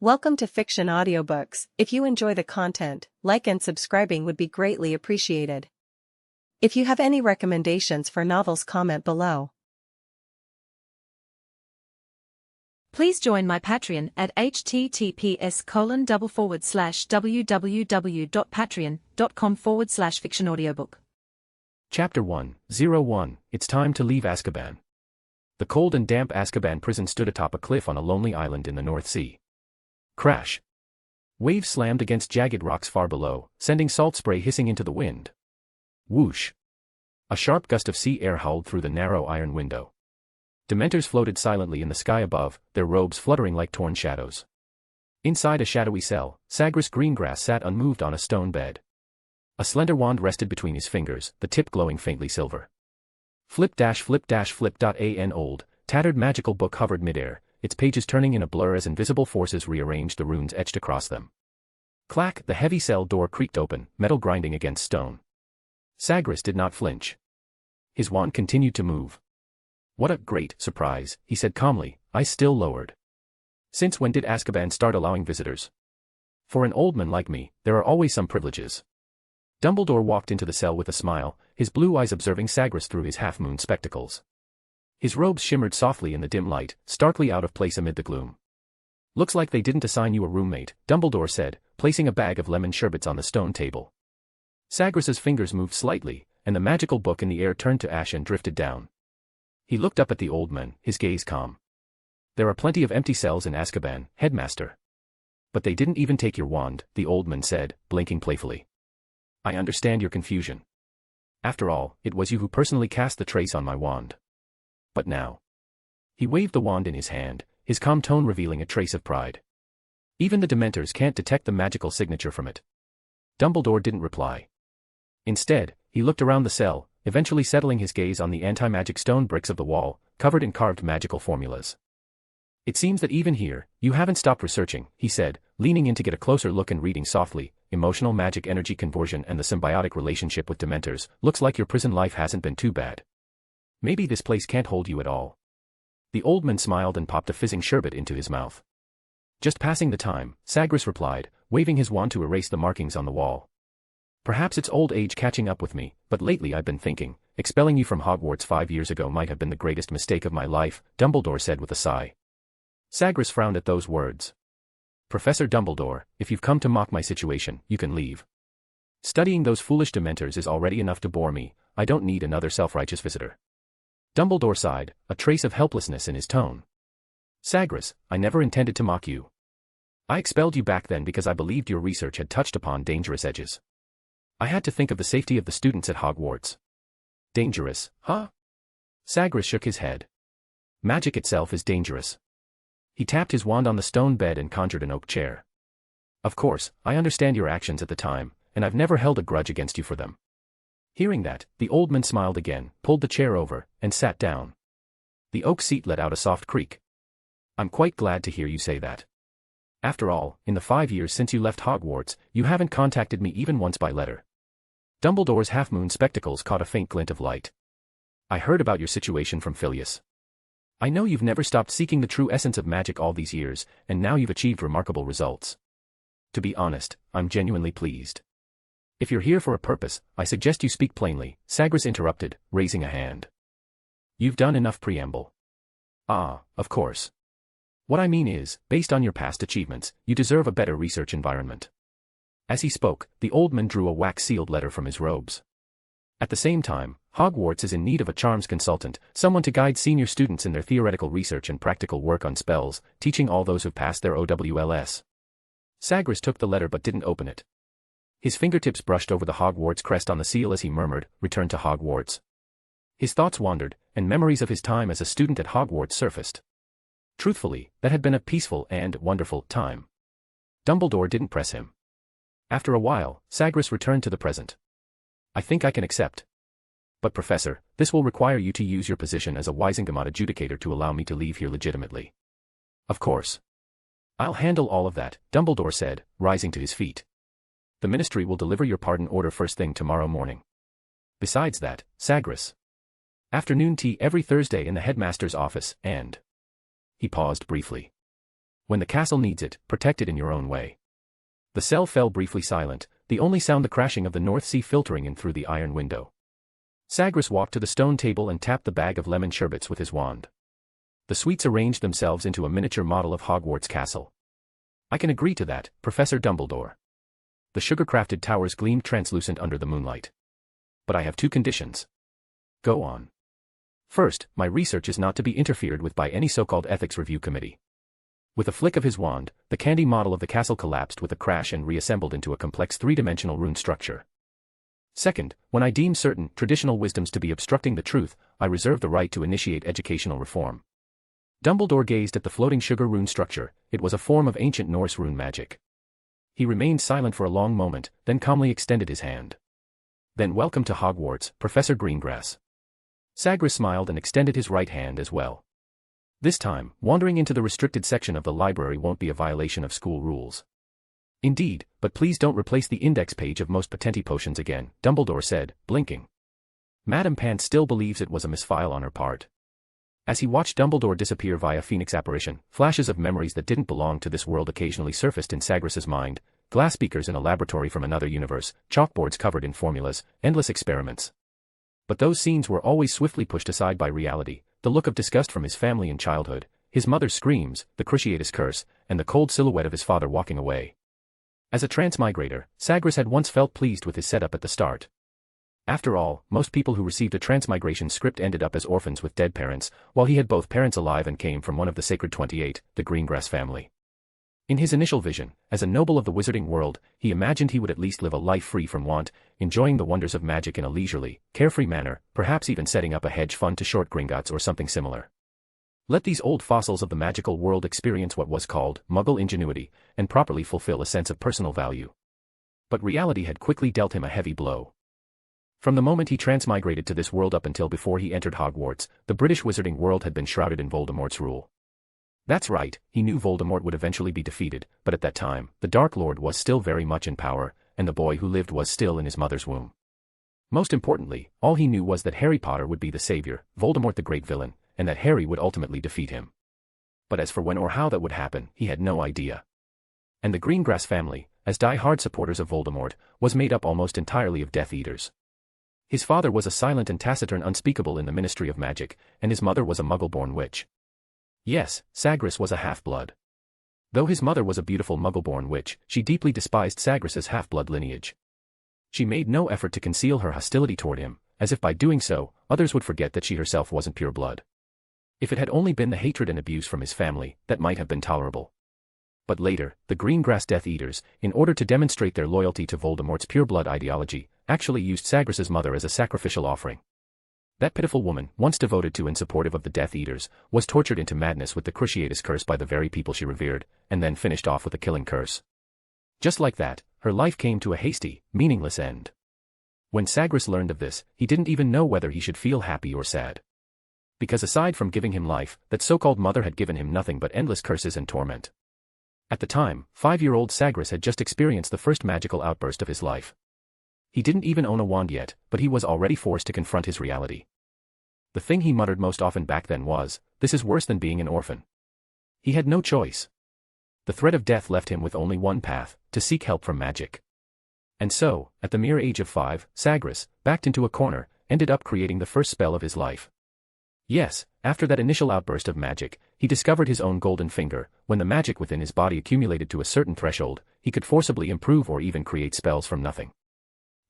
Welcome to Fiction Audiobooks. If you enjoy the content, like and subscribing would be greatly appreciated. If you have any recommendations for novels, comment below. Please join my Patreon at https://www.patreon.com/fictionaudiobook. Chapter 101. It's time to leave Azkaban. The cold and damp Azkaban prison stood atop a cliff on a lonely island in the North Sea. Crash. Waves slammed against jagged rocks far below, sending salt spray hissing into the wind. Whoosh. A sharp gust of sea air howled through the narrow iron window. Dementors floated silently in the sky above, their robes fluttering like torn shadows. Inside a shadowy cell, Sagres Greengrass sat unmoved on a stone bed. A slender wand rested between his fingers, the tip glowing faintly silver. Flip-flip-flip. An old, tattered magical book hovered midair, its pages turning in a blur as invisible forces rearranged the runes etched across them. Clack, the heavy cell door creaked open, metal grinding against stone. Sagres did not flinch. His wand continued to move. "What a great surprise," he said calmly, eyes still lowered. "Since when did Azkaban start allowing visitors? For an old man like me, there are always some privileges." Dumbledore walked into the cell with a smile, his blue eyes observing Sagres through his half-moon spectacles. His robes shimmered softly in the dim light, starkly out of place amid the gloom. "Looks like they didn't assign you a roommate," Dumbledore said, placing a bag of lemon sherbets on the stone table. Sagres's fingers moved slightly, and the magical book in the air turned to ash and drifted down. He looked up at the old man, his gaze calm. "There are plenty of empty cells in Azkaban, Headmaster." "But they didn't even take your wand," the old man said, blinking playfully. "I understand your confusion. After all, it was you who personally cast the trace on my wand. But now." He waved the wand in his hand, his calm tone revealing a trace of pride. "Even the Dementors can't detect the magical signature from it." Dumbledore didn't reply. Instead, he looked around the cell, eventually settling his gaze on the anti-magic stone bricks of the wall, covered in carved magical formulas. "It seems that even here, you haven't stopped researching," he said, leaning in to get a closer look and reading softly. "Emotional magic energy conversion and the symbiotic relationship with Dementors. Looks like your prison life hasn't been too bad. Maybe this place can't hold you at all." The old man smiled and popped a fizzing sherbet into his mouth. "Just passing the time," Sagres replied, waving his wand to erase the markings on the wall. "Perhaps it's old age catching up with me, but lately I've been thinking, expelling you from Hogwarts 5 years ago might have been the greatest mistake of my life," Dumbledore said with a sigh. Sagres frowned at those words. "Professor Dumbledore, if you've come to mock my situation, you can leave. Studying those foolish Dementors is already enough to bore me. I don't need another self-righteous visitor." Dumbledore sighed, a trace of helplessness in his tone. "Sagres, I never intended to mock you. I expelled you back then because I believed your research had touched upon dangerous edges. I had to think of the safety of the students at Hogwarts." "Dangerous, huh?" Sagres shook his head. "Magic itself is dangerous." He tapped his wand on the stone bed and conjured an oak chair. "Of course, I understand your actions at the time, and I've never held a grudge against you for them." Hearing that, the old man smiled again, pulled the chair over, and sat down. The oak seat let out a soft creak. "I'm quite glad to hear you say that. After all, in the 5 years since you left Hogwarts, you haven't contacted me even once by letter." Dumbledore's half-moon spectacles caught a faint glint of light. "I heard about your situation from Phileas. I know you've never stopped seeking the true essence of magic all these years, and now you've achieved remarkable results. To be honest, I'm genuinely pleased." "If you're here for a purpose, I suggest you speak plainly," Sagres interrupted, raising a hand. "You've done enough preamble." "Ah, of course. What I mean is, based on your past achievements, you deserve a better research environment." As he spoke, the old man drew a wax-sealed letter from his robes. "At the same time, Hogwarts is in need of a charms consultant, someone to guide senior students in their theoretical research and practical work on spells, teaching all those who've passed their OWLS." Sagres took the letter but didn't open it. His fingertips brushed over the Hogwarts crest on the seal as he murmured, "Return to Hogwarts." His thoughts wandered, and memories of his time as a student at Hogwarts surfaced. Truthfully, that had been a peaceful and wonderful time. Dumbledore didn't press him. After a while, Sagres returned to the present. "I think I can accept. But Professor, this will require you to use your position as a Wisengamot adjudicator to allow me to leave here legitimately." "Of course. I'll handle all of that," Dumbledore said, rising to his feet. "The Ministry will deliver your pardon order first thing tomorrow morning. Besides that, Sagres. Afternoon tea every Thursday in the headmaster's office, and..." He paused briefly. When the castle needs it, protect it in your own way. The cell fell briefly silent, the only sound the crashing of the North Sea filtering in through the iron window. Sagres walked to the stone table and tapped the bag of lemon sherbets with his wand. The sweets arranged themselves into a miniature model of Hogwarts castle. I can agree to that, Professor Dumbledore. The sugar-crafted towers gleamed translucent under the moonlight. But I have two conditions. Go on. First, my research is not to be interfered with by any so-called ethics review committee. With a flick of his wand, the candy model of the castle collapsed with a crash and reassembled into a complex three-dimensional rune structure. Second, when I deem certain traditional wisdoms to be obstructing the truth, I reserve the right to initiate educational reform. Dumbledore gazed at the floating sugar rune structure. It was a form of ancient Norse rune magic. He remained silent for a long moment, then calmly extended his hand. Then welcome to Hogwarts, Professor Greengrass. Sagres smiled and extended his right hand as well. This time, wandering into the restricted section of the library won't be a violation of school rules. Indeed, but please don't replace the index page of most patenti potions again, Dumbledore said, blinking. Madame Pant still believes it was a misfile on her part. As he watched Dumbledore disappear via Phoenix apparition, flashes of memories that didn't belong to this world occasionally surfaced in Sagres's mind, glass beakers in a laboratory from another universe, chalkboards covered in formulas, endless experiments. But those scenes were always swiftly pushed aside by reality, the look of disgust from his family in childhood, his mother's screams, the Cruciatus Curse, and the cold silhouette of his father walking away. As a transmigrator, Sagres had once felt pleased with his setup at the start. After all, most people who received a transmigration script ended up as orphans with dead parents, while he had both parents alive and came from one of the Sacred 28, the Greengrass family. In his initial vision, as a noble of the wizarding world, he imagined he would at least live a life free from want, enjoying the wonders of magic in a leisurely, carefree manner, perhaps even setting up a hedge fund to short Gringotts or something similar. Let these old fossils of the magical world experience what was called Muggle ingenuity, and properly fulfill a sense of personal value. But reality had quickly dealt him a heavy blow. From the moment he transmigrated to this world up until before he entered Hogwarts, the British wizarding world had been shrouded in Voldemort's rule. That's right, he knew Voldemort would eventually be defeated, but at that time, the Dark Lord was still very much in power, and the boy who lived was still in his mother's womb. Most importantly, all he knew was that Harry Potter would be the savior, Voldemort the great villain, and that Harry would ultimately defeat him. But as for when or how that would happen, he had no idea. And the Greengrass family, as die-hard supporters of Voldemort, was made up almost entirely of Death Eaters. His father was a silent and taciturn unspeakable in the Ministry of Magic, and his mother was a Muggle-born witch. Yes, Sagres was a half-blood. Though his mother was a beautiful Muggle-born witch, she deeply despised Sagres's half-blood lineage. She made no effort to conceal her hostility toward him, as if by doing so, others would forget that she herself wasn't pure blood. If it had only been the hatred and abuse from his family, that might have been tolerable. But later, the Greengrass Death Eaters, in order to demonstrate their loyalty to Voldemort's pure blood ideology, actually used Sagres's mother as a sacrificial offering. That pitiful woman, once devoted to and supportive of the Death Eaters, was tortured into madness with the Cruciatus Curse by the very people she revered, and then finished off with a killing curse. Just like that, her life came to a hasty, meaningless end. When Sagres learned of this, he didn't even know whether he should feel happy or sad. Because aside from giving him life, that so-called mother had given him nothing but endless curses and torment. At the time, 5-year-old Sagres had just experienced the first magical outburst of his life. He didn't even own a wand yet, but he was already forced to confront his reality. The thing he muttered most often back then was, "This is worse than being an orphan." He had no choice. The threat of death left him with only one path, to seek help from magic. And so, at the mere age of 5, Sagres, backed into a corner, ended up creating the first spell of his life. Yes, after that initial outburst of magic, he discovered his own golden finger. When the magic within his body accumulated to a certain threshold, he could forcibly improve or even create spells from nothing.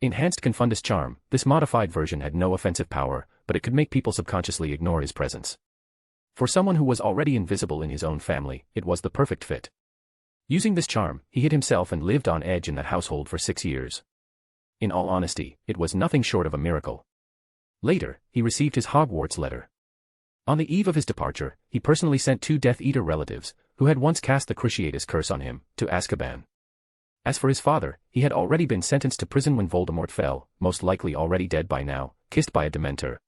Enhanced Confundus Charm, this modified version had no offensive power, but it could make people subconsciously ignore his presence. For someone who was already invisible in his own family, it was the perfect fit. Using this charm, he hid himself and lived on edge in that household for 6 years. In all honesty, it was nothing short of a miracle. Later, he received his Hogwarts letter. On the eve of his departure, he personally sent 2 Death Eater relatives, who had once cast the Cruciatus Curse on him, to Azkaban. As for his father, he had already been sentenced to prison when Voldemort fell, most likely already dead by now, kissed by a Dementor.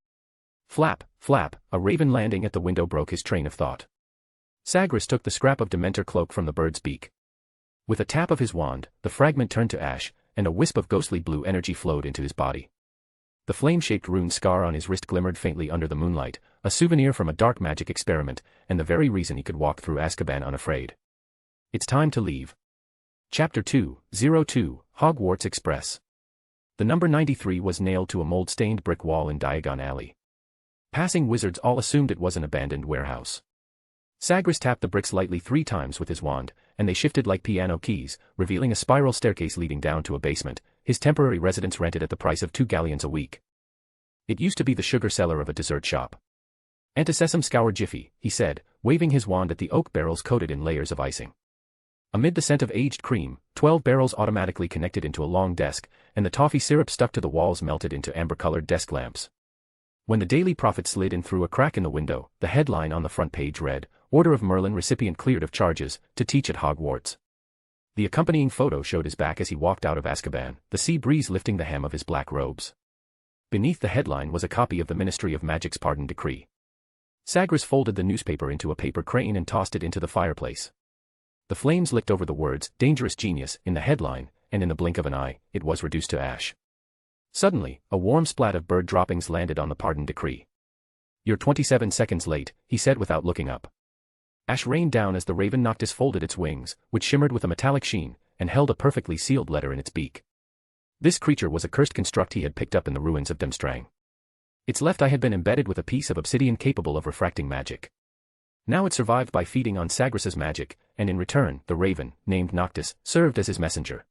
Flap, flap, a raven landing at the window broke his train of thought. Sagres took the scrap of Dementor cloak from the bird's beak. With a tap of his wand, the fragment turned to ash, and a wisp of ghostly blue energy flowed into his body. The flame-shaped rune scar on his wrist glimmered faintly under the moonlight, a souvenir from a dark magic experiment, and the very reason he could walk through Azkaban unafraid. It's time to leave. Chapter 202, Hogwarts Express. The number 93 was nailed to a mold-stained brick wall in Diagon Alley. Passing wizards all assumed it was an abandoned warehouse. Sagres tapped the bricks lightly 3 times with his wand, and they shifted like piano keys, revealing a spiral staircase leading down to a basement, his temporary residence rented at the price of 2 galleons a week. It used to be the sugar cellar of a dessert shop. "Antisesame scour jiffy," he said, waving his wand at the oak barrels coated in layers of icing. Amid the scent of aged cream, 12 barrels automatically connected into a long desk, and the toffee syrup stuck to the walls melted into amber-colored desk lamps. When the Daily Prophet slid in through a crack in the window, the headline on the front page read, "Order of Merlin recipient cleared of charges, to teach at Hogwarts." The accompanying photo showed his back as he walked out of Azkaban, the sea breeze lifting the hem of his black robes. Beneath the headline was a copy of the Ministry of Magic's pardon decree. Sagres folded the newspaper into a paper crane and tossed it into the fireplace. The flames licked over the words, "Dangerous Genius," in the headline, and in the blink of an eye, it was reduced to ash. Suddenly, a warm splat of bird droppings landed on the pardon decree. "You're 27 seconds late," he said without looking up. Ash rained down as the raven Noctis folded its wings, which shimmered with a metallic sheen, and held a perfectly sealed letter in its beak. This creature was a cursed construct he had picked up in the ruins of Demstrang. Its left eye had been embedded with a piece of obsidian capable of refracting magic. Now it survived by feeding on Sagres' magic, and in return, the raven, named Noctis, served as his messenger.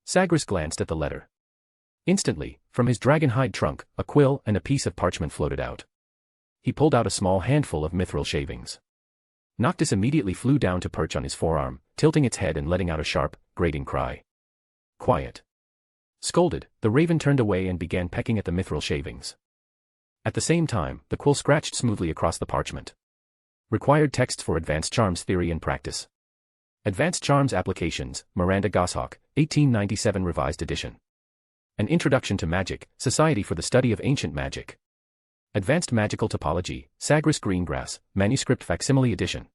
Sagres glanced at the letter. Instantly, from his dragon-hide trunk, a quill and a piece of parchment floated out. He pulled out a small handful of mithril shavings. Noctis immediately flew down to perch on his forearm, tilting its head and letting out a sharp, grating cry. "Quiet." Scolded, the raven turned away and began pecking at the mithril shavings. At the same time, the quill scratched smoothly across the parchment. Required texts for Advanced Charms Theory and Practice. Advanced Charms Applications, Miranda Goshawk, 1897 Revised Edition. An Introduction to Magic, Society for the Study of Ancient Magic. Advanced Magical Topology, Sagres Greengrass, Manuscript Facsimile Edition.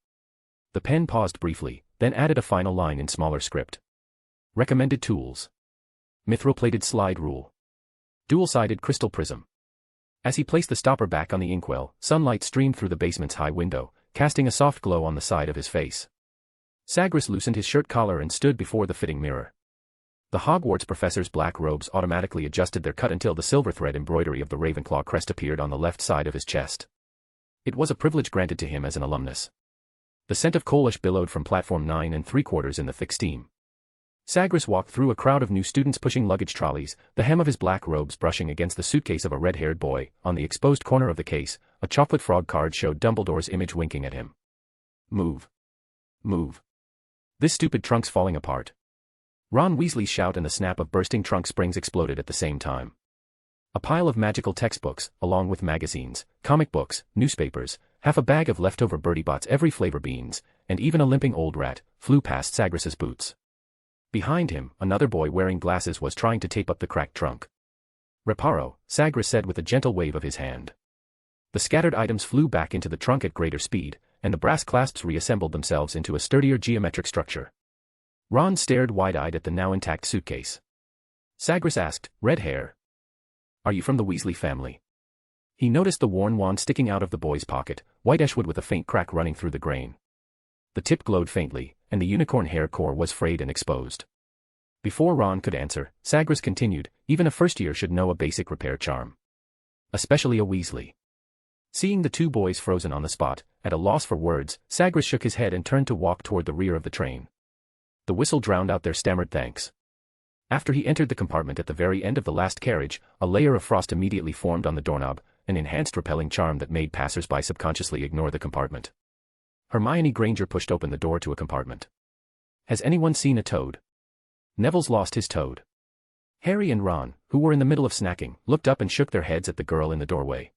The pen paused briefly, then added a final line in smaller script. Recommended Tools. Mithril-plated slide rule. Dual-sided crystal prism. As he placed the stopper back on the inkwell, sunlight streamed through the basement's high window, casting a soft glow on the side of his face. Sagres loosened his shirt collar and stood before the fitting mirror. The Hogwarts professor's black robes automatically adjusted their cut until the silver thread embroidery of the Ravenclaw crest appeared on the left side of his chest. It was a privilege granted to him as an alumnus. The scent of coal ash billowed from platform 9 3/4 in the thick steam. Sagres walked through a crowd of new students pushing luggage trolleys, the hem of his black robes brushing against the suitcase of a red-haired boy. On the exposed corner of the case, a chocolate frog card showed Dumbledore's image winking at him. "Move. Move. This stupid trunk's falling apart." Ron Weasley's shout and the snap of bursting trunk springs exploded at the same time. A pile of magical textbooks, along with magazines, comic books, newspapers, half a bag of leftover Bertie Bott's every flavor beans, and even a limping old rat, flew past Sagres' boots. Behind him, another boy wearing glasses was trying to tape up the cracked trunk. "Reparo," Sagres said with a gentle wave of his hand. The scattered items flew back into the trunk at greater speed, and the brass clasps reassembled themselves into a sturdier geometric structure. Ron stared wide-eyed at the now intact suitcase. Sagres asked, "Red hair? Are you from the Weasley family?" He noticed the worn wand sticking out of the boy's pocket, white ashwood with a faint crack running through the grain. The tip glowed faintly, and the unicorn hair core was frayed and exposed. Before Ron could answer, Sagres continued, "Even a first year should know a basic repair charm. Especially a Weasley." Seeing the two boys frozen on the spot, at a loss for words, Sagres shook his head and turned to walk toward the rear of the train. The whistle drowned out their stammered thanks. After he entered the compartment at the very end of the last carriage, a layer of frost immediately formed on the doorknob, an enhanced repelling charm that made passers-by subconsciously ignore the compartment. Hermione Granger pushed open the door to a compartment. "Has anyone seen a toad?" "Neville's lost his toad." Harry and Ron, who were in the middle of snacking, looked up and shook their heads at the girl in the doorway.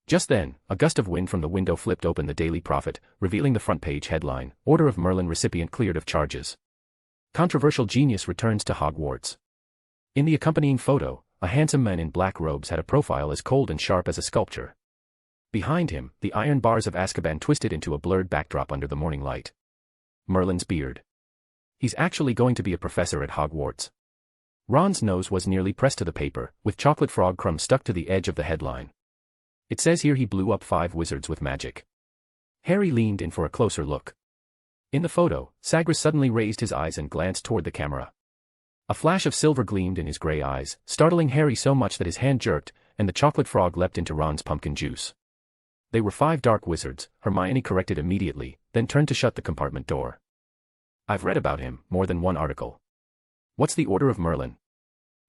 Just then, a gust of wind from the window flipped open the Daily Prophet, revealing the front page headline, "Order of Merlin recipient cleared of charges. Controversial genius returns to Hogwarts." In the accompanying photo, a handsome man in black robes had a profile as cold and sharp as a sculpture. Behind him, the iron bars of Azkaban twisted into a blurred backdrop under the morning light. Merlin's beard. "He's actually going to be a professor at Hogwarts." Ron's nose was nearly pressed to the paper, with chocolate frog crumbs stuck to the edge of the headline. "It says here he blew up 5 wizards with magic." Harry leaned in for a closer look. In the photo, Sagres suddenly raised his eyes and glanced toward the camera. A flash of silver gleamed in his gray eyes, startling Harry so much that his hand jerked, and the chocolate frog leapt into Ron's pumpkin juice. They were 5 dark wizards, Hermione corrected immediately, then turned to shut the compartment door. I've read about him, more than one article. What's the Order of Merlin?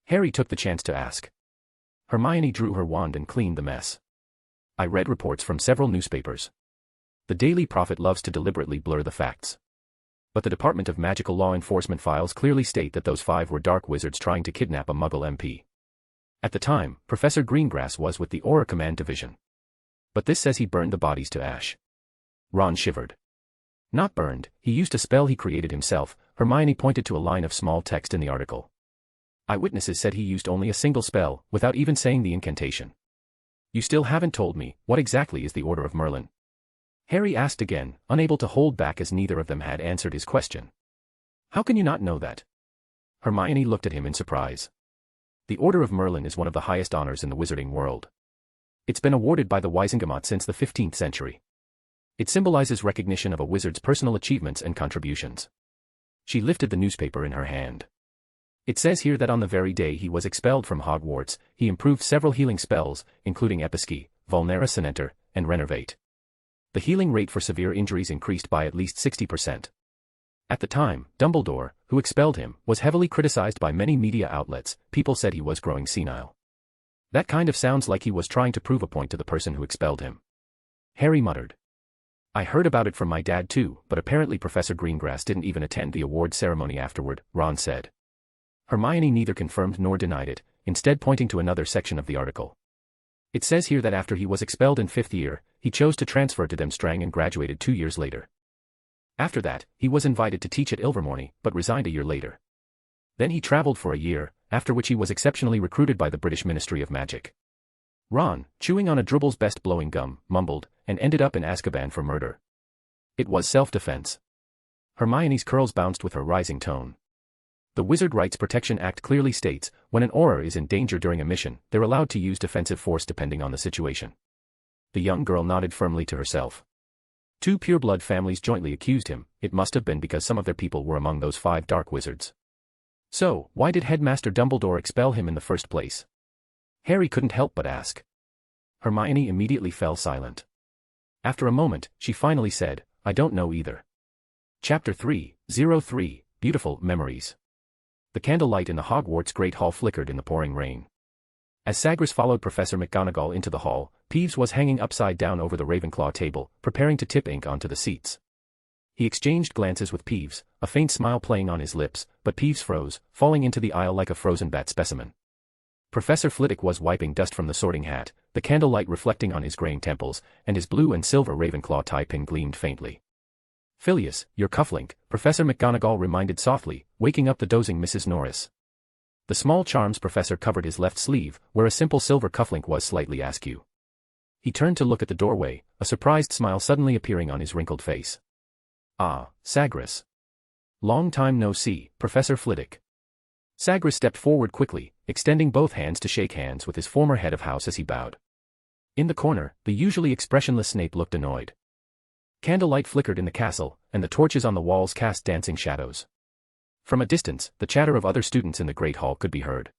Harry took the chance to ask. Hermione drew her wand and cleaned the mess. I read reports from several newspapers. The Daily Prophet loves to deliberately blur the facts. But the Department of Magical Law Enforcement files clearly state that those 5 were dark wizards trying to kidnap a Muggle MP. At the time, Professor Greengrass was with the Aura Command Division. But this says he burned the bodies to ash. Ron shivered. Not burned, he used a spell he created himself. Hermione pointed to a line of small text in the article. Eyewitnesses said he used only a single spell, without even saying the incantation. You still haven't told me, what exactly is the Order of Merlin? Harry asked again, unable to hold back as neither of them had answered his question. How can you not know that? Hermione looked at him in surprise. The Order of Merlin is one of the highest honors in the wizarding world. It's been awarded by the Wisengamot since the 15th century. It symbolizes recognition of a wizard's personal achievements and contributions. She lifted the newspaper in her hand. It says here that on the very day he was expelled from Hogwarts, he improved several healing spells, including Episci, Vulnera Sinenter, and Renervate. The healing rate for severe injuries increased by at least 60%. At the time, Dumbledore, who expelled him, was heavily criticized by many media outlets. People said he was growing senile. That kind of sounds like he was trying to prove a point to the person who expelled him. Harry muttered. I heard about it from my dad too, but apparently Professor Greengrass didn't even attend the award ceremony afterward, Ron said. Hermione neither confirmed nor denied it, instead pointing to another section of the article. It says here that after he was expelled in 5th year, he chose to transfer to Demstrang and graduated 2 years later. After that, he was invited to teach at Ilvermorny, but resigned a year later. Then he traveled for a year, after which he was exceptionally recruited by the British Ministry of Magic. Ron, chewing on a Dribble's best blowing gum, mumbled, and ended up in Azkaban for murder. It was self-defense. Hermione's curls bounced with her rising tone. The Wizard Rights Protection Act clearly states, when an Auror is in danger during a mission, they're allowed to use defensive force depending on the situation. The young girl nodded firmly to herself. 2 pureblood families jointly accused him. It must have been because some of their people were among those 5 dark wizards. So, why did Headmaster Dumbledore expel him in the first place? Harry couldn't help but ask. Hermione immediately fell silent. After a moment, she finally said, I don't know either. Chapter 303, Beautiful Memories. The candlelight in the Hogwarts Great Hall flickered in the pouring rain. As Sagres followed Professor McGonagall into the hall, Peeves was hanging upside down over the Ravenclaw table, preparing to tip ink onto the seats. He exchanged glances with Peeves, a faint smile playing on his lips, but Peeves froze, falling into the aisle like a frozen bat specimen. Professor Flitwick was wiping dust from the sorting hat, the candlelight reflecting on his graying temples, and his blue and silver Ravenclaw tie pin gleamed faintly. Phileas, your cufflink, Professor McGonagall reminded softly, waking up the dozing Mrs. Norris. The small charms professor covered his left sleeve, where a simple silver cufflink was slightly askew. He turned to look at the doorway, a surprised smile suddenly appearing on his wrinkled face. Ah, Sagres. Long time no see, Professor Flitwick. Sagres stepped forward quickly, extending both hands to shake hands with his former head of house as he bowed. In the corner, the usually expressionless Snape looked annoyed. Candlelight flickered in the castle, and the torches on the walls cast dancing shadows. From a distance, the chatter of other students in the Great Hall could be heard.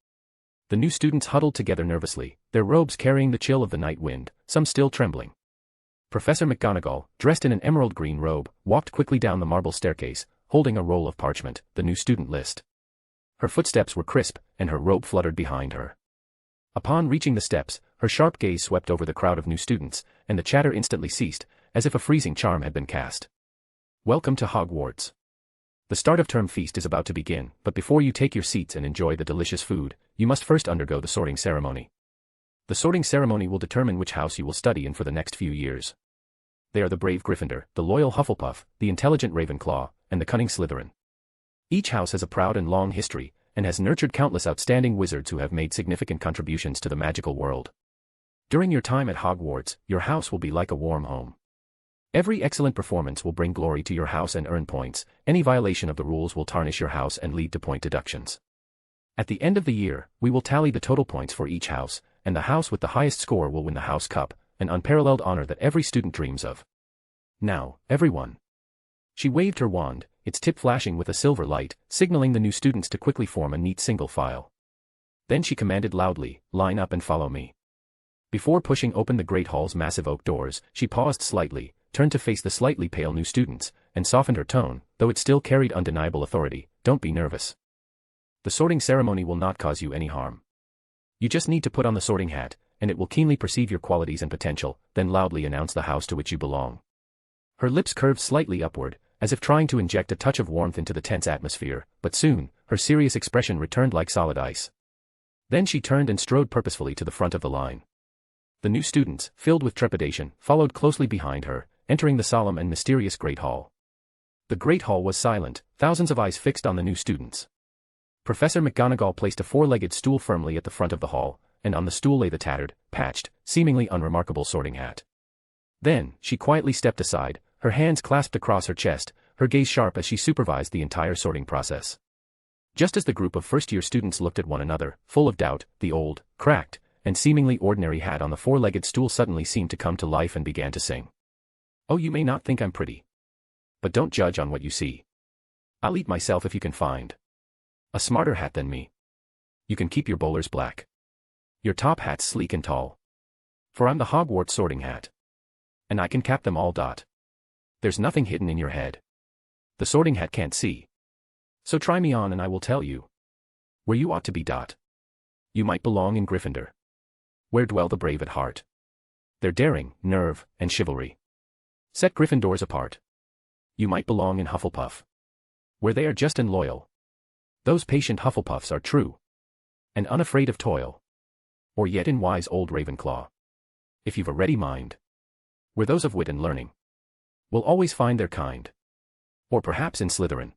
The new students huddled together nervously, their robes carrying the chill of the night wind, some still trembling. Professor McGonagall, dressed in an emerald green robe, walked quickly down the marble staircase, holding a roll of parchment, the new student list. Her footsteps were crisp, and her robe fluttered behind her. Upon reaching the steps, her sharp gaze swept over the crowd of new students, and the chatter instantly ceased, as if a freezing charm had been cast. Welcome to Hogwarts. The start of term feast is about to begin, but before you take your seats and enjoy the delicious food, you must first undergo the sorting ceremony. The sorting ceremony will determine which house you will study in for the next few years. They are the brave Gryffindor, the loyal Hufflepuff, the intelligent Ravenclaw, and the cunning Slytherin. Each house has a proud and long history, and has nurtured countless outstanding wizards who have made significant contributions to the magical world. During your time at Hogwarts, your house will be like a warm home. Every excellent performance will bring glory to your house and earn points. Any violation of the rules will tarnish your house and lead to point deductions. At the end of the year, we will tally the total points for each house, and the house with the highest score will win the House Cup, an unparalleled honor that every student dreams of. Now, everyone. She waved her wand, its tip flashing with a silver light, signaling the new students to quickly form a neat single file. Then she commanded loudly, "Line up and follow me." Before pushing open the great hall's massive oak doors, she paused slightly, turned to face the slightly pale new students, and softened her tone, though it still carried undeniable authority. "Don't be nervous. The sorting ceremony will not cause you any harm. You just need to put on the sorting hat, and it will keenly perceive your qualities and potential, then loudly announce the house to which you belong." Her lips curved slightly upward, as if trying to inject a touch of warmth into the tense atmosphere, but soon, her serious expression returned like solid ice. Then she turned and strode purposefully to the front of the line. The new students, filled with trepidation, followed closely behind her, entering the solemn and mysterious Great Hall. The Great Hall was silent, thousands of eyes fixed on the new students. Professor McGonagall placed a four-legged stool firmly at the front of the hall, and on the stool lay the tattered, patched, seemingly unremarkable sorting hat. Then, she quietly stepped aside, her hands clasped across her chest, her gaze sharp as she supervised the entire sorting process. Just as the group of first-year students looked at one another, full of doubt, the old, cracked, and seemingly ordinary hat on the four-legged stool suddenly seemed to come to life and began to sing. "Oh, you may not think I'm pretty. But don't judge on what you see. I'll eat myself if you can find a smarter hat than me. You can keep your bowlers black. Your top hat's sleek and tall. For I'm the Hogwarts sorting hat. And I can cap them all. There's nothing hidden in your head. The sorting hat can't see. So try me on and I will tell you where you ought to be. You might belong in Gryffindor, where dwell the brave at heart. Their daring, nerve, and chivalry set Gryffindors apart. You might belong in Hufflepuff, where they are just and loyal. Those patient Hufflepuffs are true and unafraid of toil. Or yet in wise old Ravenclaw, if you've a ready mind, where those of wit and learning will always find their kind. Or perhaps in Slytherin,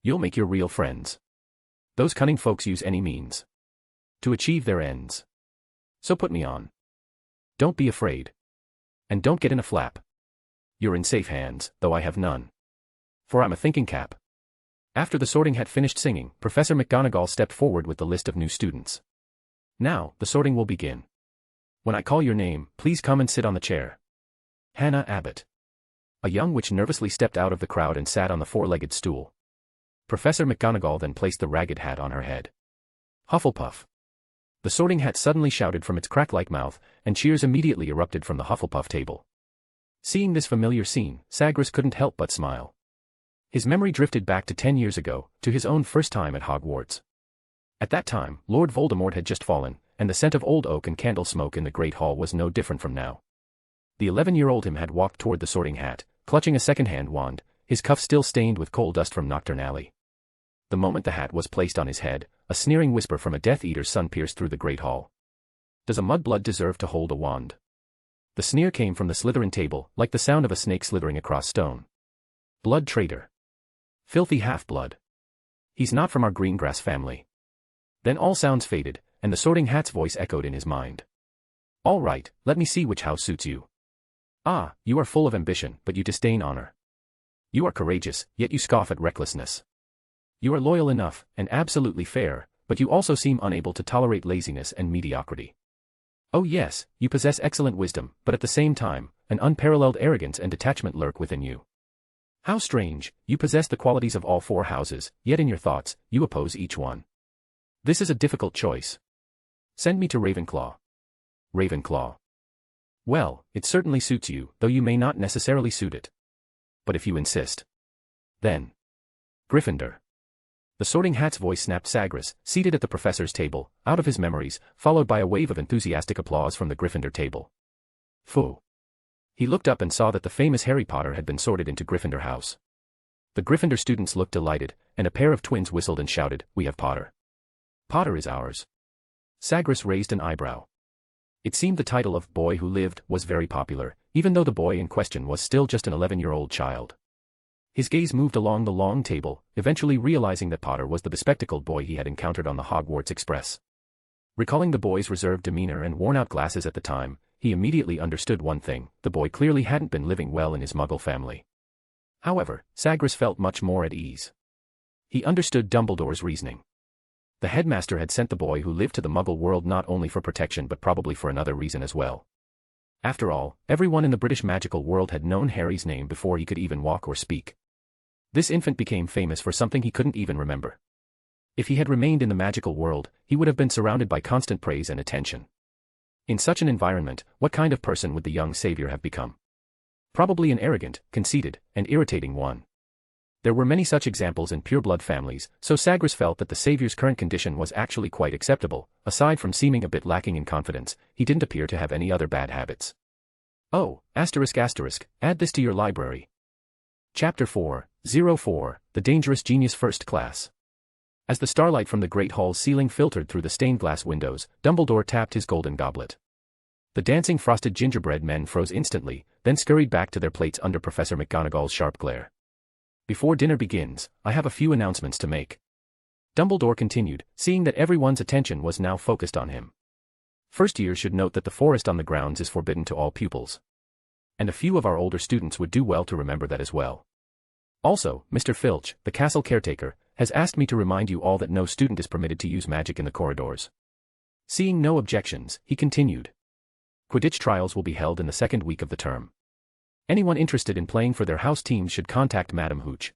you'll make your real friends. Those cunning folks use any means to achieve their ends. So put me on. Don't be afraid. And don't get in a flap. You're in safe hands, though I have none. For I'm a thinking cap." After the sorting hat finished singing, Professor McGonagall stepped forward with the list of new students. "Now, the sorting will begin. When I call your name, please come and sit on the chair." Hannah Abbott. A young witch nervously stepped out of the crowd and sat on the four-legged stool. Professor McGonagall then placed the ragged hat on her head. Hufflepuff. The sorting hat suddenly shouted from its crack-like mouth, and cheers immediately erupted from the Hufflepuff table. Seeing this familiar scene, Sagres couldn't help but smile. His memory drifted back to 10 years ago, to his own first time at Hogwarts. At that time, Lord Voldemort had just fallen, and the scent of old oak and candle smoke in the Great Hall was no different from now. The 11-year-old him had walked toward the sorting hat, clutching a second-hand wand, his cuff still stained with coal dust from Knockturn Alley. The moment the hat was placed on his head, a sneering whisper from a Death Eater's son pierced through the Great Hall. "Does a mudblood deserve to hold a wand?" The sneer came from the Slytherin table, like the sound of a snake slithering across stone. "Blood traitor. Filthy half-blood. He's not from our Greengrass family." Then all sounds faded, and the sorting hat's voice echoed in his mind. "All right, let me see which house suits you. Ah, you are full of ambition, but you disdain honor. You are courageous, yet you scoff at recklessness. You are loyal enough, and absolutely fair, but you also seem unable to tolerate laziness and mediocrity. Oh yes, you possess excellent wisdom, but at the same time, an unparalleled arrogance and detachment lurk within you. How strange, you possess the qualities of all four houses, yet in your thoughts, you oppose each one. This is a difficult choice. Send me to Ravenclaw." "Ravenclaw. Well, it certainly suits you, though you may not necessarily suit it. But if you insist, then Gryffindor." The sorting hat's voice snapped Sagres, seated at the professor's table, out of his memories, followed by a wave of enthusiastic applause from the Gryffindor table. Phew. He looked up and saw that the famous Harry Potter had been sorted into Gryffindor House. The Gryffindor students looked delighted, and a pair of twins whistled and shouted, "We have Potter. Potter is ours." Sagres raised an eyebrow. It seemed the title of Boy Who Lived was very popular, even though the boy in question was still just an 11-year-old child. His gaze moved along the long table, eventually realizing that Potter was the bespectacled boy he had encountered on the Hogwarts Express. Recalling the boy's reserved demeanor and worn-out glasses at the time, he immediately understood one thing: the boy clearly hadn't been living well in his Muggle family. However, Sagres felt much more at ease. He understood Dumbledore's reasoning. The headmaster had sent the boy who lived to the Muggle world not only for protection but probably for another reason as well. After all, everyone in the British magical world had known Harry's name before he could even walk or speak. This infant became famous for something he couldn't even remember. If he had remained in the magical world, he would have been surrounded by constant praise and attention. In such an environment, what kind of person would the young savior have become? Probably an arrogant, conceited, and irritating one. There were many such examples in pureblood families, so Sagres felt that the savior's current condition was actually quite acceptable. Aside from seeming a bit lacking in confidence, he didn't appear to have any other bad habits. Oh, ***, add this to your library. Chapter 404, The Dangerous Genius First Class. As the starlight from the great hall's ceiling filtered through the stained glass windows, Dumbledore tapped his golden goblet. The dancing frosted gingerbread men froze instantly, then scurried back to their plates under Professor McGonagall's sharp glare. Before dinner begins, I have a few announcements to make. Dumbledore continued, seeing that everyone's attention was now focused on him. First years should note that the forest on the grounds is forbidden to all pupils. And a few of our older students would do well to remember that as well. Also, Mr. Filch, the castle caretaker, has asked me to remind you all that no student is permitted to use magic in the corridors. Seeing no objections, he continued. Quidditch trials will be held in the second week of the term. Anyone interested in playing for their house teams should contact Madam Hooch.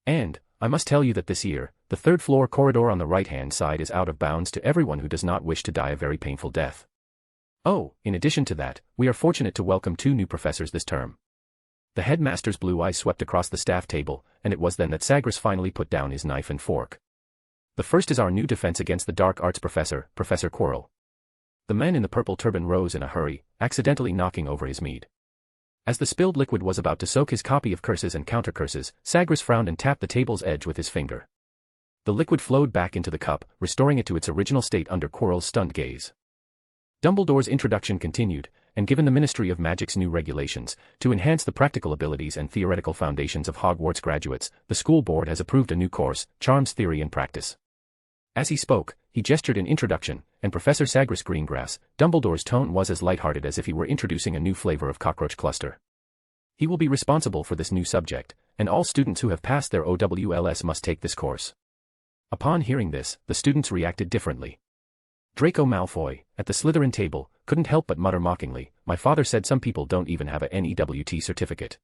And, I must tell you that this year, the third-floor corridor on the right-hand side is out of bounds to everyone who does not wish to die a very painful death. Oh, in addition to that, we are fortunate to welcome 2 new professors this term. The headmaster's blue eyes swept across the staff table, and it was then that Sagres finally put down his knife and fork. The first is our new defense against the dark arts professor, Professor Quirrell. The man in the purple turban rose in a hurry, accidentally knocking over his mead. As the spilled liquid was about to soak his copy of Curses and Counter-Curses, Sagres frowned and tapped the table's edge with his finger. The liquid flowed back into the cup, restoring it to its original state under Quirrell's stunned gaze. Dumbledore's introduction continued, and given the Ministry of Magic's new regulations, to enhance the practical abilities and theoretical foundations of Hogwarts graduates, the school board has approved a new course, Charms Theory and Practice. As he spoke, he gestured in introduction, and Professor Sagres Greengrass, Dumbledore's tone was as lighthearted as if he were introducing a new flavor of cockroach cluster. He will be responsible for this new subject, and all students who have passed their OWLS must take this course. Upon hearing this, the students reacted differently. Draco Malfoy, at the Slytherin table, couldn't help but mutter mockingly, "My father said some people don't even have a NEWT certificate."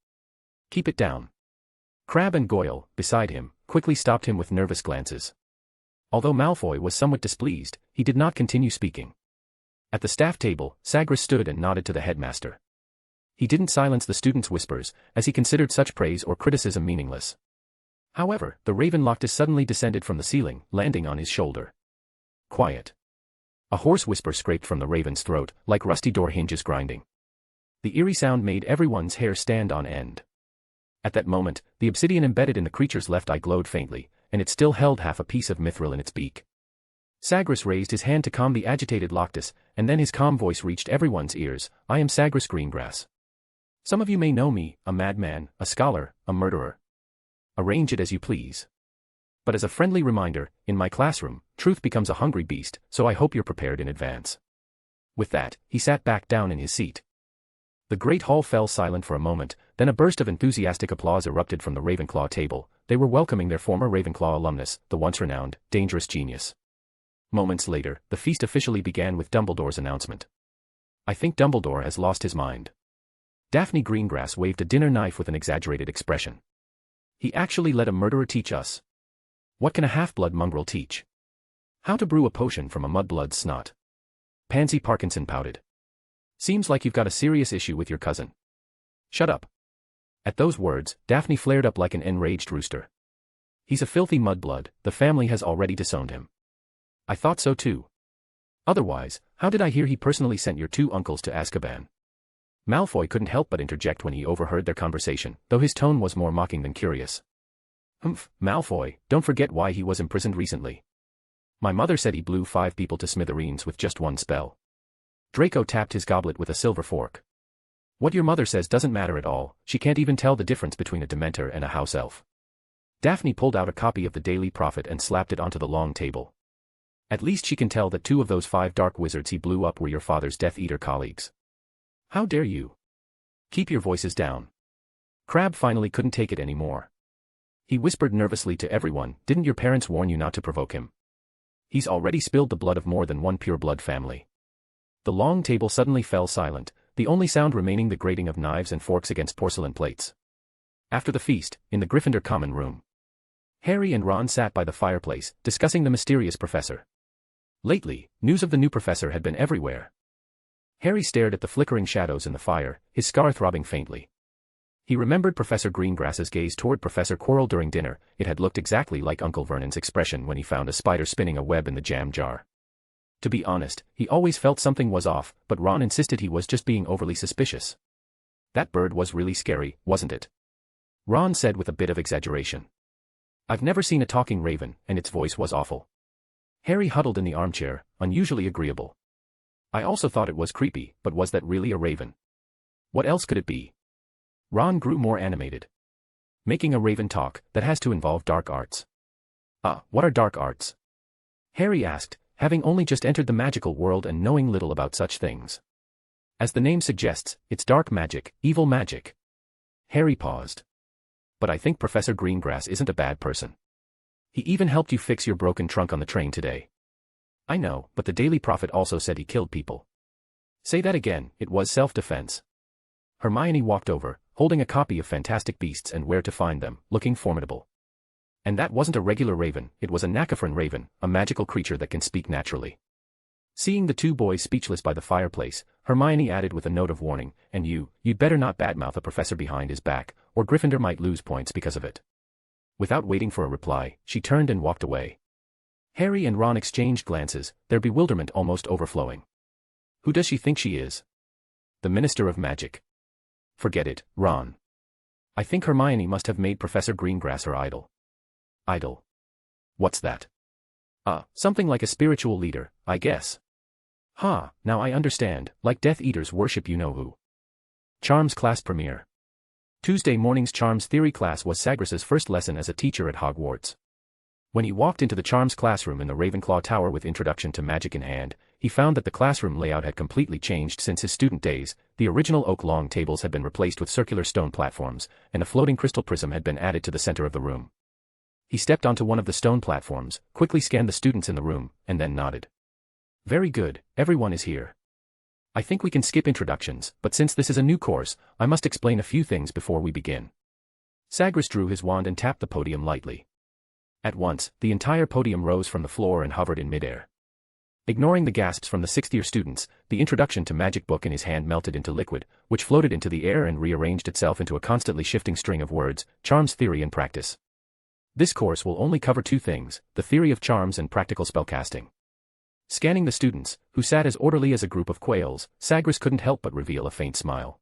"Keep it down." Crabbe and Goyle, beside him, quickly stopped him with nervous glances. Although Malfoy was somewhat displeased, he did not continue speaking. At the staff table, Sagres stood and nodded to the headmaster. He didn't silence the students' whispers, as he considered such praise or criticism meaningless. However, the Raven Loctus suddenly descended from the ceiling, landing on his shoulder. "Quiet." A hoarse whisper scraped from the raven's throat, like rusty door hinges grinding. The eerie sound made everyone's hair stand on end. At that moment, the obsidian embedded in the creature's left eye glowed faintly, and it still held half a piece of mithril in its beak. Sagres raised his hand to calm the agitated Loctus, and then his calm voice reached everyone's ears. "I am Sagres Greengrass. Some of you may know me, a madman, a scholar, a murderer. Arrange it as you please. But as a friendly reminder, in my classroom, truth becomes a hungry beast, so I hope you're prepared in advance." With that, he sat back down in his seat. The great hall fell silent for a moment, then a burst of enthusiastic applause erupted from the Ravenclaw table. They were welcoming their former Ravenclaw alumnus, the once-renowned, dangerous genius. Moments later, the feast officially began with Dumbledore's announcement. "I think Dumbledore has lost his mind." Daphne Greengrass waved a dinner knife with an exaggerated expression. "He actually let a murderer teach us. What can a half-blood mongrel teach? How to brew a potion from a mudblood's snot." Pansy Parkinson pouted. "Seems like you've got a serious issue with your cousin." "Shut up." At those words, Daphne flared up like an enraged rooster. "He's a filthy mudblood, the family has already disowned him." "I thought so too. Otherwise, how did I hear he personally sent your 2 uncles to Azkaban?" Malfoy couldn't help but interject when he overheard their conversation, though his tone was more mocking than curious. "Humph, Malfoy, don't forget why he was imprisoned recently. My mother said he blew 5 people to smithereens with just one spell." Draco tapped his goblet with a silver fork. "What your mother says doesn't matter at all, she can't even tell the difference between a Dementor and a house elf." Daphne pulled out a copy of the Daily Prophet and slapped it onto the long table. "At least she can tell that 2 of those 5 dark wizards he blew up were your father's Death Eater colleagues." "How dare you? Keep your voices down." Crabbe finally couldn't take it anymore. He whispered nervously to everyone, "Didn't your parents warn you not to provoke him? He's already spilled the blood of more than one pure-blood family." The long table suddenly fell silent, the only sound remaining the grating of knives and forks against porcelain plates. After the feast, in the Gryffindor common room, Harry and Ron sat by the fireplace, discussing the mysterious professor. Lately, news of the new professor had been everywhere. Harry stared at the flickering shadows in the fire, his scar throbbing faintly. He remembered Professor Greengrass's gaze toward Professor Quirrell during dinner. It had looked exactly like Uncle Vernon's expression when he found a spider spinning a web in the jam jar. To be honest, he always felt something was off, but Ron insisted he was just being overly suspicious. That bird was really scary, wasn't it? Ron said with a bit of exaggeration. I've never seen a talking raven, and its voice was awful. Harry huddled in the armchair, unusually agreeable. I also thought it was creepy, but was that really a raven? What else could it be? Ron grew more animated. Making a raven talk, that has to involve dark arts. What are dark arts? Harry asked, having only just entered the magical world and knowing little about such things. As the name suggests, it's dark magic, evil magic. Harry paused. But I think Professor Greengrass isn't a bad person. He even helped you fix your broken trunk on the train today. I know, but the Daily Prophet also said he killed people. Say that again, it was self-defense. Hermione walked over, holding a copy of Fantastic Beasts and Where to Find Them, looking formidable. And that wasn't a regular raven, it was a Nakaphran raven, a magical creature that can speak naturally. Seeing the two boys speechless by the fireplace, Hermione added with a note of warning, and you'd better not badmouth a professor behind his back, or Gryffindor might lose points because of it. Without waiting for a reply, she turned and walked away. Harry and Ron exchanged glances, their bewilderment almost overflowing. Who does she think she is? The Minister of Magic. Forget it, Ron. I think Hermione must have made Professor Greengrass her idol. Idol? What's that? Something like a spiritual leader, I guess. Now I understand, like Death Eaters worship you-know-who. Charms class premiere. Tuesday morning's Charms theory class was Sagres's first lesson as a teacher at Hogwarts. When he walked into the Charms classroom in the Ravenclaw Tower with Introduction to Magic in hand, he found that the classroom layout had completely changed since his student days. The original oak long tables had been replaced with circular stone platforms, and a floating crystal prism had been added to the center of the room. He stepped onto one of the stone platforms, quickly scanned the students in the room, and then nodded. Very good, everyone is here. I think we can skip introductions, but since this is a new course, I must explain a few things before we begin. Sagres drew his wand and tapped the podium lightly. At once, the entire podium rose from the floor and hovered in midair. Ignoring the gasps from the sixth-year students, the Introduction to Magic book in his hand melted into liquid, which floated into the air and rearranged itself into a constantly shifting string of words, Charms Theory and Practice. This course will only cover two things, the theory of charms and practical spellcasting. Scanning the students, who sat as orderly as a group of quails, Sagres couldn't help but reveal a faint smile.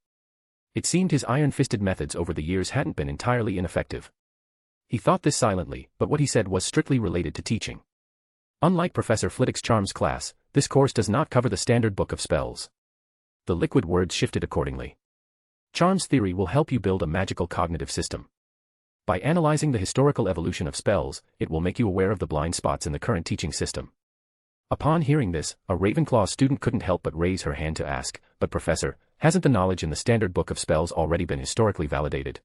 It seemed his iron-fisted methods over the years hadn't been entirely ineffective. He thought this silently, but what he said was strictly related to teaching. Unlike Professor Flitwick's Charms class, this course does not cover the standard book of spells. The liquid words shifted accordingly. Charms theory will help you build a magical cognitive system. By analyzing the historical evolution of spells, it will make you aware of the blind spots in the current teaching system. Upon hearing this, a Ravenclaw student couldn't help but raise her hand to ask, but Professor, hasn't the knowledge in the standard book of spells already been historically validated?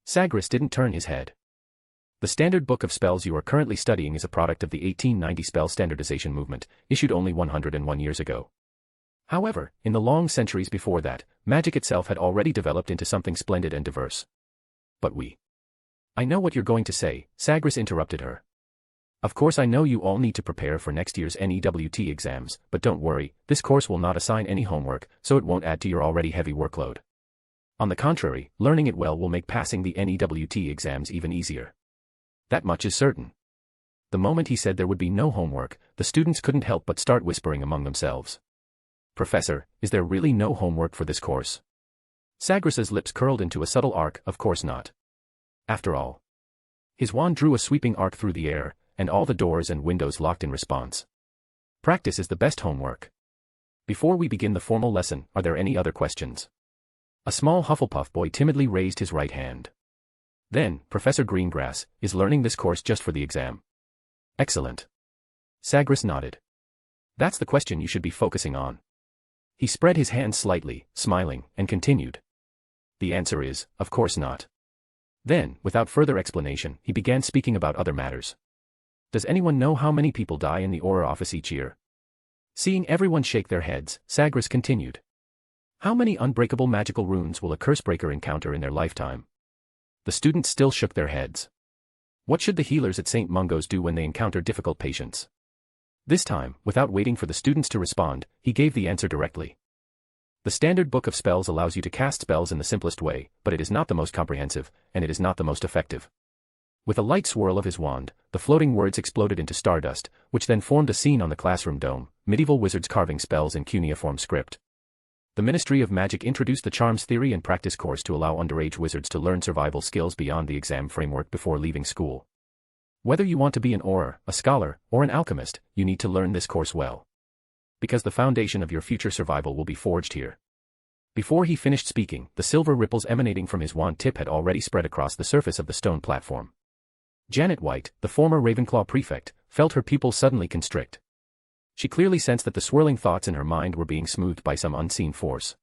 Sagres didn't turn his head. The standard book of spells you are currently studying is a product of the 1890 spell standardization movement, issued only 101 years ago. However, in the long centuries before that, magic itself had already developed into something splendid and diverse. But I know what you're going to say, Sagres interrupted her. Of course I know you all need to prepare for next year's NEWT exams, but don't worry, this course will not assign any homework, so it won't add to your already heavy workload. On the contrary, learning it well will make passing the NEWT exams even easier. That much is certain. The moment he said there would be no homework, the students couldn't help but start whispering among themselves. Professor, is there really no homework for this course? Sagres's lips curled into a subtle arc, of course not. After all. His wand drew a sweeping arc through the air, and all the doors and windows locked in response. Practice is the best homework. Before we begin the formal lesson, are there any other questions? A small Hufflepuff boy timidly raised his right hand. Then, Professor Greengrass, is learning this course just for the exam. Excellent. Sagres nodded. That's the question you should be focusing on. He spread his hands slightly, smiling, and continued. The answer is, of course not. Then, without further explanation, he began speaking about other matters. Does anyone know how many people die in the Auror office each year? Seeing everyone shake their heads, Sagres continued. How many unbreakable magical runes will a Cursebreaker encounter in their lifetime? The students still shook their heads. What should the healers at St. Mungo's do when they encounter difficult patients? This time, without waiting for the students to respond, he gave the answer directly. The standard book of spells allows you to cast spells in the simplest way, but it is not the most comprehensive, and it is not the most effective. With a light swirl of his wand, the floating words exploded into stardust, which then formed a scene on the classroom dome, medieval wizards carving spells in cuneiform script. The Ministry of Magic introduced the Charms Theory and Practice course to allow underage wizards to learn survival skills beyond the exam framework before leaving school. Whether you want to be an auror, a scholar, or an alchemist, you need to learn this course well. Because the foundation of your future survival will be forged here. Before he finished speaking, the silver ripples emanating from his wand tip had already spread across the surface of the stone platform. Janet White, the former Ravenclaw prefect, felt her pupils suddenly constrict. She clearly sensed that the swirling thoughts in her mind were being smoothed by some unseen force.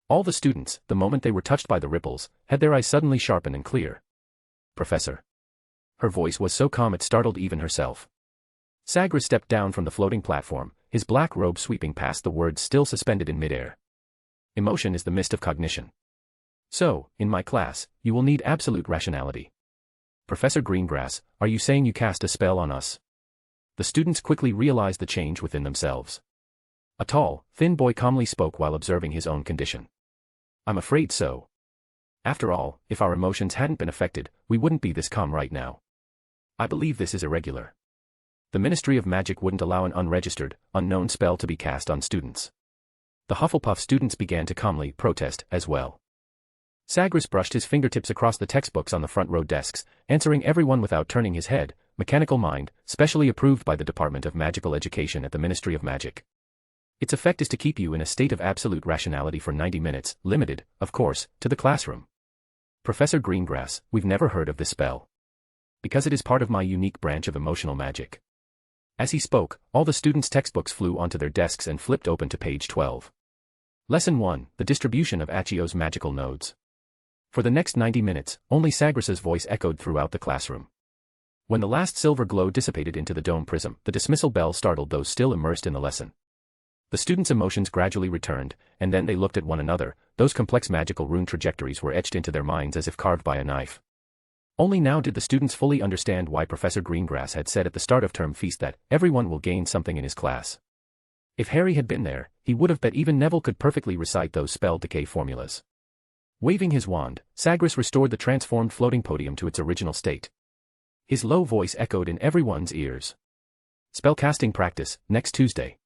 All the students, the moment they were touched by the ripples, had their eyes suddenly sharpen and clear. Professor. Her voice was so calm it startled even herself. Sagres stepped down from the floating platform, his black robe sweeping past the words still suspended in midair. Emotion is the mist of cognition. So, in my class, you will need absolute rationality. Professor Greengrass, are you saying you cast a spell on us? The students quickly realized the change within themselves. A tall, thin boy calmly spoke while observing his own condition. I'm afraid so. After all, if our emotions hadn't been affected, we wouldn't be this calm right now. I believe this is irregular. The Ministry of Magic wouldn't allow an unregistered, unknown spell to be cast on students. The Hufflepuff students began to calmly protest as well. Sagres brushed his fingertips across the textbooks on the front row desks, answering everyone without turning his head. Mechanical mind, specially approved by the Department of Magical Education at the Ministry of Magic. Its effect is to keep you in a state of absolute rationality for 90 minutes, limited, of course, to the classroom. Professor Greengrass, we've never heard of this spell. Because it is part of my unique branch of emotional magic. As he spoke, all the students' textbooks flew onto their desks and flipped open to page 12. Lesson 1, the distribution of Acio's magical nodes. For the next 90 minutes, only Sagres's voice echoed throughout the classroom. When the last silver glow dissipated into the dome prism, the dismissal bell startled those still immersed in the lesson. The students' emotions gradually returned, and then they looked at one another. Those complex magical rune trajectories were etched into their minds as if carved by a knife. Only now did the students fully understand why Professor Greengrass had said at the start of term feast that everyone will gain something in his class. If Harry had been there, he would have bet even Neville could perfectly recite those spell decay formulas. Waving his wand, Sagres restored the transformed floating podium to its original state. His low voice echoed in everyone's ears. Spellcasting practice, next Tuesday.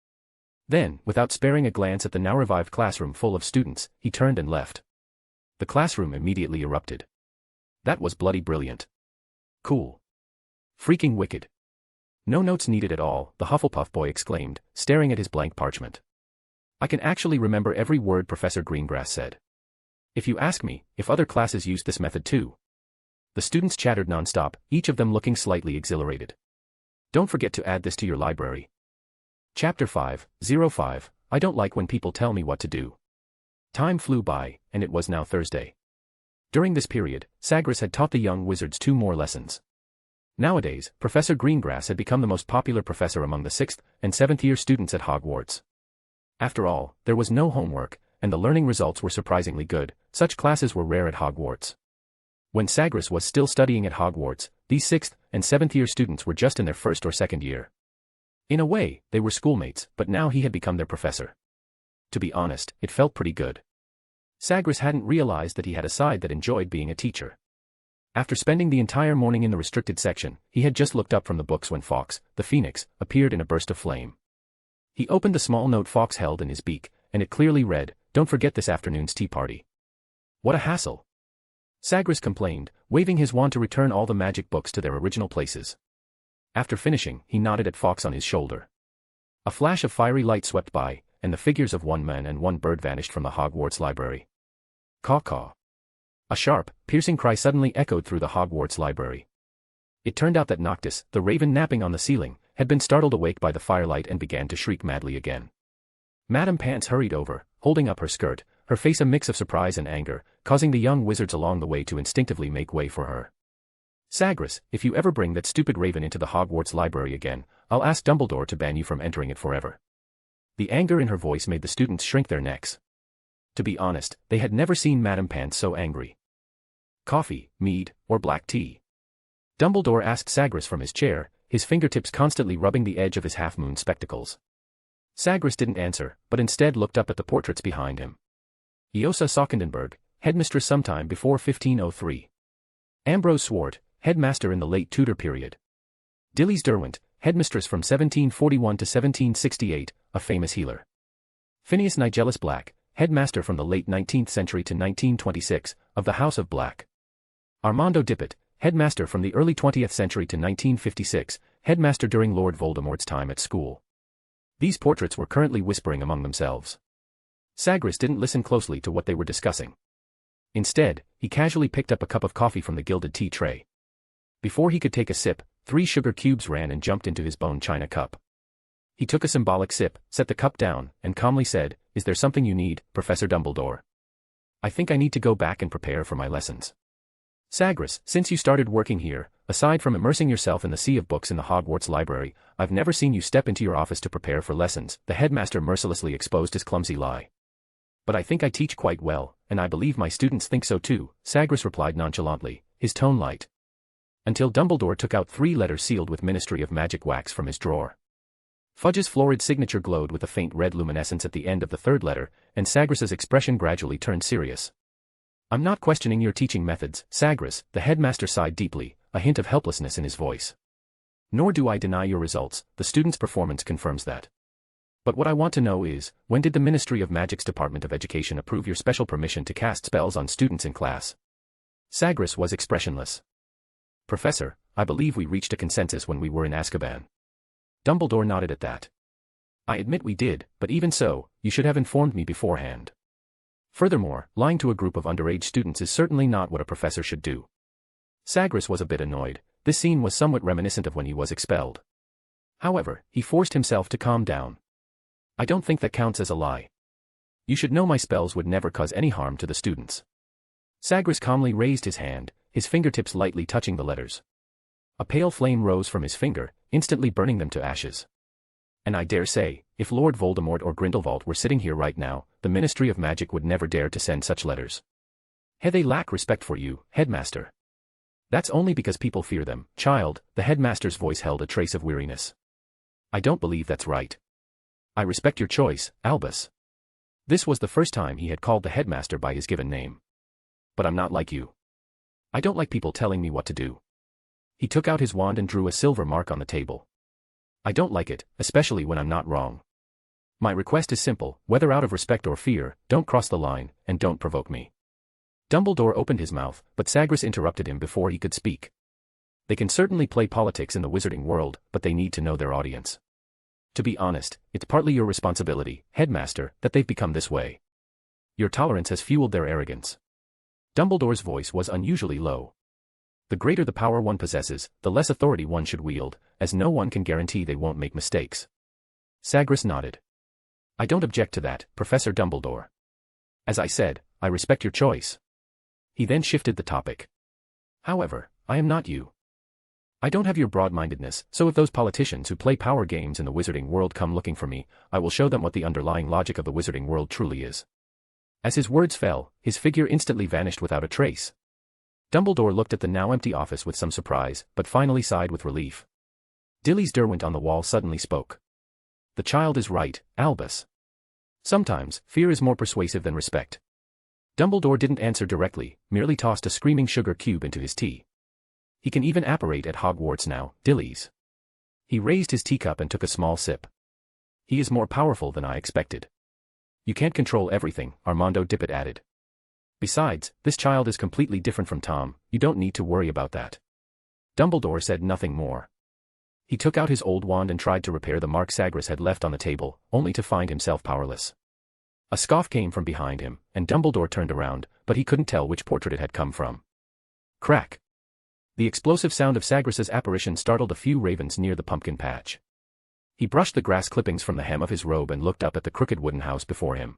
Then, without sparing a glance at the now revived classroom full of students, he turned and left. The classroom immediately erupted. That was bloody brilliant. Cool. Freaking wicked. No notes needed at all, the Hufflepuff boy exclaimed, staring at his blank parchment. I can actually remember every word Professor Greengrass said. If you ask me, if other classes used this method too. The students chattered nonstop, each of them looking slightly exhilarated. Don't forget to add this to your library. Chapter 5:05, I don't like when people tell me what to do. Time flew by, and it was now Thursday. During this period, Sagres had taught the young wizards 2 more lessons. Nowadays, Professor Greengrass had become the most popular professor among the 6th and 7th year students at Hogwarts. After all, there was no homework, and the learning results were surprisingly good. Such classes were rare at Hogwarts. When Sagres was still studying at Hogwarts, these 6th and 7th year students were just in their 1st or 2nd year. In a way, they were schoolmates, but now he had become their professor. To be honest, it felt pretty good. Sagres hadn't realized that he had a side that enjoyed being a teacher. After spending the entire morning in the restricted section, he had just looked up from the books when Fawkes, the Phoenix, appeared in a burst of flame. He opened the small note Fawkes held in his beak, and it clearly read, "Don't forget this afternoon's tea party." What a hassle. Sagres complained, waving his wand to return all the magic books to their original places. After finishing, he nodded at Fawkes on his shoulder. A flash of fiery light swept by, and the figures of 1 man and 1 bird vanished from the Hogwarts library. Caw-caw. A sharp, piercing cry suddenly echoed through the Hogwarts library. It turned out that Noctis, the raven napping on the ceiling, had been startled awake by the firelight and began to shriek madly again. Madame Pants hurried over, holding up her skirt, her face a mix of surprise and anger, causing the young wizards along the way to instinctively make way for her. Sagres, if you ever bring that stupid raven into the Hogwarts library again, I'll ask Dumbledore to ban you from entering it forever. The anger in her voice made the students shrink their necks. To be honest, they had never seen Madame Pants so angry. Coffee, mead, or black tea? Dumbledore asked Sagres from his chair, his fingertips constantly rubbing the edge of his half-moon spectacles. Sagres didn't answer, but instead looked up at the portraits behind him. Eosa Sockendenberg, headmistress sometime before 1503. Ambrose Swart, headmaster in the late Tudor period. Dilys Derwent, headmistress from 1741 to 1768, a famous healer. Phineas Nigellus Black, headmaster from the late 19th century to 1926, of the House of Black. Armando Dippet, headmaster from the early 20th century to 1956, headmaster during Lord Voldemort's time at school. These portraits were currently whispering among themselves. Sagres didn't listen closely to what they were discussing. Instead, he casually picked up a cup of coffee from the gilded tea tray. Before he could take a sip, 3 sugar cubes ran and jumped into his bone china cup. He took a symbolic sip, set the cup down, and calmly said, "Is there something you need, Professor Dumbledore?" "I think I need to go back and prepare for my lessons." "Sagres, since you started working here, aside from immersing yourself in the sea of books in the Hogwarts library, I've never seen you step into your office to prepare for lessons," the headmaster mercilessly exposed his clumsy lie. "But I think I teach quite well, and I believe my students think so too," Sagres replied nonchalantly, his tone light. Until Dumbledore took out 3 letters sealed with Ministry of Magic wax from his drawer. Fudge's florid signature glowed with a faint red luminescence at the end of the 3rd letter, and Sagres's expression gradually turned serious. "I'm not questioning your teaching methods, Sagres," the headmaster sighed deeply, a hint of helplessness in his voice. "Nor do I deny your results, the student's performance confirms that. But what I want to know is, when did the Ministry of Magic's Department of Education approve your special permission to cast spells on students in class?" Sagres was expressionless. "Professor, I believe we reached a consensus when we were in Azkaban." Dumbledore nodded at that. "I admit we did, but even so, you should have informed me beforehand. Furthermore, lying to a group of underage students is certainly not what a professor should do." Sagres was a bit annoyed. This scene was somewhat reminiscent of when he was expelled. However, he forced himself to calm down. "I don't think that counts as a lie. You should know my spells would never cause any harm to the students." Sagres calmly raised his hand, his fingertips lightly touching the letters. A pale flame rose from his finger, instantly burning them to ashes. "And I dare say, if Lord Voldemort or Grindelwald were sitting here right now, the Ministry of Magic would never dare to send such letters. They lack respect for you, headmaster." "That's only because people fear them, child," the headmaster's voice held a trace of weariness. "I don't believe that's right. I respect your choice, Albus." This was the first time he had called the headmaster by his given name. "But I'm not like you. I don't like people telling me what to do." He took out his wand and drew a silver mark on the table. "I don't like it, especially when I'm not wrong. My request is simple, whether out of respect or fear, don't cross the line, and don't provoke me." Dumbledore opened his mouth, but Sagres interrupted him before he could speak. "They can certainly play politics in the wizarding world, but they need to know their audience. To be honest, it's partly your responsibility, headmaster, that they've become this way. Your tolerance has fueled their arrogance." Dumbledore's voice was unusually low. "The greater the power one possesses, the less authority one should wield, as no one can guarantee they won't make mistakes." Sagres nodded. "I don't object to that, Professor Dumbledore. As I said, I respect your choice." He then shifted the topic. "However, I am not you. I don't have your broad-mindedness, so if those politicians who play power games in the wizarding world come looking for me, I will show them what the underlying logic of the wizarding world truly is." As his words fell, his figure instantly vanished without a trace. Dumbledore looked at the now empty office with some surprise, but finally sighed with relief. Dilys Derwent on the wall suddenly spoke. "The child is right, Albus. Sometimes, fear is more persuasive than respect." Dumbledore didn't answer directly, merely tossed a screaming sugar cube into his tea. "He can even apparate at Hogwarts now, Dilys." He raised his teacup and took a small sip. "He is more powerful than I expected." "You can't control everything," Armando Dippet added. "Besides, this child is completely different from Tom, you don't need to worry about that." Dumbledore said nothing more. He took out his old wand and tried to repair the mark Sagres had left on the table, only to find himself powerless. A scoff came from behind him, and Dumbledore turned around, but he couldn't tell which portrait it had come from. Crack! The explosive sound of Sagres's apparition startled a few ravens near the pumpkin patch. He brushed the grass clippings from the hem of his robe and looked up at the crooked wooden house before him.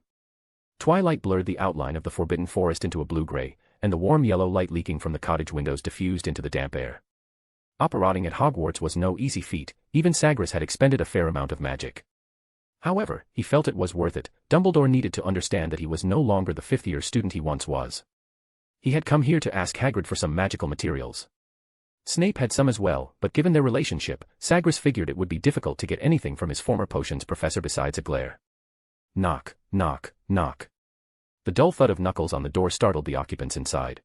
Twilight blurred the outline of the forbidden forest into a blue-gray, and the warm yellow light leaking from the cottage windows diffused into the damp air. Operating at Hogwarts was no easy feat, even Sagres had expended a fair amount of magic. However, he felt it was worth it. Dumbledore needed to understand that he was no longer the fifth-year student he once was. He had come here to ask Hagrid for some magical materials. Snape had some as well, but given their relationship, Sagres figured it would be difficult to get anything from his former potions professor besides a glare. Knock, knock, knock. The dull thud of knuckles on the door startled the occupants inside.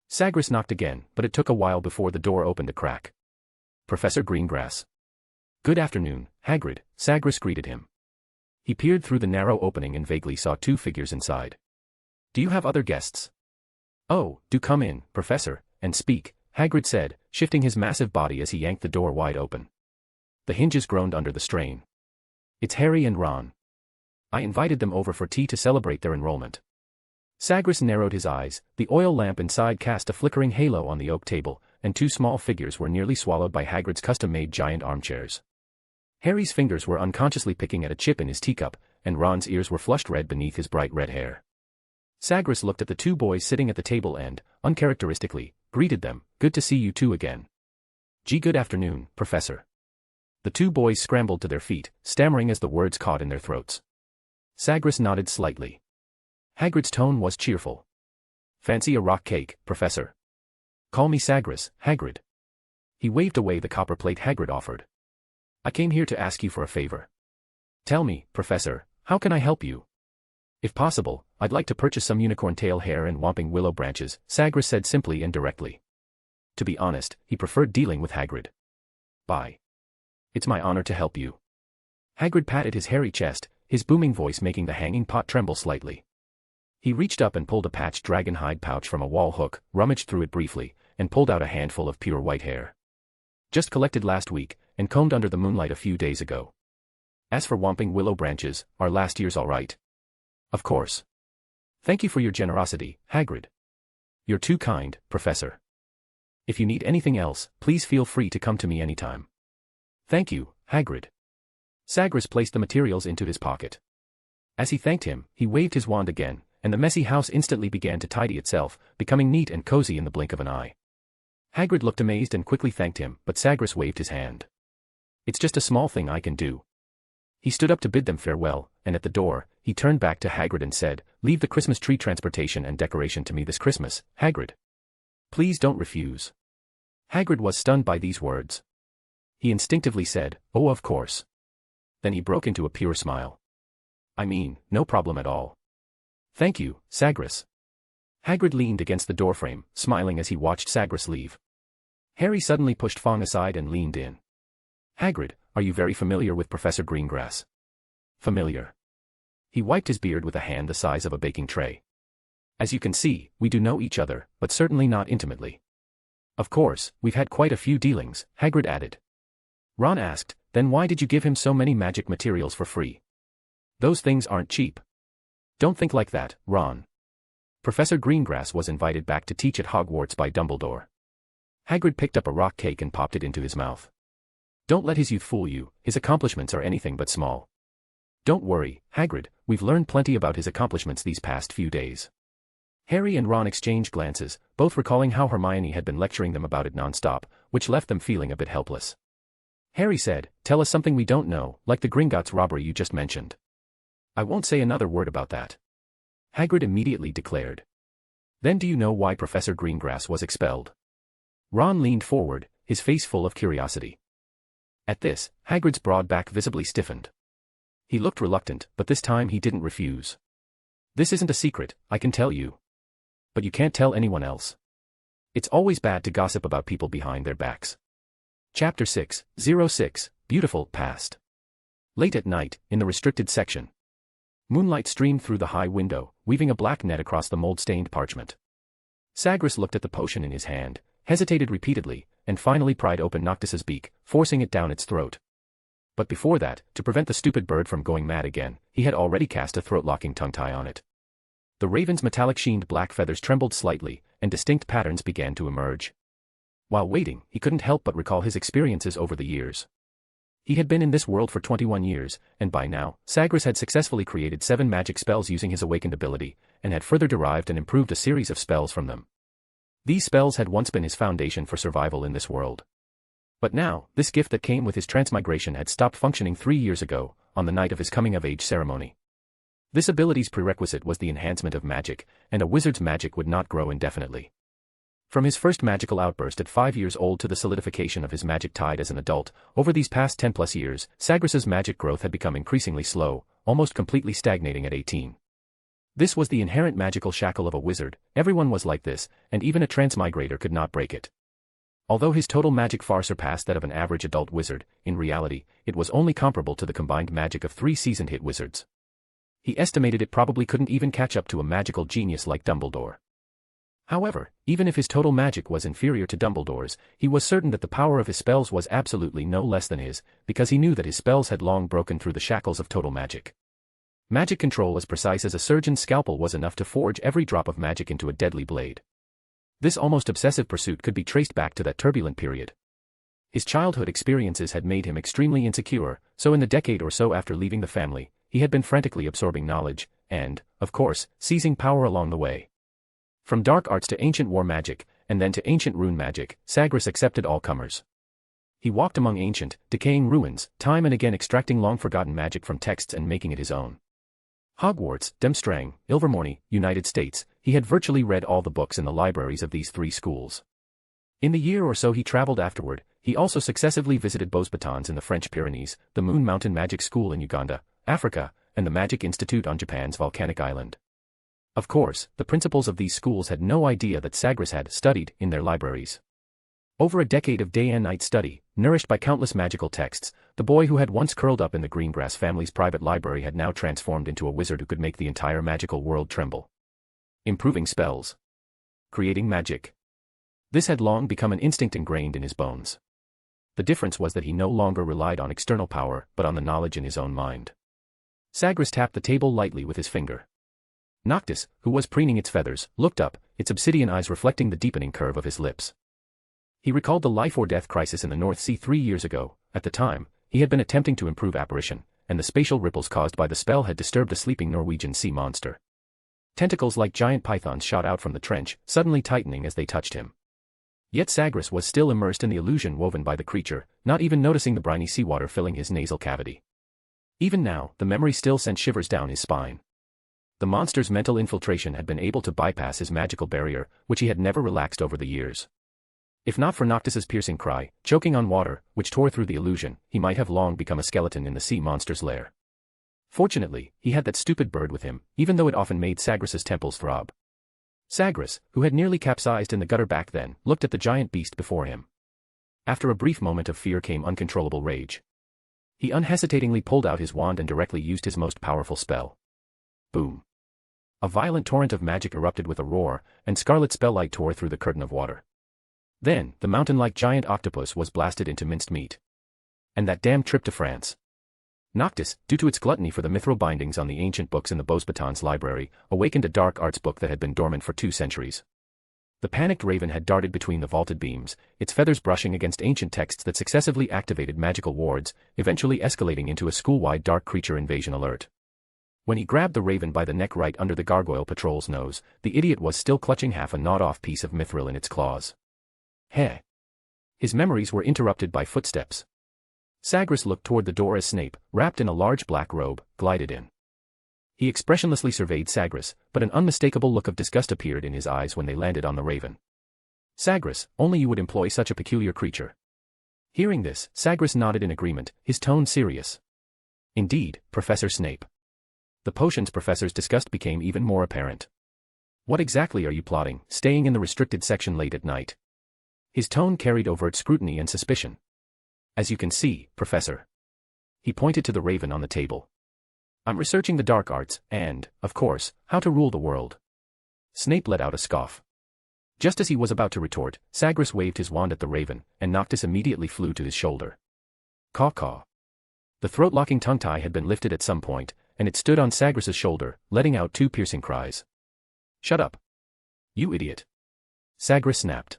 Sagres knocked again, but it took a while before the door opened a crack. Professor Greengrass. Good afternoon, Hagrid, Sagres greeted him. He peered through the narrow opening and vaguely saw two figures inside. Do you have other guests? Oh, do come in, Professor, and speak, Hagrid said, shifting his massive body as he yanked the door wide open. The hinges groaned under the strain. It's Harry and Ron. I invited them over for tea to celebrate their enrollment. Sagres narrowed his eyes, the oil lamp inside cast a flickering halo on the oak table, and two small figures were nearly swallowed by Hagrid's custom-made giant armchairs. Harry's fingers were unconsciously picking at a chip in his teacup, and Ron's ears were flushed red beneath his bright red hair. Sagres looked at the two boys sitting at the table and, uncharacteristically, greeted them. Good to see you two again. Gee, good afternoon, Professor. The two boys scrambled to their feet, stammering as the words caught in their throats. Sagres nodded slightly. Hagrid's tone was cheerful. Fancy a rock cake, Professor? Call me Sagres, Hagrid. He waved away the copper plate Hagrid offered. I came here to ask you for a favor. Tell me, Professor, how can I help you? If possible, I'd like to purchase some unicorn tail hair and whomping willow branches, Sagres said simply and directly. To be honest, he preferred dealing with Hagrid. Bye. It's my honor to help you. Hagrid patted his hairy chest, his booming voice making the hanging pot tremble slightly. He reached up and pulled a patched dragon hide pouch from a wall hook, rummaged through it briefly, and pulled out a handful of pure white hair. Just collected last week, and combed under the moonlight a few days ago. As for whomping willow branches, are last year's all right? Of course. Thank you for your generosity, Hagrid. You're too kind, Professor. If you need anything else, please feel free to come to me anytime. Thank you, Hagrid. Sagres placed the materials into his pocket. As he thanked him, he waved his wand again, and the messy house instantly began to tidy itself, becoming neat and cozy in the blink of an eye. Hagrid looked amazed and quickly thanked him, but Sagres waved his hand. It's just a small thing I can do. He stood up to bid them farewell, and at the door, he turned back to Hagrid and said, Leave the Christmas tree transportation and decoration to me this Christmas, Hagrid. Please don't refuse. Hagrid was stunned by these words. He instinctively said, Oh, of course. Then he broke into a pure smile. I mean, no problem at all. Thank you, Sagres. Hagrid leaned against the doorframe, smiling as he watched Sagres leave. Harry suddenly pushed Fong aside and leaned in. Hagrid, are you very familiar with Professor Greengrass? Familiar. He wiped his beard with a hand the size of a baking tray. As you can see, we do know each other, but certainly not intimately. Of course, we've had quite a few dealings, Hagrid added. Ron asked, then why did you give him so many magic materials for free? Those things aren't cheap. Don't think like that, Ron. Professor Greengrass was invited back to teach at Hogwarts by Dumbledore. Hagrid picked up a rock cake and popped it into his mouth. Don't let his youth fool you, his accomplishments are anything but small. Don't worry, Hagrid, we've learned plenty about his accomplishments these past few days. Harry and Ron exchanged glances, both recalling how Hermione had been lecturing them about it non-stop, which left them feeling a bit helpless. Harry said, Tell us something we don't know, like the Gringotts robbery you just mentioned. I won't say another word about that. Hagrid immediately declared. Then do you know why Professor Greengrass was expelled? Ron leaned forward, his face full of curiosity. At this, Hagrid's broad back visibly stiffened. He looked reluctant, but this time he didn't refuse. This isn't a secret, I can tell you. But you can't tell anyone else. It's always bad to gossip about people behind their backs. Chapter 606, Beautiful Past. Late at night, in the restricted section. Moonlight streamed through the high window, weaving a black net across the mold-stained parchment. Sagres looked at the potion in his hand, hesitated repeatedly, and finally pried open Noctis's beak, forcing it down its throat. But before that, to prevent the stupid bird from going mad again, he had already cast a throat-locking tongue-tie on it. The raven's metallic-sheened black feathers trembled slightly, and distinct patterns began to emerge. While waiting, he couldn't help but recall his experiences over the years. He had been in this world for 21 years, and by now, Sagres had successfully created 7 magic spells using his awakened ability, and had further derived and improved a series of spells from them. These spells had once been his foundation for survival in this world. But now, this gift that came with his transmigration had stopped functioning 3 years ago, on the night of his coming-of-age ceremony. This ability's prerequisite was the enhancement of magic, and a wizard's magic would not grow indefinitely. From his first magical outburst at 5 years old to the solidification of his magic tide as an adult, over these past 10+ years, Sagres's magic growth had become increasingly slow, almost completely stagnating at 18. This was the inherent magical shackle of a wizard. Everyone was like this, and even a transmigrator could not break it. Although his total magic far surpassed that of an average adult wizard, in reality, it was only comparable to the combined magic of 3 seasoned hit wizards. He estimated it probably couldn't even catch up to a magical genius like Dumbledore. However, even if his total magic was inferior to Dumbledore's, he was certain that the power of his spells was absolutely no less than his, because he knew that his spells had long broken through the shackles of total magic. Magic control as precise as a surgeon's scalpel was enough to forge every drop of magic into a deadly blade. This almost obsessive pursuit could be traced back to that turbulent period. His childhood experiences had made him extremely insecure, so in the decade or so after leaving the family, he had been frantically absorbing knowledge, and, of course, seizing power along the way. From dark arts to ancient war magic, and then to ancient rune magic, Sagres accepted all comers. He walked among ancient, decaying ruins, time and again extracting long-forgotten magic from texts and making it his own. Hogwarts, Demstrang, Ilvermorny, United States, he had virtually read all the books in the libraries of these 3 schools. In the year or so he traveled afterward, he also successively visited Beauxbatons in the French Pyrenees, the Moon Mountain Magic School in Uganda, Africa, and the Magic Institute on Japan's volcanic island. Of course, the principals of these schools had no idea that Sagres had studied in their libraries. Over a decade of day and night study, nourished by countless magical texts, the boy who had once curled up in the Greengrass family's private library had now transformed into a wizard who could make the entire magical world tremble. Improving spells. Creating magic. This had long become an instinct ingrained in his bones. The difference was that he no longer relied on external power, but on the knowledge in his own mind. Sagres tapped the table lightly with his finger. Noctis, who was preening its feathers, looked up, its obsidian eyes reflecting the deepening curve of his lips. He recalled the life-or-death crisis in the North Sea 3 years ago. At the time, he had been attempting to improve apparition, and the spatial ripples caused by the spell had disturbed a sleeping Norwegian sea monster. Tentacles like giant pythons shot out from the trench, suddenly tightening as they touched him. Yet Sagres was still immersed in the illusion woven by the creature, not even noticing the briny seawater filling his nasal cavity. Even now, the memory still sent shivers down his spine. The monster's mental infiltration had been able to bypass his magical barrier, which he had never relaxed over the years. If not for Noctis's piercing cry, choking on water, which tore through the illusion, he might have long become a skeleton in the sea monster's lair. Fortunately, he had that stupid bird with him, even though it often made Sagres's temples throb. Sagres, who had nearly capsized in the gutter back then, looked at the giant beast before him. After a brief moment of fear came uncontrollable rage. He unhesitatingly pulled out his wand and directly used his most powerful spell. Boom. A violent torrent of magic erupted with a roar, and scarlet spell-light tore through the curtain of water. Then, the mountain-like giant octopus was blasted into minced meat. And that damn trip to France. Noctis, due to its gluttony for the mithril bindings on the ancient books in the Beauxbatons library, awakened a dark arts book that had been dormant for 2 centuries. The panicked raven had darted between the vaulted beams, its feathers brushing against ancient texts that successively activated magical wards, eventually escalating into a school-wide dark creature invasion alert. When he grabbed the raven by the neck right under the gargoyle patrol's nose, the idiot was still clutching half a gnawed-off piece of mithril in its claws. Heh. His memories were interrupted by footsteps. Sagres looked toward the door as Snape, wrapped in a large black robe, glided in. He expressionlessly surveyed Sagres, but an unmistakable look of disgust appeared in his eyes when they landed on the raven. Sagres, only you would employ such a peculiar creature. Hearing this, Sagres nodded in agreement, his tone serious. Indeed, Professor Snape. The potions professor's disgust became even more apparent. What exactly are you plotting, staying in the restricted section late at night? His tone carried overt scrutiny and suspicion. As you can see, Professor. He pointed to the raven on the table. I'm researching the dark arts, and, of course, how to rule the world. Snape let out a scoff. Just as he was about to retort, Sagres waved his wand at the raven, and Noctis immediately flew to his shoulder. Caw-caw. The throat-locking tongue-tie had been lifted at some point, and it stood on Sagres's shoulder, letting out 2 piercing cries. Shut up. You idiot. Sagres snapped.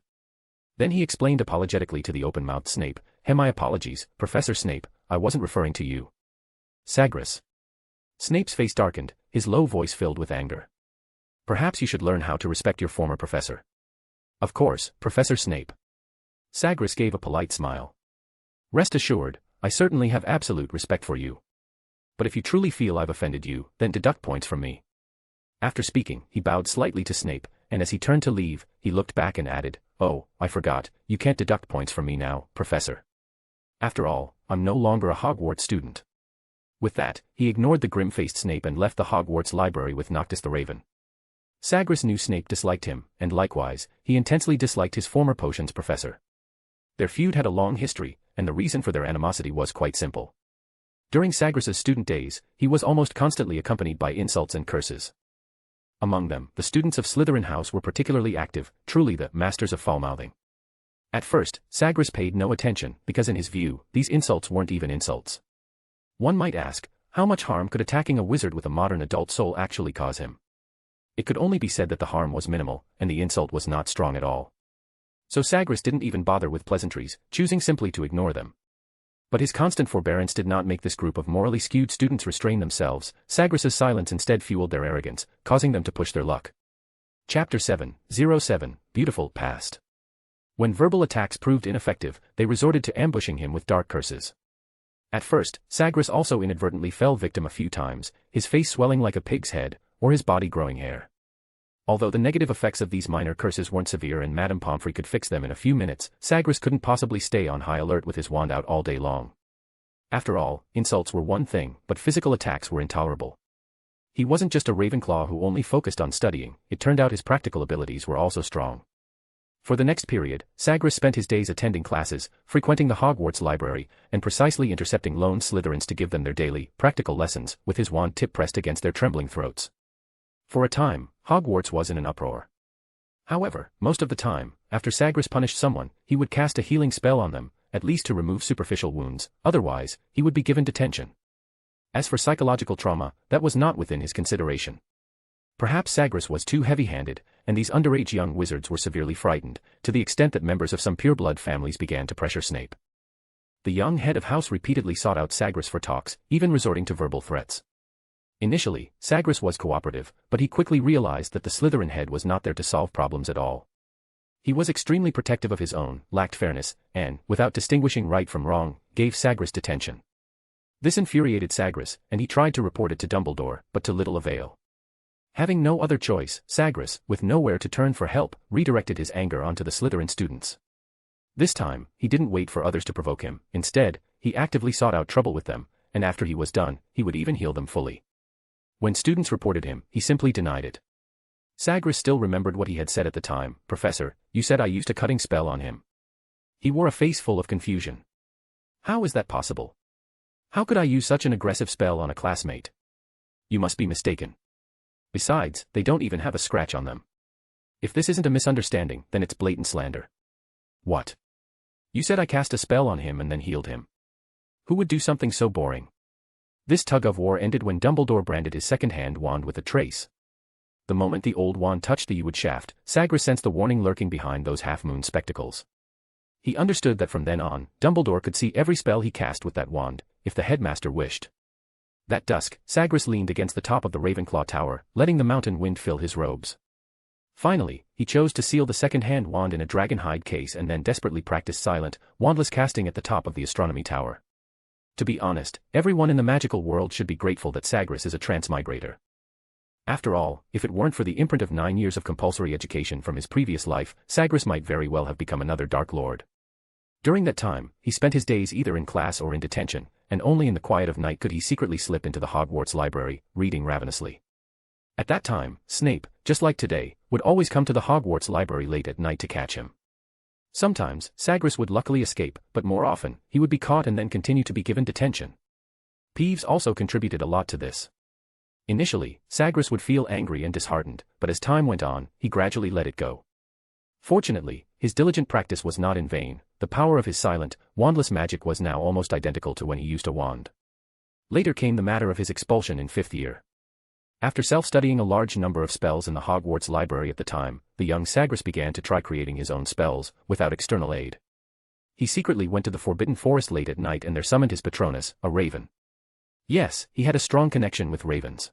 Then he explained apologetically to the open-mouthed Snape, my apologies, Professor Snape, I wasn't referring to you. Sagres. Snape's face darkened, his low voice filled with anger. Perhaps you should learn how to respect your former professor. Of course, Professor Snape. Sagres gave a polite smile. Rest assured, I certainly have absolute respect for you. But if you truly feel I've offended you, then deduct points from me." After speaking, he bowed slightly to Snape, and as he turned to leave, he looked back and added, "Oh, I forgot, you can't deduct points from me now, Professor. After all, I'm no longer a Hogwarts student." With that, he ignored the grim-faced Snape and left the Hogwarts library with Noctis the Raven. Sagres knew Snape disliked him, and likewise, he intensely disliked his former potions professor. Their feud had a long history, and the reason for their animosity was quite simple. During Sagres's student days, he was almost constantly accompanied by insults and curses. Among them, the students of Slytherin House were particularly active, truly the masters of foul-mouthing. At first, Sagres paid no attention, because in his view, these insults weren't even insults. One might ask, how much harm could attacking a wizard with a modern adult soul actually cause him? It could only be said that the harm was minimal, and the insult was not strong at all. So Sagres didn't even bother with pleasantries, choosing simply to ignore them. But his constant forbearance did not make this group of morally skewed students restrain themselves. Sagres's silence instead fueled their arrogance, causing them to push their luck. Chapter 707, Beautiful Past. When verbal attacks proved ineffective, they resorted to ambushing him with dark curses. At first, Sagres also inadvertently fell victim a few times, his face swelling like a pig's head, or his body growing hair. Although the negative effects of these minor curses weren't severe and Madame Pomfrey could fix them in a few minutes, Sagres couldn't possibly stay on high alert with his wand out all day long. After all, insults were one thing, but physical attacks were intolerable. He wasn't just a Ravenclaw who only focused on studying, it turned out his practical abilities were also strong. For the next period, Sagres spent his days attending classes, frequenting the Hogwarts library, and precisely intercepting lone Slytherins to give them their daily, practical lessons, with his wand tip pressed against their trembling throats. For a time, Hogwarts was in an uproar. However, most of the time, after Sagres punished someone, he would cast a healing spell on them, at least to remove superficial wounds, otherwise, he would be given detention. As for psychological trauma, that was not within his consideration. Perhaps Sagres was too heavy-handed, and these underage young wizards were severely frightened, to the extent that members of some pureblood families began to pressure Snape. The young head of house repeatedly sought out Sagres for talks, even resorting to verbal threats. Initially, Sagres was cooperative, but he quickly realized that the Slytherin head was not there to solve problems at all. He was extremely protective of his own, lacked fairness, and, without distinguishing right from wrong, gave Sagres detention. This infuriated Sagres, and he tried to report it to Dumbledore, but to little avail. Having no other choice, Sagres, with nowhere to turn for help, redirected his anger onto the Slytherin students. This time, he didn't wait for others to provoke him, instead, he actively sought out trouble with them, and after he was done, he would even heal them fully. When students reported him, he simply denied it. Sagres still remembered what he had said at the time, "Professor, you said I used a cutting spell on him." He wore a face full of confusion. "How is that possible? How could I use such an aggressive spell on a classmate?" "You must be mistaken. Besides, they don't even have a scratch on them. If this isn't a misunderstanding, then it's blatant slander." "What? You said I cast a spell on him and then healed him. Who would do something so boring?" This tug-of-war ended when Dumbledore branded his second-hand wand with a trace. The moment the old wand touched the Ewed shaft, Sagres sensed the warning lurking behind those half-moon spectacles. He understood that from then on, Dumbledore could see every spell he cast with that wand, if the headmaster wished. That dusk, Sagres leaned against the top of the Ravenclaw Tower, letting the mountain wind fill his robes. Finally, he chose to seal the second-hand wand in a dragon-hide case and then desperately practiced silent, wandless casting at the top of the astronomy tower. To be honest, everyone in the magical world should be grateful that Sagres is a transmigrator. After all, if it weren't for the imprint of 9 years of compulsory education from his previous life, Sagres might very well have become another Dark Lord. During that time, he spent his days either in class or in detention, and only in the quiet of night could he secretly slip into the Hogwarts library, reading ravenously. At that time, Snape, just like today, would always come to the Hogwarts library late at night to catch him. Sometimes, Sagres would luckily escape, but more often, he would be caught and then continue to be given detention. Peeves also contributed a lot to this. Initially, Sagres would feel angry and disheartened, but as time went on, he gradually let it go. Fortunately, his diligent practice was not in vain. The power of his silent, wandless magic was now almost identical to when he used a wand. Later came the matter of his expulsion in 5th year. After self-studying a large number of spells in the Hogwarts library at the time, the young Sagres began to try creating his own spells, without external aid. He secretly went to the Forbidden Forest late at night and there summoned his Patronus, a raven. Yes, he had a strong connection with ravens.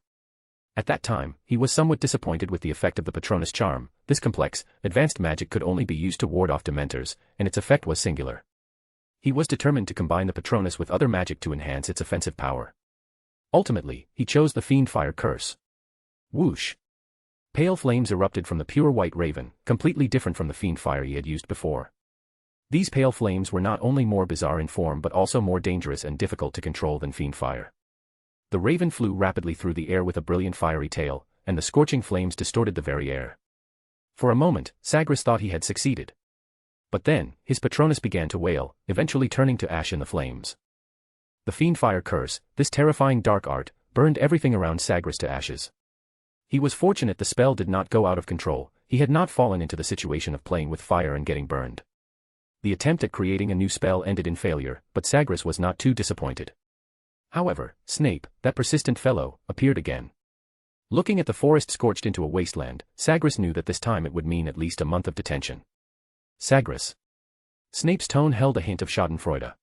At that time, he was somewhat disappointed with the effect of the Patronus charm. This complex, advanced magic could only be used to ward off Dementors, and its effect was singular. He was determined to combine the Patronus with other magic to enhance its offensive power. Ultimately, he chose the Fiendfire Curse. Whoosh! Pale flames erupted from the pure white raven, completely different from the Fiendfire he had used before. These pale flames were not only more bizarre in form but also more dangerous and difficult to control than Fiendfire. The raven flew rapidly through the air with a brilliant fiery tail, and the scorching flames distorted the very air. For a moment, Sagres thought he had succeeded. But then, his Patronus began to wail, eventually turning to ash in the flames. The Fiendfire Curse, this terrifying dark art, burned everything around Sagres to ashes. He was fortunate the spell did not go out of control, he had not fallen into the situation of playing with fire and getting burned. The attempt at creating a new spell ended in failure, but Sagres was not too disappointed. However, Snape, that persistent fellow, appeared again. Looking at the forest scorched into a wasteland, Sagres knew that this time it would mean at least a month of detention. Sagres. Snape's tone held a hint of schadenfreude.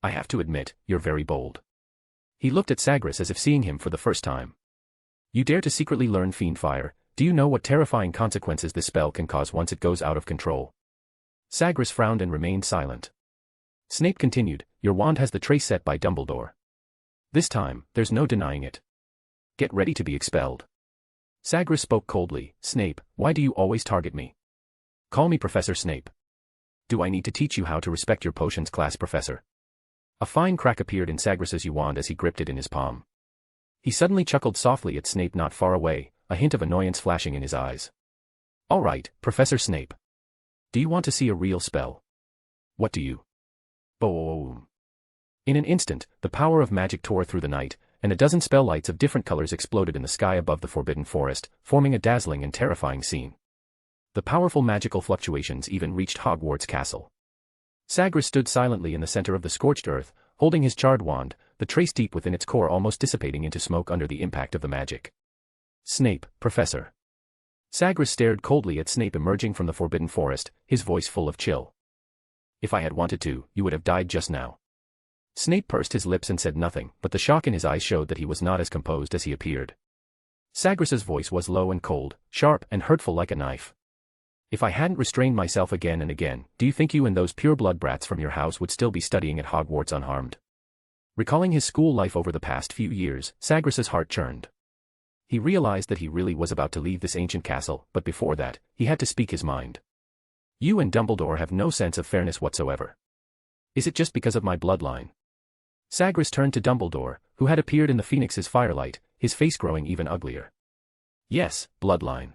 I have to admit, you're very bold. He looked at Sagres as if seeing him for the first time. You dare to secretly learn Fiendfire, do you know what terrifying consequences this spell can cause once it goes out of control? Sagres frowned and remained silent. Snape continued, your wand has the trace set by Dumbledore. This time, there's no denying it. Get ready to be expelled. Sagres spoke coldly, Snape, why do you always target me? Call me Professor Snape. Do I need to teach you how to respect your potions class, Professor? A fine crack appeared in Sagres's wand as he gripped it in his palm. He suddenly chuckled softly at Snape not far away, a hint of annoyance flashing in his eyes. All right, Professor Snape. Do you want to see a real spell? What do you? Boom. In an instant, the power of magic tore through the night, and a dozen spell lights of different colors exploded in the sky above the forbidden forest, forming a dazzling and terrifying scene. The powerful magical fluctuations even reached Hogwarts Castle. Sagres stood silently in the center of the scorched earth, holding his charred wand, the trace deep within its core almost dissipating into smoke under the impact of the magic. Snape, Professor. Sagres stared coldly at Snape emerging from the forbidden forest, his voice full of chill. If I had wanted to, you would have died just now. Snape pursed his lips and said nothing, but the shock in his eyes showed that he was not as composed as he appeared. Sagres's voice was low and cold, sharp and hurtful like a knife. If I hadn't restrained myself again and again, do you think you and those pure-blood brats from your house would still be studying at Hogwarts unharmed? Recalling his school life over the past few years, Sagres's heart churned. He realized that he really was about to leave this ancient castle, but before that, he had to speak his mind. You and Dumbledore have no sense of fairness whatsoever. Is it just because of my bloodline? Sagres turned to Dumbledore, who had appeared in the Phoenix's firelight, his face growing even uglier. Yes, bloodline.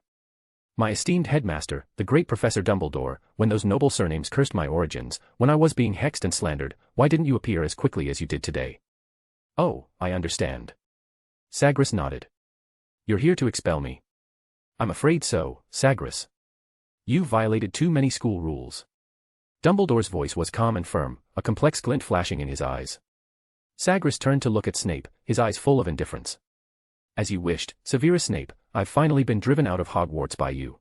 My esteemed headmaster, the great Professor Dumbledore, when those noble surnames cursed my origins, when I was being hexed and slandered, why didn't you appear as quickly as you did today? Oh, I understand. Sagres nodded. You're here to expel me. I'm afraid so, Sagres. You violated too many school rules. Dumbledore's voice was calm and firm, a complex glint flashing in his eyes. Sagres turned to look at Snape, his eyes full of indifference. As you wished, Severus Snape, I've finally been driven out of Hogwarts by you.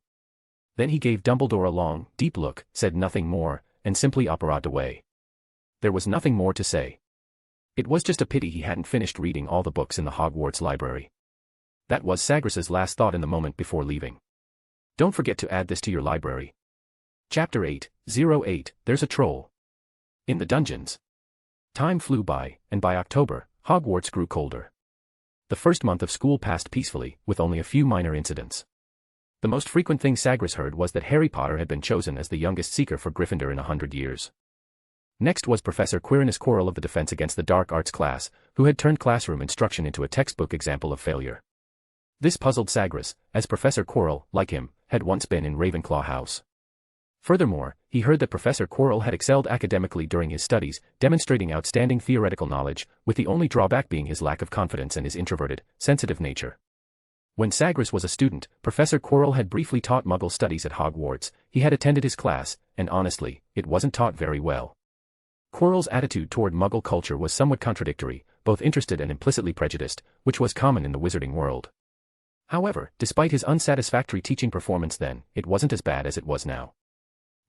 Then he gave Dumbledore a long, deep look, said nothing more, and simply operated away. There was nothing more to say. It was just a pity he hadn't finished reading all the books in the Hogwarts library. That was Sagres's last thought in the moment before leaving. Don't forget to add this to your library. Chapter 8:08, There's a Troll. In the dungeons. Time flew by, and by October, Hogwarts grew colder. The first month of school passed peacefully, with only a few minor incidents. The most frequent thing Sagres heard was that Harry Potter had been chosen as the youngest seeker for Gryffindor in 100 years. Next was Professor Quirinus Quirrell of the Defense Against the Dark Arts class, who had turned classroom instruction into a textbook example of failure. This puzzled Sagres, as Professor Quirrell, like him, had once been in Ravenclaw House. Furthermore, he heard that Professor Quirrell had excelled academically during his studies, demonstrating outstanding theoretical knowledge, with the only drawback being his lack of confidence and his introverted, sensitive nature. When Sagres was a student, Professor Quirrell had briefly taught Muggle studies at Hogwarts, he had attended his class, and honestly, it wasn't taught very well. Quirrell's attitude toward Muggle culture was somewhat contradictory, both interested and implicitly prejudiced, which was common in the wizarding world. However, despite his unsatisfactory teaching performance then, it wasn't as bad as it was now.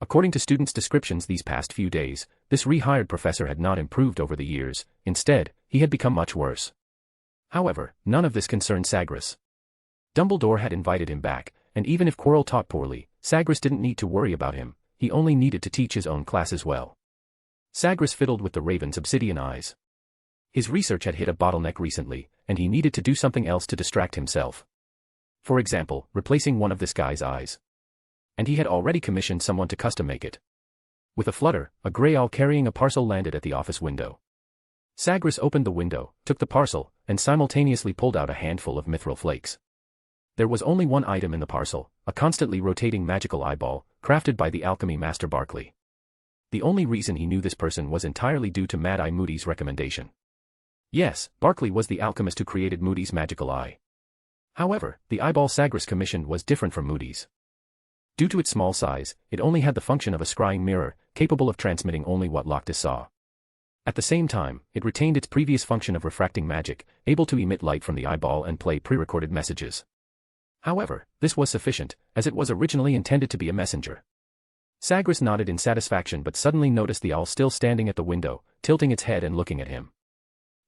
According to students' descriptions these past few days, this rehired professor had not improved over the years, instead, he had become much worse. However, none of this concerned Sagres. Dumbledore had invited him back, and even if Quirrell taught poorly, Sagres didn't need to worry about him, he only needed to teach his own classes well. Sagres fiddled with the raven's obsidian eyes. His research had hit a bottleneck recently, and he needed to do something else to distract himself. For example, replacing one of this guy's eyes. And he had already commissioned someone to custom make it. With a flutter, a grey owl carrying a parcel landed at the office window. Sagres opened the window, took the parcel, and simultaneously pulled out a handful of mithril flakes. There was only one item in the parcel, a constantly rotating magical eyeball, crafted by the alchemy master Barkley. The only reason he knew this person was entirely due to Mad Eye Moody's recommendation. Yes, Barkley was the alchemist who created Moody's magical eye. However, the eyeball Sagres commissioned was different from Moody's. Due to its small size, it only had the function of a scrying mirror, capable of transmitting only what Loctis saw. At the same time, it retained its previous function of refracting magic, able to emit light from the eyeball and play pre-recorded messages. However, this was sufficient, as it was originally intended to be a messenger. Sagres nodded in satisfaction but suddenly noticed the owl still standing at the window, tilting its head and looking at him.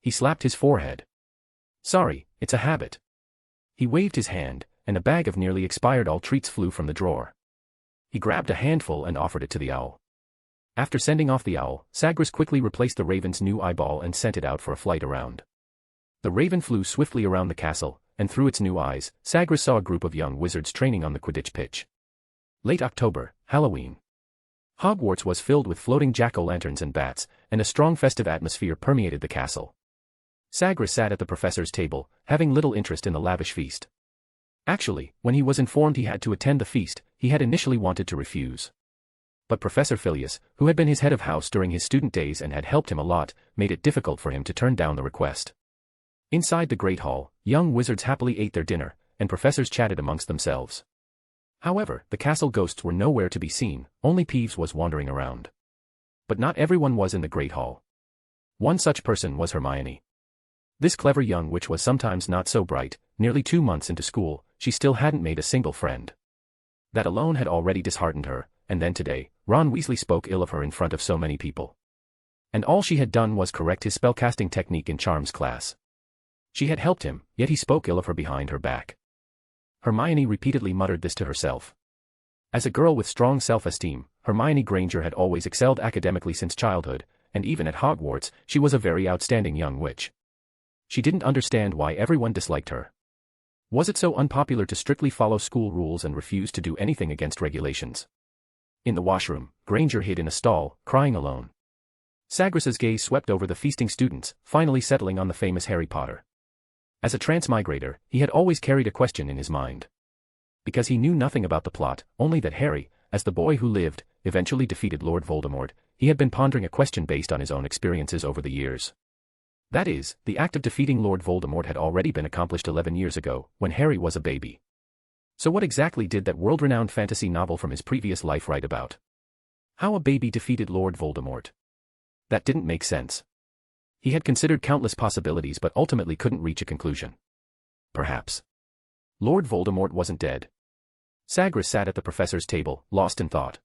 He slapped his forehead. "Sorry, it's a habit." He waved his hand, and a bag of nearly expired owl treats flew from the drawer. He grabbed a handful and offered it to the owl. After sending off the owl, Sagres quickly replaced the raven's new eyeball and sent it out for a flight around. The raven flew swiftly around the castle, and through its new eyes, Sagres saw a group of young wizards training on the Quidditch pitch. Late October, Halloween. Hogwarts was filled with floating jack-o'-lanterns and bats, and a strong festive atmosphere permeated the castle. Sagres sat at the professor's table, having little interest in the lavish feast. Actually, when he was informed he had to attend the feast, he had initially wanted to refuse. But Professor Filius, who had been his head of house during his student days and had helped him a lot, made it difficult for him to turn down the request. Inside the Great Hall, young wizards happily ate their dinner, and professors chatted amongst themselves. However, the castle ghosts were nowhere to be seen, only Peeves was wandering around. But not everyone was in the Great Hall. One such person was Hermione. This clever young witch was sometimes not so bright. Nearly 2 months into school, she still hadn't made a single friend. That alone had already disheartened her, and then today, Ron Weasley spoke ill of her in front of so many people. And all she had done was correct his spellcasting technique in Charms class. She had helped him, yet he spoke ill of her behind her back. Hermione repeatedly muttered this to herself. As a girl with strong self-esteem, Hermione Granger had always excelled academically since childhood, and even at Hogwarts, she was a very outstanding young witch. She didn't understand why everyone disliked her. Was it so unpopular to strictly follow school rules and refuse to do anything against regulations? In the washroom, Granger hid in a stall, crying alone. Sagres's gaze swept over the feasting students, finally settling on the famous Harry Potter. As a transmigrator, he had always carried a question in his mind. Because he knew nothing about the plot, only that Harry, as the boy who lived, eventually defeated Lord Voldemort, he had been pondering a question based on his own experiences over the years. That is, the act of defeating Lord Voldemort had already been accomplished 11 years ago, when Harry was a baby. So what exactly did that world-renowned fantasy novel from his previous life write about? How a baby defeated Lord Voldemort? That didn't make sense. He had considered countless possibilities but ultimately couldn't reach a conclusion. Perhaps Lord Voldemort wasn't dead. Sagres sat at the professor's table, lost in thought.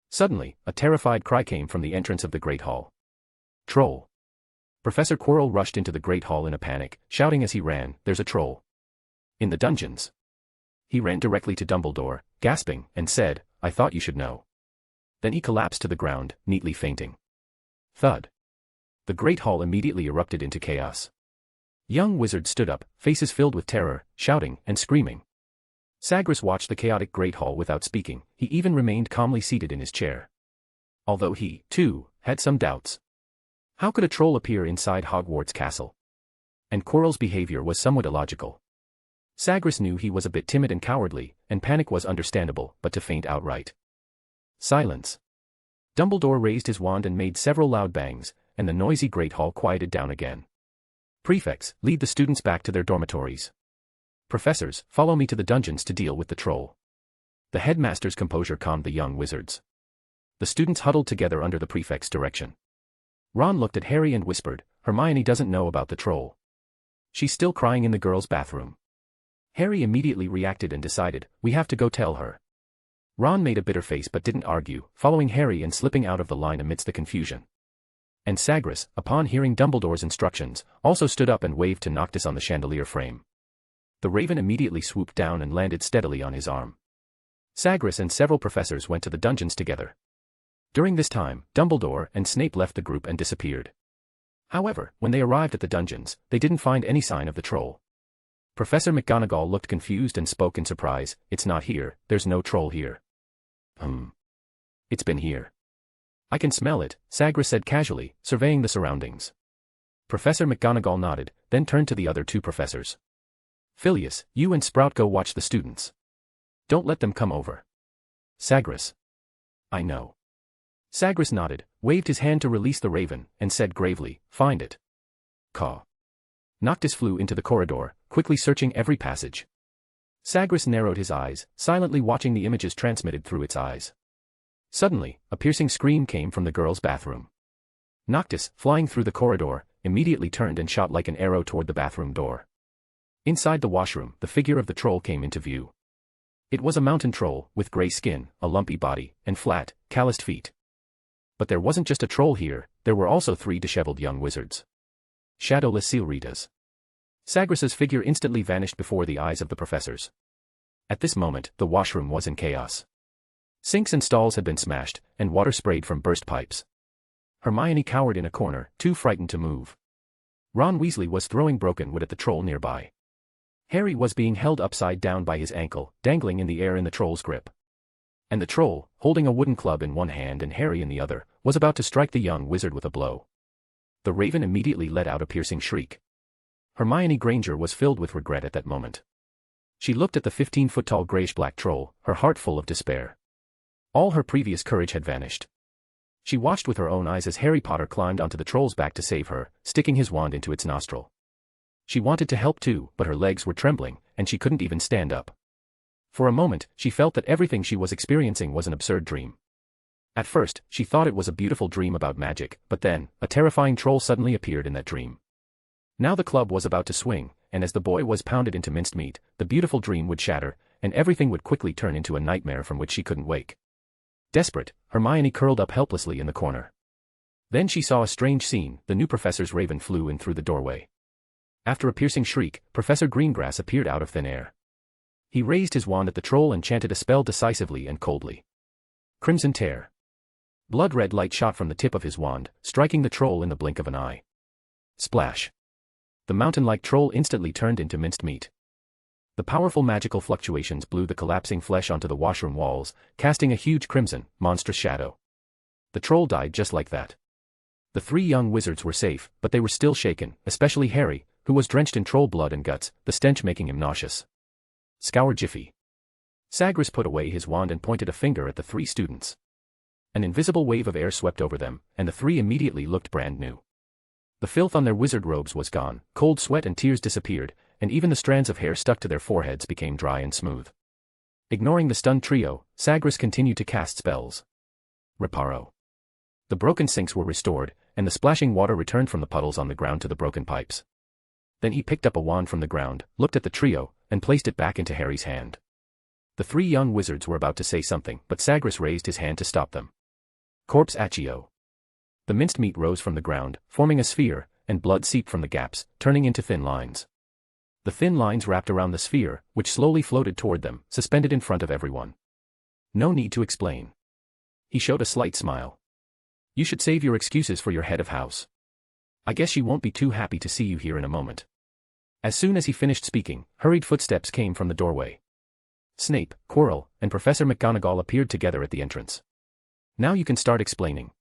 Suddenly, a terrified cry came from the entrance of the Great Hall. Troll! Professor Quirrell rushed into the Great Hall in a panic, shouting as he ran, "There's a troll! In the dungeons!" He ran directly to Dumbledore, gasping, and said, "I thought you should know." Then he collapsed to the ground, neatly fainting. Thud. The Great Hall immediately erupted into chaos. Young wizards stood up, faces filled with terror, shouting and screaming. Sagres watched the chaotic Great Hall without speaking. He even remained calmly seated in his chair. Although he, too, had some doubts. How could a troll appear inside Hogwarts Castle? And Quirrell's behavior was somewhat illogical. Sagres knew he was a bit timid and cowardly, and panic was understandable, but to faint outright. Silence. Dumbledore raised his wand and made several loud bangs, and the noisy Great Hall quieted down again. Prefects, lead the students back to their dormitories. Professors, follow me to the dungeons to deal with the troll. The headmaster's composure calmed the young wizards. The students huddled together under the prefect's direction. Ron looked at Harry and whispered, "Hermione doesn't know about the troll. She's still crying in the girls' bathroom." Harry immediately reacted and decided, "We have to go tell her." Ron made a bitter face but didn't argue, following Harry and slipping out of the line amidst the confusion. And Sagres, upon hearing Dumbledore's instructions, also stood up and waved to Noctis on the chandelier frame. The raven immediately swooped down and landed steadily on his arm. Sagres and several professors went to the dungeons together. During this time, Dumbledore and Snape left the group and disappeared. However, when they arrived at the dungeons, they didn't find any sign of the troll. Professor McGonagall looked confused and spoke in surprise. "It's not here, there's no troll here." "It's been here." "I can smell it," Sagres said casually, surveying the surroundings. Professor McGonagall nodded, then turned to the other two professors. "Phileas, you and Sprout go watch the students. Don't let them come over." "Sagres." "I know." Sagres nodded, waved his hand to release the raven, and said gravely, "Find it." Caw. Noctis flew into the corridor, quickly searching every passage. Sagres narrowed his eyes, silently watching the images transmitted through its eyes. Suddenly, a piercing scream came from the girls' bathroom. Noctis, flying through the corridor, immediately turned and shot like an arrow toward the bathroom door. Inside the washroom, the figure of the troll came into view. It was a mountain troll, with gray skin, a lumpy body, and flat, calloused feet. But there wasn't just a troll here, there were also 3 disheveled young wizards. Shadowless Sealritas. Sagres's figure instantly vanished before the eyes of the professors. At this moment, the washroom was in chaos. Sinks and stalls had been smashed, and water sprayed from burst pipes. Hermione cowered in a corner, too frightened to move. Ron Weasley was throwing broken wood at the troll nearby. Harry was being held upside down by his ankle, dangling in the air in the troll's grip. And the troll, holding a wooden club in one hand and Harry in the other, was about to strike the young wizard with a blow. The raven immediately let out a piercing shriek. Hermione Granger was filled with regret at that moment. She looked at the 15-foot-tall grayish-black troll, her heart full of despair. All her previous courage had vanished. She watched with her own eyes as Harry Potter climbed onto the troll's back to save her, sticking his wand into its nostril. She wanted to help too, but her legs were trembling, and she couldn't even stand up. For a moment, she felt that everything she was experiencing was an absurd dream. At first, she thought it was a beautiful dream about magic, but then, a terrifying troll suddenly appeared in that dream. Now the club was about to swing, and as the boy was pounded into minced meat, the beautiful dream would shatter, and everything would quickly turn into a nightmare from which she couldn't wake. Desperate, Hermione curled up helplessly in the corner. Then she saw a strange scene. The new professor's raven flew in through the doorway. After a piercing shriek, Professor Greengrass appeared out of thin air. He raised his wand at the troll and chanted a spell decisively and coldly. Crimson Tear. Blood-red light shot from the tip of his wand, striking the troll in the blink of an eye. Splash. The mountain-like troll instantly turned into minced meat. The powerful magical fluctuations blew the collapsing flesh onto the washroom walls, casting a huge crimson, monstrous shadow. The troll died just like that. The 3 young wizards were safe, but they were still shaken, especially Harry, who was drenched in troll blood and guts, the stench making him nauseous. Scour Jiffy. Sagres put away his wand and pointed a finger at the 3 students. An invisible wave of air swept over them, and the 3 immediately looked brand new. The filth on their wizard robes was gone, cold sweat and tears disappeared, and even the strands of hair stuck to their foreheads became dry and smooth. Ignoring the stunned trio, Sagres continued to cast spells. Reparo. The broken sinks were restored, and the splashing water returned from the puddles on the ground to the broken pipes. Then he picked up a wand from the ground, looked at the trio, and placed it back into Harry's hand. The 3 young wizards were about to say something, but Sagres raised his hand to stop them. Corpse Accio. The minced meat rose from the ground, forming a sphere, and blood seeped from the gaps, turning into thin lines. The thin lines wrapped around the sphere, which slowly floated toward them, suspended in front of everyone. No need to explain. He showed a slight smile. You should save your excuses for your head of house. I guess she won't be too happy to see you here in a moment. As soon as he finished speaking, hurried footsteps came from the doorway. Snape, Quirrell, and Professor McGonagall appeared together at the entrance. Now you can start explaining.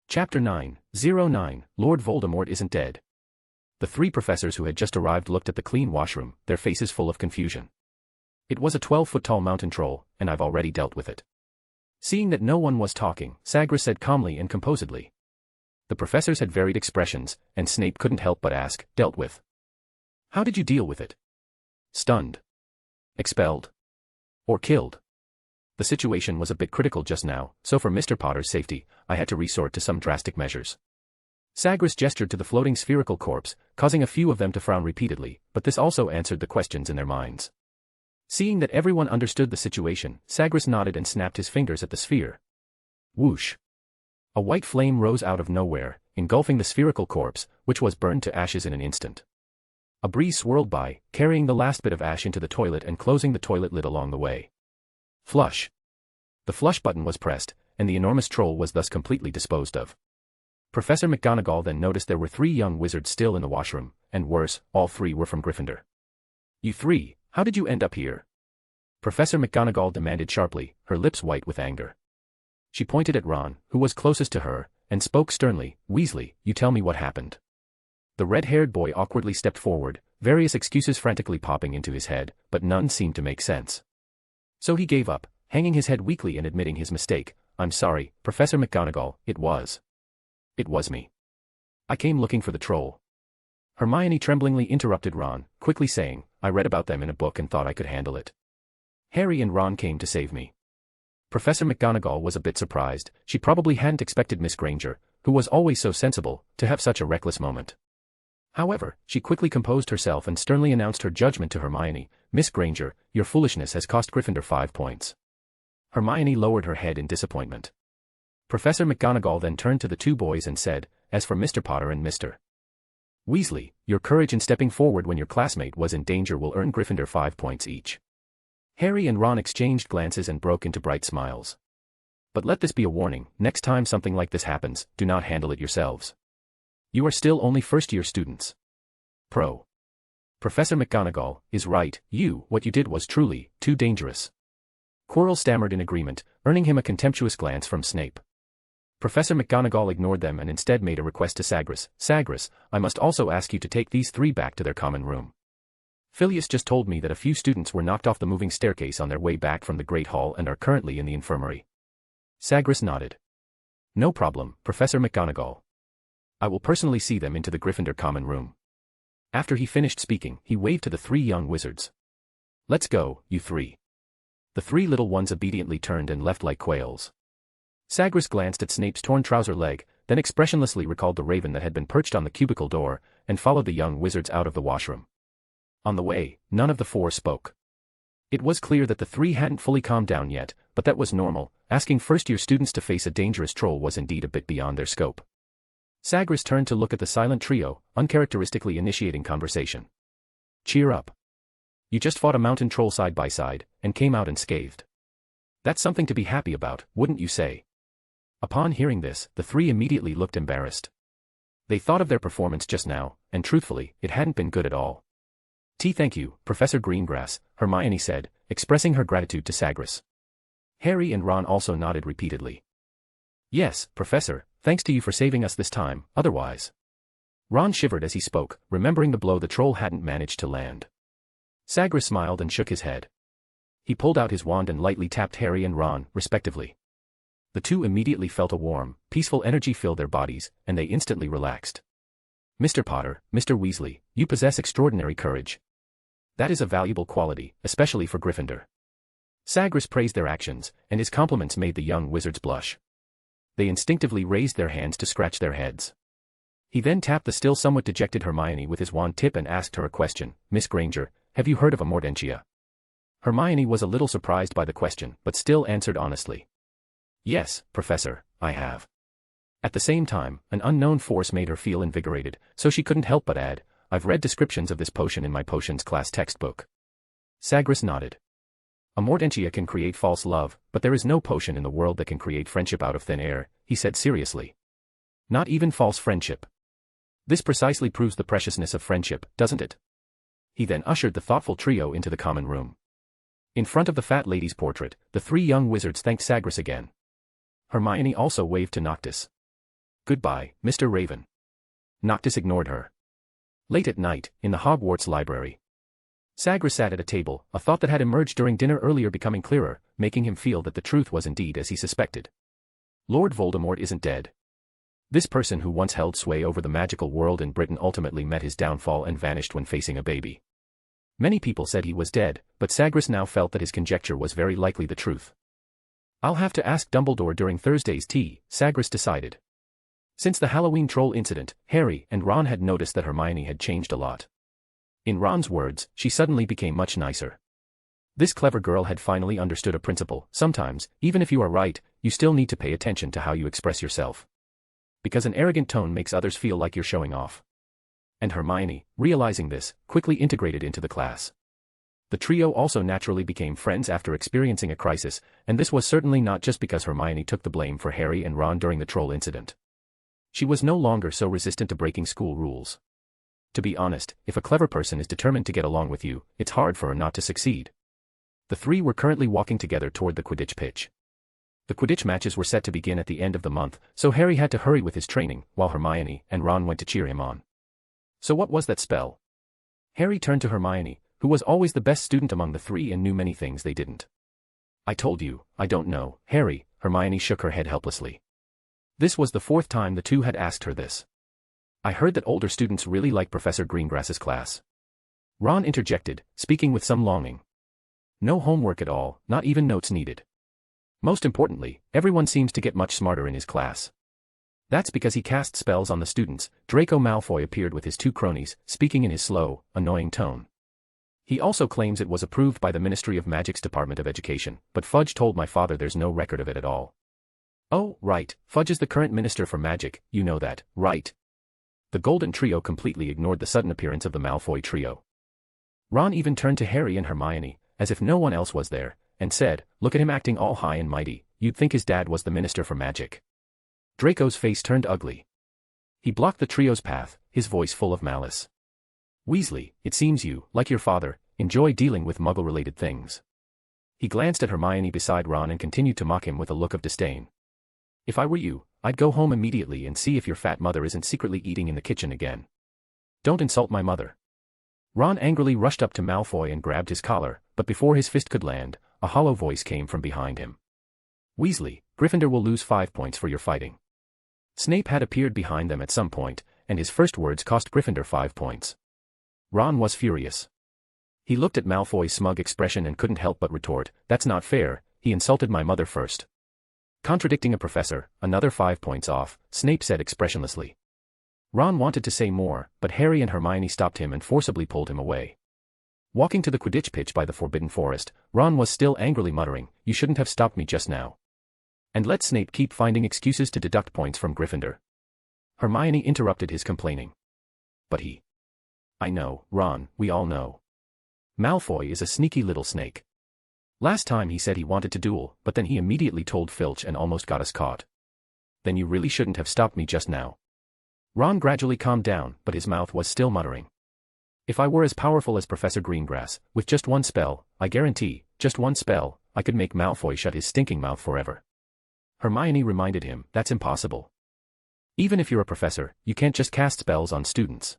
Chapter 9:09, Lord Voldemort isn't dead. The 3 professors who had just arrived looked at the clean washroom, their faces full of confusion. It was a 12-foot-tall mountain troll, and I've already dealt with it. Seeing that no one was talking, Sagres said calmly and composedly. The professors had varied expressions, and Snape couldn't help but ask, dealt with. How did you deal with it? Stunned. Expelled. Or killed? The situation was a bit critical just now, so for Mr. Potter's safety, I had to resort to some drastic measures. Sagres gestured to the floating spherical corpse, causing a few of them to frown repeatedly, but this also answered the questions in their minds. Seeing that everyone understood the situation, Sagres nodded and snapped his fingers at the sphere. Whoosh! A white flame rose out of nowhere, engulfing the spherical corpse, which was burned to ashes in an instant. A breeze swirled by, carrying the last bit of ash into the toilet and closing the toilet lid along the way. Flush! The flush button was pressed, and the enormous troll was thus completely disposed of. Professor McGonagall then noticed there were 3 young wizards still in the washroom, and worse, all 3 were from Gryffindor. "You 3, how did you end up here?" Professor McGonagall demanded sharply, her lips white with anger. She pointed at Ron, who was closest to her, and spoke sternly, "Weasley, you tell me what happened." The red-haired boy awkwardly stepped forward, various excuses frantically popping into his head, but none seemed to make sense. So he gave up, hanging his head weakly and admitting his mistake. "I'm sorry, Professor McGonagall, it was me. I came looking for the troll." Hermione tremblingly interrupted Ron, quickly saying, "I read about them in a book and thought I could handle it. Harry and Ron came to save me." Professor McGonagall was a bit surprised. She probably hadn't expected Miss Granger, who was always so sensible, to have such a reckless moment. However, she quickly composed herself and sternly announced her judgment to Hermione. "Miss Granger, your foolishness has cost Gryffindor 5 points." Hermione lowered her head in disappointment. Professor McGonagall then turned to the 2 boys and said, "As for Mr. Potter and Mr. Weasley, your courage in stepping forward when your classmate was in danger will earn Gryffindor 5 points each." Harry and Ron exchanged glances and broke into bright smiles. "But let this be a warning, next time something like this happens, do not handle it yourselves. You are still only first-year students." Professor McGonagall is right, what you did was truly too dangerous." Quirrell stammered in agreement, earning him a contemptuous glance from Snape. Professor McGonagall ignored them and instead made a request to Sagres. "Sagres, I must also ask you to take these 3 back to their common room. Phileas just told me that a few students were knocked off the moving staircase on their way back from the Great Hall and are currently in the infirmary." Sagres nodded. "No problem, Professor McGonagall. I will personally see them into the Gryffindor common room." After he finished speaking, he waved to the 3 young wizards. "Let's go, you 3. The 3 little ones obediently turned and left like quails. Sagres glanced at Snape's torn trouser leg, then expressionlessly recalled the raven that had been perched on the cubicle door, and followed the young wizards out of the washroom. On the way, none of the 4 spoke. It was clear that the 3 hadn't fully calmed down yet, but that was normal. Asking first-year students to face a dangerous troll was indeed a bit beyond their scope. Sagres turned to look at the silent trio, uncharacteristically initiating conversation. "Cheer up. You just fought a mountain troll side by side, and came out unscathed. That's something to be happy about, wouldn't you say?" Upon hearing this, the 3 immediately looked embarrassed. They thought of their performance just now, and truthfully, it hadn't been good at all. "Thank you, Professor Greengrass," Hermione said, expressing her gratitude to Sagres. Harry and Ron also nodded repeatedly. "Yes, Professor, thanks to you for saving us this time, otherwise." Ron shivered as he spoke, remembering the blow the troll hadn't managed to land. Sagres smiled and shook his head. He pulled out his wand and lightly tapped Harry and Ron, respectively. The 2 immediately felt a warm, peaceful energy fill their bodies, and they instantly relaxed. "Mr. Potter, Mr. Weasley, you possess extraordinary courage. That is a valuable quality, especially for Gryffindor." Sagres praised their actions, and his compliments made the young wizards blush. They instinctively raised their hands to scratch their heads. He then tapped the still somewhat dejected Hermione with his wand tip and asked her a question. "Miss Granger, have you heard of a Mordentia?" Hermione was a little surprised by the question, but still answered honestly. "Yes, Professor, I have." At the same time, an unknown force made her feel invigorated, so she couldn't help but add, "I've read descriptions of this potion in my potions class textbook." Sagres nodded. "A Mordentia can create false love, but there is no potion in the world that can create friendship out of thin air," he said seriously. "Not even false friendship. This precisely proves the preciousness of friendship, doesn't it?" He then ushered the thoughtful trio into the common room. In front of the fat lady's portrait, the 3 young wizards thanked Sagres again. Hermione also waved to Noctis. "Goodbye, Mr. Raven." Noctis ignored her. Late at night, in the Hogwarts library, Sagres sat at a table, a thought that had emerged during dinner earlier becoming clearer, making him feel that the truth was indeed as he suspected. Lord Voldemort isn't dead. This person who once held sway over the magical world in Britain ultimately met his downfall and vanished when facing a baby. Many people said he was dead, but Sagres now felt that his conjecture was very likely the truth. "I'll have to ask Dumbledore during Thursday's tea," Sagres decided. Since the Halloween troll incident, Harry and Ron had noticed that Hermione had changed a lot. In Ron's words, she suddenly became much nicer. This clever girl had finally understood a principle: sometimes, even if you are right, you still need to pay attention to how you express yourself. Because an arrogant tone makes others feel like you're showing off. And Hermione, realizing this, quickly integrated into the class. The trio also naturally became friends after experiencing a crisis, and this was certainly not just because Hermione took the blame for Harry and Ron during the troll incident. She was no longer so resistant to breaking school rules. To be honest, if a clever person is determined to get along with you, it's hard for her not to succeed. The three were currently walking together toward the Quidditch pitch. The Quidditch matches were set to begin at the end of the month, so Harry had to hurry with his training, while Hermione and Ron went to cheer him on. So what was that spell? Harry turned to Hermione, who was always the best student among the three and knew many things they didn't. I told you, I don't know, Harry, Hermione shook her head helplessly. This was the fourth time the two had asked her this. I heard that older students really like Professor Greengrass's class. Ron interjected, speaking with some longing. No homework at all, not even notes needed. Most importantly, everyone seems to get much smarter in his class. That's because he cast spells on the students. Draco Malfoy appeared with his two cronies, speaking in his slow, annoying tone. He also claims it was approved by the Ministry of Magic's Department of Education, but Fudge told my father there's no record of it at all. Oh, right, Fudge is the current Minister for Magic, you know that, right? The Golden Trio completely ignored the sudden appearance of the Malfoy trio. Ron even turned to Harry and Hermione, as if no one else was there, and said, look at him acting all high and mighty, you'd think his dad was the Minister for Magic. Draco's face turned ugly. He blocked the trio's path, his voice full of malice. Weasley, it seems you, like your father, enjoy dealing with Muggle-related things. He glanced at Hermione beside Ron and continued to mock him with a look of disdain. If I were you, I'd go home immediately and see if your fat mother isn't secretly eating in the kitchen again. Don't insult my mother. Ron angrily rushed up to Malfoy and grabbed his collar, but before his fist could land, a hollow voice came from behind him. Weasley, Gryffindor will lose 5 points for your fighting. Snape had appeared behind them at some point, and his first words cost Gryffindor 5 points. Ron was furious. He looked at Malfoy's smug expression and couldn't help but retort, that's not fair, he insulted my mother first. Contradicting a professor, another 5 points off, Snape said expressionlessly. Ron wanted to say more, but Harry and Hermione stopped him and forcibly pulled him away. Walking to the Quidditch pitch by the Forbidden Forest, Ron was still angrily muttering, you shouldn't have stopped me just now. And let Snape keep finding excuses to deduct points from Gryffindor. Hermione interrupted his complaining. But he. I know, Ron, we all know. Malfoy is a sneaky little snake. Last time he said he wanted to duel, but then he immediately told Filch and almost got us caught. Then you really shouldn't have stopped me just now. Ron gradually calmed down, but his mouth was still muttering. If I were as powerful as Professor Greengrass, with just one spell, I guarantee, just one spell, I could make Malfoy shut his stinking mouth forever. Hermione reminded him, that's impossible. Even if you're a professor, you can't just cast spells on students.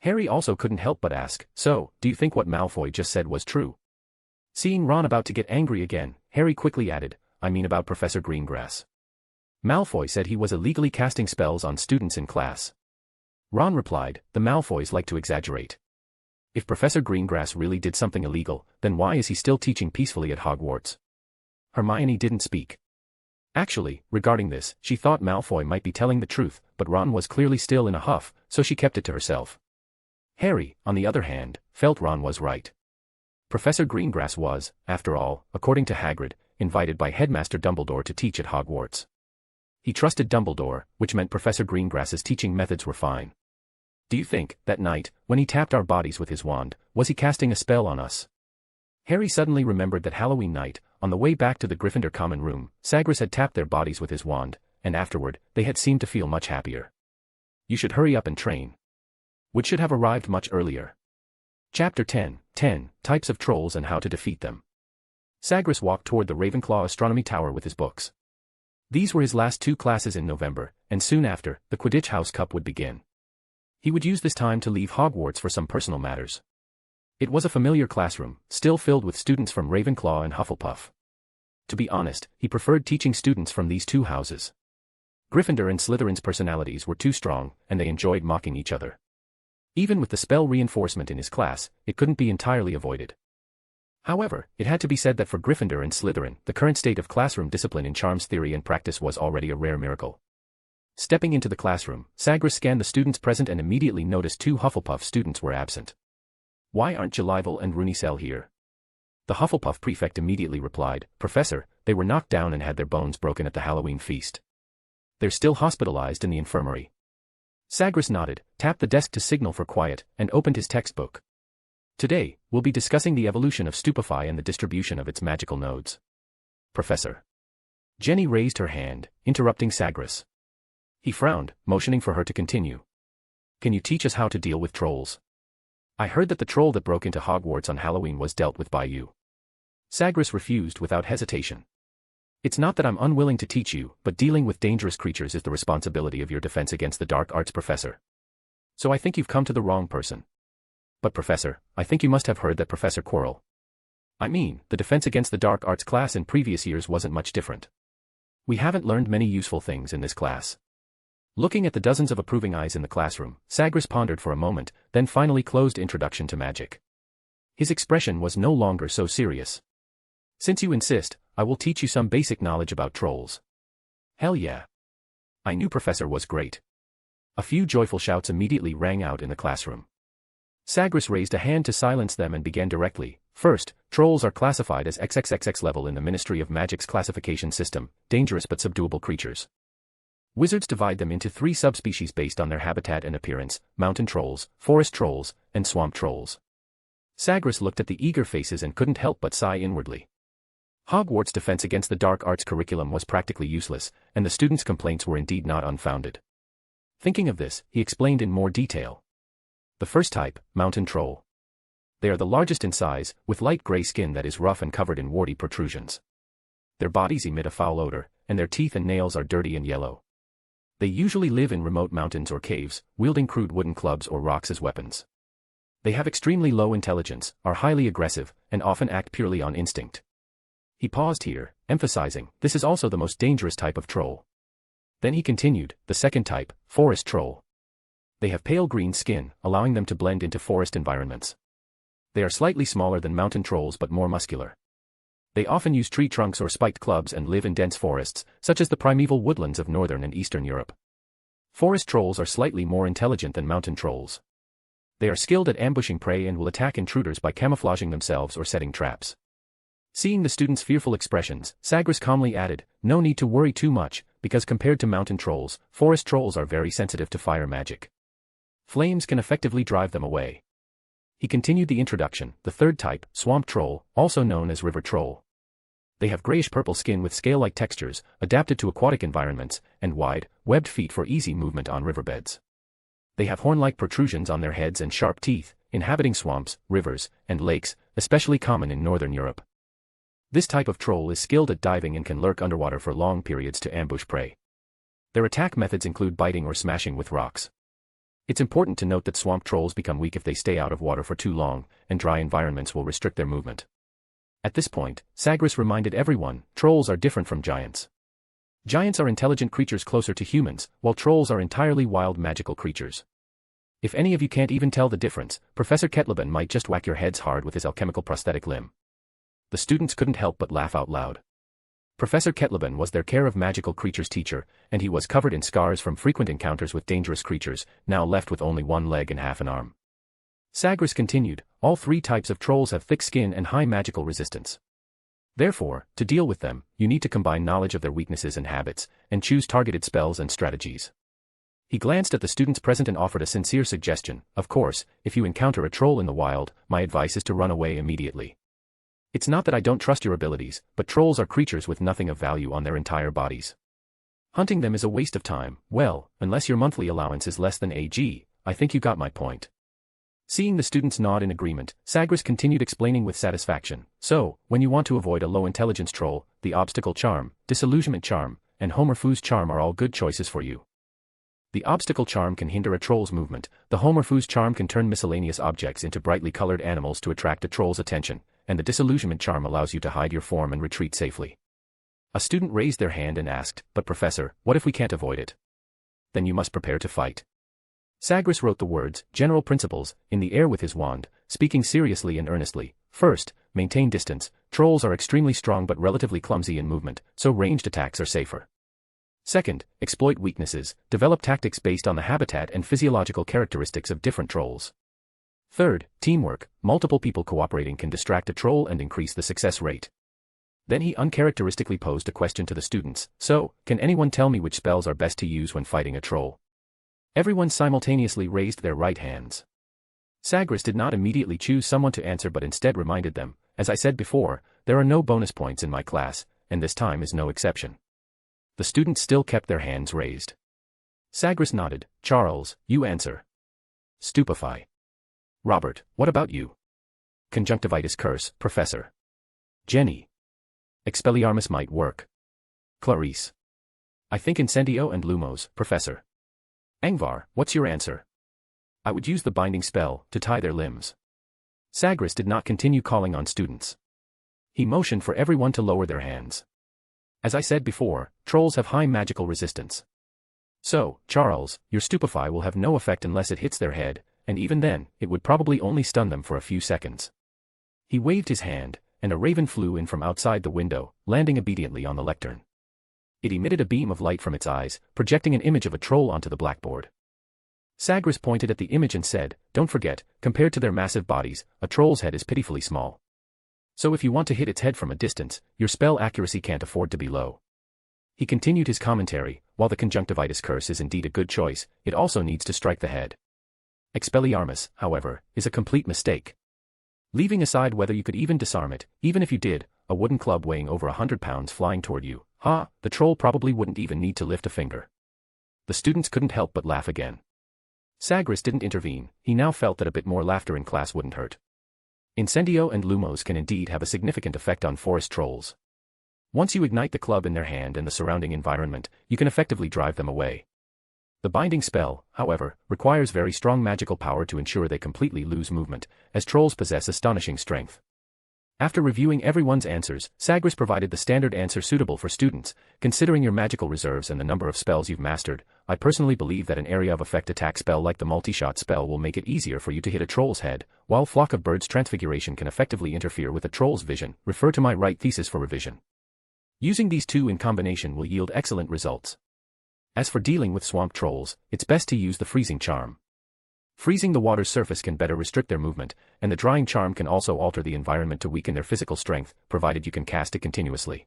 Harry also couldn't help but ask, so, do you think what Malfoy just said was true? Seeing Ron about to get angry again, Harry quickly added, I mean about Professor Greengrass. Malfoy said he was illegally casting spells on students in class. Ron replied, the Malfoys like to exaggerate. If Professor Greengrass really did something illegal, then why is he still teaching peacefully at Hogwarts? Hermione didn't speak. Actually, regarding this, she thought Malfoy might be telling the truth, but Ron was clearly still in a huff, so she kept it to herself. Harry, on the other hand, felt Ron was right. Professor Greengrass was, after all, according to Hagrid, invited by Headmaster Dumbledore to teach at Hogwarts. He trusted Dumbledore, which meant Professor Greengrass's teaching methods were fine. Do you think, that night, when he tapped our bodies with his wand, was he casting a spell on us? Harry suddenly remembered that Halloween night, on the way back to the Gryffindor common room, Sagres had tapped their bodies with his wand, and afterward, they had seemed to feel much happier. You should hurry up and train. Which should have arrived much earlier. Chapter 10, Types of Trolls and How to Defeat Them. Sagres walked toward the Ravenclaw Astronomy Tower with his books. These were his last 2 classes in November, and soon after, the Quidditch House Cup would begin. He would use this time to leave Hogwarts for some personal matters. It was a familiar classroom, still filled with students from Ravenclaw and Hufflepuff. To be honest, he preferred teaching students from these 2 houses. Gryffindor and Slytherin's personalities were too strong, and they enjoyed mocking each other. Even with the spell reinforcement in his class, it couldn't be entirely avoided. However, it had to be said that for Gryffindor and Slytherin, the current state of classroom discipline in charms theory and practice was already a rare miracle. Stepping into the classroom, Sagres scanned the students present and immediately noticed 2 Hufflepuff students were absent. Why aren't Jelivel and Runicel here? The Hufflepuff prefect immediately replied, Professor, they were knocked down and had their bones broken at the Halloween feast. They're still hospitalized in the infirmary. Sagres nodded, tapped the desk to signal for quiet, and opened his textbook. Today, we'll be discussing the evolution of Stupefy and the distribution of its magical nodes. Professor. Jenny raised her hand, interrupting Sagres. He frowned, motioning for her to continue. Can you teach us how to deal with trolls? I heard that the troll that broke into Hogwarts on Halloween was dealt with by you. Sagres refused without hesitation. It's not that I'm unwilling to teach you, but dealing with dangerous creatures is the responsibility of your Defense Against the Dark Arts professor. So I think you've come to the wrong person. But Professor, I think you must have heard that Professor Quirrell. I mean, the Defense Against the Dark Arts class in previous years wasn't much different. We haven't learned many useful things in this class. Looking at the dozens of approving eyes in the classroom, Sagres pondered for a moment, then finally closed Introduction to Magic. His expression was no longer so serious. Since you insist, I will teach you some basic knowledge about trolls. Hell yeah. I knew Professor was great. A few joyful shouts immediately rang out in the classroom. Sagres raised a hand to silence them and began directly. First, trolls are classified as XXXX level in the Ministry of Magic's classification system, dangerous but subduable creatures. Wizards divide them into 3 subspecies based on their habitat and appearance: mountain trolls, forest trolls, and swamp trolls. Sagres looked at the eager faces and couldn't help but sigh inwardly. Hogwarts' Defense Against the Dark Arts curriculum was practically useless, and the students' complaints were indeed not unfounded. Thinking of this, he explained in more detail. The first type, mountain troll. They are the largest in size, with light gray skin that is rough and covered in warty protrusions. Their bodies emit a foul odor, and their teeth and nails are dirty and yellow. They usually live in remote mountains or caves, wielding crude wooden clubs or rocks as weapons. They have extremely low intelligence, are highly aggressive, and often act purely on instinct. He paused here, emphasizing, this is also the most dangerous type of troll. Then he continued, the second type, forest troll. They have pale green skin, allowing them to blend into forest environments. They are slightly smaller than mountain trolls but more muscular. They often use tree trunks or spiked clubs and live in dense forests, such as the primeval woodlands of northern and eastern Europe. Forest trolls are slightly more intelligent than mountain trolls. They are skilled at ambushing prey and will attack intruders by camouflaging themselves or setting traps. Seeing the students' fearful expressions, Sagres calmly added, no need to worry too much, because compared to mountain trolls, forest trolls are very sensitive to fire magic. Flames can effectively drive them away. He continued the introduction, the third type, swamp troll, also known as river troll. They have grayish-purple skin with scale-like textures, adapted to aquatic environments, and wide, webbed feet for easy movement on riverbeds. They have horn-like protrusions on their heads and sharp teeth, inhabiting swamps, rivers, and lakes, especially common in northern Europe. This type of troll is skilled at diving and can lurk underwater for long periods to ambush prey. Their attack methods include biting or smashing with rocks. It's important to note that swamp trolls become weak if they stay out of water for too long, and dry environments will restrict their movement. At this point, Sagres reminded everyone, trolls are different from giants. Giants are intelligent creatures closer to humans, while trolls are entirely wild magical creatures. If any of you can't even tell the difference, Professor Kettleben might just whack your heads hard with his alchemical prosthetic limb. The students couldn't help but laugh out loud. Professor Kettleben was their Care of Magical Creatures teacher, and he was covered in scars from frequent encounters with dangerous creatures, now left with only one leg and half an arm. Sagres continued, all 3 types of trolls have thick skin and high magical resistance. Therefore, to deal with them, you need to combine knowledge of their weaknesses and habits, and choose targeted spells and strategies. He glanced at the students present and offered a sincere suggestion, of course, if you encounter a troll in the wild, my advice is to run away immediately. It's not that I don't trust your abilities, but trolls are creatures with nothing of value on their entire bodies. Hunting them is a waste of time, well, unless your monthly allowance is less than AG, I think you got my point. Seeing the students nod in agreement, Sagres continued explaining with satisfaction, so, when you want to avoid a low-intelligence troll, the obstacle charm, disillusionment charm, and Homerfoo's charm are all good choices for you. The obstacle charm can hinder a troll's movement, the Homerfoo's charm can turn miscellaneous objects into brightly colored animals to attract a troll's attention, and the disillusionment charm allows you to hide your form and retreat safely. A student raised their hand and asked, but Professor, what if we can't avoid it? Then you must prepare to fight. Sagres wrote the words, general principles, in the air with his wand, speaking seriously and earnestly. First, maintain distance. Trolls are extremely strong but relatively clumsy in movement, so ranged attacks are safer. Second, exploit weaknesses. Develop tactics based on the habitat and physiological characteristics of different trolls. Third, teamwork. Multiple people cooperating can distract a troll and increase the success rate. Then he uncharacteristically posed a question to the students, so, can anyone tell me which spells are best to use when fighting a troll? Everyone simultaneously raised their right hands. Sagres did not immediately choose someone to answer but instead reminded them, as I said before, there are no bonus points in my class, and this time is no exception. The students still kept their hands raised. Sagres nodded. Charles, you answer. Stupefy. Robert, what about you? Conjunctivitis curse, Professor. Jenny. Expelliarmus might work. Clarice. I think Incendio and Lumos, Professor. Angvar, what's your answer? I would use the binding spell to tie their limbs. Sagres did not continue calling on students. He motioned for everyone to lower their hands. As I said before, trolls have high magical resistance. So, Charles, your stupefy will have no effect unless it hits their head, and even then, it would probably only stun them for a few seconds. He waved his hand, and a raven flew in from outside the window, landing obediently on the lectern. It emitted a beam of light from its eyes, projecting an image of a troll onto the blackboard. Sagres pointed at the image and said, "Don't forget, compared to their massive bodies, a troll's head is pitifully small. So if you want to hit its head from a distance, your spell accuracy can't afford to be low." He continued his commentary, "While the conjunctivitis curse is indeed a good choice, it also needs to strike the head. Expelliarmus, however, is a complete mistake. Leaving aside whether you could even disarm it, even if you did, a wooden club weighing over 100 pounds flying toward you, the troll probably wouldn't even need to lift a finger." The students couldn't help but laugh again. Sagres didn't intervene. He now felt that a bit more laughter in class wouldn't hurt. Incendio and Lumos can indeed have a significant effect on forest trolls. Once you ignite the club in their hand and the surrounding environment, you can effectively drive them away. The binding spell, however, requires very strong magical power to ensure they completely lose movement, as trolls possess astonishing strength. After reviewing everyone's answers, Sagres provided the standard answer suitable for students. Considering your magical reserves and the number of spells you've mastered, I personally believe that an area of effect attack spell like the multi-shot spell will make it easier for you to hit a troll's head, while Flock of Birds Transfiguration can effectively interfere with a troll's vision. Refer to my right thesis for revision. Using these two in combination will yield excellent results. As for dealing with swamp trolls, it's best to use the freezing charm. Freezing the water's surface can better restrict their movement, and the drying charm can also alter the environment to weaken their physical strength, provided you can cast it continuously.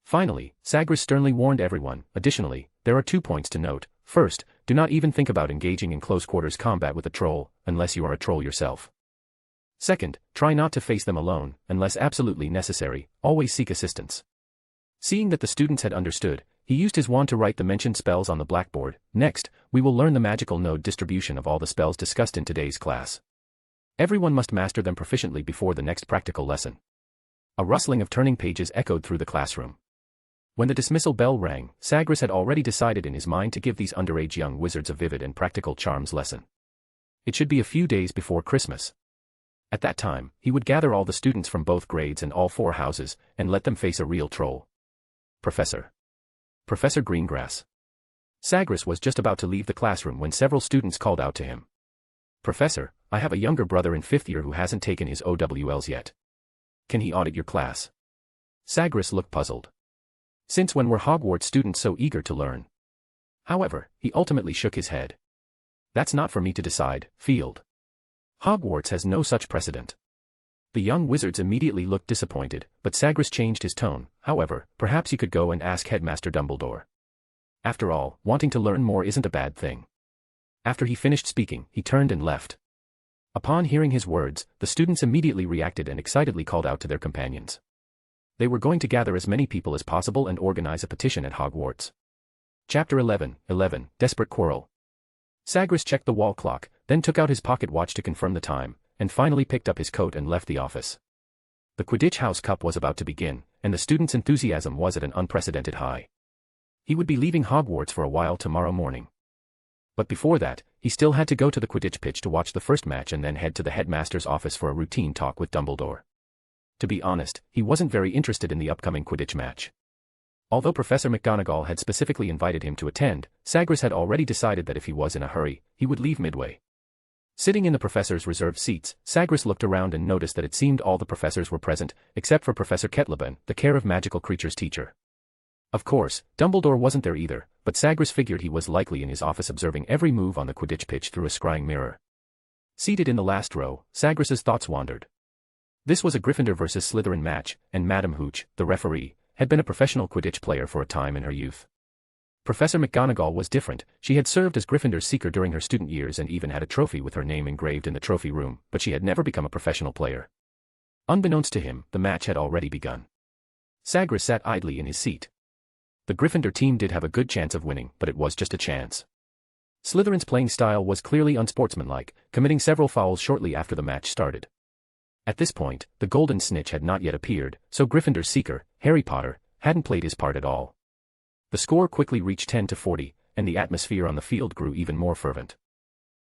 Finally, Sagres sternly warned everyone. Additionally, there are 2 points to note. First, do not even think about engaging in close-quarters combat with a troll, unless you are a troll yourself. Second, try not to face them alone, unless absolutely necessary. Always seek assistance. Seeing that the students had understood, he used his wand to write the mentioned spells on the blackboard. Next, we will learn the magical node distribution of all the spells discussed in today's class. Everyone must master them proficiently before the next practical lesson. A rustling of turning pages echoed through the classroom. When the dismissal bell rang, Sagres had already decided in his mind to give these underage young wizards a vivid and practical charms lesson. It should be a few days before Christmas. At that time, he would gather all the students from both grades and all 4 houses, and let them face a real troll. Professor Greengrass. Sagres was just about to leave the classroom when several students called out to him. "Professor, I have a younger brother in 5th year who hasn't taken his OWLs yet. Can he audit your class?" Sagres looked puzzled. Since when were Hogwarts students so eager to learn? However, he ultimately shook his head. "That's not for me to decide, Field. Hogwarts has no such precedent." The young wizards immediately looked disappointed, but Sagres changed his tone. "However, perhaps you could go and ask Headmaster Dumbledore. After all, wanting to learn more isn't a bad thing." After he finished speaking, he turned and left. Upon hearing his words, the students immediately reacted and excitedly called out to their companions. They were going to gather as many people as possible and organize a petition at Hogwarts. Chapter 11, Desperate Quarrel. Sagres checked the wall clock, then took out his pocket watch to confirm the time, and finally picked up his coat and left the office. The Quidditch House Cup was about to begin, and the students' enthusiasm was at an unprecedented high. He would be leaving Hogwarts for a while tomorrow morning. But before that, he still had to go to the Quidditch pitch to watch the first match and then head to the headmaster's office for a routine talk with Dumbledore. To be honest, he wasn't very interested in the upcoming Quidditch match. Although Professor McGonagall had specifically invited him to attend, Sagres had already decided that if he was in a hurry, he would leave midway. Sitting in the professor's reserved seats, Sagres looked around and noticed that it seemed all the professors were present, except for Professor Ketlaban, the Care of Magical Creatures teacher. Of course, Dumbledore wasn't there either, but Sagres figured he was likely in his office observing every move on the Quidditch pitch through a scrying mirror. Seated in the last row, Sagres' thoughts wandered. This was a Gryffindor versus Slytherin match, and Madame Hooch, the referee, had been a professional Quidditch player for a time in her youth. Professor McGonagall was different. She had served as Gryffindor's seeker during her student years and even had a trophy with her name engraved in the trophy room, but she had never become a professional player. Unbeknownst to him, the match had already begun. Sagres sat idly in his seat. The Gryffindor team did have a good chance of winning, but it was just a chance. Slytherin's playing style was clearly unsportsmanlike, committing several fouls shortly after the match started. At this point, the Golden Snitch had not yet appeared, so Gryffindor's seeker, Harry Potter, hadn't played his part at all. The score quickly reached 10-40, and the atmosphere on the field grew even more fervent.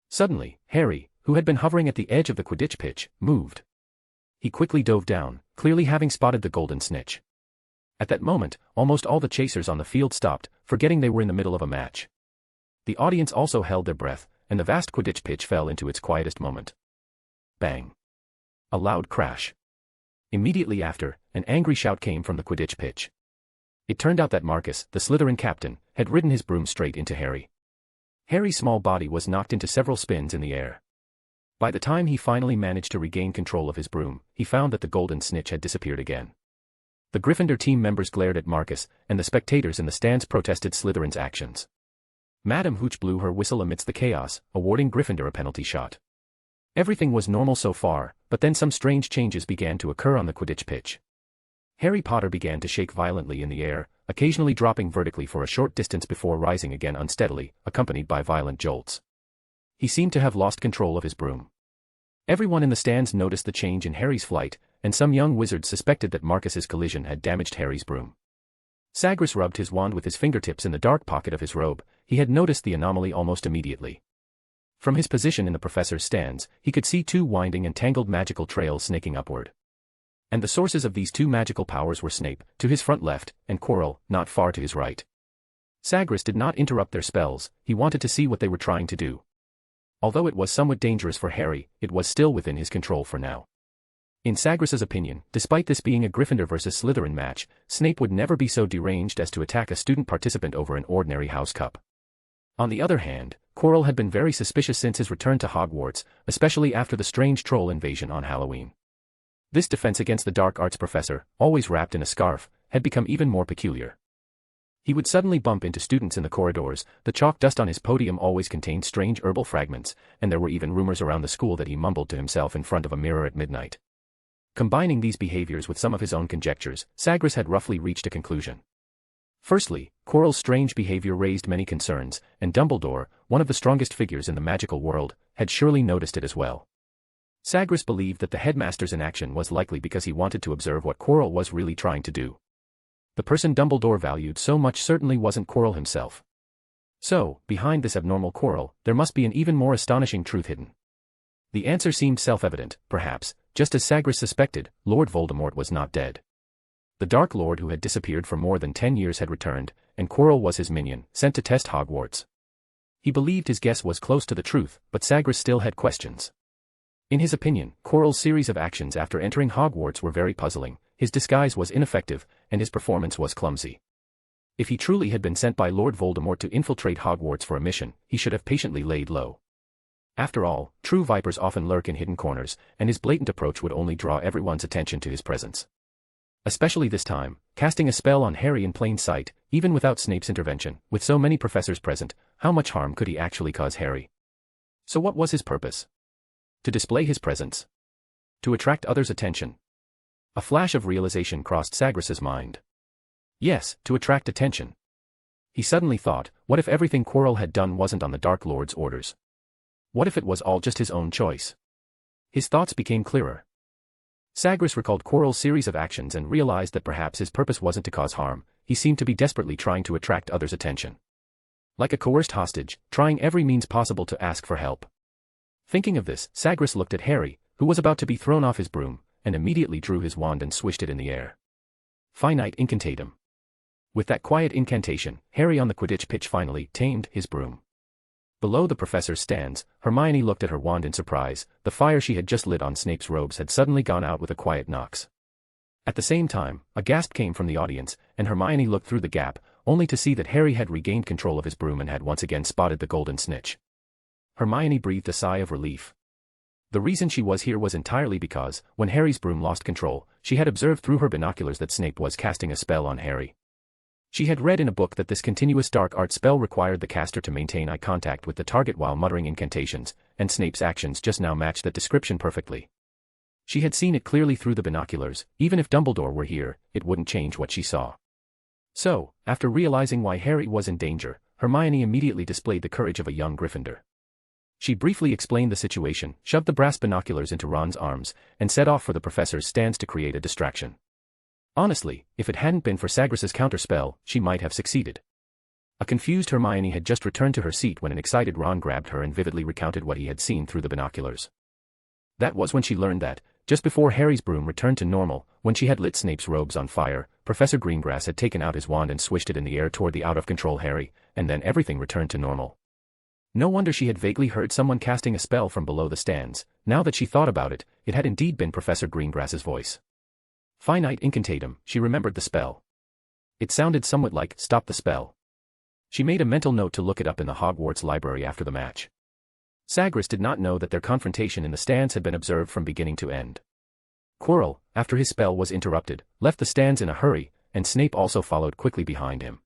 Suddenly, Harry, who had been hovering at the edge of the Quidditch pitch, moved. He quickly dove down, clearly having spotted the Golden Snitch. At that moment, almost all the chasers on the field stopped, forgetting they were in the middle of a match. The audience also held their breath, and the vast Quidditch pitch fell into its quietest moment. Bang! A loud crash. Immediately after, an angry shout came from the Quidditch pitch. It turned out that Marcus, the Slytherin captain, had ridden his broom straight into Harry. Harry's small body was knocked into several spins in the air. By the time he finally managed to regain control of his broom, he found that the Golden Snitch had disappeared again. The Gryffindor team members glared at Marcus, and the spectators in the stands protested Slytherin's actions. Madame Hooch blew her whistle amidst the chaos, awarding Gryffindor a penalty shot. Everything was normal so far, but then some strange changes began to occur on the Quidditch pitch. Harry Potter began to shake violently in the air, occasionally dropping vertically for a short distance before rising again unsteadily, accompanied by violent jolts. He seemed to have lost control of his broom. Everyone in the stands noticed the change in Harry's flight, and some young wizards suspected that Marcus's collision had damaged Harry's broom. Sagres rubbed his wand with his fingertips in the dark pocket of his robe. He had noticed the anomaly almost immediately. From his position in the professor's stands, he could see two winding and tangled magical trails snaking upward. And the sources of these two magical powers were Snape, to his front left, and Quirrell, not far to his right. Sagres did not interrupt their spells. He wanted to see what they were trying to do. Although it was somewhat dangerous for Harry, it was still within his control for now. In Sagres's opinion, despite this being a Gryffindor versus Slytherin match, Snape would never be so deranged as to attack a student participant over an ordinary house cup. On the other hand, Quirrell had been very suspicious since his return to Hogwarts, especially after the strange troll invasion on Halloween. This defense against the dark arts professor, always wrapped in a scarf, had become even more peculiar. He would suddenly bump into students in the corridors, the chalk dust on his podium always contained strange herbal fragments, and there were even rumors around the school that he mumbled to himself in front of a mirror at midnight. Combining these behaviors with some of his own conjectures, Sagres had roughly reached a conclusion. Firstly, Quirrell's strange behavior raised many concerns, and Dumbledore, one of the strongest figures in the magical world, had surely noticed it as well. Sagres believed that the headmaster's inaction was likely because he wanted to observe what Quirrell was really trying to do. The person Dumbledore valued so much certainly wasn't Quirrell himself. So, behind this abnormal Quirrell, there must be an even more astonishing truth hidden. The answer seemed self-evident, perhaps, just as Sagres suspected, Lord Voldemort was not dead. The Dark Lord who had disappeared for more than 10 years had returned, and Quirrell was his minion, sent to test Hogwarts. He believed his guess was close to the truth, but Sagres still had questions. In his opinion, Quirrell's series of actions after entering Hogwarts were very puzzling. His disguise was ineffective, and his performance was clumsy. If he truly had been sent by Lord Voldemort to infiltrate Hogwarts for a mission, he should have patiently laid low. After all, true vipers often lurk in hidden corners, and his blatant approach would only draw everyone's attention to his presence. Especially this time, casting a spell on Harry in plain sight, even without Snape's intervention, with so many professors present, how much harm could he actually cause Harry? So what was his purpose? To display his presence? To attract others' attention? A flash of realization crossed Sagres's mind. Yes, to attract attention. He suddenly thought, what if everything Quirrell had done wasn't on the Dark Lord's orders? What if it was all just his own choice? His thoughts became clearer. Sagres recalled Quirrell's series of actions and realized that perhaps his purpose wasn't to cause harm. He seemed to be desperately trying to attract others' attention. Like a coerced hostage, trying every means possible to ask for help. Thinking of this, Sagres looked at Harry, who was about to be thrown off his broom, and immediately drew his wand and swished it in the air. Finite incantatum. With that quiet incantation, Harry on the Quidditch pitch finally tamed his broom. Below the professor's stands, Hermione looked at her wand in surprise. The fire she had just lit on Snape's robes had suddenly gone out with a quiet knocks. At the same time, a gasp came from the audience, and Hermione looked through the gap, only to see that Harry had regained control of his broom and had once again spotted the Golden Snitch. Hermione breathed a sigh of relief. The reason she was here was entirely because, when Harry's broom lost control, she had observed through her binoculars that Snape was casting a spell on Harry. She had read in a book that this continuous dark art spell required the caster to maintain eye contact with the target while muttering incantations, and Snape's actions just now matched that description perfectly. She had seen it clearly through the binoculars. Even if Dumbledore were here, it wouldn't change what she saw. So, after realizing why Harry was in danger, Hermione immediately displayed the courage of a young Gryffindor. She briefly explained the situation, shoved the brass binoculars into Ron's arms, and set off for the professor's stands to create a distraction. Honestly, if it hadn't been for Sagres's counterspell, she might have succeeded. A confused Hermione had just returned to her seat when an excited Ron grabbed her and vividly recounted what he had seen through the binoculars. That was when she learned that, just before Harry's broom returned to normal, when she had lit Snape's robes on fire, Professor Greengrass had taken out his wand and swished it in the air toward the out-of-control Harry, and then everything returned to normal. No wonder she had vaguely heard someone casting a spell from below the stands. Now that she thought about it, it had indeed been Professor Greengrass's voice. Finite incantatem, she remembered the spell. It sounded somewhat like, "Stop the spell." She made a mental note to look it up in the Hogwarts library after the match. Sagres did not know that their confrontation in the stands had been observed from beginning to end. Quirrell, after his spell was interrupted, left the stands in a hurry, and Snape also followed quickly behind him.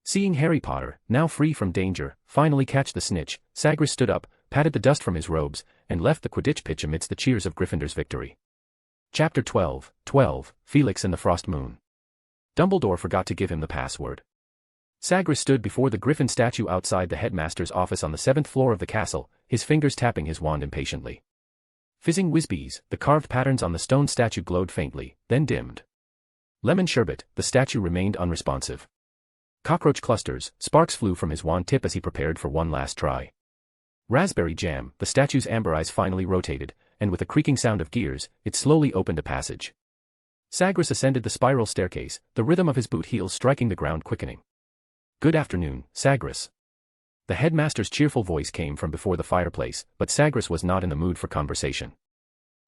Seeing Harry Potter, now free from danger, finally catch the snitch, Sagres stood up, patted the dust from his robes, and left the Quidditch pitch amidst the cheers of Gryffindor's victory. Chapter 12, Felix and the Frost Moon. Dumbledore forgot to give him the password. Sagres stood before the Griffin statue outside the headmaster's office on the 7th floor of the castle, his fingers tapping his wand impatiently. Fizzing whizbees, the carved patterns on the stone statue glowed faintly, then dimmed. Lemon sherbet, the statue remained unresponsive. Cockroach clusters, sparks flew from his wand tip as he prepared for one last try. Raspberry jam, the statue's amber eyes finally rotated, and with a creaking sound of gears, it slowly opened a passage. Sagres ascended the spiral staircase, the rhythm of his boot heels striking the ground quickening. "Good afternoon, Sagres." The headmaster's cheerful voice came from before the fireplace, but Sagres was not in the mood for conversation.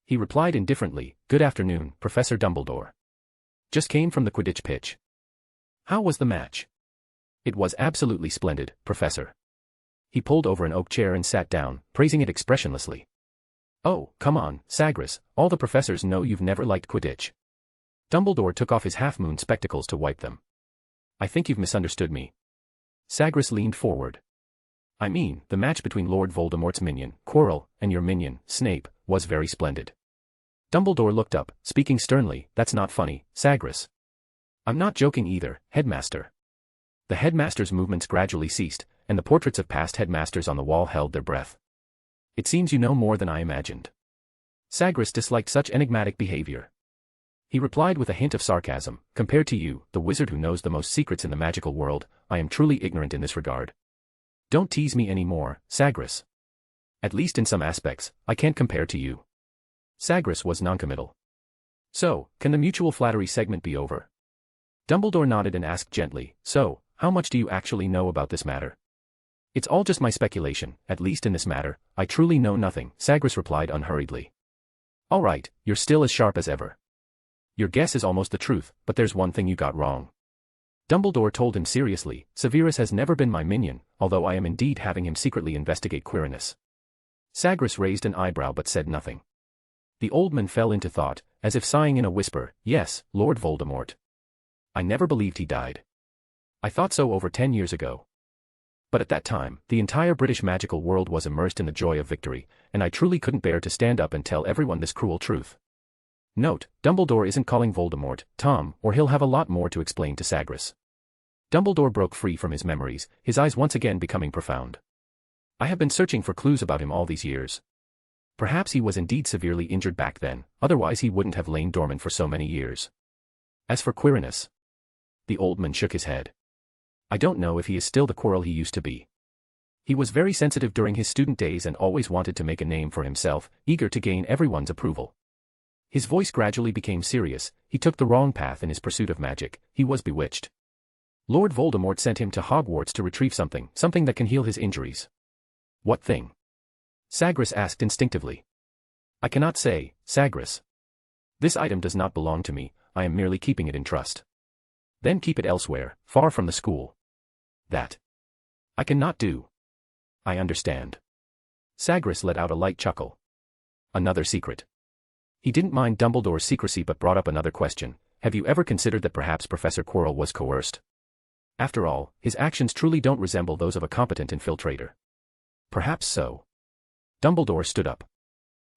He replied indifferently, "Good afternoon, Professor Dumbledore. Just came from the Quidditch pitch." "How was the match?" "It was absolutely splendid, Professor." He pulled over an oak chair and sat down, praising it expressionlessly. "Oh, come on, Sagres, all the professors know you've never liked Quidditch." Dumbledore took off his half-moon spectacles to wipe them. "I think you've misunderstood me." Sagres leaned forward. "I mean, the match between Lord Voldemort's minion, Quirrell, and your minion, Snape, was very splendid." Dumbledore looked up, speaking sternly, "That's not funny, Sagres." "I'm not joking either, Headmaster." The headmaster's movements gradually ceased, and the portraits of past headmasters on the wall held their breath. "It seems you know more than I imagined." Sagres disliked such enigmatic behavior. He replied with a hint of sarcasm, "Compared to you, the wizard who knows the most secrets in the magical world, I am truly ignorant in this regard. Don't tease me any more, Sagres. At least in some aspects, I can't compare to you." Sagres was noncommittal. "So, can the mutual flattery segment be over?" Dumbledore nodded and asked gently, "So, how much do you actually know about this matter?" "It's all just my speculation, at least in this matter, I truly know nothing," Sagres replied unhurriedly. "All right, you're still as sharp as ever. Your guess is almost the truth, but there's one thing you got wrong." Dumbledore told him seriously, "Severus has never been my minion, although I am indeed having him secretly investigate Quirinus." Sagres raised an eyebrow but said nothing. The old man fell into thought, as if sighing in a whisper, "Yes, Lord Voldemort. I never believed he died. I thought so over 10 years ago. But at that time, the entire British magical world was immersed in the joy of victory, and I truly couldn't bear to stand up and tell everyone this cruel truth." Note, Dumbledore isn't calling Voldemort Tom, or he'll have a lot more to explain to Sagres. Dumbledore broke free from his memories, his eyes once again becoming profound. "I have been searching for clues about him all these years. Perhaps he was indeed severely injured back then, otherwise he wouldn't have lain dormant for so many years. As for Quirinus..." The old man shook his head. "I don't know if he is still the Quirrell he used to be. He was very sensitive during his student days and always wanted to make a name for himself, eager to gain everyone's approval. His voice gradually became serious, he took the wrong path in his pursuit of magic, he was bewitched. Lord Voldemort sent him to Hogwarts to retrieve something that can heal his injuries." "What thing?" Sagres asked instinctively. "I cannot say, Sagres. This item does not belong to me, I am merely keeping it in trust." "Then keep it elsewhere, far from the school." "That I cannot do." "I understand." Sagres let out a light chuckle. "Another secret." He didn't mind Dumbledore's secrecy but brought up another question. "Have you ever considered that perhaps Professor Quirrell was coerced? After all, his actions truly don't resemble those of a competent infiltrator." "Perhaps so." Dumbledore stood up.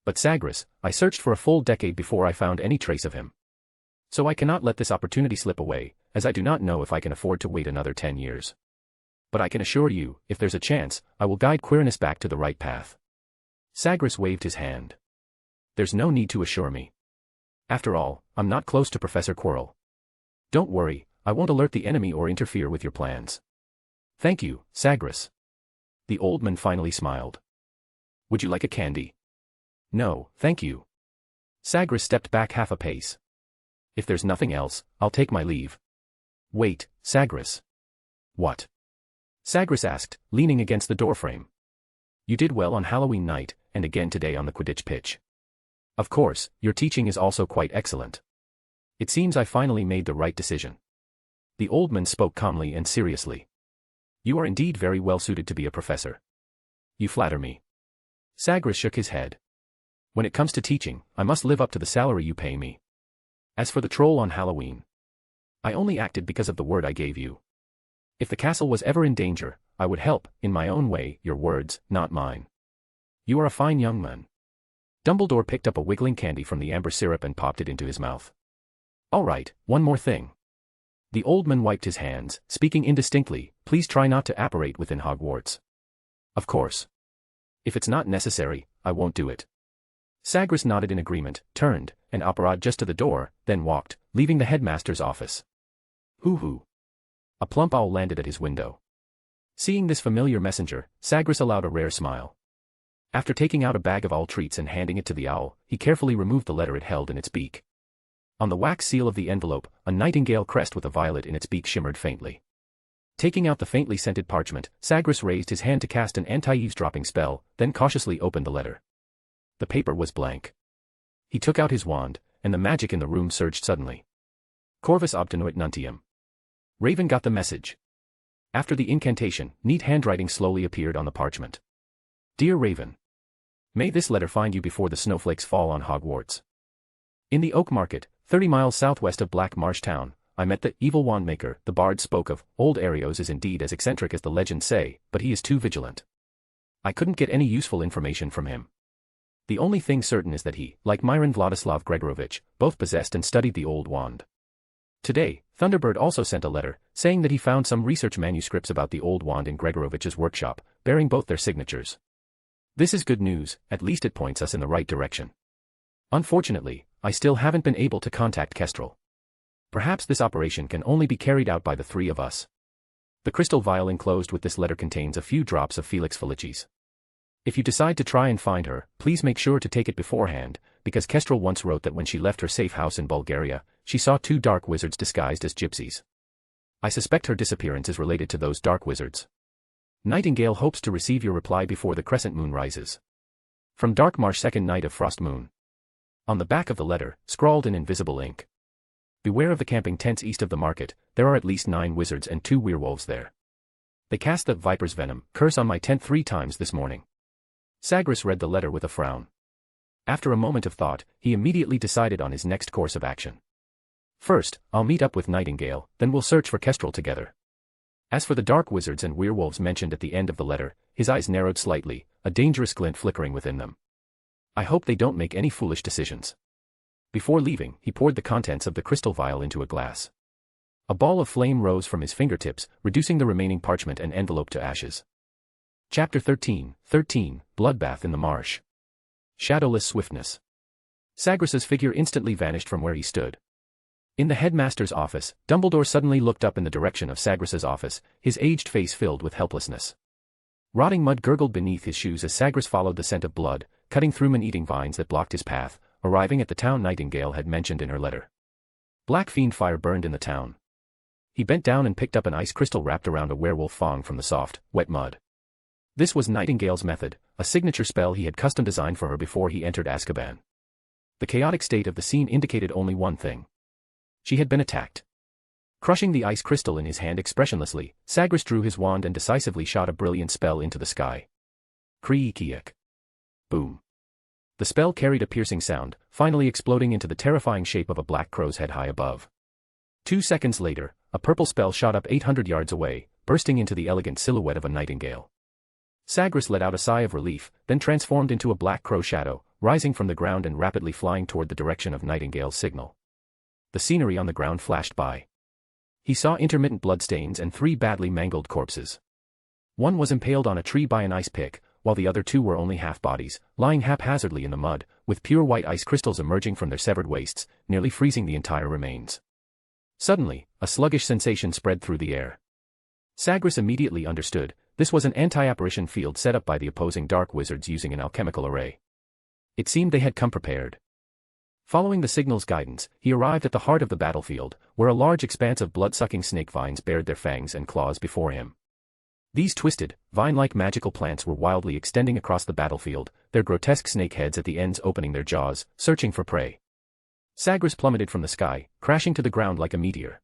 "But Sagres, I searched for a full decade before I found any trace of him. So I cannot let this opportunity slip away, as I do not know if I can afford to wait another 10 years. But I can assure you, if there's a chance, I will guide Quirinus back to the right path. Sagres waved his hand. There's no need to assure me. After all, I'm not close to Professor Quirrell. Don't worry, I won't alert the enemy or interfere with your plans. Thank you, Sagres. The old man finally smiled. Would you like a candy? No, thank you. Sagres stepped back half a pace. If there's nothing else, I'll take my leave. Wait, Sagres. What? Sagres asked, leaning against the doorframe. You did well on Halloween night, and again today on the Quidditch pitch. Of course, your teaching is also quite excellent. It seems I finally made the right decision. The old man spoke calmly and seriously. You are indeed very well suited to be a professor. You flatter me. Sagres shook his head. When it comes to teaching, I must live up to the salary you pay me. As for the troll on Halloween, I only acted because of the word I gave you. If the castle was ever in danger, I would help, in my own way, your words, not mine. You are a fine young man. Dumbledore picked up a wiggling candy from the amber syrup and popped it into his mouth. All right, one more thing. The old man wiped his hands, speaking indistinctly, please try not to apparate within Hogwarts. Of course. If it's not necessary, I won't do it. Sagres nodded in agreement, turned, and apparat just to the door, then walked, leaving the headmaster's office. Hoo-hoo. A plump owl landed at his window. Seeing this familiar messenger, Sagres allowed a rare smile. After taking out a bag of owl treats and handing it to the owl, he carefully removed the letter it held in its beak. On the wax seal of the envelope, a nightingale crest with a violet in its beak shimmered faintly. Taking out the faintly scented parchment, Sagres raised his hand to cast an anti-eavesdropping spell, then cautiously opened the letter. The paper was blank. He took out his wand, and the magic in the room surged suddenly. Corvus obtinuit nuntium. Raven got the message. After the incantation, neat handwriting slowly appeared on the parchment. Dear Raven. May this letter find you before the snowflakes fall on Hogwarts. In the Oak Market, 30 miles southwest of Black Marsh Town, I met the evil wandmaker the bard spoke of. Old Arios is indeed as eccentric as the legends say, but he is too vigilant. I couldn't get any useful information from him. The only thing certain is that he, like Myron Vladislav Gregorovich, both possessed and studied the old wand. Today, Thunderbird also sent a letter, saying that he found some research manuscripts about the old wand in Gregorovich's workshop, bearing both their signatures. This is good news, at least it points us in the right direction. Unfortunately, I still haven't been able to contact Kestrel. Perhaps this operation can only be carried out by the three of us. The crystal vial enclosed with this letter contains a few drops of Felix Felicis. If you decide to try and find her, please make sure to take it beforehand, because Kestrel once wrote that when she left her safe house in Bulgaria, she saw two dark wizards disguised as gypsies. I suspect her disappearance is related to those dark wizards. Nightingale hopes to receive your reply before the crescent moon rises. From Darkmarsh, second night of frost moon. On the back of the letter, scrawled in invisible ink. Beware of the camping tents east of the market, there are at least 9 wizards and 2 werewolves there. They cast the viper's venom curse on my tent 3 times this morning. Sagres read the letter with a frown. After a moment of thought, he immediately decided on his next course of action. First, I'll meet up with Nightingale, then we'll search for Kestrel together. As for the dark wizards and werewolves mentioned at the end of the letter, his eyes narrowed slightly, a dangerous glint flickering within them. I hope they don't make any foolish decisions. Before leaving, he poured the contents of the crystal vial into a glass. A ball of flame rose from his fingertips, reducing the remaining parchment and envelope to ashes. Chapter 13, Bloodbath in the Marsh. Shadowless swiftness. Sagres's figure instantly vanished from where he stood. In the headmaster's office, Dumbledore suddenly looked up in the direction of Sagres's office, his aged face filled with helplessness. Rotting mud gurgled beneath his shoes as Sagres followed the scent of blood, cutting through man-eating vines that blocked his path, arriving at the town Nightingale had mentioned in her letter. Black fiend fire burned in the town. He bent down and picked up an ice crystal wrapped around a werewolf fang from the soft, wet mud. This was Nightingale's method, a signature spell he had custom designed for her before he entered Azkaban. The chaotic state of the scene indicated only one thing. She had been attacked. Crushing the ice crystal in his hand expressionlessly, Sagres drew his wand and decisively shot a brilliant spell into the sky. Kree-kiek. Boom. The spell carried a piercing sound, finally exploding into the terrifying shape of a black crow's head high above. 2 seconds later, a purple spell shot up 800 yards away, bursting into the elegant silhouette of a nightingale. Sagres let out a sigh of relief, then transformed into a black crow shadow, rising from the ground and rapidly flying toward the direction of Nightingale's signal. The scenery on the ground flashed by. He saw intermittent bloodstains and 3 badly mangled corpses. One was impaled on a tree by an ice pick, while the other two were only half-bodies, lying haphazardly in the mud, with pure white ice crystals emerging from their severed waists, nearly freezing the entire remains. Suddenly, a sluggish sensation spread through the air. Sagres immediately understood, this was an anti-apparition field set up by the opposing dark wizards using an alchemical array. It seemed they had come prepared. Following the signal's guidance, he arrived at the heart of the battlefield, where a large expanse of blood-sucking snake vines bared their fangs and claws before him. These twisted, vine-like magical plants were wildly extending across the battlefield, their grotesque snake heads at the ends opening their jaws, searching for prey. Sagres plummeted from the sky, crashing to the ground like a meteor.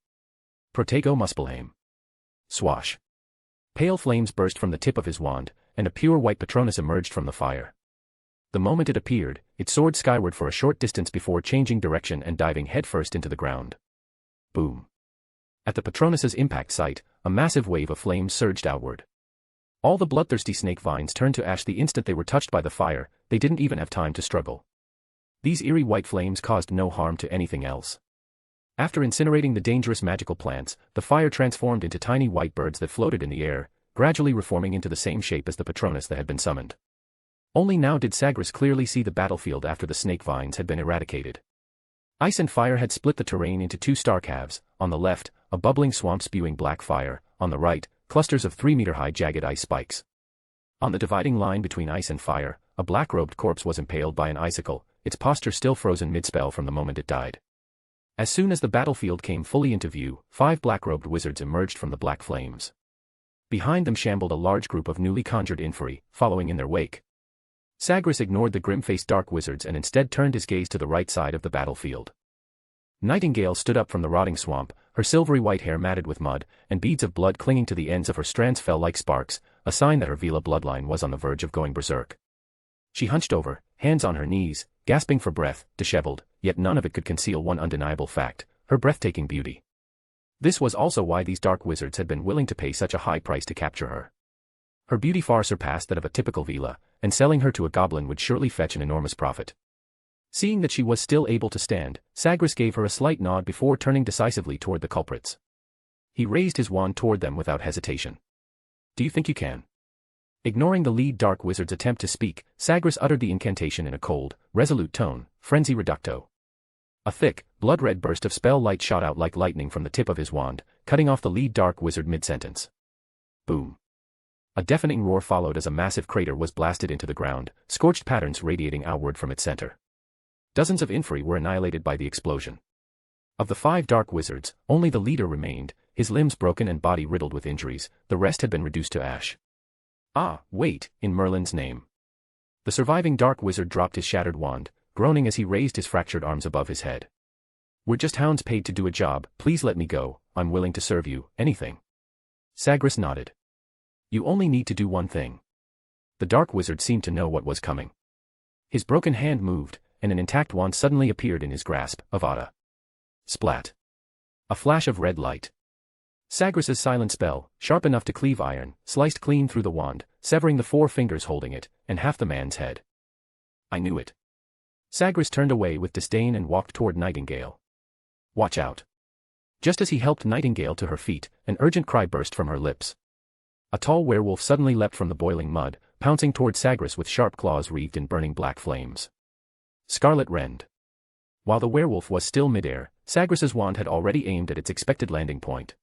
Protego Muspelheim. Swash. Pale flames burst from the tip of his wand, and a pure white Patronus emerged from the fire. The moment it appeared, it soared skyward for a short distance before changing direction and diving headfirst into the ground. Boom. At the Patronus's impact site, a massive wave of flames surged outward. All the bloodthirsty snake vines turned to ash the instant they were touched by the fire, they didn't even have time to struggle. These eerie white flames caused no harm to anything else. After incinerating the dangerous magical plants, the fire transformed into tiny white birds that floated in the air, gradually reforming into the same shape as the Patronus that had been summoned. Only now did Sagres clearly see the battlefield after the snake vines had been eradicated. Ice and fire had split the terrain into two stark halves, on the left, a bubbling swamp spewing black fire, on the right, clusters of 3-meter-high jagged ice spikes. On the dividing line between ice and fire, a black-robed corpse was impaled by an icicle, its posture still frozen mid-spell from the moment it died. As soon as the battlefield came fully into view, 5 black-robed wizards emerged from the black flames. Behind them shambled a large group of newly conjured inferi, following in their wake. Sagres ignored the grim-faced dark wizards and instead turned his gaze to the right side of the battlefield. Nightingale stood up from the rotting swamp, her silvery white hair matted with mud, and beads of blood clinging to the ends of her strands fell like sparks, a sign that her Vila bloodline was on the verge of going berserk. She hunched over, hands on her knees, gasping for breath, disheveled, yet none of it could conceal one undeniable fact, her breathtaking beauty. This was also why these dark wizards had been willing to pay such a high price to capture her. Her beauty far surpassed that of a typical Vila, and selling her to a goblin would surely fetch an enormous profit. Seeing that she was still able to stand, Sagres gave her a slight nod before turning decisively toward the culprits. He raised his wand toward them without hesitation. "Do you think you can?" Ignoring the lead dark wizard's attempt to speak, Sagres uttered the incantation in a cold, resolute tone, Frenzy Reducto. A thick, blood-red burst of spell light shot out like lightning from the tip of his wand, cutting off the lead dark wizard mid-sentence. Boom. A deafening roar followed as a massive crater was blasted into the ground, scorched patterns radiating outward from its center. Dozens of inferi were annihilated by the explosion. Of the 5 dark wizards, only the leader remained, his limbs broken and body riddled with injuries, the rest had been reduced to ash. "Ah, wait, in Merlin's name." The surviving dark wizard dropped his shattered wand, groaning as he raised his fractured arms above his head. "We're just hounds paid to do a job, please let me go, I'm willing to serve you, anything." Sagres nodded. "You only need to do one thing." The dark wizard seemed to know what was coming. His broken hand moved, and an intact wand suddenly appeared in his grasp, Avada. Splat. A flash of red light. Sagres' silent spell, sharp enough to cleave iron, sliced clean through the wand, severing the 4 fingers holding it, and half the man's head. "I knew it." Sagres turned away with disdain and walked toward Nightingale. "Watch out." Just as he helped Nightingale to her feet, an urgent cry burst from her lips. A tall werewolf suddenly leapt from the boiling mud, pouncing toward Sagres with sharp claws wreathed in burning black flames. Scarlet Rend. While the werewolf was still midair, Sagres' wand had already aimed at its expected landing point.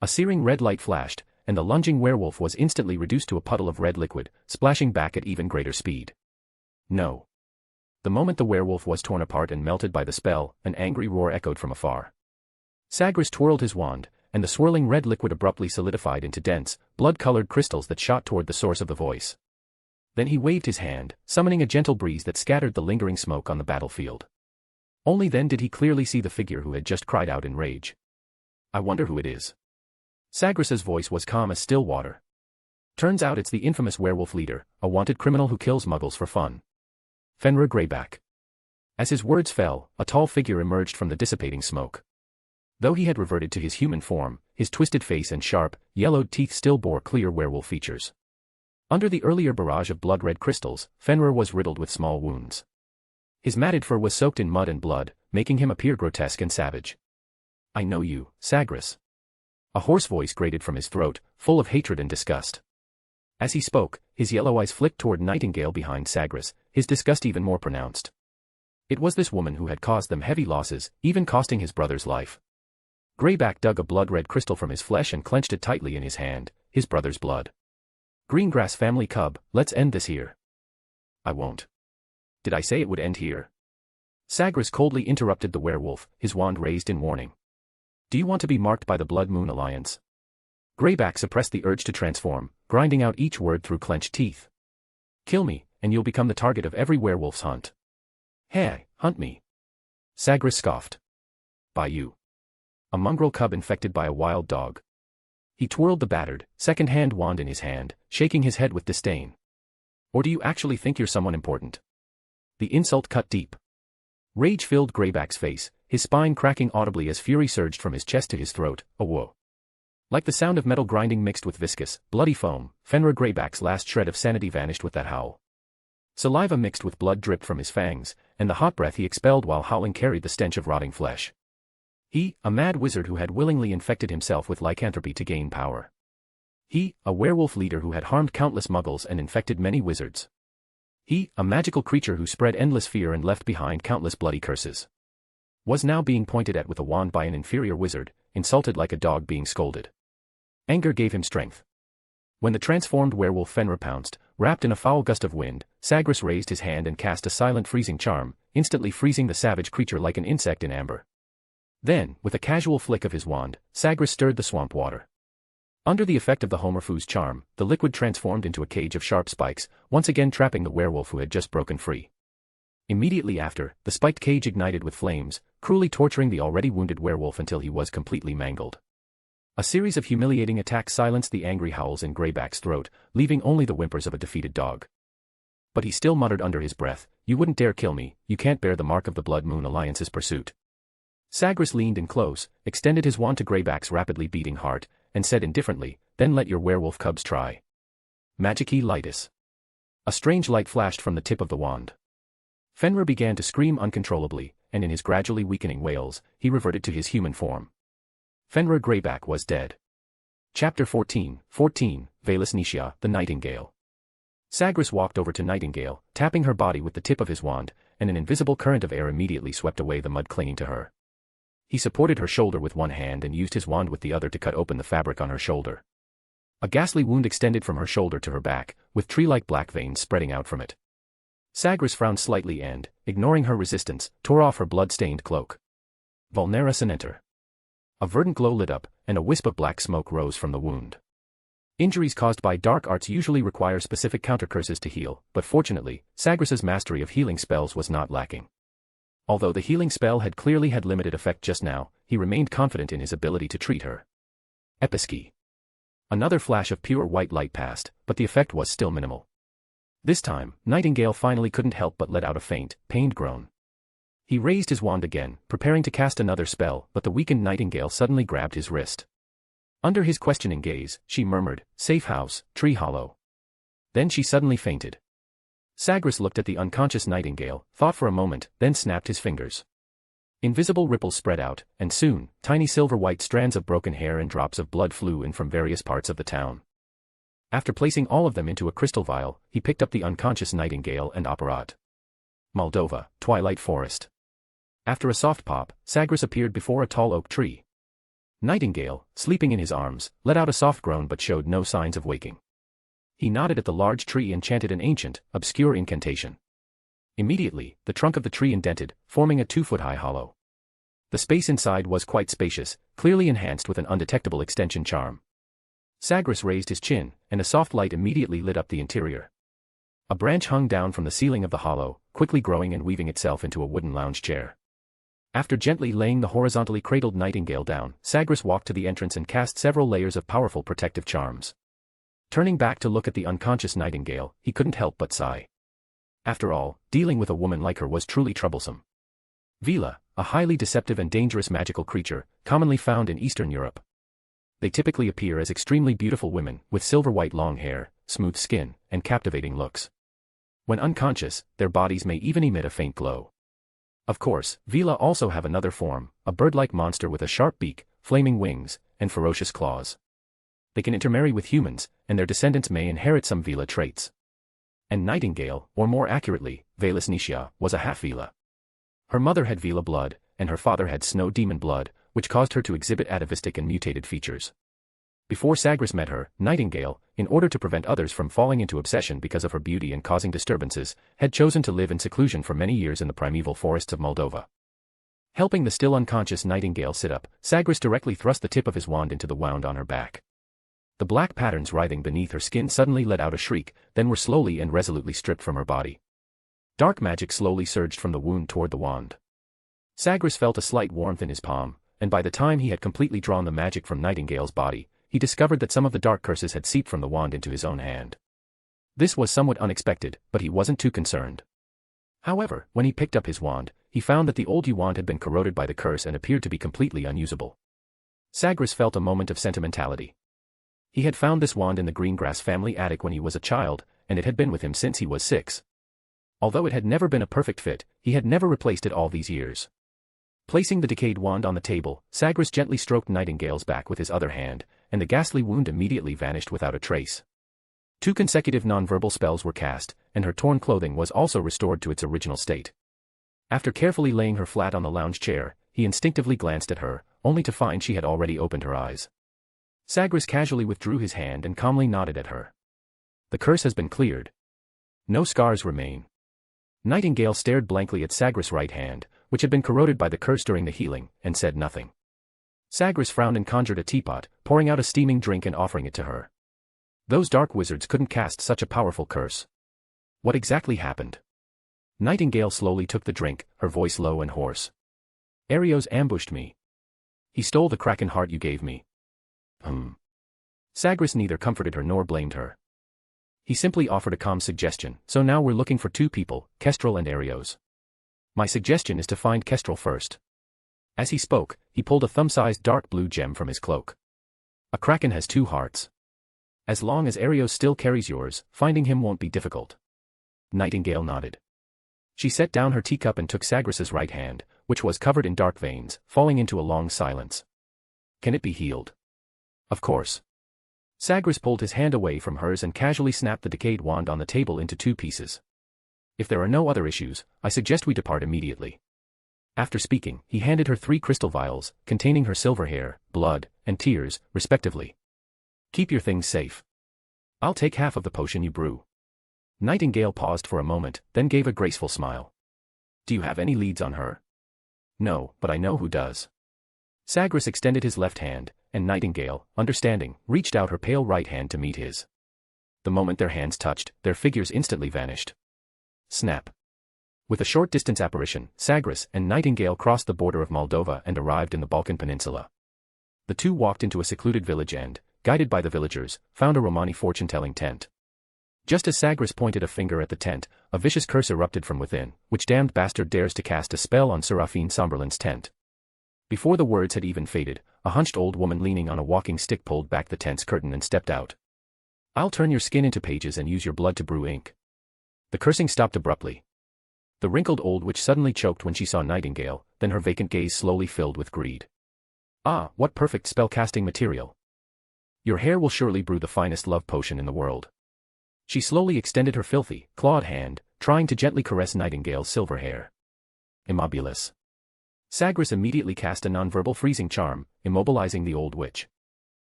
A searing red light flashed, and the lunging werewolf was instantly reduced to a puddle of red liquid, splashing back at even greater speed. No. The moment the werewolf was torn apart and melted by the spell, an angry roar echoed from afar. Sagres twirled his wand, and the swirling red liquid abruptly solidified into dense, blood-colored crystals that shot toward the source of the voice. Then he waved his hand, summoning a gentle breeze that scattered the lingering smoke on the battlefield. Only then did he clearly see the figure who had just cried out in rage. "I wonder who it is." Sagres' voice was calm as still water. "Turns out it's the infamous werewolf leader, a wanted criminal who kills muggles for fun. Fenrir Greyback." As his words fell, a tall figure emerged from the dissipating smoke. Though he had reverted to his human form, his twisted face and sharp, yellowed teeth still bore clear werewolf features. Under the earlier barrage of blood-red crystals, Fenrir was riddled with small wounds. His matted fur was soaked in mud and blood, making him appear grotesque and savage. "I know you, Sagres." A hoarse voice grated from his throat, full of hatred and disgust. As he spoke, his yellow eyes flicked toward Nightingale behind Sagres, his disgust even more pronounced. It was this woman who had caused them heavy losses, even costing his brother's life. Greyback dug a blood-red crystal from his flesh and clenched it tightly in his hand, his brother's blood. Greengrass family cub, let's end this here. I won't. Did I say it would end here? Sagres coldly interrupted the werewolf, his wand raised in warning. Do you want to be marked by the Blood Moon Alliance? Greyback suppressed the urge to transform, grinding out each word through clenched teeth. Kill me, and you'll become the target of every werewolf's hunt. Hey, hunt me. Sagres scoffed. By you. A mongrel cub infected by a wild dog. He twirled the battered, second-hand wand in his hand, shaking his head with disdain. Or do you actually think you're someone important? The insult cut deep. Rage filled Greyback's face, his spine cracking audibly as fury surged from his chest to his throat, a whoa. Like the sound of metal grinding mixed with viscous, bloody foam, Fenrir Greyback's last shred of sanity vanished with that howl. Saliva mixed with blood dripped from his fangs, and the hot breath he expelled while howling carried the stench of rotting flesh. He, a mad wizard who had willingly infected himself with lycanthropy to gain power. He, a werewolf leader who had harmed countless muggles and infected many wizards. He, a magical creature who spread endless fear and left behind countless bloody curses. Was now being pointed at with a wand by an inferior wizard, insulted like a dog being scolded. Anger gave him strength. When the transformed werewolf Fenrir pounced, wrapped in a foul gust of wind, Sagres raised his hand and cast a silent freezing charm, instantly freezing the savage creature like an insect in amber. Then, with a casual flick of his wand, Sagres stirred the swamp water. Under the effect of the Homerfoo's charm, the liquid transformed into a cage of sharp spikes, once again trapping the werewolf who had just broken free. Immediately after, the spiked cage ignited with flames, cruelly torturing the already wounded werewolf until he was completely mangled. A series of humiliating attacks silenced the angry howls in Greyback's throat, leaving only the whimpers of a defeated dog. But he still muttered under his breath, "You wouldn't dare kill me, you can't bear the mark of the Blood Moon Alliance's pursuit." Sagres leaned in close, extended his wand to Greyback's rapidly beating heart, and said indifferently, "Then let your werewolf cubs try. Magici lightus." A strange light flashed from the tip of the wand. Fenrir began to scream uncontrollably, and in his gradually weakening wails, he reverted to his human form. Fenrir Greyback was dead. Chapter 14, Valus Nicia, the Nightingale. Sagres walked over to Nightingale, tapping her body with the tip of his wand, and an invisible current of air immediately swept away the mud clinging to her. He supported her shoulder with one hand and used his wand with the other to cut open the fabric on her shoulder. A ghastly wound extended from her shoulder to her back, with tree-like black veins spreading out from it. Sagres frowned slightly and, ignoring her resistance, tore off her blood-stained cloak. Vulnera Senenter. A verdant glow lit up, and a wisp of black smoke rose from the wound. Injuries caused by dark arts usually require specific counter-curses to heal, but fortunately, Sagres's mastery of healing spells was not lacking. Although the healing spell had clearly had limited effect just now, he remained confident in his ability to treat her. Episki. Another flash of pure white light passed, but the effect was still minimal. This time, Nightingale finally couldn't help but let out a faint, pained groan. He raised his wand again, preparing to cast another spell, but the weakened Nightingale suddenly grabbed his wrist. Under his questioning gaze, she murmured, "Safe house, Tree Hollow." Then she suddenly fainted. Sagres looked at the unconscious Nightingale, thought for a moment, then snapped his fingers. Invisible ripples spread out, and soon, tiny silver-white strands of broken hair and drops of blood flew in from various parts of the town. After placing all of them into a crystal vial, he picked up the unconscious Nightingale and Operat. Moldova, Twilight Forest. After a soft pop, Sagres appeared before a tall oak tree. Nightingale, sleeping in his arms, let out a soft groan but showed no signs of waking. He nodded at the large tree and chanted an ancient, obscure incantation. Immediately, the trunk of the tree indented, forming a 2-foot-high hollow. The space inside was quite spacious, clearly enhanced with an undetectable extension charm. Sagres raised his chin, and a soft light immediately lit up the interior. A branch hung down from the ceiling of the hollow, quickly growing and weaving itself into a wooden lounge chair. After gently laying the horizontally cradled Nightingale down, Sagres walked to the entrance and cast several layers of powerful protective charms. Turning back to look at the unconscious Nightingale, he couldn't help but sigh. After all, dealing with a woman like her was truly troublesome. Vila, a highly deceptive and dangerous magical creature, commonly found in Eastern Europe. They typically appear as extremely beautiful women, with silver-white long hair, smooth skin, and captivating looks. When unconscious, their bodies may even emit a faint glow. Of course, Vila also have another form, a bird-like monster with a sharp beak, flaming wings, and ferocious claws. They can intermarry with humans, and their descendants may inherit some Vela traits. And Nightingale, or more accurately, Velis Nicia, was a half-Vela. Her mother had Vela blood, and her father had snow demon blood, which caused her to exhibit atavistic and mutated features. Before Sagres met her, Nightingale, in order to prevent others from falling into obsession because of her beauty and causing disturbances, had chosen to live in seclusion for many years in the primeval forests of Moldova. Helping the still unconscious Nightingale sit up, Sagres directly thrust the tip of his wand into the wound on her back. The black patterns writhing beneath her skin suddenly let out a shriek, then were slowly and resolutely stripped from her body. Dark magic slowly surged from the wound toward the wand. Sagres felt a slight warmth in his palm, and by the time he had completely drawn the magic from Nightingale's body, he discovered that some of the dark curses had seeped from the wand into his own hand. This was somewhat unexpected, but he wasn't too concerned. However, when he picked up his wand, he found that the old wand had been corroded by the curse and appeared to be completely unusable. Sagres felt a moment of sentimentality. He had found this wand in the Greengrass family attic when he was a child, and it had been with him since he was 6. Although it had never been a perfect fit, he had never replaced it all these years. Placing the decayed wand on the table, Sagres gently stroked Nightingale's back with his other hand, and the ghastly wound immediately vanished without a trace. 2 consecutive nonverbal spells were cast, and her torn clothing was also restored to its original state. After carefully laying her flat on the lounge chair, he instinctively glanced at her, only to find she had already opened her eyes. Sagres casually withdrew his hand and calmly nodded at her. The curse has been cleared. No scars remain. Nightingale stared blankly at Sagres' right hand, which had been corroded by the curse during the healing, and said nothing. Sagres frowned and conjured a teapot, pouring out a steaming drink and offering it to her. Those dark wizards couldn't cast such a powerful curse. What exactly happened? Nightingale slowly took the drink, her voice low and hoarse. Arios ambushed me. He stole the kraken heart you gave me. Sagres neither comforted her nor blamed her. He simply offered a calm suggestion, so now we're looking for 2 people, Kestrel and Arios. My suggestion is to find Kestrel first. As he spoke, he pulled a thumb-sized dark blue gem from his cloak. A kraken has 2 hearts. As long as Arios still carries yours, finding him won't be difficult. Nightingale nodded. She set down her teacup and took Sagres' right hand, which was covered in dark veins, falling into a long silence. Can it be healed? Of course. Sagres pulled his hand away from hers and casually snapped the decayed wand on the table into 2 pieces. If there are no other issues, I suggest we depart immediately. After speaking, he handed her 3 crystal vials, containing her silver hair, blood, and tears, respectively. Keep your things safe. I'll take half of the potion you brew. Nightingale paused for a moment, then gave a graceful smile. Do you have any leads on her? No, but I know who does. Sagres extended his left hand, and Nightingale, understanding, reached out her pale right hand to meet his. The moment their hands touched, their figures instantly vanished. Snap. With a short-distance apparition, Sagres and Nightingale crossed the border of Moldova and arrived in the Balkan Peninsula. The 2 walked into a secluded village and, guided by the villagers, found a Romani fortune-telling tent. Just as Sagres pointed a finger at the tent, a vicious curse erupted from within, which damned bastard dares to cast a spell on Seraphine Somberland's tent. Before the words had even faded, a hunched old woman leaning on a walking stick pulled back the tent's curtain and stepped out. I'll turn your skin into pages and use your blood to brew ink. The cursing stopped abruptly. The wrinkled old witch suddenly choked when she saw Nightingale, then her vacant gaze slowly filled with greed. Ah, what perfect spell-casting material. Your hair will surely brew the finest love potion in the world. She slowly extended her filthy, clawed hand, trying to gently caress Nightingale's silver hair. Immobilis. Sagres immediately cast a nonverbal freezing charm, immobilizing the old witch.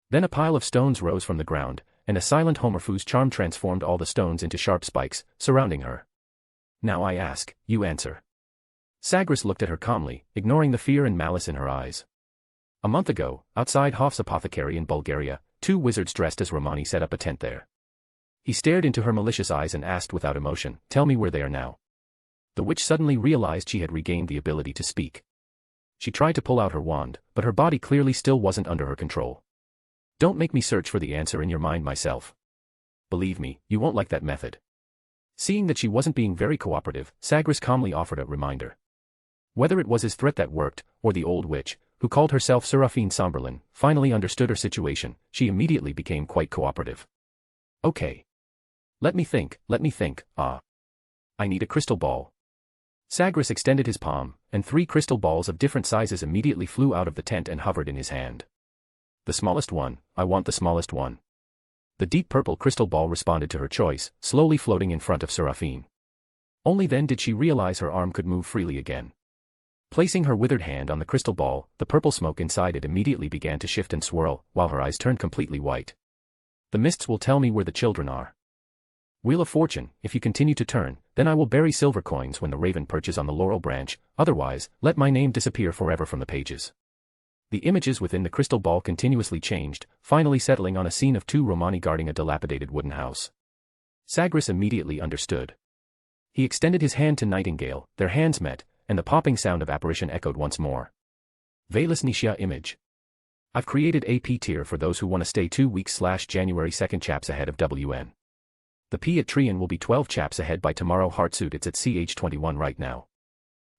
Then a pile of stones rose from the ground, and a silent Homerfu's charm transformed all the stones into sharp spikes, surrounding her. Now I ask, you answer. Sagres looked at her calmly, ignoring the fear and malice in her eyes. A month ago, outside Hoff's apothecary in Bulgaria, 2 wizards dressed as Romani set up a tent there. He stared into her malicious eyes and asked without emotion, tell me where they are now. The witch suddenly realized she had regained the ability to speak. She tried to pull out her wand, but her body clearly still wasn't under her control. Don't make me search for the answer in your mind myself. Believe me, you won't like that method. Seeing that she wasn't being very cooperative, Sagres calmly offered a reminder. Whether it was his threat that worked, or the old witch, who called herself Seraphine Somberland, finally understood her situation, she immediately became quite cooperative. Okay. Let me think, I need a crystal ball. Sagres extended his palm, and 3 crystal balls of different sizes immediately flew out of the tent and hovered in his hand. The smallest one, I want the smallest one. The deep purple crystal ball responded to her choice, slowly floating in front of Seraphine. Only then did she realize her arm could move freely again. Placing her withered hand on the crystal ball, the purple smoke inside it immediately began to shift and swirl, while her eyes turned completely white. The mists will tell me where the children are. Wheel of Fortune, if you continue to turn, then I will bury silver coins when the raven perches on the laurel branch, otherwise, let my name disappear forever from the pages. The images within the crystal ball continuously changed, finally settling on a scene of two Romani guarding a dilapidated wooden house. Sagres immediately understood. He extended his hand to Nightingale, their hands met, and the popping sound of apparition echoed once more. Velas Nisha image. I've created AP tier for those who want to stay 2 weeks/January 2nd chaps ahead of WN. The P at Trian will be 12 chaps ahead by tomorrow Heartsuit. It's at CH21 right now.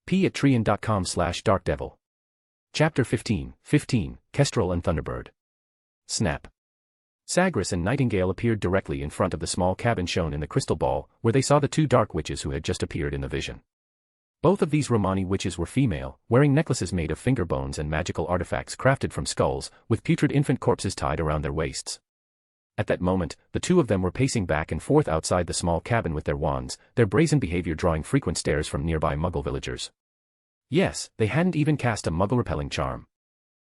P at Trian.com/darkdevil. Chapter 15, Kestrel and Thunderbird. Snap. Sagres and Nightingale appeared directly in front of the small cabin shown in the crystal ball, where they saw the two dark witches who had just appeared in the vision. Both of these Romani witches were female, wearing necklaces made of finger bones and magical artifacts crafted from skulls, with putrid infant corpses tied around their waists. At that moment, the two of them were pacing back and forth outside the small cabin with their wands, their brazen behavior drawing frequent stares from nearby Muggle villagers. Yes, they hadn't even cast a Muggle-repelling charm.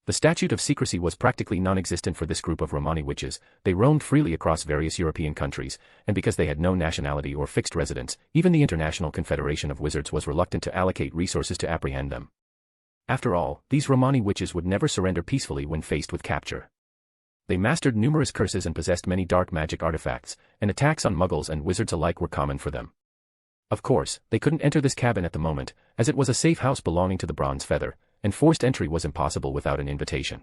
The statute of secrecy was practically non-existent for this group of Romani witches. They roamed freely across various European countries, and because they had no nationality or fixed residence, even the International Confederation of Wizards was reluctant to allocate resources to apprehend them. After all, these Romani witches would never surrender peacefully when faced with capture. They mastered numerous curses and possessed many dark magic artifacts, and attacks on Muggles and wizards alike were common for them. Of course, they couldn't enter this cabin at the moment, as it was a safe house belonging to the Bronze Feather, and forced entry was impossible without an invitation.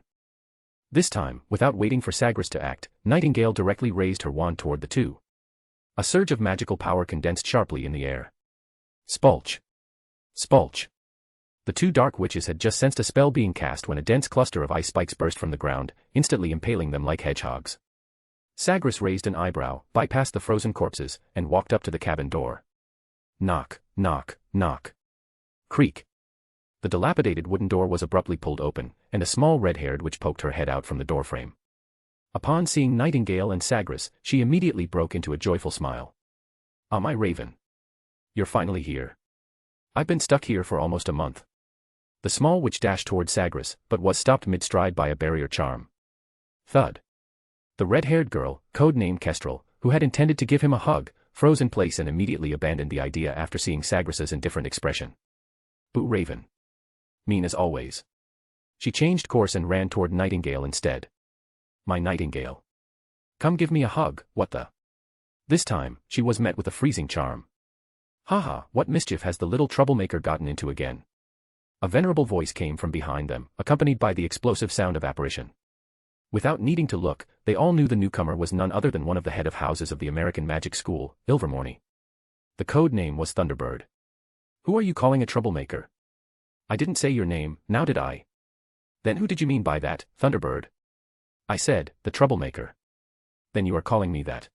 This time, without waiting for Sagres to act, Nightingale directly raised her wand toward the two. A surge of magical power condensed sharply in the air. Spulch! Spulch! The two dark witches had just sensed a spell being cast when a dense cluster of ice spikes burst from the ground, instantly impaling them like hedgehogs. Sagres raised an eyebrow, bypassed the frozen corpses, and walked up to the cabin door. Knock, knock, knock. Creak. The dilapidated wooden door was abruptly pulled open, and a small red-haired witch poked her head out from the doorframe. Upon seeing Nightingale and Sagres, she immediately broke into a joyful smile. "Ah, my raven. You're finally here. I've been stuck here for almost a month." The small witch dashed toward Sagres, but was stopped mid-stride by a barrier charm. Thud. The red-haired girl, code-named Kestrel, who had intended to give him a hug, froze in place and immediately abandoned the idea after seeing Sagres' indifferent expression. "Boo raven. Mean as always." She changed course and ran toward Nightingale instead. "My Nightingale. Come give me a hug, what the?" This time, she was met with a freezing charm. "Haha, what mischief has the little troublemaker gotten into again?" A venerable voice came from behind them, accompanied by the explosive sound of apparition. Without needing to look, they all knew the newcomer was none other than one of the head of houses of the American Magic School, Ilvermorny. The code name was Thunderbird. "Who are you calling a troublemaker?" "I didn't say your name, now did I?" "Then who did you mean by that, Thunderbird?" "I said, the troublemaker." "Then you are calling me that."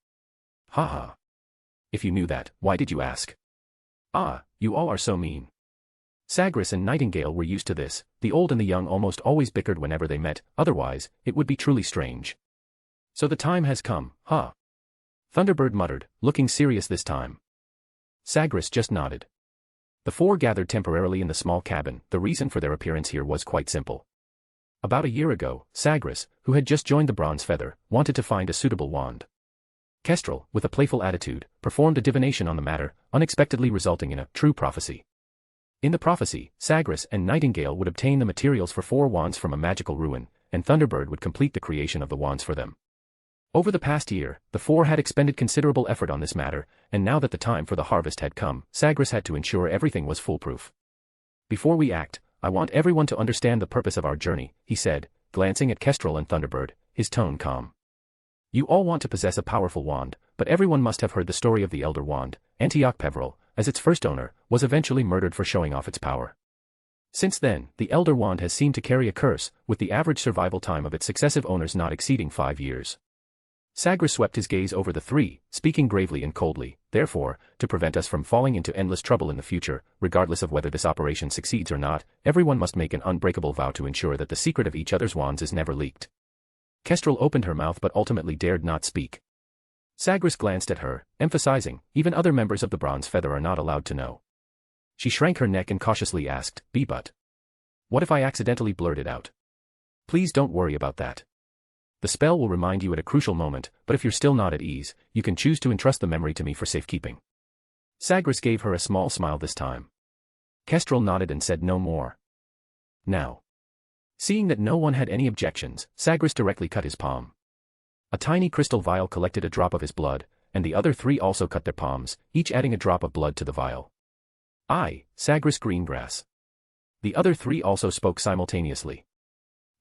"Ha. If you knew that, why did you ask?" "Ah, you all are so mean." Sagres and Nightingale were used to this. The old and the young almost always bickered whenever they met, otherwise, it would be truly strange. "So the time has come, huh?" Thunderbird muttered, looking serious this time. Sagres just nodded. The four gathered temporarily in the small cabin. The reason for their appearance here was quite simple. About a year ago, Sagres, who had just joined the Bronze Feather, wanted to find a suitable wand. Kestrel, with a playful attitude, performed a divination on the matter, unexpectedly resulting in a true prophecy. In the prophecy, Sagres and Nightingale would obtain the materials for 4 wands from a magical ruin, and Thunderbird would complete the creation of the wands for them. Over the past year, the four had expended considerable effort on this matter, and now that the time for the harvest had come, Sagres had to ensure everything was foolproof. "Before we act, I want everyone to understand the purpose of our journey," he said, glancing at Kestrel and Thunderbird, his tone calm. "You all want to possess a powerful wand, but everyone must have heard the story of the Elder Wand. Antioch Peveril, as its first owner, was eventually murdered for showing off its power. Since then, the Elder Wand has seemed to carry a curse, with the average survival time of its successive owners not exceeding 5 years. Sagres swept his gaze over the three, speaking gravely and coldly. "Therefore, to prevent us from falling into endless trouble in the future, regardless of whether this operation succeeds or not, everyone must make an unbreakable vow to ensure that the secret of each other's wands is never leaked." Kestrel opened her mouth but ultimately dared not speak. Sagres glanced at her, emphasizing, even other members of the Bronze Feather are not allowed to know. She shrank her neck and cautiously asked, but what if I accidentally blurted out? Please don't worry about that. The spell will remind you at a crucial moment, but if you're still not at ease, you can choose to entrust the memory to me for safekeeping. Sagres gave her a small smile this time. Kestrel nodded and said no more. Now. Seeing that no one had any objections, Sagres directly cut his palm. A tiny crystal vial collected a drop of his blood, and the other 3 also cut their palms, each adding a drop of blood to the vial. I, Sagres Greengrass. The other 3 also spoke simultaneously.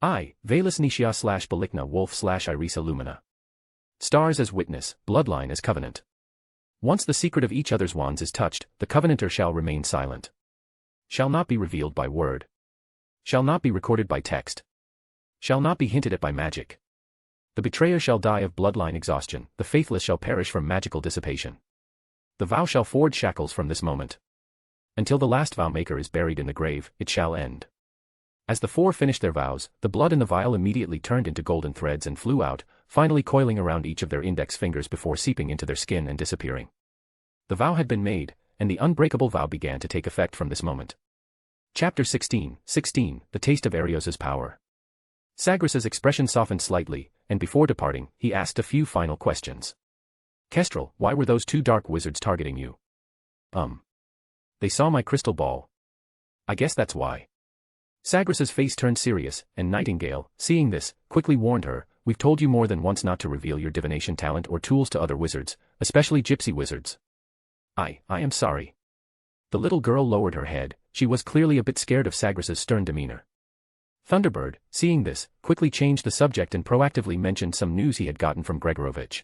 I, Valus Nisha / Belikna Wolf / Irisa Lumina. Stars as witness, bloodline as covenant. Once the secret of each other's wands is touched, the covenanter shall remain silent. Shall not be revealed by word. Shall not be recorded by text. Shall not be hinted at by magic. The betrayer shall die of bloodline exhaustion, the faithless shall perish from magical dissipation. The vow shall forge shackles from this moment. Until the last vow maker is buried in the grave, it shall end. As the 4 finished their vows, the blood in the vial immediately turned into golden threads and flew out, finally coiling around each of their index fingers before seeping into their skin and disappearing. The vow had been made, and the unbreakable vow began to take effect from this moment. Chapter 16, The Taste of Arios's Power. Sagres' expression softened slightly, and before departing, he asked a few final questions. Kestrel, why were those 2 dark wizards targeting you? They saw my crystal ball. I guess that's why. Sagres' face turned serious, and Nightingale, seeing this, quickly warned her, we've told you more than once not to reveal your divination talent or tools to other wizards, especially gypsy wizards. I am sorry. The little girl lowered her head, she was clearly a bit scared of Sagres' stern demeanor. Thunderbird, seeing this, quickly changed the subject and proactively mentioned some news he had gotten from Gregorovich.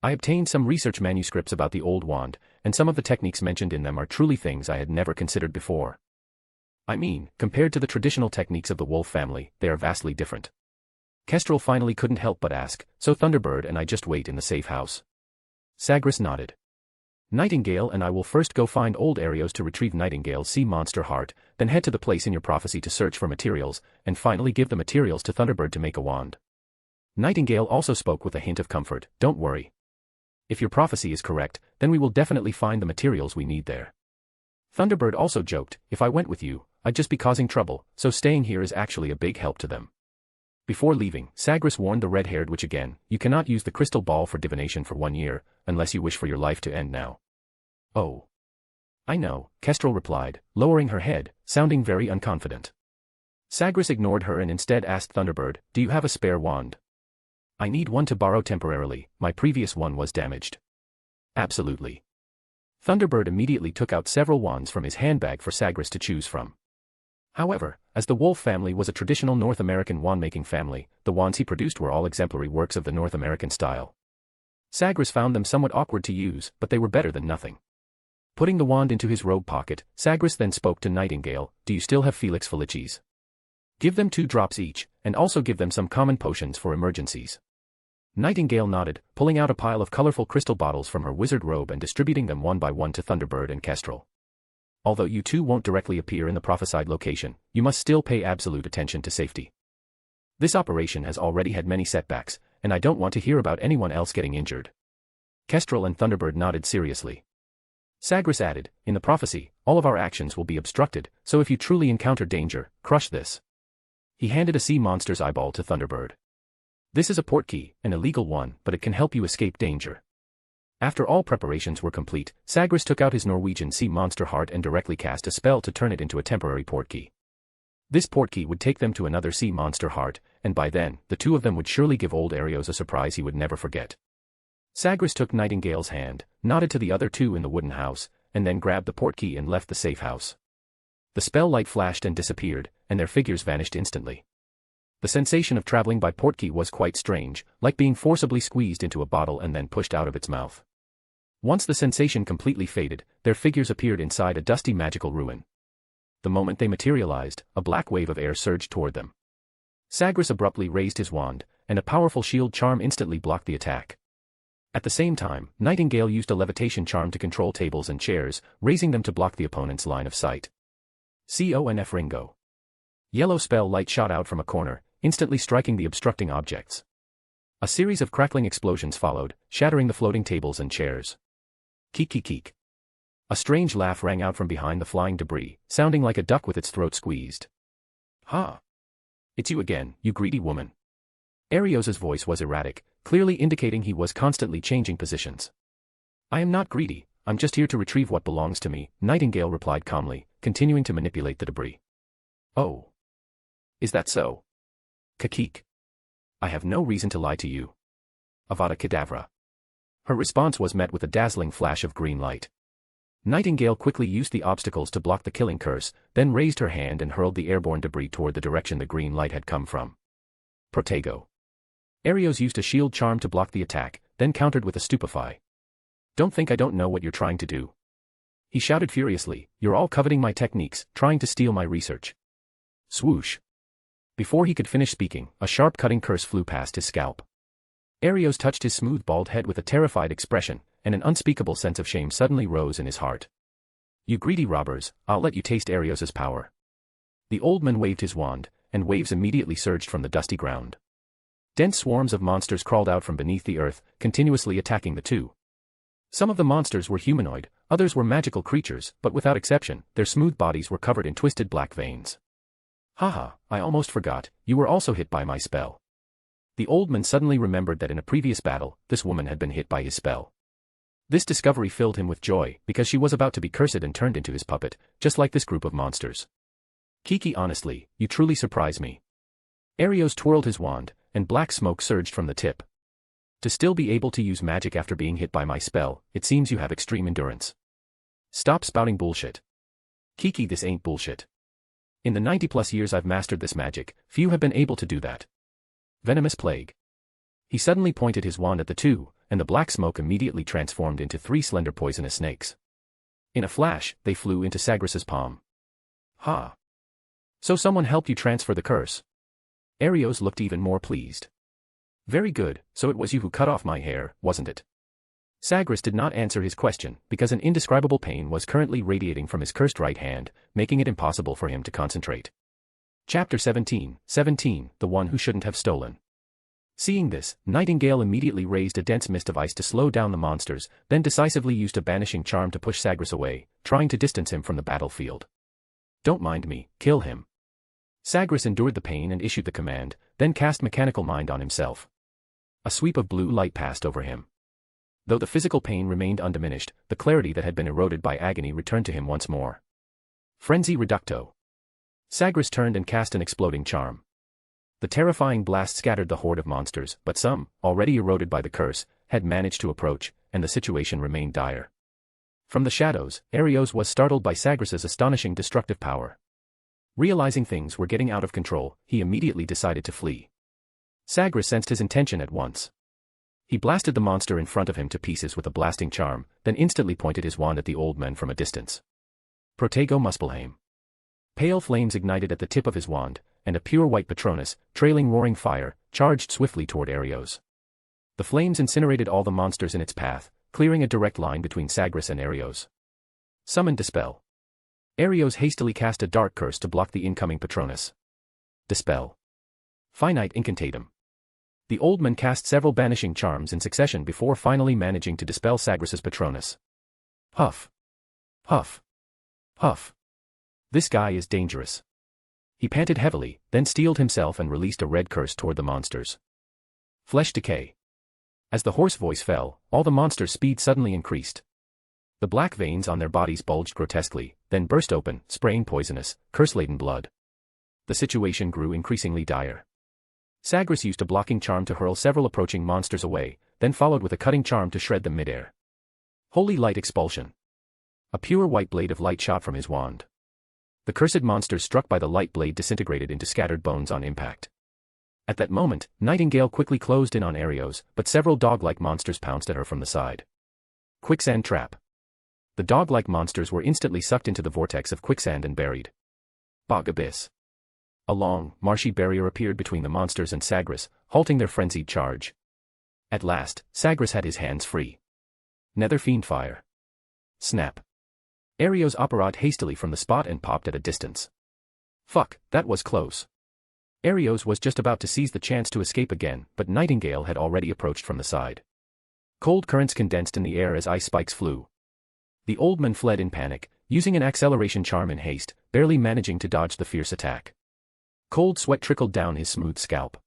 I obtained some research manuscripts about the old wand, and some of the techniques mentioned in them are truly things I had never considered before. I mean, compared to the traditional techniques of the wolf family, they are vastly different. Kestrel finally couldn't help but ask, so Thunderbird and I just wait in the safe house? Sagres nodded. Nightingale and I will first go find old Arios to retrieve Nightingale's sea monster heart, then head to the place in your prophecy to search for materials, and finally give the materials to Thunderbird to make a wand. Nightingale also spoke with a hint of comfort, don't worry. If your prophecy is correct, then we will definitely find the materials we need there. Thunderbird also joked, if I went with you, I'd just be causing trouble, so staying here is actually a big help to them. Before leaving, Sagres warned the red-haired witch again, you cannot use the crystal ball for divination for 1 year, unless you wish for your life to end now. Oh. I know, Kestrel replied, lowering her head, sounding very unconfident. Sagres ignored her and instead asked Thunderbird, do you have a spare wand? I need one to borrow temporarily, my previous one was damaged. Absolutely. Thunderbird immediately took out several wands from his handbag for Sagres to choose from. However, as the Wolf family was a traditional North American wand-making family, the wands he produced were all exemplary works of the North American style. Sagres found them somewhat awkward to use, but they were better than nothing. Putting the wand into his robe pocket, Sagres then spoke to Nightingale, do you still have Felix Felicis? Give them 2 drops each, and also give them some common potions for emergencies. Nightingale nodded, pulling out a pile of colorful crystal bottles from her wizard robe and distributing them one by one to Thunderbird and Kestrel. Although you 2 won't directly appear in the prophesied location, you must still pay absolute attention to safety. This operation has already had many setbacks, and I don't want to hear about anyone else getting injured. Kestrel and Thunderbird nodded seriously. Sagres added, in the prophecy, all of our actions will be obstructed, so if you truly encounter danger, crush this. He handed a sea monster's eyeball to Thunderbird. This is a portkey, an illegal one, but it can help you escape danger. After all preparations were complete, Sagres took out his Norwegian sea monster heart and directly cast a spell to turn it into a temporary portkey. This portkey would take them to another sea monster heart, and by then, the 2 of them would surely give old Arios a surprise he would never forget. Sagres took Nightingale's hand, nodded to the other 2 in the wooden house, and then grabbed the portkey and left the safe house. The spell light flashed and disappeared, and their figures vanished instantly. The sensation of traveling by portkey was quite strange, like being forcibly squeezed into a bottle and then pushed out of its mouth. Once the sensation completely faded, their figures appeared inside a dusty magical ruin. The moment they materialized, a black wave of air surged toward them. Sagres abruptly raised his wand, and a powerful shield charm instantly blocked the attack. At the same time, Nightingale used a levitation charm to control tables and chairs, raising them to block the opponent's line of sight. CONF Ringo. Yellow spell light shot out from a corner, instantly striking the obstructing objects. A series of crackling explosions followed, shattering the floating tables and chairs. Keek keek keek. A strange laugh rang out from behind the flying debris, sounding like a duck with its throat squeezed. Ha! It's you again, you greedy woman. Arios's voice was erratic, clearly indicating he was constantly changing positions. I am not greedy, I'm just here to retrieve what belongs to me, Nightingale replied calmly, continuing to manipulate the debris. Oh. Is that so? Kakik. I have no reason to lie to you. Avada Kedavra. Her response was met with a dazzling flash of green light. Nightingale quickly used the obstacles to block the killing curse, then raised her hand and hurled the airborne debris toward the direction the green light had come from. Protego. Arios used a shield charm to block the attack, then countered with a stupefy. Don't think I don't know what you're trying to do. He shouted furiously, you're all coveting my techniques, trying to steal my research. Swoosh. Before he could finish speaking, a sharp cutting curse flew past his scalp. Arios touched his smooth bald head with a terrified expression, and an unspeakable sense of shame suddenly rose in his heart. You greedy robbers, I'll let you taste Arios's power. The old man waved his wand, and waves immediately surged from the dusty ground. Dense swarms of monsters crawled out from beneath the earth, continuously attacking the two. Some of the monsters were humanoid, others were magical creatures, but without exception, their smooth bodies were covered in twisted black veins. Haha, I almost forgot, you were also hit by my spell. The old man suddenly remembered that in a previous battle, this woman had been hit by his spell. This discovery filled him with joy, because she was about to be cursed and turned into his puppet, just like this group of monsters. Kiki, honestly, you truly surprise me. Arios twirled his wand, and black smoke surged from the tip. To still be able to use magic after being hit by my spell, it seems you have extreme endurance. Stop spouting bullshit. Kiki, this ain't bullshit. In the 90+ years I've mastered this magic, few have been able to do that. Venomous plague. He suddenly pointed his wand at the two, and the black smoke immediately transformed into 3 slender poisonous snakes. In a flash, they flew into Sagres's palm. Ha! So someone helped you transfer the curse. Arios looked even more pleased. Very good, so it was you who cut off my hair, wasn't it? Sagres did not answer his question, because an indescribable pain was currently radiating from his cursed right hand, making it impossible for him to concentrate. Chapter 17, the one who shouldn't have stolen. Seeing this, Nightingale immediately raised a dense mist of ice to slow down the monsters, then decisively used a banishing charm to push Sagres away, trying to distance him from the battlefield. Don't mind me, kill him. Sagres endured the pain and issued the command, then cast Mechanical Mind on himself. A sweep of blue light passed over him. Though the physical pain remained undiminished, the clarity that had been eroded by agony returned to him once more. Frenzy Reducto. Sagres turned and cast an exploding charm. The terrifying blast scattered the horde of monsters, but some, already eroded by the curse, had managed to approach, and the situation remained dire. From the shadows, Arios was startled by Sagres's astonishing destructive power. Realizing things were getting out of control, he immediately decided to flee. Sagres sensed his intention at once. He blasted the monster in front of him to pieces with a blasting charm, then instantly pointed his wand at the old man from a distance. Protego Muspelheim. Pale flames ignited at the tip of his wand, and a pure white Patronus, trailing roaring fire, charged swiftly toward Arios. The flames incinerated all the monsters in its path, clearing a direct line between Sagres and Arios. Summon Dispel. Arios hastily cast a dark curse to block the incoming Patronus. Dispel. Finite Incantatum. The old man cast several banishing charms in succession before finally managing to dispel Sagres's Patronus. Huff. Huff. Huff. This guy is dangerous. He panted heavily, then steeled himself and released a red curse toward the monsters. Flesh Decay. As the hoarse voice fell, all the monsters' speed suddenly increased. The black veins on their bodies bulged grotesquely, then burst open, spraying poisonous, curse-laden blood. The situation grew increasingly dire. Sagres used a blocking charm to hurl several approaching monsters away, then followed with a cutting charm to shred them midair. Holy Light Expulsion. A pure white blade of light shot from his wand. The cursed monsters struck by the light blade disintegrated into scattered bones on impact. At that moment, Nightingale quickly closed in on Arios, but several dog-like monsters pounced at her from the side. Quicksand Trap. The dog-like monsters were instantly sucked into the vortex of quicksand and buried. Bog Abyss. A long, marshy barrier appeared between the monsters and Sagres, halting their frenzied charge. At last, Sagres had his hands free. Nether Fiend Fire. Snap. Arios apparat hastily from the spot and popped at a distance. Fuck, that was close. Arios was just about to seize the chance to escape again, but Nightingale had already approached from the side. Cold currents condensed in the air as ice spikes flew. The old man fled in panic, using an acceleration charm in haste, barely managing to dodge the fierce attack. Cold sweat trickled down his smooth scalp.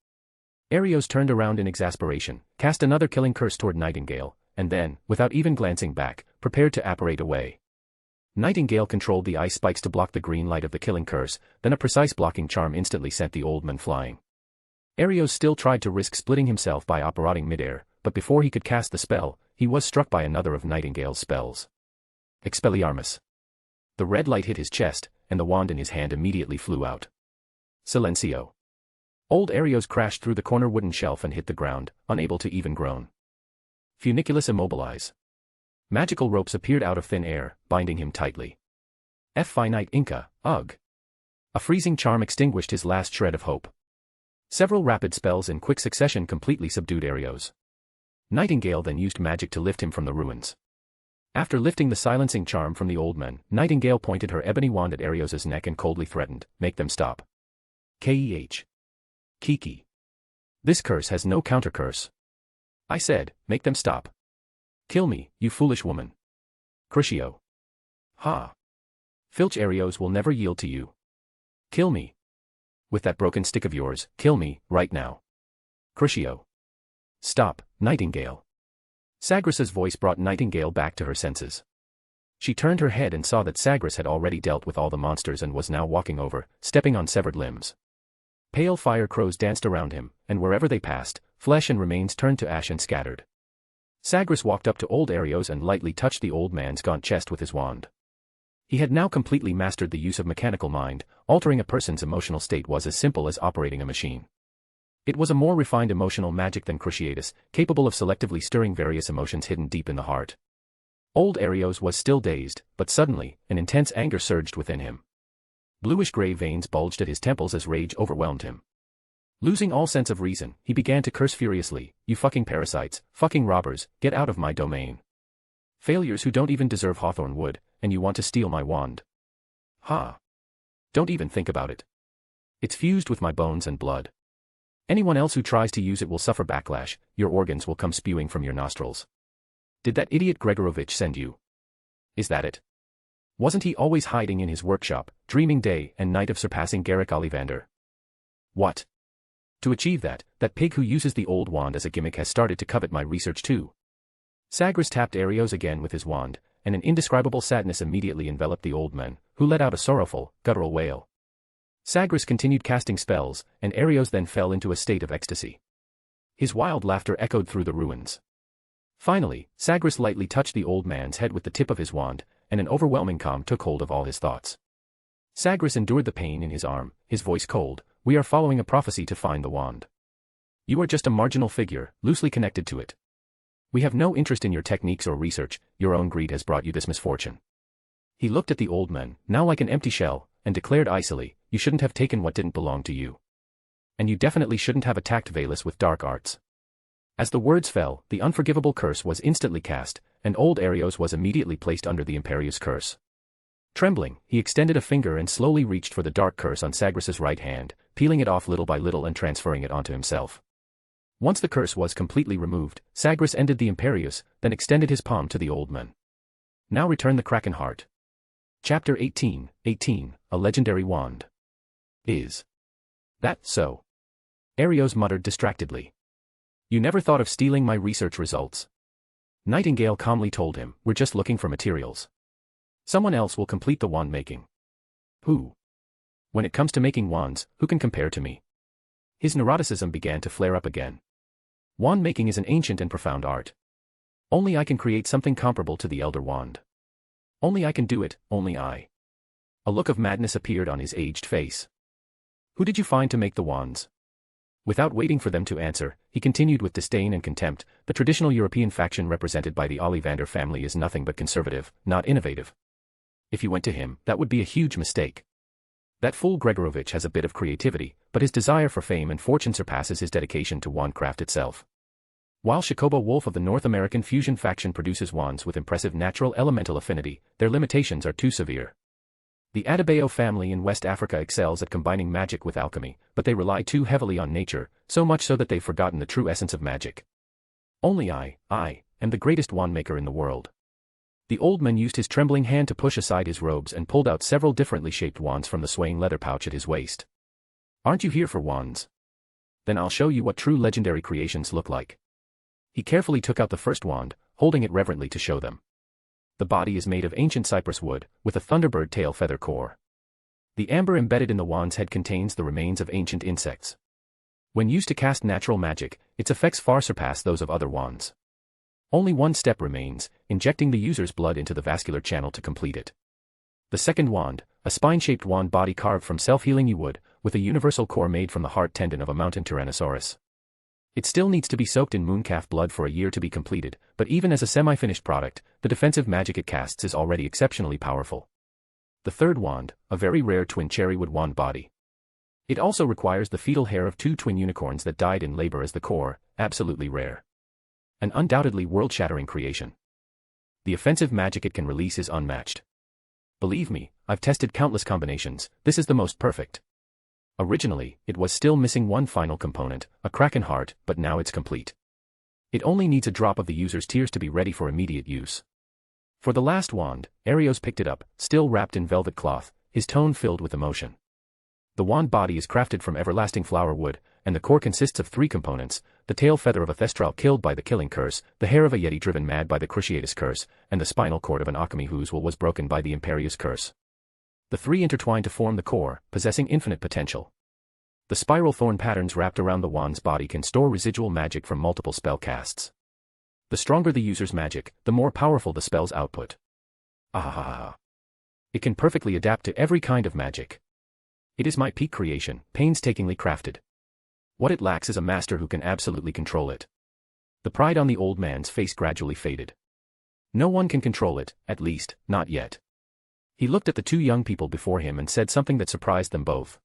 Arios turned around in exasperation, cast another killing curse toward Nightingale, and then, without even glancing back, prepared to apparate away. Nightingale controlled the ice spikes to block the green light of the killing curse, then a precise blocking charm instantly sent the old man flying. Arios still tried to risk splitting himself by operating midair, but before he could cast the spell, he was struck by another of Nightingale's spells. Expelliarmus. The red light hit his chest, and the wand in his hand immediately flew out. Silencio. Old Arios crashed through the corner wooden shelf and hit the ground, unable to even groan. Funiculus immobilize. Magical ropes appeared out of thin air, binding him tightly. Finite Inca, ugh. A freezing charm extinguished his last shred of hope. Several rapid spells in quick succession completely subdued Arios. Nightingale then used magic to lift him from the ruins. After lifting the silencing charm from the old man, Nightingale pointed her ebony wand at Arios's neck and coldly threatened, "Make them stop." Keh. Kiki. This curse has no counter-curse. I said, make them stop. Kill me, you foolish woman. Crucio. Ha. Filch Arios will never yield to you. Kill me. With that broken stick of yours, kill me, right now. Crucio. Stop, Nightingale. Sagres's voice brought Nightingale back to her senses. She turned her head and saw that Sagres had already dealt with all the monsters and was now walking over, stepping on severed limbs. Pale fire crows danced around him, and wherever they passed, flesh and remains turned to ash and scattered. Sagres walked up to old Arios and lightly touched the old man's gaunt chest with his wand. He had now completely mastered the use of mechanical mind. Altering a person's emotional state was as simple as operating a machine. It was a more refined emotional magic than Cruciatus, capable of selectively stirring various emotions hidden deep in the heart. Old Arios was still dazed, but suddenly, an intense anger surged within him. Bluish-gray veins bulged at his temples as rage overwhelmed him. Losing all sense of reason, he began to curse furiously, "You fucking parasites, fucking robbers, get out of my domain. Failures who don't even deserve hawthorn wood, and you want to steal my wand. Ha! Don't even think about it. It's fused with my bones and blood. Anyone else who tries to use it will suffer backlash, your organs will come spewing from your nostrils. Did that idiot Gregorovich send you? Is that it? Wasn't he always hiding in his workshop, dreaming day and night of surpassing Garrick Ollivander? What? To achieve that pig who uses the old wand as a gimmick has started to covet my research too." Sagres tapped Arios again with his wand, and an indescribable sadness immediately enveloped the old man, who let out a sorrowful, guttural wail. Sagres continued casting spells, and Arios then fell into a state of ecstasy. His wild laughter echoed through the ruins. Finally, Sagres lightly touched the old man's head with the tip of his wand, and an overwhelming calm took hold of all his thoughts. Sagres endured the pain in his arm, his voice cold. "We are following a prophecy to find the wand. You are just a marginal figure, loosely connected to it. We have no interest in your techniques or research, your own greed has brought you this misfortune." He looked at the old man, now like an empty shell, and declared icily, "You shouldn't have taken what didn't belong to you. And you definitely shouldn't have attacked Valus with dark arts." As the words fell, the unforgivable curse was instantly cast, and old Arios was immediately placed under the Imperious curse. Trembling, he extended a finger and slowly reached for the dark curse on Sagres's right hand, peeling it off little by little and transferring it onto himself. Once the curse was completely removed, Sagres ended the Imperious, then extended his palm to the old man. "Now return the Kraken heart." Chapter 18, A Legendary Wand. Is that so? Arios muttered distractedly. "You never thought of stealing my research results." Nightingale calmly told him, "We're just looking for materials. Someone else will complete the wand making." "Who? When it comes to making wands, who can compare to me?" His neuroticism began to flare up again. "Wand making is an ancient and profound art. Only I can create something comparable to the Elder Wand. Only I can do it, only I." A look of madness appeared on his aged face. "Who did you find to make the wands?" Without waiting for them to answer, he continued with disdain and contempt, "The traditional European faction represented by the Ollivander family is nothing but conservative, not innovative. If you went to him, that would be a huge mistake. That fool Gregorovich has a bit of creativity, but his desire for fame and fortune surpasses his dedication to wandcraft itself. While Shakoba Wolf of the North American fusion faction produces wands with impressive natural elemental affinity, their limitations are too severe. The Adebayo family in West Africa excels at combining magic with alchemy, but they rely too heavily on nature, so much so that they've forgotten the true essence of magic. Only I am the greatest wand maker in the world. The old man used his trembling hand to push aside his robes and pulled out several differently shaped wands from the swaying leather pouch at his waist. Aren't you here for wands? Then I'll show you what true legendary creations look like. He carefully took out the first wand, holding it reverently to show them. The body is made of ancient cypress wood, with a thunderbird tail feather core. The amber embedded in the wand's head contains the remains of ancient insects. When used to cast natural magic, its effects far surpass those of other wands. Only one step remains, injecting the user's blood into the vascular channel to complete it. The second wand, a spine-shaped wand body carved from self-healing yew wood, with a universal core made from the heart tendon of a mountain tyrannosaurus. It still needs to be soaked in mooncalf blood for a year to be completed, but even as a semi-finished product, the defensive magic it casts is already exceptionally powerful. The third wand, a very rare twin cherrywood wand body. It also requires the fetal hair of 2 twin unicorns that died in labor as the core, absolutely rare. An undoubtedly world-shattering creation. The offensive magic it can release is unmatched. Believe me, I've tested countless combinations, this is the most perfect. Originally, it was still missing one final component, a kraken heart, but now it's complete. It only needs a drop of the user's tears to be ready for immediate use. For the last wand, Arios picked it up, still wrapped in velvet cloth, his tone filled with emotion. The wand body is crafted from everlasting flower wood, and the core consists of 3 components, the tail feather of a thestral killed by the killing curse, the hair of a yeti driven mad by the Cruciatus Curse, and the spinal cord of an alchemy whose will was broken by the Imperious Curse. The 3 intertwine to form the core, possessing infinite potential. The spiral thorn patterns wrapped around the wand's body can store residual magic from multiple spell casts. The stronger the user's magic, the more powerful the spell's output. It can perfectly adapt to every kind of magic. It is my peak creation, painstakingly crafted. What it lacks is a master who can absolutely control it. The pride on the old man's face gradually faded. No one can control it, at least, not yet. He looked at the 2 young people before him and said something that surprised them both.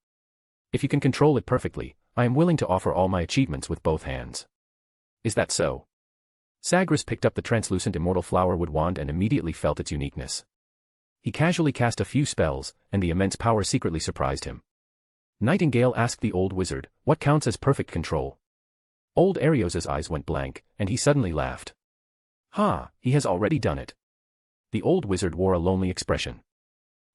If you can control it perfectly, I am willing to offer all my achievements with both hands. Is that so? Sagres picked up the translucent immortal flowerwood wand and immediately felt its uniqueness. He casually cast a few spells, and the immense power secretly surprised him. Nightingale asked the old wizard, what counts as perfect control? Old Arios's eyes went blank, and he suddenly laughed. He has already done it. The old wizard wore a lonely expression.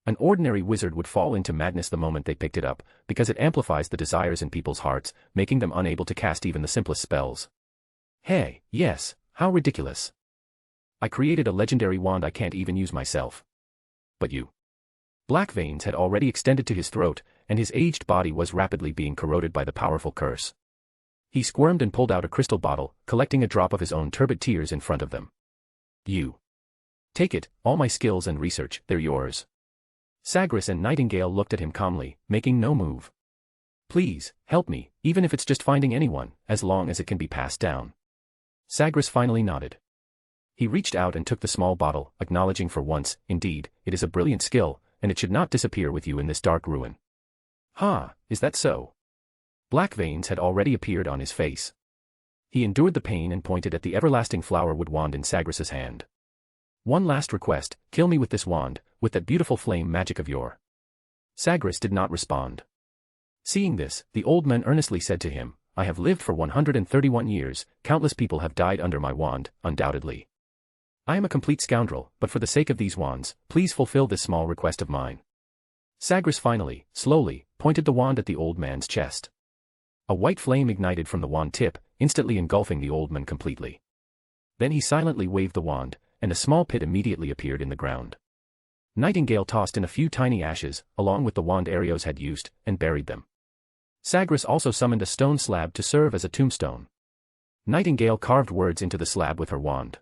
An ordinary wizard would fall into madness the moment they picked it up, because it amplifies the desires in people's hearts, making them unable to cast even the simplest spells. Hey, yes, how ridiculous. I created a legendary wand I can't even use myself. But you. Black veins had already extended to his throat, and his aged body was rapidly being corroded by the powerful curse. He squirmed and pulled out a crystal bottle, collecting a drop of his own turbid tears in front of them. You. Take it, all my skills and research, they're yours. Sagres and Nightingale looked at him calmly, making no move. Please, help me, even if it's just finding anyone, as long as it can be passed down. Sagres finally nodded. He reached out and took the small bottle, acknowledging for once, indeed, it is a brilliant skill, and it should not disappear with you in this dark ruin. Is that so? Black veins had already appeared on his face. He endured the pain and pointed at the everlasting flowerwood wand in Sagres's hand. One last request, kill me with this wand, with that beautiful flame magic of yours. Sagres did not respond. Seeing this, the old man earnestly said to him, I have lived for 131 years, countless people have died under my wand, undoubtedly. I am a complete scoundrel, but for the sake of these wands, please fulfill this small request of mine. Sagres finally, slowly, pointed the wand at the old man's chest. A white flame ignited from the wand tip, instantly engulfing the old man completely. Then he silently waved the wand, and a small pit immediately appeared in the ground. Nightingale tossed in a few tiny ashes, along with the wand Arios had used, and buried them. Sagres also summoned a stone slab to serve as a tombstone. Nightingale carved words into the slab with her wand.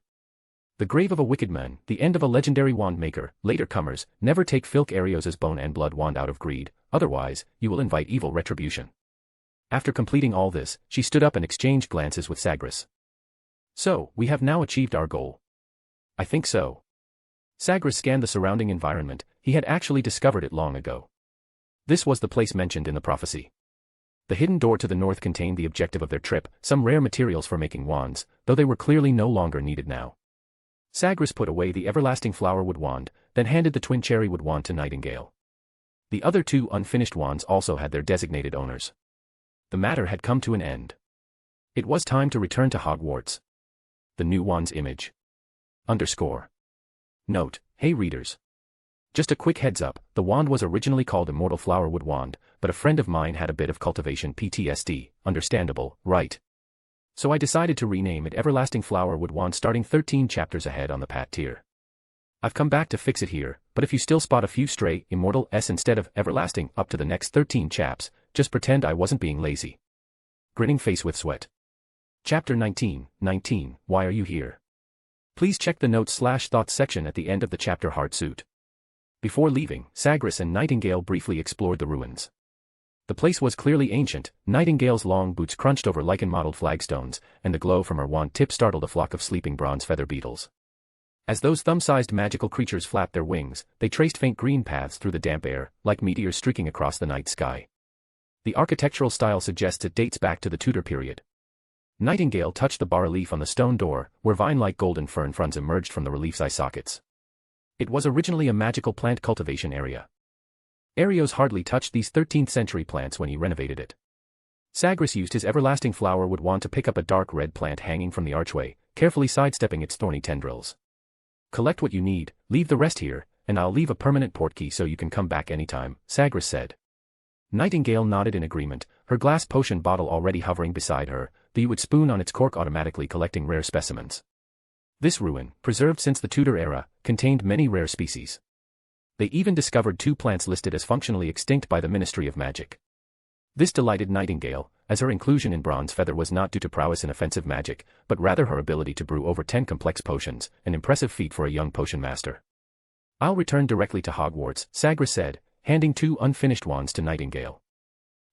The grave of a wicked man, the end of a legendary wand maker, later comers, never take Filk Arios's bone and blood wand out of greed, otherwise, you will invite evil retribution. After completing all this, she stood up and exchanged glances with Sagres. So, we have now achieved our goal. I think so. Sagres scanned the surrounding environment, he had actually discovered it long ago. This was the place mentioned in the prophecy. The hidden door to the north contained the objective of their trip, some rare materials for making wands, though they were clearly no longer needed now. Sagres put away the everlasting flowerwood wand, then handed the twin cherrywood wand to Nightingale. The other 2 unfinished wands also had their designated owners. The matter had come to an end. It was time to return to Hogwarts. The new wand's image. Note, hey readers. Just a quick heads up, the wand was originally called Immortal Flowerwood Wand, but a friend of mine had a bit of cultivation PTSD, understandable, right? So I decided to rename it Everlasting Flowerwood Wand starting 13 chapters ahead on the Pat tier. I've come back to fix it here, but if you still spot a few stray Immortal S instead of Everlasting up to the next 13 chaps, just pretend I wasn't being lazy. Grinning face with sweat. Chapter 19, Why Are You Here? Please check the notes/thoughts section at the end of the chapter Hard Suit. Before leaving, Sagres and Nightingale briefly explored the ruins. The place was clearly ancient. Nightingale's long boots crunched over lichen-mottled flagstones, and the glow from her wand tip startled a flock of sleeping bronze feather beetles. As those thumb-sized magical creatures flapped their wings, they traced faint green paths through the damp air, like meteors streaking across the night sky. The architectural style suggests it dates back to the Tudor period. Nightingale touched the bas-relief on the stone door, where vine-like golden fern fronds emerged from the relief's eye sockets. It was originally a magical plant cultivation area. Arios hardly touched these 13th-century plants when he renovated it. Sagres used his Everlasting Flowerwood Wand to pick up a dark red plant hanging from the archway, carefully sidestepping its thorny tendrils. Collect what you need, leave the rest here, and I'll leave a permanent portkey so you can come back anytime, Sagres said. Nightingale nodded in agreement, her glass potion bottle already hovering beside her, the wood spoon on its cork automatically collecting rare specimens. This ruin, preserved since the Tudor era, contained many rare species. They even discovered 2 plants listed as functionally extinct by the Ministry of Magic. This delighted Nightingale, as her inclusion in Bronze Feather was not due to prowess in offensive magic, but rather her ability to brew over 10 complex potions, an impressive feat for a young potion master. I'll return directly to Hogwarts, Sagres said, handing 2 unfinished wands to Nightingale.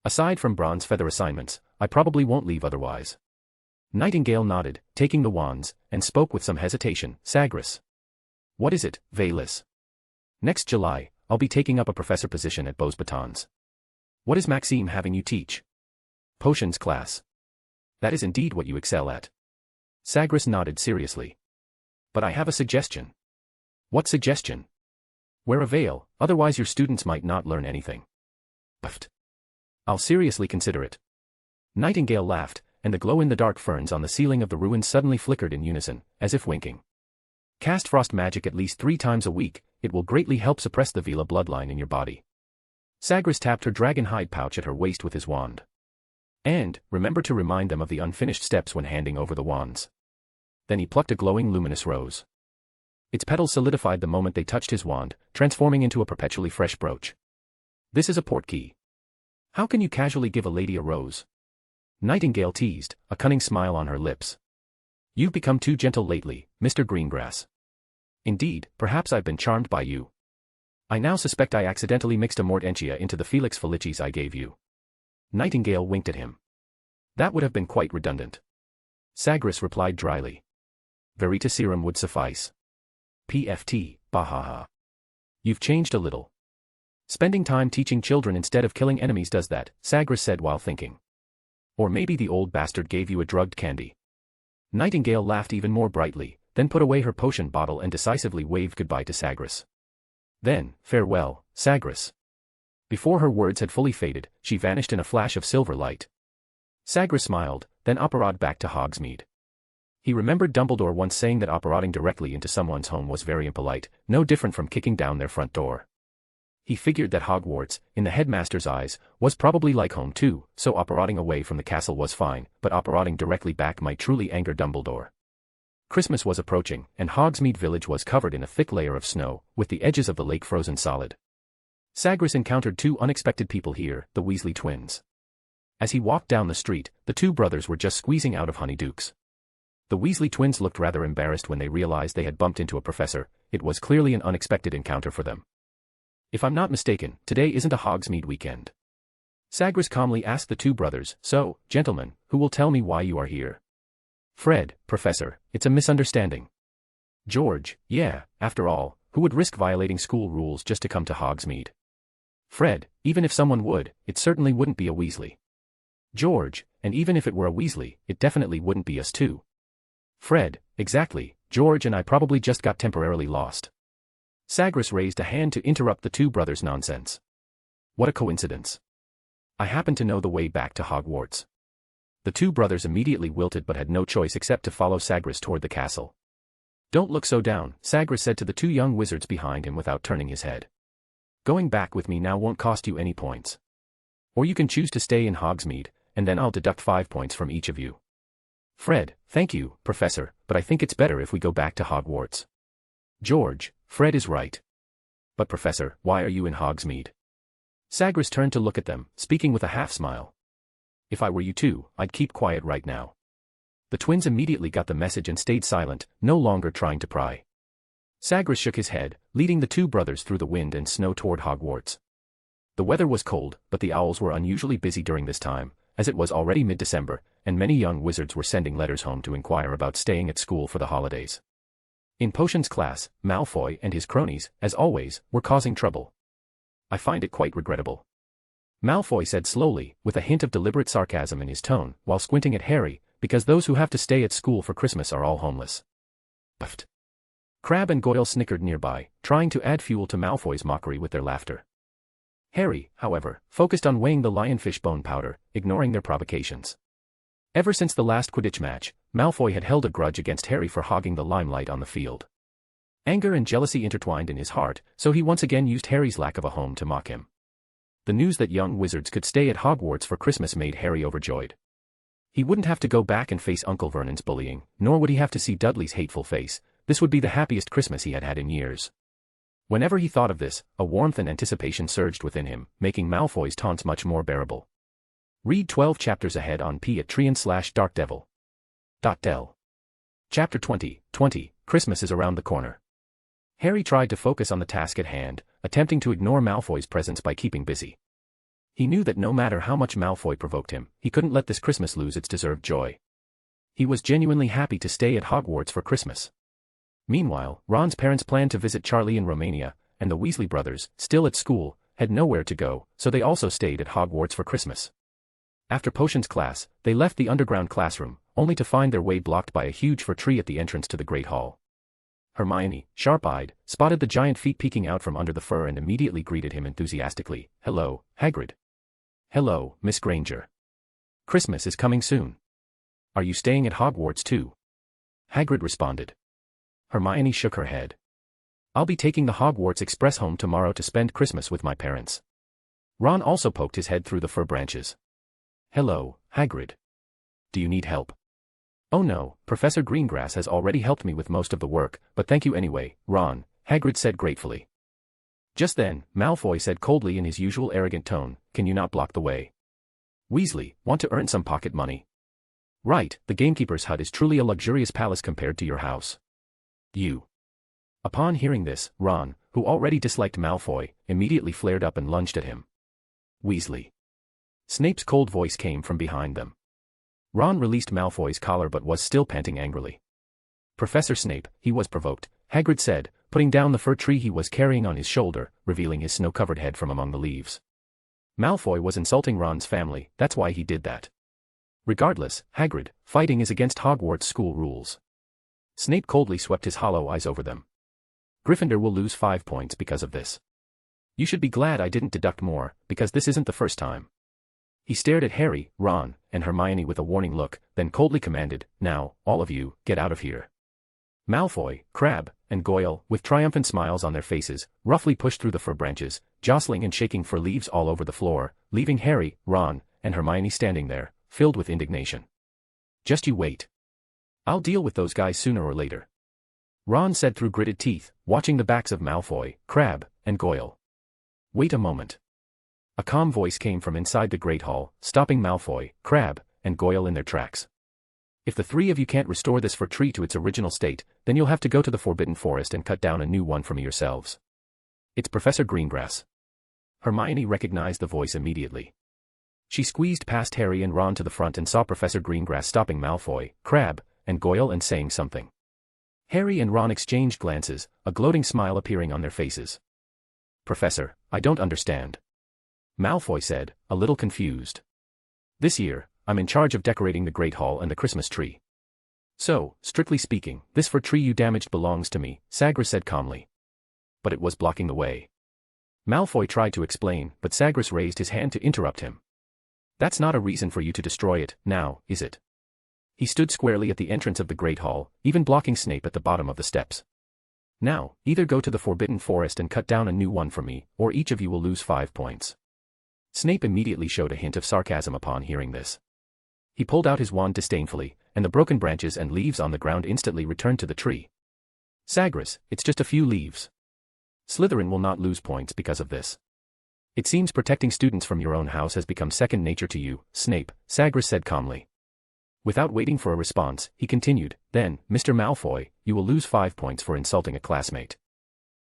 Aside from Bronze Feather assignments, I probably won't leave otherwise. Nightingale nodded, taking the wands, and spoke with some hesitation, Sagres. What is it, Valis? Next July, I'll be taking up a professor position at Beau's Batons. What is Maxime having you teach? Potions class. That is indeed what you excel at. Sagres nodded seriously. But I have a suggestion. What suggestion? Wear a veil, otherwise your students might not learn anything. Puffed. I'll seriously consider it. Nightingale laughed, and the glow-in-the-dark ferns on the ceiling of the ruins suddenly flickered in unison, as if winking. Cast frost magic at least 3 times a week, it will greatly help suppress the Vila bloodline in your body. Sagres tapped her dragon hide pouch at her waist with his wand. And, remember to remind them of the unfinished steps when handing over the wands. Then he plucked a glowing luminous rose. Its petals solidified the moment they touched his wand, transforming into a perpetually fresh brooch. This is a portkey. How can you casually give a lady a rose? Nightingale teased, a cunning smile on her lips. You've become too gentle lately, Mr. Greengrass. Indeed, perhaps I've been charmed by you. I now suspect I accidentally mixed a Mortentia into the Felix Felicis I gave you. Nightingale winked at him. That would have been quite redundant. Sagres replied dryly. Veritaserum would suffice. PFT, bahaha. You've changed a little. Spending time teaching children instead of killing enemies does that, Sagres said while thinking. Or maybe the old bastard gave you a drugged candy. Nightingale laughed even more brightly, then put away her potion bottle and decisively waved goodbye to Sagres. Then, farewell, Sagres. Before her words had fully faded, she vanished in a flash of silver light. Sagres smiled, then operated back to Hogsmeade. He remembered Dumbledore once saying that operating directly into someone's home was very impolite, no different from kicking down their front door. He figured that Hogwarts, in the headmaster's eyes, was probably like home too, so operating away from the castle was fine, but operating directly back might truly anger Dumbledore. Christmas was approaching, and Hogsmeade Village was covered in a thick layer of snow, with the edges of the lake frozen solid. Sagres encountered 2 unexpected people here, the Weasley twins. As he walked down the street, the 2 brothers were just squeezing out of Honeydukes. The Weasley twins looked rather embarrassed when they realized they had bumped into a professor. It was clearly an unexpected encounter for them. If I'm not mistaken, today isn't a Hogsmeade weekend. Sagres calmly asked the 2 brothers, so, gentlemen, who will tell me why you are here? Fred, Professor, it's a misunderstanding. George, yeah, after all, who would risk violating school rules just to come to Hogsmeade? Fred, even if someone would, it certainly wouldn't be a Weasley. George, and even if it were a Weasley, it definitely wouldn't be us 2. Fred, exactly, George and I probably just got temporarily lost. Sagres raised a hand to interrupt the 2 brothers' nonsense. What a coincidence. I happen to know the way back to Hogwarts. The two brothers immediately wilted but had no choice except to follow Sagres toward the castle. Don't look so down, Sagres said to the two young wizards behind him without turning his head. Going back with me now won't cost you any points. Or you can choose to stay in Hogsmeade, and then I'll deduct 5 points from each of you. Fred, thank you, Professor, but I think it's better if we go back to Hogwarts. George, Fred is right. But Professor, why are you in Hogsmeade? Sagres turned to look at them, speaking with a half-smile. If I were you two, I'd keep quiet right now. The twins immediately got the message and stayed silent, no longer trying to pry. Sagres shook his head, leading the two brothers through the wind and snow toward Hogwarts. The weather was cold, but the owls were unusually busy during this time, as it was already mid-December, and many young wizards were sending letters home to inquire about staying at school for the holidays. In Potions class, Malfoy and his cronies, as always, were causing trouble. I find it quite regrettable. Malfoy said slowly, with a hint of deliberate sarcasm in his tone, while squinting at Harry, because those who have to stay at school for Christmas are all homeless. Puffed. Crabbe and Goyle snickered nearby, trying to add fuel to Malfoy's mockery with their laughter. Harry, however, focused on weighing the lionfish bone powder, ignoring their provocations. Ever since the last Quidditch match, Malfoy had held a grudge against Harry for hogging the limelight on the field. Anger and jealousy intertwined in his heart, so he once again used Harry's lack of a home to mock him. The news that young wizards could stay at Hogwarts for Christmas made Harry overjoyed. He wouldn't have to go back and face Uncle Vernon's bullying, nor would he have to see Dudley's hateful face. This would be the happiest Christmas he had had in years. Whenever he thought of this, a warmth and anticipation surged within him, making Malfoy's taunts much more bearable. Read 12 chapters ahead on p@Treant/darkdevil.del. Chapter 20, Christmas is around the corner. Harry tried to focus on the task at hand, attempting to ignore Malfoy's presence by keeping busy. He knew that no matter how much Malfoy provoked him, he couldn't let this Christmas lose its deserved joy. He was genuinely happy to stay at Hogwarts for Christmas. Meanwhile, Ron's parents planned to visit Charlie in Romania, and the Weasley brothers, still at school, had nowhere to go, so they also stayed at Hogwarts for Christmas. After Potions class, they left the underground classroom, only to find their way blocked by a huge fir tree at the entrance to the Great Hall. Hermione, sharp-eyed, spotted the giant feet peeking out from under the fir and immediately greeted him enthusiastically. "Hello, Hagrid." "Hello, Miss Granger. Christmas is coming soon. Are you staying at Hogwarts too?" Hagrid responded. Hermione shook her head. "I'll be taking the Hogwarts Express home tomorrow to spend Christmas with my parents." Ron also poked his head through the fir branches. "Hello, Hagrid. Do you need help?" "Oh no, Professor Greengrass has already helped me with most of the work, but thank you anyway, Ron," Hagrid said gratefully. Just then, Malfoy said coldly in his usual arrogant tone, "Can you not block the way? Weasley, want to earn some pocket money?" "Right, the gamekeeper's hut is truly a luxurious palace compared to your house. You." Upon hearing this, Ron, who already disliked Malfoy, immediately flared up and lunged at him. "Weasley." Snape's cold voice came from behind them. Ron released Malfoy's collar but was still panting angrily. "Professor Snape," he was provoked, Hagrid said, putting down the fir tree he was carrying on his shoulder, revealing his snow-covered head from among the leaves. "Malfoy was insulting Ron's family, that's why he did that. Regardless, Hagrid, fighting is against Hogwarts school rules." Snape coldly swept his hollow eyes over them. "Gryffindor will lose 5 points because of this. You should be glad I didn't deduct more, because this isn't the first time." He stared at Harry, Ron, and Hermione with a warning look, then coldly commanded, "Now, all of you, get out of here." Malfoy, Crabbe, and Goyle, with triumphant smiles on their faces, roughly pushed through the fir branches, jostling and shaking fir leaves all over the floor, leaving Harry, Ron, and Hermione standing there, filled with indignation. "Just you wait. I'll deal with those guys sooner or later," Ron said through gritted teeth, watching the backs of Malfoy, Crabbe, and Goyle. "Wait a moment." A calm voice came from inside the Great Hall, stopping Malfoy, Crabbe, and Goyle in their tracks. "If the three of you can't restore this fir tree to its original state, then you'll have to go to the Forbidden Forest and cut down a new one for me yourselves. It's Professor Greengrass." Hermione recognized the voice immediately. She squeezed past Harry and Ron to the front and saw Professor Greengrass stopping Malfoy, Crabbe, and Goyle and saying something. Harry and Ron exchanged glances, a gloating smile appearing on their faces. "Professor, I don't understand," Malfoy said, a little confused. "This year, I'm in charge of decorating the Great Hall and the Christmas tree. So, strictly speaking, this fir tree you damaged belongs to me," Sagres said calmly. "But it was blocking the way." Malfoy tried to explain, but Sagres raised his hand to interrupt him. That's not a reason for you to destroy it, now, is it? He stood squarely at the entrance of the Great Hall, even blocking Snape at the bottom of the steps. Now, either go to the Forbidden Forest and cut down a new one for me, or each of you will lose 5 points. Snape immediately showed a hint of sarcasm upon hearing this. He pulled out his wand disdainfully, and the broken branches and leaves on the ground instantly returned to the tree. Sagres, it's just a few leaves. Slytherin will not lose points because of this. It seems protecting students from your own house has become second nature to you, Snape, Sagres said calmly. Without waiting for a response, he continued, then, Mr. Malfoy, you will lose 5 points for insulting a classmate.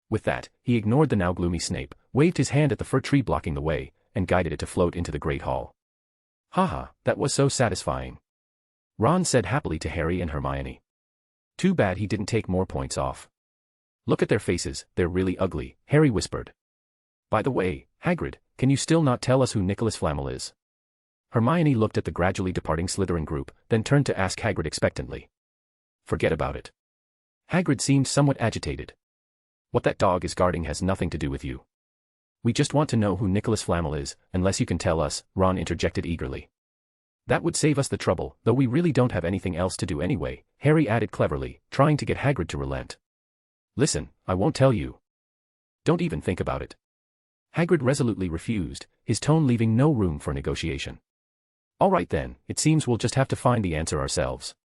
With that, he ignored the now gloomy Snape, waved his hand at the fir tree blocking the way, and guided it to float into the Great Hall. Haha, that was so satisfying. Ron said happily to Harry and Hermione. Too bad he didn't take more points off. Look at their faces, they're really ugly, Harry whispered. By the way, Hagrid, can you still not tell us who Nicholas Flamel is? Hermione looked at the gradually departing Slytherin group, then turned to ask Hagrid expectantly. Forget about it. Hagrid seemed somewhat agitated. What that dog is guarding has nothing to do with you. We just want to know who Nicholas Flamel is, unless you can tell us, Ron interjected eagerly. That would save us the trouble, though we really don't have anything else to do anyway, Harry added cleverly, trying to get Hagrid to relent. Listen, I won't tell you. Don't even think about it. Hagrid resolutely refused, his tone leaving no room for negotiation. All right then, it seems we'll just have to find the answer ourselves.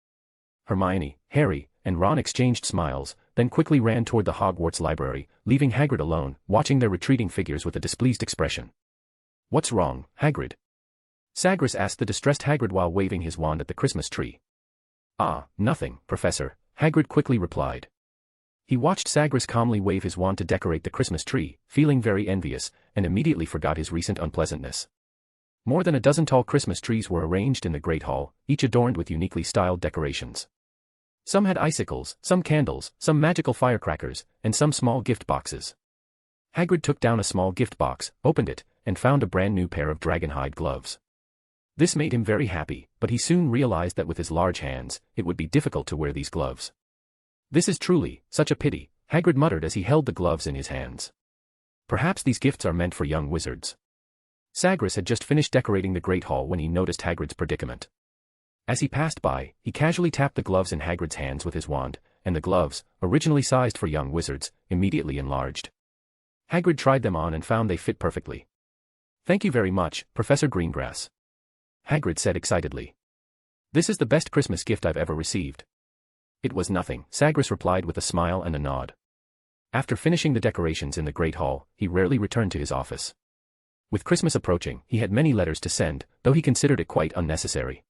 Hermione, Harry, and Ron exchanged smiles, then quickly ran toward the Hogwarts library, leaving Hagrid alone, watching their retreating figures with a displeased expression. What's wrong, Hagrid? Sagres asked the distressed Hagrid while waving his wand at the Christmas tree. Ah, nothing, Professor, Hagrid quickly replied. He watched Sagres calmly wave his wand to decorate the Christmas tree, feeling very envious, and immediately forgot his recent unpleasantness. More than a dozen tall Christmas trees were arranged in the Great Hall, each adorned with uniquely styled decorations. Some had icicles, some candles, some magical firecrackers, and some small gift boxes. Hagrid took down a small gift box, opened it, and found a brand new pair of dragonhide gloves. This made him very happy, but he soon realized that with his large hands, it would be difficult to wear these gloves. This is truly such a pity, Hagrid muttered as he held the gloves in his hands. Perhaps these gifts are meant for young wizards. Sagres had just finished decorating the Great Hall when he noticed Hagrid's predicament. As he passed by, he casually tapped the gloves in Hagrid's hands with his wand, and the gloves, originally sized for young wizards, immediately enlarged. Hagrid tried them on and found they fit perfectly. Thank you very much, Professor Greengrass. Hagrid said excitedly. This is the best Christmas gift I've ever received. It was nothing, Sagres replied with a smile and a nod. After finishing the decorations in the Great Hall, he rarely returned to his office. With Christmas approaching, he had many letters to send, though he considered it quite unnecessary.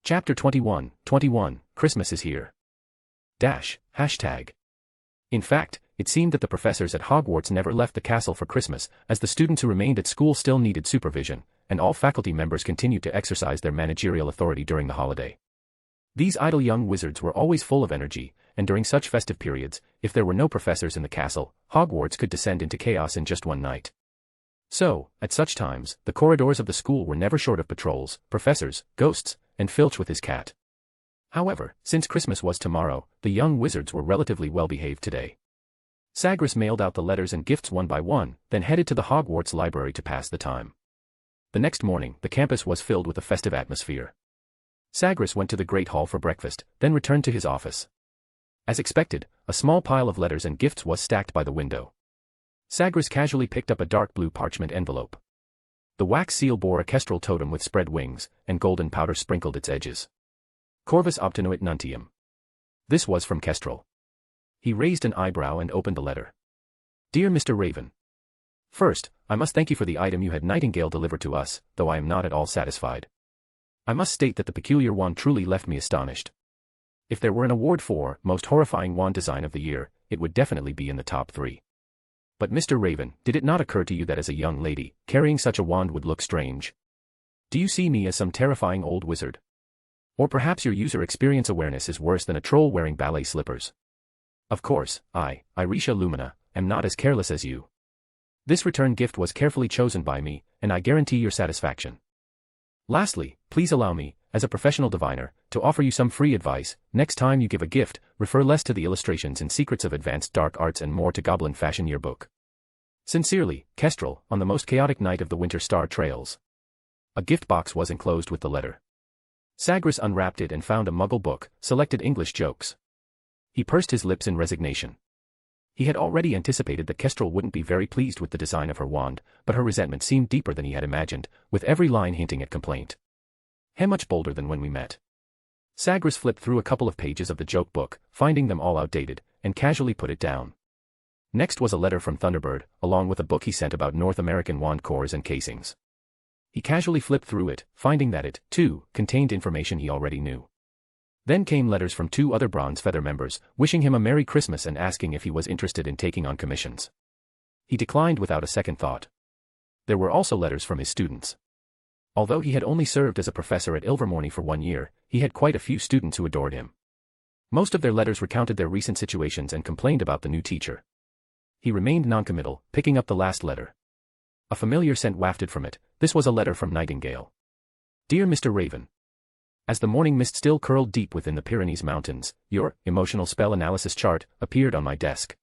Chapter 21, Christmas is here. #. In fact, it seemed that the professors at Hogwarts never left the castle for Christmas, as the students who remained at school still needed supervision, and all faculty members continued to exercise their managerial authority during the holiday. These idle young wizards were always full of energy, and during such festive periods, if there were no professors in the castle, Hogwarts could descend into chaos in just one night. So, at such times, the corridors of the school were never short of patrols, professors, ghosts, and Filch with his cat. However, since Christmas was tomorrow, the young wizards were relatively well behaved today. Sagres mailed out the letters and gifts one by one, then headed to the Hogwarts library to pass the time. The next morning, the campus was filled with a festive atmosphere. Sagres went to the Great Hall for breakfast, then returned to his office. As expected, a small pile of letters and gifts was stacked by the window. Sagres casually picked up a dark blue parchment envelope. The wax seal bore a kestrel totem with spread wings, and golden powder sprinkled its edges. Corvus obtinuit nuntium. This was from Kestrel. He raised an eyebrow and opened the letter. Dear Mr. Raven. First, I must thank you for the item you had Nightingale deliver to us, though I am not at all satisfied. I must state that the peculiar wand truly left me astonished. If there were an award for Most Horrifying Wand Design of the Year, it would definitely be in the top 3. But Mr. Raven, did it not occur to you that as a young lady, carrying such a wand would look strange? Do you see me as some terrifying old wizard? Or perhaps your user experience awareness is worse than a troll wearing ballet slippers? Of course, I, Irisha Lumina, am not as careless as you. This return gift was carefully chosen by me, and I guarantee your satisfaction. Lastly, please allow me, as a professional diviner, to offer you some free advice. Next time you give a gift, refer less to the illustrations and secrets of advanced dark arts and more to Goblin Fashion Yearbook. Sincerely, Kestrel, on the most chaotic night of the winter star trails. A gift box was enclosed with the letter. Sagres unwrapped it and found a Muggle book, Selected English Jokes. He pursed his lips in resignation. He had already anticipated that Kestrel wouldn't be very pleased with the design of her wand, but her resentment seemed deeper than he had imagined, with every line hinting at complaint. Much bolder than when we met. Sagres flipped through a couple of pages of the joke book, finding them all outdated, and casually put it down. Next was a letter from Thunderbird, along with a book he sent about North American wand cores and casings. He casually flipped through it, finding that it, too, contained information he already knew. Then came letters from 2 other Bronze Feather members, wishing him a Merry Christmas and asking if he was interested in taking on commissions. He declined without a second thought. There were also letters from his students. Although he had only served as a professor at Ilvermorny for 1 year, he had quite a few students who adored him. Most of their letters recounted their recent situations and complained about the new teacher. He remained noncommittal, picking up the last letter. A familiar scent wafted from it. This was a letter from Nightingale. Dear Mr. Raven. As the morning mist still curled deep within the Pyrenees Mountains, your emotional spell analysis chart appeared on my desk.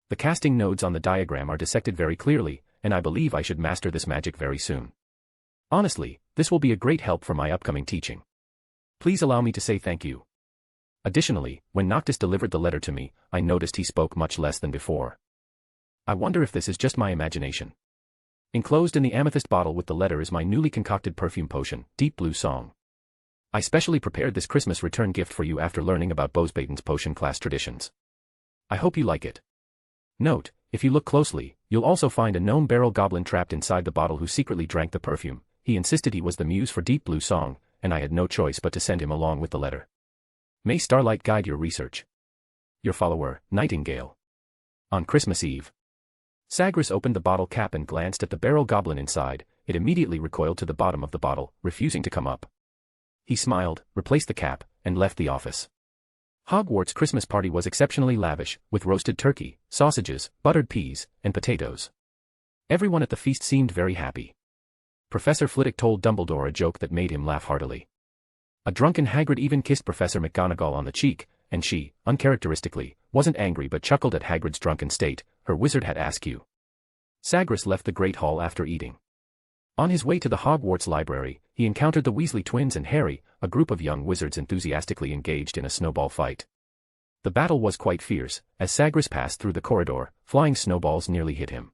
The casting nodes on the diagram are dissected very clearly, and I believe I should master this magic very soon. Honestly, this will be a great help for my upcoming teaching. Please allow me to say thank you. Additionally, when Noctis delivered the letter to me, I noticed he spoke much less than before. I wonder if this is just my imagination. Enclosed in the amethyst bottle with the letter is my newly concocted perfume potion, Deep Blue Song. I specially prepared this Christmas return gift for you after learning about Bosbaden's potion class traditions. I hope you like it. Note, if you look closely, you'll also find a gnome barrel goblin trapped inside the bottle who secretly drank the perfume. He insisted he was the muse for Deep Blue Song, and I had no choice but to send him along with the letter. May Starlight guide your research. Your follower, Nightingale. On Christmas Eve. Sagres opened the bottle cap and glanced at the barrel goblin inside. It immediately recoiled to the bottom of the bottle, refusing to come up. He smiled, replaced the cap, and left the office. Hogwarts' Christmas party was exceptionally lavish, with roasted turkey, sausages, buttered peas, and potatoes. Everyone at the feast seemed very happy. Professor Flitwick told Dumbledore a joke that made him laugh heartily. A drunken Hagrid even kissed Professor McGonagall on the cheek, and she, uncharacteristically, wasn't angry but chuckled at Hagrid's drunken state. Her wizard had Askew. Sagres left the Great Hall after eating. On his way to the Hogwarts library, he encountered the Weasley twins and Harry, a group of young wizards enthusiastically engaged in a snowball fight. The battle was quite fierce. As Sagres passed through the corridor, flying snowballs nearly hit him.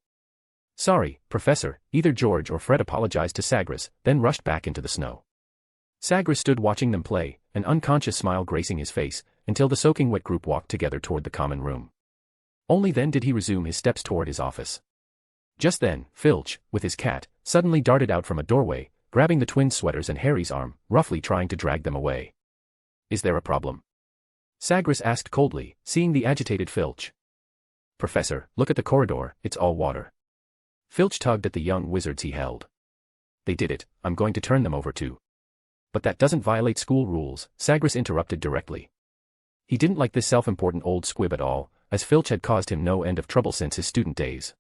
Sorry, Professor, either George or Fred apologized to Sagres, then rushed back into the snow. Sagres stood watching them play, an unconscious smile gracing his face, until the soaking wet group walked together toward the common room. Only then did he resume his steps toward his office. Just then, Filch, with his cat, suddenly darted out from a doorway, grabbing the twins' sweaters and Harry's arm, roughly trying to drag them away. Is there a problem? Sagres asked coldly, seeing the agitated Filch. Professor, look at the corridor, it's all water. Filch tugged at the young wizards he held. They did it, I'm going to turn them over too. But that doesn't violate school rules, Sagres interrupted directly. He didn't like this self-important old squib at all, as Filch had caused him no end of trouble since his student days.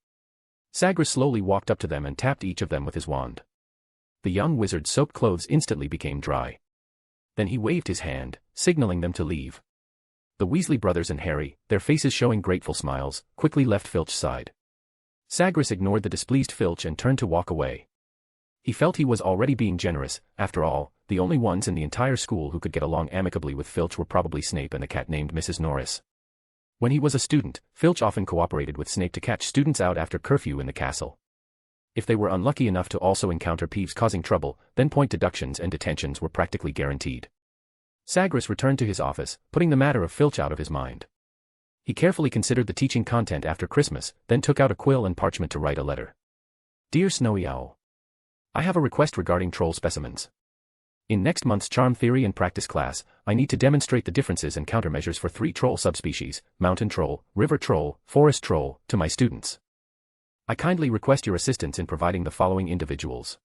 Sagres slowly walked up to them and tapped each of them with his wand. The young wizard's soaked clothes instantly became dry. Then he waved his hand, signaling them to leave. The Weasley brothers and Harry, their faces showing grateful smiles, quickly left Filch's side. Sagres ignored the displeased Filch and turned to walk away. He felt he was already being generous. After all, the only ones in the entire school who could get along amicably with Filch were probably Snape and a cat named Mrs. Norris. When he was a student, Filch often cooperated with Snape to catch students out after curfew in the castle. If they were unlucky enough to also encounter Peeves causing trouble, then point deductions and detentions were practically guaranteed. Sagres returned to his office, putting the matter of Filch out of his mind. He carefully considered the teaching content after Christmas, then took out a quill and parchment to write a letter. Dear Snowy Owl. I have a request regarding troll specimens. In next month's Charm Theory and Practice class, I need to demonstrate the differences and countermeasures for 3 troll subspecies, mountain troll, river troll, forest troll, to my students. I kindly request your assistance in providing the following individuals.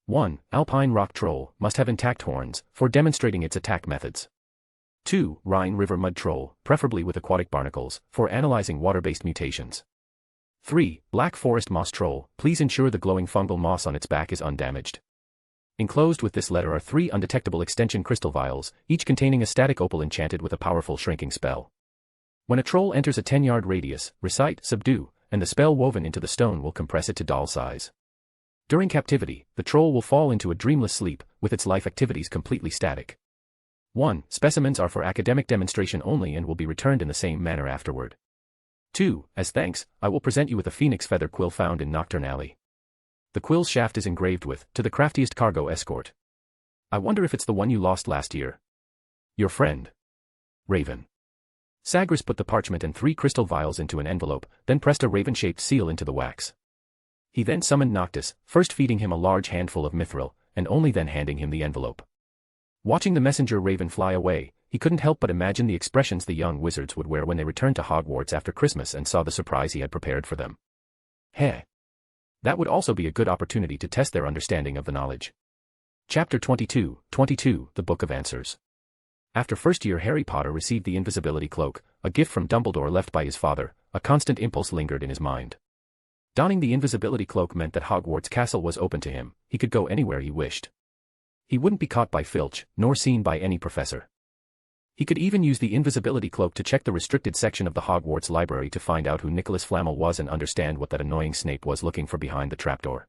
1. Alpine rock troll, must have intact horns, for demonstrating its attack methods. 2. Rhine river mud troll, preferably with aquatic barnacles, for analyzing water-based mutations. 3. Black forest moss troll, please ensure the glowing fungal moss on its back is undamaged. Enclosed with this letter are 3 undetectable extension crystal vials, each containing a static opal enchanted with a powerful shrinking spell. When a troll enters a 10-yard radius, recite, subdue, and the spell woven into the stone will compress it to doll size. During captivity, the troll will fall into a dreamless sleep, with its life activities completely static. 1. Specimens are for academic demonstration only and will be returned in the same manner afterward. 2. As thanks, I will present you with a phoenix feather quill found in Nocturne Alley. The quill's shaft is engraved with, "To the craftiest cargo escort." I wonder if it's the one you lost last year. Your friend. Raven. Sagres put the parchment and 3 crystal vials into an envelope, then pressed a raven-shaped seal into the wax. He then summoned Noctis, first feeding him a large handful of mithril, and only then handing him the envelope. Watching the messenger raven fly away, he couldn't help but imagine the expressions the young wizards would wear when they returned to Hogwarts after Christmas and saw the surprise he had prepared for them. Heh. That would also be a good opportunity to test their understanding of the knowledge. Chapter 22, The Book of Answers. After first year, Harry Potter received the invisibility cloak, a gift from Dumbledore left by his father. A constant impulse lingered in his mind. Donning the invisibility cloak meant that Hogwarts Castle was open to him. He could go anywhere he wished. He wouldn't be caught by Filch, nor seen by any professor. He could even use the invisibility cloak to check the restricted section of the Hogwarts library to find out who Nicholas Flamel was and understand what that annoying Snape was looking for behind the trapdoor.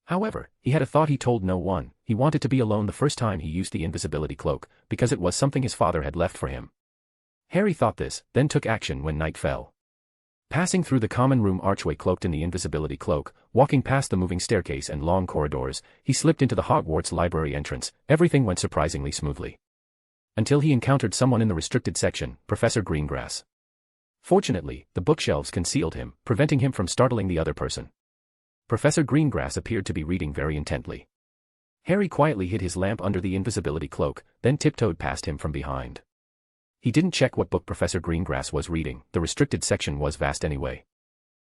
However, he had a thought he told no one. He wanted to be alone the first time he used the invisibility cloak, because it was something his father had left for him. Harry thought this, then took action when night fell. Passing through the common room archway cloaked in the invisibility cloak, walking past the moving staircase and long corridors, he slipped into the Hogwarts library entrance. Everything went surprisingly smoothly. Until he encountered someone in the restricted section, Professor Greengrass. Fortunately, the bookshelves concealed him, preventing him from startling the other person. Professor Greengrass appeared to be reading very intently. Harry quietly hid his lamp under the invisibility cloak, then tiptoed past him from behind. He didn't check what book Professor Greengrass was reading. The restricted section was vast anyway.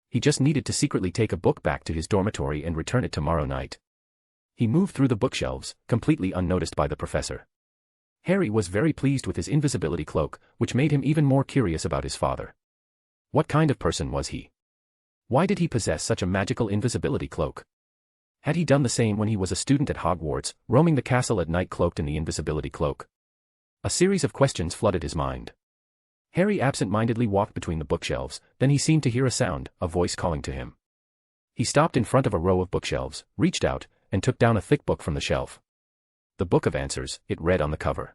He just needed to secretly take a book back to his dormitory and return it tomorrow night. He moved through the bookshelves, completely unnoticed by the professor. Harry was very pleased with his invisibility cloak, which made him even more curious about his father. What kind of person was he? Why did he possess such a magical invisibility cloak? Had he done the same when he was a student at Hogwarts, roaming the castle at night cloaked in the invisibility cloak? A series of questions flooded his mind. Harry absent-mindedly walked between the bookshelves, then he seemed to hear a sound, a voice calling to him. He stopped in front of a row of bookshelves, reached out, and took down a thick book from the shelf. The Book of Answers, it read on the cover.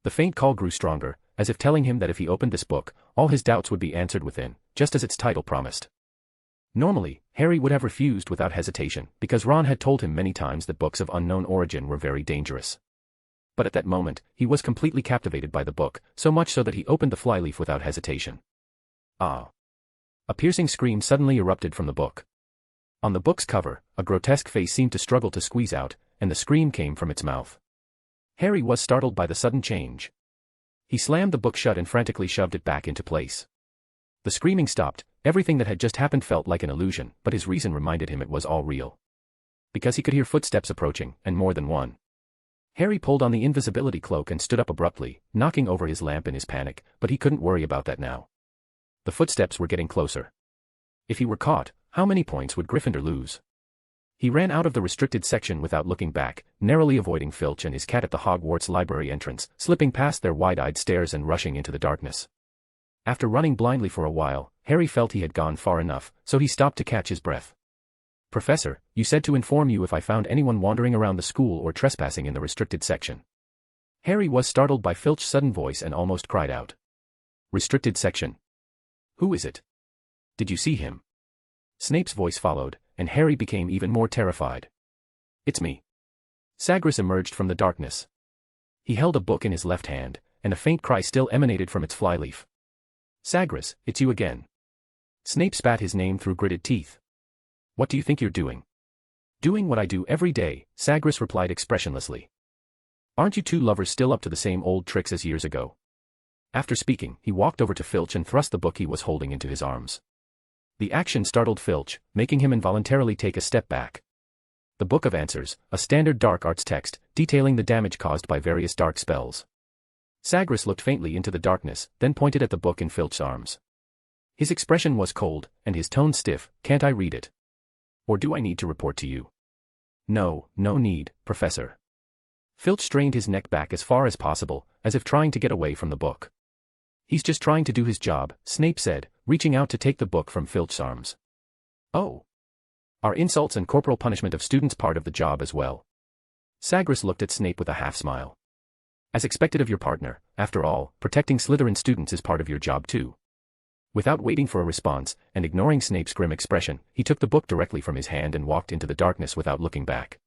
The faint call grew stronger, as if telling him that if he opened this book, all his doubts would be answered within, just as its title promised. Normally, Harry would have refused without hesitation, because Ron had told him many times that books of unknown origin were very dangerous. But at that moment, he was completely captivated by the book, so much so that he opened the flyleaf without hesitation. Ah! A piercing scream suddenly erupted from the book. On the book's cover, a grotesque face seemed to struggle to squeeze out, and the scream came from its mouth. Harry was startled by the sudden change. He slammed the book shut and frantically shoved it back into place. The screaming stopped. Everything that had just happened felt like an illusion, but his reason reminded him it was all real. Because he could hear footsteps approaching, and more than one. Harry pulled on the invisibility cloak and stood up abruptly, knocking over his lamp in his panic, but he couldn't worry about that now. The footsteps were getting closer. If he were caught, how many points would Gryffindor lose? He ran out of the restricted section without looking back, narrowly avoiding Filch and his cat at the Hogwarts library entrance, slipping past their wide-eyed stares and rushing into the darkness. After running blindly for a while, Harry felt he had gone far enough, so he stopped to catch his breath. Professor, you said to inform you if I found anyone wandering around the school or trespassing in the restricted section. Harry was startled by Filch's sudden voice and almost cried out. Restricted section? Who is it? Did you see him? Snape's voice followed, and Harry became even more terrified. It's me. Sagres emerged from the darkness. He held a book in his left hand, and a faint cry still emanated from its flyleaf. Sagres, it's you again. Snape spat his name through gritted teeth. What do you think you're doing? Doing what I do every day, Sagres replied expressionlessly. Aren't you two lovers still up to the same old tricks as years ago? After speaking, he walked over to Filch and thrust the book he was holding into his arms. The action startled Filch, making him involuntarily take a step back. The Book of Answers, a standard dark arts text, detailing the damage caused by various dark spells. Sagres looked faintly into the darkness, then pointed at the book in Filch's arms. His expression was cold, and his tone stiff. Can't I read it? Or do I need to report to you? No need, Professor. Filch strained his neck back as far as possible, as if trying to get away from the book. He's just trying to do his job, Snape said, reaching out to take the book from Filch's arms. "Oh. Are insults and corporal punishment of students part of the job as well?" Sagres looked at Snape with a half-smile. "As expected of your partner, after all, protecting Slytherin students is part of your job too." Without waiting for a response, and ignoring Snape's grim expression, he took the book directly from his hand and walked into the darkness without looking back.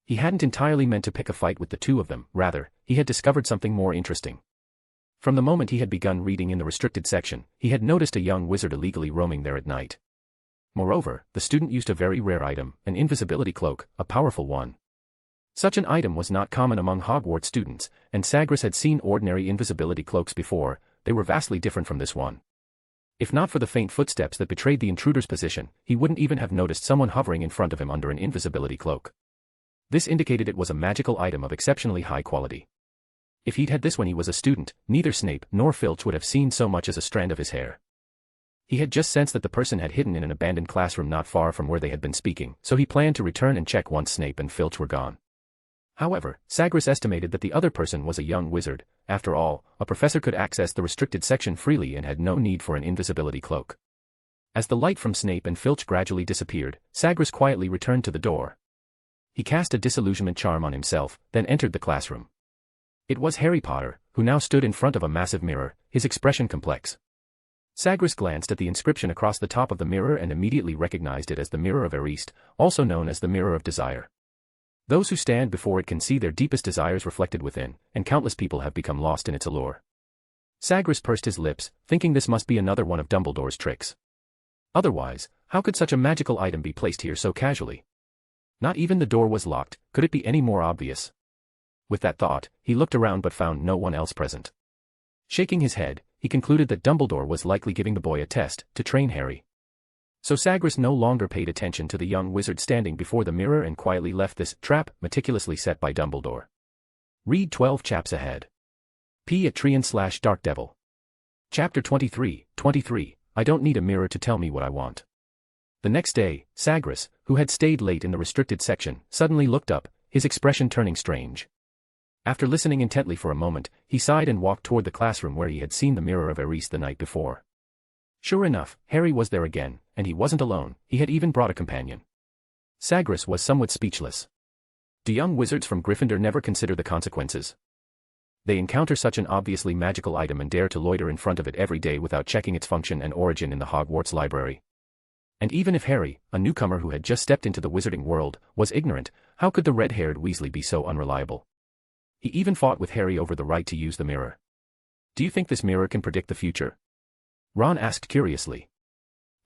He hadn't entirely meant to pick a fight with the two of them, rather, he had discovered something more interesting. From the moment he had begun reading in the restricted section, he had noticed a young wizard illegally roaming there at night. Moreover, the student used a very rare item, an invisibility cloak, a powerful one. Such an item was not common among Hogwarts students, and Sagres had seen ordinary invisibility cloaks before. They were vastly different from this one. If not for the faint footsteps that betrayed the intruder's position, he wouldn't even have noticed someone hovering in front of him under an invisibility cloak. This indicated it was a magical item of exceptionally high quality. If he'd had this when he was a student, neither Snape nor Filch would have seen so much as a strand of his hair. He had just sensed that the person had hidden in an abandoned classroom not far from where they had been speaking, so he planned to return and check once Snape and Filch were gone. However, Sagres estimated that the other person was a young wizard. After all, a professor could access the restricted section freely and had no need for an invisibility cloak. As the light from Snape and Filch gradually disappeared, Sagres quietly returned to the door. He cast a disillusionment charm on himself, then entered the classroom. It was Harry Potter, who now stood in front of a massive mirror, his expression complex. Sagres glanced at the inscription across the top of the mirror and immediately recognized it as the Mirror of Erist, also known as the Mirror of Desire. Those who stand before it can see their deepest desires reflected within, and countless people have become lost in its allure. Sagres pursed his lips, thinking this must be another one of Dumbledore's tricks. Otherwise, how could such a magical item be placed here so casually? Not even the door was locked, could it be any more obvious? With that thought, he looked around but found no one else present. Shaking his head, he concluded that Dumbledore was likely giving the boy a test to train Harry. So Sagres no longer paid attention to the young wizard standing before the mirror and quietly left this trap meticulously set by Dumbledore. Read 12 chaps ahead. P@Trian/Dark Devil. Chapter 23, I don't need a mirror to tell me what I want. The next day, Sagres, who had stayed late in the restricted section, suddenly looked up, his expression turning strange. After listening intently for a moment, he sighed and walked toward the classroom where he had seen the Mirror of Erist the night before. Sure enough, Harry was there again, and he wasn't alone, he had even brought a companion. Sagres was somewhat speechless. Do young wizards from Gryffindor never consider the consequences? They encounter such an obviously magical item and dare to loiter in front of it every day without checking its function and origin in the Hogwarts library. And even if Harry, a newcomer who had just stepped into the wizarding world, was ignorant, how could the red-haired Weasley be so unreliable? He even fought with Harry over the right to use the mirror. Do you think this mirror can predict the future? Ron asked curiously.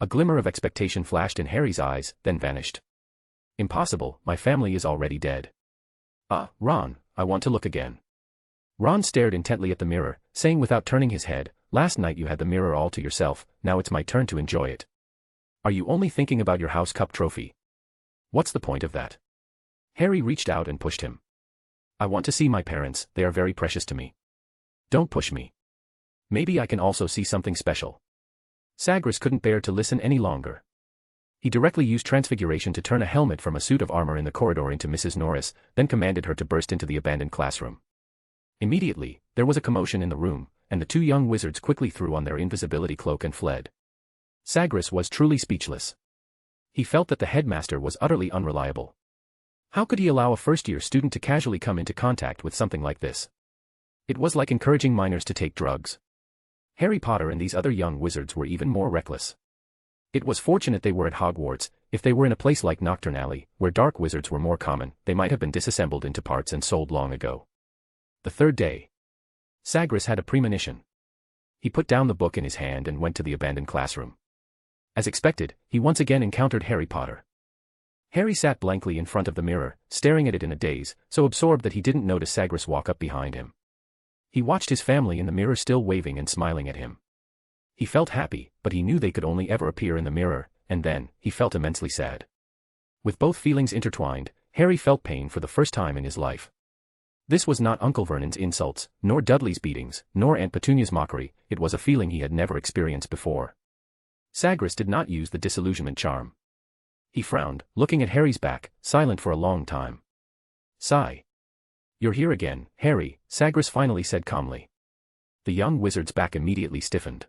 A glimmer of expectation flashed in Harry's eyes, then vanished. Impossible, my family is already dead. Ron, I want to look again. Ron stared intently at the mirror, saying without turning his head, last night you had the mirror all to yourself, now it's my turn to enjoy it. Are you only thinking about your house cup trophy? What's the point of that? Harry reached out and pushed him. I want to see my parents, they are very precious to me. Don't push me. Maybe I can also see something special. Sagres couldn't bear to listen any longer. He directly used transfiguration to turn a helmet from a suit of armor in the corridor into Mrs. Norris, then commanded her to burst into the abandoned classroom. Immediately, there was a commotion in the room, and the two young wizards quickly threw on their invisibility cloak and fled. Sagres was truly speechless. He felt that the headmaster was utterly unreliable. How could he allow a first-year student to casually come into contact with something like this? It was like encouraging minors to take drugs. Harry Potter and these other young wizards were even more reckless. It was fortunate they were at Hogwarts. If they were in a place like Knockturn Alley, where dark wizards were more common, they might have been disassembled into parts and sold long ago. The third day. Sagres had a premonition. He put down the book in his hand and went to the abandoned classroom. As expected, he once again encountered Harry Potter. Harry sat blankly in front of the mirror, staring at it in a daze, so absorbed that he didn't notice Sagres walk up behind him. He watched his family in the mirror still waving and smiling at him. He felt happy, but he knew they could only ever appear in the mirror, and then, he felt immensely sad. With both feelings intertwined, Harry felt pain for the first time in his life. This was not Uncle Vernon's insults, nor Dudley's beatings, nor Aunt Petunia's mockery, it was a feeling he had never experienced before. Sagres did not use the disillusionment charm. He frowned, looking at Harry's back, silent for a long time. Sigh. You're here again, Harry, Sagres finally said calmly. The young wizard's back immediately stiffened.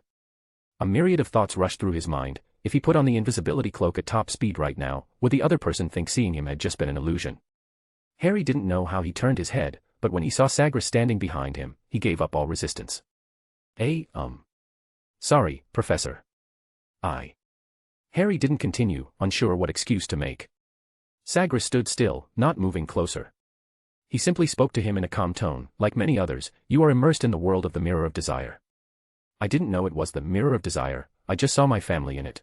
A myriad of thoughts rushed through his mind. If he put on the invisibility cloak at top speed right now, would the other person think seeing him had just been an illusion? Harry didn't know how he turned his head, but when he saw Sagres standing behind him, he gave up all resistance. Sorry, Professor. Harry didn't continue, unsure what excuse to make. Sagres stood still, not moving closer. He simply spoke to him in a calm tone. Like many others, you are immersed in the world of the Mirror of Desire. I didn't know it was the Mirror of Desire, I just saw my family in it.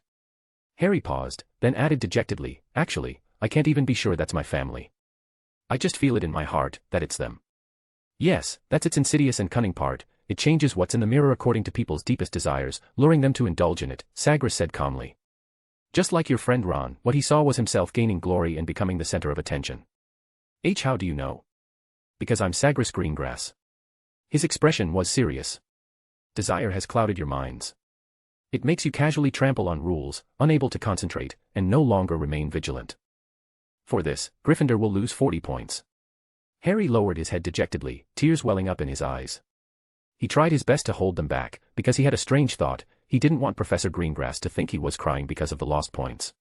Harry paused, then added dejectedly, actually, I can't even be sure that's my family. I just feel it in my heart, that it's them. Yes, that's its insidious and cunning part, it changes what's in the mirror according to people's deepest desires, luring them to indulge in it, Sagres said calmly. Just like your friend Ron, what he saw was himself gaining glory and becoming the center of attention. How do you know? Because I'm Sagres Greengrass. His expression was serious. Desire has clouded your minds. It makes you casually trample on rules, unable to concentrate, and no longer remain vigilant. For this, Gryffindor will lose 40 points. Harry lowered his head dejectedly, tears welling up in his eyes. He tried his best to hold them back, because he had a strange thought. He didn't want Professor Greengrass to think he was crying because of the lost points.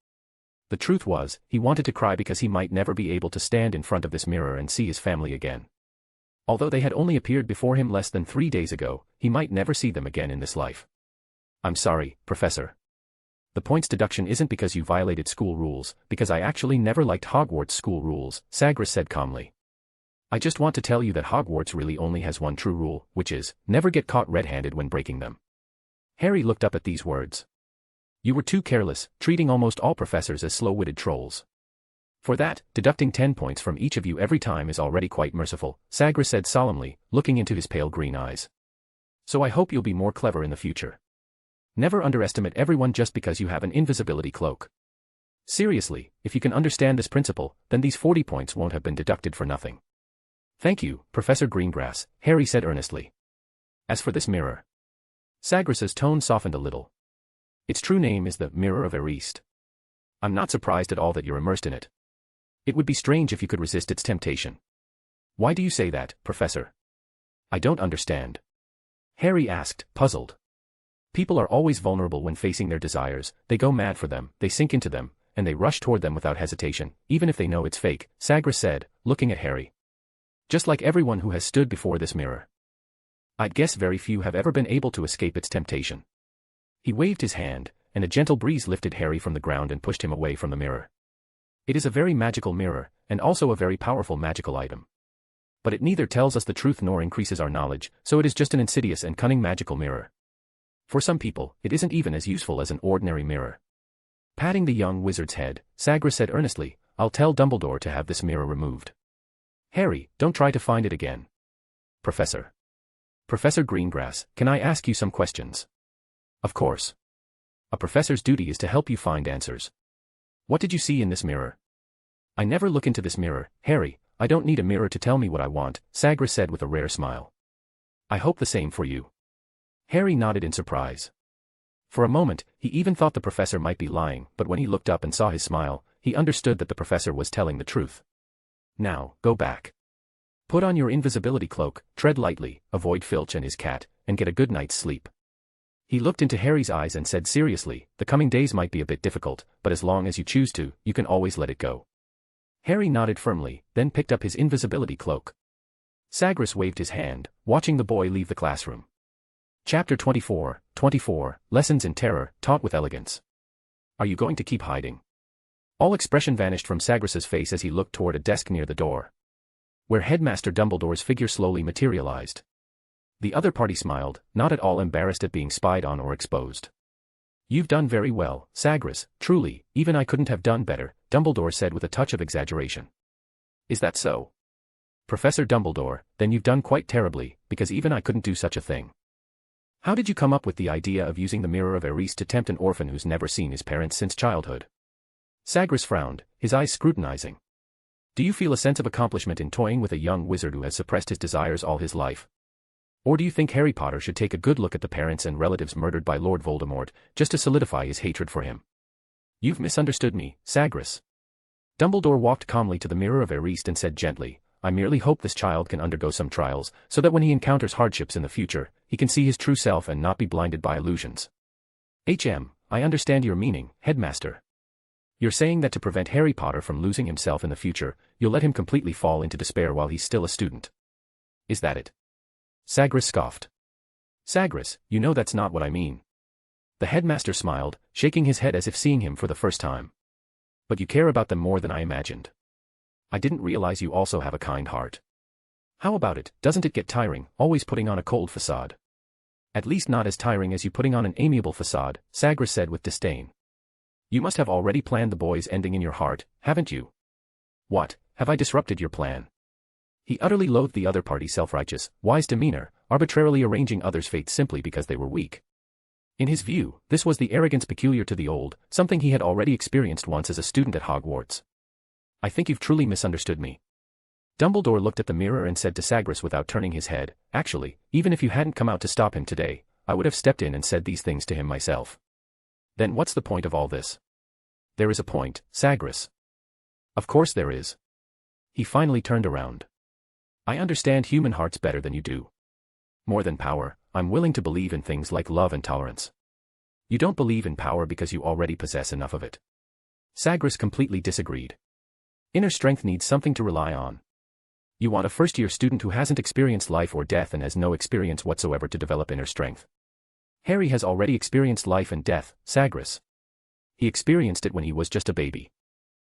The truth was, he wanted to cry because he might never be able to stand in front of this mirror and see his family again. Although they had only appeared before him less than 3 days ago, he might never see them again in this life. I'm sorry, Professor. The points deduction isn't because you violated school rules, because I actually never liked Hogwarts school rules, Sagres said calmly. I just want to tell you that Hogwarts really only has one true rule, which is, never get caught red-handed when breaking them. Harry looked up at these words. You were too careless, treating almost all professors as slow-witted trolls. For that, deducting 10 points from each of you every time is already quite merciful, Sagres said solemnly, looking into his pale green eyes. So I hope you'll be more clever in the future. Never underestimate everyone just because you have an invisibility cloak. Seriously, if you can understand this principle, then these 40 points won't have been deducted for nothing. Thank you, Professor Greengrass, Harry said earnestly. As for this mirror. Sagres's tone softened a little. Its true name is the Mirror of Erist. I'm not surprised at all that you're immersed in it. It would be strange if you could resist its temptation. Why do you say that, Professor? I don't understand. Harry asked, puzzled. People are always vulnerable when facing their desires, they go mad for them, they sink into them, and they rush toward them without hesitation, even if they know it's fake, Sagres said, looking at Harry. Just like everyone who has stood before this mirror. I'd guess very few have ever been able to escape its temptation. He waved his hand, and a gentle breeze lifted Harry from the ground and pushed him away from the mirror. It is a very magical mirror, and also a very powerful magical item. But it neither tells us the truth nor increases our knowledge, so it is just an insidious and cunning magical mirror. For some people, it isn't even as useful as an ordinary mirror. Patting the young wizard's head, Sagres said earnestly, I'll tell Dumbledore to have this mirror removed. Harry, don't try to find it again. Professor Greengrass, can I ask you some questions? Of course. A professor's duty is to help you find answers. What did you see in this mirror? I never look into this mirror, Harry, I don't need a mirror to tell me what I want, Sagres said with a rare smile. I hope the same for you. Harry nodded in surprise. For a moment, he even thought the professor might be lying, but when he looked up and saw his smile, he understood that the professor was telling the truth. Now, go back. Put on your invisibility cloak, tread lightly, avoid Filch and his cat, and get a good night's sleep. He looked into Harry's eyes and said seriously, the coming days might be a bit difficult, but as long as you choose to, you can always let it go. Harry nodded firmly, then picked up his invisibility cloak. Sagres waved his hand, watching the boy leave the classroom. Chapter 24, Lessons in Terror, Taught with Elegance. Are you going to keep hiding? All expression vanished from Sagres's face as he looked toward a desk near the door, where Headmaster Dumbledore's figure slowly materialized. The other party smiled, not at all embarrassed at being spied on or exposed. You've done very well, Sagres, truly, even I couldn't have done better, Dumbledore said with a touch of exaggeration. Is that so? Professor Dumbledore, then you've done quite terribly, because even I couldn't do such a thing. How did you come up with the idea of using the Mirror of Erist to tempt an orphan who's never seen his parents since childhood? Sagres frowned, his eyes scrutinizing. Do you feel a sense of accomplishment in toying with a young wizard who has suppressed his desires all his life? Or do you think Harry Potter should take a good look at the parents and relatives murdered by Lord Voldemort, just to solidify his hatred for him? You've misunderstood me, Sagres. Dumbledore walked calmly to the Mirror of Erist and said gently, I merely hope this child can undergo some trials, so that when he encounters hardships in the future, he can see his true self and not be blinded by illusions. I understand your meaning, headmaster. You're saying that to prevent Harry Potter from losing himself in the future, you'll let him completely fall into despair while he's still a student. Is that it? Sagres scoffed. Sagres, you know that's not what I mean. The headmaster smiled, shaking his head as if seeing him for the first time. But you care about them more than I imagined. I didn't realize you also have a kind heart. How about it, doesn't it get tiring, always putting on a cold facade? At least not as tiring as you putting on an amiable facade, Sagres said with disdain. You must have already planned the boy's ending in your heart, haven't you? What, have I disrupted your plan? He utterly loathed the other party's self-righteous, wise demeanor, arbitrarily arranging others' fates simply because they were weak. In his view, this was the arrogance peculiar to the old, something he had already experienced once as a student at Hogwarts. I think you've truly misunderstood me. Dumbledore looked at the mirror and said to Sagres without turning his head, actually, even if you hadn't come out to stop him today, I would have stepped in and said these things to him myself. Then what's the point of all this? There is a point, Sagres. Of course there is. He finally turned around. I understand human hearts better than you do. More than power, I'm willing to believe in things like love and tolerance. You don't believe in power because you already possess enough of it. Sagres completely disagreed. Inner strength needs something to rely on. You want a first-year student who hasn't experienced life or death and has no experience whatsoever to develop inner strength. Harry has already experienced life and death, Sagres. He experienced it when he was just a baby.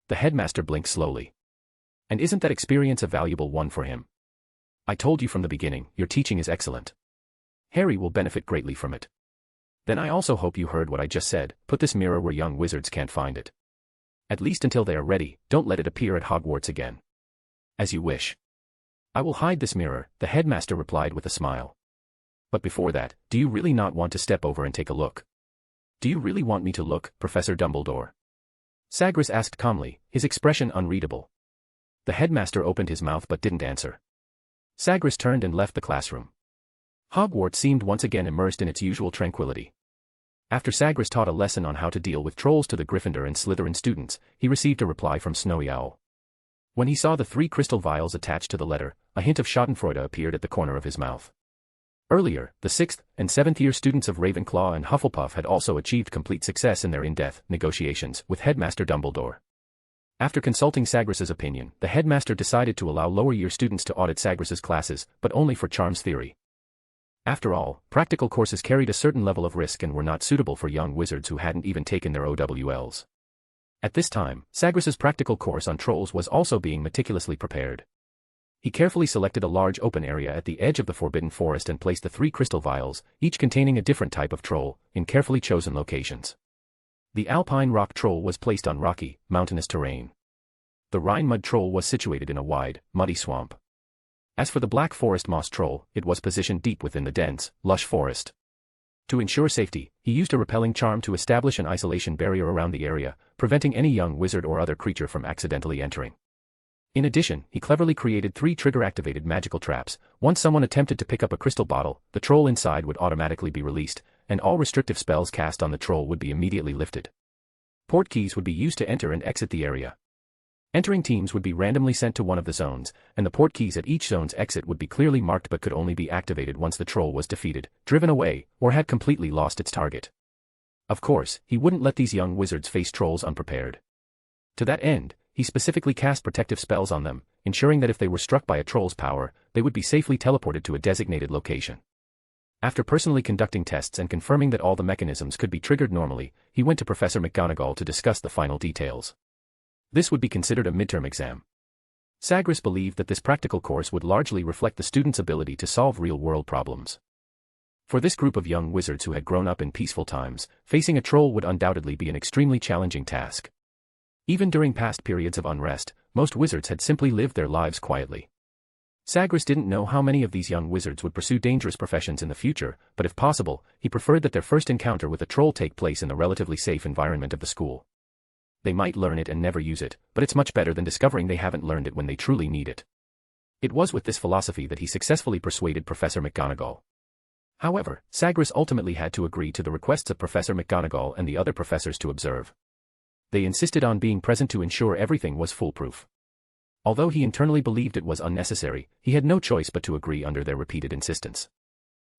The headmaster blinked slowly. And isn't that experience a valuable one for him? I told you from the beginning, your teaching is excellent. Harry will benefit greatly from it. Then I also hope you heard what I just said, put this mirror where young wizards can't find it. At least until they are ready, don't let it appear at Hogwarts again. As you wish. I will hide this mirror, the headmaster replied with a smile. But before that, do you really not want to step over and take a look? Do you really want me to look, Professor Dumbledore? Sagres asked calmly, his expression unreadable. The headmaster opened his mouth but didn't answer. Sagres turned and left the classroom. Hogwarts seemed once again immersed in its usual tranquility. After Sagres taught a lesson on how to deal with trolls to the Gryffindor and Slytherin students, he received a reply from Snowy Owl. When he saw the 3 crystal vials attached to the letter, a hint of schadenfreude appeared at the corner of his mouth. Earlier, the 6th and 7th year students of Ravenclaw and Hufflepuff had also achieved complete success in their in-depth negotiations with Headmaster Dumbledore. After consulting Sagres's opinion, the headmaster decided to allow lower-year students to audit Sagres's classes, but only for charms theory. After all, practical courses carried a certain level of risk and were not suitable for young wizards who hadn't even taken their OWLs. At this time, Sagres's practical course on trolls was also being meticulously prepared. He carefully selected a large open area at the edge of the Forbidden Forest and placed the 3 crystal vials, each containing a different type of troll, in carefully chosen locations. The Alpine Rock Troll was placed on rocky, mountainous terrain. The Rhine Mud Troll was situated in a wide, muddy swamp. As for the Black Forest Moss Troll, it was positioned deep within the dense, lush forest. To ensure safety, he used a repelling charm to establish an isolation barrier around the area, preventing any young wizard or other creature from accidentally entering. In addition, he cleverly created 3 trigger-activated magical traps. Once someone attempted to pick up a crystal bottle, the troll inside would automatically be released, and all restrictive spells cast on the troll would be immediately lifted. Port keys would be used to enter and exit the area. Entering teams would be randomly sent to one of the zones, and the port keys at each zone's exit would be clearly marked but could only be activated once the troll was defeated, driven away, or had completely lost its target. Of course, he wouldn't let these young wizards face trolls unprepared. To that end, he specifically cast protective spells on them, ensuring that if they were struck by a troll's power, they would be safely teleported to a designated location. After personally conducting tests and confirming that all the mechanisms could be triggered normally, he went to Professor McGonagall to discuss the final details. This would be considered a midterm exam. Sagres believed that this practical course would largely reflect the students' ability to solve real-world problems. For this group of young wizards who had grown up in peaceful times, facing a troll would undoubtedly be an extremely challenging task. Even during past periods of unrest, most wizards had simply lived their lives quietly. Sagres didn't know how many of these young wizards would pursue dangerous professions in the future, but if possible, he preferred that their first encounter with a troll take place in the relatively safe environment of the school. They might learn it and never use it, but it's much better than discovering they haven't learned it when they truly need it. It was with this philosophy that he successfully persuaded Professor McGonagall. However, Sagres ultimately had to agree to the requests of Professor McGonagall and the other professors to observe. They insisted on being present to ensure everything was foolproof. Although he internally believed it was unnecessary, he had no choice but to agree under their repeated insistence.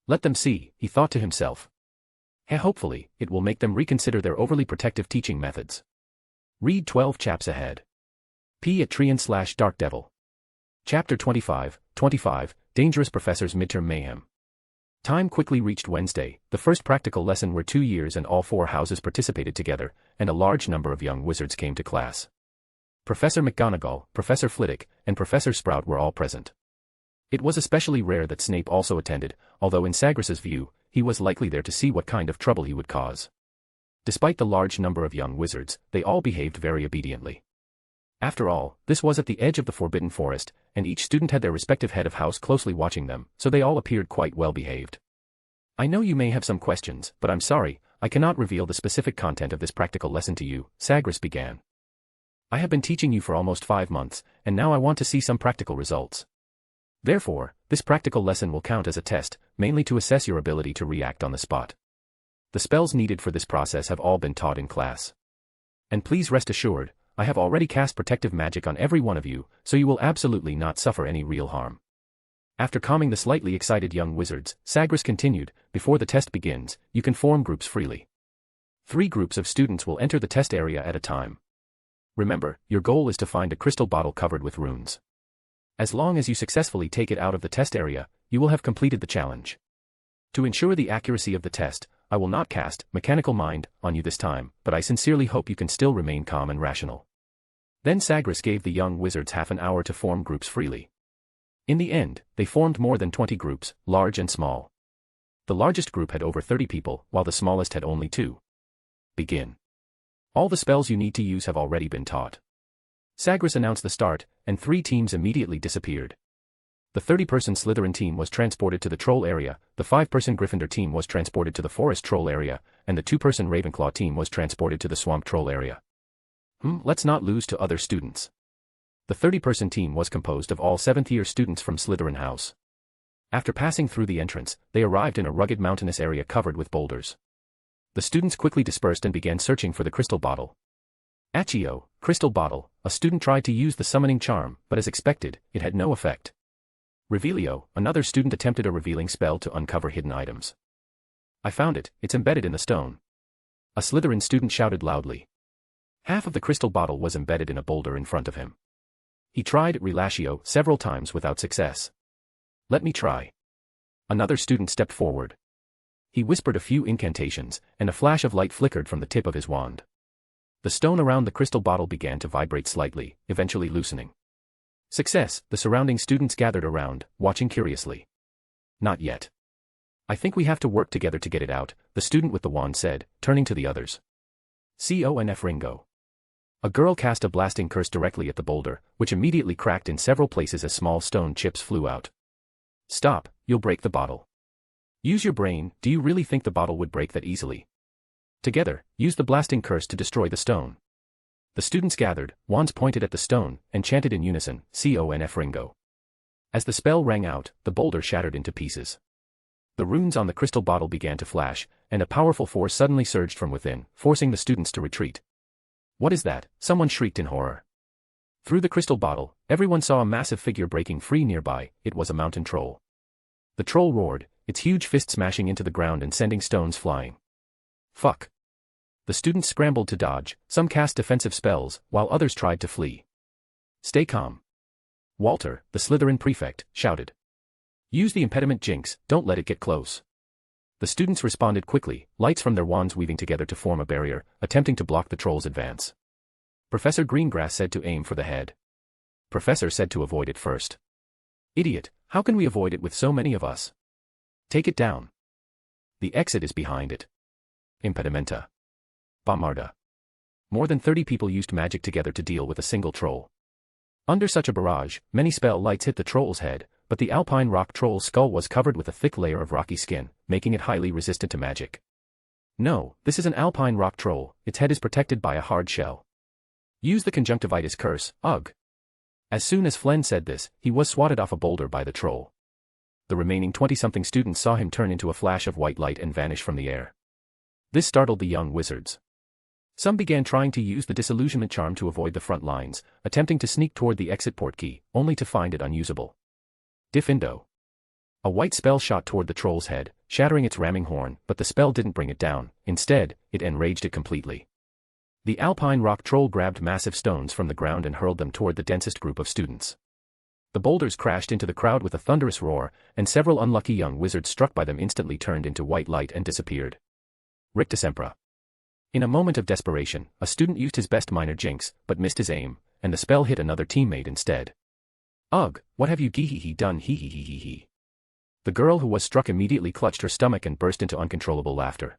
Let them see, he thought to himself. Hopefully, it will make them reconsider their overly protective teaching methods. Read 12 chaps ahead. P. at Trian/Dark Devil. Chapter 25, Dangerous Professors Midterm Mayhem. Time quickly reached Wednesday, the first practical lesson where 2 years and all 4 houses participated together, and a large number of young wizards came to class. Professor McGonagall, Professor Flitwick, and Professor Sprout were all present. It was especially rare that Snape also attended, although in Sagres's view, he was likely there to see what kind of trouble he would cause. Despite the large number of young wizards, they all behaved very obediently. After all, this was at the edge of the Forbidden Forest, and each student had their respective head of house closely watching them, so they all appeared quite well behaved. I know you may have some questions, but I'm sorry, I cannot reveal the specific content of this practical lesson to you, Sagres began. I have been teaching you for almost 5 months, and now I want to see some practical results. Therefore, this practical lesson will count as a test, mainly to assess your ability to react on the spot. The spells needed for this process have all been taught in class. And please rest assured, I have already cast protective magic on every one of you, so you will absolutely not suffer any real harm. After calming the slightly excited young wizards, Sagres continued, before the test begins, you can form groups freely. 3 groups of students will enter the test area at a time. Remember, your goal is to find a crystal bottle covered with runes. As long as you successfully take it out of the test area, you will have completed the challenge. To ensure the accuracy of the test, I will not cast Mechanical Mind on you this time, but I sincerely hope you can still remain calm and rational. Then Sagres gave the young wizards half an hour to form groups freely. In the end, they formed more than 20 groups, large and small. The largest group had over 30 people, while the smallest had only 2. Begin. All the spells you need to use have already been taught. Sagres announced the start, and 3 teams immediately disappeared. The 30-person Slytherin team was transported to the Troll area, the 5-person Gryffindor team was transported to the Forest Troll area, and the 2-person Ravenclaw team was transported to the Swamp Troll area. Let's not lose to other students. The 30-person team was composed of all 7th-year students from Slytherin House. After passing through the entrance, they arrived in a rugged mountainous area covered with boulders. The students quickly dispersed and began searching for the crystal bottle. Accio, crystal bottle, a student tried to use the summoning charm, but as expected, it had no effect. Revealio, another student attempted a revealing spell to uncover hidden items. I found it, it's embedded in the stone. A Slytherin student shouted loudly. Half of the crystal bottle was embedded in a boulder in front of him. He tried Relatio several times without success. Let me try. Another student stepped forward. He whispered a few incantations, and a flash of light flickered from the tip of his wand. The stone around the crystal bottle began to vibrate slightly, eventually loosening. Success, the surrounding students gathered around, watching curiously. Not yet. I think we have to work together to get it out, the student with the wand said, turning to the others. Conf Ringo. A girl cast a blasting curse directly at the boulder, which immediately cracked in several places as small stone chips flew out. Stop, you'll break the bottle. Use your brain, do you really think the bottle would break that easily? Together, use the blasting curse to destroy the stone. The students gathered, wands pointed at the stone, and chanted in unison, Conf Ringo. As the spell rang out, the boulder shattered into pieces. The runes on the crystal bottle began to flash, and a powerful force suddenly surged from within, forcing the students to retreat. What is that? Someone shrieked in horror. Through the crystal bottle, everyone saw a massive figure breaking free nearby. It was a mountain troll. The troll roared, its huge fist smashing into the ground and sending stones flying. Fuck. The students scrambled to dodge, some cast defensive spells, while others tried to flee. Stay calm. Walter, the Slytherin prefect, shouted. Use the impediment jinx, don't let it get close. The students responded quickly, lights from their wands weaving together to form a barrier, attempting to block the troll's advance. Professor Greengrass said to aim for the head. Professor said to avoid it first. Idiot, how can we avoid it with so many of us? Take it down. The exit is behind it. Impedimenta. Bombarda. More than 30 people used magic together to deal with a single troll. Under such a barrage, many spell lights hit the troll's head, but the alpine rock troll's skull was covered with a thick layer of rocky skin, making it highly resistant to magic. No, this is an alpine rock troll, its head is protected by a hard shell. Use the conjunctivitis curse, ugh. As soon as Flen said this, he was swatted off a boulder by the troll. The remaining 20-something students saw him turn into a flash of white light and vanish from the air. This startled the young wizards. Some began trying to use the disillusionment charm to avoid the front lines, attempting to sneak toward the exit port key, only to find it unusable. Diffindo. A white spell shot toward the troll's head, shattering its ramming horn, but the spell didn't bring it down. Instead, it enraged it completely. The alpine rock troll grabbed massive stones from the ground and hurled them toward the densest group of students. The boulders crashed into the crowd with a thunderous roar, and several unlucky young wizards struck by them instantly turned into white light and disappeared. Rictusempra. In a moment of desperation, a student used his best minor jinx, but missed his aim, and the spell hit another teammate instead. Ugh, what have you done he. The girl who was struck immediately clutched her stomach and burst into uncontrollable laughter.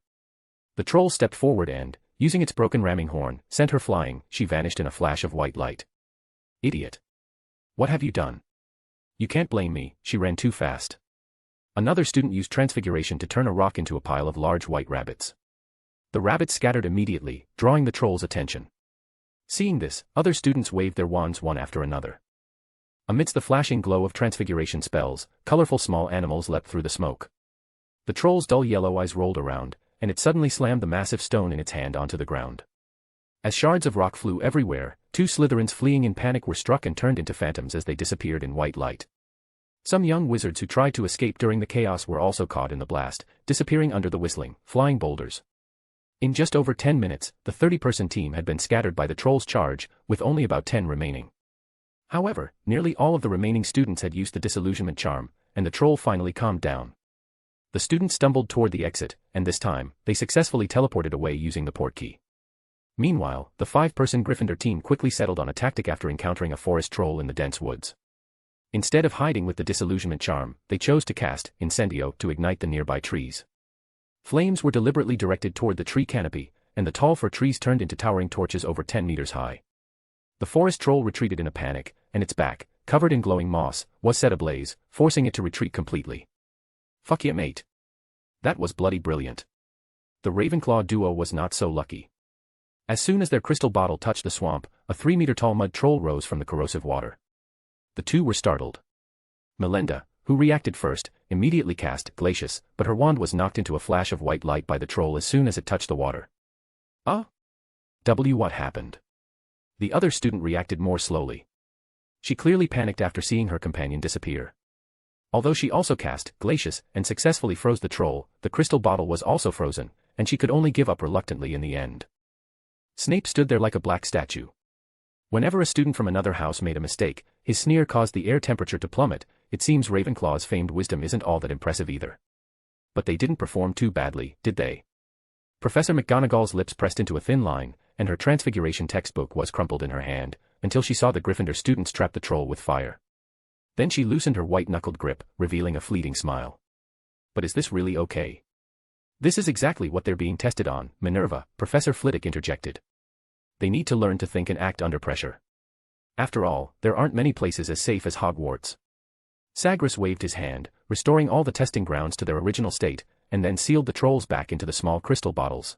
The troll stepped forward and, using its broken ramming horn, sent her flying. She vanished in a flash of white light. Idiot. What have you done? You can't blame me, she ran too fast. Another student used transfiguration to turn a rock into a pile of large white rabbits. The rabbits scattered immediately, drawing the troll's attention. Seeing this, other students waved their wands one after another. Amidst the flashing glow of transfiguration spells, colorful small animals leapt through the smoke. The troll's dull yellow eyes rolled around, and it suddenly slammed the massive stone in its hand onto the ground. As shards of rock flew everywhere, 2 Slytherins fleeing in panic were struck and turned into phantoms as they disappeared in white light. Some young wizards who tried to escape during the chaos were also caught in the blast, disappearing under the whistling, flying boulders. In just over 10 minutes, the 30-person team had been scattered by the troll's charge, with only about 10 remaining. However, nearly all of the remaining students had used the disillusionment charm, and the troll finally calmed down. The students stumbled toward the exit, and this time, they successfully teleported away using the port key. Meanwhile, the 5-person Gryffindor team quickly settled on a tactic after encountering a forest troll in the dense woods. Instead of hiding with the disillusionment charm, they chose to cast Incendio to ignite the nearby trees. Flames were deliberately directed toward the tree canopy, and the tall fir trees turned into towering torches over 10 meters high. The forest troll retreated in a panic, and its back, covered in glowing moss, was set ablaze, forcing it to retreat completely. Fuck yeah, mate. That was bloody brilliant. The Ravenclaw duo was not so lucky. As soon as their crystal bottle touched the swamp, a 3-meter-tall mud troll rose from the corrosive water. The two were startled. Melinda, who reacted first, immediately cast Glacius, but her wand was knocked into a flash of white light by the troll as soon as it touched the water. What happened? The other student reacted more slowly. She clearly panicked after seeing her companion disappear. Although she also cast Glacius and successfully froze the troll, the crystal bottle was also frozen, and she could only give up reluctantly in the end. Snape stood there like a black statue. Whenever a student from another house made a mistake, his sneer caused the air temperature to plummet. It seems Ravenclaw's famed wisdom isn't all that impressive either. But they didn't perform too badly, did they? Professor McGonagall's lips pressed into a thin line, and her transfiguration textbook was crumpled in her hand, until she saw the Gryffindor students trap the troll with fire. Then she loosened her white-knuckled grip, revealing a fleeting smile. But is this really okay? This is exactly what they're being tested on, Minerva, Professor Flitwick interjected. They need to learn to think and act under pressure. After all, there aren't many places as safe as Hogwarts. Sagres waved his hand, restoring all the testing grounds to their original state, and then sealed the trolls back into the small crystal bottles.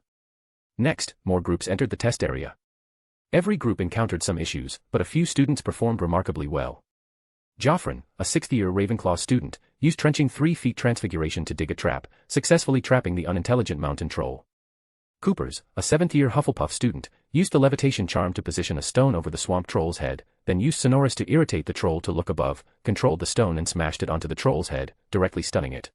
Next, more groups entered the test area. Every group encountered some issues, but a few students performed remarkably well. Joffrin, a 6th-year Ravenclaw student, used trenching 3 feet transfiguration to dig a trap, successfully trapping the unintelligent mountain troll. Coopers, a 7th-year Hufflepuff student, used the levitation charm to position a stone over the swamp troll's head, then used Sonorous to irritate the troll to look above, controlled the stone and smashed it onto the troll's head, directly stunning it.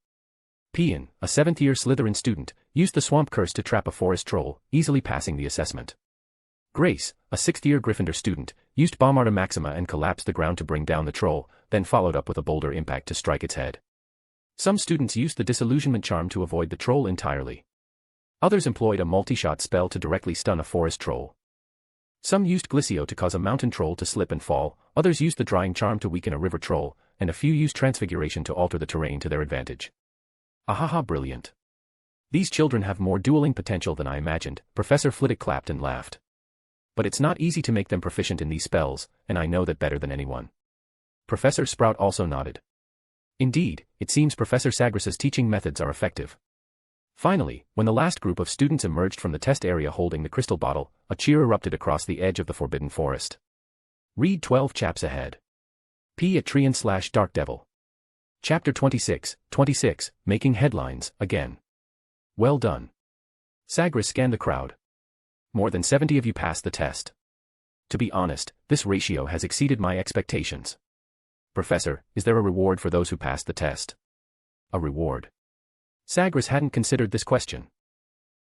Pian, a 7th-year Slytherin student, used the swamp curse to trap a forest troll, easily passing the assessment. Grace, a 6th-year Gryffindor student, used Bombarda Maxima and collapsed the ground to bring down the troll, then followed up with a boulder impact to strike its head. Some students used the disillusionment charm to avoid the troll entirely. Others employed a multi-shot spell to directly stun a forest troll. Some used Glissio to cause a mountain troll to slip and fall, others used the drying charm to weaken a river troll, and a few used transfiguration to alter the terrain to their advantage. Ahaha, brilliant. These children have more dueling potential than I imagined, Professor Flitwick clapped and laughed. But it's not easy to make them proficient in these spells, and I know that better than anyone. Professor Sprout also nodded. Indeed, it seems Professor Sagres's teaching methods are effective. Finally, when the last group of students emerged from the test area holding the crystal bottle, a cheer erupted across the edge of the Forbidden Forest. Read 12 chaps ahead. P at Trian/Dark Devil. Chapter 26, Making Headlines, Again. Well done. Sagres scanned the crowd. More than 70 of you passed the test. To be honest, this ratio has exceeded my expectations. Professor, is there a reward for those who passed the test? A reward? Sagres hadn't considered this question.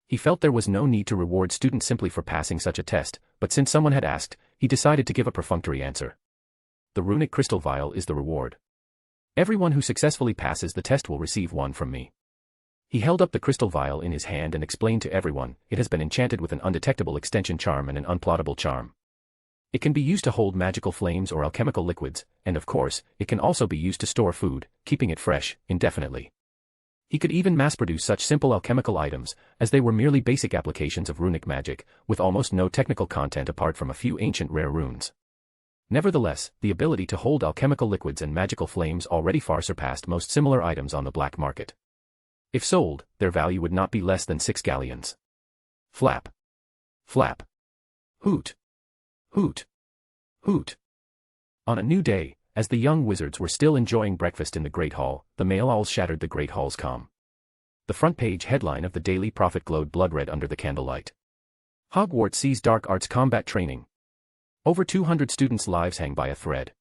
He felt there was no need to reward students simply for passing such a test, but since someone had asked, he decided to give a perfunctory answer. The runic crystal vial is the reward. Everyone who successfully passes the test will receive one from me. He held up the crystal vial in his hand and explained to everyone, it has been enchanted with an undetectable extension charm and an unplottable charm. It can be used to hold magical flames or alchemical liquids, and of course, it can also be used to store food, keeping it fresh, indefinitely. He could even mass-produce such simple alchemical items, as they were merely basic applications of runic magic, with almost no technical content apart from a few ancient rare runes. Nevertheless, the ability to hold alchemical liquids and magical flames already far surpassed most similar items on the black market. If sold, their value would not be less than 6 galleons. Flap. Flap. Hoot. Hoot. Hoot. On a new day, as the young wizards were still enjoying breakfast in the Great Hall, the male owls shattered the Great Hall's calm. The front page headline of the Daily Prophet glowed blood-red under the candlelight. Hogwarts sees dark arts combat training. Over 200 students' lives hang by a thread.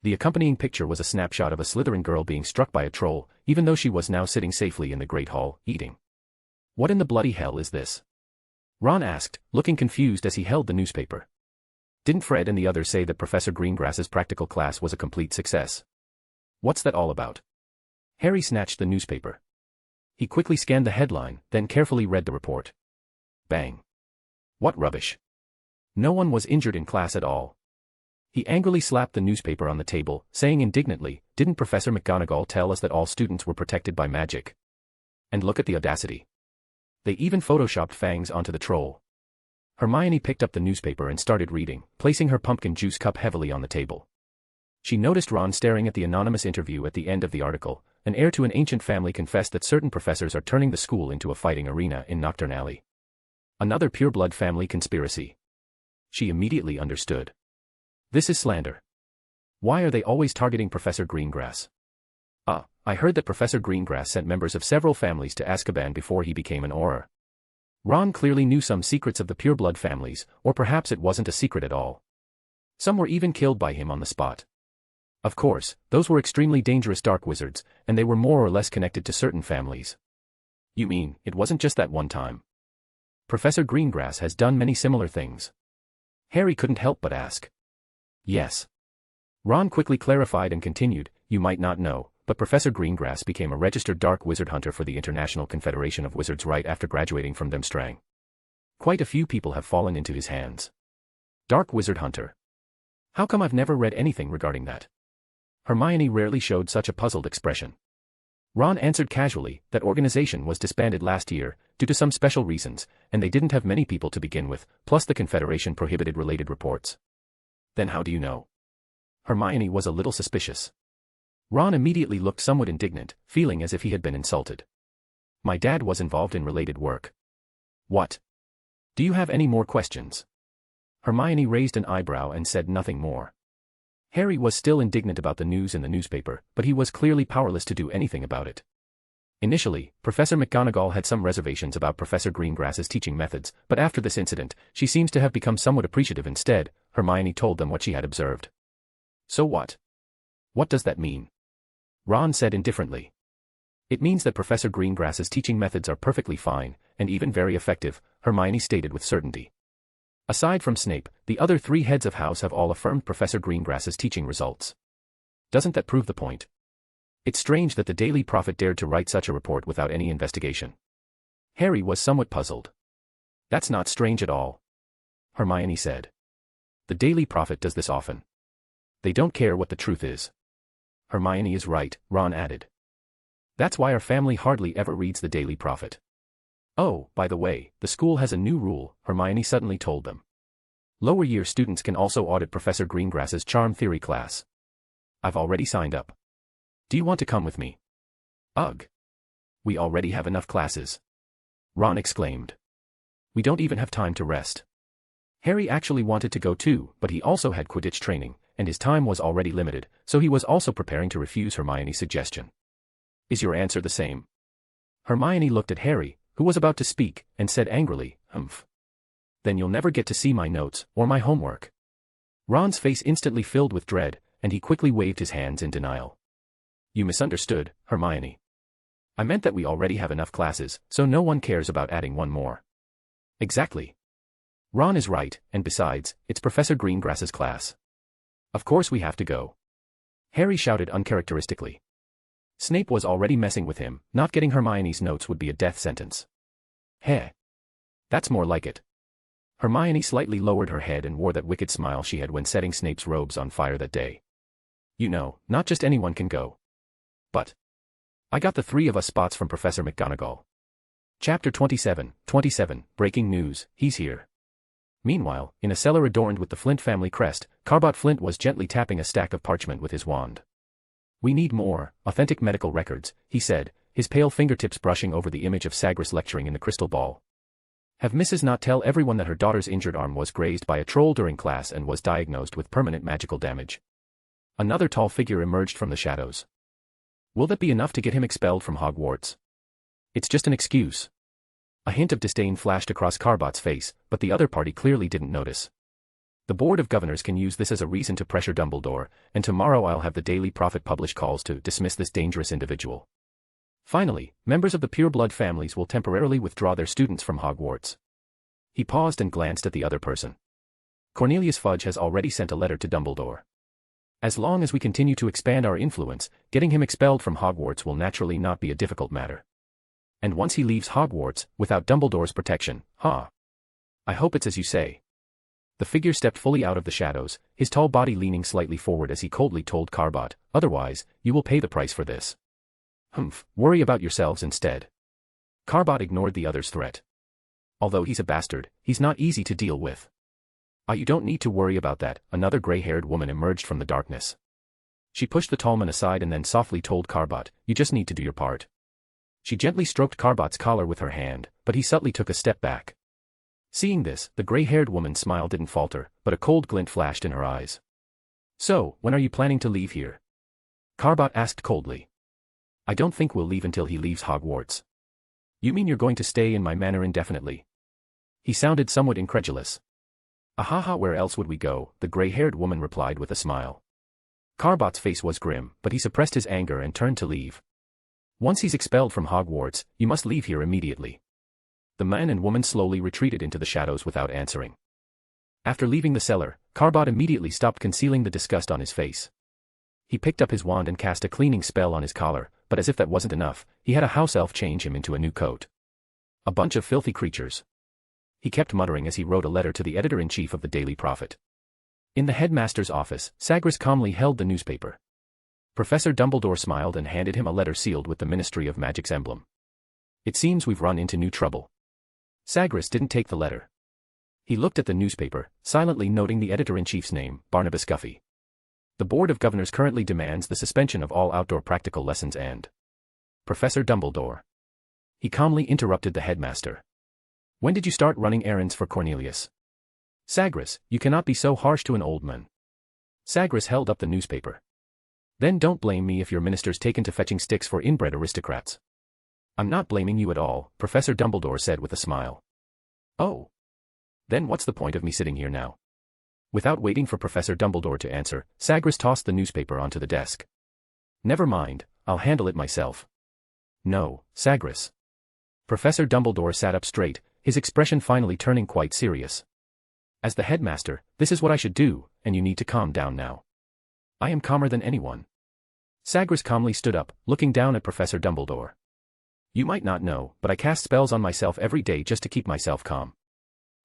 The accompanying picture was a snapshot of a Slytherin girl being struck by a troll, even though she was now sitting safely in the Great Hall, eating. What in the bloody hell is this? Ron asked, looking confused as he held the newspaper. Didn't Fred and the others say that Professor Greengrass's practical class was a complete success? What's that all about? Harry snatched the newspaper. He quickly scanned the headline, then carefully read the report. Bang. What rubbish. No one was injured in class at all. He angrily slapped the newspaper on the table, saying indignantly, didn't Professor McGonagall tell us that all students were protected by magic? And look at the audacity. They even photoshopped fangs onto the troll. Hermione picked up the newspaper and started reading, placing her pumpkin juice cup heavily on the table. She noticed Ron staring at the anonymous interview at the end of the article. An heir to an ancient family confessed that certain professors are turning the school into a fighting arena in Nocturne Alley. Another pureblood family conspiracy. She immediately understood. This is slander. Why are they always targeting Professor Greengrass? I heard that Professor Greengrass sent members of several families to Azkaban before he became an Auror. Ron clearly knew some secrets of the pureblood families, or perhaps it wasn't a secret at all. Some were even killed by him on the spot. Of course, those were extremely dangerous dark wizards, and they were more or less connected to certain families. You mean, it wasn't just that one time? Professor Greengrass has done many similar things. Harry couldn't help but ask. Yes. Ron quickly clarified and continued, you might not know, but Professor Greengrass became a registered dark wizard hunter for the International Confederation of Wizards right after graduating from Demstrang. Quite a few people have fallen into his hands. Dark wizard hunter. How come I've never read anything regarding that? Hermione rarely showed such a puzzled expression. Ron answered casually, that organization was disbanded last year, due to some special reasons, and they didn't have many people to begin with, plus the Confederation prohibited related reports. Then how do you know? Hermione was a little suspicious. Ron immediately looked somewhat indignant, feeling as if he had been insulted. My dad was involved in related work. What? Do you have any more questions? Hermione raised an eyebrow and said nothing more. Harry was still indignant about the news in the newspaper, but he was clearly powerless to do anything about it. Initially, Professor McGonagall had some reservations about Professor Greengrass's teaching methods, but after this incident, she seems to have become somewhat appreciative instead. Hermione told them what she had observed. So what? What does that mean? Ron said indifferently. It means that Professor Greengrass's teaching methods are perfectly fine, and even very effective, Hermione stated with certainty. Aside from Snape, the other 3 heads of house have all affirmed Professor Greengrass's teaching results. Doesn't that prove the point? It's strange that the Daily Prophet dared to write such a report without any investigation. Harry was somewhat puzzled. That's not strange at all. Hermione said. The Daily Prophet does this often. They don't care what the truth is. Hermione is right, Ron added. That's why our family hardly ever reads the Daily Prophet. Oh, by the way, the school has a new rule, Hermione suddenly told them. Lower year students can also audit Professor Greengrass's charm theory class. I've already signed up. Do you want to come with me? Ugh. We already have enough classes. Ron exclaimed. We don't even have time to rest. Harry actually wanted to go too, but he also had Quidditch training, and his time was already limited, so he was also preparing to refuse Hermione's suggestion. Is your answer the same? Hermione looked at Harry, who was about to speak, and said angrily, Humph. Then you'll never get to see my notes, or my homework. Ron's face instantly filled with dread, and he quickly waved his hands in denial. You misunderstood, Hermione. I meant that we already have enough classes, so no one cares about adding one more. Exactly. Ron is right, and besides, it's Professor Greengrass's class. Of course we have to go. Harry shouted uncharacteristically. Snape was already messing with him, not getting Hermione's notes would be a death sentence. Heh. That's more like it. Hermione slightly lowered her head and wore that wicked smile she had when setting Snape's robes on fire that day. You know, not just anyone can go. But I got the three of us spots from Professor McGonagall. Chapter 27, Breaking News, He's Here. Meanwhile, in a cellar adorned with the Flint family crest, Carbot Flint was gently tapping a stack of parchment with his wand. We need more, authentic medical records, he said, his pale fingertips brushing over the image of Sagres lecturing in the crystal ball. Have Mrs. Not tell everyone that her daughter's injured arm was grazed by a troll during class and was diagnosed with permanent magical damage. Another tall figure emerged from the shadows. Will that be enough to get him expelled from Hogwarts? It's just an excuse. A hint of disdain flashed across Carbot's face, but the other party clearly didn't notice. The Board of Governors can use this as a reason to pressure Dumbledore, and tomorrow I'll have the Daily Prophet publish calls to dismiss this dangerous individual. Finally, members of the pureblood families will temporarily withdraw their students from Hogwarts. He paused and glanced at the other person. Cornelius Fudge has already sent a letter to Dumbledore. As long as we continue to expand our influence, getting him expelled from Hogwarts will naturally not be a difficult matter. And once he leaves Hogwarts, without Dumbledore's protection, I hope it's as you say. The figure stepped fully out of the shadows, his tall body leaning slightly forward as he coldly told Carbot, otherwise, you will pay the price for this. Humph, worry about yourselves instead. Carbot ignored the other's threat. Although he's a bastard, he's not easy to deal with. You don't need to worry about that, another gray-haired woman emerged from the darkness. She pushed the tall man aside and then softly told Carbot, you just need to do your part. She gently stroked Carbot's collar with her hand, but he subtly took a step back. Seeing this, the gray-haired woman's smile didn't falter, but a cold glint flashed in her eyes. So, when are you planning to leave here? Carbot asked coldly. I don't think we'll leave until he leaves Hogwarts. You mean you're going to stay in my manor indefinitely? He sounded somewhat incredulous. Ahaha, where else would we go? The gray-haired woman replied with a smile. Carbot's face was grim, but he suppressed his anger and turned to leave. Once he's expelled from Hogwarts, you must leave here immediately. The man and woman slowly retreated into the shadows without answering. After leaving the cellar, Carbot immediately stopped concealing the disgust on his face. He picked up his wand and cast a cleaning spell on his collar, but as if that wasn't enough, he had a house elf change him into a new coat. A bunch of filthy creatures. He kept muttering as he wrote a letter to the editor-in-chief of the Daily Prophet. In the headmaster's office, Sagres calmly held the newspaper. Professor Dumbledore smiled and handed him a letter sealed with the Ministry of Magic's emblem. It seems we've run into new trouble. Sagres didn't take the letter. He looked at the newspaper, silently noting the editor-in-chief's name, Barnabas Guffey. The Board of Governors currently demands the suspension of all outdoor practical lessons and Professor Dumbledore. He calmly interrupted the headmaster. When did you start running errands for Cornelius? Sagres, you cannot be so harsh to an old man. Sagres held up the newspaper. Then don't blame me if your minister's taken to fetching sticks for inbred aristocrats. I'm not blaming you at all, Professor Dumbledore said with a smile. Oh. Then what's the point of me sitting here now? Without waiting for Professor Dumbledore to answer, Sagres tossed the newspaper onto the desk. Never mind, I'll handle it myself. No, Sagres. Professor Dumbledore sat up straight, his expression finally turning quite serious. As the headmaster, this is what I should do, and you need to calm down now. I am calmer than anyone. Sagres calmly stood up, looking down at Professor Dumbledore. You might not know, but I cast spells on myself every day just to keep myself calm.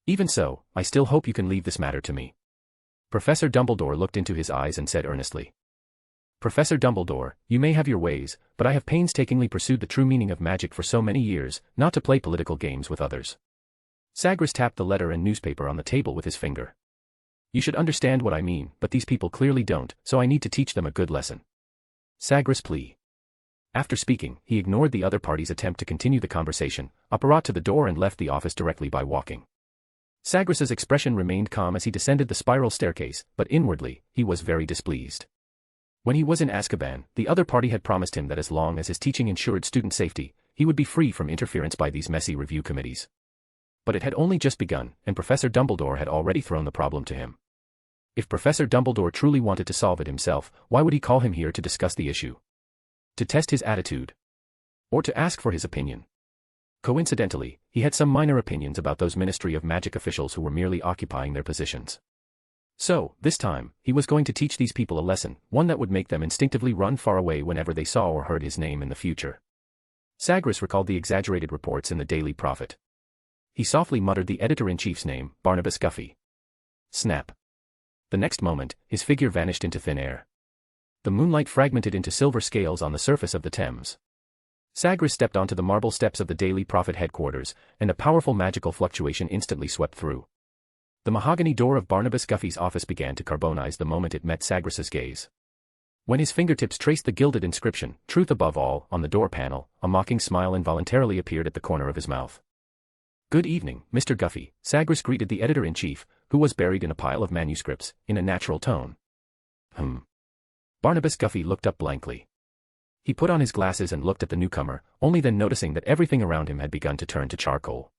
Even so, I still hope you can leave this matter to me. Professor Dumbledore looked into his eyes and said earnestly. Professor Dumbledore, you may have your ways, but I have painstakingly pursued the true meaning of magic for so many years, not to play political games with others. Sagres tapped the letter and newspaper on the table with his finger. You should understand what I mean, but these people clearly don't, so I need to teach them a good lesson. Sagres' plea. After speaking, he ignored the other party's attempt to continue the conversation, apparat to the door and left the office directly by walking. Sagres' expression remained calm as he descended the spiral staircase, but inwardly, he was very displeased. When he was in Azkaban, the other party had promised him that as long as his teaching ensured student safety, he would be free from interference by these messy review committees. But it had only just begun, and Professor Dumbledore had already thrown the problem to him. If Professor Dumbledore truly wanted to solve it himself, why would he call him here to discuss the issue? To test his attitude. Or to ask for his opinion. Coincidentally, he had some minor opinions about those Ministry of Magic officials who were merely occupying their positions. So, this time, he was going to teach these people a lesson, one that would make them instinctively run far away whenever they saw or heard his name in the future. Sagres recalled the exaggerated reports in the Daily Prophet. He softly muttered the editor-in-chief's name, Barnabas Guffey. Snap. The next moment, his figure vanished into thin air. The moonlight fragmented into silver scales on the surface of the Thames. Sagres stepped onto the marble steps of the Daily Prophet headquarters, and a powerful magical fluctuation instantly swept through. The mahogany door of Barnabas Guffey's office began to carbonize the moment it met Sagres's gaze. When his fingertips traced the gilded inscription, "Truth above all," on the door panel, a mocking smile involuntarily appeared at the corner of his mouth. "Good evening, Mr. Guffey," Sagres greeted the editor-in-chief, who was buried in a pile of manuscripts, in a natural tone. Barnabas Guffey looked up blankly. He put on his glasses and looked at the newcomer, only then noticing that everything around him had begun to turn to charcoal.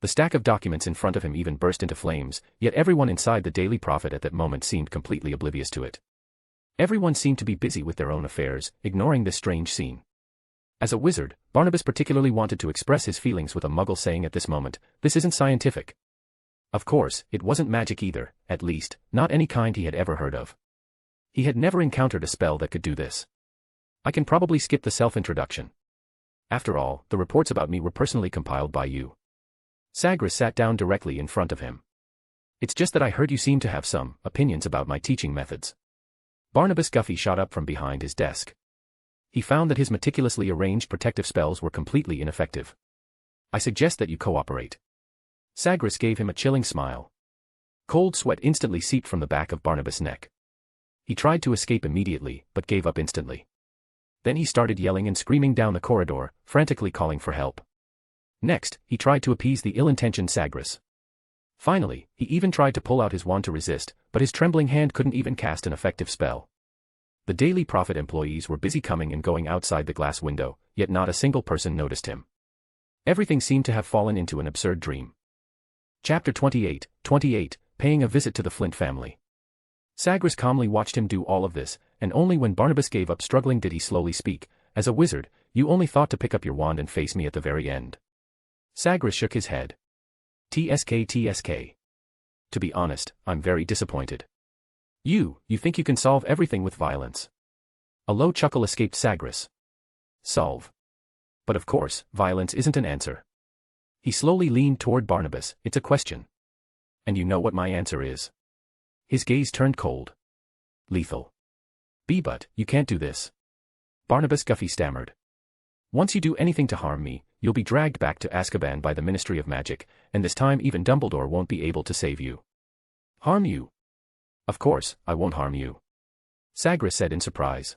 The stack of documents in front of him even burst into flames, yet everyone inside the Daily Prophet at that moment seemed completely oblivious to it. Everyone seemed to be busy with their own affairs, ignoring this strange scene. As a wizard, Barnabas particularly wanted to express his feelings with a muggle saying at this moment, "This isn't scientific." Of course, it wasn't magic either, at least, not any kind he had ever heard of. He had never encountered a spell that could do this. "I can probably skip the self-introduction. After all, the reports about me were personally compiled by you." Sagres sat down directly in front of him. "It's just that I heard you seem to have some opinions about my teaching methods." Barnabas Guffey shot up from behind his desk. He found that his meticulously arranged protective spells were completely ineffective. "I suggest that you cooperate." Sagres gave him a chilling smile. Cold sweat instantly seeped from the back of Barnabas' neck. He tried to escape immediately, but gave up instantly. Then he started yelling and screaming down the corridor, frantically calling for help. Next, he tried to appease the ill-intentioned Sagres. Finally, he even tried to pull out his wand to resist, but his trembling hand couldn't even cast an effective spell. The Daily Prophet employees were busy coming and going outside the glass window, yet not a single person noticed him. Everything seemed to have fallen into an absurd dream. Chapter 28, Paying a Visit to the Flint Family. Sagres calmly watched him do all of this, and only when Barnabas gave up struggling did he slowly speak, "As a wizard, you only thought to pick up your wand and face me at the very end." Sagres shook his head. TSK. "To be honest, I'm very disappointed. You think you can solve everything with violence." A low chuckle escaped Sagres. "Solve? But of course, violence isn't an answer." He slowly leaned toward Barnabas. "It's a question. And you know what my answer is." His gaze turned cold. "Lethal. But you can't do this." Barnabas Guffey stammered. "Once you do anything to harm me, you'll be dragged back to Azkaban by the Ministry of Magic, and this time even Dumbledore won't be able to save you." "Harm you? Of course, I won't harm you," Sagres said in surprise.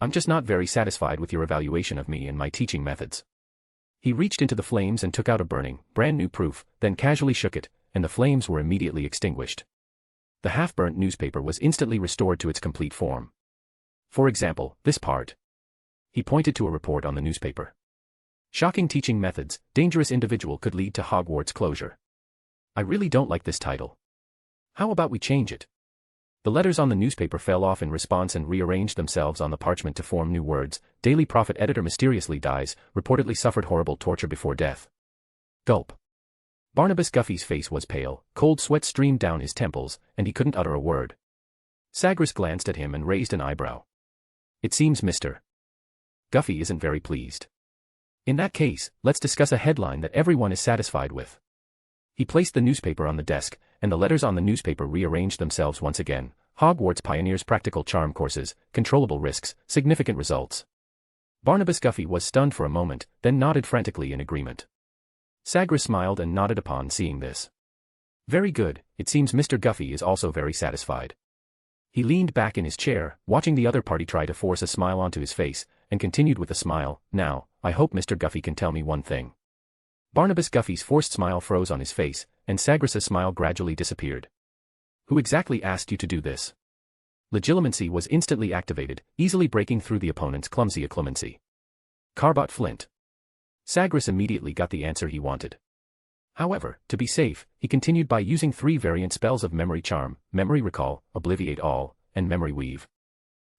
"I'm just not very satisfied with your evaluation of me and my teaching methods." He reached into the flames and took out a burning, brand new proof, then casually shook it, and the flames were immediately extinguished. The half-burnt newspaper was instantly restored to its complete form. "For example, this part." He pointed to a report on the newspaper. "Shocking teaching methods, dangerous individual could lead to Hogwarts closure." "I really don't like this title. How about we change it?" The letters on the newspaper fell off in response and rearranged themselves on the parchment to form new words. "Daily Prophet editor mysteriously dies, reportedly suffered horrible torture before death." Gulp. Barnabas Guffey's face was pale, cold sweat streamed down his temples, and he couldn't utter a word. Sagres glanced at him and raised an eyebrow. "It seems Mr. Guffey isn't very pleased. In that case, let's discuss a headline that everyone is satisfied with." He placed the newspaper on the desk, and the letters on the newspaper rearranged themselves once again. "Hogwarts pioneers practical charm courses, controllable risks, significant results." Barnabas Guffey was stunned for a moment, then nodded frantically in agreement. Sagres smiled and nodded upon seeing this. "Very good, it seems Mr. Guffey is also very satisfied." He leaned back in his chair, watching the other party try to force a smile onto his face, and continued with a smile, "Now, I hope Mr. Guffey can tell me one thing." Barnabas Guffey's forced smile froze on his face, and Sagres' smile gradually disappeared. "Who exactly asked you to do this?" Legilimency was instantly activated, easily breaking through the opponent's clumsy occlumency. "Carbot Flint." Sagres immediately got the answer he wanted. However, to be safe, he continued by using 3 variant spells of Memory Charm, Memory Recall, Obliviate All, and Memory Weave.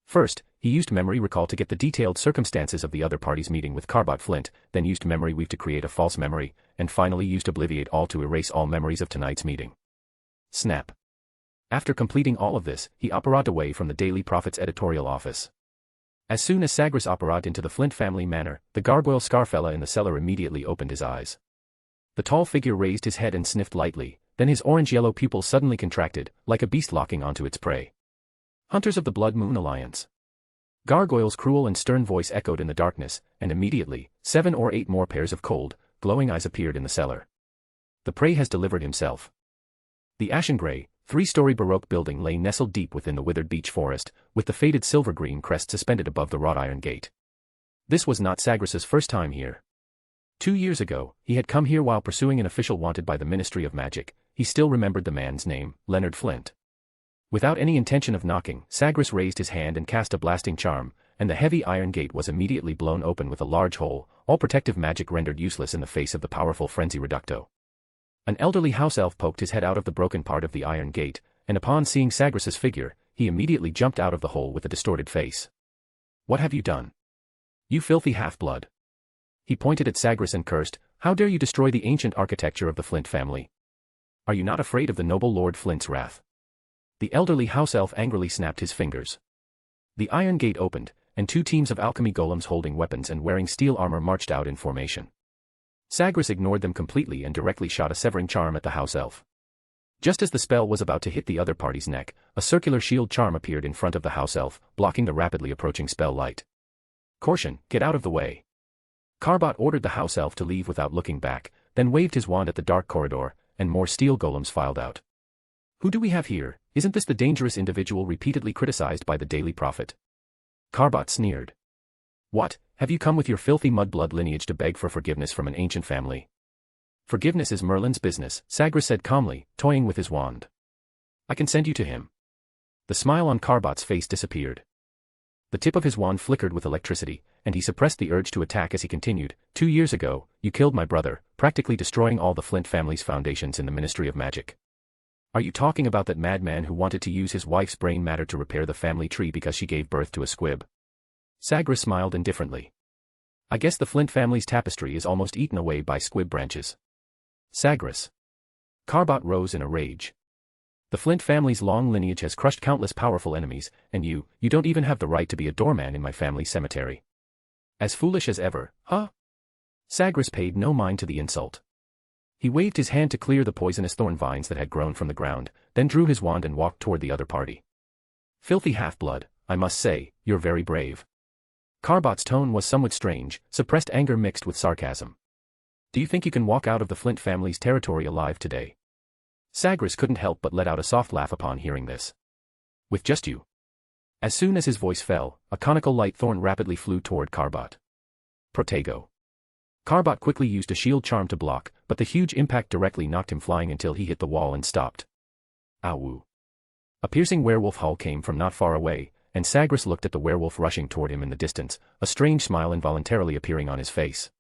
First, he used memory recall to get the detailed circumstances of the other party's meeting with Carbot Flint, then used memory weave to create a false memory, and finally used Obliviate All to erase all memories of tonight's meeting. Snap. After completing all of this, he operated away from the Daily Prophet's editorial office. As soon as Sagres operated into the Flint family manor, the gargoyle Scarfella in the cellar immediately opened his eyes. The tall figure raised his head and sniffed lightly, then his orange-yellow pupils suddenly contracted, like a beast locking onto its prey. Hunters of the Blood Moon Alliance. Gargoyle's cruel and stern voice echoed in the darkness, and immediately, 7 or 8 more pairs of cold, glowing eyes appeared in the cellar. The prey has delivered himself. The ashen gray, 3-story Baroque building lay nestled deep within the withered beech forest, with the faded silver-green crest suspended above the wrought iron gate. This was not Sagres's first time here. 2 years ago, he had come here while pursuing an official wanted by the Ministry of Magic. He still remembered the man's name, Leonard Flint. Without any intention of knocking, Sagres raised his hand and cast a blasting charm, and the heavy iron gate was immediately blown open with a large hole, all protective magic rendered useless in the face of the powerful Frenzy Reducto. An elderly house elf poked his head out of the broken part of the iron gate, and upon seeing Sagres's figure, he immediately jumped out of the hole with a distorted face. "What have you done? You filthy half-blood." He pointed at Sagres and cursed, "How dare you destroy the ancient architecture of the Flint family? Are you not afraid of the noble Lord Flint's wrath?" The elderly house elf angrily snapped his fingers. The iron gate opened, and 2 teams of alchemy golems holding weapons and wearing steel armor marched out in formation. Sagres ignored them completely and directly shot a severing charm at the house elf. Just as the spell was about to hit the other party's neck, a circular shield charm appeared in front of the house elf, blocking the rapidly approaching spell light. "Caution, get out of the way." Carbot ordered the house elf to leave without looking back, then waved his wand at the dark corridor, and more steel golems filed out. "Who do we have here? Isn't this the dangerous individual repeatedly criticized by the Daily Prophet?" Carbot sneered. "What, have you come with your filthy mudblood lineage to beg for forgiveness from an ancient family?" "Forgiveness is Merlin's business," Sagres said calmly, toying with his wand. "I can send you to him." The smile on Carbot's face disappeared. The tip of his wand flickered with electricity, and he suppressed the urge to attack as he continued, "2 years ago, you killed my brother, practically destroying all the Flint family's foundations in the Ministry of Magic. Are you talking about that madman who wanted to use his wife's brain matter to repair the family tree because she gave birth to a squib?" Sagres smiled indifferently. "I guess the Flint family's tapestry is almost eaten away by squib branches." Sagres. Carbot rose in a rage. "The Flint family's long lineage has crushed countless powerful enemies, and you don't even have the right to be a doorman in my family's cemetery. As foolish as ever, huh?" Sagres paid no mind to the insult. He waved his hand to clear the poisonous thorn vines that had grown from the ground, then drew his wand and walked toward the other party. "Filthy half-blood, I must say, you're very brave." Carbot's tone was somewhat strange, suppressed anger mixed with sarcasm. "Do you think you can walk out of the Flint family's territory alive today?" Sagres couldn't help but let out a soft laugh upon hearing this. "With just you?" As soon as his voice fell, a conical light thorn rapidly flew toward Carbot. "Protego." Carbot quickly used a shield charm to block, but the huge impact directly knocked him flying until he hit the wall and stopped. "Ow." A piercing werewolf howl came from not far away, and Sagres looked at the werewolf rushing toward him in the distance, a strange smile involuntarily appearing on his face.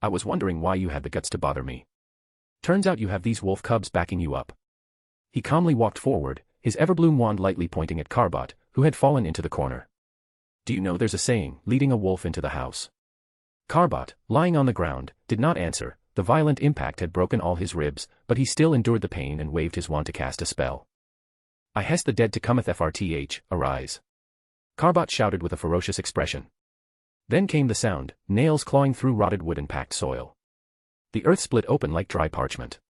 "I was wondering why you had the guts to bother me. Turns out you have these wolf cubs backing you up." He calmly walked forward, his Everbloom wand lightly pointing at Carbot, who had fallen into the corner. "Do you know there's a saying, leading a wolf into the house?" Carbot, lying on the ground, did not answer. The violent impact had broken all his ribs, but he still endured the pain and waved his wand to cast a spell. "I hest the dead to cometh frth, arise." Carbot shouted with a ferocious expression. Then came the sound, nails clawing through rotted wood and packed soil. The earth split open like dry parchment.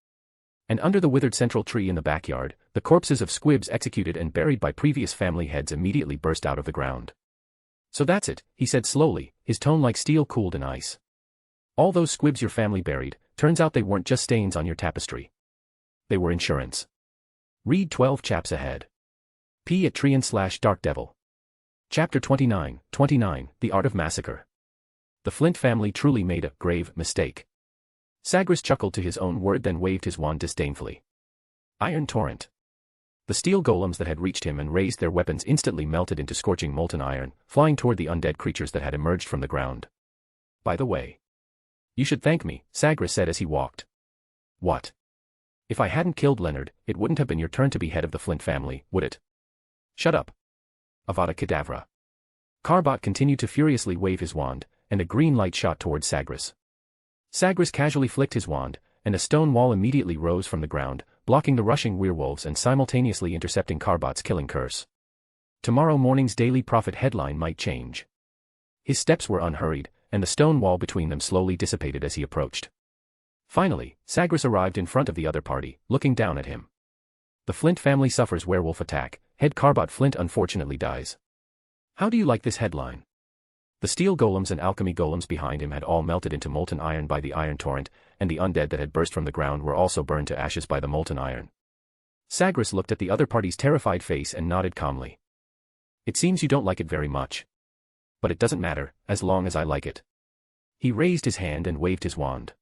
And under the withered central tree in the backyard, the corpses of squibs executed and buried by previous family heads immediately burst out of the ground. "So that's it," he said slowly, his tone like steel cooled in ice. "All those squibs your family buried, turns out they weren't just stains on your tapestry. They were insurance. Read 12 chaps ahead. P at Trian/Dark Devil. Chapter 29, The Art of Massacre. The Flint family truly made a grave mistake. Sagres chuckled to his own word then waved his wand disdainfully. Iron Torrent. The steel golems that had reached him and raised their weapons instantly melted into scorching molten iron, flying toward the undead creatures that had emerged from the ground. "By the way, you should thank me," Sagres said as he walked. "What? If I hadn't killed Leonard, it wouldn't have been your turn to be head of the Flint family, would it?" "Shut up. Avada Kedavra." Carbot continued to furiously wave his wand, and a green light shot towards Sagres. Sagres casually flicked his wand, and a stone wall immediately rose from the ground, blocking the rushing werewolves and simultaneously intercepting Carbot's killing curse. Tomorrow morning's Daily Prophet headline might change. His steps were unhurried, and the stone wall between them slowly dissipated as he approached. Finally, Sagres arrived in front of the other party, looking down at him. The Flint family suffers werewolf attack, head Carbot Flint unfortunately dies. How do you like this headline? The steel golems and alchemy golems behind him had all melted into molten iron by the iron torrent, and the undead that had burst from the ground were also burned to ashes by the molten iron. Sagres looked at the other party's terrified face and nodded calmly. It seems you don't like it very much. But it doesn't matter, as long as I like it. He raised his hand and waved his wand.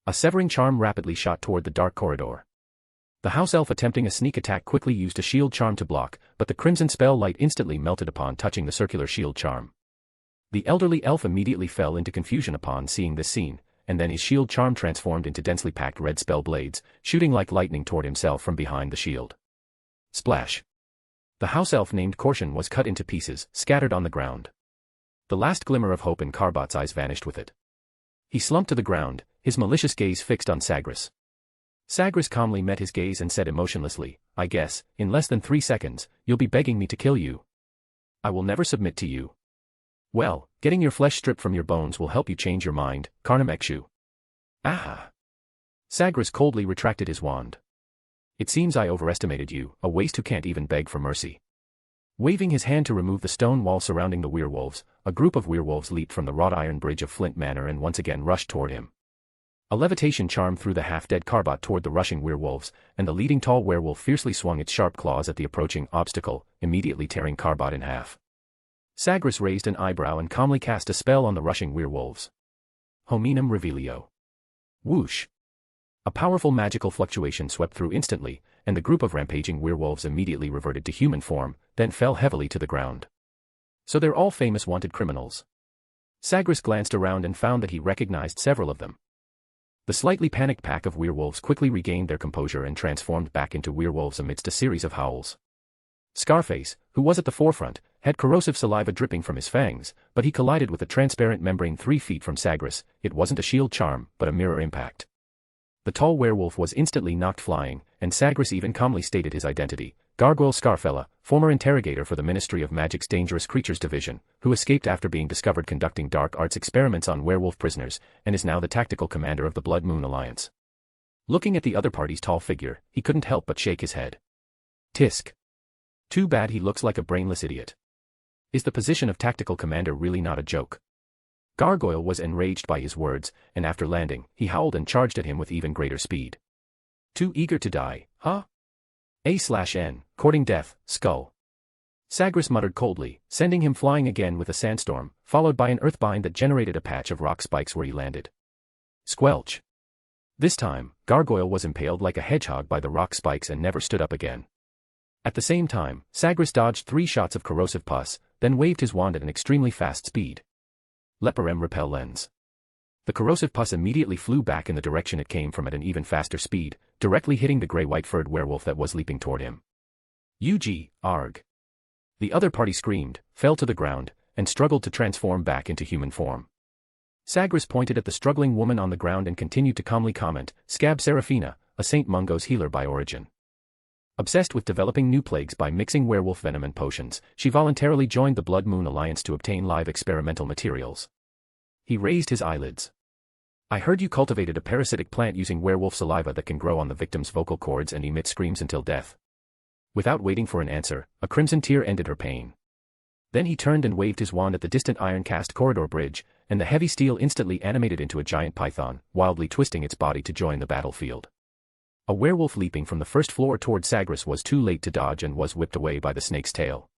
A severing charm rapidly shot toward the dark corridor. The house elf attempting a sneak attack quickly used a shield charm to block, but the crimson spell light instantly melted upon touching the circular shield charm. The elderly elf immediately fell into confusion upon seeing this scene, and then his shield charm transformed into densely packed red spell blades, shooting like lightning toward himself from behind the shield. Splash! The house elf named Cortian was cut into pieces, scattered on the ground. The last glimmer of hope in Carbot's eyes vanished with it. He slumped to the ground, his malicious gaze fixed on Sagres. Sagres calmly met his gaze and said emotionlessly, I guess, in less than 3 seconds, you'll be begging me to kill you. I will never submit to you. Well, getting your flesh stripped from your bones will help you change your mind, Carnum Exu. Ah! Sagres coldly retracted his wand. It seems I overestimated you, a waste who can't even beg for mercy. Waving his hand to remove the stone wall surrounding the werewolves, a group of werewolves leaped from the wrought iron bridge of Flint Manor and once again rushed toward him. A levitation charm threw the half-dead Carbot toward the rushing werewolves, and the leading tall werewolf fiercely swung its sharp claws at the approaching obstacle, immediately tearing Carbot in half. Sagres raised an eyebrow and calmly cast a spell on the rushing werewolves. Hominum Revelio. Whoosh! A powerful magical fluctuation swept through instantly, and the group of rampaging werewolves immediately reverted to human form, then fell heavily to the ground. So they're all famous wanted criminals. Sagres glanced around and found that he recognized several of them. The slightly panicked pack of werewolves quickly regained their composure and transformed back into werewolves amidst a series of howls. Scarface, who was at the forefront, had corrosive saliva dripping from his fangs, but he collided with a transparent membrane 3 feet from Sagres. It wasn't a shield charm, but a mirror impact. The tall werewolf was instantly knocked flying, and Sagres even calmly stated his identity, Gargoyle Scarfella, former interrogator for the Ministry of Magic's Dangerous Creatures Division, who escaped after being discovered conducting dark arts experiments on werewolf prisoners, and is now the tactical commander of the Blood Moon Alliance. Looking at the other party's tall figure, he couldn't help but shake his head. Tisk. Too bad he looks like a brainless idiot. Is the position of tactical commander really not a joke? Gargoyle was enraged by his words, and after landing, he howled and charged at him with even greater speed. Too eager to die, huh? A/N, courting death, skull. Sagres muttered coldly, sending him flying again with a sandstorm, followed by an earthbind that generated a patch of rock spikes where he landed. Squelch. This time, Gargoyle was impaled like a hedgehog by the rock spikes and never stood up again. At the same time, Sagres dodged 3 shots of corrosive pus, then waved his wand at an extremely fast speed. Leporem Repel Lens. The corrosive pus immediately flew back in the direction it came from at an even faster speed, directly hitting the gray-white furred werewolf that was leaping toward him. Arg. The other party screamed, fell to the ground, and struggled to transform back into human form. Sagres pointed at the struggling woman on the ground and continued to calmly comment, Scab Seraphina, a St. Mungo's healer by origin. Obsessed with developing new plagues by mixing werewolf venom and potions, she voluntarily joined the Blood Moon Alliance to obtain live experimental materials. He raised his eyelids. I heard you cultivated a parasitic plant using werewolf saliva that can grow on the victim's vocal cords and emit screams until death. Without waiting for an answer, a crimson tear ended her pain. Then he turned and waved his wand at the distant iron-cast corridor bridge, and the heavy steel instantly animated into a giant python, wildly twisting its body to join the battlefield. A werewolf leaping from the first floor toward Sagres was too late to dodge and was whipped away by the snake's tail.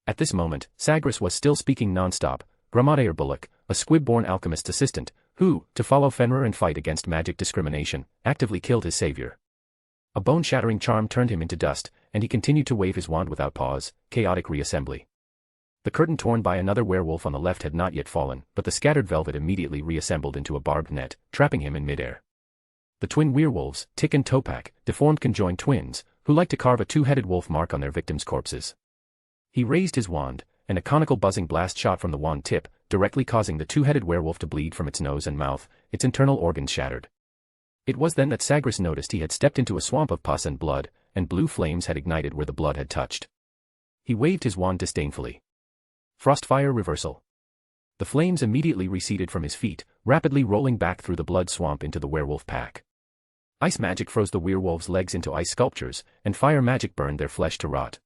At this moment, Sagres was still speaking non-stop, Gramadeir Bullock, a squib-born alchemist's assistant, who, to follow Fenrir and fight against magic discrimination, actively killed his savior. A bone-shattering charm turned him into dust, and he continued to wave his wand without pause, chaotic reassembly. The curtain torn by another werewolf on the left had not yet fallen, but the scattered velvet immediately reassembled into a barbed net, trapping him in midair. The twin werewolves, Tick and Topak, deformed conjoined twins, who like to carve a 2-headed wolf mark on their victims' corpses. He raised his wand, and a conical buzzing blast shot from the wand tip, directly causing the two-headed werewolf to bleed from its nose and mouth, its internal organs shattered. It was then that Sagres noticed he had stepped into a swamp of pus and blood, and blue flames had ignited where the blood had touched. He waved his wand disdainfully. Frostfire reversal. The flames immediately receded from his feet, rapidly rolling back through the blood swamp into the werewolf pack. Ice magic froze the werewolves' legs into ice sculptures, and fire magic burned their flesh to rot.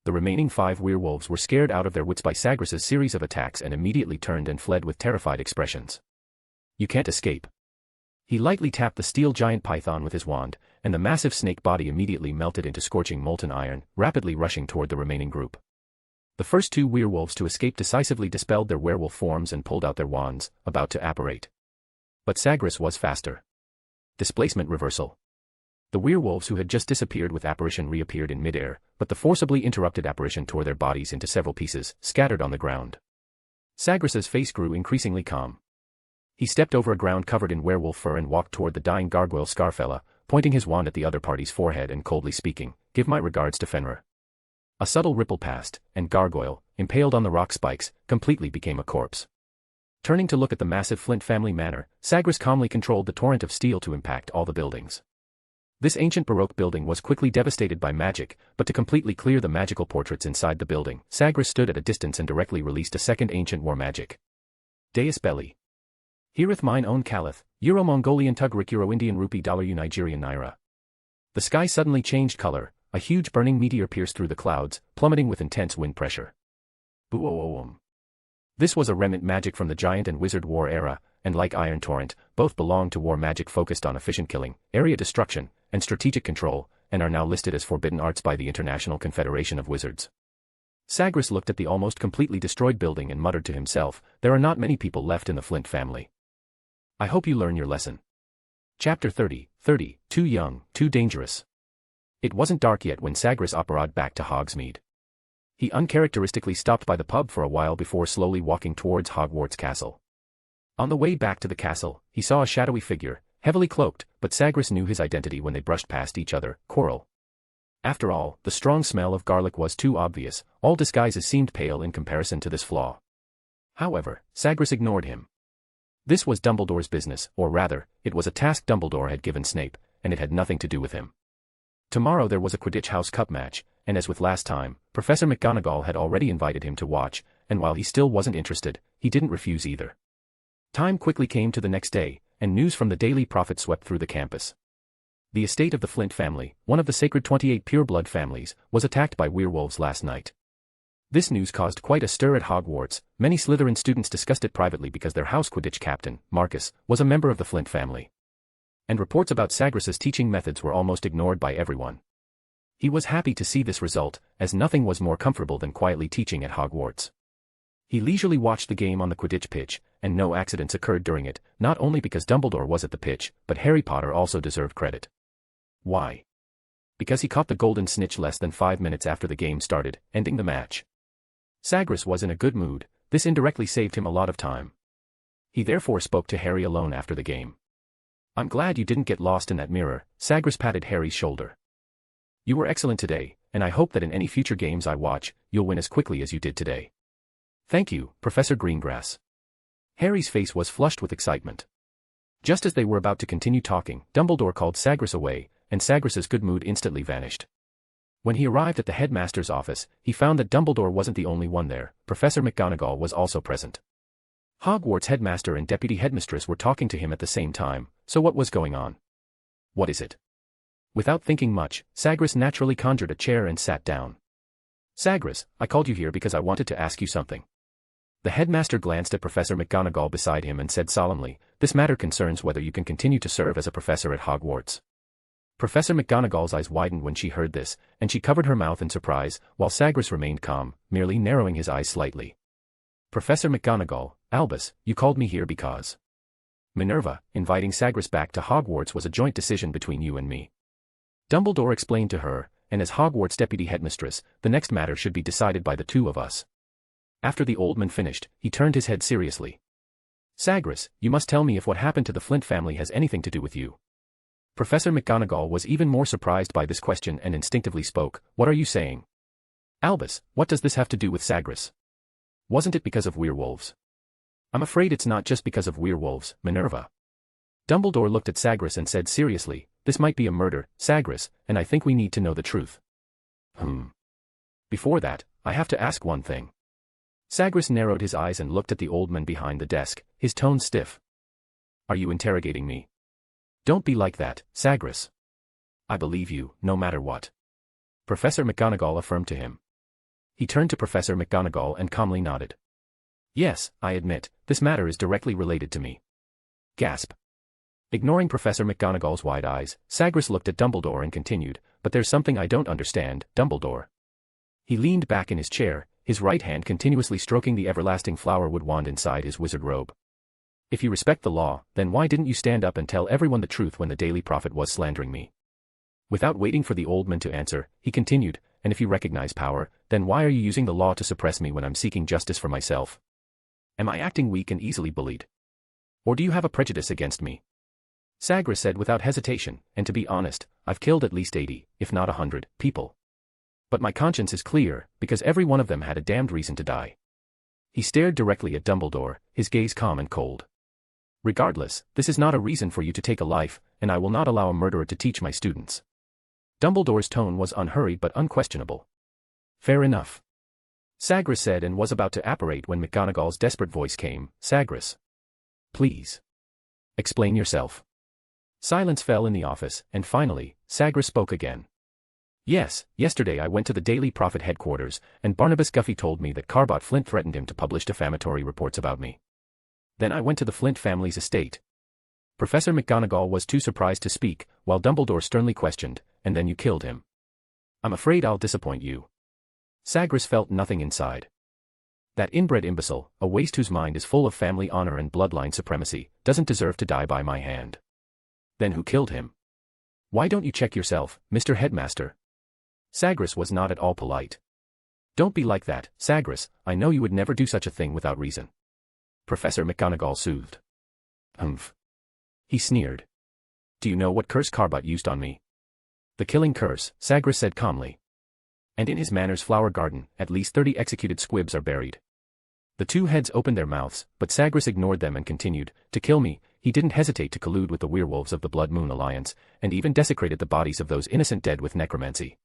The remaining 5 werewolves were scared out of their wits by Sagres' series of attacks and immediately turned and fled with terrified expressions. You can't escape. He lightly tapped the steel giant python with his wand, and the massive snake body immediately melted into scorching molten iron, rapidly rushing toward the remaining group. The first 2 werewolves to escape decisively dispelled their werewolf forms and pulled out their wands, about to apparate. But Sagres was faster. Displacement reversal. The werewolves who had just disappeared with apparition reappeared in midair, but the forcibly interrupted apparition tore their bodies into several pieces, scattered on the ground. Sagres' face grew increasingly calm. He stepped over a ground covered in werewolf fur and walked toward the dying gargoyle Scarfella, pointing his wand at the other party's forehead and coldly speaking, "Give my regards to Fenrir." A subtle ripple passed, and Gargoyle, impaled on the rock spikes, completely became a corpse. Turning to look at the massive Flint family manor, Sagres calmly controlled the torrent of steel to impact all the buildings. This ancient Baroque building was quickly devastated by magic, but to completely clear the magical portraits inside the building, Sagres stood at a distance and directly released a second ancient war magic. Deus Belli. Heareth mine own Caliph, Euro-Mongolian Tugrik Euro-Indian Rupee Dollar Nigerian Naira. The sky suddenly changed color, a huge burning meteor pierced through the clouds, plummeting with intense wind pressure. Boom. This was a remnant magic from the Giant and Wizard War era, and like Iron Torrent, both belonged to war magic focused on efficient killing, area destruction, and strategic control, and are now listed as forbidden arts by the International Confederation of Wizards. Sagres looked at the almost completely destroyed building and muttered to himself, "There are not many people left in the Flint family. I hope you learn your lesson." Chapter 30, Too Young, Too Dangerous. It wasn't dark yet when Sagres operated back to Hogsmeade. He uncharacteristically stopped by the pub for a while before slowly walking towards Hogwarts Castle. On the way back to the castle, he saw a shadowy figure, heavily cloaked, but Sagres knew his identity when they brushed past each other, Quirrell. After all, the strong smell of garlic was too obvious, all disguises seemed pale in comparison to this flaw. However, Sagres ignored him. This was Dumbledore's business, or rather, it was a task Dumbledore had given Snape, and it had nothing to do with him. Tomorrow there was a Quidditch House Cup match, and as with last time, Professor McGonagall had already invited him to watch, and while he still wasn't interested, he didn't refuse either. Time quickly came to the next day, and news from the Daily Prophet swept through the campus. The estate of the Flint family, one of the sacred 28 pure-blood families, was attacked by werewolves last night. This news caused quite a stir at Hogwarts. Many Slytherin students discussed it privately because their house Quidditch captain, Marcus, was a member of the Flint family. And reports about Sagres' teaching methods were almost ignored by everyone. He was happy to see this result, as nothing was more comfortable than quietly teaching at Hogwarts. He leisurely watched the game on the Quidditch pitch, and no accidents occurred during it, not only because Dumbledore was at the pitch, but Harry Potter also deserved credit. Why? Because he caught the golden snitch less than 5 minutes after the game started, ending the match. Sagres was in a good mood. This indirectly saved him a lot of time. He therefore spoke to Harry alone after the game. "I'm glad you didn't get lost in that mirror," Sagres patted Harry's shoulder. "You were excellent today, and I hope that in any future games I watch, you'll win as quickly as you did today." "Thank you, Professor Greengrass." Harry's face was flushed with excitement. Just as they were about to continue talking, Dumbledore called Sagres away, and Sagres' good mood instantly vanished. When he arrived at the headmaster's office, he found that Dumbledore wasn't the only one there. Professor McGonagall was also present. Hogwarts headmaster and deputy headmistress were talking to him at the same time, so what was going on? "What is it?" Without thinking much, Sagres naturally conjured a chair and sat down. "Sagres, I called you here because I wanted to ask you something." The headmaster glanced at Professor McGonagall beside him and said solemnly, "This matter concerns whether you can continue to serve as a professor at Hogwarts." Professor McGonagall's eyes widened when she heard this, and she covered her mouth in surprise, while Sagres remained calm, merely narrowing his eyes slightly. "Professor McGonagall, Albus, you called me here because Minerva, inviting Sagres back to Hogwarts was a joint decision between you and me." Dumbledore explained to her, and as Hogwarts deputy headmistress, the next matter should be decided by the two of us. After the old man finished, he turned his head seriously. "Sagres, you must tell me if what happened to the Flint family has anything to do with you." Professor McGonagall was even more surprised by this question and instinctively spoke, "What are you saying?" Albus, what does this have to do with Sagres? Wasn't it because of werewolves? I'm afraid it's not just because of werewolves, Minerva. Dumbledore looked at Sagres and said seriously, this might be a murder, Sagres, and I think we need to know the truth. Before that, I have to ask one thing. Sagres narrowed his eyes and looked at the old man behind the desk, his tone stiff. Are you interrogating me? Don't be like that, Sagres. I believe you, no matter what. Professor McGonagall affirmed to him. He turned to Professor McGonagall and calmly nodded. Yes, I admit, this matter is directly related to me. Gasp. Ignoring Professor McGonagall's wide eyes, Sagres looked at Dumbledore and continued, but there's something I don't understand, Dumbledore. He leaned back in his chair, his right hand continuously stroking the everlasting flowerwood wand inside his wizard robe. If you respect the law, then why didn't you stand up and tell everyone the truth when the Daily Prophet was slandering me? Without waiting for the old man to answer, he continued, and if you recognize power, then why are you using the law to suppress me when I'm seeking justice for myself? Am I acting weak and easily bullied? Or do you have a prejudice against me? Sagres said without hesitation, and to be honest, I've killed at least 80, if not 100, people. But my conscience is clear, because every one of them had a damned reason to die. He stared directly at Dumbledore, his gaze calm and cold. Regardless, this is not a reason for you to take a life, and I will not allow a murderer to teach my students. Dumbledore's tone was unhurried but unquestionable. Fair enough. Sagres said and was about to apparate when McGonagall's desperate voice came, Sagres. Please. Explain yourself. Silence fell in the office, and finally, Sagres spoke again. Yes, yesterday I went to the Daily Prophet headquarters, and Barnabas Guffey told me that Carbot Flint threatened him to publish defamatory reports about me. Then I went to the Flint family's estate. Professor McGonagall was too surprised to speak, while Dumbledore sternly questioned, and then you killed him. I'm afraid I'll disappoint you. Sagres felt nothing inside. That inbred imbecile, a waste whose mind is full of family honor and bloodline supremacy, doesn't deserve to die by my hand. Then who killed him? Why don't you check yourself, Mr. Headmaster? Sagres was not at all polite. Don't be like that, Sagres, I know you would never do such a thing without reason. Professor McGonagall soothed. Humph. He sneered. Do you know what curse Carbot used on me? The killing curse, Sagres said calmly. And in his manor's flower garden, at least 30 executed squibs are buried. The two heads opened their mouths, but Sagres ignored them and continued, to kill me. He didn't hesitate to collude with the werewolves of the Blood Moon Alliance, and even desecrated the bodies of those innocent dead with necromancy.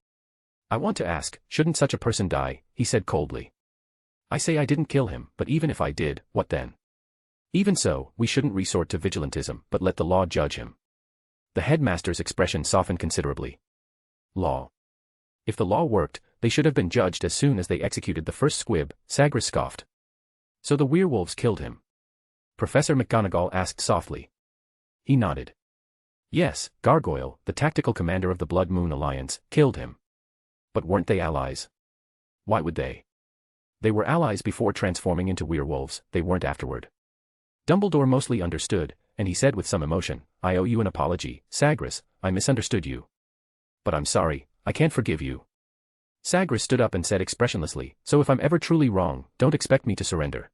I want to ask, shouldn't such a person die? He said coldly. I say I didn't kill him, but even if I did, what then? Even so, we shouldn't resort to vigilantism, but let the law judge him. The headmaster's expression softened considerably. Law. If the law worked, they should have been judged as soon as they executed the first squib, Sagres scoffed. So the werewolves killed him? Professor McGonagall asked softly. He nodded. Yes, Gargoyle, the tactical commander of the Blood Moon Alliance, killed him. But weren't they allies? Why would they? They were allies before transforming into werewolves, they weren't afterward. Dumbledore mostly understood, and he said with some emotion, I owe you an apology, Sagres, I misunderstood you. But I'm sorry, I can't forgive you. Sagres stood up and said expressionlessly, so if I'm ever truly wrong, don't expect me to surrender.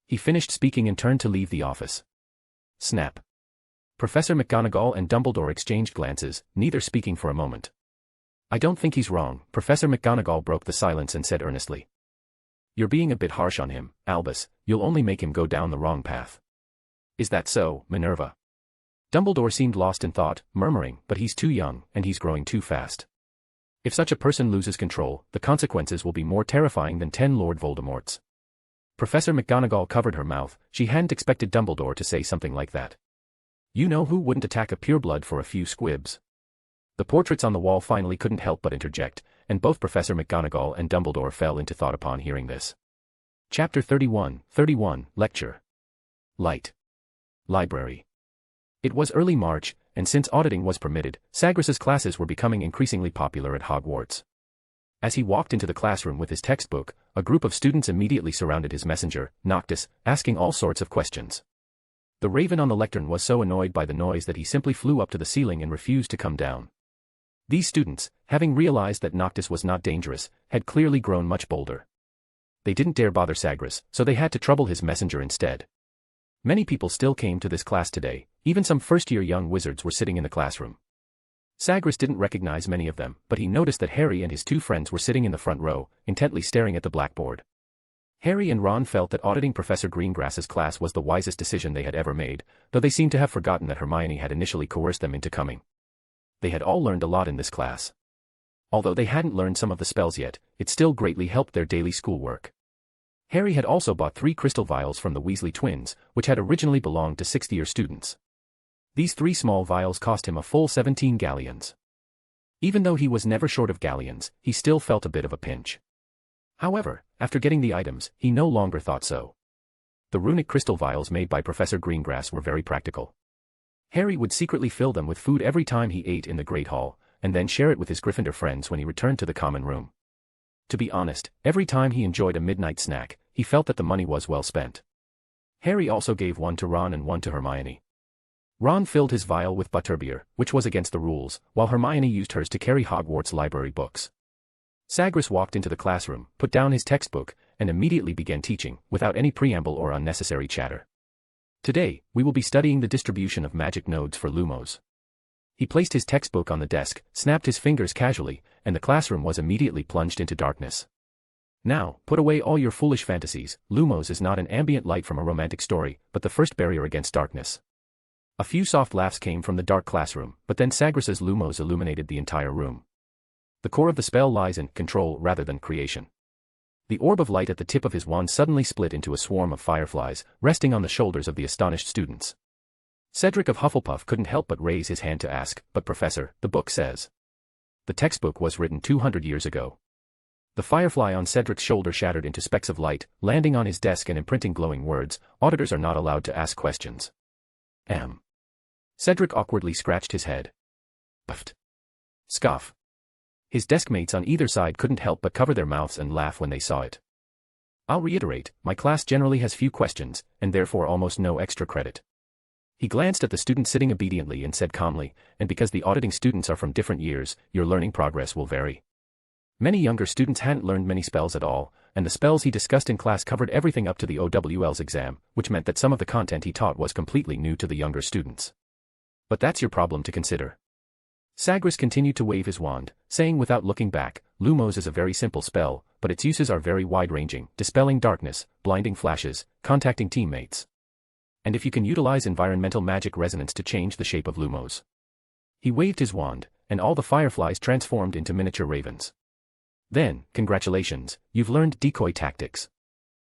He finished speaking and turned to leave the office. Snap. Professor McGonagall and Dumbledore exchanged glances, neither speaking for a moment. I don't think he's wrong, Professor McGonagall broke the silence and said earnestly. You're being a bit harsh on him, Albus, you'll only make him go down the wrong path. Is that so, Minerva? Dumbledore seemed lost in thought, murmuring, but he's too young, and he's growing too fast. If such a person loses control, the consequences will be more terrifying than 10 Lord Voldemorts. Professor McGonagall covered her mouth, she hadn't expected Dumbledore to say something like that. You know who wouldn't attack a pureblood for a few squibs? The portraits on the wall finally couldn't help but interject, and both Professor McGonagall and Dumbledore fell into thought upon hearing this. Chapter 31, Lecture. Light. Library. It was early March, and since auditing was permitted, Sagres's classes were becoming increasingly popular at Hogwarts. As he walked into the classroom with his textbook, a group of students immediately surrounded his messenger, Noctis, asking all sorts of questions. The raven on the lectern was so annoyed by the noise that he simply flew up to the ceiling and refused to come down. These students, having realized that Noctis was not dangerous, had clearly grown much bolder. They didn't dare bother Sagres, so they had to trouble his messenger instead. Many people still came to this class today, even some first-year young wizards were sitting in the classroom. Sagres didn't recognize many of them, but he noticed that Harry and his two friends were sitting in the front row, intently staring at the blackboard. Harry and Ron felt that auditing Professor Greengrass's class was the wisest decision they had ever made, though they seemed to have forgotten that Hermione had initially coerced them into coming. They had all learned a lot in this class. Although they hadn't learned some of the spells yet, it still greatly helped their daily schoolwork. Harry had also bought 3 crystal vials from the Weasley twins, which had originally belonged to 6th-year students. These 3 small vials cost him a full 17 galleons. Even though he was never short of galleons, he still felt a bit of a pinch. However, after getting the items, he no longer thought so. The runic crystal vials made by Professor Greengrass were very practical. Harry would secretly fill them with food every time he ate in the Great Hall, and then share it with his Gryffindor friends when he returned to the common room. To be honest, every time he enjoyed a midnight snack, he felt that the money was well spent. Harry also gave one to Ron and one to Hermione. Ron filled his vial with butterbeer, which was against the rules, while Hermione used hers to carry Hogwarts library books. Sagres walked into the classroom, put down his textbook, and immediately began teaching, without any preamble or unnecessary chatter. Today, we will be studying the distribution of magic nodes for Lumos. He placed his textbook on the desk, snapped his fingers casually, and the classroom was immediately plunged into darkness. Now, put away all your foolish fantasies. Lumos is not an ambient light from a romantic story, but the first barrier against darkness. A few soft laughs came from the dark classroom, but then Sagres's Lumos illuminated the entire room. The core of the spell lies in control rather than creation. The orb of light at the tip of his wand suddenly split into a swarm of fireflies, resting on the shoulders of the astonished students. Cedric of Hufflepuff couldn't help but raise his hand to ask, "But Professor, the book says." The textbook was written 200 years ago. The firefly on Cedric's shoulder shattered into specks of light, landing on his desk and imprinting glowing words, "Auditors are not allowed to ask questions." Cedric awkwardly scratched his head. Puffed. Scoff. His deskmates on either side couldn't help but cover their mouths and laugh when they saw it. "I'll reiterate, my class generally has few questions, and therefore almost no extra credit." He glanced at the student sitting obediently and said calmly, "And because the auditing students are from different years, your learning progress will vary." Many younger students hadn't learned many spells at all, and the spells he discussed in class covered everything up to the OWL's exam, which meant that some of the content he taught was completely new to the younger students. But that's your problem to consider. Sagres continued to wave his wand, saying without looking back, "Lumos is a very simple spell, but its uses are very wide-ranging, dispelling darkness, blinding flashes, contacting teammates. And if you can utilize environmental magic resonance to change the shape of Lumos." He waved his wand, and all the fireflies transformed into miniature ravens. "Then, congratulations, you've learned decoy tactics."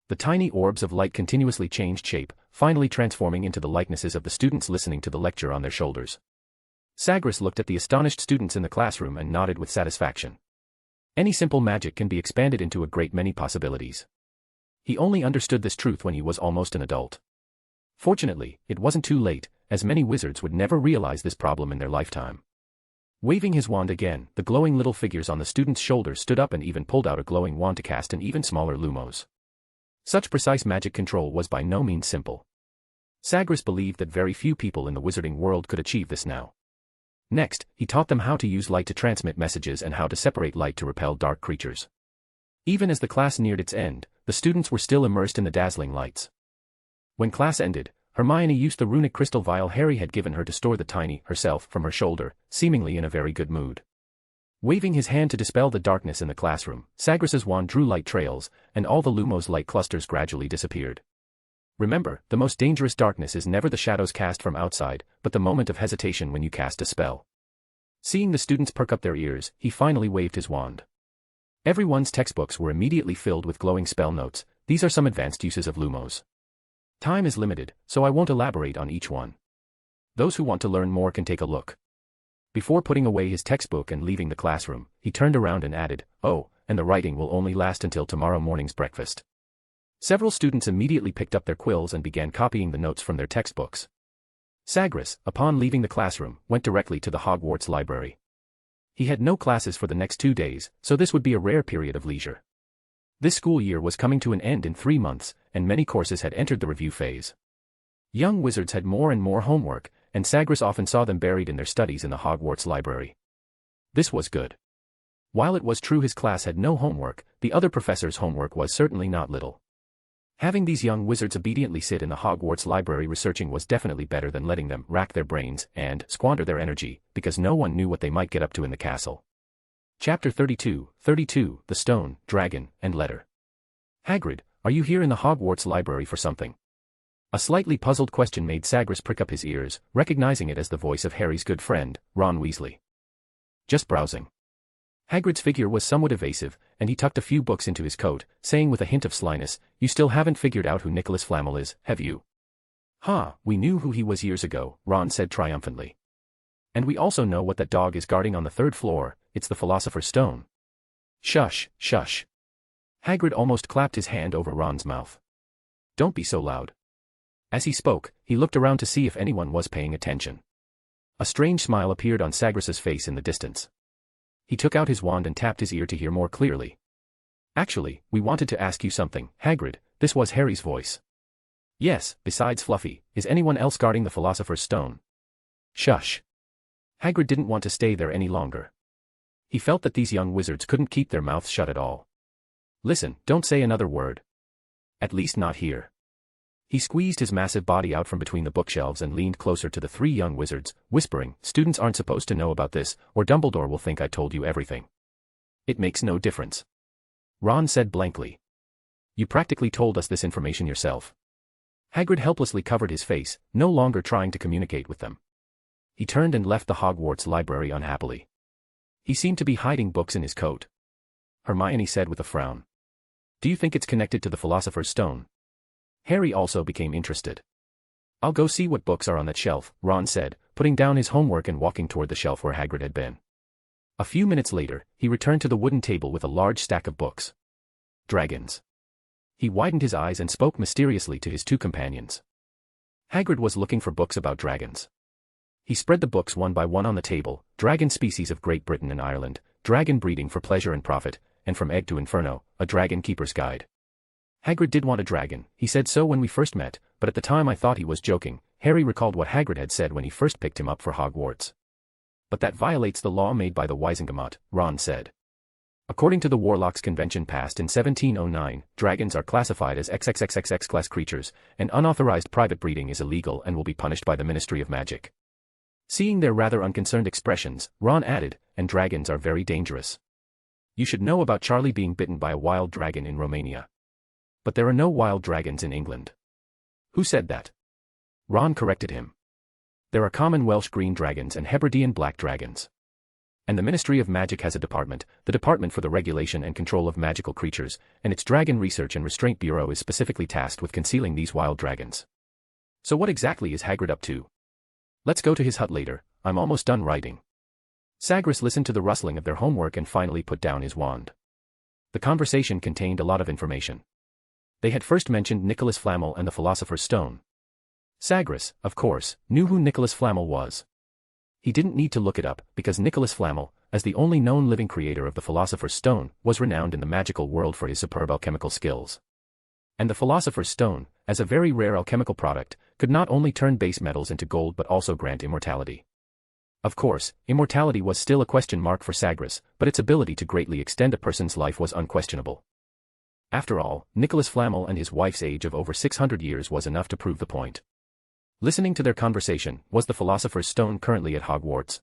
The tiny orbs of light continuously changed shape, finally transforming into the likenesses of the students listening to the lecture on their shoulders. Sagres looked at the astonished students in the classroom and nodded with satisfaction. Any simple magic can be expanded into a great many possibilities. He only understood this truth when he was almost an adult. Fortunately, it wasn't too late, as many wizards would never realize this problem in their lifetime. Waving his wand again, the glowing little figures on the students' shoulders stood up and even pulled out a glowing wand to cast an even smaller Lumos. Such precise magic control was by no means simple. Sagres believed that very few people in the wizarding world could achieve this now. Next, he taught them how to use light to transmit messages and how to separate light to repel dark creatures. Even as the class neared its end, the students were still immersed in the dazzling lights. When class ended, Hermione used the runic crystal vial Harry had given her to store the tiny herself from her shoulder, seemingly in a very good mood. Waving his hand to dispel the darkness in the classroom, Sagres's wand drew light trails, and all the Lumos light clusters gradually disappeared. Remember, the most dangerous darkness is never the shadows cast from outside, but the moment of hesitation when you cast a spell. Seeing the students perk up their ears, he finally waved his wand. Everyone's textbooks were immediately filled with glowing spell notes. These are some advanced uses of Lumos. Time is limited, so I won't elaborate on each one. Those who want to learn more can take a look. Before putting away his textbook and leaving the classroom, he turned around and added, "Oh, and the writing will only last until tomorrow morning's breakfast." Several students immediately picked up their quills and began copying the notes from their textbooks. Sagres, upon leaving the classroom, went directly to the Hogwarts library. He had no classes for the next 2 days, so this would be a rare period of leisure. This school year was coming to an end in 3 months, and many courses had entered the review phase. Young wizards had more and more homework, and Sagres often saw them buried in their studies in the Hogwarts library. This was good. While it was true his class had no homework, the other professors' homework was certainly not little. Having these young wizards obediently sit in the Hogwarts library researching was definitely better than letting them rack their brains and squander their energy, because no one knew what they might get up to in the castle. Chapter 32, The Stone, Dragon, and Letter. Hagrid, are you here in the Hogwarts library for something? A slightly puzzled question made Sagres prick up his ears, recognizing it as the voice of Harry's good friend, Ron Weasley. Just browsing. Hagrid's figure was somewhat evasive, and he tucked a few books into his coat, saying with a hint of slyness, "You still haven't figured out who Nicholas Flamel is, have you?" "Ha, we knew who he was years ago," Ron said triumphantly. "And we also know what that dog is guarding on the 3rd floor, it's the Philosopher's Stone." "Shush, shush." Hagrid almost clapped his hand over Ron's mouth. "Don't be so loud." As he spoke, he looked around to see if anyone was paying attention. A strange smile appeared on Sagres's face in the distance. He took out his wand and tapped his ear to hear more clearly. "Actually, we wanted to ask you something, Hagrid," this was Harry's voice. "Yes, besides Fluffy, is anyone else guarding the Philosopher's Stone?" "Shush." Hagrid didn't want to stay there any longer. He felt that these young wizards couldn't keep their mouths shut at all. "Listen, don't say another word. At least not here." He squeezed his massive body out from between the bookshelves and leaned closer to the 3 young wizards, whispering, "Students aren't supposed to know about this, or Dumbledore will think I told you everything." "It makes no difference," Ron said blankly. "You practically told us this information yourself." Hagrid helplessly covered his face, no longer trying to communicate with them. He turned and left the Hogwarts library unhappily. He seemed to be hiding books in his coat. Hermione said with a frown. "Do you think it's connected to the Philosopher's Stone?" Harry also became interested. "I'll go see what books are on that shelf," Ron said, putting down his homework and walking toward the shelf where Hagrid had been. A few minutes later, he returned to the wooden table with a large stack of books. "Dragons." He widened his eyes and spoke mysteriously to his 2 companions. Hagrid was looking for books about dragons. He spread the books one by one on the table: Dragon Species of Great Britain and Ireland, Dragon Breeding for Pleasure and Profit, and From Egg to Inferno, a Dragon Keeper's Guide. "Hagrid did want a dragon, he said so when we first met, but at the time I thought he was joking." Harry recalled what Hagrid had said when he first picked him up for Hogwarts. "But that violates the law made by the Wisengamot," Ron said. "According to the Warlocks' Convention passed in 1709, dragons are classified as XXXXX class creatures, and unauthorized private breeding is illegal and will be punished by the Ministry of Magic." Seeing their rather unconcerned expressions, Ron added, "And dragons are very dangerous. You should know about Charlie being bitten by a wild dragon in Romania. But there are no wild dragons in England." "Who said that?" Ron corrected him. "There are common Welsh green dragons and Hebridean black dragons. And the Ministry of Magic has a department, the Department for the Regulation and Control of Magical Creatures, and its Dragon Research and Restraint Bureau is specifically tasked with concealing these wild dragons." "So what exactly is Hagrid up to?" "Let's go to his hut later, I'm almost done writing." Sagres listened to the rustling of their homework and finally put down his wand. The conversation contained a lot of information. They had first mentioned Nicholas Flamel and the Philosopher's Stone. Sagres, of course, knew who Nicholas Flamel was. He didn't need to look it up, because Nicholas Flamel, as the only known living creator of the Philosopher's Stone, was renowned in the magical world for his superb alchemical skills. And the Philosopher's Stone, as a very rare alchemical product, could not only turn base metals into gold but also grant immortality. Of course, immortality was still a question mark for Sagres, but its ability to greatly extend a person's life was unquestionable. After all, Nicholas Flamel and his wife's age of over 600 years was enough to prove the point. Listening to their conversation, was the Philosopher's Stone currently at Hogwarts?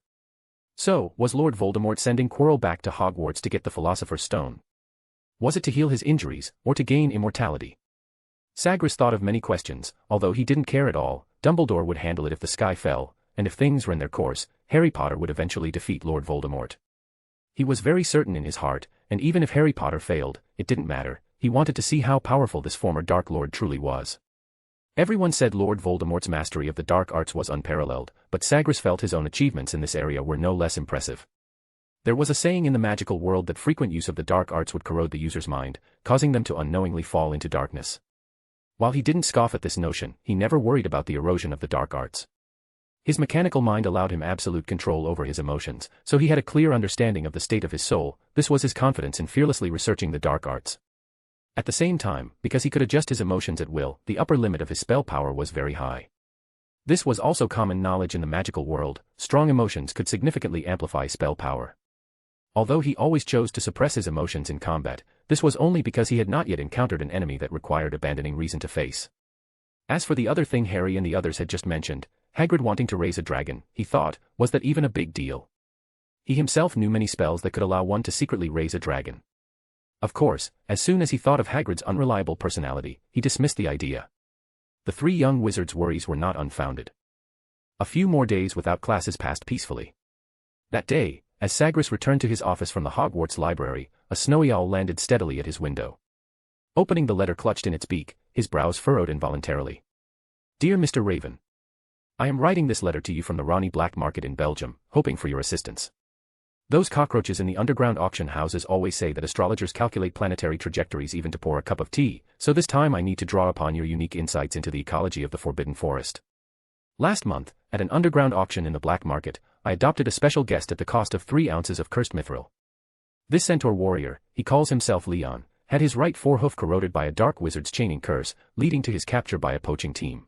So, was Lord Voldemort sending Quirrell back to Hogwarts to get the Philosopher's Stone? Was it to heal his injuries, or to gain immortality? Sagres thought of many questions. Although he didn't care at all, Dumbledore would handle it if the sky fell, and if things ran their course, Harry Potter would eventually defeat Lord Voldemort. He was very certain in his heart, and even if Harry Potter failed, it didn't matter. He wanted to see how powerful this former Dark Lord truly was. Everyone said Lord Voldemort's mastery of the dark arts was unparalleled, but Sagres felt his own achievements in this area were no less impressive. There was a saying in the magical world that frequent use of the dark arts would corrode the user's mind, causing them to unknowingly fall into darkness. While he didn't scoff at this notion, he never worried about the erosion of the dark arts. His mechanical mind allowed him absolute control over his emotions, so he had a clear understanding of the state of his soul. This was his confidence in fearlessly researching the dark arts. At the same time, because he could adjust his emotions at will, the upper limit of his spell power was very high. This was also common knowledge in the magical world. Strong emotions could significantly amplify spell power. Although he always chose to suppress his emotions in combat, this was only because he had not yet encountered an enemy that required abandoning reason to face. As for the other thing Harry and the others had just mentioned, Hagrid wanting to raise a dragon, he thought, was that even a big deal? He himself knew many spells that could allow one to secretly raise a dragon. Of course, as soon as he thought of Hagrid's unreliable personality, he dismissed the idea. The three young wizards' worries were not unfounded. A few more days without classes passed peacefully. That day, as Sagres returned to his office from the Hogwarts library, a snowy owl landed steadily at his window. Opening the letter clutched in its beak, his brows furrowed involuntarily. Dear Mr. Raven, I am writing this letter to you from the Ronnie Black Market in Belgium, hoping for your assistance. Those cockroaches in the underground auction houses always say that astrologers calculate planetary trajectories even to pour a cup of tea, so this time I need to draw upon your unique insights into the ecology of the Forbidden Forest. Last month, at an underground auction in the Black Market, I adopted a special guest at the cost of 3 ounces of cursed mithril. This centaur warrior, he calls himself Leon, had his right forehoof corroded by a dark wizard's chaining curse, leading to his capture by a poaching team.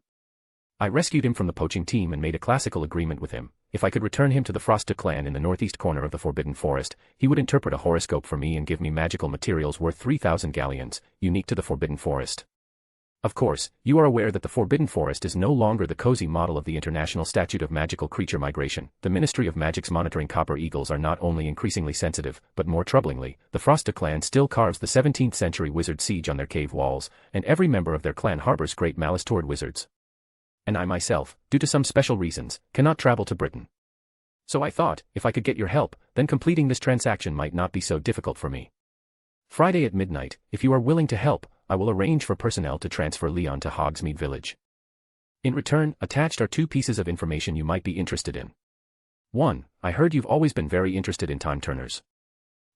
I rescued him from the poaching team and made a classical agreement with him. If I could return him to the Frosta clan in the northeast corner of the Forbidden Forest, he would interpret a horoscope for me and give me magical materials worth 3,000 galleons, unique to the Forbidden Forest. Of course, you are aware that the Forbidden Forest is no longer the cozy model of the International Statute of Magical Creature Migration. The Ministry of Magic's monitoring copper eagles are not only increasingly sensitive, but more troublingly, the Frosta clan still carves the 17th century wizard siege on their cave walls, and every member of their clan harbors great malice toward wizards. And I myself, due to some special reasons, cannot travel to Britain. So I thought, if I could get your help, then completing this transaction might not be so difficult for me. Friday at midnight, if you are willing to help, I will arrange for personnel to transfer Leon to Hogsmeade Village. In return, attached are 2 pieces of information you might be interested in. 1. I heard you've always been very interested in time turners.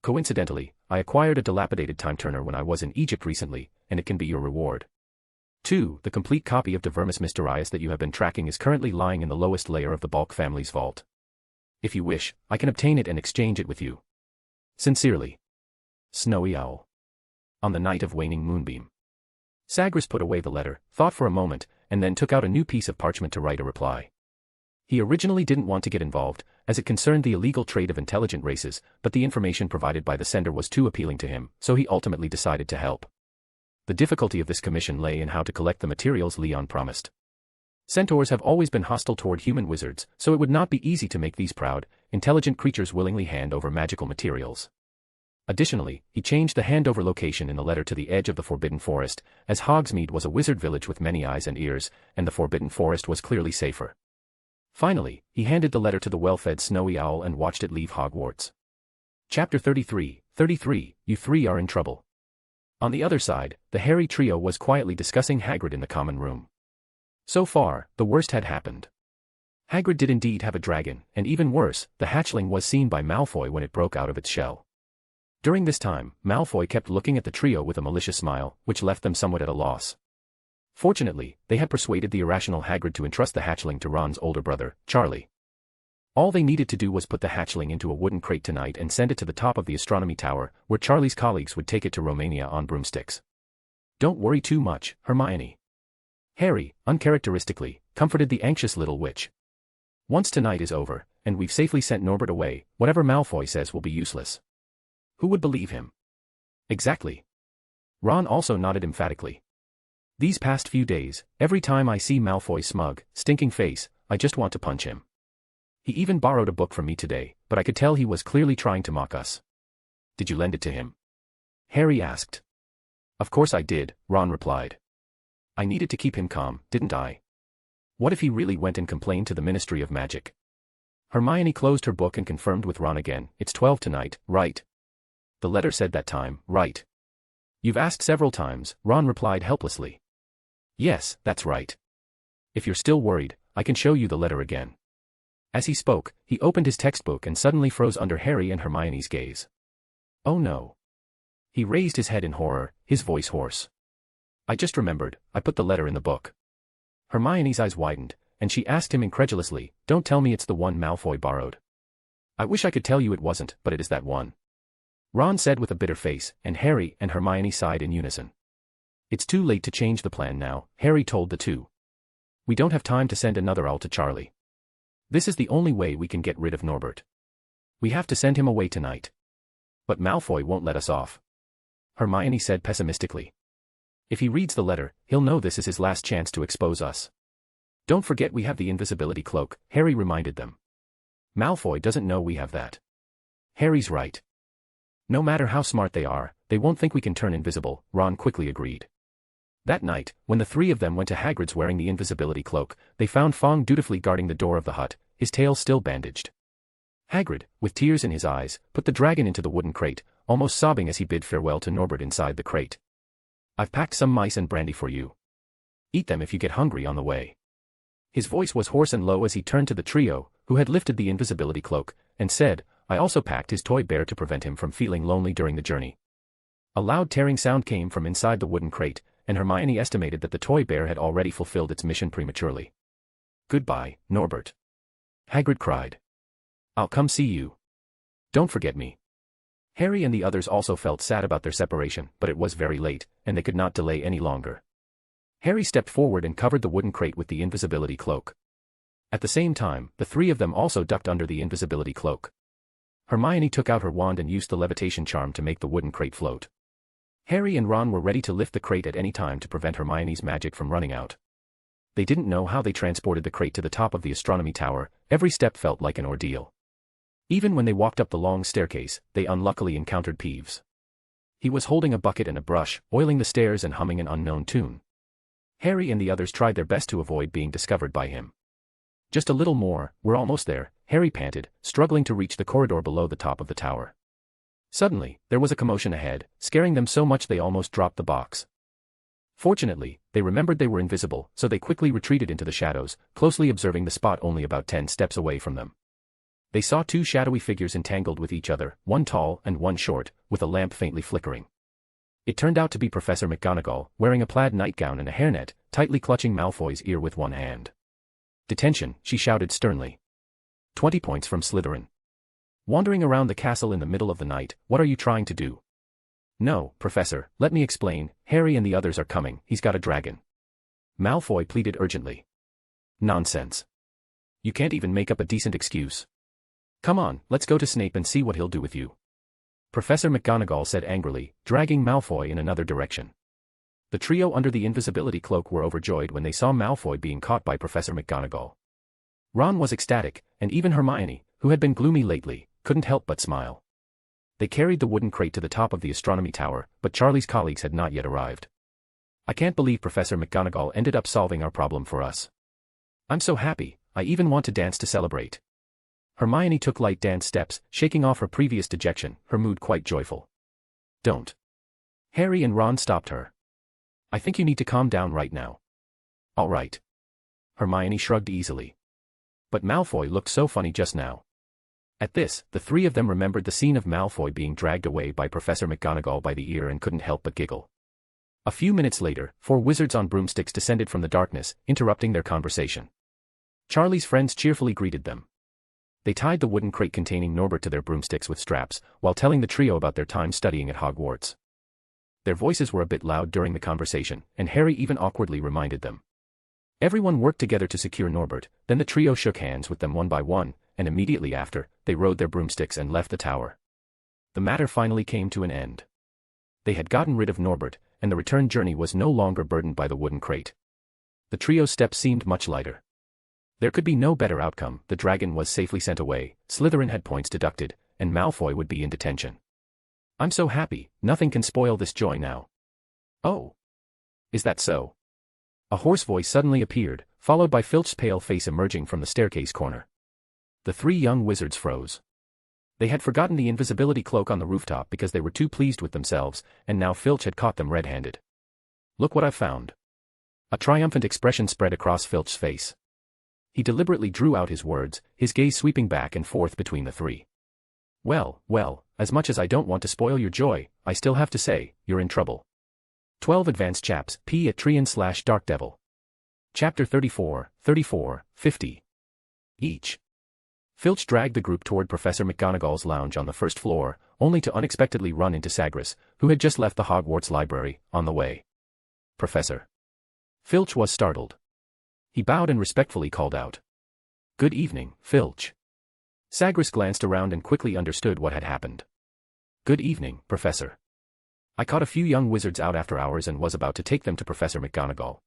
Coincidentally, I acquired a dilapidated time turner when I was in Egypt recently, and it can be your reward. 2. The complete copy of De Vermis Mysteriis that you have been tracking is currently lying in the lowest layer of the Balk family's vault. If you wish, I can obtain it and exchange it with you. Sincerely, Snowy Owl. On the night of waning moonbeam. Sagres put away the letter, thought for a moment, and then took out a new piece of parchment to write a reply. He originally didn't want to get involved, as it concerned the illegal trade of intelligent races, but the information provided by the sender was too appealing to him, so he ultimately decided to help. The difficulty of this commission lay in how to collect the materials Leon promised. Centaurs have always been hostile toward human wizards, so it would not be easy to make these proud, intelligent creatures willingly hand over magical materials. Additionally, he changed the handover location in the letter to the edge of the Forbidden Forest, as Hogsmeade was a wizard village with many eyes and ears, and the Forbidden Forest was clearly safer. Finally, he handed the letter to the well-fed Snowy Owl and watched it leave Hogwarts. Chapter 33, You 3 are in trouble. On the other side, the hairy trio was quietly discussing Hagrid in the common room. So far, the worst had happened. Hagrid did indeed have a dragon, and even worse, the hatchling was seen by Malfoy when it broke out of its shell. During this time, Malfoy kept looking at the trio with a malicious smile, which left them somewhat at a loss. Fortunately, they had persuaded the irrational Hagrid to entrust the hatchling to Ron's older brother, Charlie. All they needed to do was put the hatchling into a wooden crate tonight and send it to the top of the astronomy tower, where Charlie's colleagues would take it to Romania on broomsticks. Don't worry too much, Hermione. Harry, uncharacteristically, comforted the anxious little witch. Once tonight is over, and we've safely sent Norbert away, whatever Malfoy says will be useless. Who would believe him? Exactly. Ron also nodded emphatically. These past few days, every time I see Malfoy's smug, stinking face, I just want to punch him. He even borrowed a book from me today, but I could tell he was clearly trying to mock us. Did you lend it to him? Harry asked. Of course I did, Ron replied. I needed to keep him calm, didn't I? What if he really went and complained to the Ministry of Magic? Hermione closed her book and confirmed with Ron again, it's 12 tonight, right? The letter said that time, right? You've asked several times, Ron replied helplessly. Yes, that's right. If you're still worried, I can show you the letter again. As he spoke, he opened his textbook and suddenly froze under Harry and Hermione's gaze. Oh no. He raised his head in horror, his voice hoarse. I just remembered, I put the letter in the book. Hermione's eyes widened, and she asked him incredulously, don't tell me it's the one Malfoy borrowed. I wish I could tell you it wasn't, but it is that one. Ron said with a bitter face, and Harry and Hermione sighed in unison. It's too late to change the plan now, Harry told the two. We don't have time to send another owl to Charlie. This is the only way we can get rid of Norbert. We have to send him away tonight. But Malfoy won't let us off. Hermione said pessimistically. If he reads the letter, he'll know this is his last chance to expose us. Don't forget we have the invisibility cloak, Harry reminded them. Malfoy doesn't know we have that. Harry's right. No matter how smart they are, they won't think we can turn invisible, Ron quickly agreed. That night, when the three of them went to Hagrid's wearing the invisibility cloak, they found Fong dutifully guarding the door of the hut, his tail still bandaged. Hagrid, with tears in his eyes, put the dragon into the wooden crate, almost sobbing as he bid farewell to Norbert inside the crate. I've packed some mice and brandy for you. Eat them if you get hungry on the way. His voice was hoarse and low as he turned to the trio, who had lifted the invisibility cloak, and said, I also packed his toy bear to prevent him from feeling lonely during the journey. A loud tearing sound came from inside the wooden crate, and Hermione estimated that the toy bear had already fulfilled its mission prematurely. Goodbye, Norbert. Hagrid cried. I'll come see you. Don't forget me. Harry and the others also felt sad about their separation, but it was very late, and they could not delay any longer. Harry stepped forward and covered the wooden crate with the invisibility cloak. At the same time, the three of them also ducked under the invisibility cloak. Hermione took out her wand and used the levitation charm to make the wooden crate float. Harry and Ron were ready to lift the crate at any time to prevent Hermione's magic from running out. They didn't know how they transported the crate to the top of the astronomy tower, every step felt like an ordeal. Even when they walked up the long staircase, they unluckily encountered Peeves. He was holding a bucket and a brush, oiling the stairs and humming an unknown tune. Harry and the others tried their best to avoid being discovered by him. Just a little more, we're almost there, Harry panted, struggling to reach the corridor below the top of the tower. Suddenly, there was a commotion ahead, scaring them so much they almost dropped the box. Fortunately, they remembered they were invisible, so they quickly retreated into the shadows, closely observing the spot only about 10 steps away from them. They saw two shadowy figures entangled with each other, one tall and one short, with a lamp faintly flickering. It turned out to be Professor McGonagall, wearing a plaid nightgown and a hairnet, tightly clutching Malfoy's ear with one hand. Detention, she shouted sternly. 20 points from Slytherin. Wandering around the castle in the middle of the night, what are you trying to do? No, Professor, let me explain, Harry and the others are coming, he's got a dragon. Malfoy pleaded urgently. Nonsense. You can't even make up a decent excuse. Come on, let's go to Snape and see what he'll do with you. Professor McGonagall said angrily, dragging Malfoy in another direction. The trio under the invisibility cloak were overjoyed when they saw Malfoy being caught by Professor McGonagall. Ron was ecstatic, and even Hermione, who had been gloomy lately, couldn't help but smile. They carried the wooden crate to the top of the astronomy tower, but Charlie's colleagues had not yet arrived. I can't believe Professor McGonagall ended up solving our problem for us. I'm so happy, I even want to dance to celebrate. Hermione took light dance steps, shaking off her previous dejection, her mood quite joyful. Don't. Harry and Ron stopped her. I think you need to calm down right now. All right. Hermione shrugged easily. But Malfoy looked so funny just now. At this, the three of them remembered the scene of Malfoy being dragged away by Professor McGonagall by the ear and couldn't help but giggle. A few minutes later, 4 wizards on broomsticks descended from the darkness, interrupting their conversation. Charlie's friends cheerfully greeted them. They tied the wooden crate containing Norbert to their broomsticks with straps, while telling the trio about their time studying at Hogwarts. Their voices were a bit loud during the conversation, and Harry even awkwardly reminded them. Everyone worked together to secure Norbert, then the trio shook hands with them one by one, and immediately after, they rode their broomsticks and left the tower. The matter finally came to an end. They had gotten rid of Norbert, and the return journey was no longer burdened by the wooden crate. The trio's steps seemed much lighter. There could be no better outcome, the dragon was safely sent away, Slytherin had points deducted, and Malfoy would be in detention. I'm so happy, nothing can spoil this joy now. Oh. Is that so? A hoarse voice suddenly appeared, followed by Filch's pale face emerging from the staircase corner. The 3 young wizards froze. They had forgotten the invisibility cloak on the rooftop because they were too pleased with themselves, and now Filch had caught them red-handed. Look what I've found. A triumphant expression spread across Filch's face. He deliberately drew out his words, his gaze sweeping back and forth between the 3. Well, as much as I don't want to spoil your joy, I still have to say, you're in trouble. 12 Advanced Chaps, P at Trian/Dark Devil. Chapter 34, 50. Each. Filch dragged the group toward Professor McGonagall's lounge on the first floor, only to unexpectedly run into Sagres, who had just left the Hogwarts library, on the way. Professor. Filch was startled. He bowed and respectfully called out. Good evening, Filch. Sagres glanced around and quickly understood what had happened. Good evening, Professor. I caught a few young wizards out after hours and was about to take them to Professor McGonagall.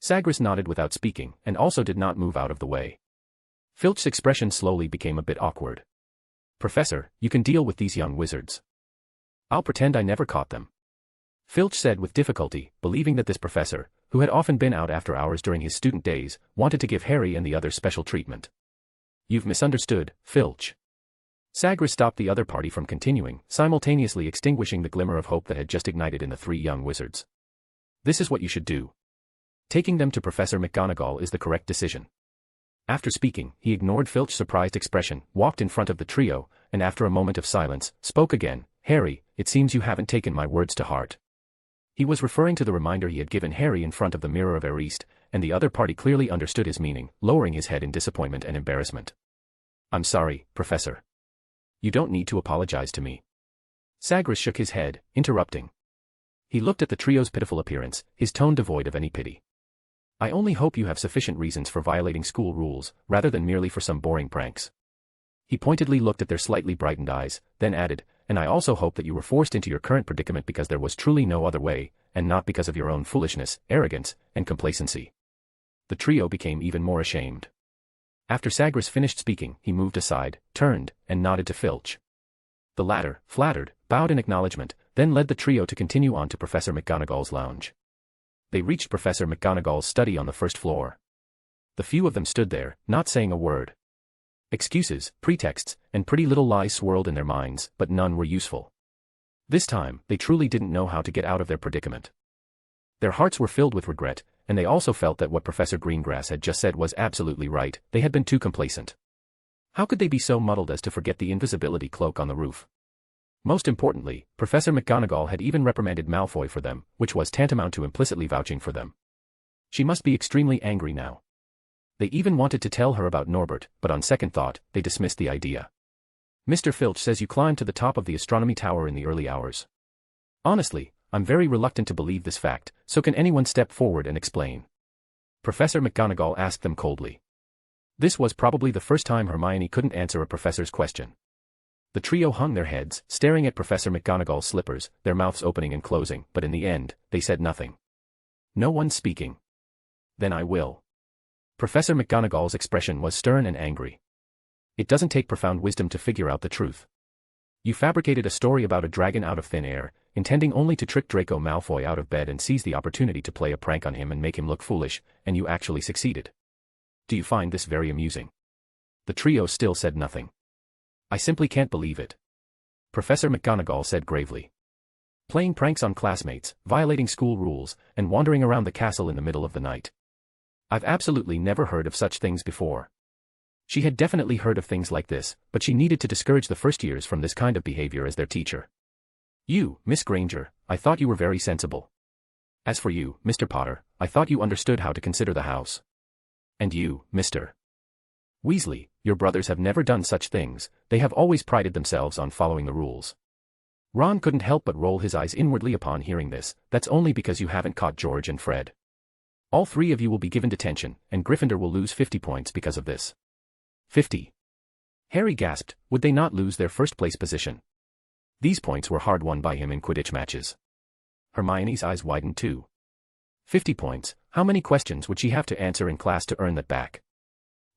Sagres nodded without speaking, and also did not move out of the way. Filch's expression slowly became a bit awkward. Professor, you can deal with these young wizards. I'll pretend I never caught them. Filch said with difficulty, believing that this professor, who had often been out after hours during his student days, wanted to give Harry and the others special treatment. You've misunderstood, Filch. Sagres stopped the other party from continuing, simultaneously extinguishing the glimmer of hope that had just ignited in the three young wizards. This is what you should do. Taking them to Professor McGonagall is the correct decision. After speaking, he ignored Filch's surprised expression, walked in front of the trio, and after a moment of silence, spoke again. Harry, it seems you haven't taken my words to heart. He was referring to the reminder he had given Harry in front of the mirror of Eriste, and the other party clearly understood his meaning, lowering his head in disappointment and embarrassment. I'm sorry, Professor. You don't need to apologize to me. Sagres shook his head, interrupting. He looked at the trio's pitiful appearance, his tone devoid of any pity. I only hope you have sufficient reasons for violating school rules, rather than merely for some boring pranks. He pointedly looked at their slightly brightened eyes, then added, and I also hope that you were forced into your current predicament because there was truly no other way, and not because of your own foolishness, arrogance, and complacency. The trio became even more ashamed. After Sagres finished speaking, he moved aside, turned, and nodded to Filch. The latter, flattered, bowed in acknowledgement, then led the trio to continue on to Professor McGonagall's lounge. They reached Professor McGonagall's study on the first floor. The few of them stood there, not saying a word. Excuses, pretexts, and pretty little lies swirled in their minds, but none were useful. This time, they truly didn't know how to get out of their predicament. Their hearts were filled with regret, and they also felt that what Professor Greengrass had just said was absolutely right. They had been too complacent. How could they be so muddled as to forget the invisibility cloak on the roof? Most importantly, Professor McGonagall had even reprimanded Malfoy for them, which was tantamount to implicitly vouching for them. She must be extremely angry now. They even wanted to tell her about Norbert, but on second thought, they dismissed the idea. Mr. Filch says you climbed to the top of the astronomy tower in the early hours. Honestly, I'm very reluctant to believe this fact, so can anyone step forward and explain? Professor McGonagall asked them coldly. This was probably the first time Hermione couldn't answer a professor's question. The trio hung their heads, staring at Professor McGonagall's slippers, their mouths opening and closing, but in the end, they said nothing. No one speaking. Then I will. Professor McGonagall's expression was stern and angry. It doesn't take profound wisdom to figure out the truth. You fabricated a story about a dragon out of thin air, intending only to trick Draco Malfoy out of bed and seize the opportunity to play a prank on him and make him look foolish, and you actually succeeded. Do you find this very amusing? The trio still said nothing. I simply can't believe it. Professor McGonagall said gravely. Playing pranks on classmates, violating school rules, and wandering around the castle in the middle of the night. I've absolutely never heard of such things before. She had definitely heard of things like this, but she needed to discourage the first years from this kind of behavior as their teacher. You, Miss Granger, I thought you were very sensible. As for you, Mr. Potter, I thought you understood how to consider the house. And you, Mr. Weasley, your brothers have never done such things, they have always prided themselves on following the rules. Ron couldn't help but roll his eyes inwardly upon hearing this. That's only because you haven't caught George and Fred. All three of you will be given detention, and Gryffindor will lose 50 points because of this. 50. Harry gasped, would they not lose their first-place position? These points were hard won by him in Quidditch matches. Hermione's eyes widened too. 50 points, how many questions would she have to answer in class to earn that back?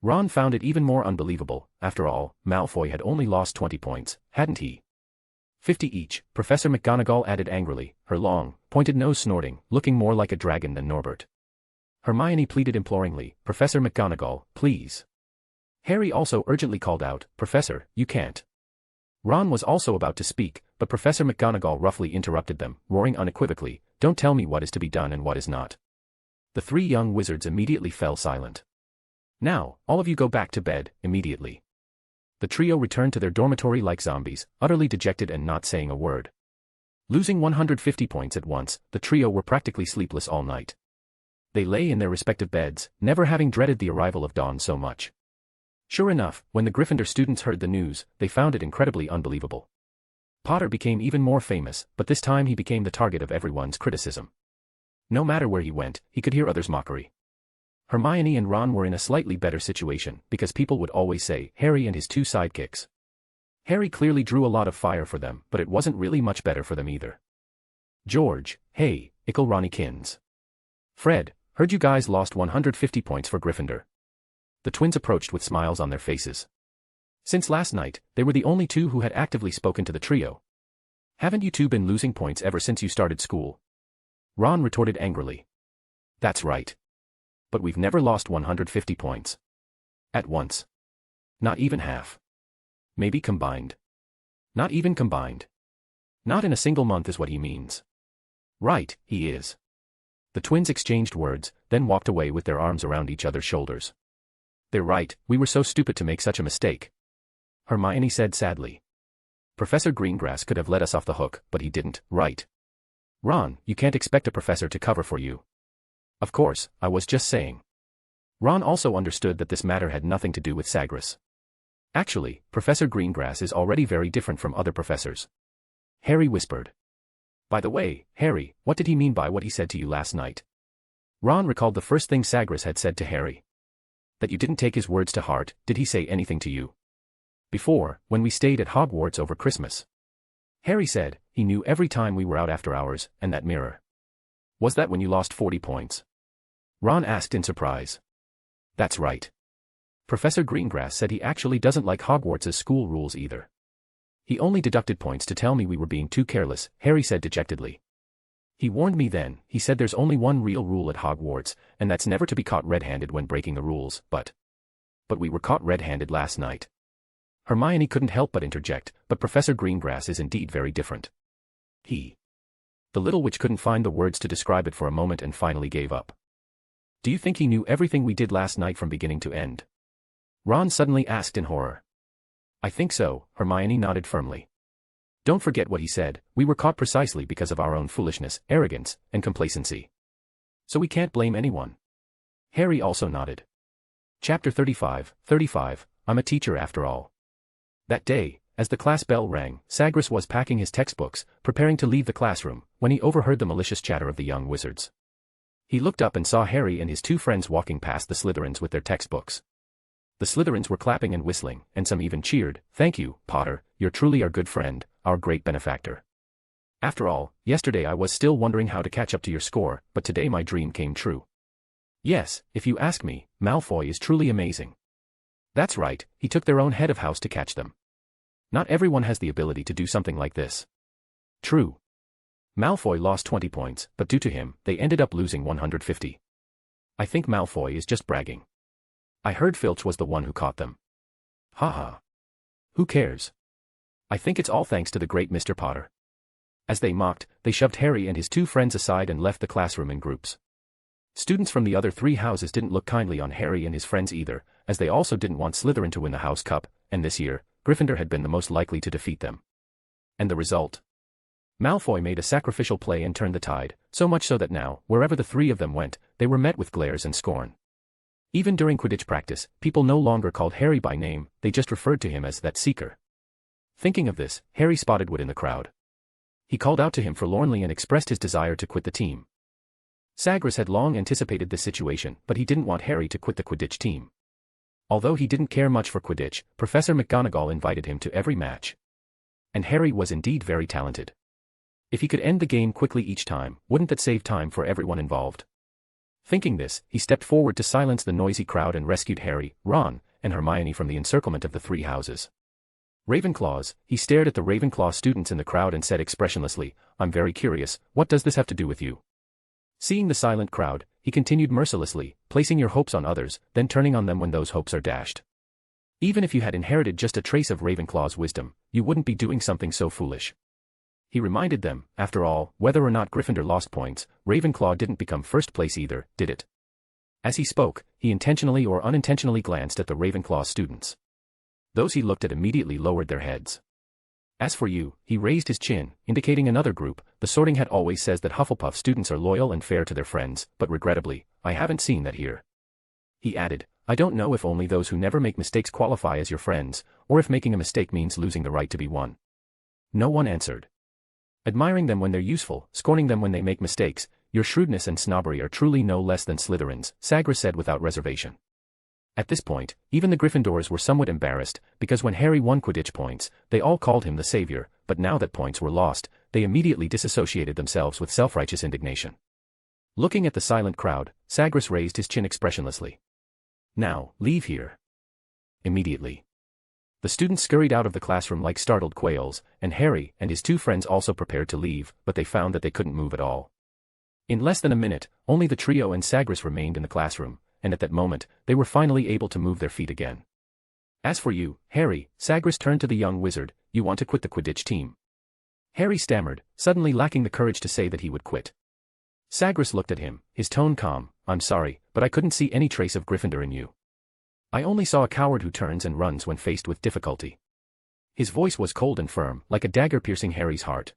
Ron found it even more unbelievable. After all, Malfoy had only lost 20 points, hadn't he? 50 each, Professor McGonagall added angrily, her long, pointed nose snorting, looking more like a dragon than Norbert. Hermione pleaded imploringly, Professor McGonagall, please. Harry also urgently called out, Professor, you can't. Ron was also about to speak, but Professor McGonagall roughly interrupted them, roaring unequivocally, don't tell me what is to be done and what is not. The three young wizards immediately fell silent. Now, all of you go back to bed, immediately. The trio returned to their dormitory like zombies, utterly dejected and not saying a word. Losing 150 points at once, the trio were practically sleepless all night. They lay in their respective beds, never having dreaded the arrival of dawn so much. Sure enough, when the Gryffindor students heard the news, they found it incredibly unbelievable. Potter became even more famous, but this time he became the target of everyone's criticism. No matter where he went, he could hear others' mockery. Hermione and Ron were in a slightly better situation, because people would always say, Harry and his two sidekicks. Harry clearly drew a lot of fire for them, but it wasn't really much better for them either. George, hey, Ickle Ronnie-kins. Fred, heard you guys lost 150 points for Gryffindor. The twins approached with smiles on their faces. Since last night, they were the only two who had actively spoken to the trio. Haven't you two been losing points ever since you started school? Ron retorted angrily. That's right. But we've never lost 150 points. At once. Not even half. Maybe combined. Not even combined. Not in a single month is what he means. Right, he is. The twins exchanged words, then walked away with their arms around each other's shoulders. They're right, we were so stupid to make such a mistake. Hermione said sadly. Professor Greengrass could have let us off the hook, but he didn't, right? Ron, you can't expect a professor to cover for you. Of course, I was just saying. Ron also understood that this matter had nothing to do with Sagres. Actually, Professor Greengrass is already very different from other professors. Harry whispered. By the way, Harry, what did he mean by what he said to you last night? Ron recalled the first thing Sagres had said to Harry. That you didn't take his words to heart. Did he say anything to you? Before, when we stayed at Hogwarts over Christmas. Harry said, he knew every time we were out after hours, and that mirror. Was that when you lost 40 points? Ron asked in surprise. That's right. Professor Greengrass said he actually doesn't like Hogwarts' school rules either. He only deducted points to tell me we were being too careless, Harry said dejectedly. He warned me then, he said there's only one real rule at Hogwarts, and that's never to be caught red-handed when breaking the rules, but we were caught red-handed last night. Hermione couldn't help but interject, but Professor Greengrass is indeed very different. The little witch couldn't find the words to describe it for a moment and finally gave up. Do you think he knew everything we did last night from beginning to end? Ron suddenly asked in horror. I think so, Hermione nodded firmly. Don't forget what he said, we were caught precisely because of our own foolishness, arrogance, and complacency. So we can't blame anyone. Harry also nodded. Chapter 35, I'm a teacher after all. That day, as the class bell rang, Sagres was packing his textbooks, preparing to leave the classroom, when he overheard the malicious chatter of the young wizards. He looked up and saw Harry and his two friends walking past the Slytherins with their textbooks. The Slytherins were clapping and whistling, and some even cheered, "Thank you, Potter, you're truly our good friend, our great benefactor. After all, yesterday I was still wondering how to catch up to your score, but today my dream came true." Yes, if you ask me, Malfoy is truly amazing. That's right, he took their own head of house to catch them. Not everyone has the ability to do something like this. True. Malfoy lost 20 points, but due to him, they ended up losing 150. I think Malfoy is just bragging. I heard Filch was the one who caught them. Haha. Who cares? I think it's all thanks to the great Mr. Potter. As they mocked, they shoved Harry and his two friends aside and left the classroom in groups. Students from the other three houses didn't look kindly on Harry and his friends either, as they also didn't want Slytherin to win the House Cup, and this year, Gryffindor had been the most likely to defeat them. And the result? Malfoy made a sacrificial play and turned the tide, so much so that now, wherever the three of them went, they were met with glares and scorn. Even during Quidditch practice, people no longer called Harry by name, they just referred to him as that seeker. Thinking of this, Harry spotted Wood in the crowd. He called out to him forlornly and expressed his desire to quit the team. Sagres had long anticipated this situation, but he didn't want Harry to quit the Quidditch team. Although he didn't care much for Quidditch, Professor McGonagall invited him to every match. And Harry was indeed very talented. If he could end the game quickly each time, wouldn't that save time for everyone involved? Thinking this, he stepped forward to silence the noisy crowd and rescued Harry, Ron, and Hermione from the encirclement of the three houses. Ravenclaws, he stared at the Ravenclaw students in the crowd and said expressionlessly, "I'm very curious, what does this have to do with you?" Seeing the silent crowd, he continued mercilessly, "Placing your hopes on others, then turning on them when those hopes are dashed. Even if you had inherited just a trace of Ravenclaw's wisdom, you wouldn't be doing something so foolish." He reminded them, after all, whether or not Gryffindor lost points, Ravenclaw didn't become first place either, did it? As he spoke, he intentionally or unintentionally glanced at the Ravenclaw students. Those he looked at immediately lowered their heads. As for you, he raised his chin, indicating another group. The Sorting Hat always says that Hufflepuff students are loyal and fair to their friends, but regrettably, I haven't seen that here. He added, I don't know if only those who never make mistakes qualify as your friends, or if making a mistake means losing the right to be one. No one answered. Admiring them when they're useful, scorning them when they make mistakes, your shrewdness and snobbery are truly no less than Slytherin's, Sagres said without reservation. At this point, even the Gryffindors were somewhat embarrassed, because when Harry won Quidditch points, they all called him the savior, but now that points were lost, they immediately disassociated themselves with self-righteous indignation. Looking at the silent crowd, Sagres raised his chin expressionlessly. Now, leave here. Immediately. The students scurried out of the classroom like startled quails, and Harry and his two friends also prepared to leave, but they found that they couldn't move at all. In less than a minute, only the trio and Sagres remained in the classroom, and at that moment, they were finally able to move their feet again. As for you, Harry, Sagres turned to the young wizard, you want to quit the Quidditch team. Harry stammered, suddenly lacking the courage to say that he would quit. Sagres looked at him, his tone calm, I'm sorry, but I couldn't see any trace of Gryffindor in you. I only saw a coward who turns and runs when faced with difficulty. His voice was cold and firm, like a dagger piercing Harry's heart.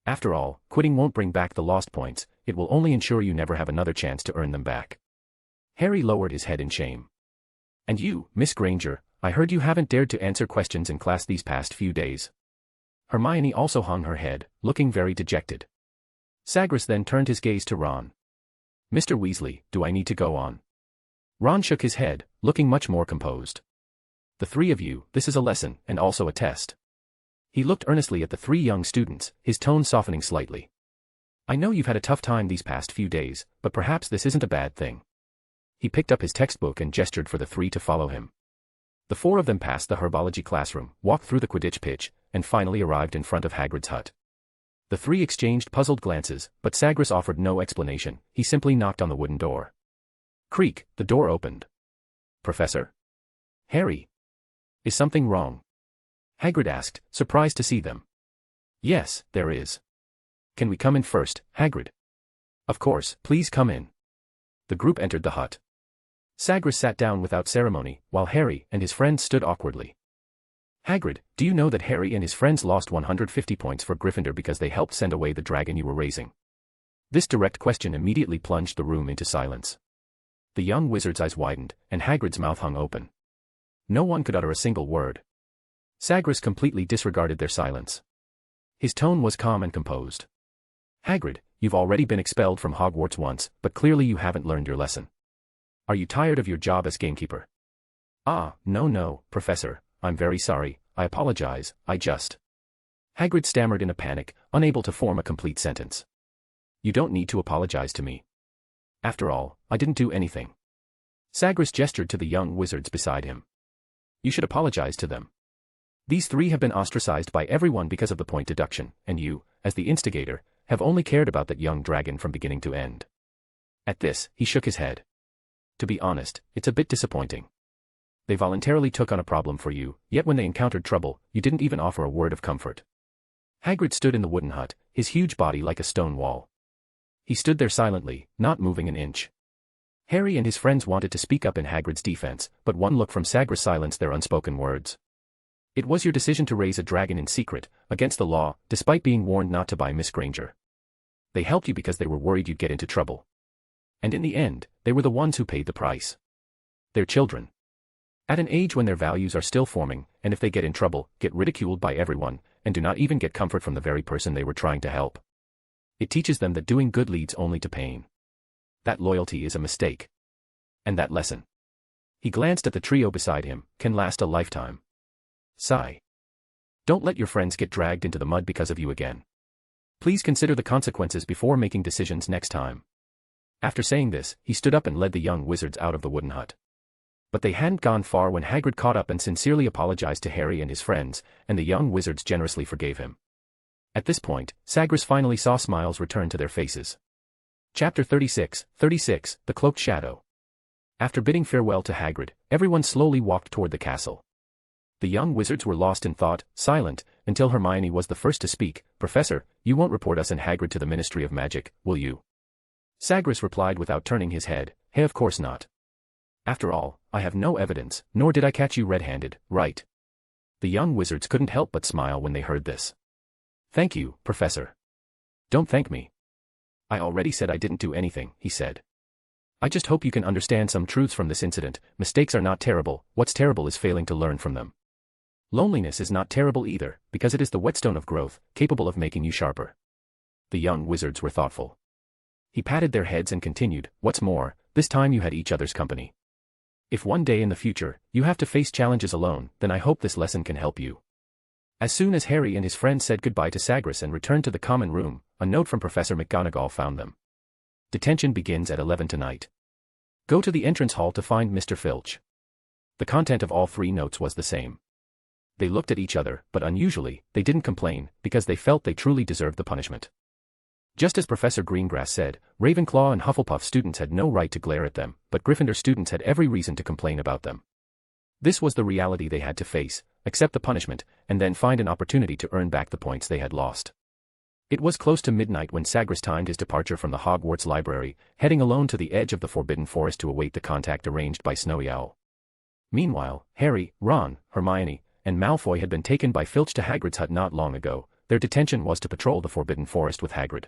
After all, quitting won't bring back the lost points, it will only ensure you never have another chance to earn them back. Harry lowered his head in shame. And you, Miss Granger, I heard you haven't dared to answer questions in class these past few days. Hermione also hung her head, looking very dejected. Sagres then turned his gaze to Ron. Mr. Weasley, do I need to go on? Ron shook his head, looking much more composed. The three of you, this is a lesson, and also a test. He looked earnestly at the three young students, his tone softening slightly. I know you've had a tough time these past few days, but perhaps this isn't a bad thing. He picked up his textbook and gestured for the three to follow him. The four of them passed the herbology classroom, walked through the Quidditch pitch, and finally arrived in front of Hagrid's hut. The three exchanged puzzled glances, but Sagres offered no explanation, he simply knocked on the wooden door. Creak, the door opened. Professor? Harry? Is something wrong? Hagrid asked, surprised to see them. Yes, there is. Can we come in first, Hagrid? Of course, please come in. The group entered the hut. Sagres sat down without ceremony, while Harry and his friends stood awkwardly. Hagrid, do you know that Harry and his friends lost 150 points for Gryffindor because they helped send away the dragon you were raising? This direct question immediately plunged the room into silence. The young wizard's eyes widened, and Hagrid's mouth hung open. No one could utter a single word. Sagres completely disregarded their silence. His tone was calm and composed. Hagrid, you've already been expelled from Hogwarts once, but clearly you haven't learned your lesson. Are you tired of your job as gamekeeper? No, Professor, I'm very sorry, I apologize, I just... Hagrid stammered in a panic, unable to form a complete sentence. You don't need to apologize to me. After all, I didn't do anything. Sagres gestured to the young wizards beside him. You should apologize to them. These three have been ostracized by everyone because of the point deduction, and you, as the instigator, have only cared about that young dragon from beginning to end. At this, he shook his head. To be honest, it's a bit disappointing. They voluntarily took on a problem for you, yet when they encountered trouble, you didn't even offer a word of comfort. Hagrid stood in the wooden hut, his huge body like a stone wall. He stood there silently, not moving an inch. Harry and his friends wanted to speak up in Hagrid's defense, but one look from Sagres silenced their unspoken words. It was your decision to raise a dragon in secret, against the law, despite being warned not to by Miss Granger. They helped you because they were worried you'd get into trouble. And in the end, they were the ones who paid the price. Their children. At an age when their values are still forming, and if they get in trouble, get ridiculed by everyone, and do not even get comfort from the very person they were trying to help. It teaches them that doing good leads only to pain. That loyalty is a mistake. And that lesson. He glanced at the trio beside him, can last a lifetime. Sigh. Don't let your friends get dragged into the mud because of you again. Please consider the consequences before making decisions next time. After saying this, he stood up and led the young wizards out of the wooden hut. But they hadn't gone far when Hagrid caught up and sincerely apologized to Harry and his friends, and the young wizards generously forgave him. At this point, Sagres finally saw smiles return to their faces. Chapter 36, The Cloaked Shadow. After bidding farewell to Hagrid, everyone slowly walked toward the castle. The young wizards were lost in thought, silent, until Hermione was the first to speak. Professor, you won't report us and Hagrid to the Ministry of Magic, will you? Sagres replied without turning his head, hey, of course not. After all, I have no evidence, nor did I catch you red-handed, right? The young wizards couldn't help but smile when they heard this. Thank you, Professor. Don't thank me. I already said I didn't do anything, he said. I just hope you can understand some truths from this incident. Mistakes are not terrible, what's terrible is failing to learn from them. Loneliness is not terrible either, because it is the whetstone of growth, capable of making you sharper. The young wizards were thoughtful. He patted their heads and continued, what's more, this time you had each other's company. If one day in the future, you have to face challenges alone, then I hope this lesson can help you. As soon as Harry and his friends said goodbye to Sagres and returned to the common room, a note from Professor McGonagall found them. Detention begins at 11 tonight. Go to the entrance hall to find Mr. Filch. The content of all 3 notes was the same. They looked at each other, but unusually, they didn't complain, because they felt they truly deserved the punishment. Just as Professor Greengrass said, Ravenclaw and Hufflepuff students had no right to glare at them, but Gryffindor students had every reason to complain about them. This was the reality they had to face, accept the punishment, and then find an opportunity to earn back the points they had lost. It was close to midnight when Sagres timed his departure from the Hogwarts library, heading alone to the edge of the Forbidden Forest to await the contact arranged by Snowy Owl. Meanwhile, Harry, Ron, Hermione, and Malfoy had been taken by Filch to Hagrid's hut not long ago. Their detention was to patrol the Forbidden Forest with Hagrid.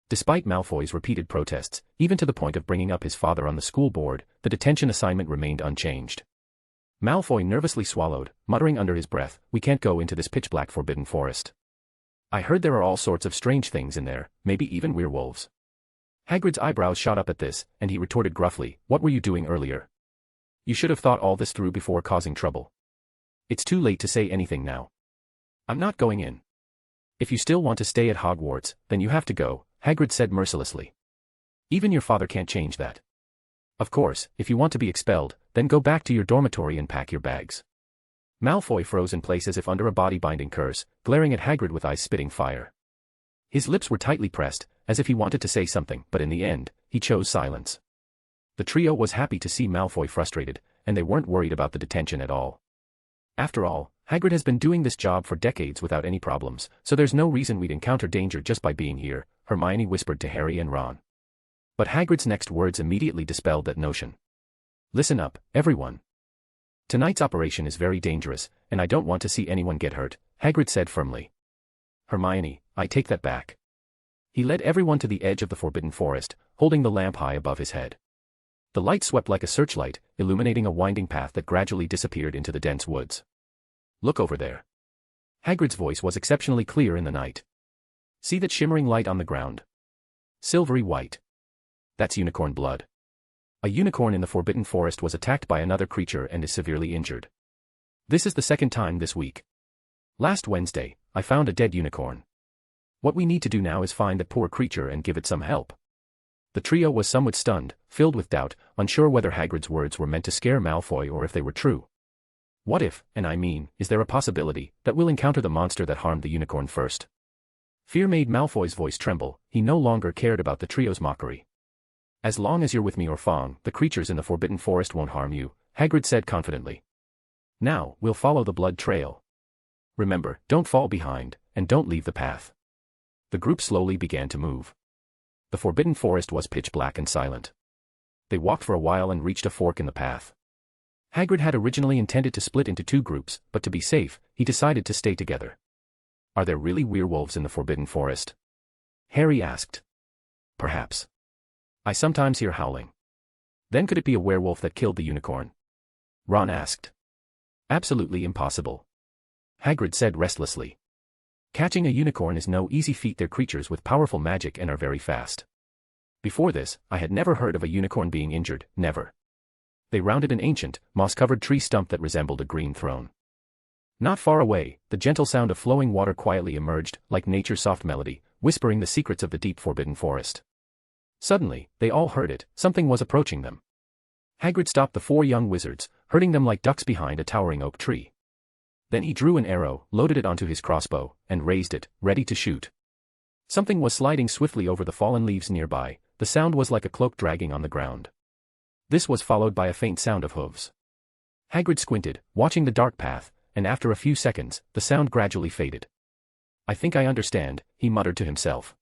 Despite Malfoy's repeated protests, even to the point of bringing up his father on the school board, the detention assignment remained unchanged. Malfoy nervously swallowed, muttering under his breath, "We can't go into this pitch-black Forbidden Forest. I heard there are all sorts of strange things in there, maybe even werewolves." Hagrid's eyebrows shot up at this, and he retorted gruffly, "What were you doing earlier? You should have thought all this through before causing trouble. It's too late to say anything now. I'm not going in. If you still want to stay at Hogwarts, then you have to go," Hagrid said mercilessly. "Even your father can't change that. Of course, if you want to be expelled, then go back to your dormitory and pack your bags." Malfoy froze in place as if under a body-binding curse, glaring at Hagrid with eyes spitting fire. His lips were tightly pressed, as if he wanted to say something, but in the end, he chose silence. The trio was happy to see Malfoy frustrated, and they weren't worried about the detention at all. After all, Hagrid has been doing this job for decades without any problems, so there's no reason we'd encounter danger just by being here, Hermione whispered to Harry and Ron. But Hagrid's next words immediately dispelled that notion. "Listen up, everyone. Tonight's operation is very dangerous, and I don't want to see anyone get hurt," Hagrid said firmly. "Hermione, I take that back." He led everyone to the edge of the Forbidden Forest, holding the lamp high above his head. The light swept like a searchlight, illuminating a winding path that gradually disappeared into the dense woods. "Look over there." Hagrid's voice was exceptionally clear in the night. "See that shimmering light on the ground? Silvery white. That's unicorn blood. A unicorn in the Forbidden Forest was attacked by another creature and is severely injured. This is the second time this week. Last Wednesday, I found a dead unicorn. What we need to do now is find that poor creature and give it some help." The trio was somewhat stunned, filled with doubt, unsure whether Hagrid's words were meant to scare Malfoy or if they were true. What if, and I mean, is there a possibility, that we'll encounter the monster that harmed the unicorn first? Fear made Malfoy's voice tremble. He no longer cared about the trio's mockery. "As long as you're with me or Fong, the creatures in the Forbidden Forest won't harm you," Hagrid said confidently. "Now, we'll follow the blood trail. Remember, don't fall behind, and don't leave the path." The group slowly began to move. The Forbidden Forest was pitch black and silent. They walked for a while and reached a fork in the path. Hagrid had originally intended to split into 2 groups, but to be safe, he decided to stay together. "Are there really werewolves in the Forbidden Forest?" Harry asked. "Perhaps. I sometimes hear howling." "Then could it be a werewolf that killed the unicorn?" Ron asked. "Absolutely impossible," Hagrid said restlessly. "Catching a unicorn is no easy feat. They're creatures with powerful magic and are very fast. Before this, I had never heard of a unicorn being injured, never." They rounded an ancient, moss-covered tree stump that resembled a green throne. Not far away, the gentle sound of flowing water quietly emerged, like nature's soft melody, whispering the secrets of the deep Forbidden Forest. Suddenly, they all heard it. Something was approaching them. Hagrid stopped the 4 young wizards, herding them like ducks behind a towering oak tree. Then he drew an arrow, loaded it onto his crossbow, and raised it, ready to shoot. Something was sliding swiftly over the fallen leaves nearby. The sound was like a cloak dragging on the ground. This was followed by a faint sound of hooves. Hagrid squinted, watching the dark path, and after a few seconds, the sound gradually faded. "I think I understand," he muttered to himself.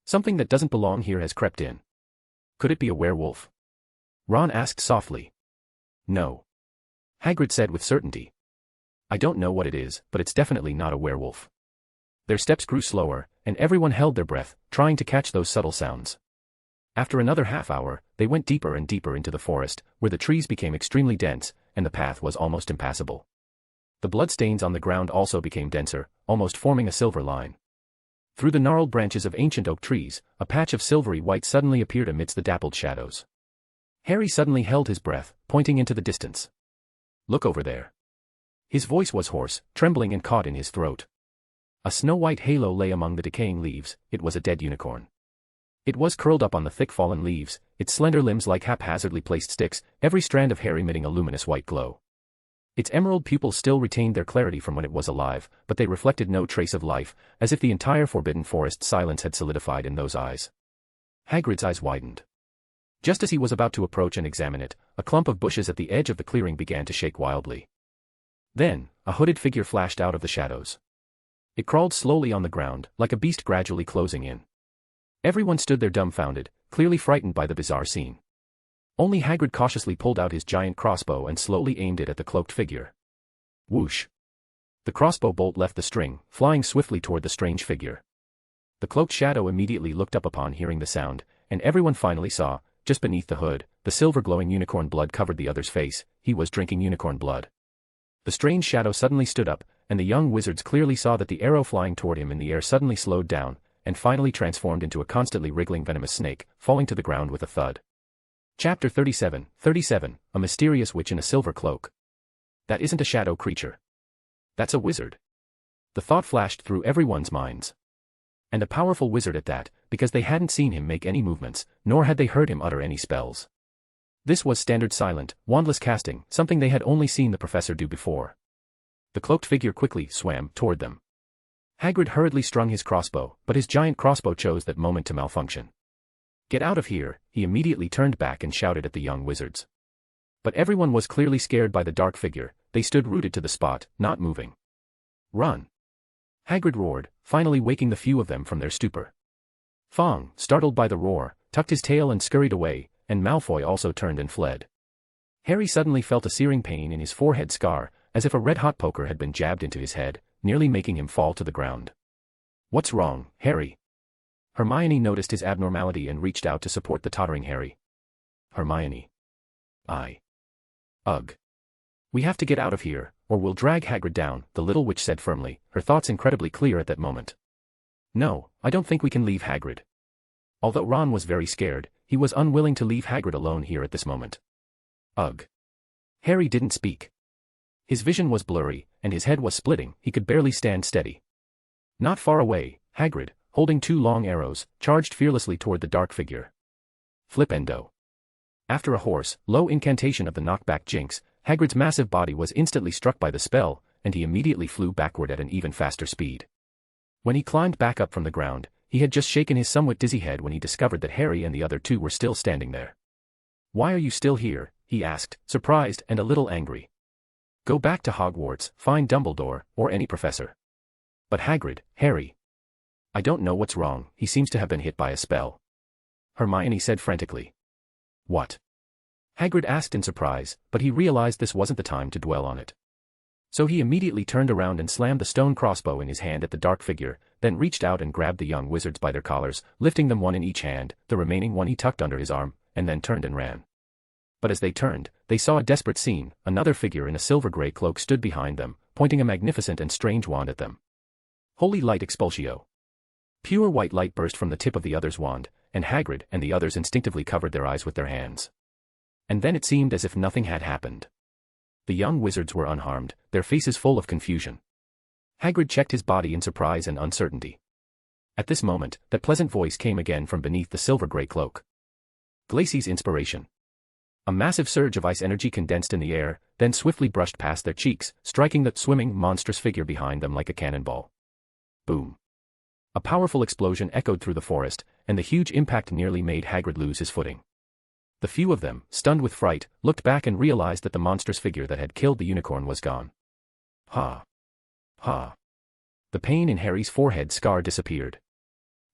"Something that doesn't belong here has crept in. Could it be a werewolf?" Ron asked softly. "No," Hagrid said with certainty. "I don't know what it is, but it's definitely not a werewolf." Their steps grew slower, and everyone held their breath, trying to catch those subtle sounds. After another half-hour, they went deeper and deeper into the forest, where the trees became extremely dense, and the path was almost impassable. The bloodstains on the ground also became denser, almost forming a silver line. Through the gnarled branches of ancient oak trees, a patch of silvery white suddenly appeared amidst the dappled shadows. Harry suddenly held his breath, pointing into the distance. "Look over there." His voice was hoarse, trembling and caught in his throat. A snow-white halo lay among the decaying leaves. It was a dead unicorn. It was curled up on the thick fallen leaves, its slender limbs like haphazardly placed sticks, every strand of hair emitting a luminous white glow. Its emerald pupils still retained their clarity from when it was alive, but they reflected no trace of life, as if the entire forbidden forest's silence had solidified in those eyes. Hagrid's eyes widened. Just as he was about to approach and examine it, a clump of bushes at the edge of the clearing began to shake wildly. Then, a hooded figure flashed out of the shadows. It crawled slowly on the ground, like a beast gradually closing in. Everyone stood there dumbfounded, clearly frightened by the bizarre scene. Only Hagrid cautiously pulled out his giant crossbow and slowly aimed it at the cloaked figure. Whoosh! The crossbow bolt left the string, flying swiftly toward the strange figure. The cloaked shadow immediately looked up upon hearing the sound, and everyone finally saw, just beneath the hood, the silver-glowing unicorn blood covered the other's face. He was drinking unicorn blood. The strange shadow suddenly stood up, and the young wizards clearly saw that the arrow flying toward him in the air suddenly slowed down, and finally transformed into a constantly wriggling venomous snake, falling to the ground with a thud. Chapter 37, A Mysterious Witch in a Silver Cloak. That isn't a shadow creature. That's a wizard. The thought flashed through everyone's minds. And a powerful wizard at that, because they hadn't seen him make any movements, nor had they heard him utter any spells. This was standard silent, wandless casting, something they had only seen the professor do before. The cloaked figure quickly swam toward them. Hagrid hurriedly strung his crossbow, but his giant crossbow chose that moment to malfunction. Get out of here, he immediately turned back and shouted at the young wizards. But everyone was clearly scared by the dark figure. They stood rooted to the spot, not moving. Run! Hagrid roared, finally waking the few of them from their stupor. Fong, startled by the roar, tucked his tail and scurried away, and Malfoy also turned and fled. Harry suddenly felt a searing pain in his forehead scar, as if a red-hot poker had been jabbed into his head, nearly making him fall to the ground. What's wrong, Harry? Hermione noticed his abnormality and reached out to support the tottering Harry. Hermione. Ugh. We have to get out of here, or we'll drag Hagrid down, the little witch said firmly, her thoughts incredibly clear at that moment. No, I don't think we can leave Hagrid. Although Ron was very scared, he was unwilling to leave Hagrid alone here at this moment. Ugh. Harry didn't speak. His vision was blurry, and his head was splitting. He could barely stand steady. Not far away, Hagrid, holding two long arrows, charged fearlessly toward the dark figure. Flipendo. After a hoarse, low incantation of the knockback jinx, Hagrid's massive body was instantly struck by the spell, and he immediately flew backward at an even faster speed. When he climbed back up from the ground, he had just shaken his somewhat dizzy head when he discovered that Harry and the other two were still standing there. Why are you still here? He asked, surprised and a little angry. Go back to Hogwarts, find Dumbledore, or any professor. But Hagrid, Harry. I don't know what's wrong, he seems to have been hit by a spell. Hermione said frantically. What? Hagrid asked in surprise, but he realized this wasn't the time to dwell on it. So he immediately turned around and slammed the stone crossbow in his hand at the dark figure, then reached out and grabbed the young wizards by their collars, lifting them one in each hand, the remaining one he tucked under his arm, and then turned and ran. But as they turned, they saw a desperate scene. Another figure in a silver-gray cloak stood behind them, pointing a magnificent and strange wand at them. Holy light expulsio. Pure white light burst from the tip of the other's wand, and Hagrid and the others instinctively covered their eyes with their hands. And then it seemed as if nothing had happened. The young wizards were unharmed, their faces full of confusion. Hagrid checked his body in surprise and uncertainty. At this moment, that pleasant voice came again from beneath the silver-gray cloak. Glacey's inspiration. A massive surge of ice energy condensed in the air, then swiftly brushed past their cheeks, striking the swimming, monstrous figure behind them like a cannonball. Boom. A powerful explosion echoed through the forest, and the huge impact nearly made Hagrid lose his footing. The few of them, stunned with fright, looked back and realized that the monstrous figure that had killed the unicorn was gone. Ha. Ha. The pain in Harry's forehead scar disappeared.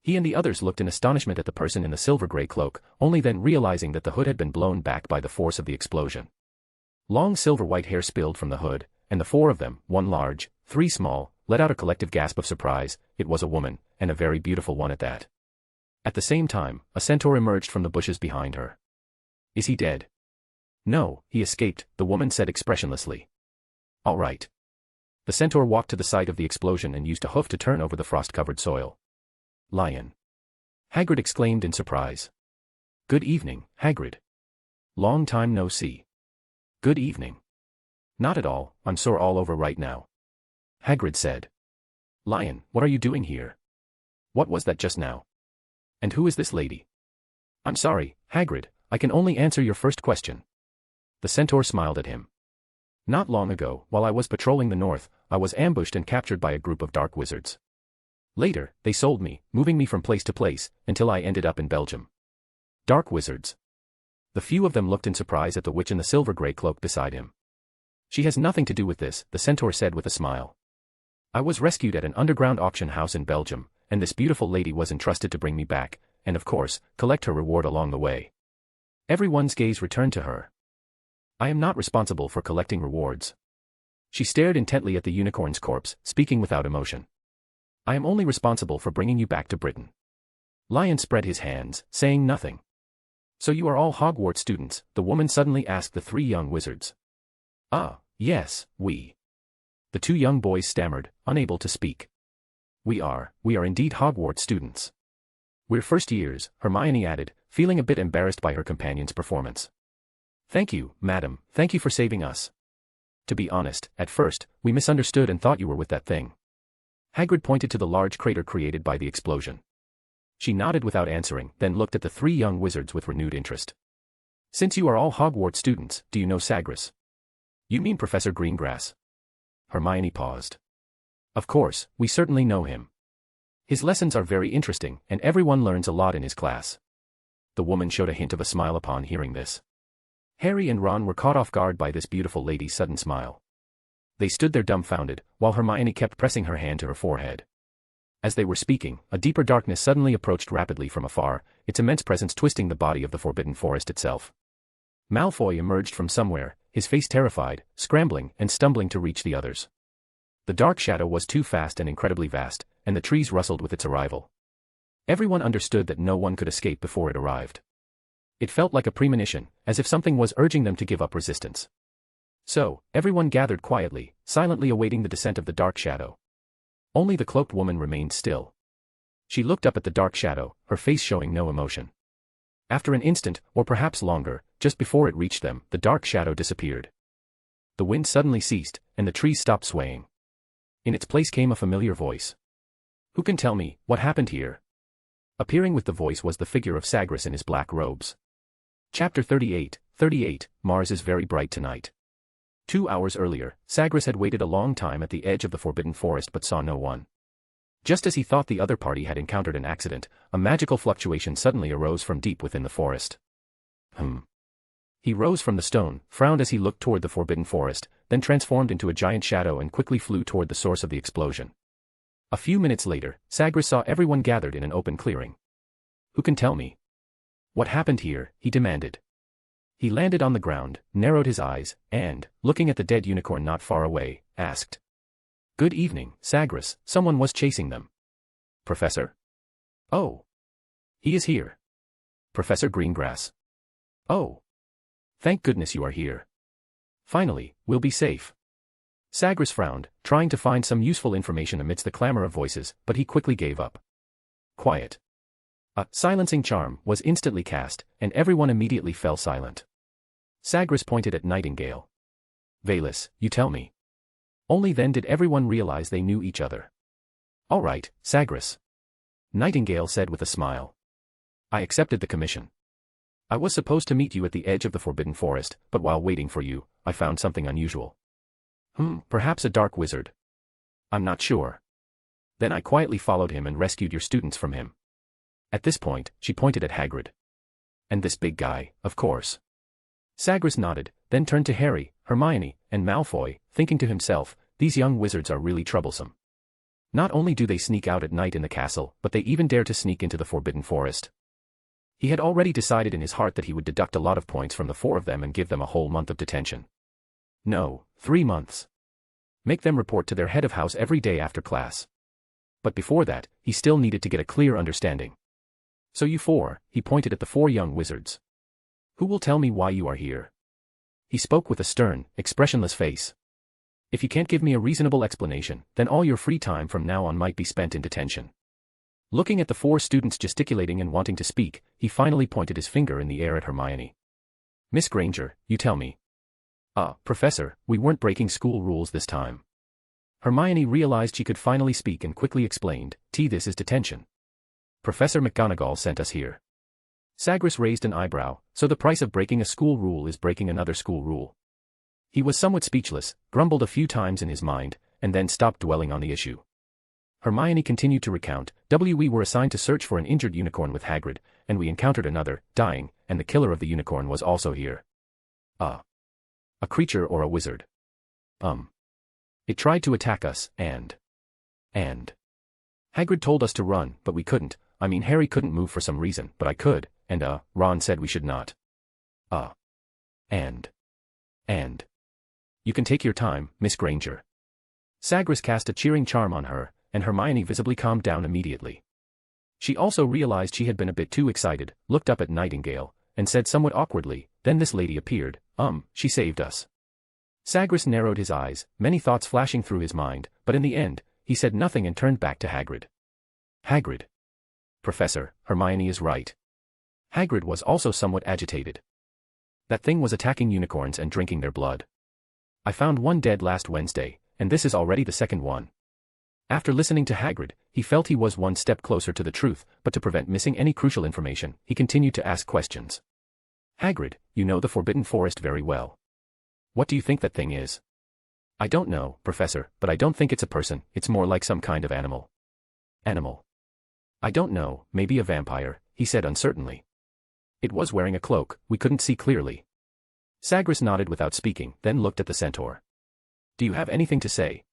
He and the others looked in astonishment at the person in the silver-gray cloak, only then realizing that the hood had been blown back by the force of the explosion. Long silver-white hair spilled from the hood, and the four of them, one large, three small, let out a collective gasp of surprise. It was a woman, and a very beautiful one at that. At the same time, a centaur emerged from the bushes behind her. Is he dead? No, he escaped, the woman said expressionlessly. All right. The centaur walked to the site of the explosion and used a hoof to turn over the frost-covered soil. Lion. Hagrid exclaimed in surprise. Good evening, Hagrid. Long time no see. Good evening. Not at all, I'm sore all over right now. Hagrid said. Lion, what are you doing here? What was that just now? And who is this lady? I'm sorry, Hagrid, I can only answer your first question. The centaur smiled at him. Not long ago, while I was patrolling the north, I was ambushed and captured by a group of dark wizards. Later, they sold me, moving me from place to place, until I ended up in Belgium. Dark wizards. The few of them looked in surprise at the witch in the silver-grey cloak beside him. She has nothing to do with this, the centaur said with a smile. I was rescued at an underground auction house in Belgium, and this beautiful lady was entrusted to bring me back, and of course, collect her reward along the way. Everyone's gaze returned to her. I am not responsible for collecting rewards. She stared intently at the unicorn's corpse, speaking without emotion. I am only responsible for bringing you back to Britain. Lion spread his hands, saying nothing. So you are all Hogwarts students, the woman suddenly asked the three young wizards. Ah, yes, we. The two young boys stammered, unable to speak. We are indeed Hogwarts students. We're first years, Hermione added, feeling a bit embarrassed by her companion's performance. Thank you, madam, thank you for saving us. To be honest, at first, we misunderstood and thought you were with that thing. Hagrid pointed to the large crater created by the explosion. She nodded without answering, then looked at the three young wizards with renewed interest. Since you are all Hogwarts students, do you know Sagres? You mean Professor Greengrass? Hermione paused. Of course, we certainly know him. His lessons are very interesting, and everyone learns a lot in his class. The woman showed a hint of a smile upon hearing this. Harry and Ron were caught off guard by this beautiful lady's sudden smile. They stood there dumbfounded, while Hermione kept pressing her hand to her forehead. As they were speaking, a deeper darkness suddenly approached rapidly from afar, its immense presence twisting the body of the Forbidden Forest itself. Malfoy emerged from somewhere, his face terrified, scrambling and stumbling to reach the others. The dark shadow was too fast and incredibly vast, and the trees rustled with its arrival. Everyone understood that no one could escape before it arrived. It felt like a premonition, as if something was urging them to give up resistance. So, everyone gathered quietly, silently awaiting the descent of the dark shadow. Only the cloaked woman remained still. She looked up at the dark shadow, her face showing no emotion. After an instant, or perhaps longer, just before it reached them, the dark shadow disappeared. The wind suddenly ceased, and the trees stopped swaying. In its place came a familiar voice. Who can tell me, what happened here? Appearing with the voice was the figure of Sagres in his black robes. Chapter 38, Mars is very bright tonight. 2 hours earlier, Sagres had waited a long time at the edge of the Forbidden Forest but saw no one. Just as he thought the other party had encountered an accident, a magical fluctuation suddenly arose from deep within the forest. He rose from the stone, frowned as he looked toward the Forbidden Forest, then transformed into a giant shadow and quickly flew toward the source of the explosion. A few minutes later, Sagres saw everyone gathered in an open clearing. Who can tell me? What happened here? He demanded. He landed on the ground, narrowed his eyes, and, looking at the dead unicorn not far away, asked. Good evening, Sagres, someone was chasing them. Professor? Oh. He is here. Professor Greengrass. Oh. Thank goodness you are here. Finally, we'll be safe. Sagres frowned, trying to find some useful information amidst the clamor of voices, but he quickly gave up. Quiet. A silencing charm was instantly cast, and everyone immediately fell silent. Sagres pointed at Nightingale. Valus, you tell me. Only then did everyone realize they knew each other. All right, Sagres. Nightingale said with a smile. I accepted the commission. I was supposed to meet you at the edge of the Forbidden Forest, but while waiting for you, I found something unusual. Perhaps a dark wizard. I'm not sure. Then I quietly followed him and rescued your students from him. At this point, she pointed at Hagrid. And this big guy, of course. Sagres nodded, then turned to Harry, Hermione, and Malfoy, thinking to himself, these young wizards are really troublesome. Not only do they sneak out at night in the castle, but they even dare to sneak into the Forbidden Forest. He had already decided in his heart that he would deduct a lot of points from the 4 of them and give them a whole month of detention. No, 3 months. Make them report to their head of house every day after class. But before that, he still needed to get a clear understanding. So you 4, he pointed at the 4 young wizards. Who will tell me why you are here? He spoke with a stern, expressionless face. If you can't give me a reasonable explanation, then all your free time from now on might be spent in detention. Looking at the 4 students gesticulating and wanting to speak, he finally pointed his finger in the air at Hermione. Miss Granger, you tell me. Professor, we weren't breaking school rules this time. Hermione realized she could finally speak and quickly explained, this is detention. Professor McGonagall sent us here. Sagres raised an eyebrow, so the price of breaking a school rule is breaking another school rule. He was somewhat speechless, grumbled a few times in his mind, and then stopped dwelling on the issue. Hermione continued to recount, we were assigned to search for an injured unicorn with Hagrid, and we encountered another, dying, and the killer of the unicorn was also here. A creature or a wizard? It tried to attack us, and Hagrid told us to run, but we couldn't. I mean, Harry couldn't move for some reason, but I could, and Ron said we should not. And you can take your time, Miss Granger. Sagres cast a cheering charm on her, and Hermione visibly calmed down immediately. She also realized she had been a bit too excited, looked up at Nightingale, and said somewhat awkwardly, then this lady appeared, she saved us. Sagres narrowed his eyes, many thoughts flashing through his mind, but in the end, he said nothing and turned back to Hagrid. Hagrid. Professor, Hermione is right. Hagrid was also somewhat agitated. That thing was attacking unicorns and drinking their blood. I found one dead last Wednesday, and this is already the second one. After listening to Hagrid, he felt he was one step closer to the truth, but to prevent missing any crucial information, he continued to ask questions. Hagrid, you know the Forbidden Forest very well. What do you think that thing is? I don't know, Professor, but I don't think it's a person, it's more like some kind of animal. Animal? I don't know, maybe a vampire, he said uncertainly. It was wearing a cloak, we couldn't see clearly. Sagres nodded without speaking, then looked at the centaur. Do you have anything to say?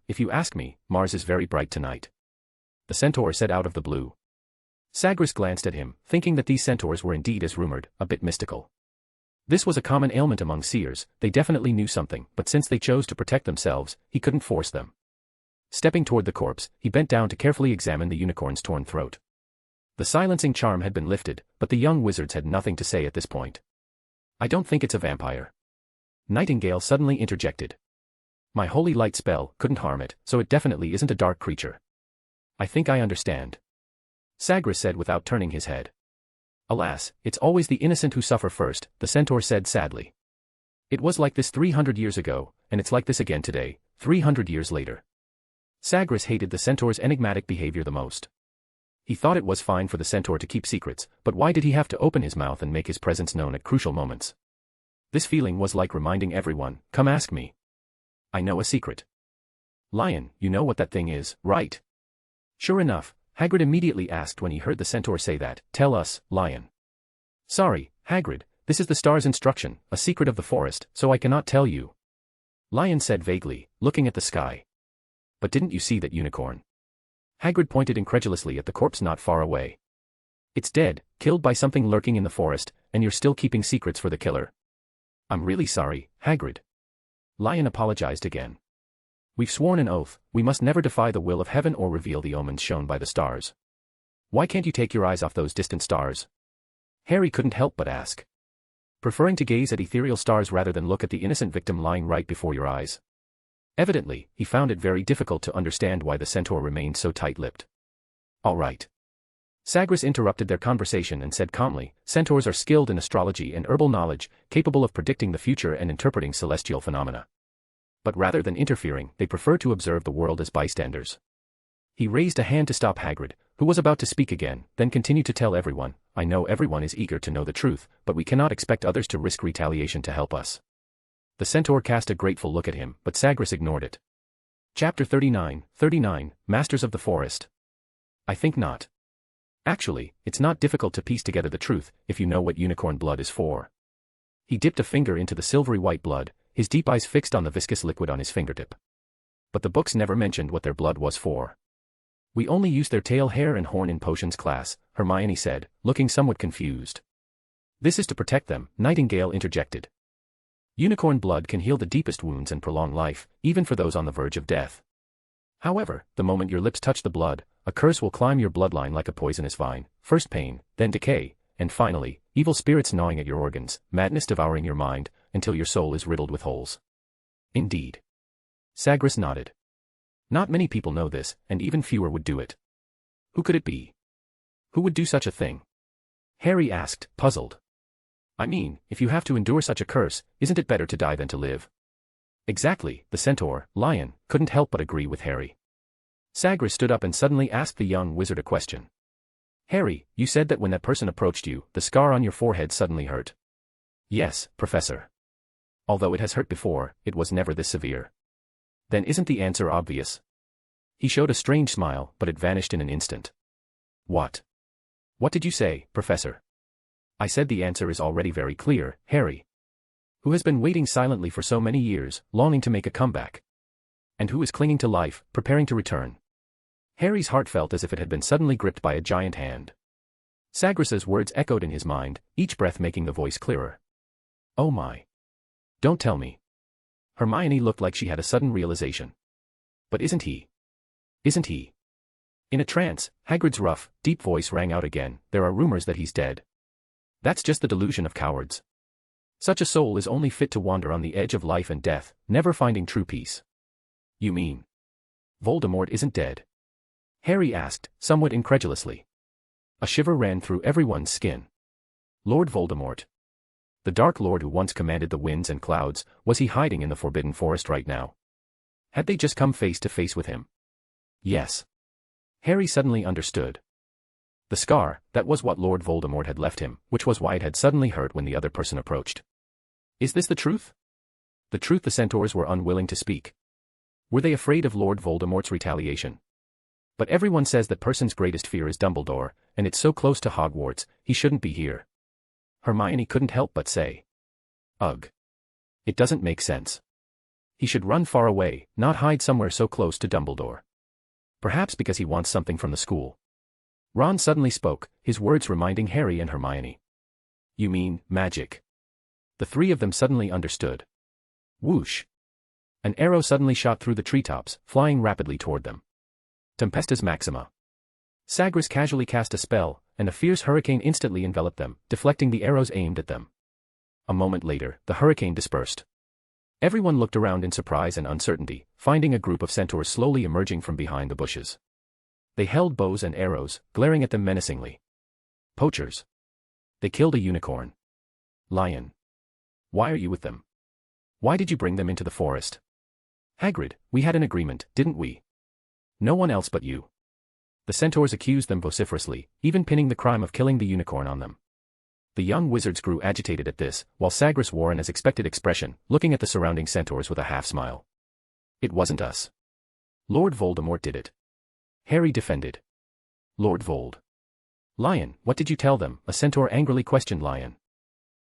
If you ask me, Mars is very bright tonight. The centaur said out of the blue. Sagres glanced at him, thinking that these centaurs were indeed as rumored, a bit mystical. This was a common ailment among seers, they definitely knew something, but since they chose to protect themselves, he couldn't force them. Stepping toward the corpse, he bent down to carefully examine the unicorn's torn throat. The silencing charm had been lifted, but the young wizards had nothing to say at this point. I don't think it's a vampire. Nightingale suddenly interjected. My holy light spell couldn't harm it, so it definitely isn't a dark creature. I think I understand. Sagres said without turning his head. Alas, it's always the innocent who suffer first, the centaur said sadly. It was like this 300 years ago, and it's like this again today, 300 years later. Sagres hated the centaur's enigmatic behavior the most. He thought it was fine for the centaur to keep secrets, but why did he have to open his mouth and make his presence known at crucial moments? This feeling was like reminding everyone, come ask me. I know a secret. Lion, you know what that thing is, right? Sure enough, Hagrid immediately asked when he heard the centaur say that, tell us, Lion. Sorry, Hagrid, this is the star's instruction, a secret of the forest, so I cannot tell you. Lion said vaguely, looking at the sky. But didn't you see that unicorn? Hagrid pointed incredulously at the corpse not far away. It's dead, killed by something lurking in the forest, and you're still keeping secrets for the killer. I'm really sorry, Hagrid. Lion apologized again. We've sworn an oath, we must never defy the will of heaven or reveal the omens shown by the stars. Why can't you take your eyes off those distant stars? Harry couldn't help but ask. Preferring to gaze at ethereal stars rather than look at the innocent victim lying right before your eyes. Evidently, he found it very difficult to understand why the centaur remained so tight-lipped. All right. Sagres interrupted their conversation and said calmly, centaurs are skilled in astrology and herbal knowledge, capable of predicting the future and interpreting celestial phenomena. But rather than interfering, they prefer to observe the world as bystanders. He raised a hand to stop Hagrid, who was about to speak again, then continued to tell everyone, I know everyone is eager to know the truth, but we cannot expect others to risk retaliation to help us. The centaur cast a grateful look at him, but Sagres ignored it. Chapter 39, Masters of the Forest. I think not. Actually, it's not difficult to piece together the truth, if you know what unicorn blood is for. He dipped a finger into the silvery white blood, his deep eyes fixed on the viscous liquid on his fingertip. But the books never mentioned what their blood was for. We only use their tail, hair and horn in potions class, Hermione said, looking somewhat confused. This is to protect them, Nightingale interjected. Unicorn blood can heal the deepest wounds and prolong life, even for those on the verge of death. However, the moment your lips touch the blood, a curse will climb your bloodline like a poisonous vine, first pain, then decay, and finally, evil spirits gnawing at your organs, madness devouring your mind, until your soul is riddled with holes. Indeed. Sagres nodded. Not many people know this, and even fewer would do it. Who could it be? Who would do such a thing? Harry asked, puzzled. I mean, if you have to endure such a curse, isn't it better to die than to live? Exactly, the centaur, Lion, couldn't help but agree with Harry. Sagres stood up and suddenly asked the young wizard a question. Harry, you said that when that person approached you, the scar on your forehead suddenly hurt. Yes, Professor. Although it has hurt before, it was never this severe. Then isn't the answer obvious? He showed a strange smile, but it vanished in an instant. What? What did you say, Professor? I said the answer is already very clear, Harry. Who has been waiting silently for so many years, longing to make a comeback? And who is clinging to life, preparing to return? Harry's heart felt as if it had been suddenly gripped by a giant hand. Sagres's words echoed in his mind, each breath making the voice clearer. Oh my. Don't tell me. Hermione looked like she had a sudden realization. But isn't he? Isn't he? In a trance, Hagrid's rough, deep voice rang out again, there are rumors that he's dead. That's just the delusion of cowards. Such a soul is only fit to wander on the edge of life and death, never finding true peace. You mean Voldemort isn't dead? Harry asked, somewhat incredulously. A shiver ran through everyone's skin. Lord Voldemort. The Dark Lord who once commanded the winds and clouds, was he hiding in the Forbidden Forest right now? Had they just come face to face with him? Yes. Harry suddenly understood. The scar, that was what Lord Voldemort had left him, which was why it had suddenly hurt when the other person approached. Is this the truth? The truth the centaurs were unwilling to speak. Were they afraid of Lord Voldemort's retaliation? But everyone says that person's greatest fear is Dumbledore, and it's so close to Hogwarts, he shouldn't be here. Hermione couldn't help but say. Ugh. It doesn't make sense. He should run far away, not hide somewhere so close to Dumbledore. Perhaps because he wants something from the school. Ron suddenly spoke, his words reminding Harry and Hermione. You mean, magic? The three of them suddenly understood. Whoosh. An arrow suddenly shot through the treetops, flying rapidly toward them. Tempestus Maxima. Sagres casually cast a spell, and a fierce hurricane instantly enveloped them, deflecting the arrows aimed at them. A moment later, the hurricane dispersed. Everyone looked around in surprise and uncertainty, finding a group of centaurs slowly emerging from behind the bushes. They held bows and arrows, glaring at them menacingly. Poachers. They killed a unicorn. Lion. Why are you with them? Why did you bring them into the forest? Hagrid, we had an agreement, didn't we? No one else but you. The centaurs accused them vociferously, even pinning the crime of killing the unicorn on them. The young wizards grew agitated at this, while Sagres wore an as expected expression, looking at the surrounding centaurs with a half-smile. It wasn't us. Lord Voldemort did it. Harry defended. Lord Vold. Lion, what did you tell them? A centaur angrily questioned Lion.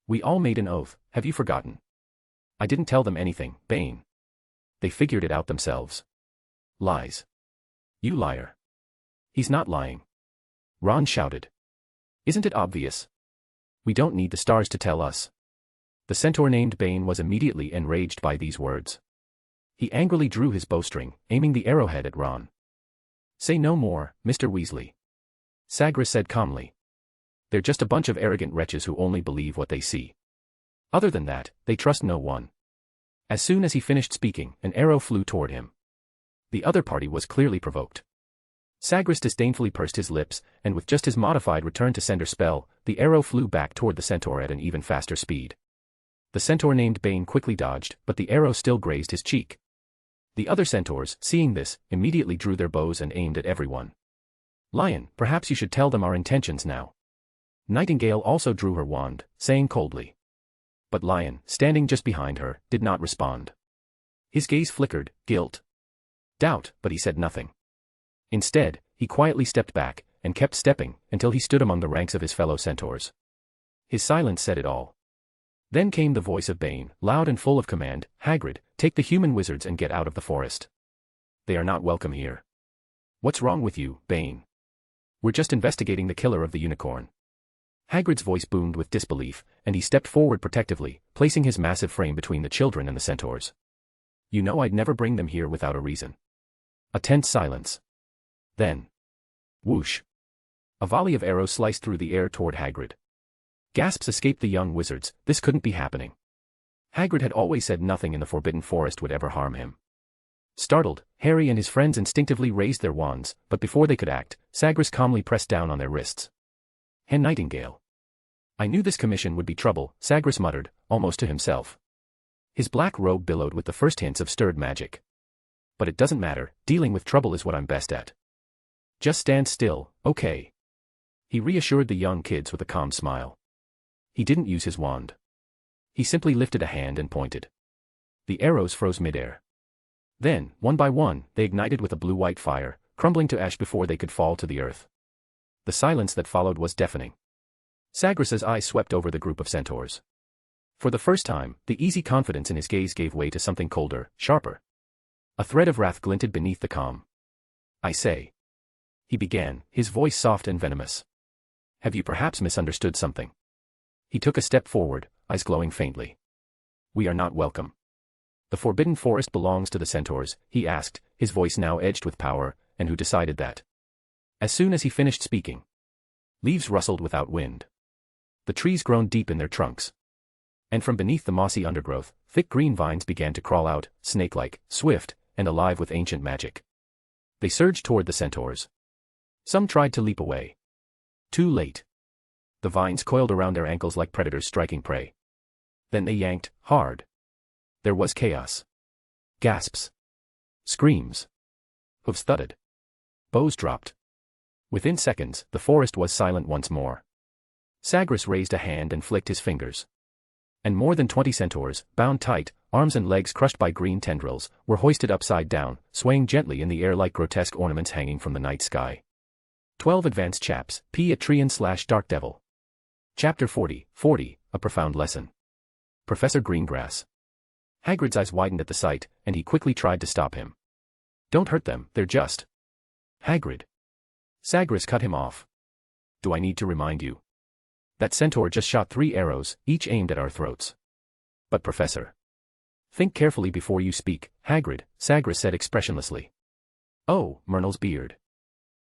We all made an oath, have you forgotten? I didn't tell them anything, Bane. They figured it out themselves. Lies. You liar. He's not lying. Ron shouted. Isn't it obvious? We don't need the stars to tell us. The centaur named Bane was immediately enraged by these words. He angrily drew his bowstring, aiming the arrowhead at Ron. Say no more, Mr. Weasley. Sagres said calmly. They're just a bunch of arrogant wretches who only believe what they see. Other than that, they trust no one. As soon as he finished speaking, an arrow flew toward him. The other party was clearly provoked. Sagres disdainfully pursed his lips, and with just his modified return to sender spell, the arrow flew back toward the centaur at an even faster speed. The centaur named Bane quickly dodged, but the arrow still grazed his cheek. The other centaurs, seeing this, immediately drew their bows and aimed at everyone. Lion, perhaps you should tell them our intentions now. Nightingale also drew her wand, saying coldly. But Lion, standing just behind her, did not respond. His gaze flickered, guilt. Doubt, but he said nothing. Instead, he quietly stepped back, and kept stepping, until he stood among the ranks of his fellow centaurs. His silence said it all. Then came the voice of Bane, loud and full of command, Hagrid, take the human wizards and get out of the forest. They are not welcome here. What's wrong with you, Bane? We're just investigating the killer of the unicorn. Hagrid's voice boomed with disbelief, and he stepped forward protectively, placing his massive frame between the children and the centaurs. You know I'd never bring them here without a reason. A tense silence. Then. Whoosh. A volley of arrows sliced through the air toward Hagrid. Gasps escaped the young wizards, this couldn't be happening. Hagrid had always said nothing in the Forbidden Forest would ever harm him. Startled, Harry and his friends instinctively raised their wands, but before they could act, Sagres calmly pressed down on their wrists. Hen Nightingale. I knew this commission would be trouble, Sagres muttered, almost to himself. His black robe billowed with the first hints of stirred magic. But it doesn't matter, dealing with trouble is what I'm best at. Just stand still, okay? He reassured the young kids with a calm smile. He didn't use his wand. He simply lifted a hand and pointed. The arrows froze midair. Then, one by one, they ignited with a blue-white fire, crumbling to ash before they could fall to the earth. The silence that followed was deafening. Sagres's eyes swept over the group of centaurs. For the first time, the easy confidence in his gaze gave way to something colder, sharper. A thread of wrath glinted beneath the calm. I say. He began, his voice soft and venomous. Have you perhaps misunderstood something? He took a step forward, eyes glowing faintly. We are not welcome. The forbidden forest belongs to the centaurs, he asked, his voice now edged with power, and who decided that? As soon as he finished speaking, leaves rustled without wind. The trees groaned deep in their trunks. And from beneath the mossy undergrowth, thick green vines began to crawl out, snake-like, swift, and alive with ancient magic. They surged toward the centaurs. Some tried to leap away. Too late. The vines coiled around their ankles like predators striking prey. Then they yanked, hard. There was chaos. Gasps. Screams. Hooves thudded. Bows dropped. Within seconds, the forest was silent once more. Sagres raised a hand and flicked his fingers. And more than 20 centaurs, bound tight, arms and legs crushed by green tendrils, were hoisted upside down, swaying gently in the air like grotesque ornaments hanging from the night sky. 12 Advanced Chaps, P. Atrian/Dark Devil. Chapter 40, A Profound Lesson. Professor Greengrass. Hagrid's eyes widened at the sight, and he quickly tried to stop him. Don't hurt them, they're just... Hagrid. Sagres cut him off. Do I need to remind you? That centaur just shot 3 arrows, each aimed at our throats. But Professor. Think carefully before you speak, Hagrid, Sagres said expressionlessly. Oh, Myrtle's beard.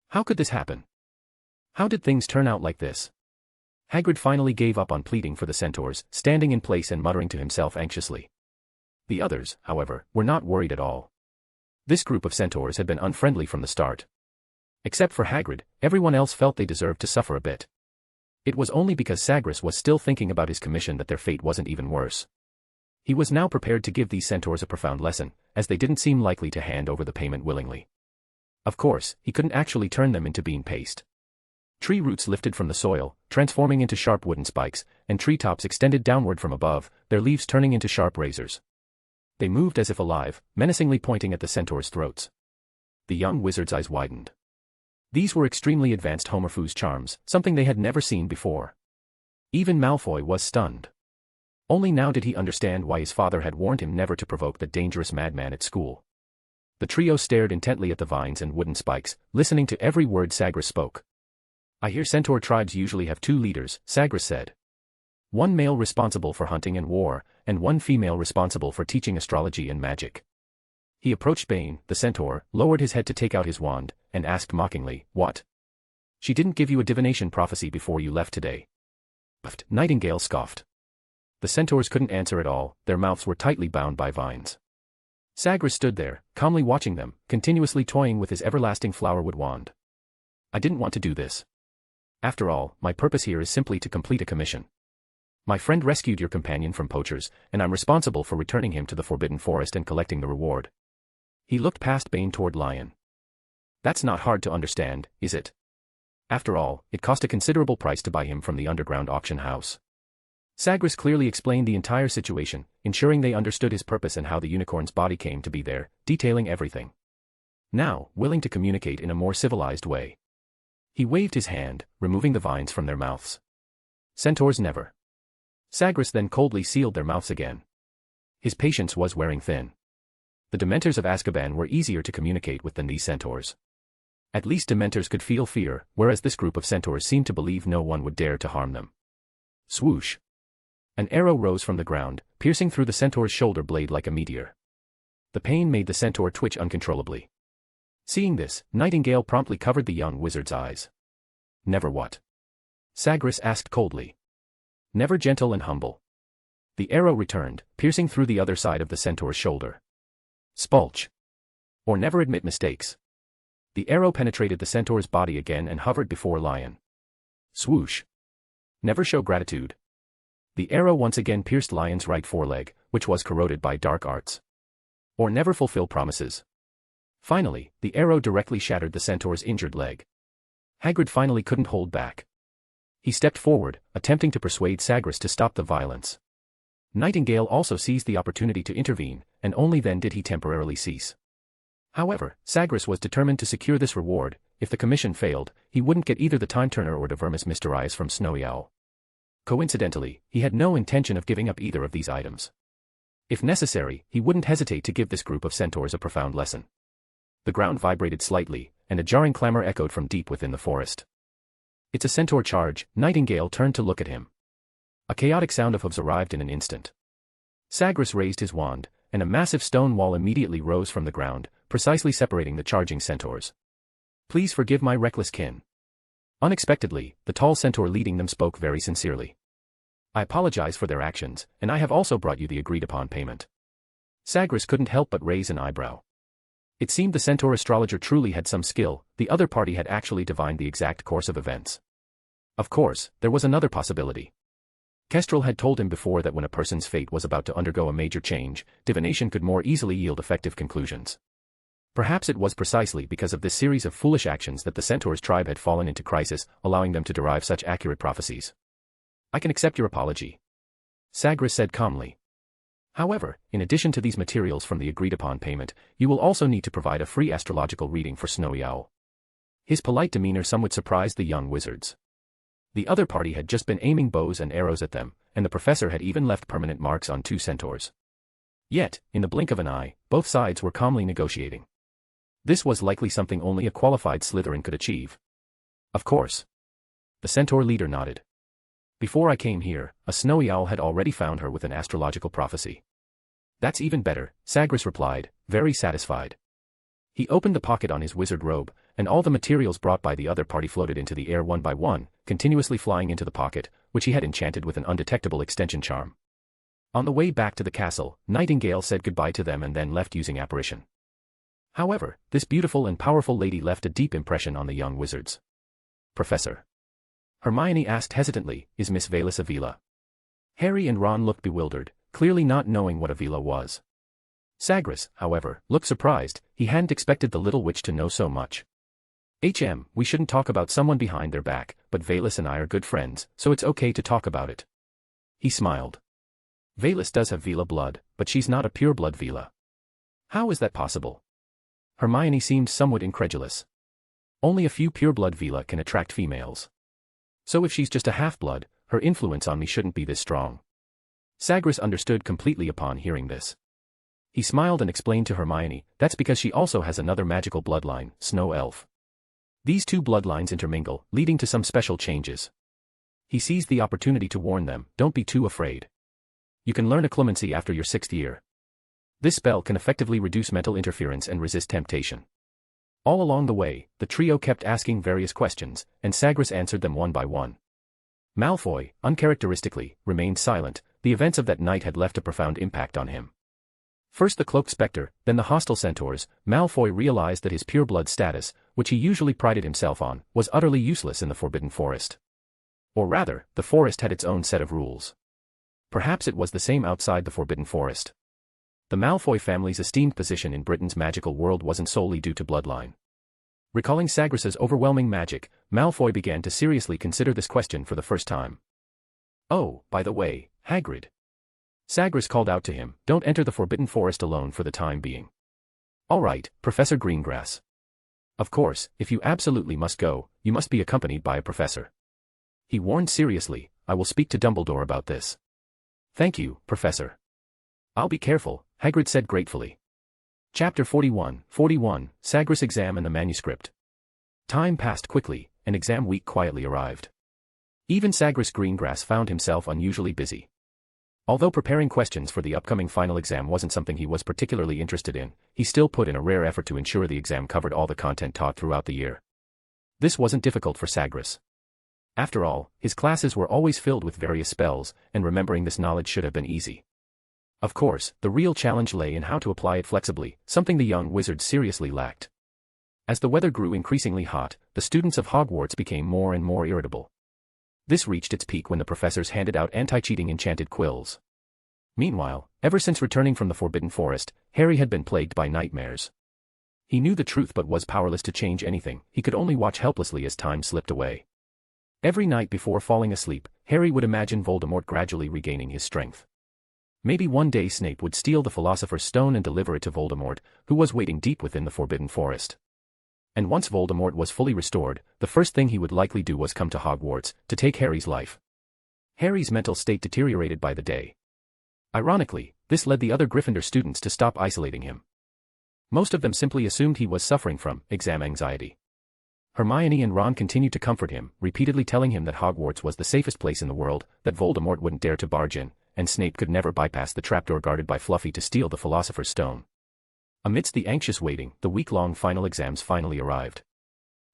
How could this happen? How did things turn out like this? Hagrid finally gave up on pleading for the centaurs, standing in place and muttering to himself anxiously. The others, however, were not worried at all. This group of centaurs had been unfriendly from the start. Except for Hagrid, everyone else felt they deserved to suffer a bit. It was only because Sagres was still thinking about his commission that their fate wasn't even worse. He was now prepared to give these centaurs a profound lesson, as they didn't seem likely to hand over the payment willingly. Of course, he couldn't actually turn them into bean paste. Tree roots lifted from the soil, transforming into sharp wooden spikes, and treetops extended downward from above, their leaves turning into sharp razors. They moved as if alive, menacingly pointing at the centaurs' throats. The young wizard's eyes widened. These were extremely advanced Homerfoo's charms, something they had never seen before. Even Malfoy was stunned. Only now did he understand why his father had warned him never to provoke the dangerous madman at school. The trio stared intently at the vines and wooden spikes, listening to every word Sagres spoke. I hear centaur tribes usually have 2 leaders, Sagres said. One male responsible for hunting and war, and one female responsible for teaching astrology and magic. He approached Bane, the centaur, lowered his head to take out his wand, and asked mockingly, What? She didn't give you a divination prophecy before you left today? Puffed. Nightingale scoffed. The centaurs couldn't answer at all, their mouths were tightly bound by vines. Sagres stood there, calmly watching them, continuously toying with his everlasting flowerwood wand. I didn't want to do this. After all, my purpose here is simply to complete a commission. My friend rescued your companion from poachers, and I'm responsible for returning him to the Forbidden Forest and collecting the reward. He looked past Bane toward Lion. That's not hard to understand, is it? After all, it cost a considerable price to buy him from the underground auction house. Sagres clearly explained the entire situation, ensuring they understood his purpose and how the unicorn's body came to be there, detailing everything. Now, willing to communicate in a more civilized way. He waved his hand, removing the vines from their mouths. Centaurs never. Sagres then coldly sealed their mouths again. His patience was wearing thin. The Dementors of Azkaban were easier to communicate with than these centaurs. At least Dementors could feel fear, whereas this group of centaurs seemed to believe no one would dare to harm them. Swoosh. An arrow rose from the ground, piercing through the centaur's shoulder blade like a meteor. The pain made the centaur twitch uncontrollably. Seeing this, Nightingale promptly covered the young wizard's eyes. Never what? Sagres asked coldly. Never gentle and humble. The arrow returned, piercing through the other side of the centaur's shoulder. Spulch. Or never admit mistakes. The arrow penetrated the centaur's body again and hovered before Lion. Swoosh. Never show gratitude. The arrow once again pierced Lion's right foreleg, which was corroded by dark arts. Or never fulfill promises. Finally, the arrow directly shattered the centaur's injured leg. Hagrid finally couldn't hold back. He stepped forward, attempting to persuade Sagres to stop the violence. Nightingale also seized the opportunity to intervene, and only then did he temporarily cease. However, Sagres was determined to secure this reward. If the commission failed, he wouldn't get either the Time Turner or Vermis Mysteriis from Snowy Owl. Coincidentally, he had no intention of giving up either of these items. If necessary, he wouldn't hesitate to give this group of centaurs a profound lesson. The ground vibrated slightly, and a jarring clamor echoed from deep within the forest. It's a centaur charge. Nightingale turned to look at him. A chaotic sound of hooves arrived in an instant. Sagres raised his wand, and a massive stone wall immediately rose from the ground, precisely separating the charging centaurs. Please forgive my reckless kin. Unexpectedly, the tall centaur leading them spoke very sincerely. I apologize for their actions, and I have also brought you the agreed-upon payment. Sagres couldn't help but raise an eyebrow. It seemed the centaur astrologer truly had some skill. The other party had actually divined the exact course of events. Of course, there was another possibility. Kestrel had told him before that when a person's fate was about to undergo a major change, divination could more easily yield effective conclusions. Perhaps it was precisely because of this series of foolish actions that the centaur's tribe had fallen into crisis, allowing them to derive such accurate prophecies. I can accept your apology, Sagres said calmly. However, in addition to these materials from the agreed-upon payment, you will also need to provide a free astrological reading for Snowy Owl. His polite demeanor somewhat surprised the young wizards. The other party had just been aiming bows and arrows at them, and the professor had even left permanent marks on 2 centaurs. Yet, in the blink of an eye, both sides were calmly negotiating. This was likely something only a qualified Slytherin could achieve. Of course. The centaur leader nodded. Before I came here, a Snowy Owl had already found her with an astrological prophecy. That's even better, Sagres replied, very satisfied. He opened the pocket on his wizard robe, and all the materials brought by the other party floated into the air one by one, continuously flying into the pocket, which he had enchanted with an undetectable extension charm. On the way back to the castle, Nightingale said goodbye to them and then left using apparition. However, this beautiful and powerful lady left a deep impression on the young wizards. Professor. Hermione asked hesitantly, is Miss Velis a Vila? Harry and Ron looked bewildered, clearly not knowing what a Vila was. Sagres, however, looked surprised. He hadn't expected the little witch to know so much. We shouldn't talk about someone behind their back, but Velis and I are good friends, so it's okay to talk about it. He smiled. Velis does have Vila blood, but she's not a pure-blood Vila. How is that possible? Hermione seemed somewhat incredulous. Only a few pure-blood Vila can attract females. So if she's just a half-blood, her influence on me shouldn't be this strong. Sagres understood completely upon hearing this. He smiled and explained to Hermione, that's because she also has another magical bloodline, Snow Elf. These 2 bloodlines intermingle, leading to some special changes. He seized the opportunity to warn them, don't be too afraid. You can learn Occlumency after your 6th year. This spell can effectively reduce mental interference and resist temptation. All along the way, the trio kept asking various questions, and Sagres answered them one by one. Malfoy, uncharacteristically, remained silent. The events of that night had left a profound impact on him. First the cloaked spectre, then the hostile centaurs. Malfoy realized that his pure-blood status, which he usually prided himself on, was utterly useless in the Forbidden Forest. Or rather, the forest had its own set of rules. Perhaps it was the same outside the Forbidden Forest. The Malfoy family's esteemed position in Britain's magical world wasn't solely due to bloodline. Recalling Sagres's overwhelming magic, Malfoy began to seriously consider this question for the first time. Oh, by the way, Hagrid. Sagres called out to him, don't enter the Forbidden Forest alone for the time being. All right, Professor Greengrass. Of course, if you absolutely must go, you must be accompanied by a professor. He warned seriously, I will speak to Dumbledore about this. Thank you, Professor. I'll be careful, Hagrid said gratefully. Chapter 41, Sagres Exam and the Manuscript. Time passed quickly, and exam week quietly arrived. Even Sagres Greengrass found himself unusually busy. Although preparing questions for the upcoming final exam wasn't something he was particularly interested in, he still put in a rare effort to ensure the exam covered all the content taught throughout the year. This wasn't difficult for Sagres. After all, his classes were always filled with various spells, and remembering this knowledge should have been easy. Of course, the real challenge lay in how to apply it flexibly, something the young wizard seriously lacked. As the weather grew increasingly hot, the students of Hogwarts became more and more irritable. This reached its peak when the professors handed out anti-cheating enchanted quills. Meanwhile, ever since returning from the Forbidden Forest, Harry had been plagued by nightmares. He knew the truth but was powerless to change anything. He could only watch helplessly as time slipped away. Every night before falling asleep, Harry would imagine Voldemort gradually regaining his strength. Maybe one day Snape would steal the Philosopher's Stone and deliver it to Voldemort, who was waiting deep within the Forbidden Forest. And once Voldemort was fully restored, the first thing he would likely do was come to Hogwarts, to take Harry's life. Harry's mental state deteriorated by the day. Ironically, this led the other Gryffindor students to stop isolating him. Most of them simply assumed he was suffering from exam anxiety. Hermione and Ron continued to comfort him, repeatedly telling him that Hogwarts was the safest place in the world, that Voldemort wouldn't dare to barge in, and Snape could never bypass the trapdoor guarded by Fluffy to steal the Philosopher's Stone. Amidst the anxious waiting, the week-long final exams finally arrived.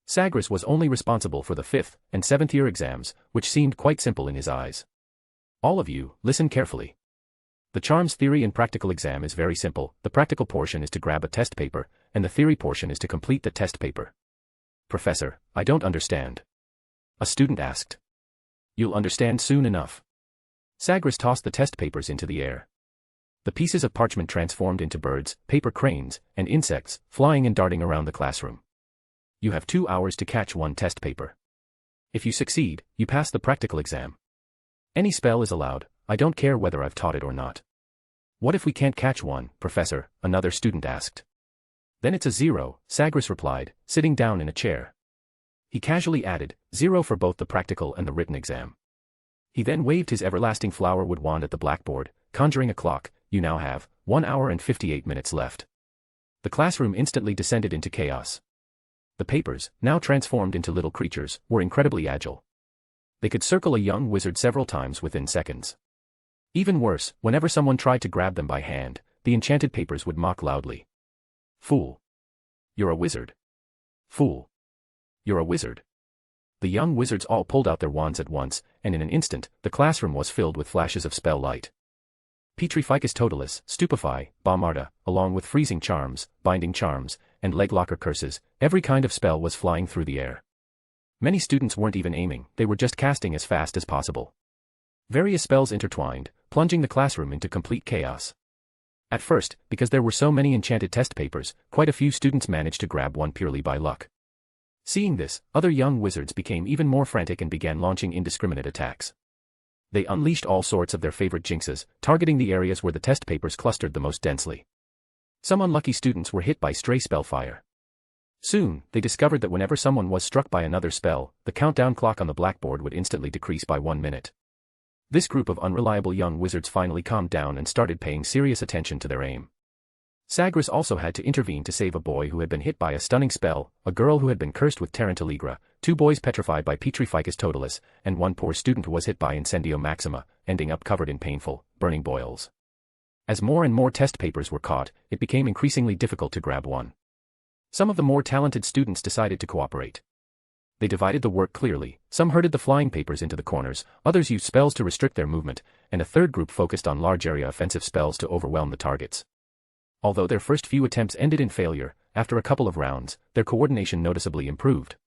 Sagres was only responsible for the 5th and 7th year exams, which seemed quite simple in his eyes. All of you, listen carefully. The Charms Theory and Practical exam is very simple. The practical portion is to grab a test paper, and the theory portion is to complete the test paper. Professor, I don't understand. A student asked. You'll understand soon enough. Sagres tossed the test papers into the air. The pieces of parchment transformed into birds, paper cranes, and insects, flying and darting around the classroom. You have 2 hours to catch one test paper. If you succeed, you pass the practical exam. Any spell is allowed, I don't care whether I've taught it or not. What if we can't catch one, Professor? Another student asked. Then it's a 0, Sagres replied, sitting down in a chair. He casually added, 0 for both the practical and the written exam. He then waved his everlasting flowerwood wand at the blackboard, conjuring a clock. You now have 1 hour and 58 minutes left. The classroom instantly descended into chaos. The papers, now transformed into little creatures, were incredibly agile. They could circle a young wizard several times within seconds. Even worse, whenever someone tried to grab them by hand, the enchanted papers would mock loudly. Fool. You're a wizard. Fool. You're a wizard. The young wizards all pulled out their wands at once, and in an instant, the classroom was filled with flashes of spell light. Petrificus Totalis, Stupefy, Bombarda, along with freezing charms, binding charms, and leglocker curses, every kind of spell was flying through the air. Many students weren't even aiming, they were just casting as fast as possible. Various spells intertwined, plunging the classroom into complete chaos. At first, because there were so many enchanted test papers, quite a few students managed to grab one purely by luck. Seeing this, other young wizards became even more frantic and began launching indiscriminate attacks. They unleashed all sorts of their favorite jinxes, targeting the areas where the test papers clustered the most densely. Some unlucky students were hit by stray spell fire. Soon, they discovered that whenever someone was struck by another spell, the countdown clock on the blackboard would instantly decrease by 1 minute. This group of unreliable young wizards finally calmed down and started paying serious attention to their aim. Sagres also had to intervene to save a boy who had been hit by a stunning spell, a girl who had been cursed with Tarantaligra, 2 boys petrified by Petrificus Totalis, and 1 poor student who was hit by Incendio Maxima, ending up covered in painful, burning boils. As more and more test papers were caught, it became increasingly difficult to grab one. Some of the more talented students decided to cooperate. They divided the work clearly, some herded the flying papers into the corners, others used spells to restrict their movement, and a third group focused on large area offensive spells to overwhelm the targets. Although their first few attempts ended in failure, after a couple of rounds, their coordination noticeably improved.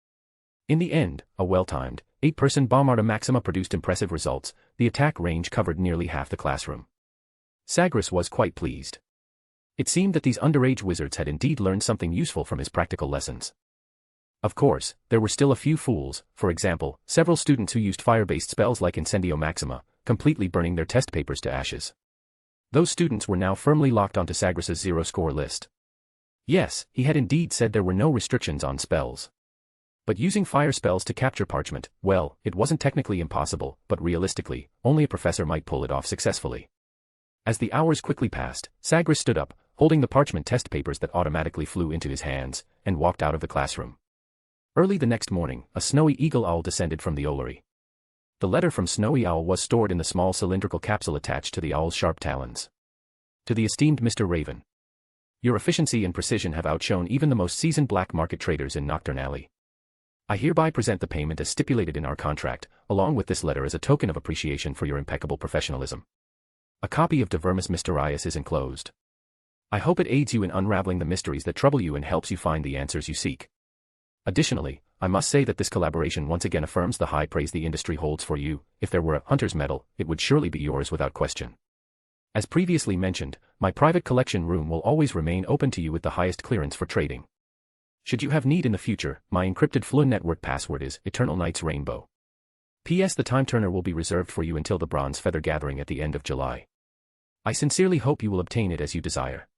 In the end, a well-timed, 8-person Bombarda Maxima produced impressive results. The attack range covered nearly half the classroom. Sagres was quite pleased. It seemed that these underage wizards had indeed learned something useful from his practical lessons. Of course, there were still a few fools, for example, several students who used fire-based spells like Incendio Maxima, completely burning their test papers to ashes. Those students were now firmly locked onto Sagres' zero-score list. Yes, he had indeed said there were no restrictions on spells. But using fire spells to capture parchment, well, it wasn't technically impossible, but realistically, only a professor might pull it off successfully. As the hours quickly passed, Sagres stood up, holding the parchment test papers that automatically flew into his hands, and walked out of the classroom. Early the next morning, a snowy eagle owl descended from the Olary. The letter from Snowy Owl was stored in the small cylindrical capsule attached to the owl's sharp talons. To the esteemed Mr. Raven. Your efficiency and precision have outshone even the most seasoned black market traders in Knockturn Alley. I hereby present the payment as stipulated in our contract, along with this letter as a token of appreciation for your impeccable professionalism. A copy of De Vermis Mysteriis is enclosed. I hope it aids you in unraveling the mysteries that trouble you and helps you find the answers you seek. Additionally, I must say that this collaboration once again affirms the high praise the industry holds for you. If there were a hunter's medal, it would surely be yours without question. As previously mentioned, my private collection room will always remain open to you with the highest clearance for trading. Should you have need in the future, my encrypted Fluent network password is Eternal Night's Rainbow. P.S. The time turner will be reserved for you until the bronze feather gathering at the end of July. I sincerely hope you will obtain it as you desire.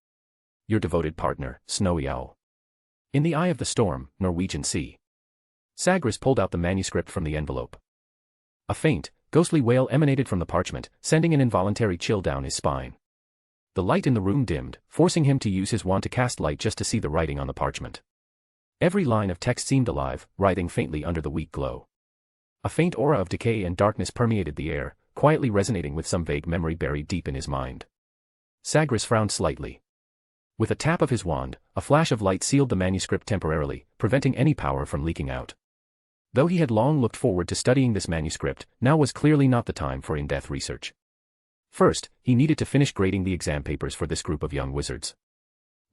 Your devoted partner, Snowy Owl. In the eye of the storm, Norwegian Sea. Sagres pulled out the manuscript from the envelope. A faint, ghostly wail emanated from the parchment, sending an involuntary chill down his spine. The light in the room dimmed, forcing him to use his wand to cast light just to see the writing on the parchment. Every line of text seemed alive, writhing faintly under the weak glow. A faint aura of decay and darkness permeated the air, quietly resonating with some vague memory buried deep in his mind. Sagres frowned slightly. With a tap of his wand, a flash of light sealed the manuscript temporarily, preventing any power from leaking out. Though he had long looked forward to studying this manuscript, now was clearly not the time for in-depth research. First, he needed to finish grading the exam papers for this group of young wizards.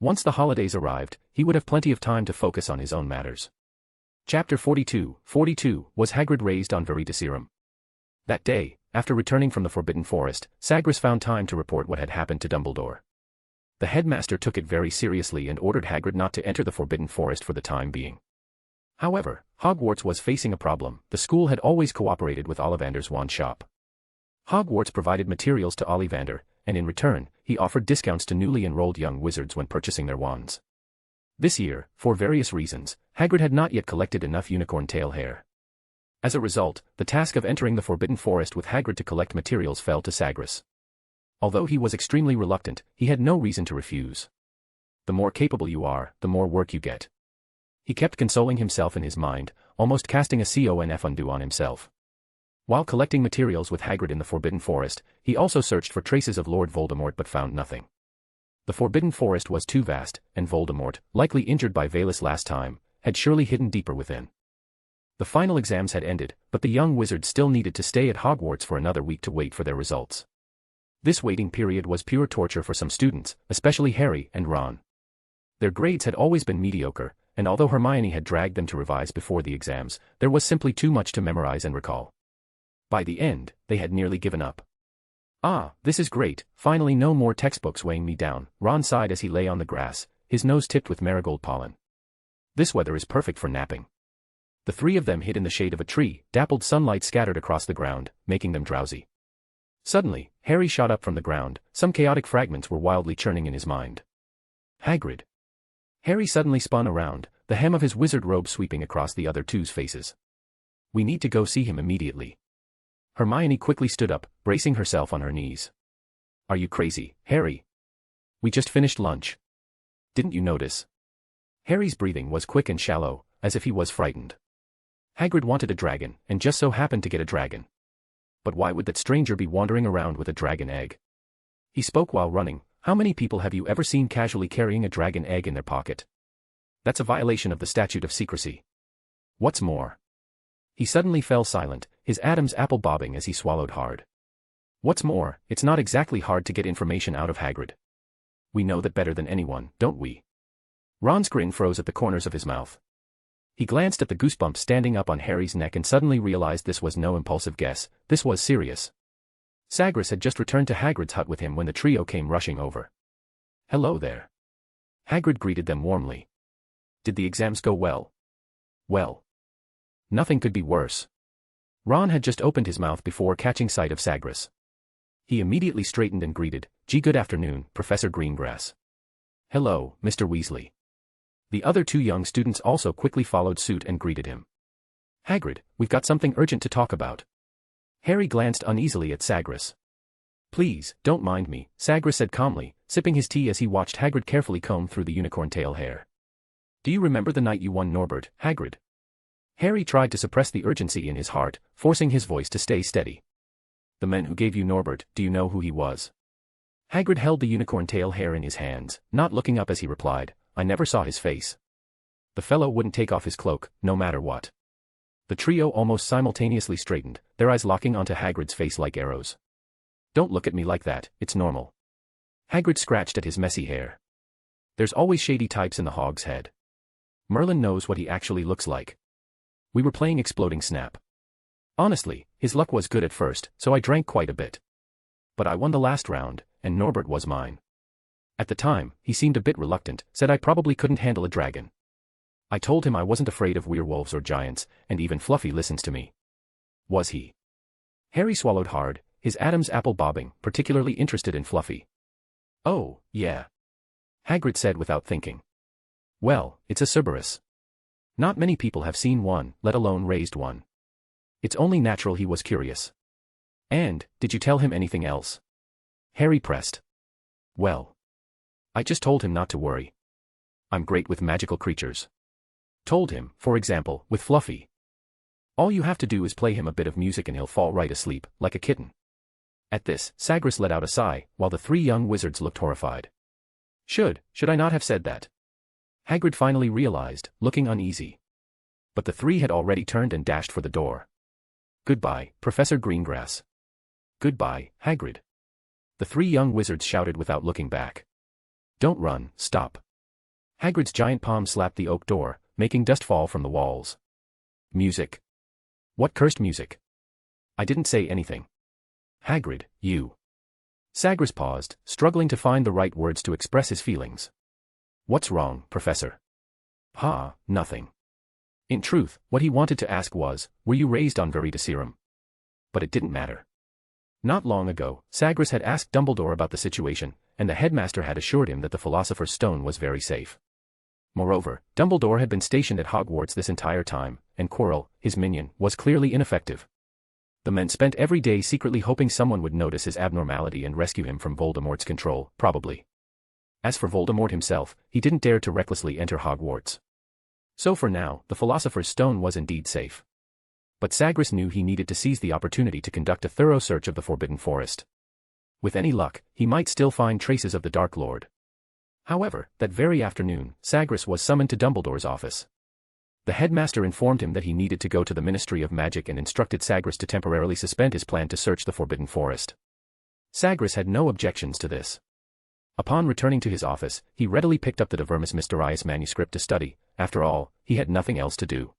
Once the holidays arrived, he would have plenty of time to focus on his own matters. Chapter 42 Was Hagrid raised on Veritaserum? That day, after returning from the Forbidden Forest, Sagres found time to report what had happened to Dumbledore. The headmaster took it very seriously and ordered Hagrid not to enter the Forbidden Forest for the time being. However, Hogwarts was facing a problem. The school had always cooperated with Ollivander's wand shop. Hogwarts provided materials to Ollivander, and in return, he offered discounts to newly enrolled young wizards when purchasing their wands. This year, for various reasons, Hagrid had not yet collected enough unicorn tail hair. As a result, the task of entering the Forbidden Forest with Hagrid to collect materials fell to Sagres. Although he was extremely reluctant, he had no reason to refuse. The more capable you are, the more work you get. He kept consoling himself in his mind, almost casting a conf undo on himself. While collecting materials with Hagrid in the Forbidden Forest, he also searched for traces of Lord Voldemort but found nothing. The Forbidden Forest was too vast, and Voldemort, likely injured by Valus last time, had surely hidden deeper within. The final exams had ended, but the young wizards still needed to stay at Hogwarts for another week to wait for their results. This waiting period was pure torture for some students, especially Harry and Ron. Their grades had always been mediocre, and although Hermione had dragged them to revise before the exams, there was simply too much to memorize and recall. By the end, they had nearly given up. Ah, this is great, finally no more textbooks weighing me down, Ron sighed as he lay on the grass, his nose tipped with marigold pollen. This weather is perfect for napping. The three of them hid in the shade of a tree, dappled sunlight scattered across the ground, making them drowsy. Suddenly, Harry shot up from the ground, some chaotic fragments were wildly churning in his mind. Hagrid. Harry suddenly spun around, the hem of his wizard robe sweeping across the other two's faces. We need to go see him immediately. Hermione quickly stood up, bracing herself on her knees. Are you crazy, Harry? We just finished lunch. Didn't you notice? Harry's breathing was quick and shallow, as if he was frightened. Hagrid wanted a dragon, and just so happened to get a dragon. But why would that stranger be wandering around with a dragon egg? He spoke while running. How many people have you ever seen casually carrying a dragon egg in their pocket? That's a violation of the statute of secrecy. What's more? He suddenly fell silent, his Adam's apple bobbing as he swallowed hard. What's more, it's not exactly hard to get information out of Hagrid. We know that better than anyone, don't we? Ron's grin froze at the corners of his mouth. He glanced at the goosebumps standing up on Harry's neck and suddenly realized this was no impulsive guess, this was serious. Sagres had just returned to Hagrid's hut with him when the trio came rushing over. Hello there. Hagrid greeted them warmly. Did the exams go well? Well. Nothing could be worse. Ron had just opened his mouth before catching sight of Sagres. He immediately straightened and greeted, "Gee, good afternoon, Professor Greengrass." "Hello, Mr. Weasley." The other two young students also quickly followed suit and greeted him. "Hagrid, we've got something urgent to talk about." Harry glanced uneasily at Sagres. "Please, don't mind me," Sagres said calmly, sipping his tea as he watched Hagrid carefully comb through the unicorn tail hair. "Do you remember the night you won Norbert, Hagrid?" Harry tried to suppress the urgency in his heart, forcing his voice to stay steady. "The man who gave you Norbert, do you know who he was?" Hagrid held the unicorn tail hair in his hands, not looking up as he replied, "I never saw his face." The fellow wouldn't take off his cloak, no matter what. The trio almost simultaneously straightened, their eyes locking onto Hagrid's face like arrows. "Don't look at me like that, it's normal." Hagrid scratched at his messy hair. "There's always shady types in the Hog's Head. Merlin knows what he actually looks like." We were playing Exploding Snap. Honestly, his luck was good at first, so I drank quite a bit. But I won the last round, and Norbert was mine. At the time, he seemed a bit reluctant, said I probably couldn't handle a dragon. I told him I wasn't afraid of werewolves or giants, and even Fluffy listens to me. Was he? Harry swallowed hard, his Adam's apple bobbing, particularly interested in Fluffy. Oh, yeah. Hagrid said without thinking. Well, it's a Cerberus. Not many people have seen one, let alone raised one. It's only natural he was curious. And, did you tell him anything else? Harry pressed. Well. I just told him not to worry. I'm great with magical creatures. Told him, for example, with Fluffy. All you have to do is play him a bit of music and he'll fall right asleep, like a kitten. At this, Sagres let out a sigh, while the three young wizards looked horrified. Should I not have said that? Hagrid finally realized, looking uneasy. But the three had already turned and dashed for the door. Goodbye, Professor Greengrass. Goodbye, Hagrid. The three young wizards shouted without looking back. Don't run, stop. Hagrid's giant palm slapped the oak door, making dust fall from the walls. Music. What cursed music? I didn't say anything. Hagrid, you. Sagres paused, struggling to find the right words to express his feelings. What's wrong, Professor? Nothing. In truth, what he wanted to ask was, were you raised on Veritaserum? But it didn't matter. Not long ago, Sagres had asked Dumbledore about the situation, and the headmaster had assured him that the Philosopher's Stone was very safe. Moreover, Dumbledore had been stationed at Hogwarts this entire time, and Quirrell, his minion, was clearly ineffective. The men spent every day secretly hoping someone would notice his abnormality and rescue him from Voldemort's control, probably. As for Voldemort himself, he didn't dare to recklessly enter Hogwarts. So for now, the Philosopher's Stone was indeed safe. But Sagres knew he needed to seize the opportunity to conduct a thorough search of the Forbidden Forest. With any luck, he might still find traces of the Dark Lord. However, that very afternoon, Sagres was summoned to Dumbledore's office. The headmaster informed him that he needed to go to the Ministry of Magic and instructed Sagres to temporarily suspend his plan to search the Forbidden Forest. Sagres had no objections to this. Upon returning to his office, he readily picked up the De Vermis Mysteriis manuscript to study. After all, he had nothing else to do.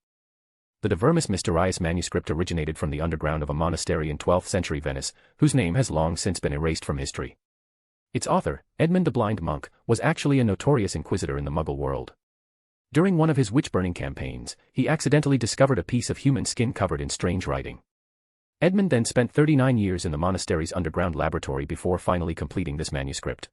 The De Vermis Mysteriis manuscript originated from the underground of a monastery in 12th century Venice, whose name has long since been erased from history. Its author, Edmund the Blind Monk, was actually a notorious inquisitor in the Muggle world. During one of his witch-burning campaigns, he accidentally discovered a piece of human skin covered in strange writing. Edmund then spent 39 years in the monastery's underground laboratory before finally completing this manuscript.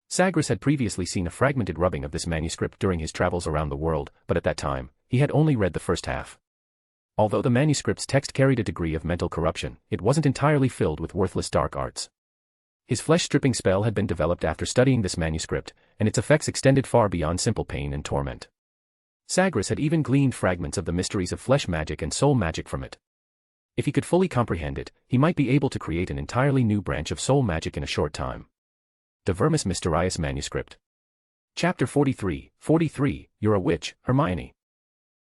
Sagres had previously seen a fragmented rubbing of this manuscript during his travels around the world, but at that time, he had only read the first half. Although the manuscript's text carried a degree of mental corruption, it wasn't entirely filled with worthless dark arts. His flesh-stripping spell had been developed after studying this manuscript, and its effects extended far beyond simple pain and torment. Sagres had even gleaned fragments of the mysteries of flesh magic and soul magic from it. If he could fully comprehend it, he might be able to create an entirely new branch of soul magic in a short time. De Vermis Mysteriis Manuscript. Chapter 43, You're a Witch, Hermione.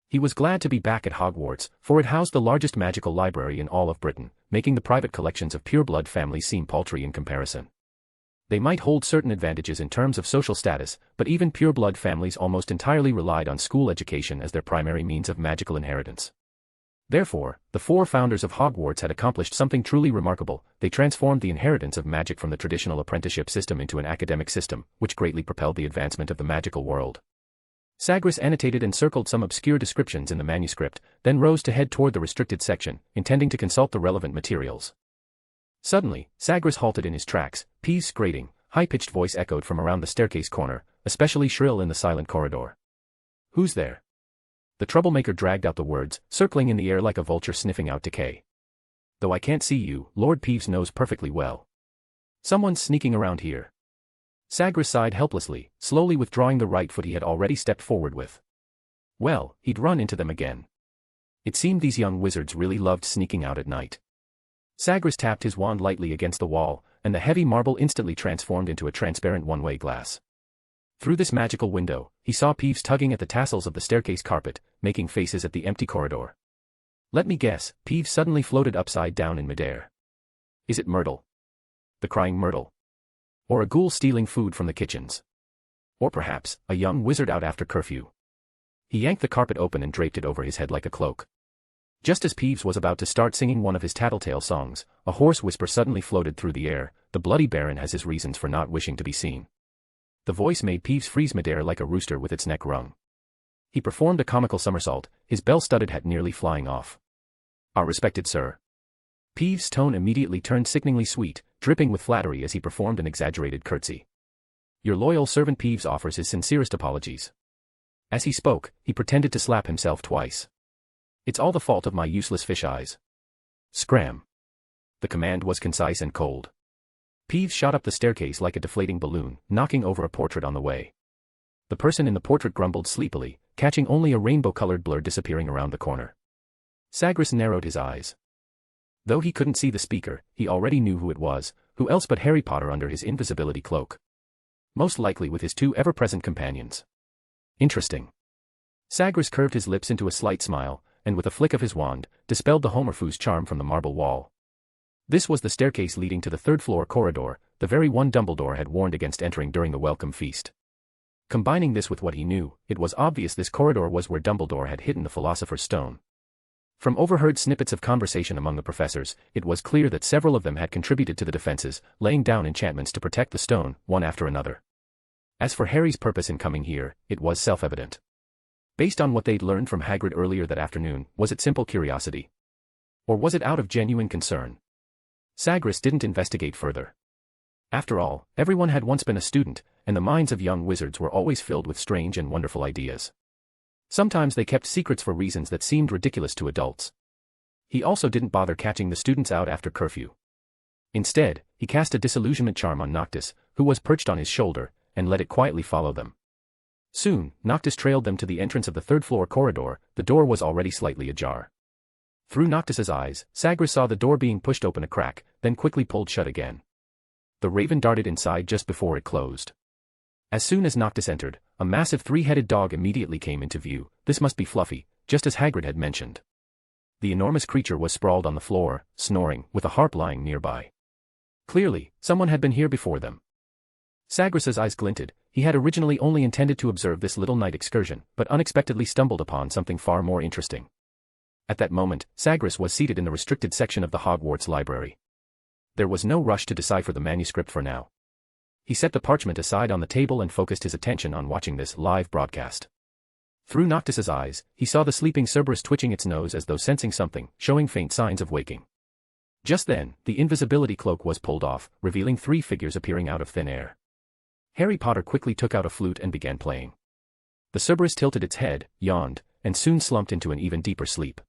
He was glad to be back at Hogwarts, for it housed the largest magical library in all of Britain, making the private collections of pureblood families seem paltry in comparison. They might hold certain advantages in terms of social status, but even pureblood families almost entirely relied on school education as their primary means of magical inheritance. Therefore, the four founders of Hogwarts had accomplished something truly remarkable. They transformed the inheritance of magic from the traditional apprenticeship system into an academic system, which greatly propelled the advancement of the magical world. Sagres annotated and circled some obscure descriptions in the manuscript, then rose to head toward the restricted section, intending to consult the relevant materials. Suddenly, Sagres halted in his tracks, Peeves' grating, high-pitched voice echoed from around the staircase corner, especially shrill in the silent corridor. Who's there? The troublemaker dragged out the words, circling in the air like a vulture sniffing out decay. Though I can't see you, Lord Peeves knows perfectly well. Someone's sneaking around here. Sagres sighed helplessly, slowly withdrawing the right foot he had already stepped forward with. Well, he'd run into them again. It seemed these young wizards really loved sneaking out at night. Sagres tapped his wand lightly against the wall, and the heavy marble instantly transformed into a transparent one-way glass. Through this magical window, he saw Peeves tugging at the tassels of the staircase carpet, making faces at the empty corridor. Let me guess, Peeves suddenly floated upside down in midair. Is it Myrtle? The crying Myrtle? Or a ghoul stealing food from the kitchens? Or perhaps, a young wizard out after curfew? He yanked the carpet open and draped it over his head like a cloak. Just as Peeves was about to start singing one of his tattletale songs, a hoarse whisper suddenly floated through the air, "The Bloody Baron has his reasons for not wishing to be seen." The voice made Peeves freeze midair like a rooster with its neck wrung. He performed a comical somersault, his bell-studded hat nearly flying off. "Our respected sir." Peeves' tone immediately turned sickeningly sweet, dripping with flattery as he performed an exaggerated curtsy. "Your loyal servant Peeves offers his sincerest apologies." As he spoke, he pretended to slap himself twice. "It's all the fault of my useless fish eyes." Scram. The command was concise and cold. Peeves shot up the staircase like a deflating balloon, knocking over a portrait on the way. The person in the portrait grumbled sleepily, catching only a rainbow-colored blur disappearing around the corner. Sagres narrowed his eyes. Though he couldn't see the speaker, he already knew who it was, who else but Harry Potter under his invisibility cloak. Most likely with his two ever-present companions. Interesting. Sagres curved his lips into a slight smile, and with a flick of his wand, dispelled the Homerfoo's charm from the marble wall. This was the staircase leading to the third-floor corridor, the very one Dumbledore had warned against entering during the welcome feast. Combining this with what he knew, it was obvious this corridor was where Dumbledore had hidden the Philosopher's Stone. From overheard snippets of conversation among the professors, it was clear that several of them had contributed to the defenses, laying down enchantments to protect the stone, one after another. As for Harry's purpose in coming here, it was self-evident. Based on what they'd learned from Hagrid earlier that afternoon, was it simple curiosity? Or was it out of genuine concern? Sagres didn't investigate further. After all, everyone had once been a student, and the minds of young wizards were always filled with strange and wonderful ideas. Sometimes they kept secrets for reasons that seemed ridiculous to adults. He also didn't bother catching the students out after curfew. Instead, he cast a disillusionment charm on Noctis, who was perched on his shoulder, and let it quietly follow them. Soon, Noctis trailed them to the entrance of the third-floor corridor. The door was already slightly ajar. Through Noctis's eyes, Sagres saw the door being pushed open a crack, then quickly pulled shut again. The raven darted inside just before it closed. As soon as Noctis entered, a massive three-headed dog immediately came into view. This must be Fluffy, just as Hagrid had mentioned. The enormous creature was sprawled on the floor, snoring, with a harp lying nearby. Clearly, someone had been here before them. Sagres's eyes glinted. He had originally only intended to observe this little night excursion, but unexpectedly stumbled upon something far more interesting. At that moment, Sagres was seated in the restricted section of the Hogwarts library. There was no rush to decipher the manuscript for now. He set the parchment aside on the table and focused his attention on watching this live broadcast. Through Noctis's eyes, he saw the sleeping Cerberus twitching its nose as though sensing something, showing faint signs of waking. Just then, the invisibility cloak was pulled off, revealing three figures appearing out of thin air. Harry Potter quickly took out a flute and began playing. The Cerberus tilted its head, yawned, and soon slumped into an even deeper sleep.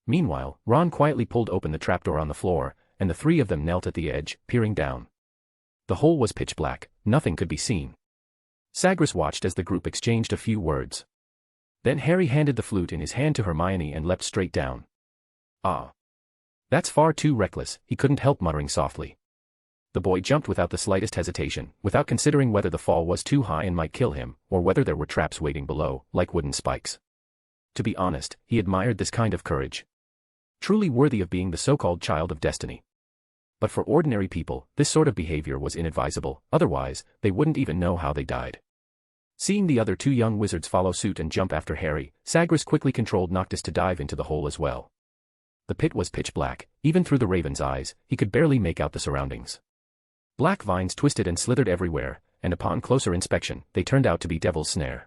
Meanwhile, Ron quietly pulled open the trapdoor on the floor, and the three of them knelt at the edge, peering down. The hole was pitch black, nothing could be seen. Sagres watched as the group exchanged a few words. Then Harry handed the flute in his hand to Hermione and leapt straight down. "Ah. That's far too reckless," he couldn't help muttering softly. The boy jumped without the slightest hesitation, without considering whether the fall was too high and might kill him, or whether there were traps waiting below, like wooden spikes. To be honest, he admired this kind of courage. Truly worthy of being the so-called child of destiny. But for ordinary people, this sort of behavior was inadvisable, otherwise, they wouldn't even know how they died. Seeing the other two young wizards follow suit and jump after Harry, Sagres quickly controlled Noctis to dive into the hole as well. The pit was pitch black. Even through the raven's eyes, he could barely make out the surroundings. Black vines twisted and slithered everywhere, and upon closer inspection, they turned out to be Devil's Snare.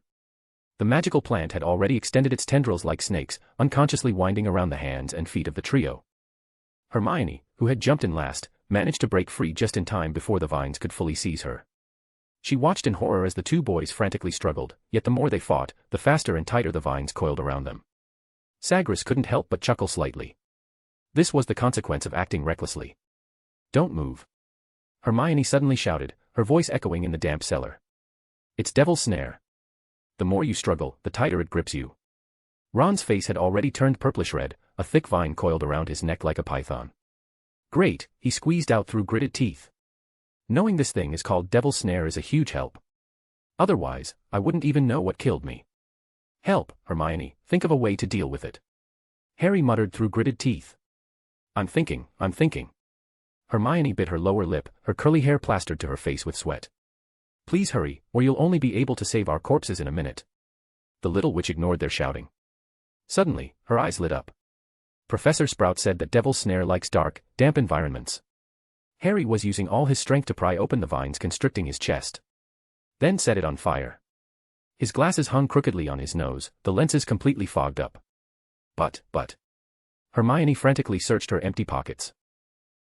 The magical plant had already extended its tendrils like snakes, unconsciously winding around the hands and feet of the trio. Hermione, who had jumped in last, managed to break free just in time before the vines could fully seize her. She watched in horror as the two boys frantically struggled, yet the more they fought, the faster and tighter the vines coiled around them. Sagres couldn't help but chuckle slightly. This was the consequence of acting recklessly. "Don't move," Hermione suddenly shouted, her voice echoing in the damp cellar. "It's Devil's Snare. The more you struggle, the tighter it grips you." Ron's face had already turned purplish red, a thick vine coiled around his neck like a python. "Great," he squeezed out through gritted teeth. "Knowing this thing is called Devil's Snare is a huge help. Otherwise, I wouldn't even know what killed me." "Help, Hermione, think of a way to deal with it." Harry muttered through gritted teeth. I'm thinking. Hermione bit her lower lip, her curly hair plastered to her face with sweat. "Please hurry, or you'll only be able to save our corpses in a minute." The little witch ignored their shouting. Suddenly, her eyes lit up. Professor Sprout said that Devil's Snare likes dark, damp environments. Harry was using all his strength to pry open the vines constricting his chest. Then set it on fire. His glasses hung crookedly on his nose, the lenses completely fogged up. But. Hermione frantically searched her empty pockets.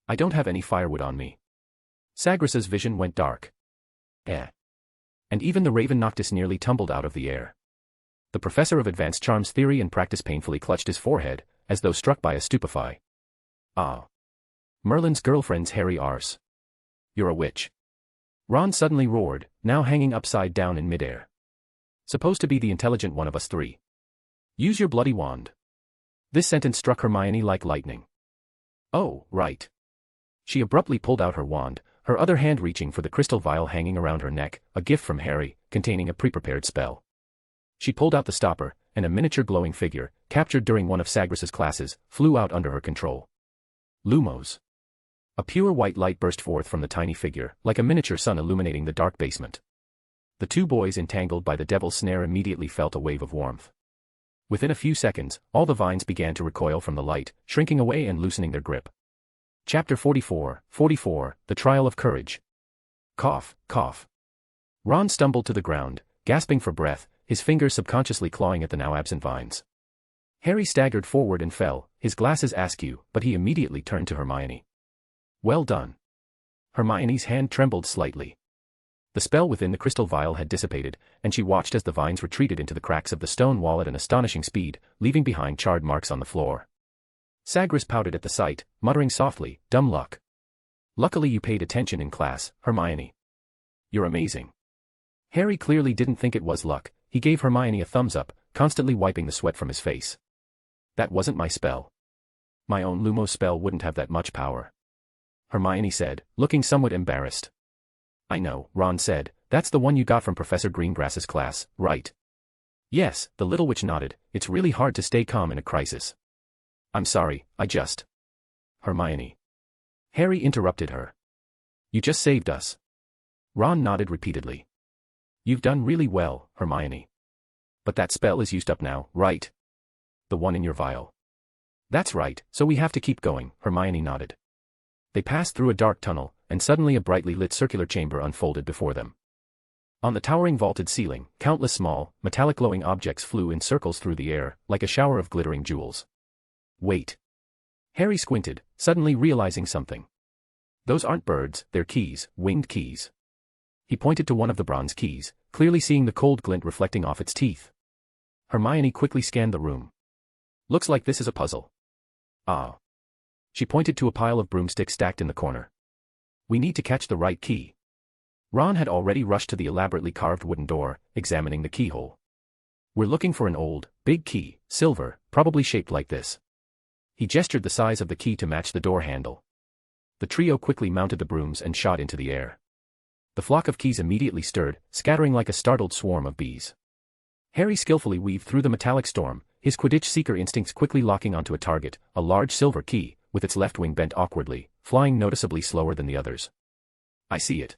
I don't have any firewood on me. Sagres's vision went dark. And even the Raven Noctis nearly tumbled out of the air. The professor of advanced charms theory and practice painfully clutched his forehead, as though struck by a stupefy. Ah. Merlin's girlfriend's hairy arse. You're a witch. Ron suddenly roared, now hanging upside down in midair. Supposed to be the intelligent one of us three. Use your bloody wand. This sentence struck Hermione like lightning. Oh, right. She abruptly pulled out her wand, her other hand reaching for the crystal vial hanging around her neck, a gift from Harry, containing a pre-prepared spell. She pulled out the stopper, and a miniature glowing figure, captured during one of Sagres's classes, flew out under her control. Lumos. A pure white light burst forth from the tiny figure, like a miniature sun illuminating the dark basement. The two boys entangled by the Devil's Snare immediately felt a wave of warmth. Within a few seconds, all the vines began to recoil from the light, shrinking away and loosening their grip. Chapter 44, The Trial of Courage. Cough, cough. Ron stumbled to the ground, gasping for breath, his fingers subconsciously clawing at the now absent vines. Harry staggered forward and fell, his glasses askew, but he immediately turned to Hermione. Well done. Hermione's hand trembled slightly. The spell within the crystal vial had dissipated, and she watched as the vines retreated into the cracks of the stone wall at an astonishing speed, leaving behind charred marks on the floor. Sagres pouted at the sight, muttering softly, dumb luck. Luckily you paid attention in class, Hermione. You're amazing. Harry clearly didn't think it was luck, he gave Hermione a thumbs up, constantly wiping the sweat from his face. That wasn't my spell. My own Lumos spell wouldn't have that much power. Hermione said, looking somewhat embarrassed. I know, Ron said, that's the one you got from Professor Greengrass's class, right? Yes, the little witch nodded, it's really hard to stay calm in a crisis. I'm sorry, Hermione. Harry interrupted her. You just saved us. Ron nodded repeatedly. You've done really well, Hermione. But that spell is used up now, right? The one in your vial. That's right, so we have to keep going, Hermione nodded. They passed through a dark tunnel, and suddenly a brightly lit circular chamber unfolded before them. On the towering vaulted ceiling, countless small, metallic glowing objects flew in circles through the air, like a shower of glittering jewels. Wait. Harry squinted, suddenly realizing something. Those aren't birds, they're keys, winged keys. He pointed to one of the bronze keys, clearly seeing the cold glint reflecting off its teeth. Hermione quickly scanned the room. Looks like this is a puzzle. Ah. She pointed to a pile of broomsticks stacked in the corner. We need to catch the right key. Ron had already rushed to the elaborately carved wooden door, examining the keyhole. We're looking for an old, big key, silver, probably shaped like this. He gestured the size of the key to match the door handle. The trio quickly mounted the brooms and shot into the air. The flock of keys immediately stirred, scattering like a startled swarm of bees. Harry skillfully weaved through the metallic storm, his Quidditch seeker instincts quickly locking onto a target, a large silver key, with its left wing bent awkwardly, flying noticeably slower than the others. I see it.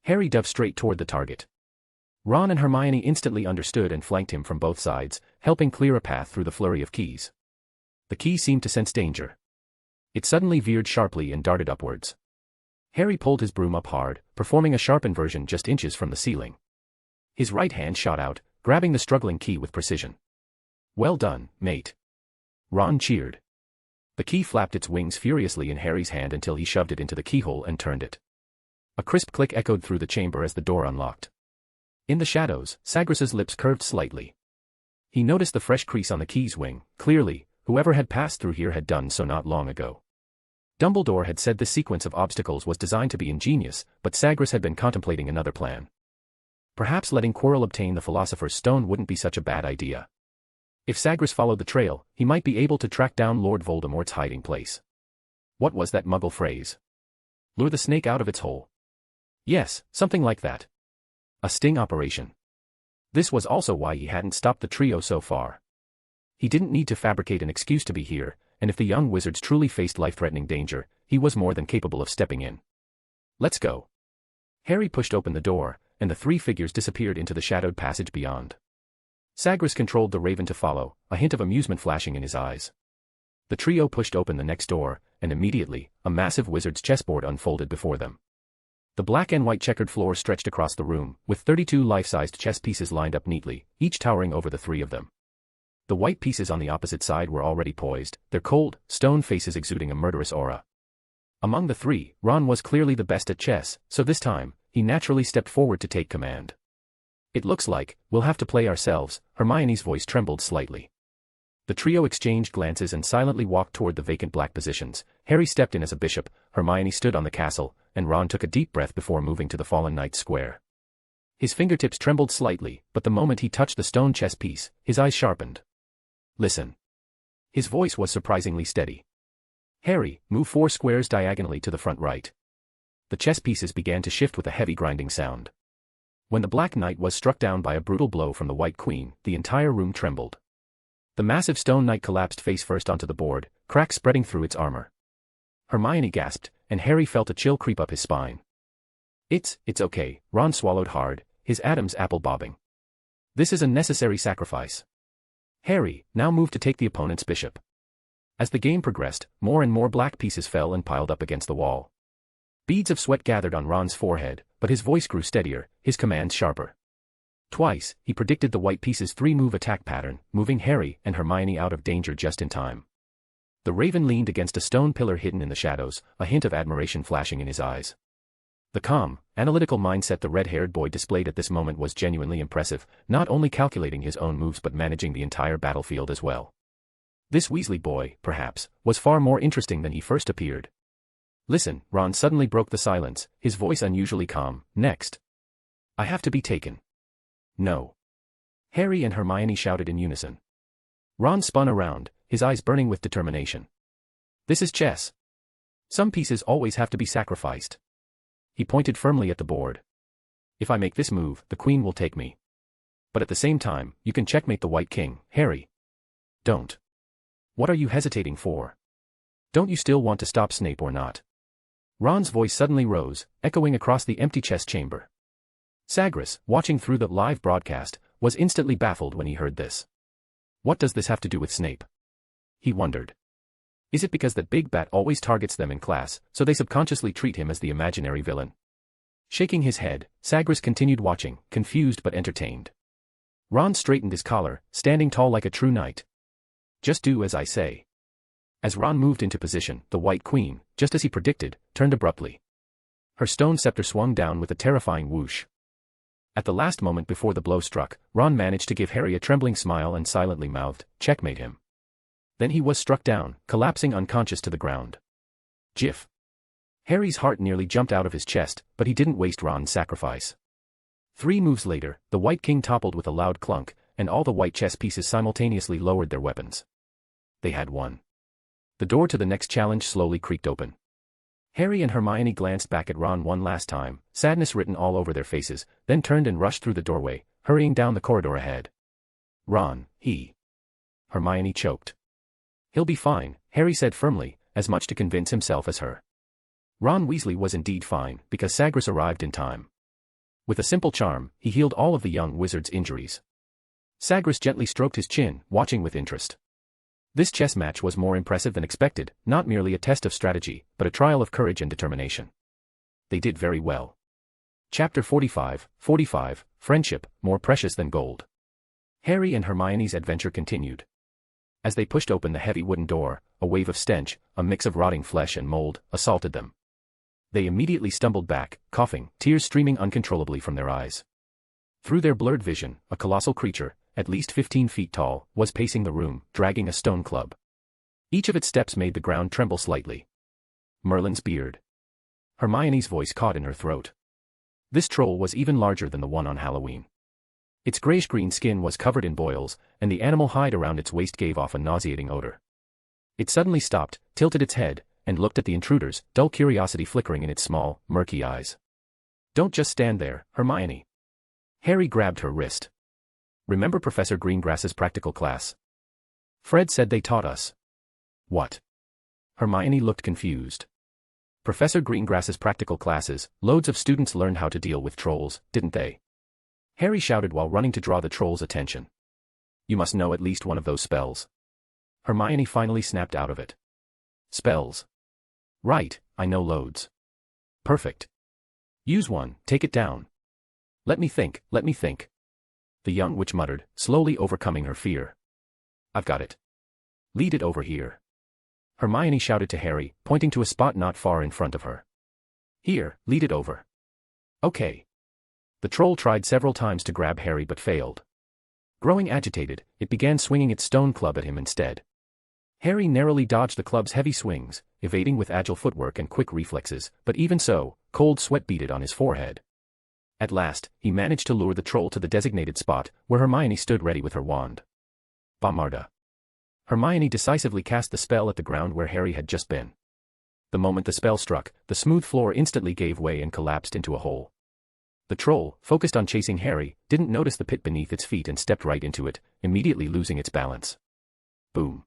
Harry dove straight toward the target. Ron and Hermione instantly understood and flanked him from both sides, helping clear a path through the flurry of keys. The key seemed to sense danger. It suddenly veered sharply and darted upwards. Harry pulled his broom up hard, performing a sharp inversion just inches from the ceiling. His right hand shot out, grabbing the struggling key with precision. Well done, mate. Ron cheered. The key flapped its wings furiously in Harry's hand until he shoved it into the keyhole and turned it. A crisp click echoed through the chamber as the door unlocked. In the shadows, Sagres's lips curved slightly. He noticed the fresh crease on the key's wing, clearly, whoever had passed through here had done so not long ago. Dumbledore had said this sequence of obstacles was designed to be ingenious, but Sagres had been contemplating another plan. Perhaps letting Quirrell obtain the Philosopher's Stone wouldn't be such a bad idea. If Sagres followed the trail, he might be able to track down Lord Voldemort's hiding place. What was that Muggle phrase? Lure the snake out of its hole. Yes, something like that. A sting operation. This was also why he hadn't stopped the trio so far. He didn't need to fabricate an excuse to be here, and if the young wizards truly faced life-threatening danger, he was more than capable of stepping in. Let's go. Harry pushed open the door, and the three figures disappeared into the shadowed passage beyond. Sagres controlled the Raven to follow, a hint of amusement flashing in his eyes. The trio pushed open the next door, and immediately, a massive wizard's chessboard unfolded before them. The black and white checkered floor stretched across the room, with 32 life-sized chess pieces lined up neatly, each towering over the three of them. The white pieces on the opposite side were already poised, their cold, stone faces exuding a murderous aura. Among the three, Ron was clearly the best at chess, so this time, he naturally stepped forward to take command. "It looks like we'll have to play ourselves," Hermione's voice trembled slightly. The trio exchanged glances and silently walked toward the vacant black positions. Harry stepped in as a bishop, Hermione stood on the castle, and Ron took a deep breath before moving to the fallen knight's square. His fingertips trembled slightly, but the moment he touched the stone chess piece, his eyes sharpened. "Listen." His voice was surprisingly steady. "Harry, move 4 squares diagonally to the front right." The chess pieces began to shift with a heavy grinding sound. When the Black Knight was struck down by a brutal blow from the White Queen, the entire room trembled. The massive stone knight collapsed face first onto the board, cracks spreading through its armor. Hermione gasped, and Harry felt a chill creep up his spine. It's okay," Ron swallowed hard, his Adam's apple bobbing. "This is a necessary sacrifice. Harry, now move to take the opponent's bishop." As the game progressed, more and more black pieces fell and piled up against the wall. Beads of sweat gathered on Ron's forehead, but his voice grew steadier, his commands sharper. Twice, he predicted the white piece's 3-move attack pattern, moving Harry and Hermione out of danger just in time. The Raven leaned against a stone pillar hidden in the shadows, a hint of admiration flashing in his eyes. The calm, analytical mindset the red-haired boy displayed at this moment was genuinely impressive, not only calculating his own moves but managing the entire battlefield as well. This Weasley boy, perhaps, was far more interesting than he first appeared. "Listen," Ron suddenly broke the silence, his voice unusually calm. "Next. I have to be taken." "No." Harry and Hermione shouted in unison. Ron spun around, his eyes burning with determination. "This is chess. Some pieces always have to be sacrificed." He pointed firmly at the board. "If I make this move, the queen will take me. But at the same time, you can checkmate the White King, Harry. Don't. What are you hesitating for? Don't you still want to stop Snape or not?" Ron's voice suddenly rose, echoing across the empty chess chamber. Sagres, watching through the live broadcast, was instantly baffled when he heard this. What does this have to do with Snape? He wondered. Is it because that big bat always targets them in class, so they subconsciously treat him as the imaginary villain? Shaking his head, Sagres continued watching, confused but entertained. Ron straightened his collar, standing tall like a true knight. "Just do as I say." As Ron moved into position, the White Queen, just as he predicted, turned abruptly. Her stone scepter swung down with a terrifying whoosh. At the last moment before the blow struck, Ron managed to give Harry a trembling smile and silently mouthed, "Checkmate him." Then he was struck down, collapsing unconscious to the ground. Jiff. Harry's heart nearly jumped out of his chest, but he didn't waste Ron's sacrifice. 3 moves later, the White King toppled with a loud clunk, and all the white chess pieces simultaneously lowered their weapons. They had won. The door to the next challenge slowly creaked open. Harry and Hermione glanced back at Ron one last time, sadness written all over their faces, then turned and rushed through the doorway, hurrying down the corridor ahead. "Ron, Hermione choked. "He'll be fine," Harry said firmly, as much to convince himself as her. Ron Weasley was indeed fine, because Sagres arrived in time. With a simple charm, he healed all of the young wizard's injuries. Sagres gently stroked his chin, watching with interest. This chess match was more impressive than expected, not merely a test of strategy, but a trial of courage and determination. They did very well. Chapter 45, Friendship, More Precious Than Gold. Harry and Hermione's adventure continued. As they pushed open the heavy wooden door, a wave of stench, a mix of rotting flesh and mold, assaulted them. They immediately stumbled back, coughing, tears streaming uncontrollably from their eyes. Through their blurred vision, a colossal creature, at least 15 feet tall, was pacing the room, dragging a stone club. Each of its steps made the ground tremble slightly. Merlin's beard. Hermione's voice caught in her throat. This troll was even larger than the one on Halloween. Its grayish-green skin was covered in boils, and the animal hide around its waist gave off a nauseating odor. It suddenly stopped, tilted its head, and looked at the intruders, dull curiosity flickering in its small, murky eyes. "Don't just stand there, Hermione." Harry grabbed her wrist. "Remember Professor Greengrass's practical class? Fred said they taught us." "What?" Hermione looked confused. "Professor Greengrass's practical classes, loads of students learned how to deal with trolls, didn't they?" Harry shouted while running to draw the troll's attention. "You must know at least one of those spells." Hermione finally snapped out of it. Spells. Right, I know loads. Perfect. Use one, take it down. Let me think, let me think. The young witch muttered, slowly overcoming her fear. I've got it. Lead it over here. Hermione shouted to Harry, pointing to a spot not far in front of her. Here, lead it over. Okay. The troll tried several times to grab Harry but failed. Growing agitated, it began swinging its stone club at him instead. Harry narrowly dodged the club's heavy swings, evading with agile footwork and quick reflexes, but even so, cold sweat beaded on his forehead. At last, he managed to lure the troll to the designated spot, where Hermione stood ready with her wand. Bombarda. Hermione decisively cast the spell at the ground where Harry had just been. The moment the spell struck, the smooth floor instantly gave way and collapsed into a hole. The troll, focused on chasing Harry, didn't notice the pit beneath its feet and stepped right into it, immediately losing its balance. Boom.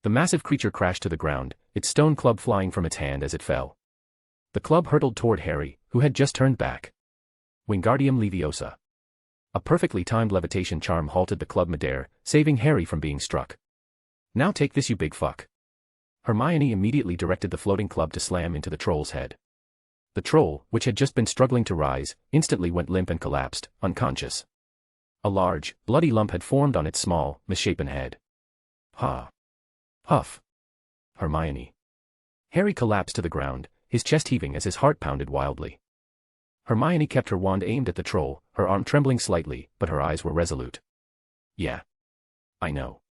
The massive creature crashed to the ground, its stone club flying from its hand as it fell. The club hurtled toward Harry, who had just turned back. Wingardium Leviosa. A perfectly timed levitation charm halted the club midair, saving Harry from being struck. Now take this, you big fuck. Hermione immediately directed the floating club to slam into the troll's head. The troll, which had just been struggling to rise, instantly went limp and collapsed, unconscious. A large, bloody lump had formed on its small, misshapen head. Ha. Huff. Hermione. Harry collapsed to the ground, his chest heaving as his heart pounded wildly. Hermione kept her wand aimed at the troll, her arm trembling slightly, but her eyes were resolute. Yeah. I know.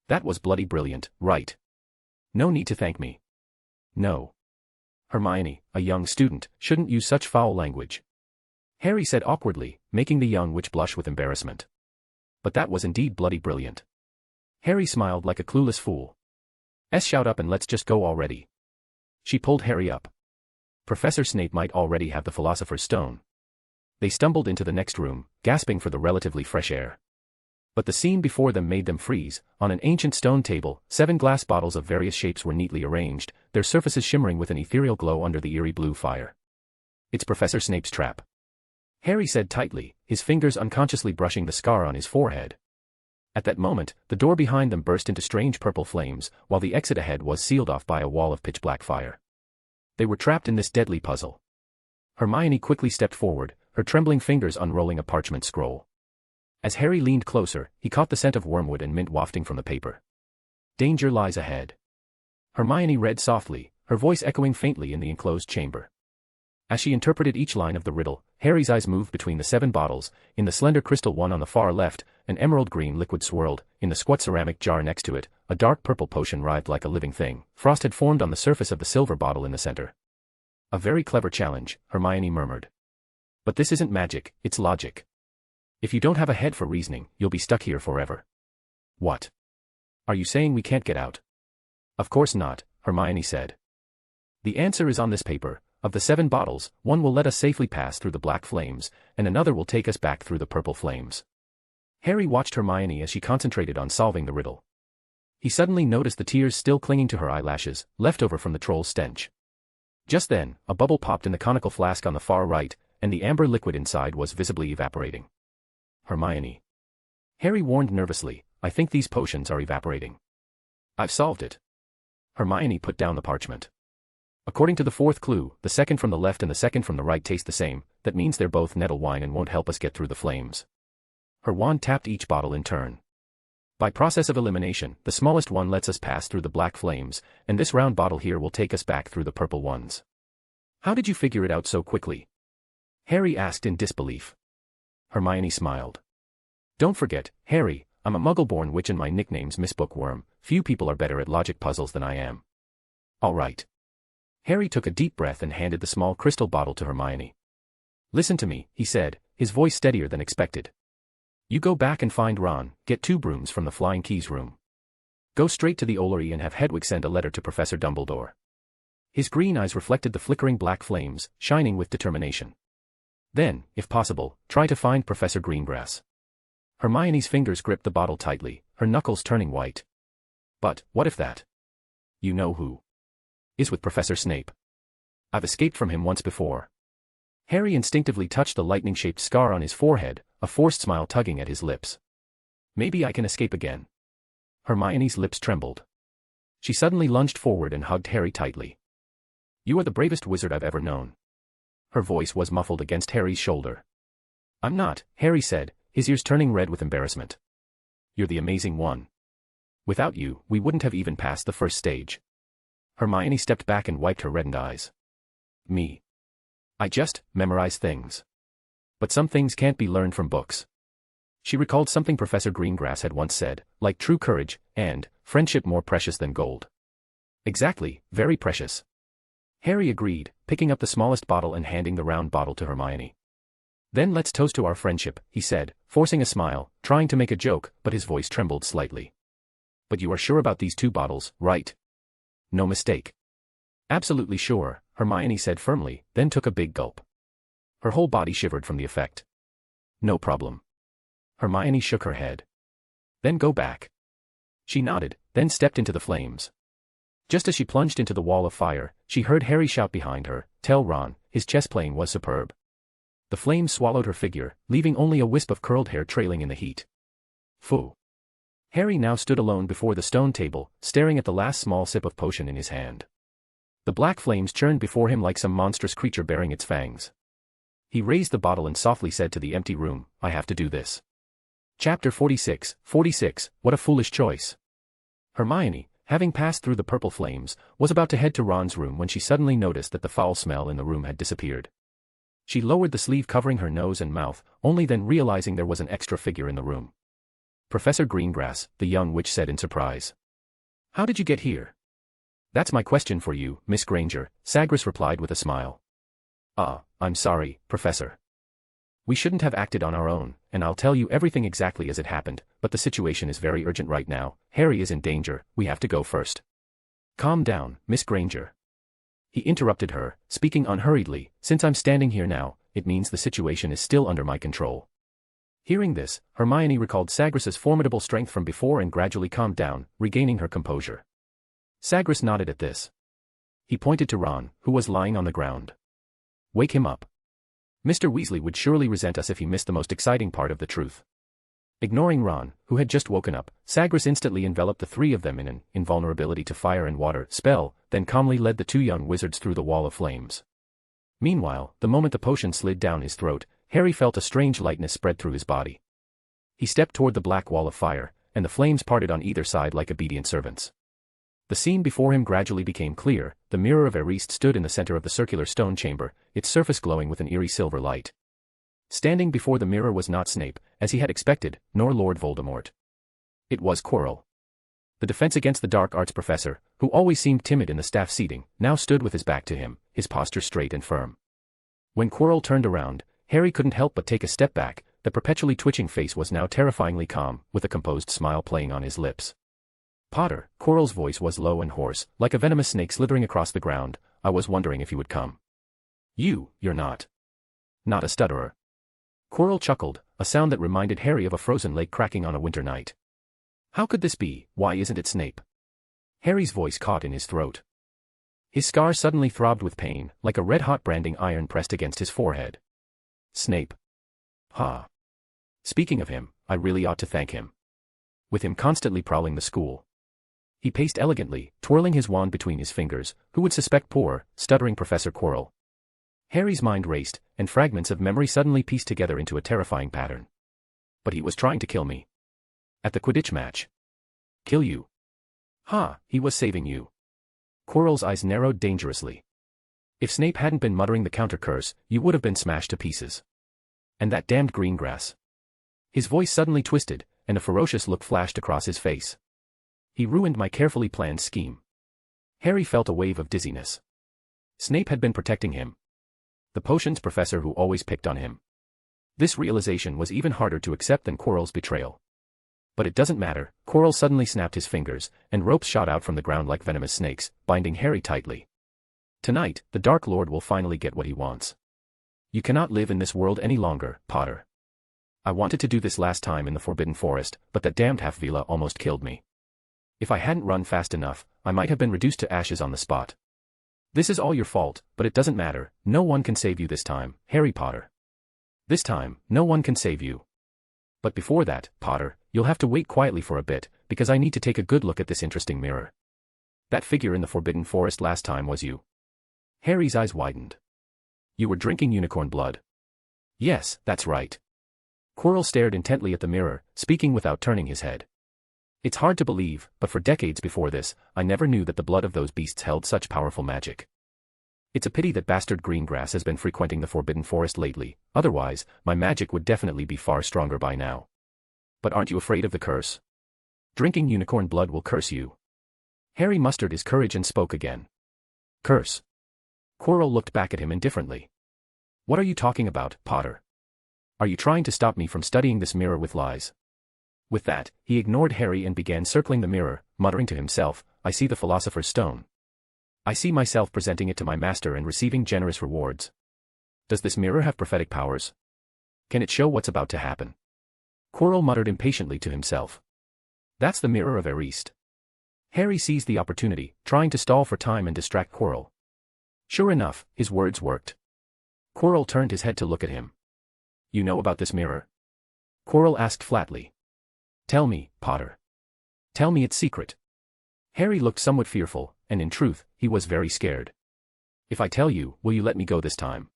That was bloody brilliant, right? No need to thank me. No. Hermione, a young student, shouldn't use such foul language. Harry said awkwardly, making the young witch blush with embarrassment. But that was indeed bloody brilliant. Harry smiled like a clueless fool. Shout up and let's just go already. She pulled Harry up. Professor Snape might already have the Philosopher's Stone. They stumbled into the next room, gasping for the relatively fresh air. But the scene before them made them freeze. On an ancient stone table, 7 glass bottles of various shapes were neatly arranged, their surfaces shimmering with an ethereal glow under the eerie blue fire. It's Professor Snape's trap. Harry said tightly, his fingers unconsciously brushing the scar on his forehead. At that moment, the door behind them burst into strange purple flames, while the exit ahead was sealed off by a wall of pitch-black fire. They were trapped in this deadly puzzle. Hermione quickly stepped forward, her trembling fingers unrolling a parchment scroll. As Harry leaned closer, he caught the scent of wormwood and mint wafting from the paper. Danger lies ahead. Hermione read softly, her voice echoing faintly in the enclosed chamber. As she interpreted each line of the riddle, Harry's eyes moved between the 7 bottles. In the slender crystal one on the far left, an emerald green liquid swirled. In the squat ceramic jar next to it, a dark purple potion writhed like a living thing. Frost had formed on the surface of the silver bottle in the center. A very clever challenge, Hermione murmured. But this isn't magic, it's logic. If you don't have a head for reasoning, you'll be stuck here forever. What? Are you saying we can't get out? Of course not, Hermione said. The answer is on this paper. Of the 7 bottles, one will let us safely pass through the black flames, and another will take us back through the purple flames. Harry watched Hermione as she concentrated on solving the riddle. He suddenly noticed the tears still clinging to her eyelashes, left over from the troll's stench. Just then, a bubble popped in the conical flask on the far right, and the amber liquid inside was visibly evaporating. Hermione. Harry warned nervously, I think these potions are evaporating. I've solved it. Hermione put down the parchment. According to the 4th clue, the second from the left and the second from the right taste the same, that means they're both nettle wine and won't help us get through the flames. Her wand tapped each bottle in turn. By process of elimination, the smallest one lets us pass through the black flames, and this round bottle here will take us back through the purple ones. How did you figure it out so quickly? Harry asked in disbelief. Hermione smiled. Don't forget, Harry, I'm a muggle-born witch and my nickname's Miss Bookworm. Few people are better at logic puzzles than I am. All right. Harry took a deep breath and handed the small crystal bottle to Hermione. Listen to me, he said, his voice steadier than expected. You go back and find Ron, get 2 brooms from the Flying Keys room. Go straight to the Ollery and have Hedwig send a letter to Professor Dumbledore. His green eyes reflected the flickering black flames, shining with determination. Then, if possible, try to find Professor Greengrass. Hermione's fingers gripped the bottle tightly, her knuckles turning white. But, what if that? You know who is with Professor Snape. I've escaped from him once before. Harry instinctively touched the lightning-shaped scar on his forehead, a forced smile tugging at his lips. Maybe I can escape again. Hermione's lips trembled. She suddenly lunged forward and hugged Harry tightly. "You are the bravest wizard I've ever known." Her voice was muffled against Harry's shoulder. "I'm not," Harry said, his ears turning red with embarrassment. "You're the amazing one. Without you, we wouldn't have even passed the first stage." Hermione stepped back and wiped her reddened eyes. "Me? I just memorize things. But some things can't be learned from books." She recalled something Professor Greengrass had once said, like true courage, and friendship more precious than gold. Exactly, very precious. Harry agreed, picking up the smallest bottle and handing the round bottle to Hermione. "Then let's toast to our friendship," he said, forcing a smile, trying to make a joke, but his voice trembled slightly. "But you are sure about these 2 bottles, right? No mistake." "Absolutely sure," Hermione said firmly, then took a big gulp. Her whole body shivered from the effect. "No problem." Hermione shook her head. "Then go back." She nodded, then stepped into the flames. Just as she plunged into the wall of fire, she heard Harry shout behind her, "Tell Ron, his chess playing was superb." The flames swallowed her figure, leaving only a wisp of curled hair trailing in the heat. Phew. Harry now stood alone before the stone table, staring at the last small sip of potion in his hand. The black flames churned before him like some monstrous creature bearing its fangs. He raised the bottle and softly said to the empty room, "I have to do this." Chapter 46, What a Foolish Choice. Hermione, having passed through the purple flames, was about to head to Ron's room when she suddenly noticed that the foul smell in the room had disappeared. She lowered the sleeve covering her nose and mouth, only then realizing there was an extra figure in the room. "Professor Greengrass," the young witch said in surprise. "How did you get here?" "That's my question for you, Miss Granger," Sagres replied with a smile. I'm sorry, Professor. We shouldn't have acted on our own, and I'll tell you everything exactly as it happened, but the situation is very urgent right now. Harry is in danger, we have to go first." "Calm down, Miss Granger." He interrupted her, speaking unhurriedly, "Since I'm standing here now, it means the situation is still under my control." Hearing this, Hermione recalled Sagres's formidable strength from before and gradually calmed down, regaining her composure. Sagres nodded at this. He pointed to Ron, who was lying on the ground. "Wake him up. Mr. Weasley would surely resent us if he missed the most exciting part of the truth." Ignoring Ron, who had just woken up, Sagres instantly enveloped the 3 of them in an invulnerability to fire and water spell, then calmly led the 2 young wizards through the wall of flames. Meanwhile, the moment the potion slid down his throat, Harry felt a strange lightness spread through his body. He stepped toward the black wall of fire, and the flames parted on either side like obedient servants. The scene before him gradually became clear. The mirror of Eriste stood in the center of the circular stone chamber, its surface glowing with an eerie silver light. Standing before the mirror was not Snape, as he had expected, nor Lord Voldemort. It was Quirrell. The Defense Against the Dark Arts professor, who always seemed timid in the staff seating, now stood with his back to him, his posture straight and firm. When Quirrell turned around, Harry couldn't help but take a step back. The perpetually twitching face was now terrifyingly calm, with a composed smile playing on his lips. "Potter," Quirrell's voice was low and hoarse, like a venomous snake slithering across the ground, "I was wondering if you would come." You're not a stutterer." Quirrell chuckled, a sound that reminded Harry of a frozen lake cracking on a winter night. "How could this be? Why isn't it Snape?" Harry's voice caught in his throat. His scar suddenly throbbed with pain, like a red-hot branding iron pressed against his forehead. "Snape? Ha! Speaking of him, I really ought to thank him. With him constantly prowling the school." He paced elegantly, twirling his wand between his fingers. Who would suspect poor, stuttering Professor Quirrell? Harry's mind raced, and fragments of memory suddenly pieced together into a terrifying pattern. But he was trying to kill me. At the Quidditch match. Kill you? Ha, he was saving you. Quirrell's eyes narrowed dangerously. If Snape hadn't been muttering the counter curse, you would have been smashed to pieces. And that damned Greengrass. His voice suddenly twisted, and a ferocious look flashed across his face. He ruined my carefully planned scheme. Harry felt a wave of dizziness. Snape had been protecting him. The potions professor who always picked on him. This realization was even harder to accept than Quirrell's betrayal. But it doesn't matter. Quirrell suddenly snapped his fingers, and ropes shot out from the ground like venomous snakes, binding Harry tightly. Tonight, the Dark Lord will finally get what he wants. You cannot live in this world any longer, Potter. I wanted to do this last time in the Forbidden Forest, but that damned Half-Vila almost killed me. If I hadn't run fast enough, I might have been reduced to ashes on the spot. This is all your fault, but it doesn't matter. No one can save you this time, Harry Potter. This time, no one can save you. But before that, Potter, you'll have to wait quietly for a bit, because I need to take a good look at this interesting mirror. That figure in the Forbidden Forest last time was you. Harry's eyes widened. You were drinking unicorn blood. Yes, that's right. Quirrell stared intently at the mirror, speaking without turning his head. It's hard to believe, but for decades before this, I never knew that the blood of those beasts held such powerful magic. It's a pity that bastard Greengrass has been frequenting the Forbidden Forest lately, otherwise, my magic would definitely be far stronger by now. But aren't you afraid of the curse? Drinking unicorn blood will curse you. Harry mustered his courage and spoke again. Curse. Quirrell looked back at him indifferently. What are you talking about, Potter? Are you trying to stop me from studying this mirror with lies? With that, he ignored Harry and began circling the mirror, muttering to himself, I see the Philosopher's Stone. I see myself presenting it to my master and receiving generous rewards. Does this mirror have prophetic powers? Can it show what's about to happen? Quirrell muttered impatiently to himself. That's the mirror of Erist. Harry seized the opportunity, trying to stall for time and distract Quirrell. Sure enough, his words worked. Quirrell turned his head to look at him. You know about this mirror? Quirrell asked flatly. Tell me, Potter. Tell me its secret. Harry looked somewhat fearful, and in truth, he was very scared. If I tell you, will you let me go this time?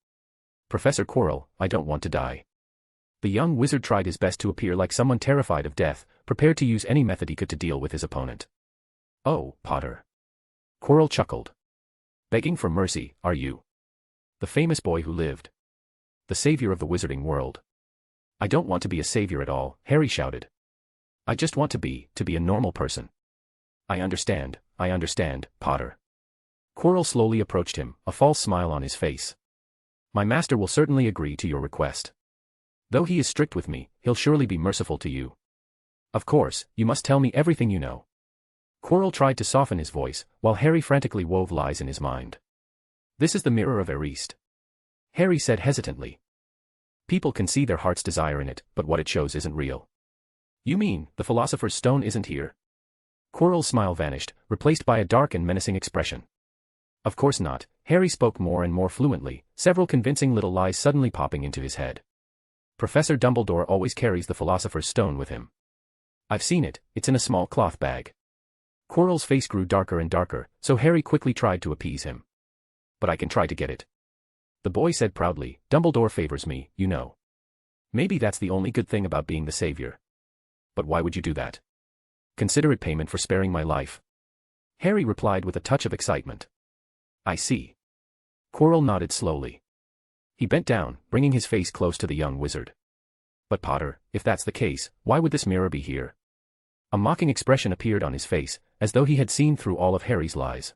Professor Quirrell, I don't want to die. The young wizard tried his best to appear like someone terrified of death, prepared to use any method he could to deal with his opponent. Oh, Potter. Quirrell chuckled. Begging for mercy, are you? The famous boy who lived. The savior of the wizarding world. I don't want to be a savior at all, Harry shouted. I just want to be a normal person. I understand, Potter. Quirrell slowly approached him, a false smile on his face. My master will certainly agree to your request. Though he is strict with me, he'll surely be merciful to you. Of course, you must tell me everything you know. Quirrell tried to soften his voice, while Harry frantically wove lies in his mind. This is the mirror of Erist. Harry said hesitantly. People can see their heart's desire in it, but what it shows isn't real. You mean, the Philosopher's Stone isn't here? Quirrell's smile vanished, replaced by a dark and menacing expression. Of course not, Harry spoke more and more fluently, several convincing little lies suddenly popping into his head. Professor Dumbledore always carries the Philosopher's Stone with him. I've seen it, it's in a small cloth bag. Quirrell's face grew darker and darker, so Harry quickly tried to appease him. But I can try to get it. The boy said proudly, Dumbledore favors me, you know. Maybe that's the only good thing about being the savior. But why would you do that? Consider it payment for sparing my life. Harry replied with a touch of excitement. I see. Quirrell nodded slowly. He bent down, bringing his face close to the young wizard. But Potter, if that's the case, why would this mirror be here? A mocking expression appeared on his face, as though he had seen through all of Harry's lies.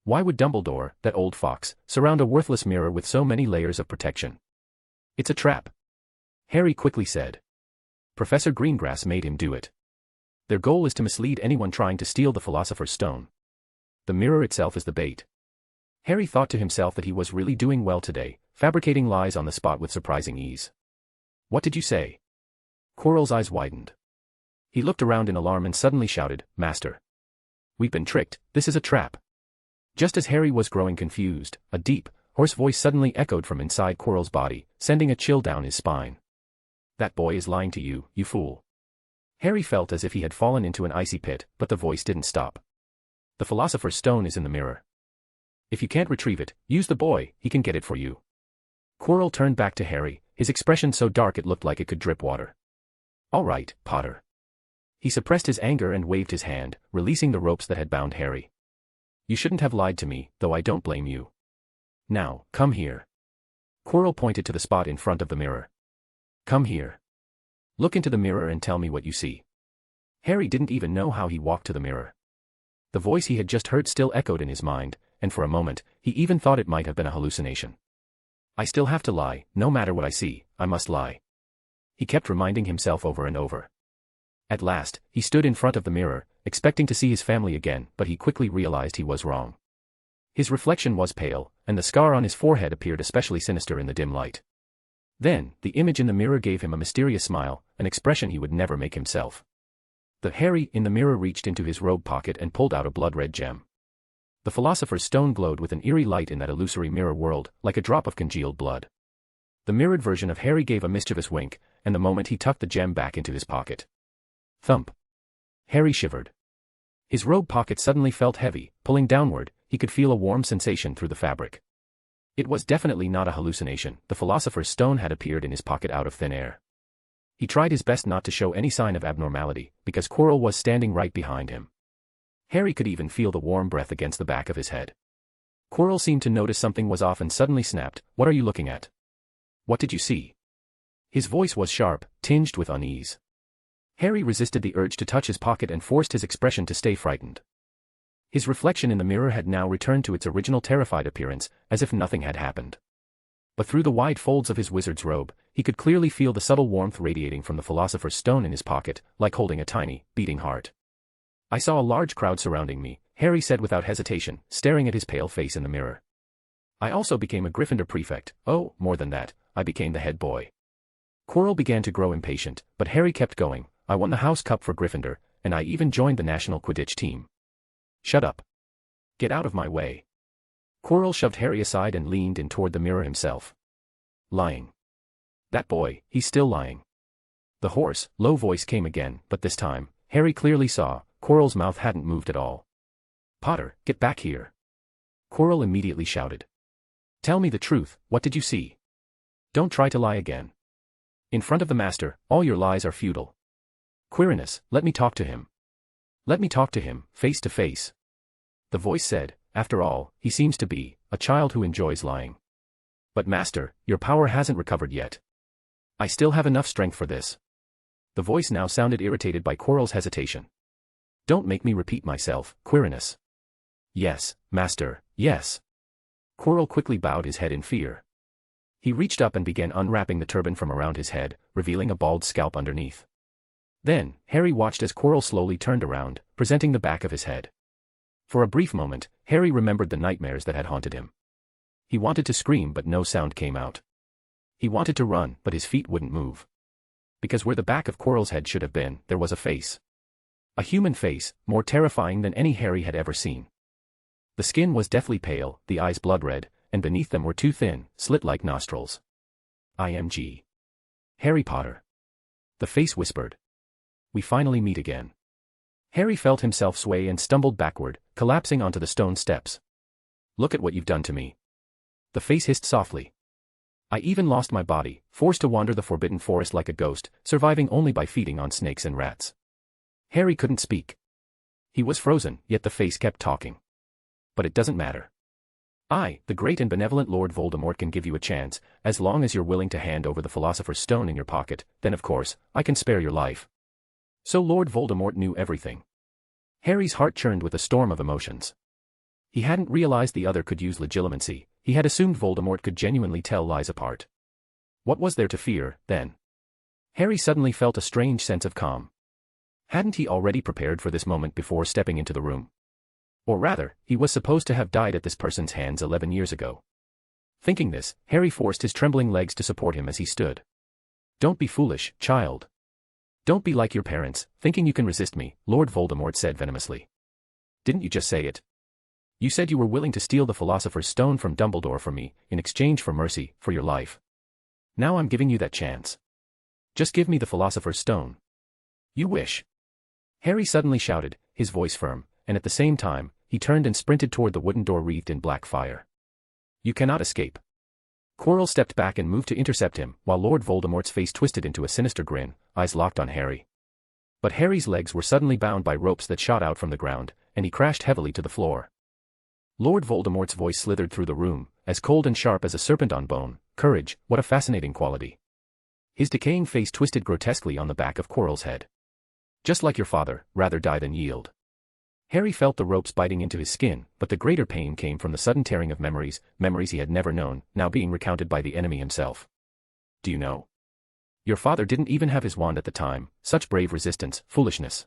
Why would Dumbledore, that old fox, surround a worthless mirror with so many layers of protection? It's a trap. Harry quickly said. Professor Greengrass made him do it. Their goal is to mislead anyone trying to steal the Philosopher's Stone. The mirror itself is the bait. Harry thought to himself that he was really doing well today, fabricating lies on the spot with surprising ease. What did you say? Quirrell's eyes widened. He looked around in alarm and suddenly shouted, Master. We've been tricked, this is a trap. Just as Harry was growing confused, a deep, hoarse voice suddenly echoed from inside Quirrell's body, sending a chill down his spine. That boy is lying to you, you fool. Harry felt as if he had fallen into an icy pit, but the voice didn't stop. The Philosopher's Stone is in the mirror. If you can't retrieve it, use the boy, he can get it for you. Quirrell turned back to Harry, his expression so dark it looked like it could drip water. All right, Potter. He suppressed his anger and waved his hand, releasing the ropes that had bound Harry. You shouldn't have lied to me, though I don't blame you. Now, come here. Quirrell pointed to the spot in front of the mirror. Come here. Look into the mirror and tell me what you see. Harry didn't even know how he walked to the mirror. The voice he had just heard still echoed in his mind, and for a moment, he even thought it might have been a hallucination. I still have to lie, no matter what I see, I must lie. He kept reminding himself over and over. At last, he stood in front of the mirror, expecting to see his family again, but he quickly realized he was wrong. His reflection was pale, and the scar on his forehead appeared especially sinister in the dim light. Then, the image in the mirror gave him a mysterious smile, an expression he would never make himself. The Harry in the mirror reached into his robe pocket and pulled out a blood-red gem. The Philosopher's Stone glowed with an eerie light in that illusory mirror world, like a drop of congealed blood. The mirrored version of Harry gave a mischievous wink, and the moment he tucked the gem back into his pocket. Thump. Harry shivered. His robe pocket suddenly felt heavy, pulling downward. He could feel a warm sensation through the fabric. It was definitely not a hallucination. The Philosopher's Stone had appeared in his pocket out of thin air. He tried his best not to show any sign of abnormality, because Quirrell was standing right behind him. Harry could even feel the warm breath against the back of his head. Quirrell seemed to notice something was off and suddenly snapped, "What are you looking at? What did you see?" His voice was sharp, tinged with unease. Harry resisted the urge to touch his pocket and forced his expression to stay frightened. His reflection in the mirror had now returned to its original terrified appearance, as if nothing had happened. But through the wide folds of his wizard's robe, he could clearly feel the subtle warmth radiating from the Philosopher's Stone in his pocket, like holding a tiny, beating heart. "I saw a large crowd surrounding me," Harry said without hesitation, staring at his pale face in the mirror. "I also became a Gryffindor prefect. Oh, more than that, I became the head boy." Quirrell began to grow impatient, but Harry kept going. "I won the House Cup for Gryffindor, and I even joined the national Quidditch team." "Shut up. Get out of my way." Quirrell shoved Harry aside and leaned in toward the mirror himself. "Lying. That boy, he's still lying." The hoarse, low voice came again, but this time, Harry clearly saw, Quirrell's mouth hadn't moved at all. "Potter, get back here." Quirrell immediately shouted. "Tell me the truth, what did you see? Don't try to lie again. In front of the Master, all your lies are futile. Quirinus, let me talk to him. Let me talk to him, face to face." The voice said, "After all, he seems to be a child who enjoys lying. But Master, your power hasn't recovered yet. I still have enough strength for this." The voice now sounded irritated by Quirrell's hesitation. "Don't make me repeat myself, Quirinus." "Yes, Master, yes." Quirrell quickly bowed his head in fear. He reached up and began unwrapping the turban from around his head, revealing a bald scalp underneath. Then, Harry watched as Quirrell slowly turned around, presenting the back of his head. For a brief moment, Harry remembered the nightmares that had haunted him. He wanted to scream but no sound came out. He wanted to run but his feet wouldn't move. Because where the back of Quirrell's head should have been, there was a face. A human face, more terrifying than any Harry had ever seen. The skin was deathly pale, the eyes blood red, and beneath them were two thin, slit-like nostrils. "IMG. Harry Potter." The face whispered. "We finally meet again." Harry felt himself sway and stumbled backward, collapsing onto the stone steps. "Look at what you've done to me." The face hissed softly. "I even lost my body, forced to wander the forbidden forest like a ghost, surviving only by feeding on snakes and rats." Harry couldn't speak. He was frozen, yet the face kept talking. "But it doesn't matter. I, the great and benevolent Lord Voldemort, can give you a chance, as long as you're willing to hand over the Philosopher's Stone in your pocket, then of course, I can spare your life." So Lord Voldemort knew everything. Harry's heart churned with a storm of emotions. He hadn't realized the other could use legilimency. He had assumed Voldemort could genuinely tell lies apart. What was there to fear, then? Harry suddenly felt a strange sense of calm. Hadn't he already prepared for this moment before stepping into the room? Or rather, he was supposed to have died at this person's hands 11 years ago. Thinking this, Harry forced his trembling legs to support him as he stood. "Don't be foolish, child. Don't be like your parents, thinking you can resist me," Lord Voldemort said venomously. "Didn't you just say it? You said you were willing to steal the Philosopher's Stone from Dumbledore for me, in exchange for mercy, for your life. Now I'm giving you that chance. Just give me the Philosopher's Stone. You wish." Harry suddenly shouted, his voice firm, and at the same time, he turned and sprinted toward the wooden door wreathed in black fire. "You cannot escape." Quirrell stepped back and moved to intercept him, while Lord Voldemort's face twisted into a sinister grin, eyes locked on Harry. But Harry's legs were suddenly bound by ropes that shot out from the ground, and he crashed heavily to the floor. Lord Voldemort's voice slithered through the room, as cold and sharp as a serpent on bone. "Courage, what a fascinating quality." His decaying face twisted grotesquely on the back of Quirrell's head. "Just like your father, rather die than yield." Harry felt the ropes biting into his skin, but the greater pain came from the sudden tearing of memories he had never known, now being recounted by the enemy himself. "Do you know? Your father didn't even have his wand at the time, such brave resistance, foolishness."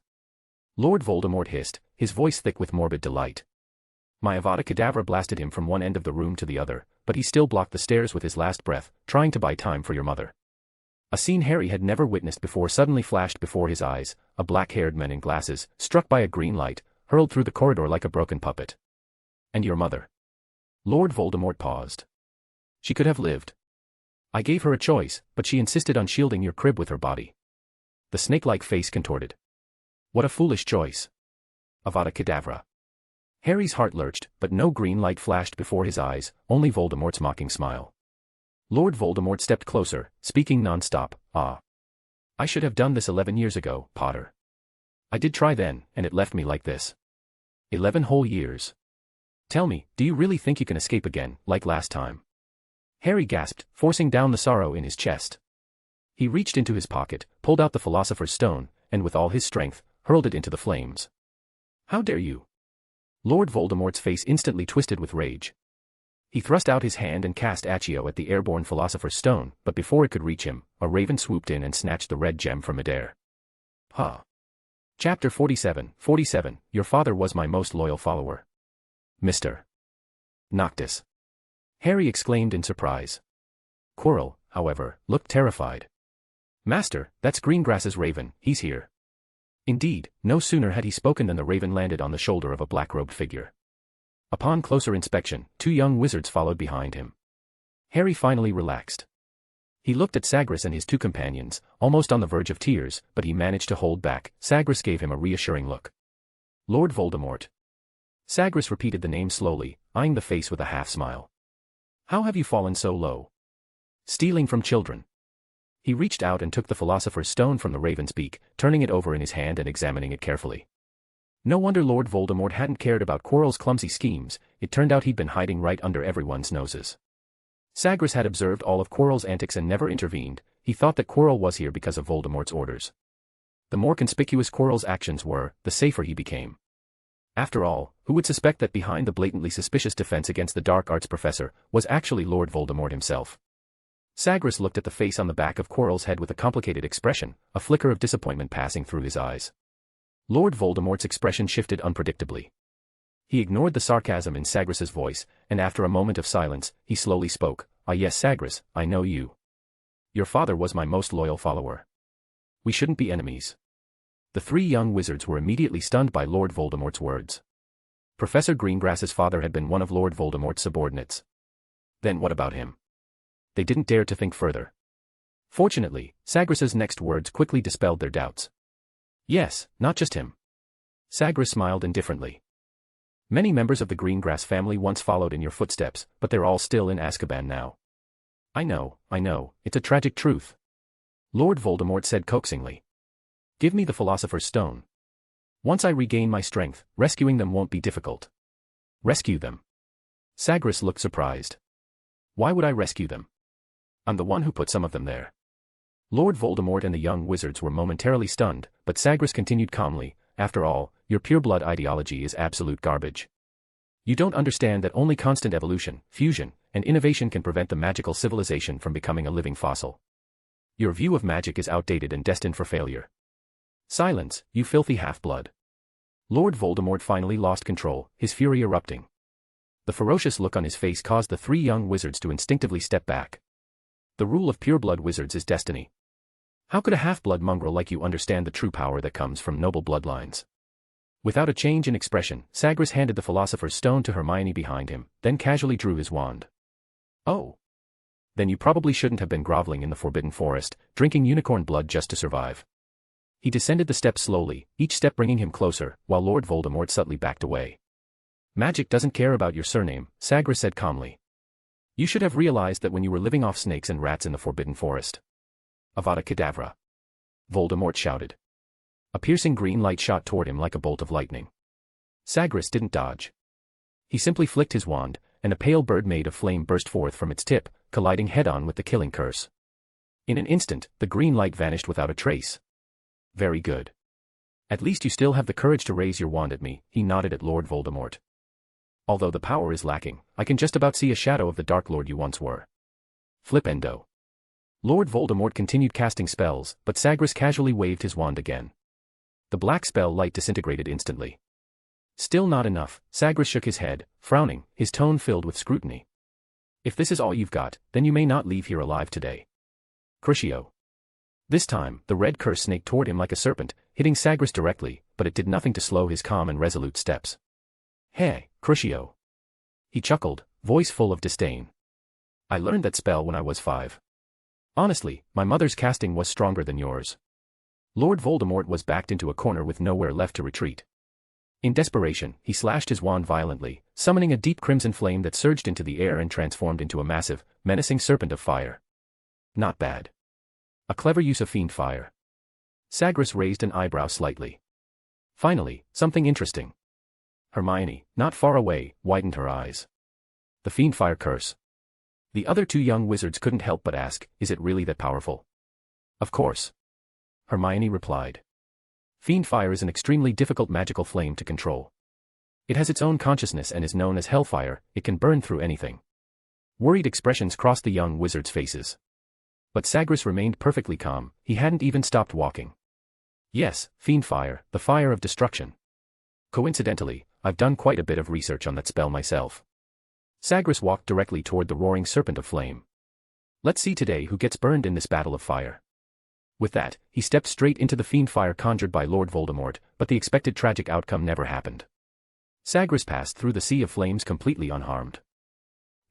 Lord Voldemort hissed, his voice thick with morbid delight. My Avada Kedavra blasted him from one end of the room to the other, but he still blocked the stairs with his last breath, trying to buy time for your mother. A scene Harry had never witnessed before suddenly flashed before his eyes. A black-haired man in glasses, struck by a green light, hurled through the corridor like a broken puppet. "And your mother?" Lord Voldemort paused. "She could have lived. I gave her a choice, but she insisted on shielding your crib with her body." The snake-like face contorted. What a foolish choice. Avada Kedavra. Harry's heart lurched, but no green light flashed before his eyes, only Voldemort's mocking smile. Lord Voldemort stepped closer, speaking non-stop. I should have done this 11 years ago, Potter. I did try then, and it left me like this. 11 whole years. Tell me, do you really think you can escape again, like last time? Harry gasped, forcing down the sorrow in his chest. He reached into his pocket, pulled out the Philosopher's Stone, and with all his strength, hurled it into the flames. How dare you? Lord Voldemort's face instantly twisted with rage. He thrust out his hand and cast Accio at the airborne Philosopher's Stone, but before it could reach him, a raven swooped in and snatched the red gem from midair. Chapter 47, Your father was my most loyal follower. Mr. Noctis. Harry exclaimed in surprise. Quirrell, however, looked terrified. Master, that's Greengrass's raven, he's here. Indeed, no sooner had he spoken than the raven landed on the shoulder of a black-robed figure. Upon closer inspection, 2 young wizards followed behind him. Harry finally relaxed. He looked at Sagres and his 2 companions, almost on the verge of tears, but he managed to hold back. Sagres gave him a reassuring look. Lord Voldemort. Sagres repeated the name slowly, eyeing the face with a half-smile. How have you fallen so low? Stealing from children. He reached out and took the Philosopher's Stone from the raven's beak, turning it over in his hand and examining it carefully. No wonder Lord Voldemort hadn't cared about Quirrell's clumsy schemes, it turned out he'd been hiding right under everyone's noses. Sagres had observed all of Quirrell's antics and never intervened. He thought that Quirrell was here because of Voldemort's orders. The more conspicuous Quirrell's actions were, the safer he became. After all, who would suspect that behind the blatantly suspicious defense against the dark arts professor was actually Lord Voldemort himself? Sagres looked at the face on the back of Quirrell's head with a complicated expression, a flicker of disappointment passing through his eyes. Lord Voldemort's expression shifted unpredictably. He ignored the sarcasm in Sagres's voice, and after a moment of silence, he slowly spoke. Yes, Sagres, I know you. Your father was my most loyal follower. We shouldn't be enemies. The 3 young wizards were immediately stunned by Lord Voldemort's words. Professor Greengrass's father had been one of Lord Voldemort's subordinates. Then what about him? They didn't dare to think further. Fortunately, Sagres's next words quickly dispelled their doubts. Yes, not just him. Sagres smiled indifferently. Many members of the Greengrass family once followed in your footsteps, but they're all still in Azkaban now. I know, it's a tragic truth. Lord Voldemort said coaxingly. Give me the Philosopher's Stone. Once I regain my strength, rescuing them won't be difficult. Rescue them. Sagres looked surprised. Why would I rescue them? I'm the one who put some of them there. Lord Voldemort and the young wizards were momentarily stunned, but Sagres continued calmly. After all, your pureblood ideology is absolute garbage. You don't understand that only constant evolution, fusion, and innovation can prevent the magical civilization from becoming a living fossil. Your view of magic is outdated and destined for failure. Silence, you filthy half-blood. Lord Voldemort finally lost control, his fury erupting. The ferocious look on his face caused the 3 young wizards to instinctively step back. The rule of pureblood wizards is destiny. How could a half-blood mongrel like you understand the true power that comes from noble bloodlines? Without a change in expression, Sagres handed the Philosopher's Stone to Hermione behind him, then casually drew his wand. Oh. Then you probably shouldn't have been groveling in the Forbidden Forest, drinking unicorn blood just to survive. He descended the steps slowly, each step bringing him closer, while Lord Voldemort subtly backed away. Magic doesn't care about your surname, Sagres said calmly. You should have realized that when you were living off snakes and rats in the Forbidden Forest. Avada Kedavra. Voldemort shouted. A piercing green light shot toward him like a bolt of lightning. Sagres didn't dodge. He simply flicked his wand, and a pale bird made of flame burst forth from its tip, colliding head-on with the killing curse. In an instant, the green light vanished without a trace. Very good. At least you still have the courage to raise your wand at me, he nodded at Lord Voldemort. Although the power is lacking, I can just about see a shadow of the Dark Lord you once were. Flipendo. Lord Voldemort continued casting spells, but Sagres casually waved his wand again. The black spell light disintegrated instantly. Still not enough, Sagres shook his head, frowning, his tone filled with scrutiny. If this is all you've got, then you may not leave here alive today. Crucio. This time, the red curse snaked toward him like a serpent, hitting Sagres directly, but it did nothing to slow his calm and resolute steps. Hey, Crucio. He chuckled, voice full of disdain. I learned that spell when I was 5. Honestly, my mother's casting was stronger than yours. Lord Voldemort was backed into a corner with nowhere left to retreat. In desperation, he slashed his wand violently, summoning a deep crimson flame that surged into the air and transformed into a massive, menacing serpent of fire. Not bad. A clever use of fiend fire. Sagres raised an eyebrow slightly. Finally, something interesting. Hermione, not far away, widened her eyes. The fiend fire curse. The other two young wizards couldn't help but ask, is it really that powerful? Of course. Hermione replied. Fiend fire is an extremely difficult magical flame to control. It has its own consciousness and is known as hellfire. It can burn through anything. Worried expressions crossed the young wizards' faces. But Sagres remained perfectly calm. He hadn't even stopped walking. Yes, fiend fire, the fire of destruction. Coincidentally, I've done quite a bit of research on that spell myself. Sagres walked directly toward the roaring serpent of flame. Let's see today who gets burned in this battle of fire. With that, he stepped straight into the fiend fire conjured by Lord Voldemort, but the expected tragic outcome never happened. Sagres passed through the sea of flames completely unharmed.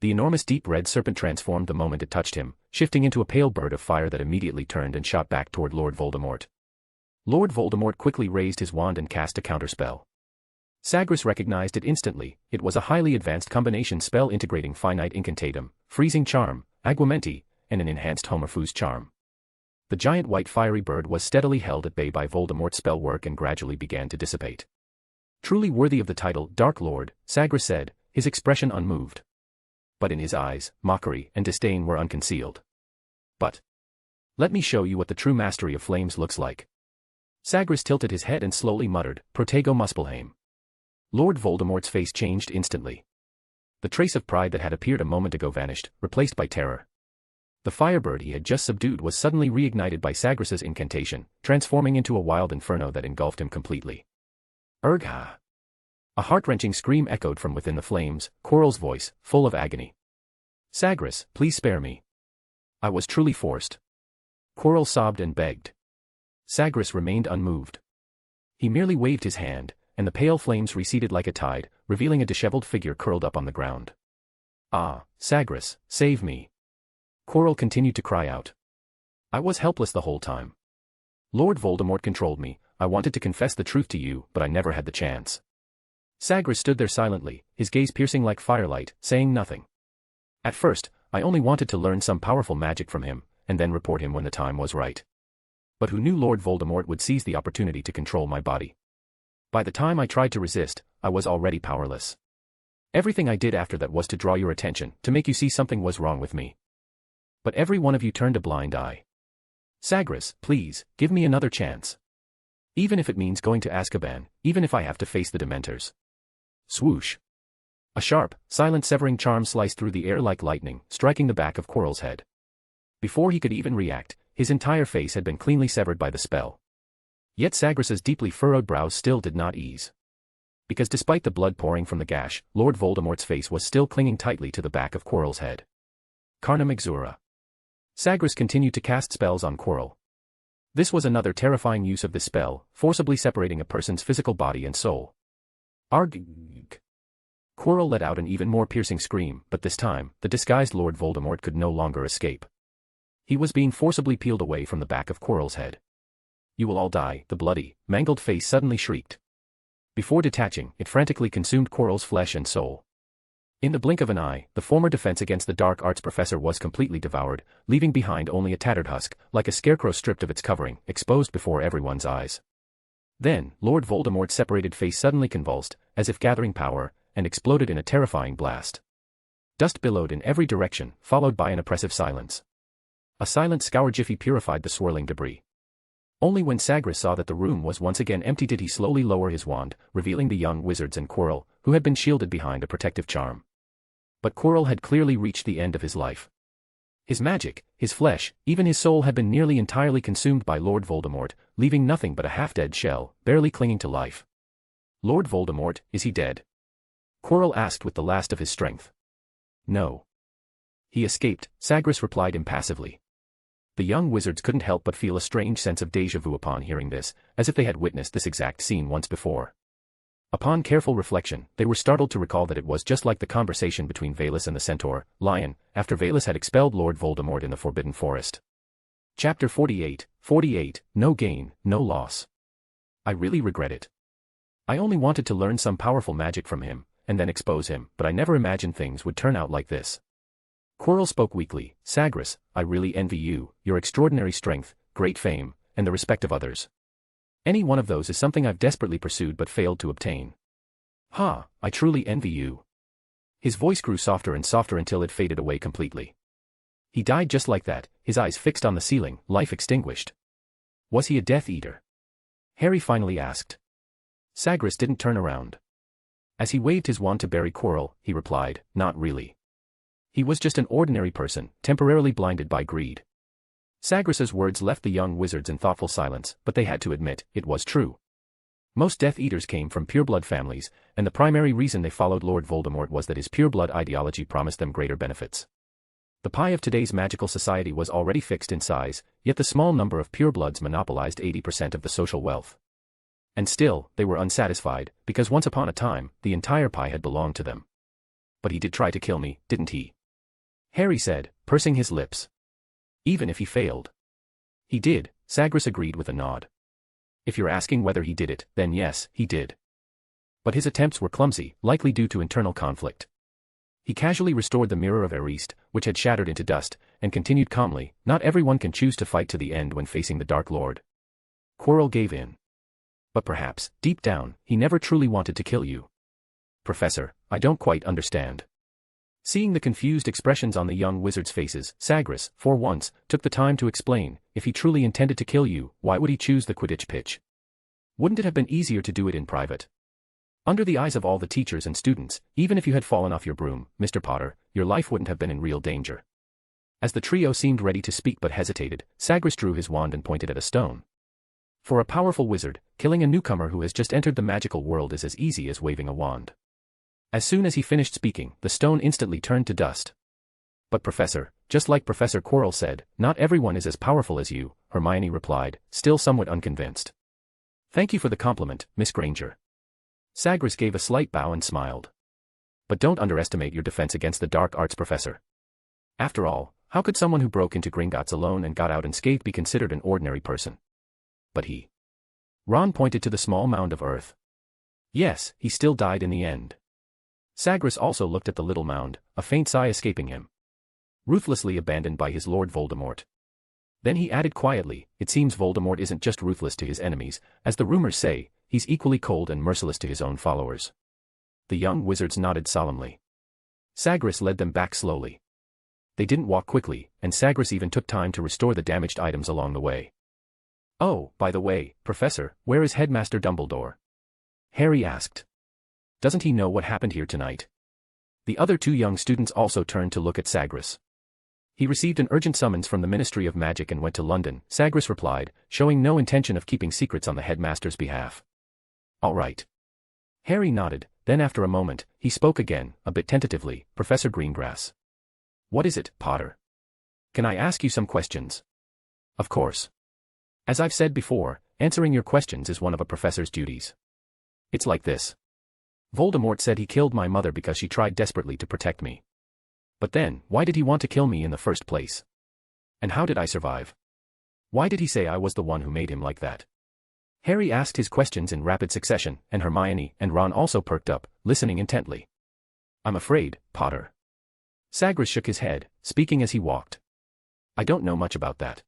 The enormous deep red serpent transformed the moment it touched him, shifting into a pale bird of fire that immediately turned and shot back toward Lord Voldemort. Lord Voldemort quickly raised his wand and cast a counterspell. Sagres recognized it instantly. It was a highly advanced combination spell integrating finite incantatum, freezing charm, aguamenti, and an enhanced Homerfoo's charm. The giant white fiery bird was steadily held at bay by Voldemort's spell work and gradually began to dissipate. Truly worthy of the title Dark Lord, Sagres said, his expression unmoved. But in his eyes, mockery and disdain were unconcealed. But let me show you what the true mastery of flames looks like. Sagres tilted his head and slowly muttered, Protego Muspelheim. Lord Voldemort's face changed instantly. The trace of pride that had appeared a moment ago vanished, replaced by terror. The firebird he had just subdued was suddenly reignited by Sagres's incantation, transforming into a wild inferno that engulfed him completely. Urgha! A heart-wrenching scream echoed from within the flames, Quirrell's voice, full of agony. Sagres, please spare me. I was truly forced. Quirrell sobbed and begged. Sagres remained unmoved. He merely waved his hand, and the pale flames receded like a tide, revealing a disheveled figure curled up on the ground. Ah, Sagres, save me. Quirrell continued to cry out. I was helpless the whole time. Lord Voldemort controlled me. I wanted to confess the truth to you, but I never had the chance. Sagres stood there silently, his gaze piercing like firelight, saying nothing. At first, I only wanted to learn some powerful magic from him, and then report him when the time was right. But who knew Lord Voldemort would seize the opportunity to control my body? By the time I tried to resist, I was already powerless. Everything I did after that was to draw your attention, to make you see something was wrong with me. But every one of you turned a blind eye. Sagres, please, give me another chance. Even if it means going to Azkaban, even if I have to face the Dementors. Swoosh. A sharp, silent severing charm sliced through the air like lightning, striking the back of Quirrell's head. Before he could even react, his entire face had been cleanly severed by the spell. Yet Sagres's deeply furrowed brows still did not ease. Because despite the blood pouring from the gash, Lord Voldemort's face was still clinging tightly to the back of Quirrell's head. Carnum Exura. Sagres continued to cast spells on Quirrell. This was another terrifying use of this spell, forcibly separating a person's physical body and soul. Arg! Quirrell let out an even more piercing scream, but this time, the disguised Lord Voldemort could no longer escape. He was being forcibly peeled away from the back of Quirrell's head. You will all die, the bloody, mangled face suddenly shrieked. Before detaching, it frantically consumed Quirrell's flesh and soul. In the blink of an eye, the former defense against the dark arts professor was completely devoured, leaving behind only a tattered husk, like a scarecrow stripped of its covering, exposed before everyone's eyes. Then, Lord Voldemort's separated face suddenly convulsed, as if gathering power, and exploded in a terrifying blast. Dust billowed in every direction, followed by an oppressive silence. A silent scour jiffy purified the swirling debris. Only when Sagres saw that the room was once again empty did he slowly lower his wand, revealing the young wizards and Quirrell, who had been shielded behind a protective charm. But Quirrell had clearly reached the end of his life. His magic, his flesh, even his soul had been nearly entirely consumed by Lord Voldemort, leaving nothing but a half-dead shell, barely clinging to life. Lord Voldemort, is he dead? Quirrell asked with the last of his strength. No. He escaped, Sagres replied impassively. The young wizards couldn't help but feel a strange sense of déjà vu upon hearing this, as if they had witnessed this exact scene once before. Upon careful reflection, they were startled to recall that it was just like the conversation between Valus and the centaur, Lion, after Valus had expelled Lord Voldemort in the Forbidden Forest. Chapter 48, 48, No Gain, No Loss. I really regret it. I only wanted to learn some powerful magic from him, and then expose him, but I never imagined things would turn out like this. Quirrell spoke weakly. Sagres, I really envy you, your extraordinary strength, great fame, and the respect of others. Any one of those is something I've desperately pursued but failed to obtain. Ha, I truly envy you. His voice grew softer and softer until it faded away completely. He died just like that, his eyes fixed on the ceiling, life extinguished. Was he a Death Eater? Harry finally asked. Sagres didn't turn around. As he waved his wand to bury Quirrell, he replied, not really. He was just an ordinary person, temporarily blinded by greed. Sagres's words left the young wizards in thoughtful silence, but they had to admit, it was true. Most Death Eaters came from pureblood families, and the primary reason they followed Lord Voldemort was that his pureblood ideology promised them greater benefits. The pie of today's magical society was already fixed in size, yet the small number of purebloods monopolized 80% of the social wealth. And still, they were unsatisfied, because once upon a time, the entire pie had belonged to them. But he did try to kill me, didn't he? Harry said, pursing his lips. Even if he failed. He did, Sagres agreed with a nod. If you're asking whether he did it, then yes, he did. But his attempts were clumsy, likely due to internal conflict. He casually restored the mirror of Ariste, which had shattered into dust, and continued calmly, not everyone can choose to fight to the end when facing the Dark Lord. Quirrell gave in. But perhaps, deep down, he never truly wanted to kill you. Professor, I don't quite understand. Seeing the confused expressions on the young wizards' faces, Sagres, for once, took the time to explain, if he truly intended to kill you, why would he choose the Quidditch pitch? Wouldn't it have been easier to do it in private? Under the eyes of all the teachers and students, even if you had fallen off your broom, Mr. Potter, your life wouldn't have been in real danger. As the trio seemed ready to speak but hesitated, Sagres drew his wand and pointed at a stone. For a powerful wizard, killing a newcomer who has just entered the magical world is as easy as waving a wand. As soon as he finished speaking, the stone instantly turned to dust. But Professor, just like Professor Quirrell said, not everyone is as powerful as you, Hermione replied, still somewhat unconvinced. Thank you for the compliment, Miss Granger. Sagres gave a slight bow and smiled. But don't underestimate your defense against the dark arts, Professor. After all, how could someone who broke into Gringotts alone and got out unscathed be considered an ordinary person? But he. Ron pointed to the small mound of earth. Yes, he still died in the end. Sagres also looked at the little mound, a faint sigh escaping him. Ruthlessly abandoned by his Lord Voldemort. Then he added quietly, it seems Voldemort isn't just ruthless to his enemies, as the rumors say, he's equally cold and merciless to his own followers. The young wizards nodded solemnly. Sagres led them back slowly. They didn't walk quickly, and Sagres even took time to restore the damaged items along the way. Oh, by the way, Professor, where is Headmaster Dumbledore? Harry asked. Doesn't he know what happened here tonight? The other two young students also turned to look at Sagres. He received an urgent summons from the Ministry of Magic and went to London, Sagres replied, showing no intention of keeping secrets on the headmaster's behalf. All right. Harry nodded, then after a moment, he spoke again, a bit tentatively, Professor Greengrass. What is it, Potter? Can I ask you some questions? Of course. As I've said before, answering your questions is one of a professor's duties. It's like this. Voldemort said he killed my mother because she tried desperately to protect me. But then, why did he want to kill me in the first place? And how did I survive? Why did he say I was the one who made him like that? Harry asked his questions in rapid succession, and Hermione and Ron also perked up, listening intently. I'm afraid, Potter. Sagres shook his head, speaking as he walked. I don't know much about that.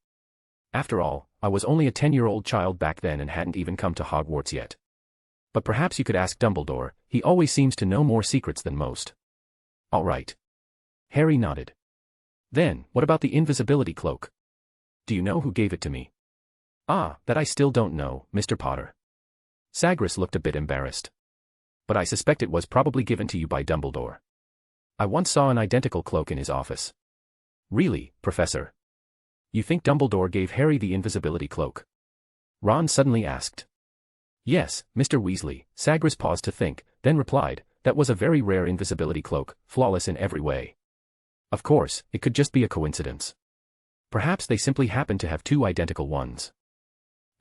After all, I was only a 10-year-old child back then and hadn't even come to Hogwarts yet. But perhaps you could ask Dumbledore, he always seems to know more secrets than most. All right. Harry nodded. Then, what about the invisibility cloak? Do you know who gave it to me? Ah, that I still don't know, Mr. Potter. Sagres looked a bit embarrassed. But I suspect it was probably given to you by Dumbledore. I once saw an identical cloak in his office. Really, Professor? You think Dumbledore gave Harry the invisibility cloak? Ron suddenly asked. Yes, Mr. Weasley, Sagres paused to think, then replied, that was a very rare invisibility cloak, flawless in every way. Of course, it could just be a coincidence. Perhaps they simply happened to have two identical ones.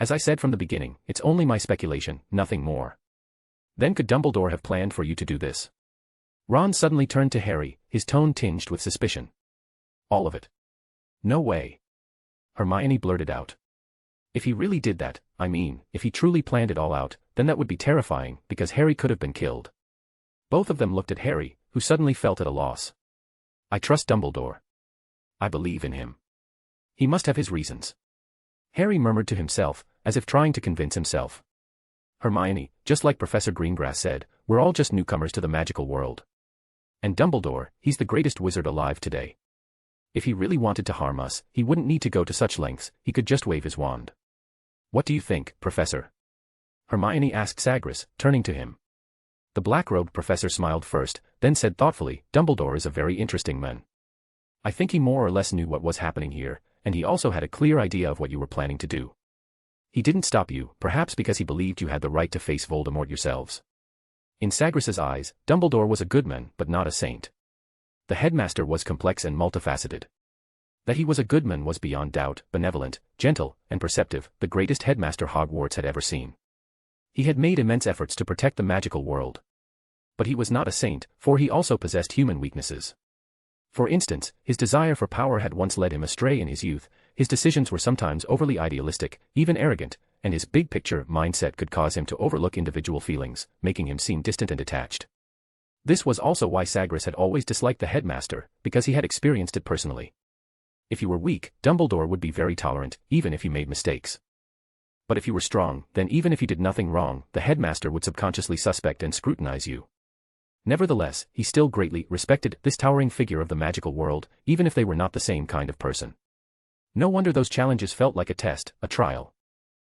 As I said from the beginning, it's only my speculation, nothing more. Then could Dumbledore have planned for you to do this? Ron suddenly turned to Harry, his tone tinged with suspicion. All of it. No way. Hermione blurted out. If he really did that, I mean, if he truly planned it all out, then that would be terrifying, because Harry could have been killed. Both of them looked at Harry, who suddenly felt at a loss. I trust Dumbledore. I believe in him. He must have his reasons. Harry murmured to himself, as if trying to convince himself. Hermione, just like Professor Greengrass said, we're all just newcomers to the magical world. And Dumbledore, he's the greatest wizard alive today. If he really wanted to harm us, he wouldn't need to go to such lengths, he could just wave his wand. What do you think, Professor? Hermione asked Sagres, turning to him. The black-robed professor smiled first, then said thoughtfully, Dumbledore is a very interesting man. I think he more or less knew what was happening here, and he also had a clear idea of what you were planning to do. He didn't stop you, perhaps because he believed you had the right to face Voldemort yourselves. In Sagres's eyes, Dumbledore was a good man, but not a saint. The headmaster was complex and multifaceted. That he was a good man was beyond doubt, benevolent, gentle, and perceptive, the greatest headmaster Hogwarts had ever seen. He had made immense efforts to protect the magical world. But he was not a saint, for he also possessed human weaknesses. For instance, his desire for power had once led him astray in his youth, his decisions were sometimes overly idealistic, even arrogant, and his big-picture mindset could cause him to overlook individual feelings, making him seem distant and detached. This was also why Sagres had always disliked the headmaster, because he had experienced it personally. If you were weak, Dumbledore would be very tolerant, even if you made mistakes. But if you were strong, then even if you did nothing wrong, the headmaster would subconsciously suspect and scrutinize you. Nevertheless, he still greatly respected this towering figure of the magical world, even if they were not the same kind of person. No wonder those challenges felt like a test, a trial.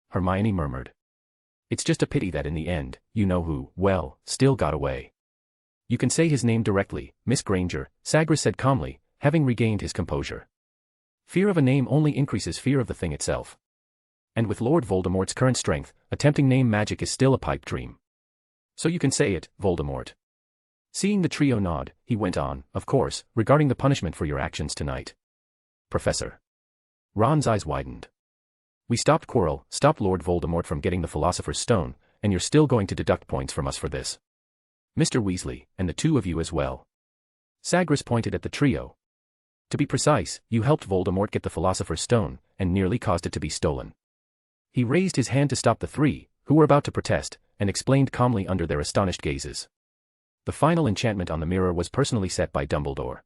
Hermione murmured. It's just a pity that in the end, you know who, well, still got away. You can say his name directly, Miss Granger, Sagres said calmly, having regained his composure. Fear of a name only increases fear of the thing itself. And with Lord Voldemort's current strength, attempting name magic is still a pipe dream. So you can say it, Voldemort. Seeing the trio nod, he went on, of course, regarding the punishment for your actions tonight. Professor. Ron's eyes widened. We stopped Quirrell, stopped Lord Voldemort from getting the Philosopher's Stone, and you're still going to deduct points from us for this. Mr. Weasley, and the two of you as well. Sagres pointed at the trio. To be precise, you helped Voldemort get the Philosopher's Stone, and nearly caused it to be stolen. He raised his hand to stop the three, who were about to protest, and explained calmly under their astonished gazes. The final enchantment on the mirror was personally set by Dumbledore.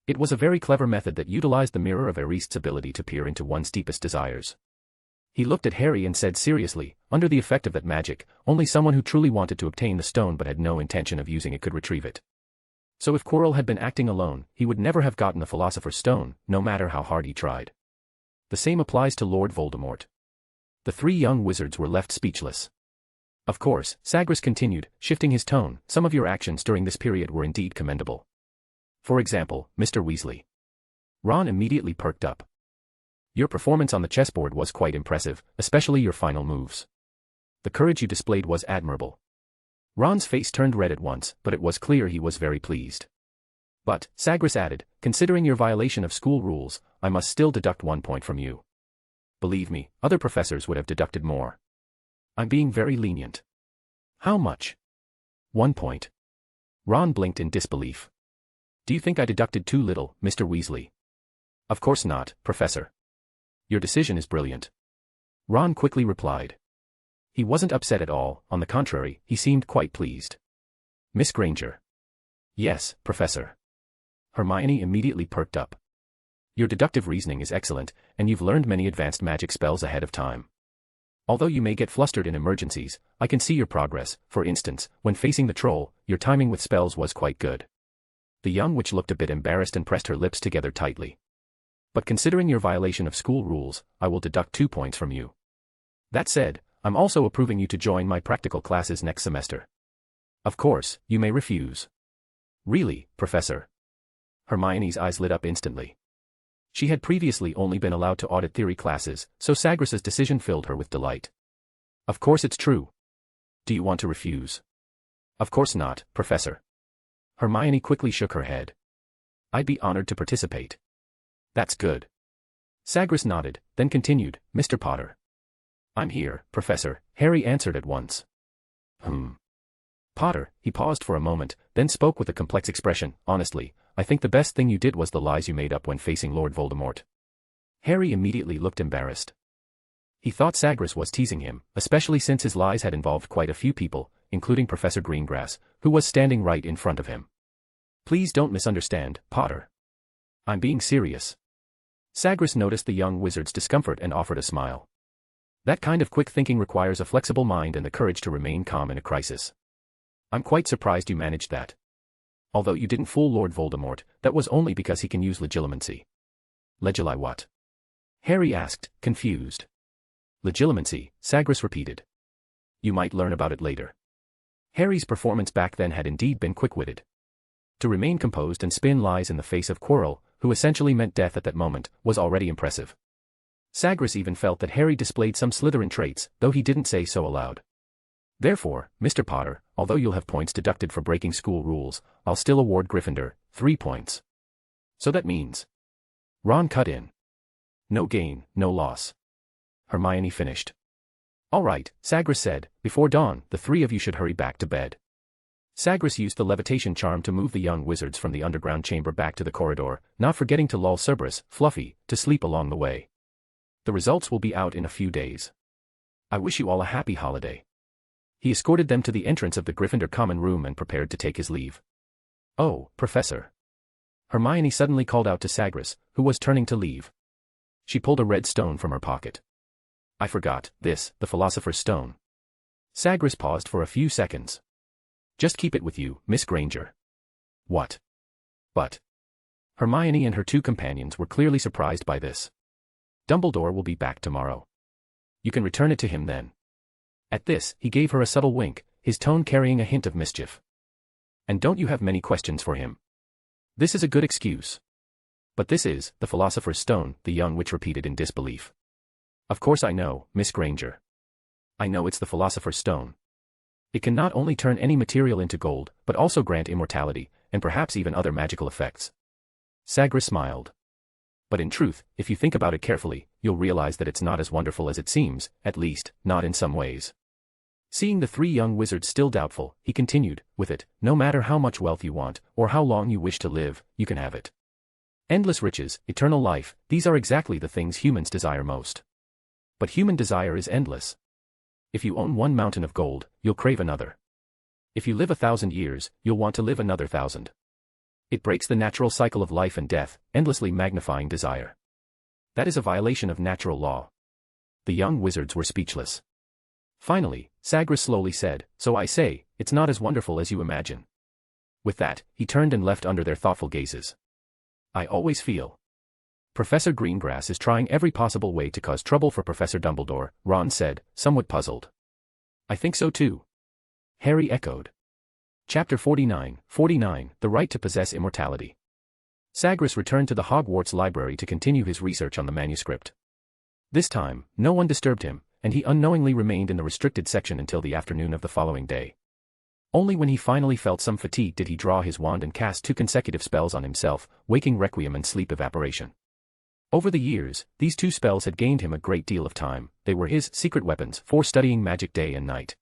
It was a very clever method that utilized the mirror of Erist's ability to peer into one's deepest desires. He looked at Harry and said seriously, under the effect of that magic, only someone who truly wanted to obtain the stone but had no intention of using it could retrieve it. So if Quirrell had been acting alone, he would never have gotten the Philosopher's Stone, no matter how hard he tried. The same applies to Lord Voldemort. The three young wizards were left speechless. Of course, Sagres continued, shifting his tone, some of your actions during this period were indeed commendable. For example, Mr. Weasley. Ron immediately perked up. Your performance on the chessboard was quite impressive, especially your final moves. The courage you displayed was admirable. Ron's face turned red at once, but it was clear he was very pleased. But, Sagres added, considering your violation of school rules, I must still deduct 1 point from you. Believe me, other professors would have deducted more. I'm being very lenient. How much? 1 point. Ron blinked in disbelief. Do you think I deducted too little, Mr. Weasley? Of course not, Professor. Your decision is brilliant. Ron quickly replied. He wasn't upset at all, on the contrary, he seemed quite pleased. Miss Granger. Yes, Professor. Hermione immediately perked up. Your deductive reasoning is excellent, and you've learned many advanced magic spells ahead of time. Although you may get flustered in emergencies, I can see your progress. For instance, when facing the troll, your timing with spells was quite good. The young witch looked a bit embarrassed and pressed her lips together tightly. But considering your violation of school rules, I will deduct 2 points from you. That said, I'm also approving you to join my practical classes next semester. Of course, you may refuse. Really, Professor? Hermione's eyes lit up instantly. She had previously only been allowed to audit theory classes, so Sagres's decision filled her with delight. Of course it's true. Do you want to refuse? Of course not, Professor. Hermione quickly shook her head. I'd be honored to participate. That's good. Sagres nodded, then continued, Mr. Potter. I'm here, Professor, Harry answered at once. Potter, he paused for a moment, then spoke with a complex expression, honestly, I think the best thing you did was the lies you made up when facing Lord Voldemort. Harry immediately looked embarrassed. He thought Sagres was teasing him, especially since his lies had involved quite a few people, including Professor Greengrass, who was standing right in front of him. Please don't misunderstand, Potter. I'm being serious. Sagres noticed the young wizard's discomfort and offered a smile. That kind of quick thinking requires a flexible mind and the courage to remain calm in a crisis. I'm quite surprised you managed that. Although you didn't fool Lord Voldemort, that was only because he can use legilimency. Legili what? Harry asked, confused. Legilimency, Sagres repeated. You might learn about it later. Harry's performance back then had indeed been quick-witted. To remain composed and spin lies in the face of Quirrell, who essentially meant death at that moment, was already impressive. Sagres even felt that Harry displayed some Slytherin traits, though he didn't say so aloud. Therefore, Mr. Potter, although you'll have points deducted for breaking school rules, I'll still award Gryffindor 3 points. So that means... Ron cut in. No gain, no loss. Hermione finished. All right, Sagres said, before dawn, the three of you should hurry back to bed. Sagres used the levitation charm to move the young wizards from the underground chamber back to the corridor, not forgetting to lull Cerberus, Fluffy, to sleep along the way. The results will be out in a few days. I wish you all a happy holiday. He escorted them to the entrance of the Gryffindor common room and prepared to take his leave. Oh, Professor. Hermione suddenly called out to Sagres, who was turning to leave. She pulled a red stone from her pocket. I forgot, this, the Philosopher's Stone. Sagres paused for a few seconds. Just keep it with you, Miss Granger. What? But. Hermione and her two companions were clearly surprised by this. Dumbledore will be back tomorrow. You can return it to him then. At this, he gave her a subtle wink, his tone carrying a hint of mischief. And don't you have many questions for him? This is a good excuse. But this is, the Philosopher's Stone, the young witch repeated in disbelief. Of course I know, Miss Granger. I know it's the Philosopher's Stone. It can not only turn any material into gold, but also grant immortality, and perhaps even other magical effects. Sagres smiled. But in truth, if you think about it carefully, you'll realize that it's not as wonderful as it seems, at least, not in some ways. Seeing the three young wizards still doubtful, he continued, with it, no matter how much wealth you want, or how long you wish to live, you can have it. Endless riches, eternal life, these are exactly the things humans desire most. But human desire is endless. If you own one mountain of gold, you'll crave another. If you live 1,000 years, you'll want to live another 1,000. It breaks the natural cycle of life and death, endlessly magnifying desire. That is a violation of natural law. The young wizards were speechless. Finally, Sagres slowly said, so I say, it's not as wonderful as you imagine. With that, he turned and left under their thoughtful gazes. I always feel. Professor Greengrass is trying every possible way to cause trouble for Professor Dumbledore, Ron said, somewhat puzzled. I think so too. Harry echoed. Chapter 49, The Right to Possess Immortality. Sagres returned to the Hogwarts library to continue his research on the manuscript. This time, no one disturbed him, and he unknowingly remained in the restricted section until the afternoon of the following day. Only when he finally felt some fatigue did he draw his wand and cast 2 consecutive spells on himself, Waking Requiem and Sleep Evaporation. Over the years, these 2 spells had gained him a great deal of time. They were his secret weapons for studying magic day and night.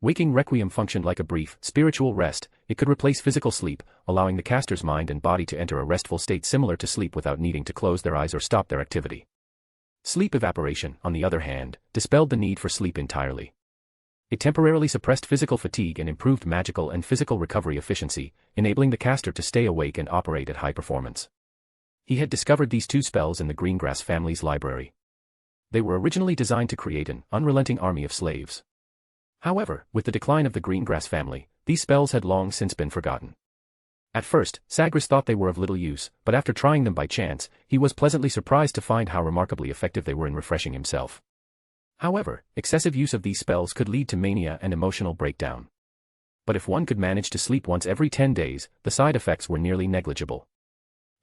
Waking Requiem functioned like a brief, spiritual rest. It could replace physical sleep, allowing the caster's mind and body to enter a restful state similar to sleep without needing to close their eyes or stop their activity. Sleep Evaporation, on the other hand, dispelled the need for sleep entirely. It temporarily suppressed physical fatigue and improved magical and physical recovery efficiency, enabling the caster to stay awake and operate at high performance. He had discovered these 2 spells in the Greengrass family's library. They were originally designed to create an unrelenting army of slaves. However, with the decline of the Greengrass family, these spells had long since been forgotten. At first, Sagres thought they were of little use, but after trying them by chance, he was pleasantly surprised to find how remarkably effective they were in refreshing himself. However, excessive use of these spells could lead to mania and emotional breakdown. But if one could manage to sleep once every 10 days, the side effects were nearly negligible.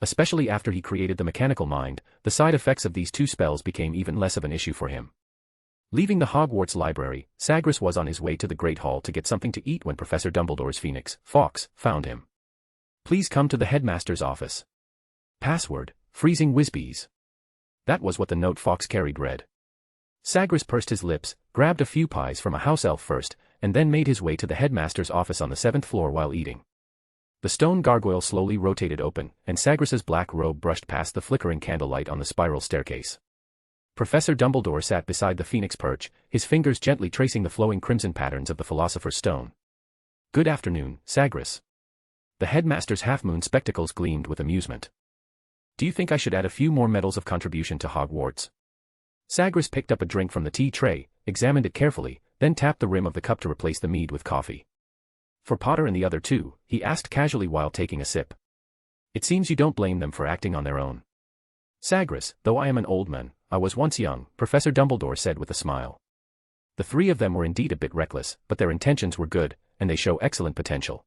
Especially after he created the mechanical mind, the side effects of these 2 spells became even less of an issue for him. Leaving the Hogwarts library, Sagres was on his way to the Great Hall to get something to eat when Professor Dumbledore's Phoenix, Fawkes, found him. Please come to the headmaster's office. Password, freezing Whizbees. That was what the note Fawkes carried read. Sagres pursed his lips, grabbed a few pies from a house elf first, and then made his way to the headmaster's office on the 7th floor while eating. The stone gargoyle slowly rotated open, and Sagres's black robe brushed past the flickering candlelight on the spiral staircase. Professor Dumbledore sat beside the phoenix perch, his fingers gently tracing the flowing crimson patterns of the Philosopher's Stone. "Good afternoon, Sagres." The headmaster's half-moon spectacles gleamed with amusement. "Do you think I should add a few more medals of contribution to Hogwarts?" Sagres picked up a drink from the tea tray, examined it carefully, then tapped the rim of the cup to replace the mead with coffee. "For Potter and the other two?" he asked casually while taking a sip. "It seems you don't blame them for acting on their own." "Sagres, though I am an old man, I was once young," Professor Dumbledore said with a smile. "The three of them were indeed a bit reckless, but their intentions were good, and they show excellent potential."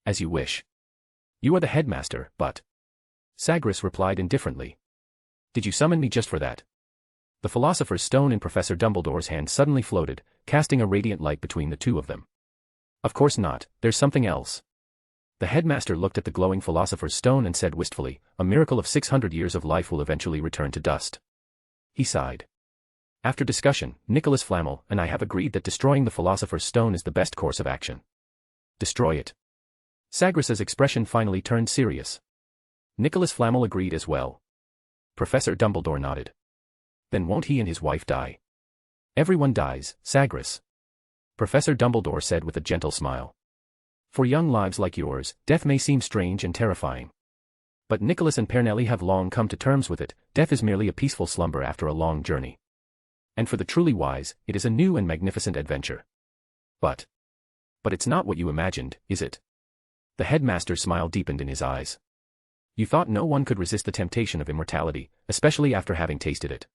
"As you wish. You are the headmaster, but..." Sagres replied indifferently. "Did you summon me just for that?" The Philosopher's Stone in Professor Dumbledore's hand suddenly floated, casting a radiant light between the two of them. "Of course not, there's something else." The headmaster looked at the glowing Philosopher's Stone and said wistfully, "A miracle of 600 years of life will eventually return to dust." He sighed. "After discussion, Nicholas Flamel and I have agreed that destroying the Philosopher's Stone is the best course of action." "Destroy it?" Sagres's expression finally turned serious. Nicholas Flamel agreed as well. Professor Dumbledore nodded. "Then won't he and his wife die?" "Everyone dies, Sagres," Professor Dumbledore said with a gentle smile. "For young lives like yours, death may seem strange and terrifying. But Nicholas and Pernelli have long come to terms with it. Death is merely a peaceful slumber after a long journey. And for the truly wise, it is a new and magnificent adventure. But it's not what you imagined, is it?" The headmaster's smile deepened in his eyes. "You thought no one could resist the temptation of immortality, especially after having tasted it."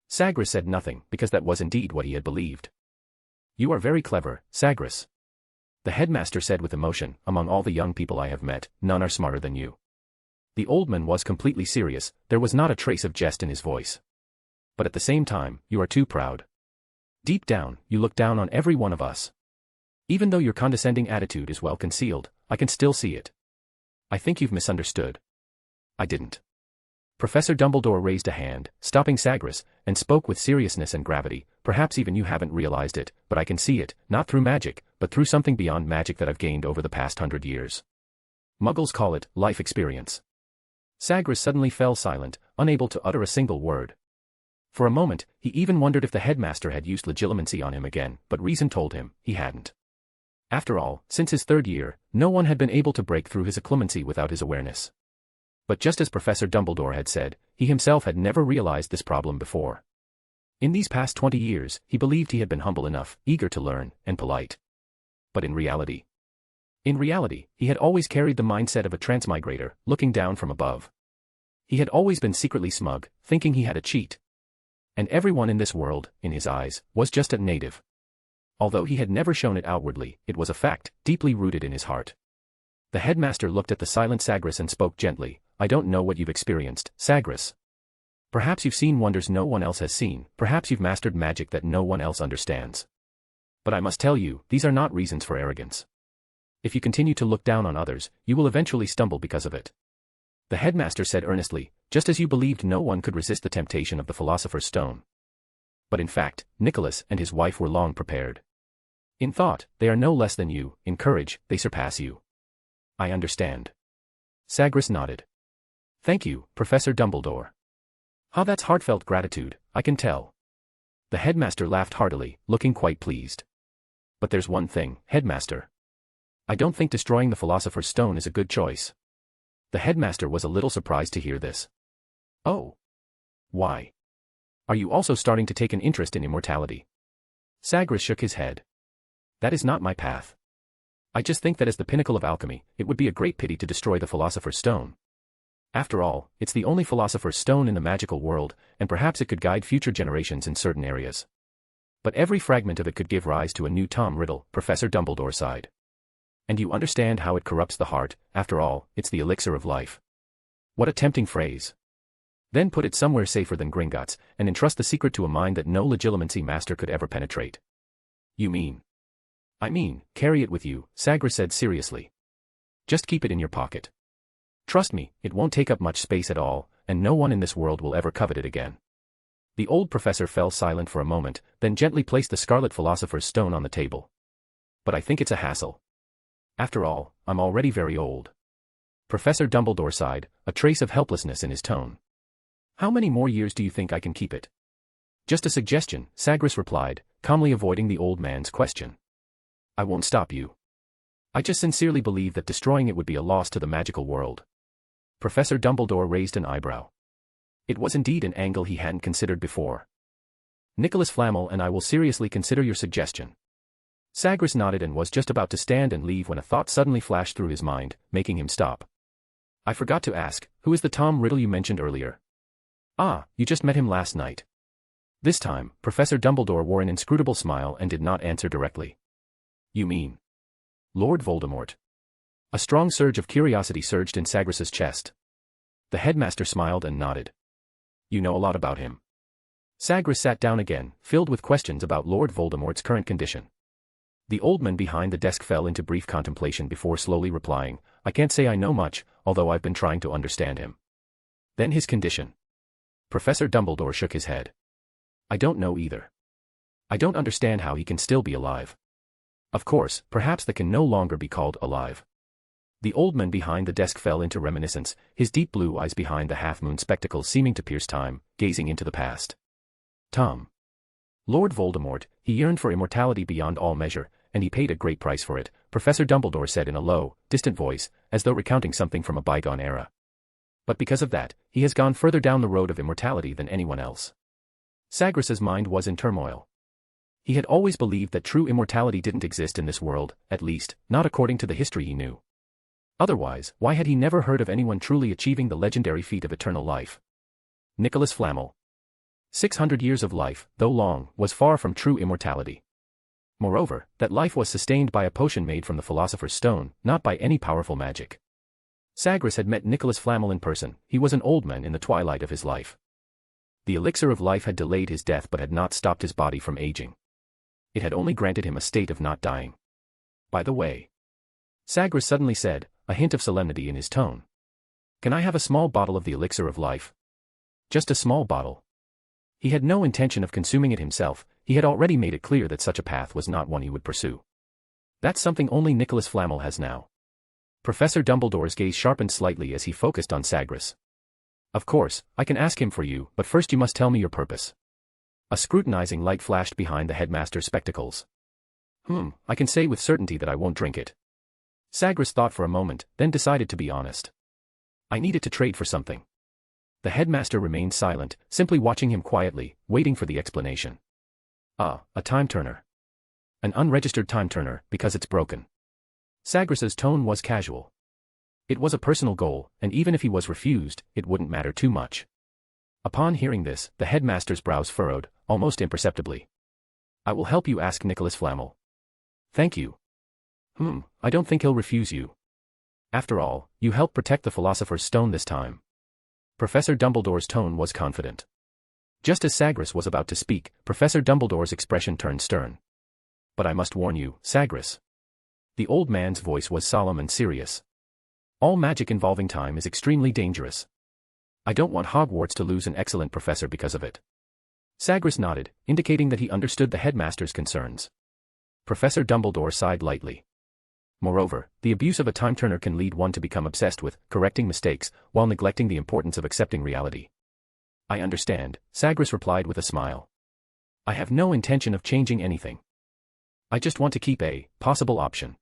Sagres said nothing, because that was indeed what he had believed. "You are very clever, Sagres," the headmaster said with emotion. "Among all the young people I have met, none are smarter than you." The old man was completely serious, there was not a trace of jest in his voice. "But at the same time, you are too proud. Deep down, you look down on every one of us. Even though your condescending attitude is well concealed, I can still see it. I think you've misunderstood." "I didn't." Professor Dumbledore raised a hand, stopping Sagres, and spoke with seriousness and gravity. "Perhaps even you haven't realized it, but I can see it, not through magic, but through something beyond magic that I've gained over the past 100 years. Muggles call it life experience." Sagres suddenly fell silent, unable to utter a single word. For a moment, he even wondered if the headmaster had used legilimency on him again, but reason told him he hadn't. After all, since his 3rd year, no one had been able to break through his occlumency without his awareness. But just as Professor Dumbledore had said, he himself had never realized this problem before. In these past 20 years, he believed he had been humble enough, eager to learn, and polite. But in reality, he had always carried the mindset of a transmigrator, looking down from above. He had always been secretly smug, thinking he had a cheat. And everyone in this world, in his eyes, was just a native. Although he had never shown it outwardly, it was a fact, deeply rooted in his heart. The headmaster looked at the silent Sagres and spoke gently. "I don't know what you've experienced, Sagres. Perhaps you've seen wonders no one else has seen, perhaps you've mastered magic that no one else understands. But I must tell you, these are not reasons for arrogance. If you continue to look down on others, you will eventually stumble because of it." The headmaster said earnestly, "Just as you believed no one could resist the temptation of the Philosopher's Stone. But in fact, Nicholas and his wife were long prepared. In thought, they are no less than you, in courage, they surpass you." "I understand." Sagres nodded. "Thank you, Professor Dumbledore. How that's heartfelt gratitude, I can tell." The headmaster laughed heartily, looking quite pleased. "But there's one thing, headmaster. I don't think destroying the Philosopher's Stone is a good choice." The headmaster was a little surprised to hear this. "Oh. Why? Are you also starting to take an interest in immortality?" Sagres shook his head. "That is not my path. I just think that as the pinnacle of alchemy, it would be a great pity to destroy the Philosopher's Stone. After all, it's the only Philosopher's Stone in the magical world, and perhaps it could guide future generations in certain areas. But every fragment of it could give rise to a new Tom Riddle," Professor Dumbledore sighed. "And you understand how it corrupts the heart, after all, it's the elixir of life." What a tempting phrase. Then put it somewhere safer than Gringotts, and entrust the secret to a mind that no legilimency master could ever penetrate. "You mean?" "I mean, carry it with you," Sagres said seriously. "Just keep it in your pocket. Trust me, it won't take up much space at all, and no one in this world will ever covet it again." The old professor fell silent for a moment, then gently placed the Scarlet Philosopher's Stone on the table. "But I think it's a hassle." After all, I'm already very old. Professor Dumbledore sighed, a trace of helplessness in his tone. How many more years do you think I can keep it? Just a suggestion, Sagres replied, calmly avoiding the old man's question. I won't stop you. I just sincerely believe that destroying it would be a loss to the magical world. Professor Dumbledore raised an eyebrow. It was indeed an angle he hadn't considered before. Nicholas Flamel and I will seriously consider your suggestion. Sagres nodded and was just about to stand and leave when a thought suddenly flashed through his mind, making him stop. I forgot to ask, who is the Tom Riddle you mentioned earlier? Ah, you just met him last night. This time, Professor Dumbledore wore an inscrutable smile and did not answer directly. You mean Lord Voldemort? A strong surge of curiosity surged in Sagres's chest. The headmaster smiled and nodded. You know a lot about him. Sagres sat down again, filled with questions about Lord Voldemort's current condition. The old man behind the desk fell into brief contemplation before slowly replying, I can't say I know much, although I've been trying to understand him. Then his condition. Professor Dumbledore shook his head. I don't know either. I don't understand how he can still be alive. Of course, perhaps that can no longer be called alive. The old man behind the desk fell into reminiscence, his deep blue eyes behind the half-moon spectacles seeming to pierce time, gazing into the past. Tom. Lord Voldemort, he yearned for immortality beyond all measure, and he paid a great price for it, Professor Dumbledore said in a low, distant voice, as though recounting something from a bygone era. But because of that, he has gone further down the road of immortality than anyone else. Sagres's mind was in turmoil. He had always believed that true immortality didn't exist in this world, at least, not according to the history he knew. Otherwise, why had he never heard of anyone truly achieving the legendary feat of eternal life? Nicholas Flamel. 600 years of life, though long, was far from true immortality. Moreover, that life was sustained by a potion made from the Philosopher's Stone, not by any powerful magic. Sagres had met Nicholas Flamel in person. He was an old man in the twilight of his life. The elixir of life had delayed his death but had not stopped his body from aging. It had only granted him a state of not dying. By the way, Sagres suddenly said, a hint of solemnity in his tone. Can I have a small bottle of the elixir of life? Just a small bottle. He had no intention of consuming it himself. He had already made it clear that such a path was not one he would pursue. That's something only Nicholas Flamel has now. Professor Dumbledore's gaze sharpened slightly as he focused on Sagres. Of course, I can ask him for you, but first you must tell me your purpose. A scrutinizing light flashed behind the headmaster's spectacles. I can say with certainty that I won't drink it. Sagres thought for a moment, then decided to be honest. I need it to trade for something. The headmaster remained silent, simply watching him quietly, waiting for the explanation. A time turner. An unregistered time turner, because it's broken. Sagres's tone was casual. It was a personal goal, and even if he was refused, it wouldn't matter too much. Upon hearing this, the headmaster's brows furrowed, almost imperceptibly. I will help you, ask Nicholas Flamel. Thank you. I don't think he'll refuse you. After all, you helped protect the Philosopher's Stone this time. Professor Dumbledore's tone was confident. Just as Sagres was about to speak, Professor Dumbledore's expression turned stern. But I must warn you, Sagres. The old man's voice was solemn and serious. All magic involving time is extremely dangerous. I don't want Hogwarts to lose an excellent professor because of it. Sagres nodded, indicating that he understood the headmaster's concerns. Professor Dumbledore sighed lightly. Moreover, the abuse of a time-turner can lead one to become obsessed with correcting mistakes while neglecting the importance of accepting reality. I understand, Sagres replied with a smile. I have no intention of changing anything. I just want to keep a possible option.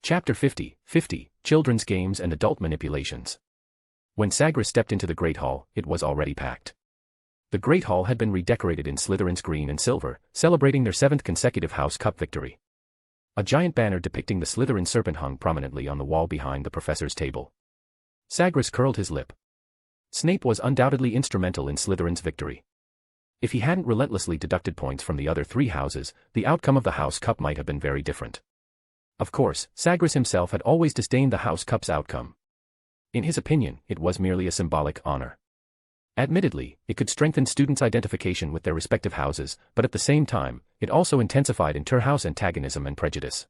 Chapter 50, Children's Games and Adult Manipulations. When Sagres stepped into the Great Hall, it was already packed. The Great Hall had been redecorated in Slytherin's green and silver, celebrating their 7th consecutive House Cup victory. A giant banner depicting the Slytherin serpent hung prominently on the wall behind the professor's table. Sagres curled his lip. Snape was undoubtedly instrumental in Slytherin's victory. If he hadn't relentlessly deducted points from the other 3 houses, the outcome of the House Cup might have been very different. Of course, Sagres himself had always disdained the House Cup's outcome. In his opinion, it was merely a symbolic honor. Admittedly, it could strengthen students' identification with their respective houses, but at the same time, it also intensified inter-house antagonism and prejudice.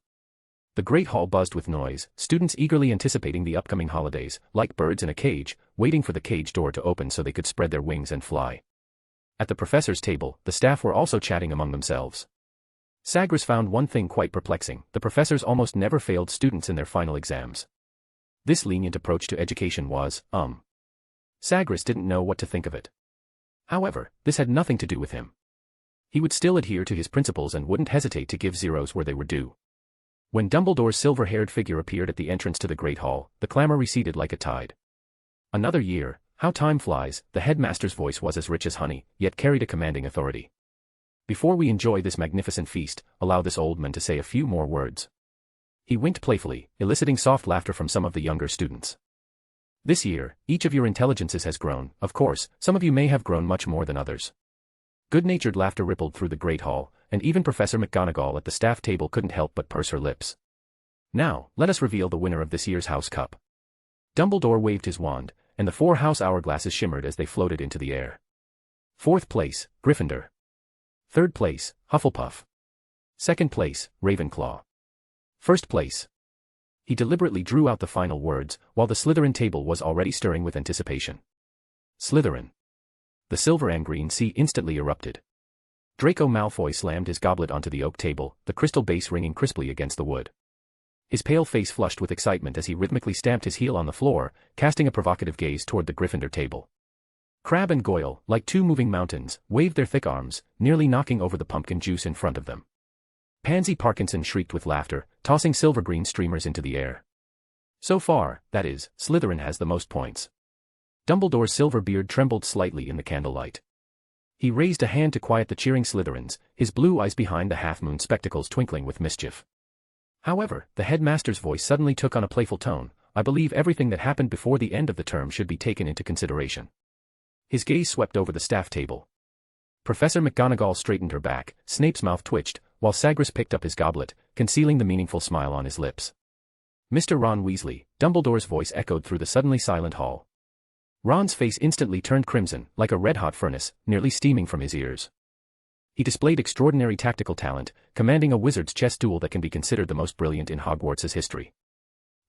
The Great Hall buzzed with noise, students eagerly anticipating the upcoming holidays, like birds in a cage, waiting for the cage door to open so they could spread their wings and fly. At the professor's table, the staff were also chatting among themselves. Sagres found one thing quite perplexing: the professors almost never failed students in their final exams. This lenient approach to education was, Sagres didn't know what to think of it. However, this had nothing to do with him. He would still adhere to his principles and wouldn't hesitate to give zeros where they were due. When Dumbledore's silver-haired figure appeared at the entrance to the Great Hall, the clamor receded like a tide. Another year, how time flies. The headmaster's voice was as rich as honey, yet carried a commanding authority. Before we enjoy this magnificent feast, allow this old man to say a few more words. He winked playfully, eliciting soft laughter from some of the younger students. This year, each of your intelligences has grown. Of course, some of you may have grown much more than others. Good-natured laughter rippled through the Great Hall, and even Professor McGonagall at the staff table couldn't help but purse her lips. Now, let us reveal the winner of this year's House Cup. Dumbledore waved his wand, and the 4 house hourglasses shimmered as they floated into the air. 4th place, Gryffindor. 3rd place, Hufflepuff. 2nd place, Ravenclaw. 1st place. He deliberately drew out the final words, while the Slytherin table was already stirring with anticipation. Slytherin. The silver and green sea instantly erupted. Draco Malfoy slammed his goblet onto the oak table, the crystal base ringing crisply against the wood. His pale face flushed with excitement as he rhythmically stamped his heel on the floor, casting a provocative gaze toward the Gryffindor table. Crabbe and Goyle, like 2 moving mountains, waved their thick arms, nearly knocking over the pumpkin juice in front of them. Pansy Parkinson shrieked with laughter, tossing silver-green streamers into the air. So far, that is, Slytherin has the most points. Dumbledore's silver beard trembled slightly in the candlelight. He raised a hand to quiet the cheering Slytherins, his blue eyes behind the half-moon spectacles twinkling with mischief. However, the headmaster's voice suddenly took on a playful tone. I believe everything that happened before the end of the term should be taken into consideration. His gaze swept over the staff table. Professor McGonagall straightened her back, Snape's mouth twitched, while Sagres picked up his goblet, concealing the meaningful smile on his lips. Mr. Ron Weasley, Dumbledore's voice echoed through the suddenly silent hall. Ron's face instantly turned crimson, like a red-hot furnace, nearly steaming from his ears. He displayed extraordinary tactical talent, commanding a wizard's chess duel that can be considered the most brilliant in Hogwarts' history.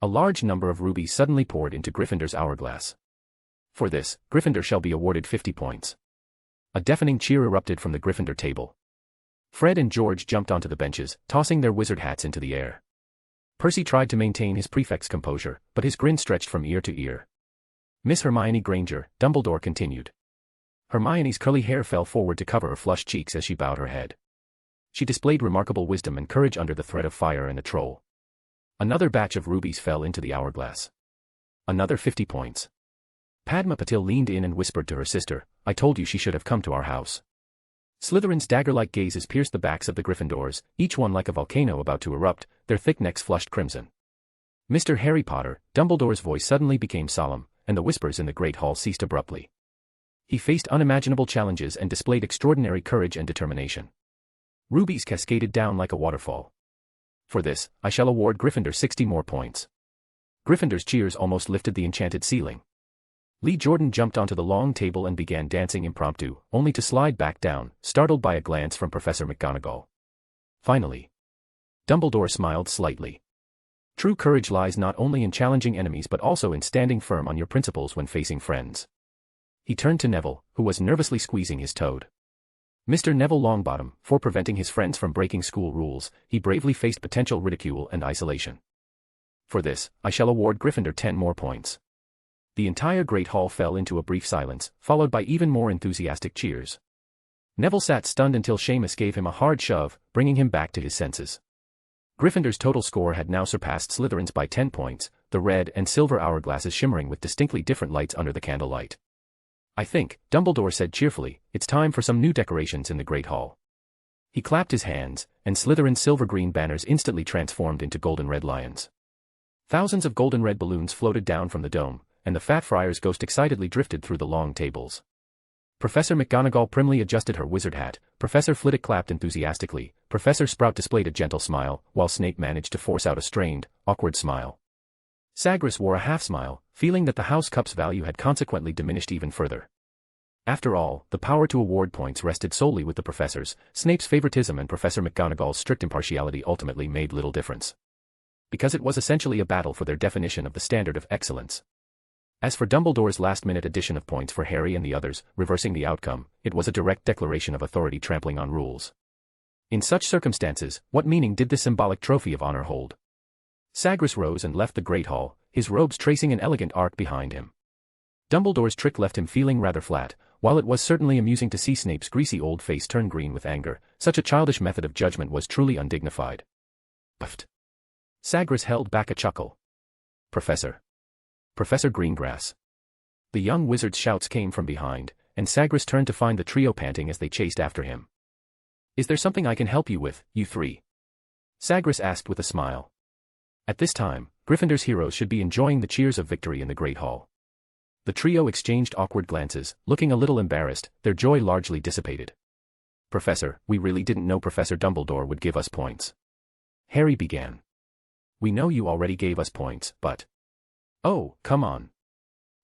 A large number of rubies suddenly poured into Gryffindor's hourglass. For this, Gryffindor shall be awarded 50 points. A deafening cheer erupted from the Gryffindor table. Fred and George jumped onto the benches, tossing their wizard hats into the air. Percy tried to maintain his prefect's composure, but his grin stretched from ear to ear. Miss Hermione Granger, Dumbledore continued. Hermione's curly hair fell forward to cover her flushed cheeks as she bowed her head. She displayed remarkable wisdom and courage under the threat of fire and a troll. Another batch of rubies fell into the hourglass. Another 50 points. Padma Patil leaned in and whispered to her sister, I told you she should have come to our house. Slytherin's dagger-like gazes pierced the backs of the Gryffindors, each one like a volcano about to erupt, their thick necks flushed crimson. Mr. Harry Potter, Dumbledore's voice suddenly became solemn, and the whispers in the Great Hall ceased abruptly. He faced unimaginable challenges and displayed extraordinary courage and determination. Rubies cascaded down like a waterfall. For this, I shall award Gryffindor 60 more points. Gryffindor's cheers almost lifted the enchanted ceiling. Lee Jordan jumped onto the long table and began dancing impromptu, only to slide back down, startled by a glance from Professor McGonagall. Finally, Dumbledore smiled slightly. True courage lies not only in challenging enemies but also in standing firm on your principles when facing friends. He turned to Neville, who was nervously squeezing his toad. Mr. Neville Longbottom, for preventing his friends from breaking school rules, he bravely faced potential ridicule and isolation. For this, I shall award Gryffindor 10 more points. The entire Great Hall fell into a brief silence, followed by even more enthusiastic cheers. Neville sat stunned until Seamus gave him a hard shove, bringing him back to his senses. Gryffindor's total score had now surpassed Slytherin's by 10 points, the red and silver hourglasses shimmering with distinctly different lights under the candlelight. I think, Dumbledore said cheerfully, it's time for some new decorations in the Great Hall. He clapped his hands, and Slytherin's silver-green banners instantly transformed into golden-red lions. Thousands of golden-red balloons floated down from the dome, and the Fat Friar's ghost excitedly drifted through the long tables. Professor McGonagall primly adjusted her wizard hat, Professor Flitwick clapped enthusiastically, Professor Sprout displayed a gentle smile, while Snape managed to force out a strained, awkward smile. Sagres wore a half-smile, feeling that the House Cup's value had consequently diminished even further. After all, the power to award points rested solely with the professors. Snape's favoritism and Professor McGonagall's strict impartiality ultimately made little difference. Because it was essentially a battle for their definition of the standard of excellence. As for Dumbledore's last-minute addition of points for Harry and the others, reversing the outcome, it was a direct declaration of authority trampling on rules. In such circumstances, what meaning did this symbolic trophy of honor hold? Sagres rose and left the Great Hall, his robes tracing an elegant arc behind him. Dumbledore's trick left him feeling rather flat. While it was certainly amusing to see Snape's greasy old face turn green with anger, such a childish method of judgment was truly undignified. Puffed. Sagres held back a chuckle. Professor Greengrass. The young wizard's shouts came from behind, and Sagres turned to find the trio panting as they chased after him. Is there something I can help you with, you three? Sagres asked with a smile. At this time, Gryffindor's heroes should be enjoying the cheers of victory in the Great Hall. The trio exchanged awkward glances, looking a little embarrassed, their joy largely dissipated. Professor, we really didn't know Professor Dumbledore would give us points. Harry began. We know you already gave us points, but... Oh, come on.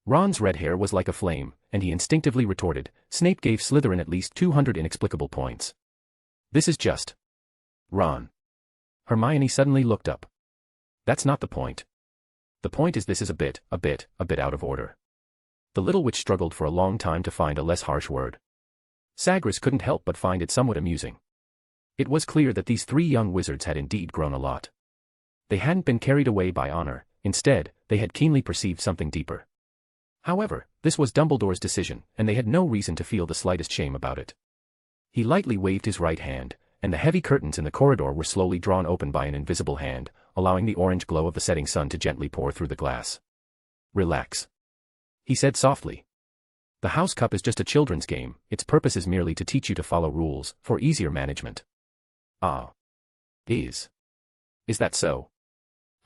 Ron's red hair was like a flame, and he instinctively retorted, Snape gave Slytherin at least 200 inexplicable points. This is just... Ron. Hermione suddenly looked up. That's not the point. The point is this is a bit out of order. The little witch struggled for a long time to find a less harsh word. Sagres couldn't help but find it somewhat amusing. It was clear that these three young wizards had indeed grown a lot. They hadn't been carried away by honor, instead, they had keenly perceived something deeper. However, this was Dumbledore's decision, and they had no reason to feel the slightest shame about it. He lightly waved his right hand, and the heavy curtains in the corridor were slowly drawn open by an invisible hand, allowing the orange glow of the setting sun to gently pour through the glass. Relax. He said softly. The House Cup is just a children's game, its purpose is merely to teach you to follow rules, for easier management. Ah. Is that so?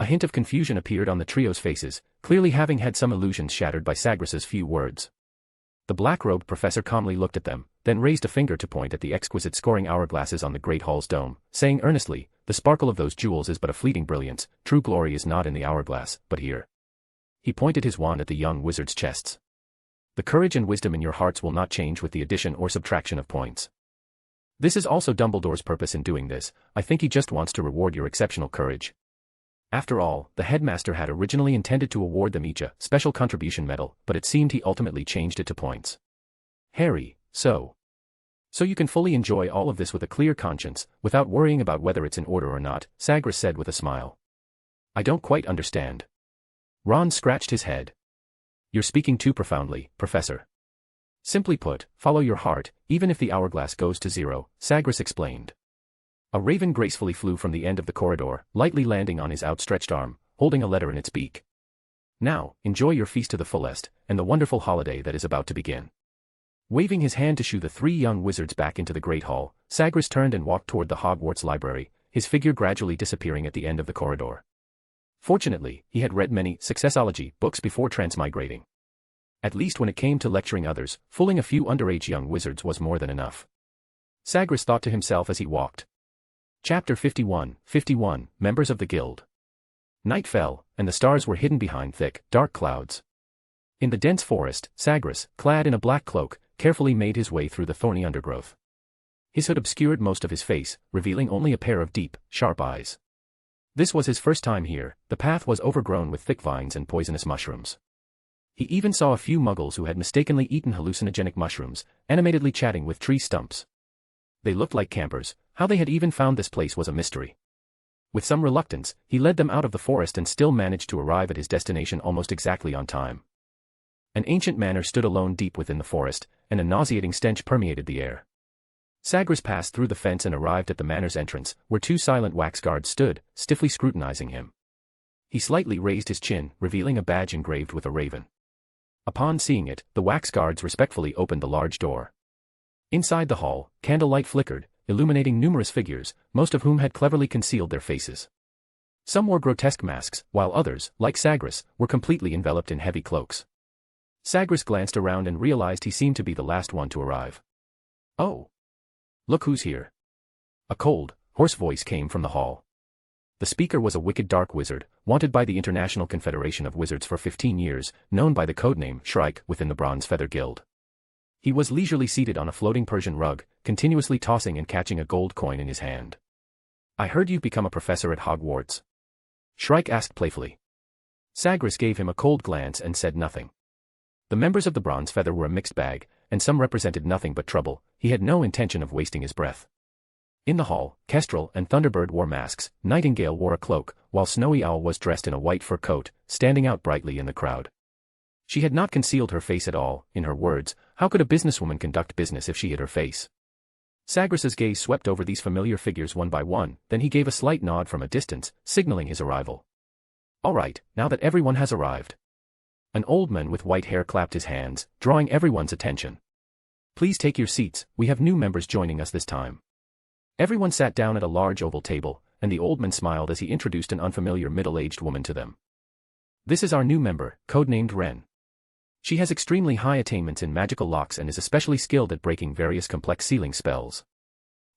A hint of confusion appeared on the trio's faces, clearly having had some illusions shattered by Sagres's few words. The black-robed professor calmly looked at them, then raised a finger to point at the exquisite scoring hourglasses on the Great Hall's dome, saying earnestly, the sparkle of those jewels is but a fleeting brilliance, true glory is not in the hourglass, but here. He pointed his wand at the young wizards' chests. The courage and wisdom in your hearts will not change with the addition or subtraction of points. This is also Dumbledore's purpose in doing this, I think he just wants to reward your exceptional courage. After all, the headmaster had originally intended to award them each a special contribution medal, but it seemed he ultimately changed it to points. Harry, so you can fully enjoy all of this with a clear conscience, without worrying about whether it's in order or not, Sagres said with a smile. I don't quite understand. Ron scratched his head. You're speaking too profoundly, Professor. Simply put, follow your heart, even if the hourglass goes to zero, Sagres explained. A raven gracefully flew from the end of the corridor, lightly landing on his outstretched arm, holding a letter in its beak. Now, enjoy your feast to the fullest, and the wonderful holiday that is about to begin. Waving his hand to shoo the three young wizards back into the Great Hall, Sagres turned and walked toward the Hogwarts library, his figure gradually disappearing at the end of the corridor. Fortunately, he had read many successology books before transmigrating. At least when it came to lecturing others, fooling a few underage young wizards was more than enough. Sagres thought to himself as he walked. Chapter 51, Members of the Guild. Night fell, and the stars were hidden behind thick, dark clouds. In the dense forest, Sagres, clad in a black cloak, carefully made his way through the thorny undergrowth. His hood obscured most of his face, revealing only a pair of deep, sharp eyes. This was his first time here, the path was overgrown with thick vines and poisonous mushrooms. He even saw a few muggles who had mistakenly eaten hallucinogenic mushrooms, animatedly chatting with tree stumps. They looked like campers, how they had even found this place was a mystery. With some reluctance, he led them out of the forest and still managed to arrive at his destination almost exactly on time. An ancient manor stood alone deep within the forest, and a nauseating stench permeated the air. Sagres passed through the fence and arrived at the manor's entrance, where two silent wax guards stood, stiffly scrutinizing him. He slightly raised his chin, revealing a badge engraved with a raven. Upon seeing it, the wax guards respectfully opened the large door. Inside the hall, candlelight flickered, illuminating numerous figures, most of whom had cleverly concealed their faces. Some wore grotesque masks, while others, like Sagres, were completely enveloped in heavy cloaks. Sagres glanced around and realized he seemed to be the last one to arrive. Oh! Look who's here. A cold, hoarse voice came from the hall. The speaker was a wicked dark wizard, wanted by the International Confederation of Wizards for 15 years, known by the codename Shrike within the Bronze Feather Guild. He was leisurely seated on a floating Persian rug, continuously tossing and catching a gold coin in his hand. I heard you've become a professor at Hogwarts. Shrike asked playfully. Sagres gave him a cold glance and said nothing. The members of the Bronze Feather were a mixed bag, and some represented nothing but trouble. He had no intention of wasting his breath. In the hall, Kestrel and Thunderbird wore masks, Nightingale wore a cloak, while Snowy Owl was dressed in a white fur coat, standing out brightly in the crowd. She had not concealed her face at all. In her words, how could a businesswoman conduct business if she hid her face? Sagres's gaze swept over these familiar figures one by one, then he gave a slight nod from a distance, signaling his arrival. All right, now that everyone has arrived. An old man with white hair clapped his hands, drawing everyone's attention. Please take your seats, we have new members joining us this time. Everyone sat down at a large oval table, and the old man smiled as he introduced an unfamiliar middle-aged woman to them. This is our new member, codenamed Wren. She has extremely high attainments in magical locks and is especially skilled at breaking various complex sealing spells.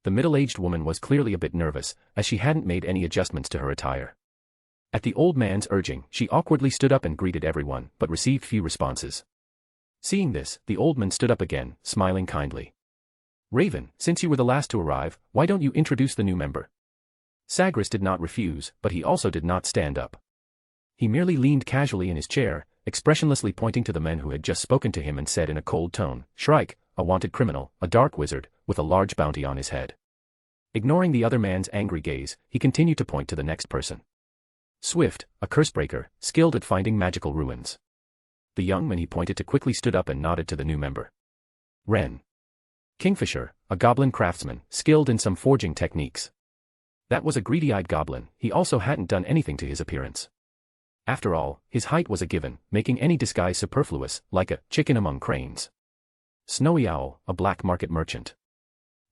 The middle-aged woman was clearly a bit nervous, as she hadn't made any adjustments to her attire. At the old man's urging, she awkwardly stood up and greeted everyone, but received few responses. Seeing this, the old man stood up again, smiling kindly. Raven, since you were the last to arrive, why don't you introduce the new member? Sagres did not refuse, but he also did not stand up. He merely leaned casually in his chair, expressionlessly pointing to the men who had just spoken to him and said in a cold tone, Shrike, a wanted criminal, a dark wizard, with a large bounty on his head. Ignoring the other man's angry gaze, he continued to point to the next person. Swift, a cursebreaker, skilled at finding magical ruins. The young man he pointed to quickly stood up and nodded to the new member. Wren. Kingfisher, a goblin craftsman, skilled in some forging techniques. That was a greedy-eyed goblin. He also hadn't done anything to his appearance. After all, his height was a given, making any disguise superfluous, like a chicken among cranes. Snowy Owl, a black market merchant.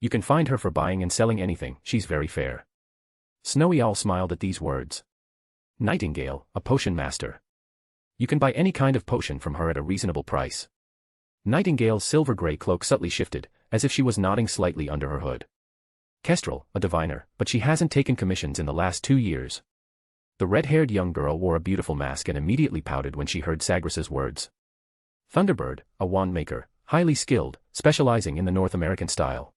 You can find her for buying and selling anything, she's very fair. Snowy Owl smiled at these words. Nightingale, a potion master. You can buy any kind of potion from her at a reasonable price. Nightingale's silver-gray cloak subtly shifted, as if she was nodding slightly under her hood. Kestrel, a diviner, but she hasn't taken commissions in the last 2 years. The red-haired young girl wore a beautiful mask and immediately pouted when she heard Sagres's words. Thunderbird, a wand maker, highly skilled, specializing in the North American style.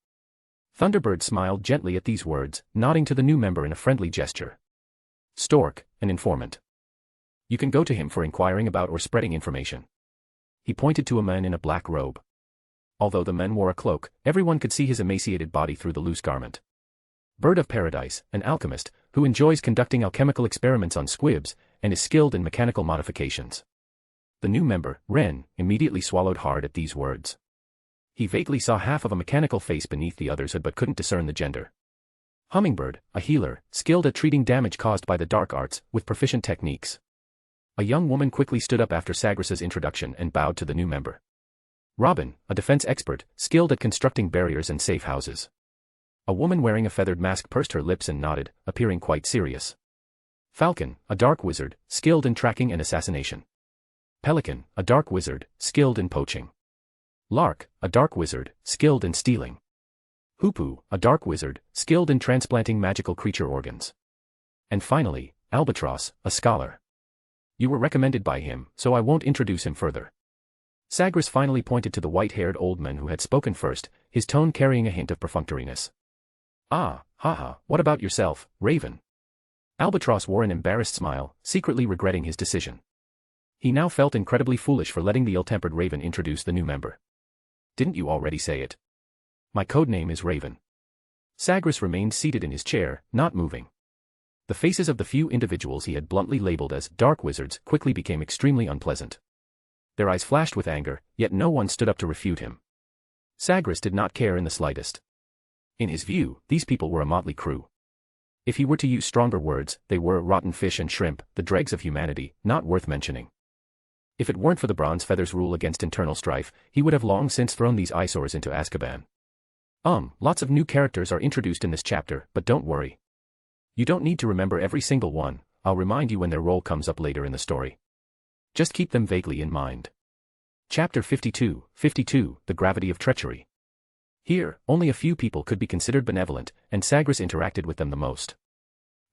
Thunderbird smiled gently at these words, nodding to the new member in a friendly gesture. Stork, an informant. You can go to him for inquiring about or spreading information. He pointed to a man in a black robe. Although the man wore a cloak, everyone could see his emaciated body through the loose garment. Bird of Paradise, an alchemist, who enjoys conducting alchemical experiments on squibs, and is skilled in mechanical modifications. The new member, Wren, immediately swallowed hard at these words. He vaguely saw half of a mechanical face beneath the other's hood but couldn't discern the gender. Hummingbird, a healer, skilled at treating damage caused by the dark arts, with proficient techniques. A young woman quickly stood up after Sagres's introduction and bowed to the new member. Robin, a defense expert, skilled at constructing barriers and safe houses. A woman wearing a feathered mask pursed her lips and nodded, appearing quite serious. Falcon, a dark wizard, skilled in tracking and assassination. Pelican, a dark wizard, skilled in poaching. Lark, a dark wizard, skilled in stealing. Hoopoe, a dark wizard, skilled in transplanting magical creature organs. And finally, Albatross, a scholar. You were recommended by him, so I won't introduce him further. Sagres finally pointed to the white-haired old man who had spoken first, his tone carrying a hint of perfunctoriness. Ah, haha, what about yourself, Raven? Albatross wore an embarrassed smile, secretly regretting his decision. He now felt incredibly foolish for letting the ill-tempered Raven introduce the new member. Didn't you already say it? My codename is Raven. Sagres remained seated in his chair, not moving. The faces of the few individuals he had bluntly labeled as dark wizards quickly became extremely unpleasant. Their eyes flashed with anger, yet no one stood up to refute him. Sagres did not care in the slightest. In his view, these people were a motley crew. If he were to use stronger words, they were rotten fish and shrimp, the dregs of humanity, not worth mentioning. If it weren't for the Bronze Feather's rule against internal strife, he would have long since thrown these eyesores into Azkaban. Lots of new characters are introduced in this chapter, but don't worry. You don't need to remember every single one, I'll remind you when their role comes up later in the story. Just keep them vaguely in mind. Chapter 52, The Gravity of Treachery. Here, only a few people could be considered benevolent, and Sagres interacted with them the most.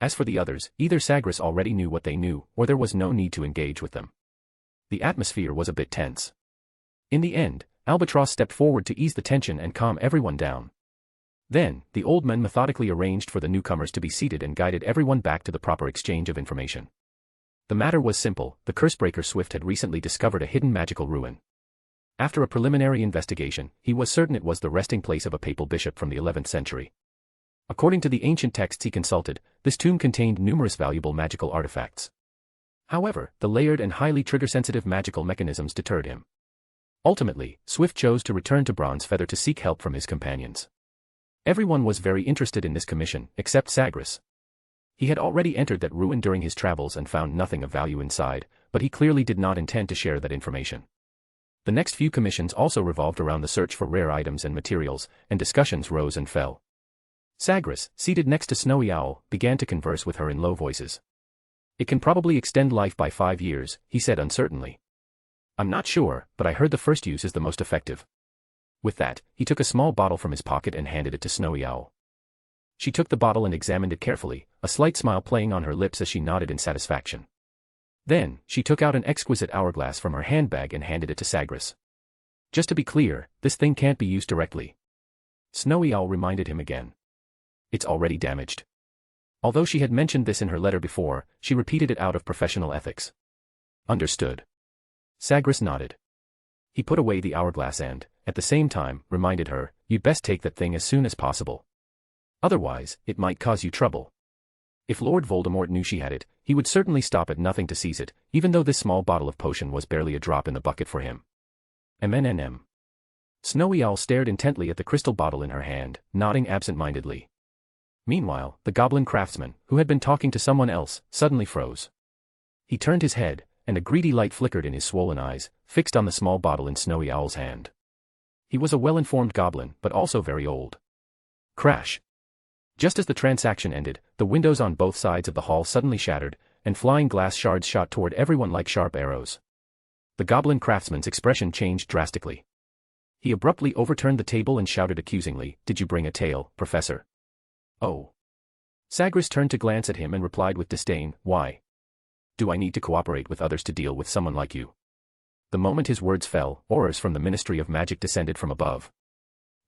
As for the others, either Sagres already knew what they knew, or there was no need to engage with them. The atmosphere was a bit tense. In the end, Albatross stepped forward to ease the tension and calm everyone down. Then, the old man methodically arranged for the newcomers to be seated and guided everyone back to the proper exchange of information. The matter was simple, the Cursebreaker Swift had recently discovered a hidden magical ruin. After a preliminary investigation, he was certain it was the resting place of a papal bishop from the 11th century. According to the ancient texts he consulted, this tomb contained numerous valuable magical artifacts. However, the layered and highly trigger-sensitive magical mechanisms deterred him. Ultimately, Swift chose to return to Bronze Feather to seek help from his companions. Everyone was very interested in this commission, except Sagres. He had already entered that ruin during his travels and found nothing of value inside, but he clearly did not intend to share that information. The next few commissions also revolved around the search for rare items and materials, and discussions rose and fell. Sagres, seated next to Snowy Owl, began to converse with her in low voices. "It can probably extend life by 5 years," he said uncertainly. "I'm not sure, but I heard the first use is the most effective." With that, he took a small bottle from his pocket and handed it to Snowy Owl. She took the bottle and examined it carefully, a slight smile playing on her lips as she nodded in satisfaction. Then, she took out an exquisite hourglass from her handbag and handed it to Sagres. "Just to be clear, this thing can't be used directly." Snowy Owl reminded him again. "It's already damaged." Although she had mentioned this in her letter before, she repeated it out of professional ethics. "Understood." Sagres nodded. He put away the hourglass and, at the same time, reminded her, "You'd best take that thing as soon as possible. Otherwise, it might cause you trouble." If Lord Voldemort knew she had it, he would certainly stop at nothing to seize it, even though this small bottle of potion was barely a drop in the bucket for him. MNNM. Snowy Owl stared intently at the crystal bottle in her hand, nodding absent-mindedly. Meanwhile, the goblin craftsman, who had been talking to someone else, suddenly froze. He turned his head, and a greedy light flickered in his swollen eyes, fixed on the small bottle in Snowy Owl's hand. He was a well-informed goblin, but also very old. Crash! Just as the transaction ended, the windows on both sides of the hall suddenly shattered, and flying glass shards shot toward everyone like sharp arrows. The goblin craftsman's expression changed drastically. He abruptly overturned the table and shouted accusingly, "Did you bring a tail, Professor?" "Oh." Sagres turned to glance at him and replied with disdain, "Why? Do I need to cooperate with others to deal with someone like you?" The moment his words fell, auras from the Ministry of Magic descended from above.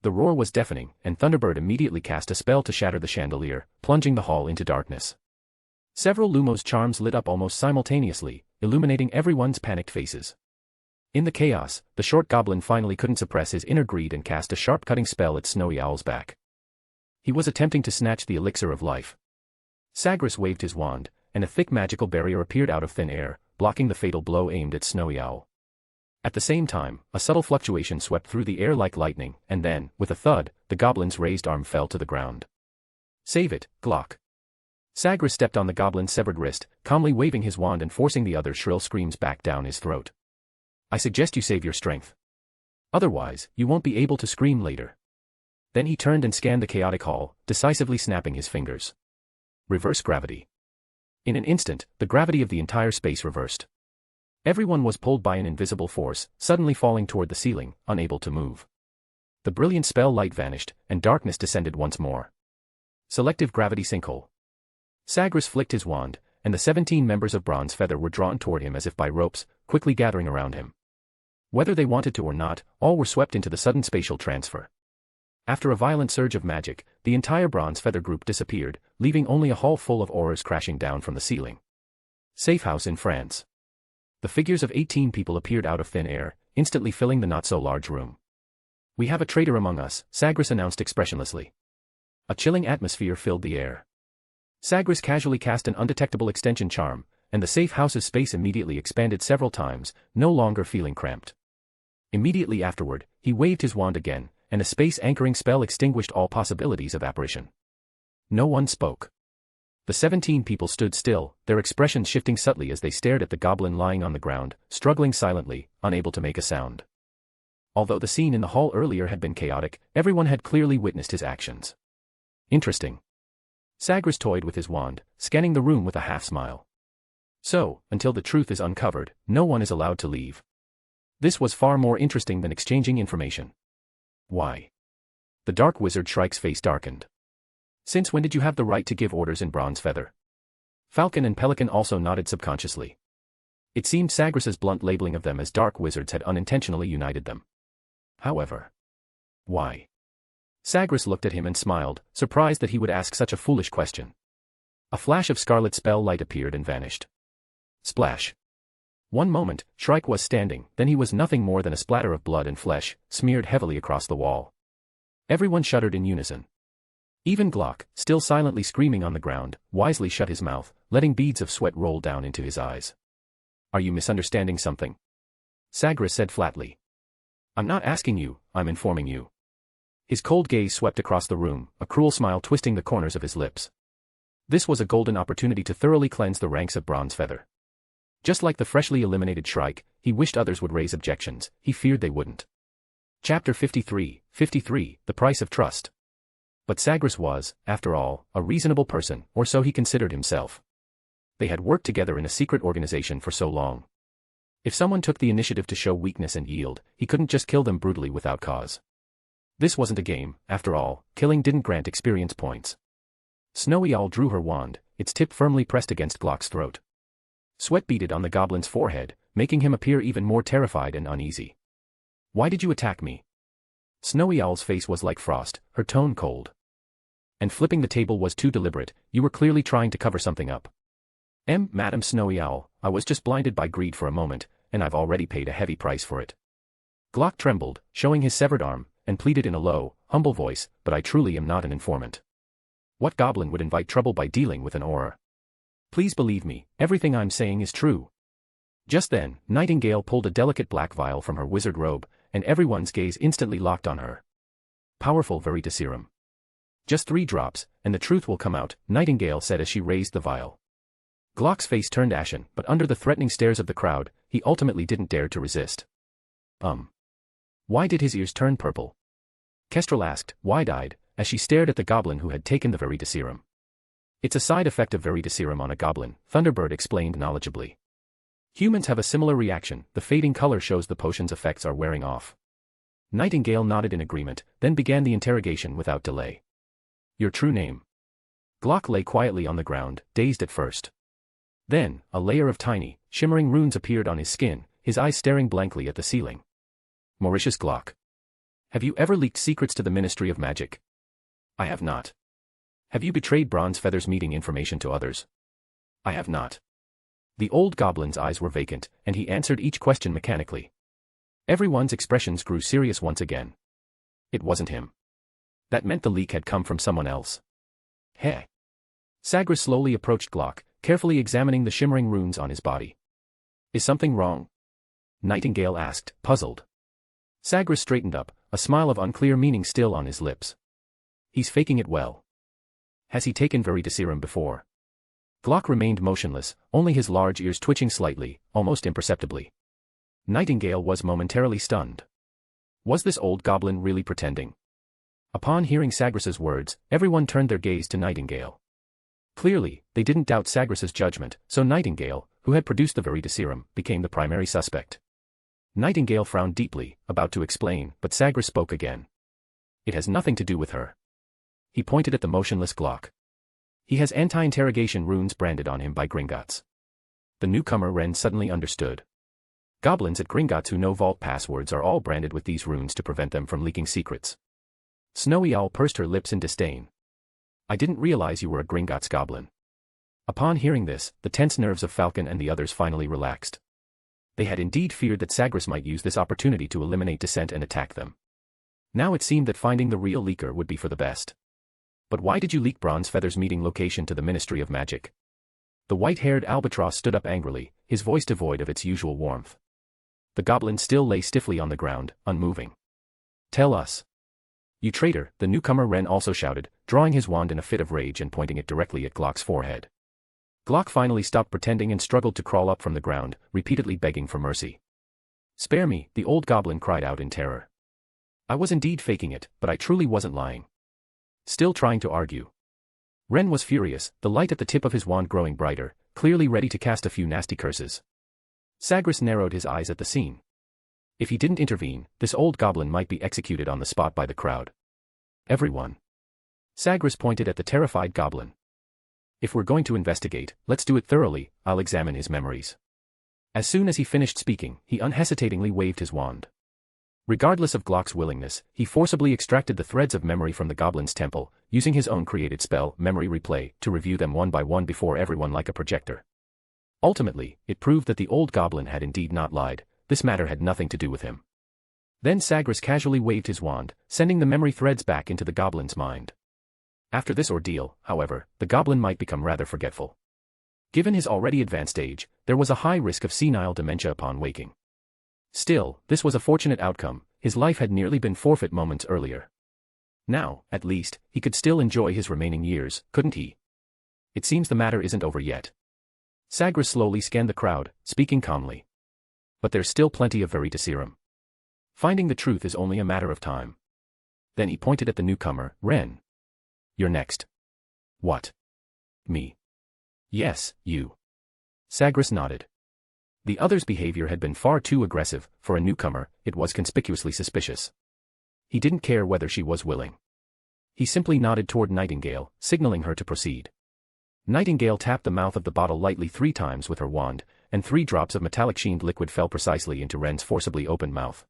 The roar was deafening, and Thunderbird immediately cast a spell to shatter the chandelier, plunging the hall into darkness. Several Lumos charms lit up almost simultaneously, illuminating everyone's panicked faces. In the chaos, the short goblin finally couldn't suppress his inner greed and cast a sharp-cutting spell at Snowy Owl's back. He was attempting to snatch the elixir of life. Sagres waved his wand, and a thick magical barrier appeared out of thin air, blocking the fatal blow aimed at Snowy Owl. At the same time, a subtle fluctuation swept through the air like lightning, and then, with a thud, the goblin's raised arm fell to the ground. "Save it, Glock." Sagres stepped on the goblin's severed wrist, calmly waving his wand and forcing the other's shrill screams back down his throat. "I suggest you save your strength. Otherwise, you won't be able to scream later." Then he turned and scanned the chaotic hall, decisively snapping his fingers. Reverse gravity. In an instant, the gravity of the entire space reversed. Everyone was pulled by an invisible force, suddenly falling toward the ceiling, unable to move. The brilliant spell light vanished, and darkness descended once more. Selective gravity sinkhole. Sagres flicked his wand, and the 17 members of Bronze Feather were drawn toward him as if by ropes, quickly gathering around him. Whether they wanted to or not, all were swept into the sudden spatial transfer. After a violent surge of magic, the entire Bronze Feather group disappeared, leaving only a hall full of auras crashing down from the ceiling. Safe house in France. The figures of 18 people appeared out of thin air, instantly filling the not-so-large room. "We have a traitor among us," Sagres announced expressionlessly. A chilling atmosphere filled the air. Sagres casually cast an undetectable extension charm, and the safe house's space immediately expanded several times, no longer feeling cramped. Immediately afterward, he waved his wand again, and a space-anchoring spell extinguished all possibilities of apparition. No one spoke. The 17 people stood still, their expressions shifting subtly as they stared at the goblin lying on the ground, struggling silently, unable to make a sound. Although the scene in the hall earlier had been chaotic, everyone had clearly witnessed his actions. Interesting. Sagres toyed with his wand, scanning the room with a half-smile. So, until the truth is uncovered, no one is allowed to leave. This was far more interesting than exchanging information. Why? The Dark Wizard Shrike's face darkened. "Since when did you have the right to give orders in Bronze Feather?" Falcon and Pelican also nodded subconsciously. It seemed Sagres's blunt labeling of them as dark wizards had unintentionally united them. However. Why? Sagres looked at him and smiled, surprised that he would ask such a foolish question. A flash of scarlet spell light appeared and vanished. Splash. One moment, Shrike was standing, then he was nothing more than a splatter of blood and flesh, smeared heavily across the wall. Everyone shuddered in unison. Even Glock, still silently screaming on the ground, wisely shut his mouth, letting beads of sweat roll down into his eyes. "Are you misunderstanding something?" Sagres said flatly. "I'm not asking you, I'm informing you." His cold gaze swept across the room, a cruel smile twisting the corners of his lips. This was a golden opportunity to thoroughly cleanse the ranks of Bronze Feather. Just like the freshly eliminated Shrike, he wished others would raise objections, he feared they wouldn't. Chapter 53, The Price of Trust. But Sagres was, after all, a reasonable person, or so he considered himself. They had worked together in a secret organization for so long. If someone took the initiative to show weakness and yield, he couldn't just kill them brutally without cause. This wasn't a game, after all, killing didn't grant experience points. Snowy Owl drew her wand, its tip firmly pressed against Glock's throat. Sweat beaded on the goblin's forehead, making him appear even more terrified and uneasy. "Why did you attack me?" Snowy Owl's face was like frost, her tone cold. "And flipping the table was too deliberate, you were clearly trying to cover something up." Madam Snowy Owl, I was just blinded by greed for a moment, and I've already paid a heavy price for it." Glock trembled, showing his severed arm, and pleaded in a low, humble voice, "But I truly am not an informant. What goblin would invite trouble by dealing with an aura? Please believe me, everything I'm saying is true." Just then, Nightingale pulled a delicate black vial from her wizard robe, and everyone's gaze instantly locked on her. "Powerful Veritaserum. Just 3 drops, and the truth will come out," Nightingale said as she raised the vial. Glock's face turned ashen, but under the threatening stares of the crowd, he ultimately didn't dare to resist. Why did his ears turn purple?" Kestrel asked, wide-eyed, as she stared at the goblin who had taken the Veritaserum. "It's a side effect of Veritaserum on a goblin," Thunderbird explained knowledgeably. "Humans have a similar reaction, the fading color shows the potion's effects are wearing off." Nightingale nodded in agreement, then began the interrogation without delay. "Your true name?" Glock lay quietly on the ground, dazed at first. Then, a layer of tiny, shimmering runes appeared on his skin, his eyes staring blankly at the ceiling. "Mauritius Glock. Have you ever leaked secrets to the Ministry of Magic?" "I have not." "Have you betrayed Bronze Feather's meeting information to others?" "I have not." The old goblin's eyes were vacant, and he answered each question mechanically. Everyone's expressions grew serious once again. It wasn't him. That meant the leak had come from someone else. "Heh." Sagres slowly approached Glock, carefully examining the shimmering runes on his body. "Is something wrong?" Nightingale asked, puzzled. Sagres straightened up, a smile of unclear meaning still on his lips. "He's faking it well." "Has he taken Veritaserum before?" Glock remained motionless, only his large ears twitching slightly, almost imperceptibly. Nightingale was momentarily stunned. Was this old goblin really pretending? Upon hearing Sagres's words, everyone turned their gaze to Nightingale. Clearly, they didn't doubt Sagres's judgment, so Nightingale, who had produced the Veritaserum, became the primary suspect. Nightingale frowned deeply, about to explain, but Sagres spoke again. "It has nothing to do with her." He pointed at the motionless Glock. "He has anti-interrogation runes branded on him by Gringotts." The newcomer Ren suddenly understood. Goblins at Gringotts who know vault passwords are all branded with these runes to prevent them from leaking secrets. Snowy Owl pursed her lips in disdain. "I didn't realize you were a Gringotts goblin." Upon hearing this, the tense nerves of Falcon and the others finally relaxed. They had indeed feared that Sagres might use this opportunity to eliminate dissent and attack them. Now it seemed that finding the real leaker would be for the best. "But why did you leak Bronze Feather's meeting location to the Ministry of Magic?" The white-haired albatross stood up angrily, his voice devoid of its usual warmth. The goblin still lay stiffly on the ground, unmoving. "Tell us." "You traitor," the newcomer Ren also shouted, drawing his wand in a fit of rage and pointing it directly at Glock's forehead. Glock finally stopped pretending and struggled to crawl up from the ground, repeatedly begging for mercy. "Spare me," the old goblin cried out in terror. "I was indeed faking it, but I truly wasn't lying." Still trying to argue. Ren was furious, the light at the tip of his wand growing brighter, clearly ready to cast a few nasty curses. Sagres narrowed his eyes at the scene. If he didn't intervene, this old goblin might be executed on the spot by the crowd. "Everyone." Sagres pointed at the terrified goblin. "If we're going to investigate, let's do it thoroughly, I'll examine his memories." As soon as he finished speaking, he unhesitatingly waved his wand. Regardless of Glock's willingness, he forcibly extracted the threads of memory from the goblin's temple, using his own created spell, Memory Replay, to review them one by one before everyone like a projector. Ultimately, it proved that the old goblin had indeed not lied, this matter had nothing to do with him. Then Sagres casually waved his wand, sending the memory threads back into the goblin's mind. After this ordeal, however, the goblin might become rather forgetful. Given his already advanced age, there was a high risk of senile dementia upon waking. Still, this was a fortunate outcome. His life had nearly been forfeit moments earlier. Now, at least, he could still enjoy his remaining years, couldn't he? It seems the matter isn't over yet. Sagres slowly scanned the crowd, speaking calmly. But there's still plenty of veritaserum. Finding the truth is only a matter of time. Then he pointed at the newcomer, Ren. You're next. What? Me? Yes, you. Sagres nodded. The other's behavior had been far too aggressive. For a newcomer, it was conspicuously suspicious. He didn't care whether she was willing. He simply nodded toward Nightingale, signaling her to proceed. Nightingale tapped the mouth of the bottle lightly 3 times with her wand, and 3 drops of metallic-sheened liquid fell precisely into Ren's forcibly opened mouth.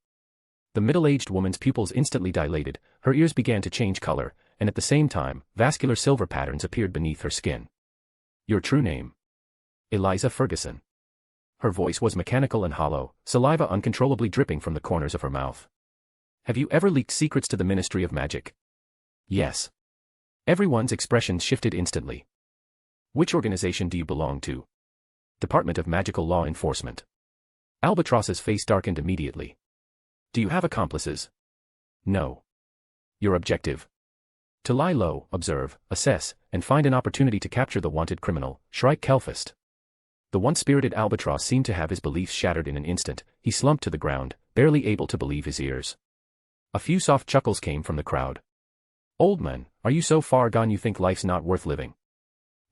The middle-aged woman's pupils instantly dilated, her ears began to change color, and at the same time, vascular silver patterns appeared beneath her skin. Your true name? Eliza Ferguson. Her voice was mechanical and hollow, saliva uncontrollably dripping from the corners of her mouth. Have you ever leaked secrets to the Ministry of Magic? Yes. Everyone's expressions shifted instantly. Which organization do you belong to? Department of Magical Law Enforcement. Albatross's face darkened immediately. Do you have accomplices? No. Your objective? To lie low, observe, assess, and find an opportunity to capture the wanted criminal, Shrike Kelfist. The once-spirited Albatross seemed to have his beliefs shattered in an instant. He slumped to the ground, barely able to believe his ears. A few soft chuckles came from the crowd. Old man, are you so far gone you think life's not worth living?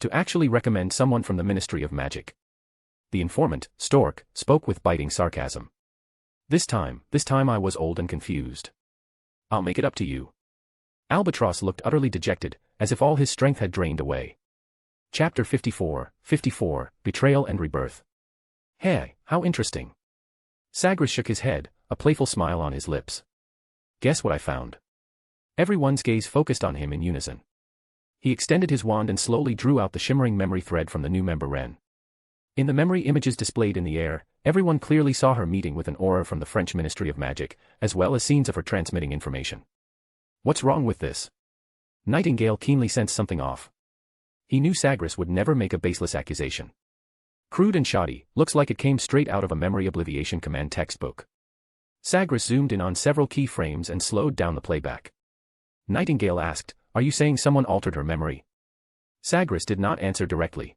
To actually recommend someone from the Ministry of Magic. The informant, Stork, spoke with biting sarcasm. This time I was old and confused. I'll make it up to you. Albatross looked utterly dejected, as if all his strength had drained away. Chapter 54, Betrayal and Rebirth. Hey, how interesting. Sagres shook his head, a playful smile on his lips. Guess what I found? Everyone's gaze focused on him in unison. He extended his wand and slowly drew out the shimmering memory thread from the new member Ren. In the memory images displayed in the air, everyone clearly saw her meeting with an aura from the French Ministry of Magic, as well as scenes of her transmitting information. What's wrong with this? Nightingale keenly sensed something off. He knew Sagres would never make a baseless accusation. Crude and shoddy, looks like it came straight out of a memory obliviation command textbook. Sagres zoomed in on several key frames and slowed down the playback. Nightingale asked, are you saying someone altered her memory? Sagres did not answer directly.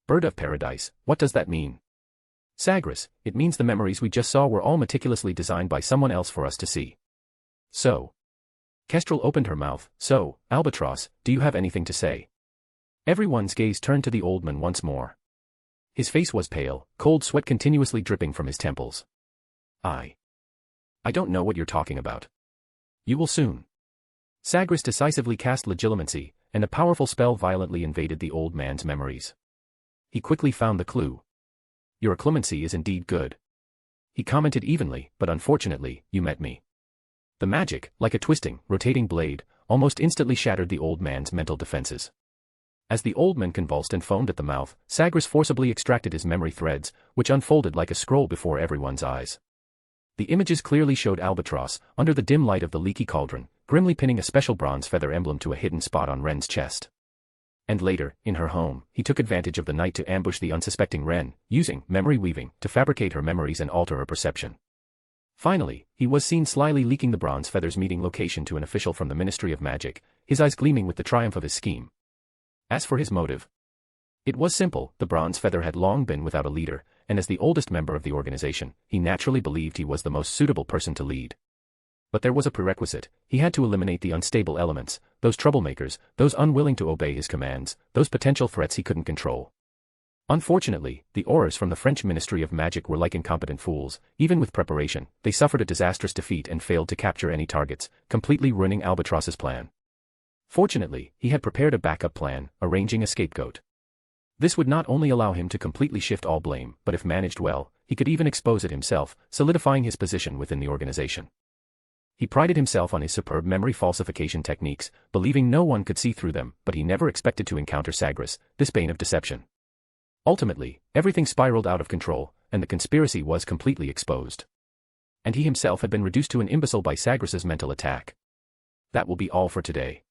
Bird of Paradise, what does that mean? Sagres, it means the memories we just saw were all meticulously designed by someone else for us to see. So. Kestrel opened her mouth. So, Albatross, do you have anything to say? Everyone's gaze turned to the old man once more. His face was pale, cold sweat continuously dripping from his temples. I don't know what you're talking about. You will soon. Sagres decisively cast Legilimency, and a powerful spell violently invaded the old man's memories. He quickly found the clue. Your clemency is indeed good. He commented evenly, but unfortunately, you met me. The magic, like a twisting, rotating blade, almost instantly shattered the old man's mental defenses. As the old man convulsed and foamed at the mouth, Sagres forcibly extracted his memory threads, which unfolded like a scroll before everyone's eyes. The images clearly showed Albatross, under the dim light of the leaky cauldron, grimly pinning a special bronze feather emblem to a hidden spot on Ren's chest. And later, in her home, he took advantage of the night to ambush the unsuspecting Ren, using memory weaving to fabricate her memories and alter her perception. Finally, he was seen slyly leaking the bronze feather's meeting location to an official from the Ministry of Magic, his eyes gleaming with the triumph of his scheme. As for his motive, it was simple. The bronze feather had long been without a leader, and as the oldest member of the organization, he naturally believed he was the most suitable person to lead. But there was a prerequisite. He had to eliminate the unstable elements, those troublemakers, those unwilling to obey his commands, those potential threats he couldn't control. Unfortunately, the auras from the French Ministry of Magic were like incompetent fools. Even with preparation, they suffered a disastrous defeat and failed to capture any targets, completely ruining Albatross's plan. Fortunately, he had prepared a backup plan, arranging a scapegoat. This would not only allow him to completely shift all blame, but if managed well, he could even expose it himself, solidifying his position within the organization. He prided himself on his superb memory falsification techniques, believing no one could see through them, but he never expected to encounter Sagres, this bane of deception. Ultimately, everything spiraled out of control, and the conspiracy was completely exposed. And he himself had been reduced to an imbecile by Sagres's mental attack. That will be all for today.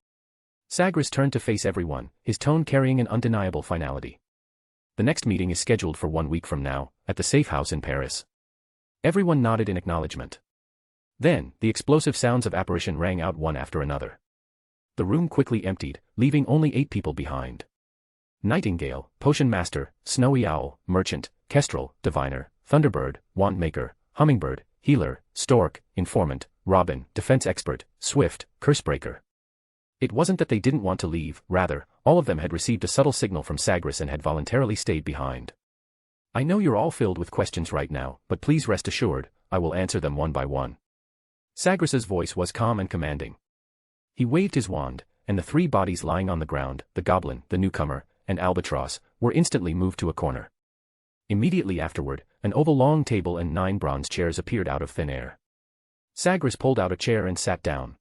Sagres turned to face everyone, his tone carrying an undeniable finality. The next meeting is scheduled for 1 week from now, at the safe house in Paris. Everyone nodded in acknowledgement. Then, the explosive sounds of apparition rang out one after another. The room quickly emptied, leaving only 8 people behind. Nightingale, Potion Master, Snowy Owl, Merchant, Kestrel, Diviner, Thunderbird, Wandmaker, Hummingbird, Healer, Stork, Informant, Robin, Defense Expert, Swift, Cursebreaker. It wasn't that they didn't want to leave, rather, all of them had received a subtle signal from Sagres and had voluntarily stayed behind. I know you're all filled with questions right now, but please rest assured, I will answer them one by one. Sagres's voice was calm and commanding. He waved his wand, and the 3 bodies lying on the ground, the goblin, the newcomer, and Albatross, were instantly moved to a corner. Immediately afterward, an oval long table and 9 bronze chairs appeared out of thin air. Sagres pulled out a chair and sat down.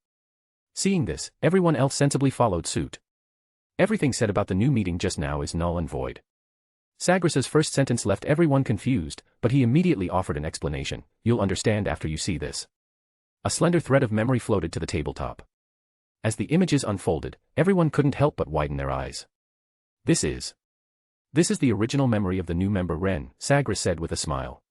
Seeing this, everyone else sensibly followed suit. Everything said about the new meeting just now is null and void. Sagres's first sentence left everyone confused, but he immediately offered an explanation. You'll understand after you see this. A slender thread of memory floated to the tabletop. As the images unfolded, everyone couldn't help but widen their eyes. This is the original memory of the new member Ren, Sagres said with a smile.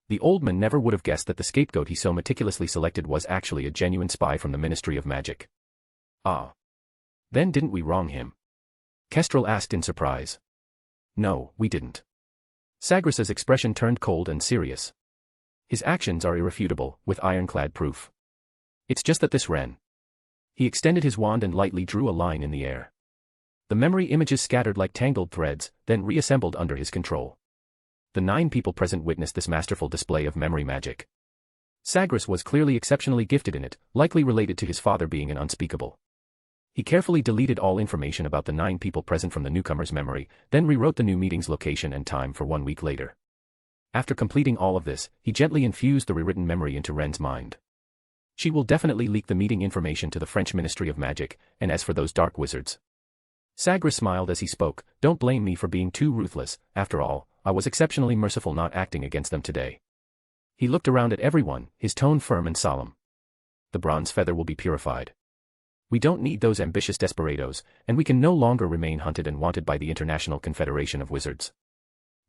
The old man never would have guessed that the scapegoat he so meticulously selected was actually a genuine spy from the Ministry of Magic. Ah. Then didn't we wrong him? Kestrel asked in surprise. No, we didn't. Sagres's expression turned cold and serious. His actions are irrefutable, with ironclad proof. It's just that this Ren. He extended his wand and lightly drew a line in the air. The memory images scattered like tangled threads, then reassembled under his control. The 9 people present witnessed this masterful display of memory magic. Sagres was clearly exceptionally gifted in it, likely related to his father being an unspeakable. He carefully deleted all information about the 9 people present from the newcomer's memory, then rewrote the new meeting's location and time for 1 week later. After completing all of this, he gently infused the rewritten memory into Ren's mind. She will definitely leak the meeting information to the French Ministry of Magic, and as for those dark wizards. Sagres smiled as he spoke, don't blame me for being too ruthless, after all, I was exceptionally merciful not acting against them today. He looked around at everyone, his tone firm and solemn. The bronze feather will be purified. We don't need those ambitious desperados, and we can no longer remain hunted and wanted by the International Confederation of Wizards.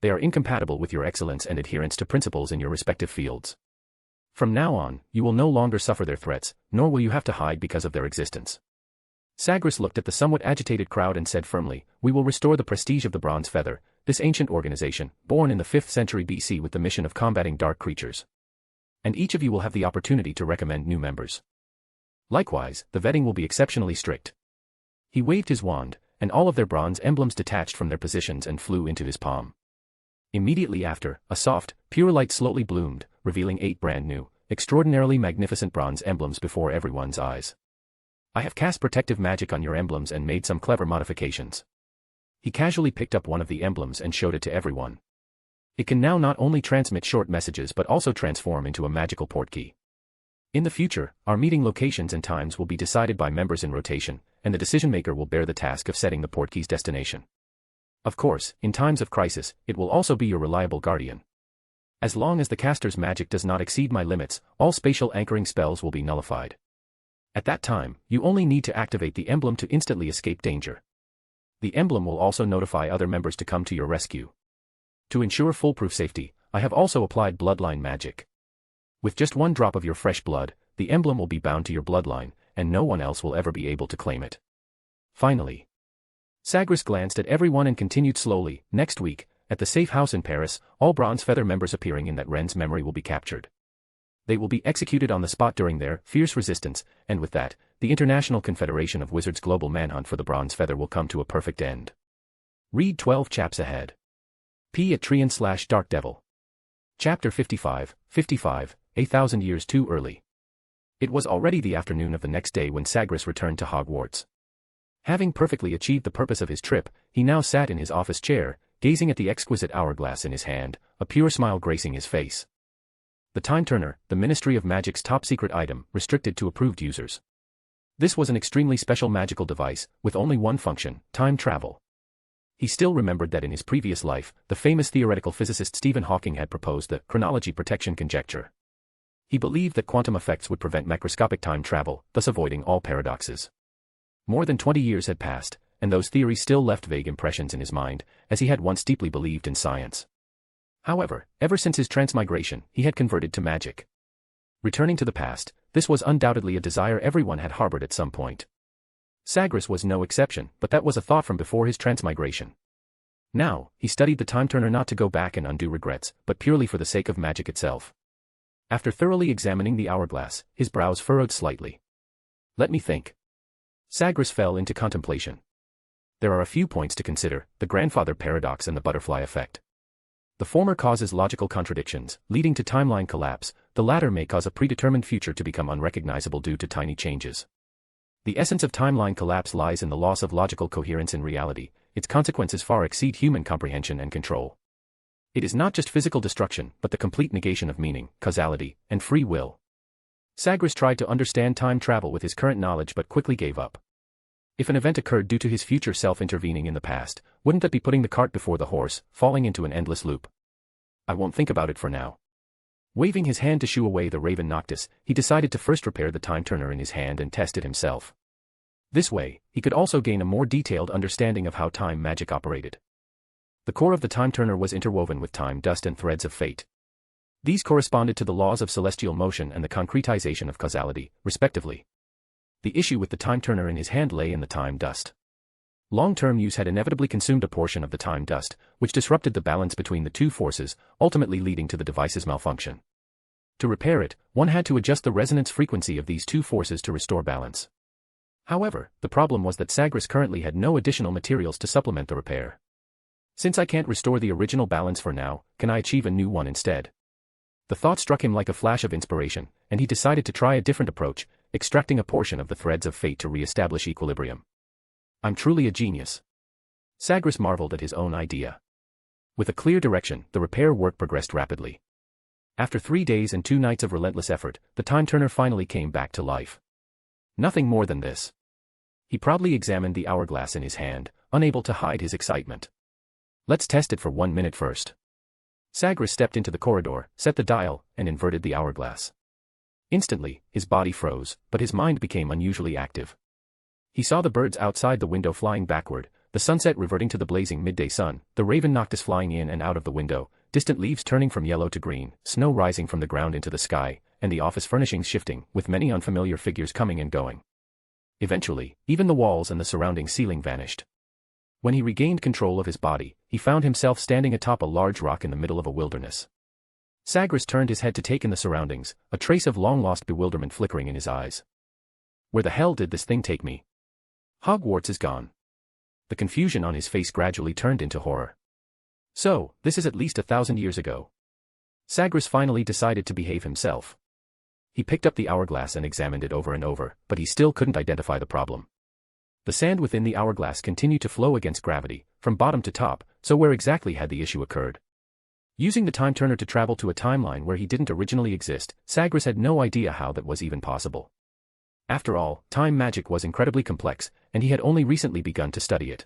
They are incompatible with your excellence and adherence to principles in your respective fields. From now on, you will no longer suffer their threats, nor will you have to hide because of their existence. Sagres looked at the somewhat agitated crowd and said firmly, we will restore the prestige of the Bronze Feather, this ancient organization, born in the 5th century BC with the mission of combating dark creatures. And each of you will have the opportunity to recommend new members. Likewise, the vetting will be exceptionally strict. He waved his wand, and all of their bronze emblems detached from their positions and flew into his palm. Immediately after, a soft, pure light slowly bloomed, revealing 8 brand new, extraordinarily magnificent bronze emblems before everyone's eyes. I have cast protective magic on your emblems and made some clever modifications. He casually picked up one of the emblems and showed it to everyone. It can now not only transmit short messages but also transform into a magical portkey. In the future, our meeting locations and times will be decided by members in rotation, and the decision-maker will bear the task of setting the portkey's destination. Of course, in times of crisis, it will also be your reliable guardian. As long as the caster's magic does not exceed my limits, all spatial anchoring spells will be nullified. At that time, you only need to activate the emblem to instantly escape danger. The emblem will also notify other members to come to your rescue. To ensure foolproof safety, I have also applied bloodline magic. With just 1 drop of your fresh blood, the emblem will be bound to your bloodline, and no one else will ever be able to claim it. Finally, Sagres glanced at everyone and continued slowly, next week, at the safe house in Paris, all Bronze Feather members appearing in that Ren's memory will be captured. They will be executed on the spot during their fierce resistance, and with that, the International Confederation of Wizards' global manhunt for the Bronze Feather will come to a perfect end. Read 12 chaps ahead. P at Trian/Dark Devil. Chapter 55, 1,000 years too early. It was already the afternoon of the next day when Sagres returned to Hogwarts. Having perfectly achieved the purpose of his trip, he now sat in his office chair, gazing at the exquisite hourglass in his hand, a pure smile gracing his face. The Time Turner, the Ministry of Magic's top-secret item, restricted to approved users. This was an extremely special magical device, with only one function, time travel. He still remembered that in his previous life, the famous theoretical physicist Stephen Hawking had proposed the chronology protection conjecture. He believed that quantum effects would prevent macroscopic time travel, thus avoiding all paradoxes. More than 20 years had passed, and those theories still left vague impressions in his mind, as he had once deeply believed in science. However, ever since his transmigration, he had converted to magic. Returning to the past, this was undoubtedly a desire everyone had harbored at some point. Sagres was no exception, but that was a thought from before his transmigration. Now, he studied the time turner not to go back and undo regrets, but purely for the sake of magic itself. After thoroughly examining the hourglass, his brows furrowed slightly. Let me think. Sagres fell into contemplation. There are a few points to consider: the grandfather paradox and the butterfly effect. The former causes logical contradictions, leading to timeline collapse. The latter may cause a predetermined future to become unrecognizable due to tiny changes. The essence of timeline collapse lies in the loss of logical coherence in reality. Its consequences far exceed human comprehension and control. It is not just physical destruction, but the complete negation of meaning, causality, and free will. Sagres tried to understand time travel with his current knowledge but quickly gave up. If an event occurred due to his future self intervening in the past, wouldn't that be putting the cart before the horse, falling into an endless loop? I won't think about it for now. Waving his hand to shoo away the Raven Noctis, he decided to first repair the time turner in his hand and test it himself. This way, he could also gain a more detailed understanding of how time magic operated. The core of the time turner was interwoven with time dust and threads of fate. These corresponded to the laws of celestial motion and the concretization of causality, respectively. The issue with the time turner in his hand lay in the time dust. Long-term use had inevitably consumed a portion of the time dust, which disrupted the balance between the two forces, ultimately leading to the device's malfunction. To repair it, one had to adjust the resonance frequency of these two forces to restore balance. However, the problem was that Sagres currently had no additional materials to supplement the repair. Since I can't restore the original balance for now, can I achieve a new one instead? The thought struck him like a flash of inspiration, and he decided to try a different approach, extracting a portion of the threads of fate to re-establish equilibrium. I'm truly a genius. Sagres marveled at his own idea. With a clear direction, the repair work progressed rapidly. After 3 days and 2 nights of relentless effort, the time turner finally came back to life. Nothing more than this. He proudly examined the hourglass in his hand, unable to hide his excitement. Let's test it for 1 minute first. Sagres stepped into the corridor, set the dial, and inverted the hourglass. Instantly, his body froze, but his mind became unusually active. He saw the birds outside the window flying backward, the sunset reverting to the blazing midday sun, the Raven Noctis flying in and out of the window, distant leaves turning from yellow to green, snow rising from the ground into the sky, and the office furnishings shifting, with many unfamiliar figures coming and going. Eventually, even the walls and the surrounding ceiling vanished. When he regained control of his body, he found himself standing atop a large rock in the middle of a wilderness. Sagres turned his head to take in the surroundings, a trace of long-lost bewilderment flickering in his eyes. Where the hell did this thing take me? Hogwarts is gone. The confusion on his face gradually turned into horror. So, this is at least 1,000 years ago. Sagres finally decided to behave himself. He picked up the hourglass and examined it over and over, but he still couldn't identify the problem. The sand within the hourglass continued to flow against gravity, from bottom to top, so where exactly had the issue occurred? Using the time turner to travel to a timeline where he didn't originally exist, Sagres had no idea how that was even possible. After all, time magic was incredibly complex, and he had only recently begun to study it.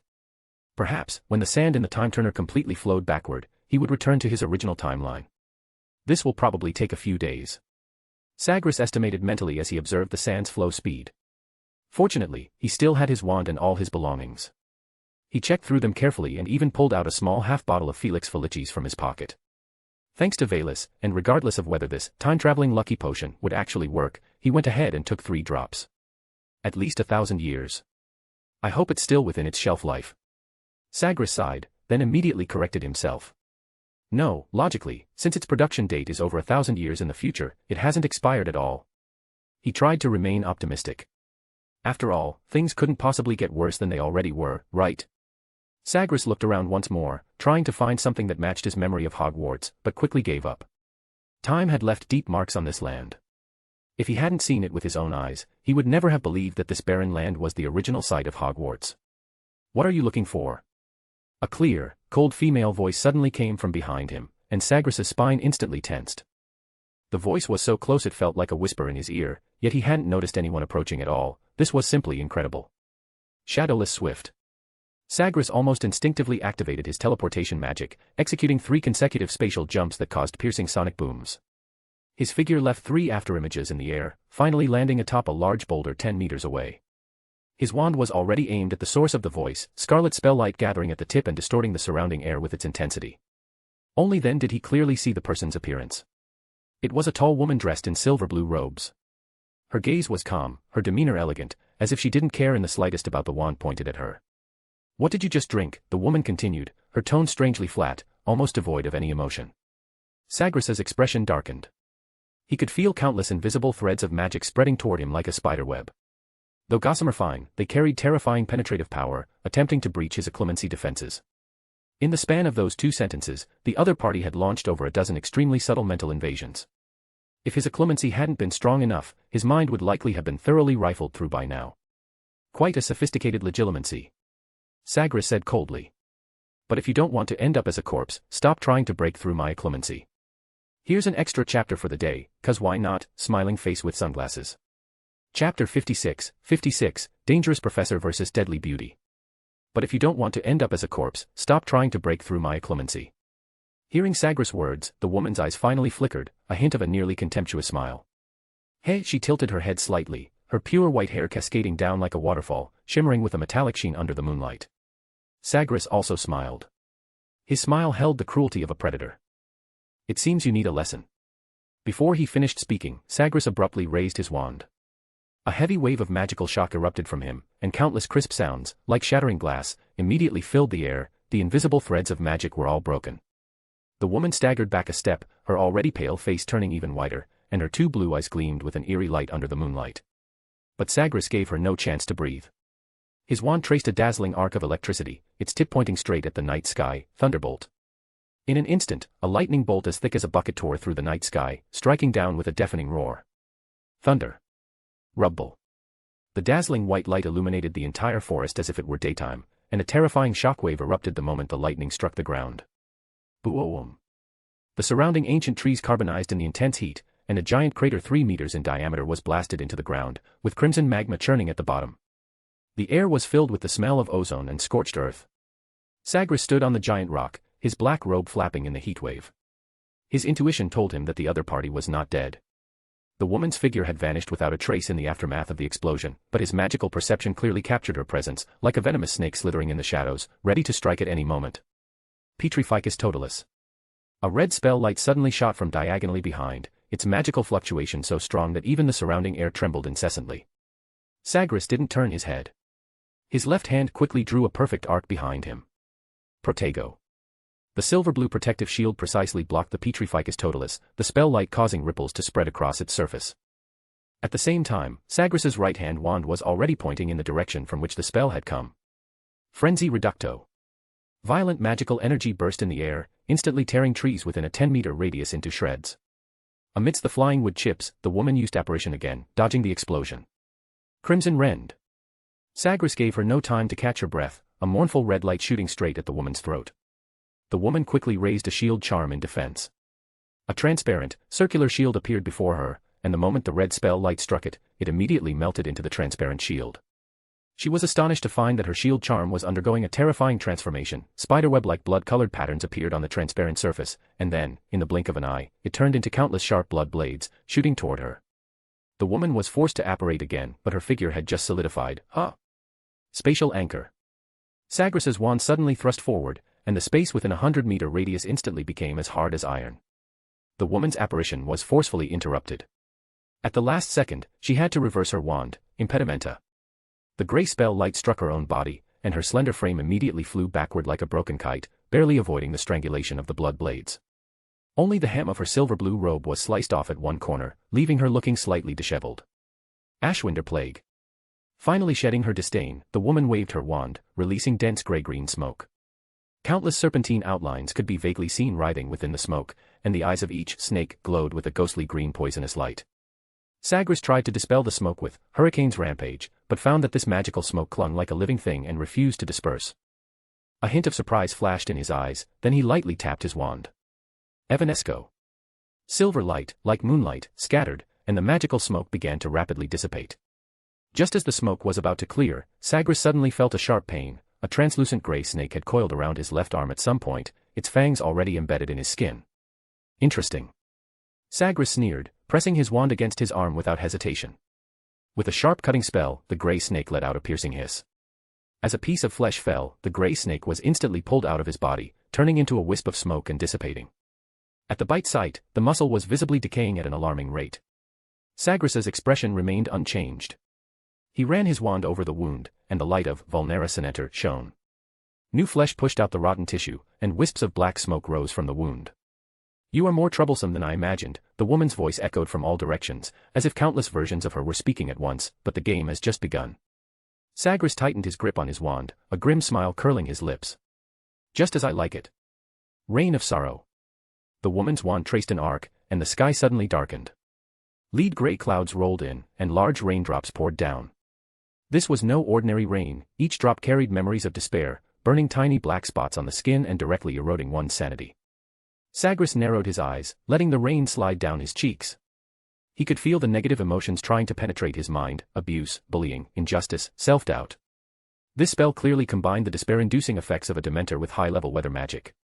Perhaps, when the sand in the time turner completely flowed backward, he would return to his original timeline. This will probably take a few days. Sagres estimated mentally as he observed the sand's flow speed. Fortunately, he still had his wand and all his belongings. He checked through them carefully and even pulled out a small half-bottle of Felix Felicis from his pocket. Thanks to Valus, and regardless of whether this time-traveling lucky potion would actually work, he went ahead and took 3 drops. At least 1,000 years. I hope it's still within its shelf life. Sagres sighed, then immediately corrected himself. No, logically, since its production date is over 1,000 years in the future, it hasn't expired at all. He tried to remain optimistic. After all, things couldn't possibly get worse than they already were, right? Sagres looked around once more, trying to find something that matched his memory of Hogwarts, but quickly gave up. Time had left deep marks on this land. If he hadn't seen it with his own eyes, he would never have believed that this barren land was the original site of Hogwarts. What are you looking for? A clear, cold female voice suddenly came from behind him, and Sagres' spine instantly tensed. The voice was so close it felt like a whisper in his ear, yet he hadn't noticed anyone approaching at all. This was simply incredible. Shadowless Swift. Sagres almost instinctively activated his teleportation magic, executing 3 consecutive spatial jumps that caused piercing sonic booms. His figure left 3 afterimages in the air, finally landing atop a large boulder 10 meters away. His wand was already aimed at the source of the voice, scarlet spell light gathering at the tip and distorting the surrounding air with its intensity. Only then did he clearly see the person's appearance. It was a tall woman dressed in silver-blue robes. Her gaze was calm, her demeanor elegant, as if she didn't care in the slightest about the wand pointed at her. "What did you just drink?" the woman continued, her tone strangely flat, almost devoid of any emotion. Sagres's expression darkened. He could feel countless invisible threads of magic spreading toward him like a spiderweb. Though gossamer fine, they carried terrifying penetrative power, attempting to breach his occlumency defenses. In the span of those 2 sentences, the other party had launched over a dozen extremely subtle mental invasions. If his occlumency hadn't been strong enough, his mind would likely have been thoroughly rifled through by now. "Quite a sophisticated legilimency," Sagres said coldly. "But if you don't want to end up as a corpse, stop trying to break through my occlumency. Here's an extra chapter for the day, 'cause why not?" Smiling face with sunglasses. Chapter 56, Dangerous Professor vs. Deadly Beauty. "But if you don't want to end up as a corpse, stop trying to break through my occlumency." Hearing Sagres' words, the woman's eyes finally flickered, a hint of a nearly contemptuous smile. "Hey," she tilted her head slightly, her pure white hair cascading down like a waterfall, shimmering with a metallic sheen under the moonlight. Sagres also smiled. His smile held the cruelty of a predator. "It seems you need a lesson." Before he finished speaking, Sagres abruptly raised his wand. A heavy wave of magical shock erupted from him, and countless crisp sounds, like shattering glass, immediately filled the air. The invisible threads of magic were all broken. The woman staggered back a step, her already pale face turning even whiter, and her 2 blue eyes gleamed with an eerie light under the moonlight. But Sagres gave her no chance to breathe. His wand traced a dazzling arc of electricity, its tip pointing straight at the night sky. Thunderbolt. In an instant, a lightning bolt as thick as a bucket tore through the night sky, striking down with a deafening roar. Thunder. Rumble. The dazzling white light illuminated the entire forest as if it were daytime, and a terrifying shockwave erupted the moment the lightning struck the ground. Boom. The surrounding ancient trees carbonized in the intense heat, and a giant crater 3 meters in diameter was blasted into the ground, with crimson magma churning at the bottom. The air was filled with the smell of ozone and scorched earth. Sagres stood on the giant rock, his black robe flapping in the heat wave. His intuition told him that the other party was not dead. The woman's figure had vanished without a trace in the aftermath of the explosion, but his magical perception clearly captured her presence, like a venomous snake slithering in the shadows, ready to strike at any moment. Petrificus totalis. A red spell light suddenly shot from diagonally behind, its magical fluctuation so strong that even the surrounding air trembled incessantly. Sagres didn't turn his head. His left hand quickly drew a perfect arc behind him. Protego. The silver-blue protective shield precisely blocked the Petrificus totalis, the spell light causing ripples to spread across its surface. At the same time, Sagres's right-hand wand was already pointing in the direction from which the spell had come. Frenzy Reducto. Violent magical energy burst in the air, instantly tearing trees within a 10-meter radius into shreds. Amidst the flying wood chips, the woman used apparition again, dodging the explosion. Crimson Rend. Sagres gave her no time to catch her breath, a mournful red light shooting straight at the woman's throat. The woman quickly raised a shield charm in defense. A transparent, circular shield appeared before her, and the moment the red spell light struck it, it immediately melted into the transparent shield. She was astonished to find that her shield charm was undergoing a terrifying transformation. Spiderweb-like blood-colored patterns appeared on the transparent surface, and then, in the blink of an eye, it turned into countless sharp blood blades, shooting toward her. The woman was forced to apparate again, but her figure had just solidified. Spatial anchor. Sagres's wand suddenly thrust forward, and the space within a 100-meter radius instantly became as hard as iron. The woman's apparition was forcefully interrupted. At the last second, she had to reverse her wand, impedimenta. The gray spell light struck her own body, and her slender frame immediately flew backward like a broken kite, barely avoiding the strangulation of the blood blades. Only the hem of her silver-blue robe was sliced off at one corner, leaving her looking slightly disheveled. Ashwinder Plague. Finally shedding her disdain, the woman waved her wand, releasing dense gray-green smoke. Countless serpentine outlines could be vaguely seen writhing within the smoke, and the eyes of each snake glowed with a ghostly green poisonous light. Sagres tried to dispel the smoke with Hurricane's Rampage, but found that this magical smoke clung like a living thing and refused to disperse. A hint of surprise flashed in his eyes, then he lightly tapped his wand. Evanesco. Silver light, like moonlight, scattered, and the magical smoke began to rapidly dissipate. Just as the smoke was about to clear, Sagres suddenly felt a sharp pain. A translucent gray snake had coiled around his left arm at some point, its fangs already embedded in his skin. Interesting. Sagres sneered, pressing his wand against his arm without hesitation. With a sharp cutting spell, the gray snake let out a piercing hiss. As a piece of flesh fell, the gray snake was instantly pulled out of his body, turning into a wisp of smoke and dissipating. At the bite site, the muscle was visibly decaying at an alarming rate. Sagres's expression remained unchanged. He ran his wand over the wound, and the light of Vulnera Senator shone. New flesh pushed out the rotten tissue, and wisps of black smoke rose from the wound. "You are more troublesome than I imagined," the woman's voice echoed from all directions, as if countless versions of her were speaking at once, "but the game has just begun." Sagres tightened his grip on his wand, a grim smile curling his lips. "Just as I like it." Rain of sorrow. The woman's wand traced an arc, and the sky suddenly darkened. Lead gray clouds rolled in, and large raindrops poured down. This was no ordinary rain, each drop carried memories of despair, burning tiny black spots on the skin and directly eroding one's sanity. Sagres narrowed his eyes, letting the rain slide down his cheeks. He could feel the negative emotions trying to penetrate his mind: abuse, bullying, injustice, self-doubt. This spell clearly combined the despair-inducing effects of a dementor with high-level weather magic.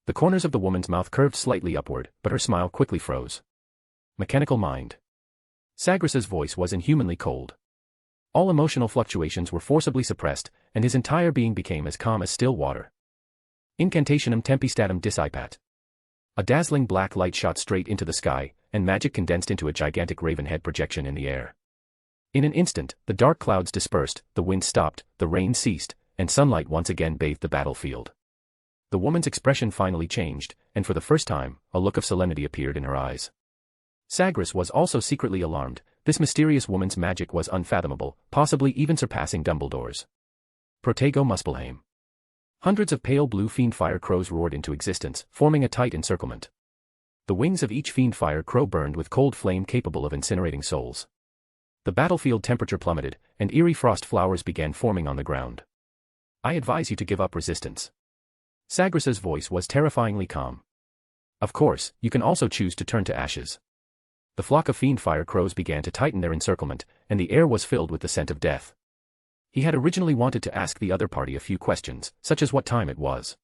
The corners of the woman's mouth curved slightly upward, but her smile quickly froze. Mechanical mind. Sagres's voice was inhumanly cold. All emotional fluctuations were forcibly suppressed, and his entire being became as calm as still water. Incantationum tempestatum dissipat. A dazzling black light shot straight into the sky, and magic condensed into a gigantic raven-head projection in the air. In an instant, the dark clouds dispersed, the wind stopped, the rain ceased, and sunlight once again bathed the battlefield. The woman's expression finally changed, and for the first time, a look of solemnity appeared in her eyes. Sagres was also secretly alarmed. This mysterious woman's magic was unfathomable, possibly even surpassing Dumbledore's. Protego Muspelheim. Hundreds of pale blue fiend-fire crows roared into existence, forming a tight encirclement. The wings of each fiend-fire crow burned with cold flame capable of incinerating souls. The battlefield temperature plummeted, and eerie frost flowers began forming on the ground. "I advise you to give up resistance." Sagres's voice was terrifyingly calm. "Of course, you can also choose to turn to ashes." The flock of fiend-fire crows began to tighten their encirclement, and the air was filled with the scent of death. He had originally wanted to ask the other party a few questions, such as what time it was.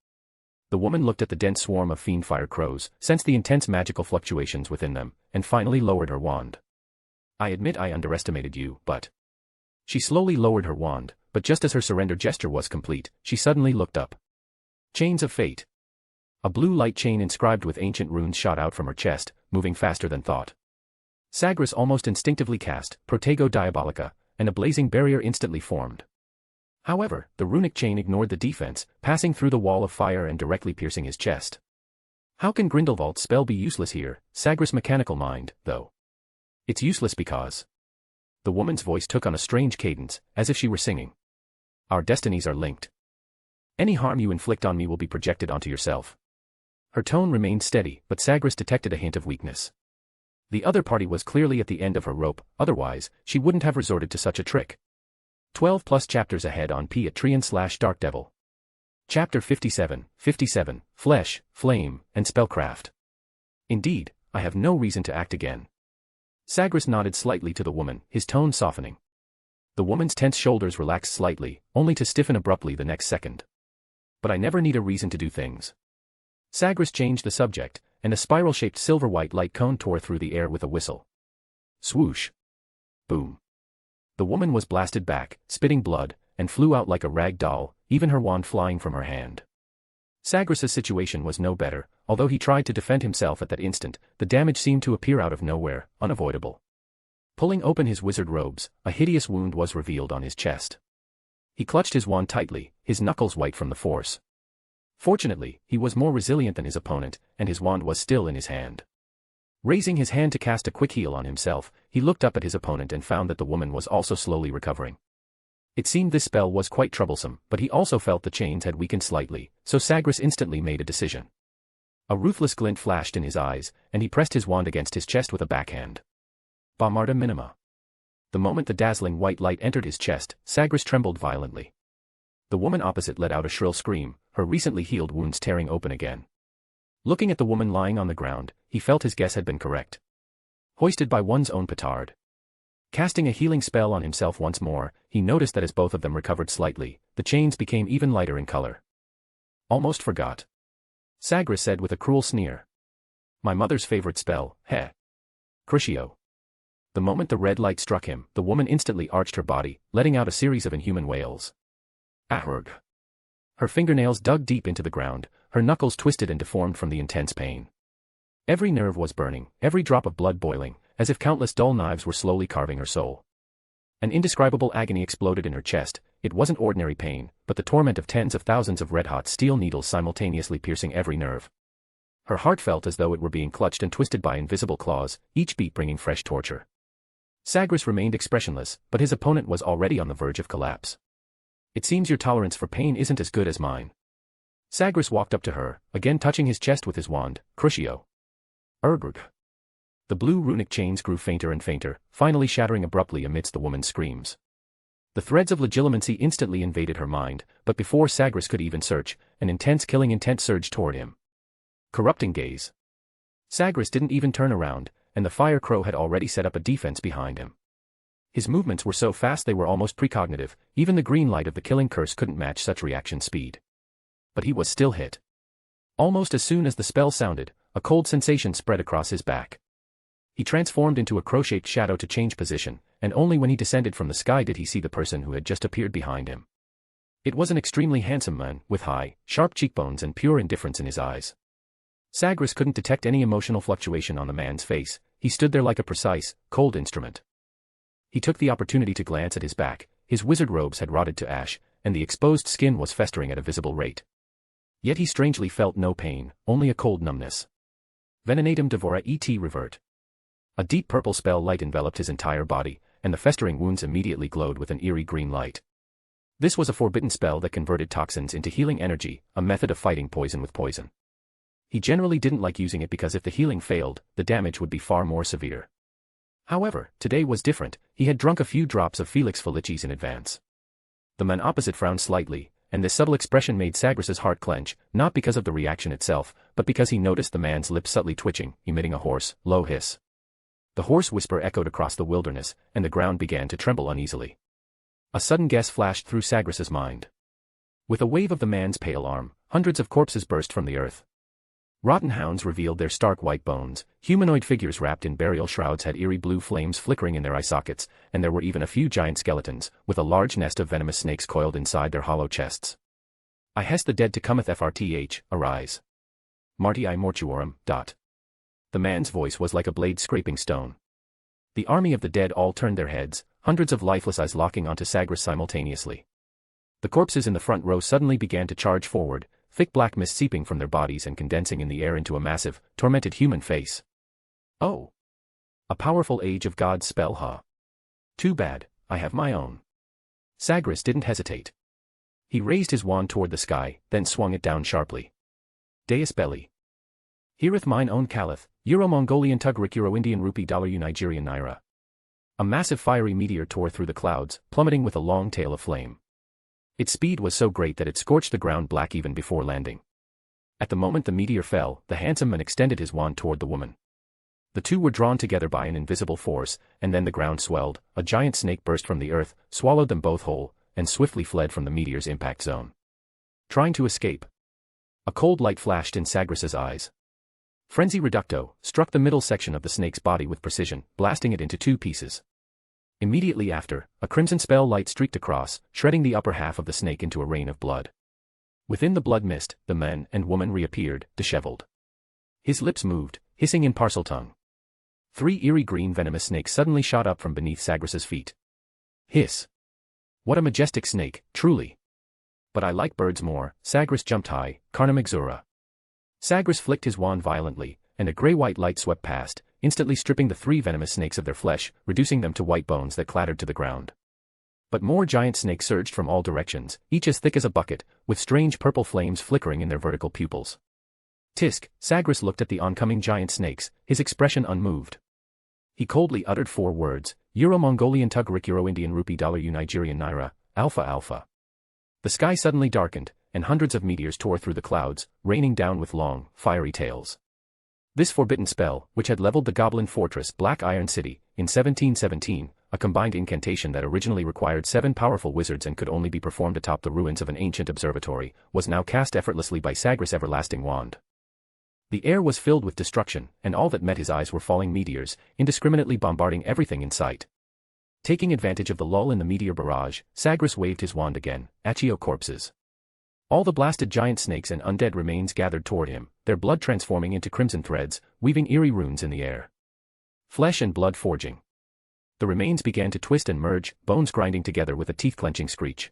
The woman looked at the dense swarm of fiend-fire crows, sensed the intense magical fluctuations within them, and finally lowered her wand. "I admit I underestimated you, but..." She slowly lowered her wand, but just as her surrender gesture was complete, she suddenly looked up. Chains of Fate. A blue light chain inscribed with ancient runes shot out from her chest, moving faster than thought. Sagres almost instinctively cast Protego Diabolica, and a blazing barrier instantly formed. However, the runic chain ignored the defense, passing through the wall of fire and directly piercing his chest. How can Grindelwald's spell be useless here? Sagres' mechanical mind, though. "It's useless because..." The woman's voice took on a strange cadence, as if she were singing. "Our destinies are linked. Any harm you inflict on me will be projected onto yourself." Her tone remained steady, but Sagres detected a hint of weakness. The other party was clearly at the end of her rope, otherwise, she wouldn't have resorted to such a trick. 12+ chapters ahead on Patreon/Dark Devil. Chapter 57, Flesh, Flame, and Spellcraft. "Indeed, I have no reason to act again." Sagres nodded slightly to the woman, his tone softening. The woman's tense shoulders relaxed slightly, only to stiffen abruptly the next second. "But I never need a reason to do things." Sagres changed the subject, and a spiral-shaped silver-white light cone tore through the air with a whistle. Swoosh. Boom. The woman was blasted back, spitting blood, and flew out like a rag doll, even her wand flying from her hand. Sagres's situation was no better, although he tried to defend himself at that instant. The damage seemed to appear out of nowhere, unavoidable. Pulling open his wizard robes, a hideous wound was revealed on his chest. He clutched his wand tightly, his knuckles white from the force. Fortunately, he was more resilient than his opponent, and his wand was still in his hand. Raising his hand to cast a quick heal on himself, he looked up at his opponent and found that the woman was also slowly recovering. It seemed this spell was quite troublesome, but he also felt the chains had weakened slightly, so Sagres instantly made a decision. A ruthless glint flashed in his eyes, and he pressed his wand against his chest with a backhand. Bamarda Minima. The moment the dazzling white light entered his chest, Sagres trembled violently. The woman opposite let out a shrill scream, her recently healed wounds tearing open again. Looking at the woman lying on the ground, he felt his guess had been correct. Hoisted by one's own petard. Casting a healing spell on himself once more, he noticed that as both of them recovered slightly, the chains became even lighter in color. "Almost forgot," Sagres said with a cruel sneer. "My mother's favorite spell, heh. Crucio." The moment the red light struck him, the woman instantly arched her body, letting out a series of inhuman wails. Ahurg. Her fingernails dug deep into the ground, her knuckles twisted and deformed from the intense pain. Every nerve was burning, every drop of blood boiling, as if countless dull knives were slowly carving her soul. An indescribable agony exploded in her chest. It wasn't ordinary pain, but the torment of tens of thousands of red-hot steel needles simultaneously piercing every nerve. Her heart felt as though it were being clutched and twisted by invisible claws, each beat bringing fresh torture. Sagres remained expressionless, but his opponent was already on the verge of collapse. It seems your tolerance for pain isn't as good as mine. Sagres walked up to her, again touching his chest with his wand. Crucio. Urgrg. The blue runic chains grew fainter and fainter, finally shattering abruptly amidst the woman's screams. The threads of legitimacy instantly invaded her mind, but before Sagres could even search, an intense killing intent surged toward him. Corrupting gaze. Sagres didn't even turn around, and the fire crow had already set up a defense behind him. His movements were so fast they were almost precognitive, even the green light of the killing curse couldn't match such reaction speed. But he was still hit. Almost as soon as the spell sounded, a cold sensation spread across his back. He transformed into a crow-shaped shadow to change position, and only when he descended from the sky did he see the person who had just appeared behind him. It was an extremely handsome man, with high, sharp cheekbones and pure indifference in his eyes. Sagres couldn't detect any emotional fluctuation on the man's face. He stood there like a precise, cold instrument. He took the opportunity to glance at his back. His wizard robes had rotted to ash, and the exposed skin was festering at a visible rate. Yet he strangely felt no pain, only a cold numbness. Venenatum devora et revert. A deep purple spell light enveloped his entire body, and the festering wounds immediately glowed with an eerie green light. This was a forbidden spell that converted toxins into healing energy, a method of fighting poison with poison. He generally didn't like using it because if the healing failed, the damage would be far more severe. However, today was different. He had drunk a few drops of Felix Felicis in advance. The man opposite frowned slightly, and this subtle expression made Sagres' heart clench, not because of the reaction itself, but because he noticed the man's lips subtly twitching, emitting a hoarse, low hiss. The hoarse whisper echoed across the wilderness, and the ground began to tremble uneasily. A sudden guess flashed through Sagres' mind. With a wave of the man's pale arm, hundreds of corpses burst from the earth. Rotten hounds revealed their stark white bones, humanoid figures wrapped in burial shrouds had eerie blue flames flickering in their eye sockets, and there were even a few giant skeletons, with a large nest of venomous snakes coiled inside their hollow chests. I hest the dead to cometh frth, arise. Marti mortuorum. The man's voice was like a blade scraping stone. The army of the dead all turned their heads, hundreds of lifeless eyes locking onto Sagres simultaneously. The corpses in the front row suddenly began to charge forward, thick black mist seeping from their bodies and condensing in the air into a massive, tormented human face. Oh! A powerful Age of Gods spell, huh? Too bad, I have my own. Sagres didn't hesitate. He raised his wand toward the sky, then swung it down sharply. Deus belli. Heareth mine own Caliph, Euro-Mongolian Tugrik Euro-Indian Rupee $U Nigerian Naira. A massive fiery meteor tore through the clouds, plummeting with a long tail of flame. Its speed was so great that it scorched the ground black even before landing. At the moment the meteor fell, the handsome man extended his wand toward the woman. The two were drawn together by an invisible force, and then the ground swelled, a giant snake burst from the earth, swallowed them both whole, and swiftly fled from the meteor's impact zone. Trying to escape. A cold light flashed in Sagres' eyes. Frenzy Reducto struck the middle section of the snake's body with precision, blasting it into two pieces. Immediately after, a crimson spell light streaked across, shredding the upper half of the snake into a rain of blood. Within the blood mist, the man and woman reappeared, disheveled. His lips moved, hissing in Parseltongue. 3 eerie green venomous snakes suddenly shot up from beneath Sagres' feet. Hiss! What a majestic snake, truly! But I like birds more. Sagres jumped high, Carnum exura. Sagres flicked his wand violently, and a grey-white light swept past, instantly stripping the 3 venomous snakes of their flesh, reducing them to white bones that clattered to the ground. But more giant snakes surged from all directions, each as thick as a bucket, with strange purple flames flickering in their vertical pupils. Tisk, Sagres looked at the oncoming giant snakes, his expression unmoved. He coldly uttered 4 words, Euro-Mongolian Tugrik Euro-Indian Rupee $U Nigerian Naira, Alpha Alpha. The sky suddenly darkened, and hundreds of meteors tore through the clouds, raining down with long, fiery tails. This forbidden spell, which had leveled the goblin fortress Black Iron City, in 1717, a combined incantation that originally required 7 powerful wizards and could only be performed atop the ruins of an ancient observatory, was now cast effortlessly by Sagres' everlasting wand. The air was filled with destruction, and all that met his eyes were falling meteors, indiscriminately bombarding everything in sight. Taking advantage of the lull in the meteor barrage, Sagres waved his wand again. Accio corpses. All the blasted giant snakes and undead remains gathered toward him, their blood transforming into crimson threads, weaving eerie runes in the air. Flesh and blood forging. The remains began to twist and merge, bones grinding together with a teeth-clenching screech.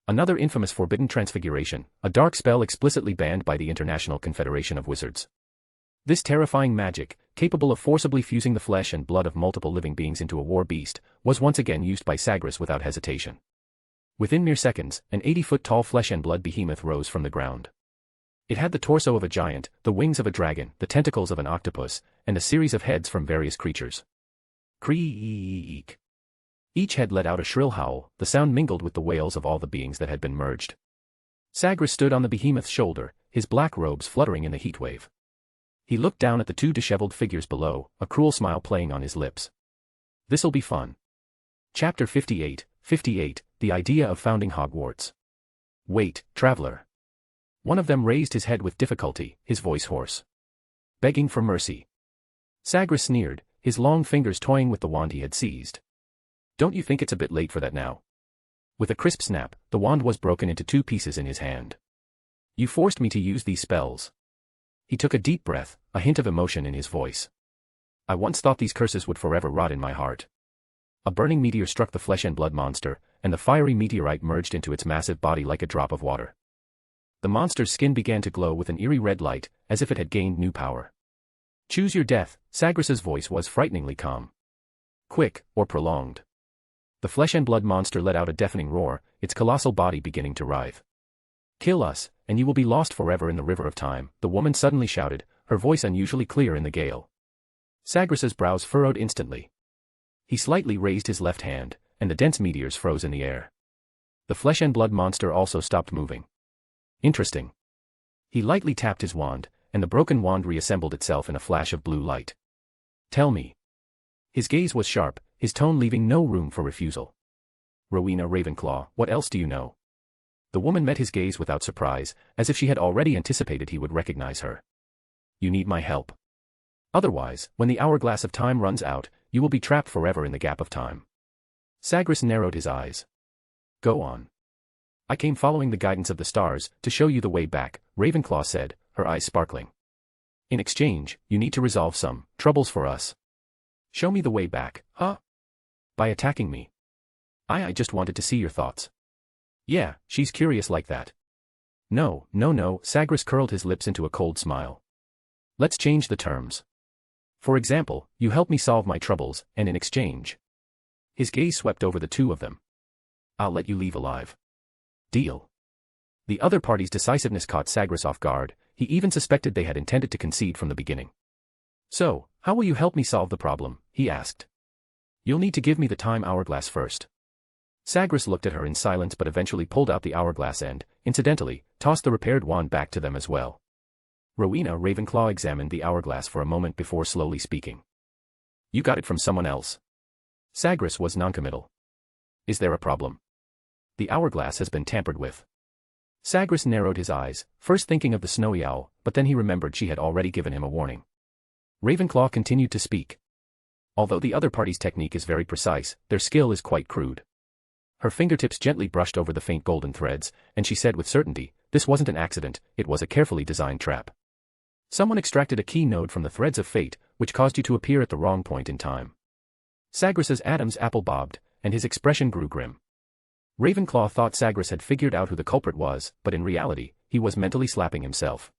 Another infamous forbidden transfiguration, a dark spell explicitly banned by the International Confederation of Wizards. This terrifying magic, capable of forcibly fusing the flesh and blood of multiple living beings into a war beast, was once again used by Sagres without hesitation. Within mere seconds, an 80-foot-tall flesh and blood behemoth rose from the ground. It had the torso of a giant, the wings of a dragon, the tentacles of an octopus, and a series of heads from various creatures. Creak. Each head let out a shrill howl, the sound mingled with the wails of all the beings that had been merged. Sagres stood on the behemoth's shoulder, his black robes fluttering in the heat wave. He looked down at the two disheveled figures below, a cruel smile playing on his lips. This'll be fun. Chapter 58, The Idea of Founding Hogwarts. Wait, traveler. One of them raised his head with difficulty, his voice hoarse. Begging for mercy. Sagres sneered, his long fingers toying with the wand he had seized. Don't you think it's a bit late for that now? With a crisp snap, the wand was broken into two pieces in his hand. You forced me to use these spells. He took a deep breath, a hint of emotion in his voice. I once thought these curses would forever rot in my heart. A burning meteor struck the flesh and blood monster, and the fiery meteorite merged into its massive body like a drop of water. The monster's skin began to glow with an eerie red light, as if it had gained new power. Choose your death, Sagres's voice was frighteningly calm. Quick, or prolonged. The flesh and blood monster let out a deafening roar, its colossal body beginning to writhe. Kill us, and you will be lost forever in the river of time, the woman suddenly shouted, her voice unusually clear in the gale. Sagres's brows furrowed instantly. He slightly raised his left hand, and the dense meteors froze in the air. The flesh and blood monster also stopped moving. Interesting. He lightly tapped his wand, and the broken wand reassembled itself in a flash of blue light. Tell me. His gaze was sharp, his tone leaving no room for refusal. Rowena Ravenclaw, what else do you know? The woman met his gaze without surprise, as if she had already anticipated he would recognize her. You need my help. Otherwise, when the hourglass of time runs out, you will be trapped forever in the gap of time. Sagres narrowed his eyes. Go on. I came following the guidance of the stars, to show you the way back, Ravenclaw said, her eyes sparkling. In exchange, you need to resolve some troubles for us. Show me the way back, huh? By attacking me. I just wanted to see your thoughts. Yeah, she's curious like that. No, Sagres curled his lips into a cold smile. Let's change the terms. For example, you help me solve my troubles, and in exchange. His gaze swept over the two of them. I'll let you leave alive. Deal. The other party's decisiveness caught Sagres off guard, he even suspected they had intended to concede from the beginning. So, how will you help me solve the problem? He asked. You'll need to give me the time hourglass first. Sagres looked at her in silence but eventually pulled out the hourglass and, incidentally, tossed the repaired wand back to them as well. Rowena Ravenclaw examined the hourglass for a moment before slowly speaking. You got it from someone else. Sagres was noncommittal. Is there a problem? The hourglass has been tampered with. Sagres narrowed his eyes, first thinking of the snowy owl, but then he remembered she had already given him a warning. Ravenclaw continued to speak. Although the other party's technique is very precise, their skill is quite crude. Her fingertips gently brushed over the faint golden threads, and she said with certainty, this wasn't an accident, it was a carefully designed trap. Someone extracted a key node from the threads of fate, which caused you to appear at the wrong point in time. Sagres's Adam's apple bobbed, and his expression grew grim. Ravenclaw thought Sagres had figured out who the culprit was, but in reality, he was mentally slapping himself.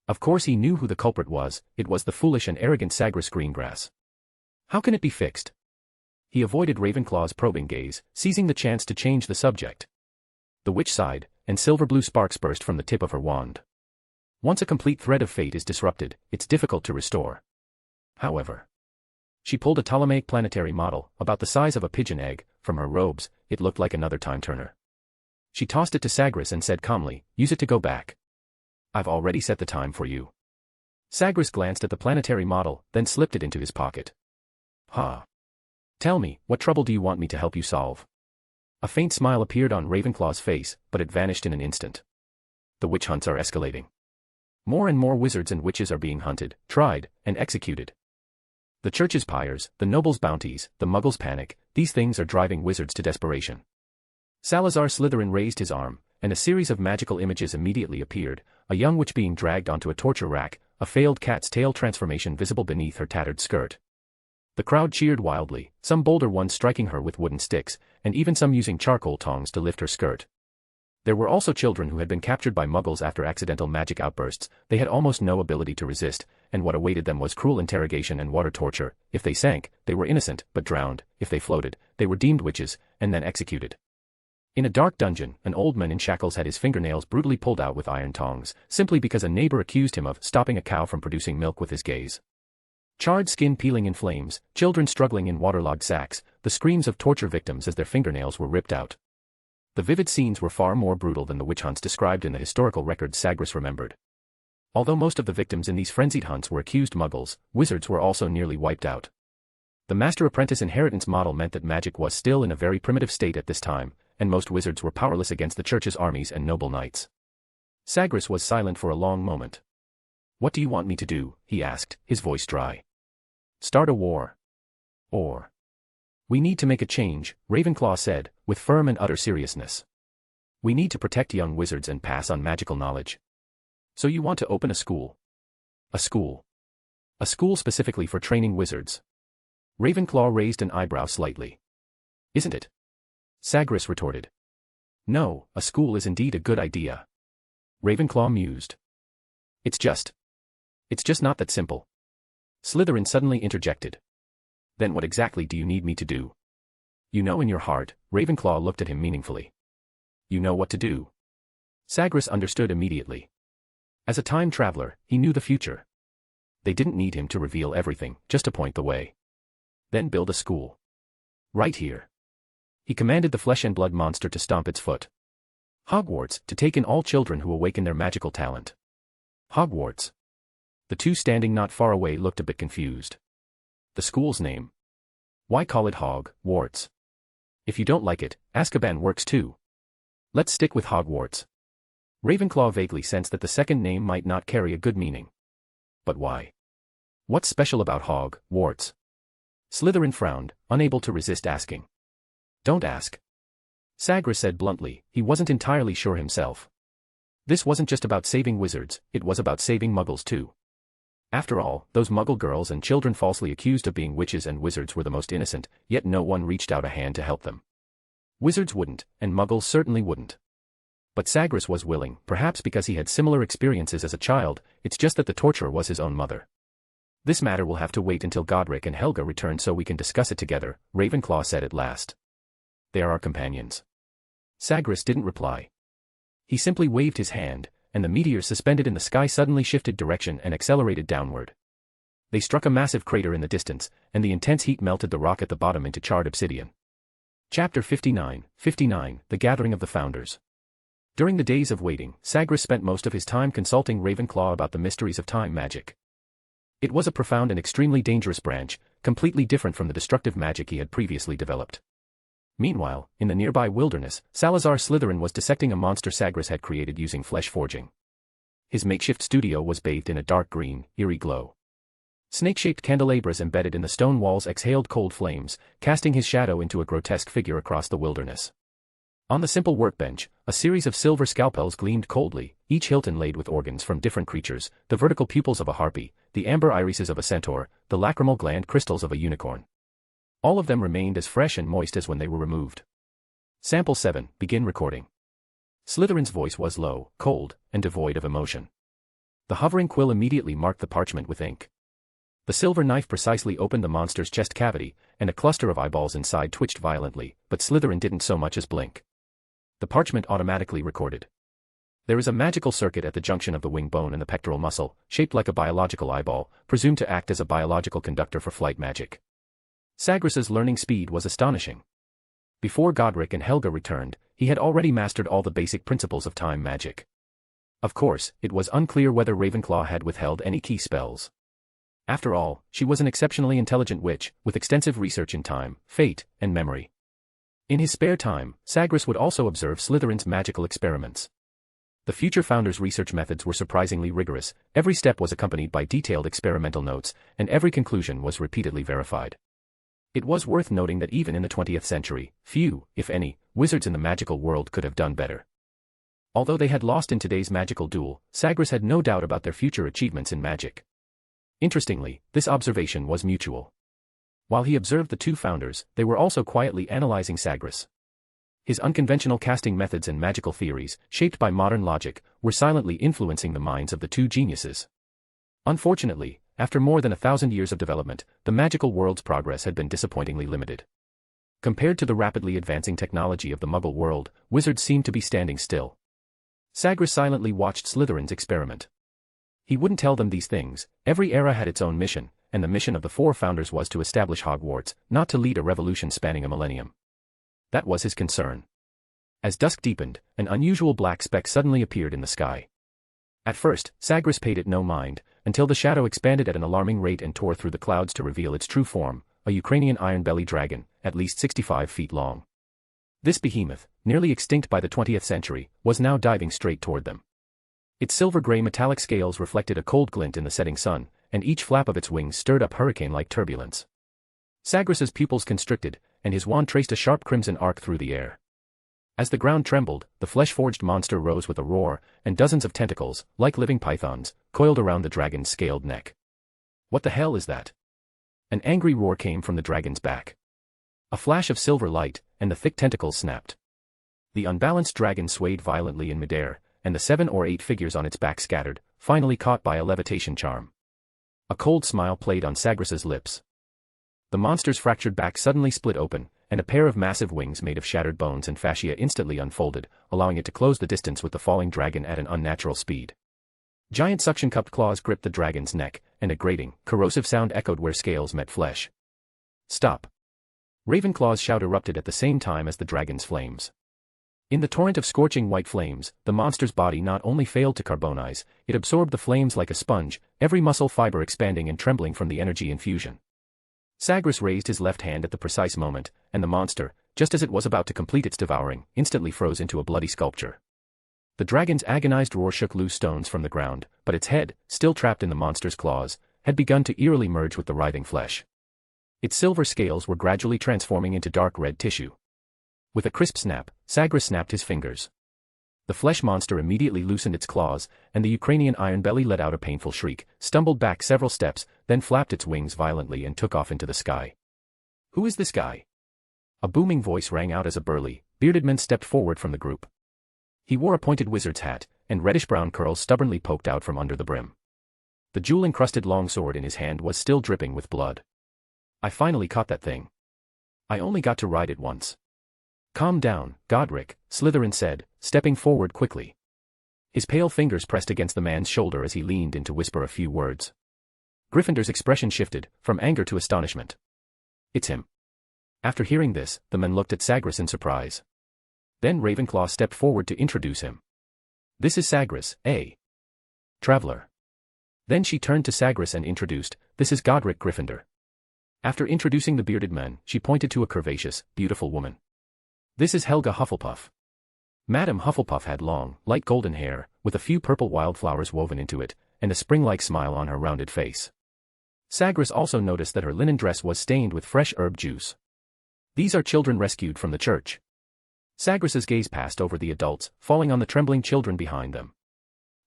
Of course he knew who the culprit was, it was the foolish and arrogant Sagres Greengrass. How can it be fixed? He avoided Ravenclaw's probing gaze, seizing the chance to change the subject. The witch sighed, and silver-blue sparks burst from the tip of her wand. Once a complete thread of fate is disrupted, it's difficult to restore. However, she pulled a Ptolemaic planetary model, about the size of a pigeon egg, from her robes. It looked like another time-turner. She tossed it to Sagres and said calmly, use it to go back. I've already set the time for you. Sagres glanced at the planetary model, then slipped it into his pocket. Huh. Tell me, what trouble do you want me to help you solve? A faint smile appeared on Ravenclaw's face, but it vanished in an instant. The witch hunts are escalating. More and more wizards and witches are being hunted, tried, and executed. The church's pyres, the nobles' bounties, the muggles' panic, these things are driving wizards to desperation. Salazar Slytherin raised his arm, and a series of magical images immediately appeared, a young witch being dragged onto a torture rack, a failed cat's tail transformation visible beneath her tattered skirt. The crowd cheered wildly, some bolder ones striking her with wooden sticks, and even some using charcoal tongs to lift her skirt. There were also children who had been captured by muggles after accidental magic outbursts. They had almost no ability to resist, and what awaited them was cruel interrogation and water torture. If they sank, they were innocent, but drowned. If they floated, they were deemed witches, and then executed. In a dark dungeon, an old man in shackles had his fingernails brutally pulled out with iron tongs, simply because a neighbor accused him of stopping a cow from producing milk with his gaze. Charred skin peeling in flames, children struggling in waterlogged sacks, the screams of torture victims as their fingernails were ripped out. The vivid scenes were far more brutal than the witch hunts described in the historical records Sagres remembered. Although most of the victims in these frenzied hunts were accused muggles, wizards were also nearly wiped out. The master-apprentice inheritance model meant that magic was still in a very primitive state at this time, and most wizards were powerless against the church's armies and noble knights. Sagres was silent for a long moment. "What do you want me to do?" he asked, his voice dry. "Start a war. Or we need to make a change," Ravenclaw said, with firm and utter seriousness. "We need to protect young wizards and pass on magical knowledge. So you want to open a school? A school? A school specifically for training wizards?" Ravenclaw raised an eyebrow slightly. "Isn't it?" Sagres retorted. "No, a school is indeed a good idea." Ravenclaw mused. It's just not that simple." Slytherin suddenly interjected. "Then what exactly do you need me to do?" "You know in your heart," Ravenclaw looked at him meaningfully. "You know what to do." Sagres understood immediately. As a time traveler, he knew the future. They didn't need him to reveal everything, just to point the way. "Then build a school. Right here." He commanded the flesh and blood monster to stomp its foot. "Hogwarts, to take in all children who awaken their magical talent." Hogwarts. The two standing not far away looked a bit confused. The school's name. Why call it Hogwarts? If you don't like it, Azkaban works too. Let's stick with Hogwarts. Ravenclaw vaguely sensed that the second name might not carry a good meaning. But why? What's special about Hogwarts? Slytherin frowned, unable to resist asking. "Don't ask." Sagres said bluntly, he wasn't entirely sure himself. This wasn't just about saving wizards, it was about saving muggles too. After all, those muggle girls and children falsely accused of being witches and wizards were the most innocent, yet no one reached out a hand to help them. Wizards wouldn't, and muggles certainly wouldn't. But Sagres was willing, perhaps because he had similar experiences as a child. It's just that the torturer was his own mother. "This matter will have to wait until Godric and Helga return so we can discuss it together," Ravenclaw said at last. "They are our companions." Sagres didn't reply. He simply waved his hand, and the meteors suspended in the sky suddenly shifted direction and accelerated downward. They struck a massive crater in the distance, and the intense heat melted the rock at the bottom into charred obsidian. Chapter 59, The Gathering of the Founders. During the days of waiting, Sagres spent most of his time consulting Ravenclaw about the mysteries of time magic. It was a profound and extremely dangerous branch, completely different from the destructive magic he had previously developed. Meanwhile, in the nearby wilderness, Salazar Slytherin was dissecting a monster Sagres had created using flesh forging. His makeshift studio was bathed in a dark green, eerie glow. Snake-shaped candelabras embedded in the stone walls exhaled cold flames, casting his shadow into a grotesque figure across the wilderness. On the simple workbench, a series of silver scalpels gleamed coldly, each hilt inlaid with organs from different creatures, the vertical pupils of a harpy, the amber irises of a centaur, the lacrimal gland crystals of a unicorn. All of them remained as fresh and moist as when they were removed. Sample 7, begin recording. Slytherin's voice was low, cold, and devoid of emotion. The hovering quill immediately marked the parchment with ink. The silver knife precisely opened the monster's chest cavity, and a cluster of eyeballs inside twitched violently, but Slytherin didn't so much as blink. The parchment automatically recorded. There is a magical circuit at the junction of the wing bone and the pectoral muscle, shaped like a biological eyeball, presumed to act as a biological conductor for flight magic. Sagres's learning speed was astonishing. Before Godric and Helga returned, he had already mastered all the basic principles of time magic. Of course, it was unclear whether Ravenclaw had withheld any key spells. After all, she was an exceptionally intelligent witch, with extensive research in time, fate, and memory. In his spare time, Sagres would also observe Slytherin's magical experiments. The future founders' research methods were surprisingly rigorous, every step was accompanied by detailed experimental notes, and every conclusion was repeatedly verified. It was worth noting that even in the 20th century, few, if any, wizards in the magical world could have done better. Although they had lost in today's magical duel, Sagres had no doubt about their future achievements in magic. Interestingly, this observation was mutual. While he observed the two founders, they were also quietly analyzing Sagres. His unconventional casting methods and magical theories, shaped by modern logic, were silently influencing the minds of the two geniuses. Unfortunately, after more than 1,000 years of development, the magical world's progress had been disappointingly limited. Compared to the rapidly advancing technology of the Muggle world, wizards seemed to be standing still. Sagres silently watched Slytherin's experiment. He wouldn't tell them these things. Every era had its own mission, and the mission of the four founders was to establish Hogwarts, not to lead a revolution spanning a millennium. That was his concern. As dusk deepened, an unusual black speck suddenly appeared in the sky. At first, Sagres paid it no mind, until the shadow expanded at an alarming rate and tore through the clouds to reveal its true form, a Ukrainian iron-belly dragon, at least 65 feet long. This behemoth, nearly extinct by the 20th century, was now diving straight toward them. Its silver-gray metallic scales reflected a cold glint in the setting sun, and each flap of its wings stirred up hurricane-like turbulence. Sagres's pupils constricted, and his wand traced a sharp crimson arc through the air. As the ground trembled, the flesh-forged monster rose with a roar, and dozens of tentacles, like living pythons, coiled around the dragon's scaled neck. What the hell is that? An angry roar came from the dragon's back. A flash of silver light, and the thick tentacles snapped. The unbalanced dragon swayed violently in midair, and the 7 or 8 figures on its back scattered, finally caught by a levitation charm. A cold smile played on Sagres's lips. The monster's fractured back suddenly split open, and a pair of massive wings made of shattered bones and fascia instantly unfolded, allowing it to close the distance with the falling dragon at an unnatural speed. Giant suction-cupped claws gripped the dragon's neck, and a grating, corrosive sound echoed where scales met flesh. Stop! Ravenclaw's shout erupted at the same time as the dragon's flames. In the torrent of scorching white flames, the monster's body not only failed to carbonize, it absorbed the flames like a sponge, every muscle fiber expanding and trembling from the energy infusion. Sagres raised his left hand at the precise moment, and the monster, just as it was about to complete its devouring, instantly froze into a bloody sculpture. The dragon's agonized roar shook loose stones from the ground, but its head, still trapped in the monster's claws, had begun to eerily merge with the writhing flesh. Its silver scales were gradually transforming into dark red tissue. With a crisp snap, Sagres snapped his fingers. The flesh monster immediately loosened its claws, and the Ukrainian iron belly let out a painful shriek, stumbled back several steps, then flapped its wings violently and took off into the sky. Who is this guy? A booming voice rang out as a burly, bearded man stepped forward from the group. He wore a pointed wizard's hat, and reddish-brown curls stubbornly poked out from under the brim. The jewel-encrusted longsword in his hand was still dripping with blood. I finally caught that thing. I only got to ride it once. Calm down, Godric, Slytherin said, stepping forward quickly. His pale fingers pressed against the man's shoulder as he leaned in to whisper a few words. Gryffindor's expression shifted, from anger to astonishment. It's him. After hearing this, the man looked at Sagres in surprise. Then Ravenclaw stepped forward to introduce him. This is Sagres, a traveler. Then she turned to Sagres and introduced, this is Godric Gryffindor. After introducing the bearded man, she pointed to a curvaceous, beautiful woman. This is Helga Hufflepuff. Madame Hufflepuff had long, light golden hair, with a few purple wildflowers woven into it, and a spring-like smile on her rounded face. Sagres also noticed that her linen dress was stained with fresh herb juice. These are children rescued from the church. Sagres's gaze passed over the adults, falling on the trembling children behind them.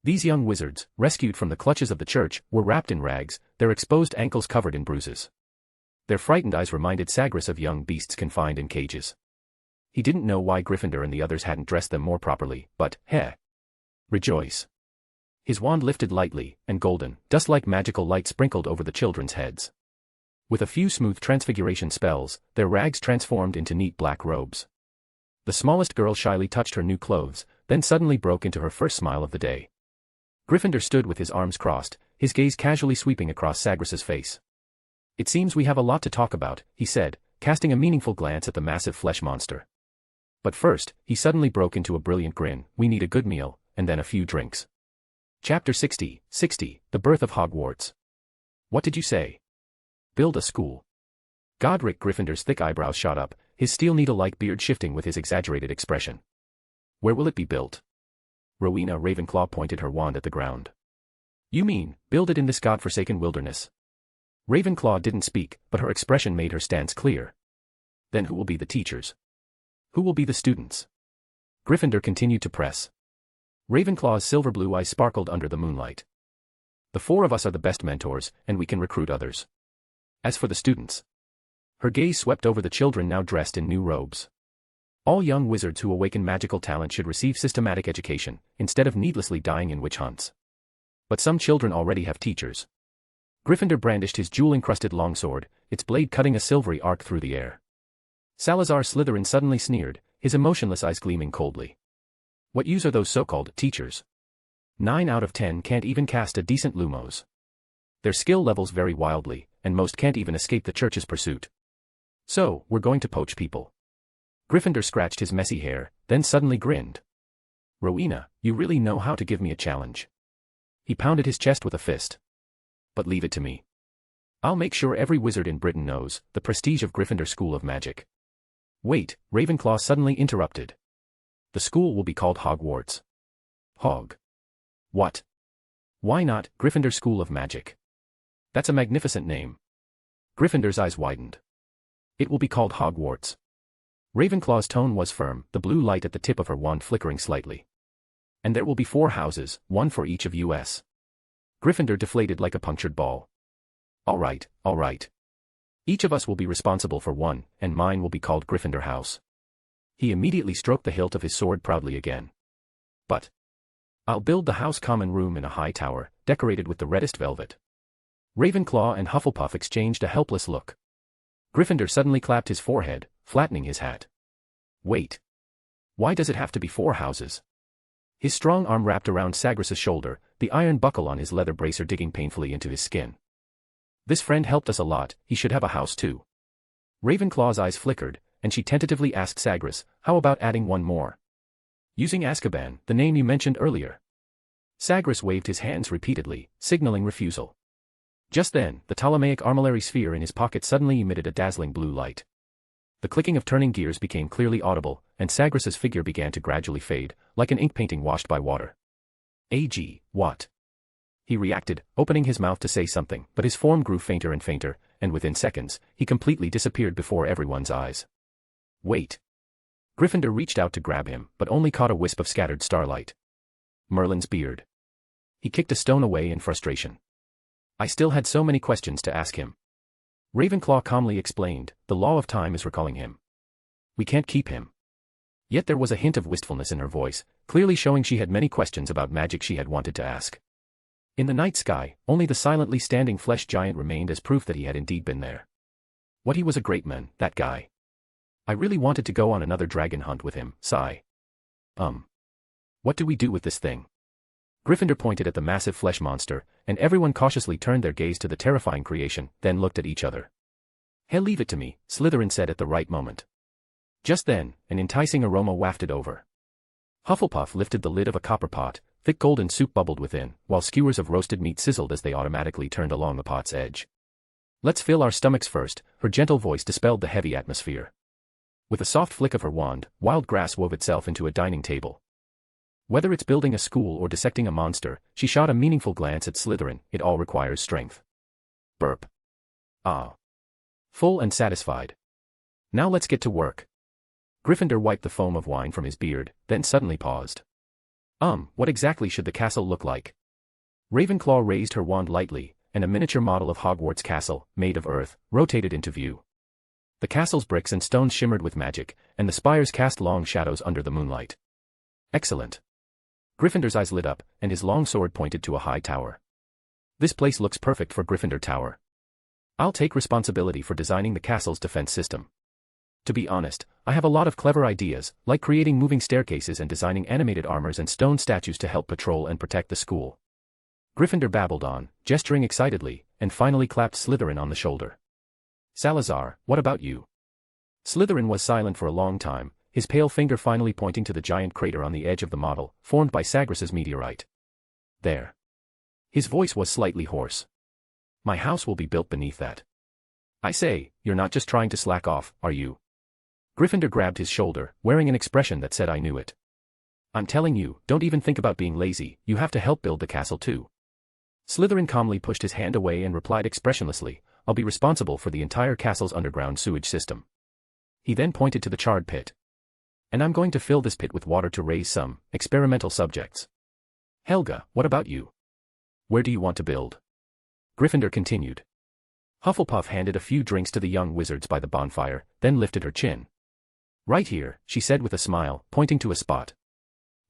These young wizards, rescued from the clutches of the church, were wrapped in rags, their exposed ankles covered in bruises. Their frightened eyes reminded Sagres of young beasts confined in cages. He didn't know why Gryffindor and the others hadn't dressed them more properly, but, rejoice. His wand lifted lightly, and golden, dust-like magical light sprinkled over the children's heads. With a few smooth transfiguration spells, their rags transformed into neat black robes. The smallest girl shyly touched her new clothes, then suddenly broke into her first smile of the day. Gryffindor stood with his arms crossed, his gaze casually sweeping across Sagres's face. It seems we have a lot to talk about, he said, casting a meaningful glance at the massive flesh monster. But first, he suddenly broke into a brilliant grin, we need a good meal, and then a few drinks. Chapter 60, The Birth of Hogwarts. What did you say? Build a school. Godric Gryffindor's thick eyebrows shot up, his steel needle-like beard shifting with his exaggerated expression. Where will it be built? Rowena Ravenclaw pointed her wand at the ground. You mean, build it in this god-forsaken wilderness? Ravenclaw didn't speak, but her expression made her stance clear. Then who will be the teachers? Who will be the students? Gryffindor continued to press. Ravenclaw's silver-blue eyes sparkled under the moonlight. The four of us are the best mentors, and we can recruit others. As for the students. Her gaze swept over the children now dressed in new robes. All young wizards who awaken magical talent should receive systematic education, instead of needlessly dying in witch hunts. But some children already have teachers. Gryffindor brandished his jewel-encrusted longsword, its blade cutting a silvery arc through the air. Salazar Slytherin suddenly sneered, his emotionless eyes gleaming coldly. What use are those so-called teachers? 9 out of 10 can't even cast a decent Lumos. Their skill levels vary wildly, and most can't even escape the church's pursuit. So, we're going to poach people. Gryffindor scratched his messy hair, then suddenly grinned. Rowena, you really know how to give me a challenge. He pounded his chest with a fist. But leave it to me. I'll make sure every wizard in Britain knows the prestige of Gryffindor School of Magic. Wait, Ravenclaw suddenly interrupted. The school will be called Hogwarts. Hog. What? Why not Gryffindor School of Magic? That's a magnificent name. Gryffindor's eyes widened. It will be called Hogwarts. Ravenclaw's tone was firm, the blue light at the tip of her wand flickering slightly. And there will be 4 houses, 1 for each of us. Gryffindor deflated like a punctured ball. All right. Each of us will be responsible for one, and mine will be called Gryffindor House. He immediately stroked the hilt of his sword proudly again. But I'll build the house common room in a high tower, decorated with the reddest velvet. Ravenclaw and Hufflepuff exchanged a helpless look. Gryffindor suddenly clapped his forehead, flattening his hat. Wait. Why does it have to be 4 houses? His strong arm wrapped around Sagres' shoulder, the iron buckle on his leather bracer digging painfully into his skin. This friend helped us a lot, he should have a house too. Ravenclaw's eyes flickered, and she tentatively asked Sagres, how about adding 1 more? Using Azkaban, the name you mentioned earlier. Sagres waved his hands repeatedly, signaling refusal. Just then, the Ptolemaic armillary sphere in his pocket suddenly emitted a dazzling blue light. The clicking of turning gears became clearly audible, and Sagres' figure began to gradually fade, like an ink painting washed by water. What? He reacted, opening his mouth to say something, but his form grew fainter and fainter, and within seconds, he completely disappeared before everyone's eyes. Wait. Gryffindor reached out to grab him, but only caught a wisp of scattered starlight. Merlin's beard. He kicked a stone away in frustration. I still had so many questions to ask him. Ravenclaw calmly explained, the law of time is recalling him. We can't keep him. Yet there was a hint of wistfulness in her voice, clearly showing she had many questions about magic she had wanted to ask. In the night sky, only the silently standing flesh giant remained as proof that he had indeed been there. What he was a great man, that guy. I really wanted to go on another dragon hunt with him, sigh. What do we do with this thing? Gryffindor pointed at the massive flesh monster, and everyone cautiously turned their gaze to the terrifying creation, then looked at each other. Hey, leave it to me, Slytherin said at the right moment. Just then, an enticing aroma wafted over. Hufflepuff lifted the lid of a copper pot, thick golden soup bubbled within, while skewers of roasted meat sizzled as they automatically turned along the pot's edge. Let's fill our stomachs first, her gentle voice dispelled the heavy atmosphere. With a soft flick of her wand, wild grass wove itself into a dining table. Whether it's building a school or dissecting a monster, she shot a meaningful glance at Slytherin, it all requires strength. Burp. Ah. Full and satisfied. Now let's get to work. Gryffindor wiped the foam of wine from his beard, then suddenly paused. What exactly should the castle look like? Ravenclaw raised her wand lightly, and a miniature model of Hogwarts castle, made of earth, rotated into view. The castle's bricks and stones shimmered with magic, and the spires cast long shadows under the moonlight. Excellent. Gryffindor's eyes lit up, and his long sword pointed to a high tower. This place looks perfect for Gryffindor Tower. I'll take responsibility for designing the castle's defense system. To be honest, I have a lot of clever ideas, like creating moving staircases and designing animated armors and stone statues to help patrol and protect the school. Gryffindor babbled on, gesturing excitedly, and finally clapped Slytherin on the shoulder. Salazar, what about you? Slytherin was silent for a long time, his pale finger finally pointing to the giant crater on the edge of the model, formed by Sagres' meteorite. There. His voice was slightly hoarse. My house will be built beneath that. I say, you're not just trying to slack off, are you? Gryffindor grabbed his shoulder, wearing an expression that said I knew it. I'm telling you, don't even think about being lazy, you have to help build the castle too. Slytherin calmly pushed his hand away and replied expressionlessly, I'll be responsible for the entire castle's underground sewage system. He then pointed to the charred pit. And I'm going to fill this pit with water to raise some experimental subjects. Helga, what about you? Where do you want to build? Gryffindor continued. Hufflepuff handed a few drinks to the young wizards by the bonfire, then lifted her chin. Right here, she said with a smile, pointing to a spot.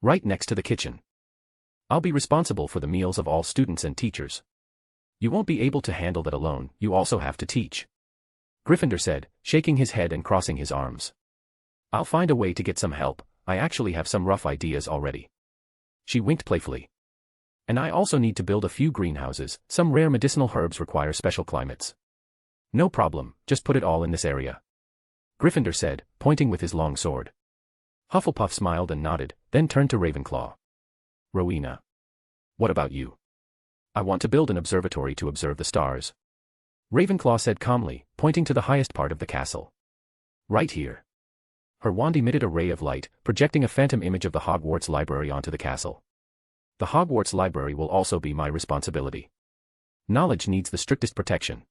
Right next to the kitchen. I'll be responsible for the meals of all students and teachers. You won't be able to handle that alone, you also have to teach. Gryffindor said, shaking his head and crossing his arms. I'll find a way to get some help, I actually have some rough ideas already. She winked playfully. And I also need to build a few greenhouses, some rare medicinal herbs require special climates. No problem, just put it all in this area. Gryffindor said, pointing with his long sword. Hufflepuff smiled and nodded, then turned to Ravenclaw. Rowena. What about you? I want to build an observatory to observe the stars. Ravenclaw said calmly, pointing to the highest part of the castle. Right here. Her wand emitted a ray of light, projecting a phantom image of the Hogwarts library onto the castle. The Hogwarts library will also be my responsibility. Knowledge needs the strictest protection.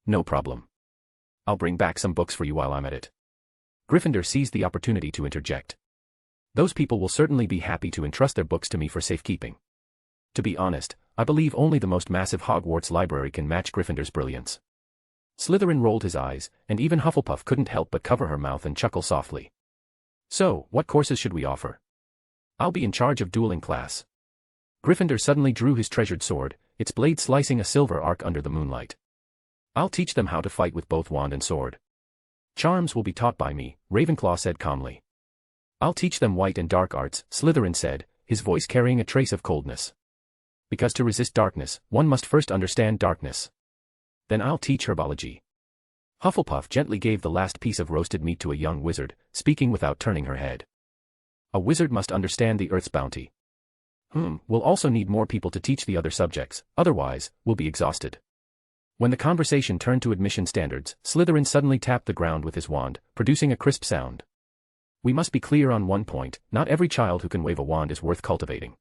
No problem. I'll bring back some books for you while I'm at it. Gryffindor seized the opportunity to interject. Those people will certainly be happy to entrust their books to me for safekeeping. To be honest, I believe only the most massive Hogwarts library can match Gryffindor's brilliance. Slytherin rolled his eyes, and even Hufflepuff couldn't help but cover her mouth and chuckle softly. So, what courses should we offer? I'll be in charge of dueling class. Gryffindor suddenly drew his treasured sword, its blade slicing a silver arc under the moonlight. I'll teach them how to fight with both wand and sword. Charms will be taught by me, Ravenclaw said calmly. I'll teach them white and dark arts, Slytherin said, his voice carrying a trace of coldness. Because to resist darkness, one must first understand darkness. Then I'll teach herbology. Hufflepuff gently gave the last piece of roasted meat to a young wizard, speaking without turning her head. A wizard must understand the earth's bounty. We'll also need more people to teach the other subjects, otherwise, we'll be exhausted. When the conversation turned to admission standards, Slytherin suddenly tapped the ground with his wand, producing a crisp sound. We must be clear on one point, not every child who can wave a wand is worth cultivating.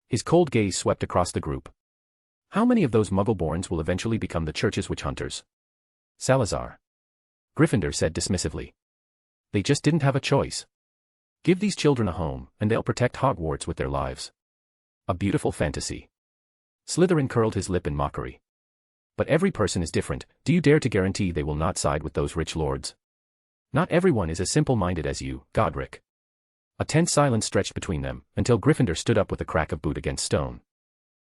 His cold gaze swept across the group. How many of those Muggle-borns will eventually become the church's witch hunters? Salazar. Gryffindor said dismissively. They just didn't have a choice. Give these children a home, and they'll protect Hogwarts with their lives. A beautiful fantasy. Slytherin curled his lip in mockery. But every person is different, do you dare to guarantee they will not side with those rich lords? Not everyone is as simple-minded as you, Godric. A tense silence stretched between them, until Gryffindor stood up with a crack of boot against stone.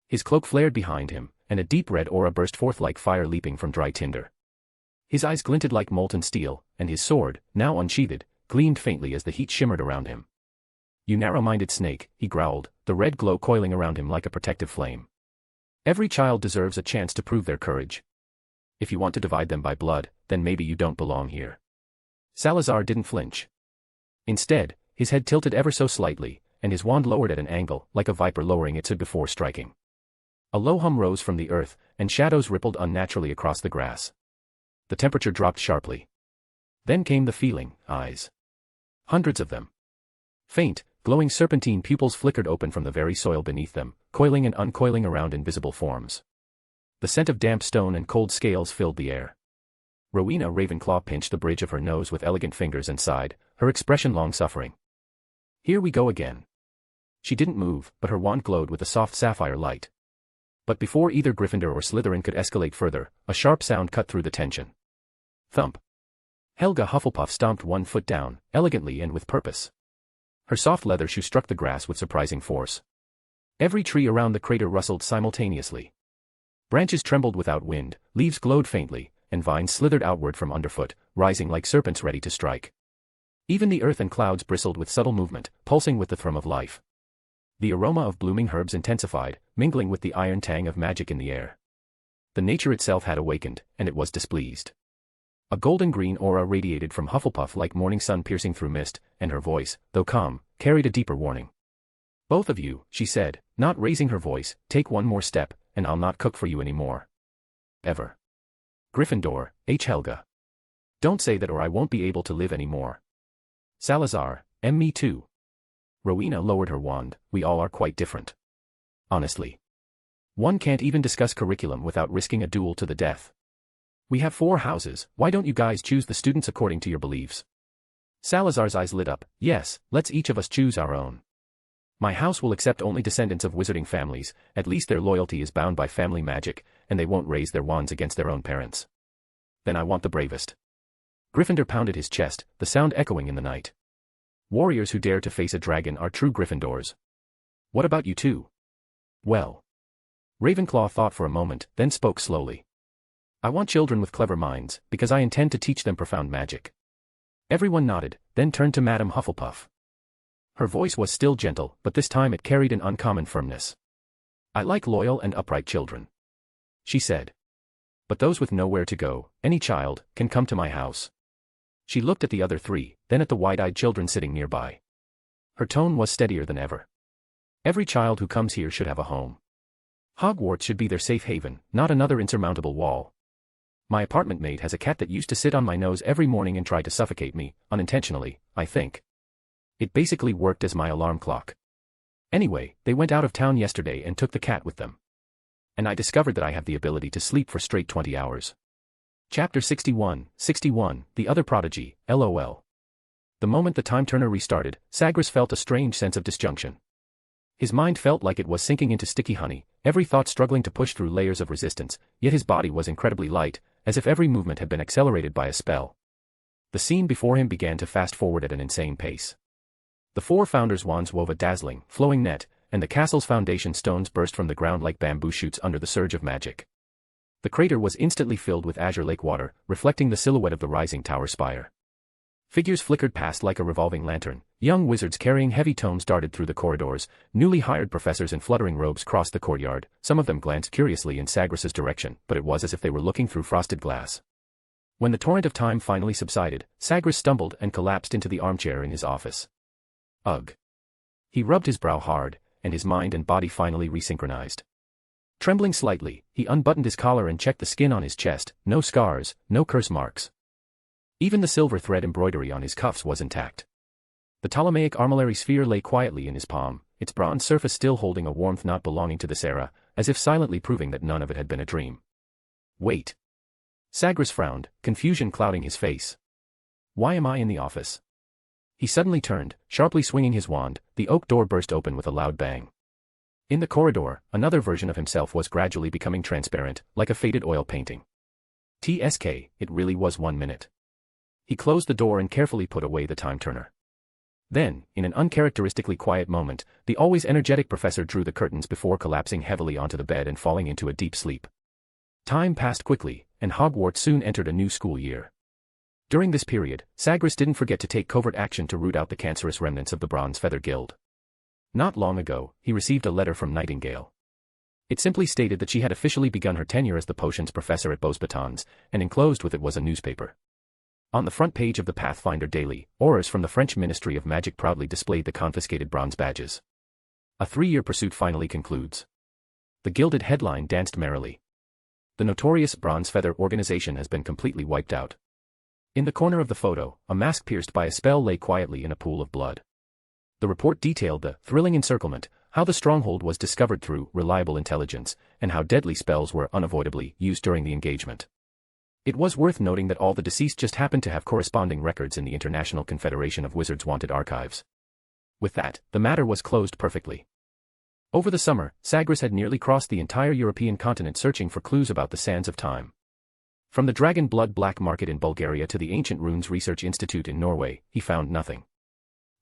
His cloak flared behind him, and a deep red aura burst forth like fire leaping from dry tinder. His eyes glinted like molten steel, and his sword, now unsheathed, gleamed faintly as the heat shimmered around him. You narrow-minded snake, he growled, the red glow coiling around him like a protective flame. Every child deserves a chance to prove their courage. If you want to divide them by blood, then maybe you don't belong here. Salazar didn't flinch. Instead, his head tilted ever so slightly, and his wand lowered at an angle, like a viper lowering its hood before striking. A low hum rose from the earth, and shadows rippled unnaturally across the grass. The temperature dropped sharply. Then came the feeling, eyes. Hundreds of them. Faint, glowing serpentine pupils flickered open from the very soil beneath them, coiling and uncoiling around invisible forms. The scent of damp stone and cold scales filled the air. Rowena Ravenclaw pinched the bridge of her nose with elegant fingers and sighed, her expression long-suffering. Here we go again. She didn't move, but her wand glowed with a soft sapphire light. But before either Gryffindor or Slytherin could escalate further, a sharp sound cut through the tension. Thump. Helga Hufflepuff stomped one foot down, elegantly and with purpose. Her soft leather shoe struck the grass with surprising force. Every tree around the crater rustled simultaneously. Branches trembled without wind, leaves glowed faintly, and vines slithered outward from underfoot, rising like serpents ready to strike. Even the earth and clouds bristled with subtle movement, pulsing with the thrum of life. The aroma of blooming herbs intensified, mingling with the iron tang of magic in the air. The nature itself had awakened, and it was displeased. A golden-green aura radiated from Hufflepuff like morning sun piercing through mist, and her voice, though calm, carried a deeper warning. Both of you, she said, not raising her voice, take one more step, and I'll not cook for you anymore. Ever. Gryffindor, H. Helga. Don't say that or I won't be able to live anymore. Salazar, me too. Rowena lowered her wand. We all are quite different. Honestly. One can't even discuss curriculum without risking a duel to the death. We have 4 houses, why don't you guys choose the students according to your beliefs? Salazar's eyes lit up. Yes, let's each of us choose our own. My house will accept only descendants of wizarding families, at least their loyalty is bound by family magic, and they won't raise their wands against their own parents. Then I want the bravest. Gryffindor pounded his chest, the sound echoing in the night. Warriors who dare to face a dragon are true Gryffindors. What about you two? Well. Ravenclaw thought for a moment, then spoke slowly. I want children with clever minds, because I intend to teach them profound magic. Everyone nodded, then turned to Madame Hufflepuff. Her voice was still gentle, but this time it carried an uncommon firmness. I like loyal and upright children, she said. But those with nowhere to go, any child, can come to my house. She looked at the other 3, then at the wide-eyed children sitting nearby. Her tone was steadier than ever. Every child who comes here should have a home. Hogwarts should be their safe haven, not another insurmountable wall. My apartment mate has a cat that used to sit on my nose every morning and try to suffocate me, unintentionally, I think. It basically worked as my alarm clock. Anyway, they went out of town yesterday and took the cat with them. And I discovered that I have the ability to sleep for straight 20 hours. Chapter 61, The Other Prodigy, LOL. The moment the time turner restarted, Sagres felt a strange sense of disjunction. His mind felt like it was sinking into sticky honey, every thought struggling to push through layers of resistance, yet his body was incredibly light, as if every movement had been accelerated by a spell. The scene before him began to fast forward at an insane pace. The 4 founders' wands wove a dazzling, flowing net, and the castle's foundation stones burst from the ground like bamboo shoots under the surge of magic. The crater was instantly filled with azure lake water, reflecting the silhouette of the rising tower spire. Figures flickered past like a revolving lantern, young wizards carrying heavy tomes darted through the corridors, newly hired professors in fluttering robes crossed the courtyard, some of them glanced curiously in Sagres' direction, but it was as if they were looking through frosted glass. When the torrent of time finally subsided, Sagres stumbled and collapsed into the armchair in his office. Ugh. He rubbed his brow hard, and his mind and body finally resynchronized. Trembling slightly, he unbuttoned his collar and checked the skin on his chest, no scars, no curse marks. Even the silver thread embroidery on his cuffs was intact. The Ptolemaic armillary sphere lay quietly in his palm, its bronze surface still holding a warmth not belonging to this era, as if silently proving that none of it had been a dream. Wait. Sagres frowned, confusion clouding his face. Why am I in the office? He suddenly turned, sharply swinging his wand, the oak door burst open with a loud bang. In the corridor, another version of himself was gradually becoming transparent, like a faded oil painting. TSK, it really was 1 minute. He closed the door and carefully put away the time turner. Then, in an uncharacteristically quiet moment, the always energetic professor drew the curtains before collapsing heavily onto the bed and falling into a deep sleep. Time passed quickly, and Hogwarts soon entered a new school year. During this period, Sagres didn't forget to take covert action to root out the cancerous remnants of the Bronze Feather Guild. Not long ago, he received a letter from Nightingale. It simply stated that she had officially begun her tenure as the potions professor at Beauxbatons, and enclosed with it was a newspaper. On the front page of the Pathfinder Daily, orators from the French Ministry of Magic proudly displayed the confiscated bronze badges. A 3-year pursuit finally concludes. The gilded headline danced merrily. The notorious Bronze Feather organization has been completely wiped out. In the corner of the photo, a mask pierced by a spell lay quietly in a pool of blood. The report detailed the thrilling encirclement, how the stronghold was discovered through reliable intelligence, and how deadly spells were unavoidably used during the engagement. It was worth noting that all the deceased just happened to have corresponding records in the International Confederation of Wizards Wanted archives. With that, the matter was closed perfectly. Over the summer, Sagres had nearly crossed the entire European continent searching for clues about the sands of time. From the Dragon Blood Black Market in Bulgaria to the Ancient Runes Research Institute in Norway, he found nothing.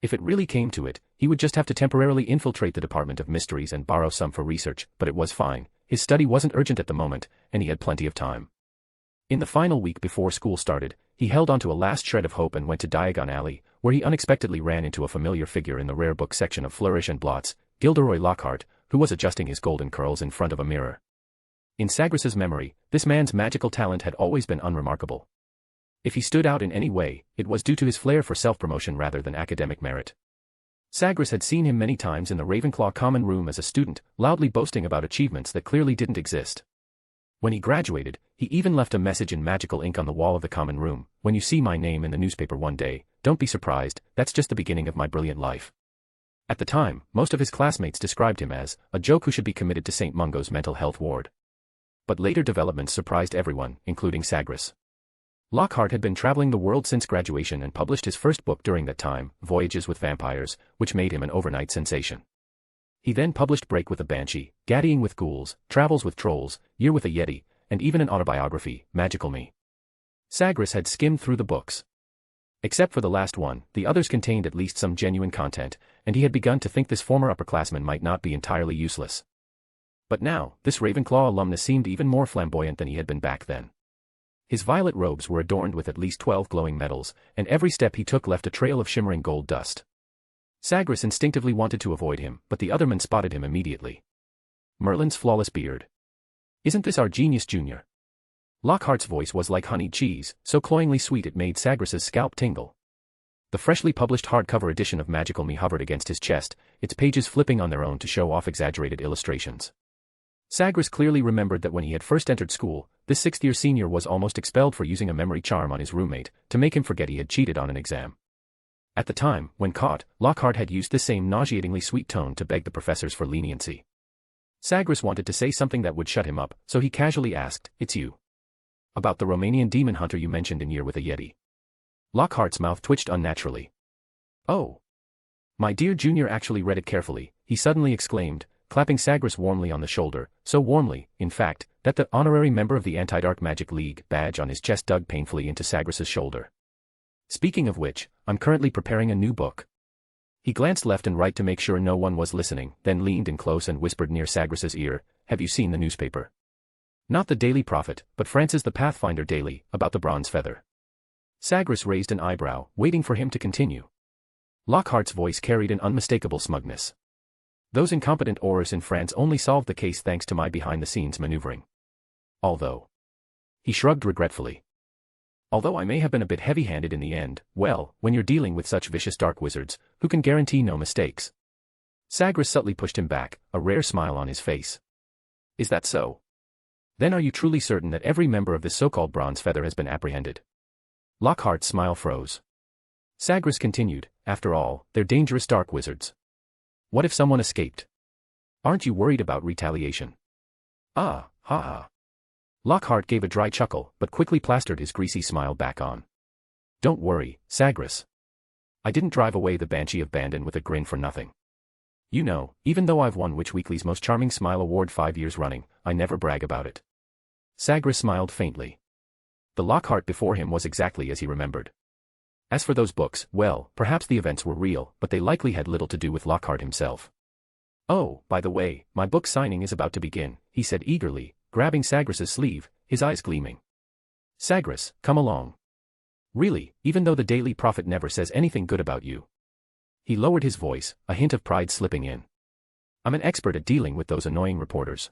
If it really came to it, he would just have to temporarily infiltrate the Department of Mysteries and borrow some for research, but it was fine, his study wasn't urgent at the moment, and he had plenty of time. In the final week before school started, he held onto a last shred of hope and went to Diagon Alley, where he unexpectedly ran into a familiar figure in the rare book section of Flourish and Blots, Gilderoy Lockhart, who was adjusting his golden curls in front of a mirror. In Sagres' memory, this man's magical talent had always been unremarkable. If he stood out in any way, it was due to his flair for self-promotion rather than academic merit. Sagres had seen him many times in the Ravenclaw common room as a student, loudly boasting about achievements that clearly didn't exist. When he graduated, he even left a message in magical ink on the wall of the common room: "When you see my name in the newspaper one day, don't be surprised, that's just the beginning of my brilliant life." At the time, most of his classmates described him as a joke who should be committed to St. Mungo's mental health ward. But later developments surprised everyone, including Sagres. Lockhart had been traveling the world since graduation and published his first book during that time, Voyages with Vampires, which made him an overnight sensation. He then published Break with a Banshee, Gaddying with Ghouls, Travels with Trolls, Year with a Yeti, and even an autobiography, Magical Me. Sagres had skimmed through the books. Except for the last one, the others contained at least some genuine content, and he had begun to think this former upperclassman might not be entirely useless. But now, this Ravenclaw alumnus seemed even more flamboyant than he had been back then. His violet robes were adorned with at least 12 glowing medals, and every step he took left a trail of shimmering gold dust. Sagres instinctively wanted to avoid him, but the other man spotted him immediately. Merlin's flawless beard. Isn't this our genius, Junior? Lockhart's voice was like honeyed cheese, so cloyingly sweet it made Sagres' scalp tingle. The freshly published hardcover edition of Magical Me hovered against his chest, its pages flipping on their own to show off exaggerated illustrations. Sagres clearly remembered that when he had first entered school, this sixth-year senior was almost expelled for using a memory charm on his roommate, to make him forget he had cheated on an exam. At the time, when caught, Lockhart had used the same nauseatingly sweet tone to beg the professors for leniency. Sagres wanted to say something that would shut him up, so he casually asked, "It's you. About the Romanian demon hunter you mentioned in Year with a Yeti." Lockhart's mouth twitched unnaturally. "Oh. My dear Junior actually read it carefully," he suddenly exclaimed, clapping Sagres warmly on the shoulder, so warmly, in fact, that the honorary member of the Anti-Dark Magic League badge on his chest dug painfully into Sagres' shoulder. "Speaking of which, I'm currently preparing a new book." He glanced left and right to make sure no one was listening, then leaned in close and whispered near Sagres' ear, "Have you seen the newspaper? Not the Daily Prophet, but Francis the Pathfinder Daily, about the bronze feather." Sagres raised an eyebrow, waiting for him to continue. Lockhart's voice carried an unmistakable smugness. "Those incompetent aurors in France only solved the case thanks to my behind-the-scenes maneuvering. Although..." He shrugged regretfully. "Although I may have been a bit heavy-handed in the end, well, when you're dealing with such vicious dark wizards, who can guarantee no mistakes?" Sagres subtly pushed him back, a rare smile on his face. "Is that so? Then are you truly certain that every member of this so-called bronze feather has been apprehended?" Lockhart's smile froze. Sagres continued, "After all, they're dangerous dark wizards. What if someone escaped? Aren't you worried about retaliation?" "Ah, ha ha." Lockhart gave a dry chuckle, but quickly plastered his greasy smile back on. "Don't worry, Sagres. I didn't drive away the Banshee of Bandon with a grin for nothing. You know, even though I've won Witch Weekly's Most Charming Smile Award 5 years running, I never brag about it." Sagres smiled faintly. The Lockhart before him was exactly as he remembered. As for those books, well, perhaps the events were real, but they likely had little to do with Lockhart himself. "Oh, by the way, my book signing is about to begin," he said eagerly, grabbing Sagres' sleeve, his eyes gleaming. "Sagres, come along. Really, even though the Daily Prophet never says anything good about you." He lowered his voice, a hint of pride slipping in. "I'm an expert at dealing with those annoying reporters.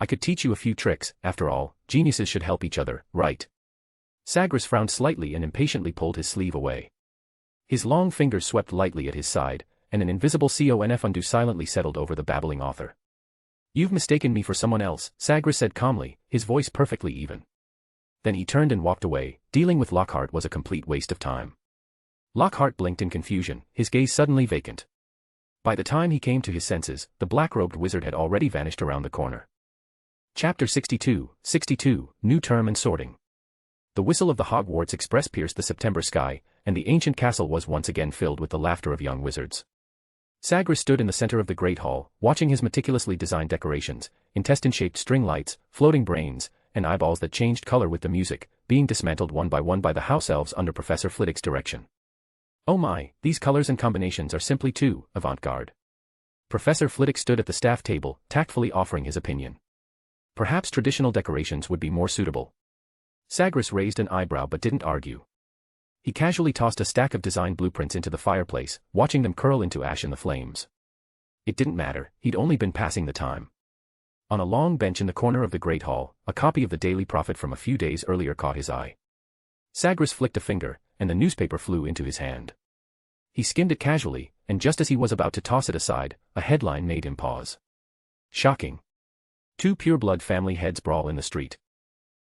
I could teach you a few tricks, after all, geniuses should help each other, right?" Sagres frowned slightly and impatiently pulled his sleeve away. His long fingers swept lightly at his side, and an invisible conf undo silently settled over the babbling author. "You've mistaken me for someone else," Sagres said calmly, his voice perfectly even. Then he turned and walked away. Dealing with Lockhart was a complete waste of time. Lockhart blinked in confusion, his gaze suddenly vacant. By the time he came to his senses, the black-robed wizard had already vanished around the corner. Chapter 62, New Term and Sorting. The whistle of the Hogwarts Express pierced the September sky, and the ancient castle was once again filled with the laughter of young wizards. Sagres stood in the center of the Great Hall, watching his meticulously designed decorations, intestine-shaped string lights, floating brains, and eyeballs that changed color with the music, being dismantled one by the house elves under Professor Flitwick's direction. "Oh my, these colors and combinations are simply too avant-garde." Professor Flitwick stood at the staff table, tactfully offering his opinion. "Perhaps traditional decorations would be more suitable." Sagres raised an eyebrow but didn't argue. He casually tossed a stack of design blueprints into the fireplace, watching them curl into ash in the flames. It didn't matter, he'd only been passing the time. On a long bench in the corner of the Great Hall, a copy of the Daily Prophet from a few days earlier caught his eye. Sagres flicked a finger, and the newspaper flew into his hand. He skimmed it casually, and just as he was about to toss it aside, a headline made him pause. Shocking. 2 pure-blood family heads brawl in the street.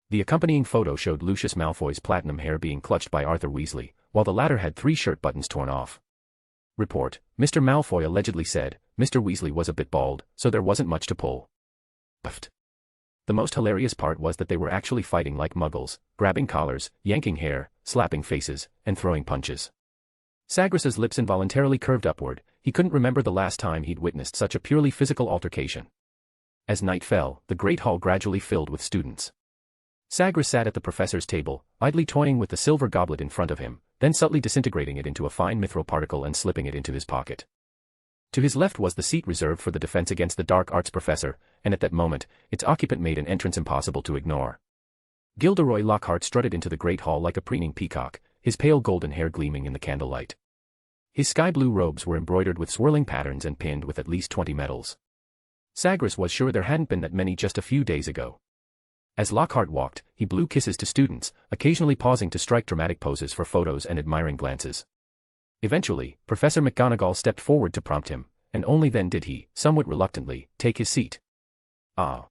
The accompanying photo showed Lucius Malfoy's platinum hair being clutched by Arthur Weasley, while the latter had 3 shirt buttons torn off. Report, Mr. Malfoy allegedly said, Mr. Weasley was a bit bald, so there wasn't much to pull. Puffed. The most hilarious part was that they were actually fighting like muggles, grabbing collars, yanking hair, slapping faces, and throwing punches. Sagres's lips involuntarily curved upward. He couldn't remember the last time he'd witnessed such a purely physical altercation. As night fell, the Great Hall gradually filled with students. Sagres sat at the professor's table, idly toying with the silver goblet in front of him, then subtly disintegrating it into a fine mithril particle and slipping it into his pocket. To his left was the seat reserved for the defense against the dark arts professor, and at that moment, its occupant made an entrance impossible to ignore. Gilderoy Lockhart strutted into the Great Hall like a preening peacock, his pale golden hair gleaming in the candlelight. His sky-blue robes were embroidered with swirling patterns and pinned with at least 20 medals. Sagres was sure there hadn't been that many just a few days ago. As Lockhart walked, he blew kisses to students, occasionally pausing to strike dramatic poses for photos and admiring glances. Eventually, Professor McGonagall stepped forward to prompt him, and only then did he, somewhat reluctantly, take his seat. Ah.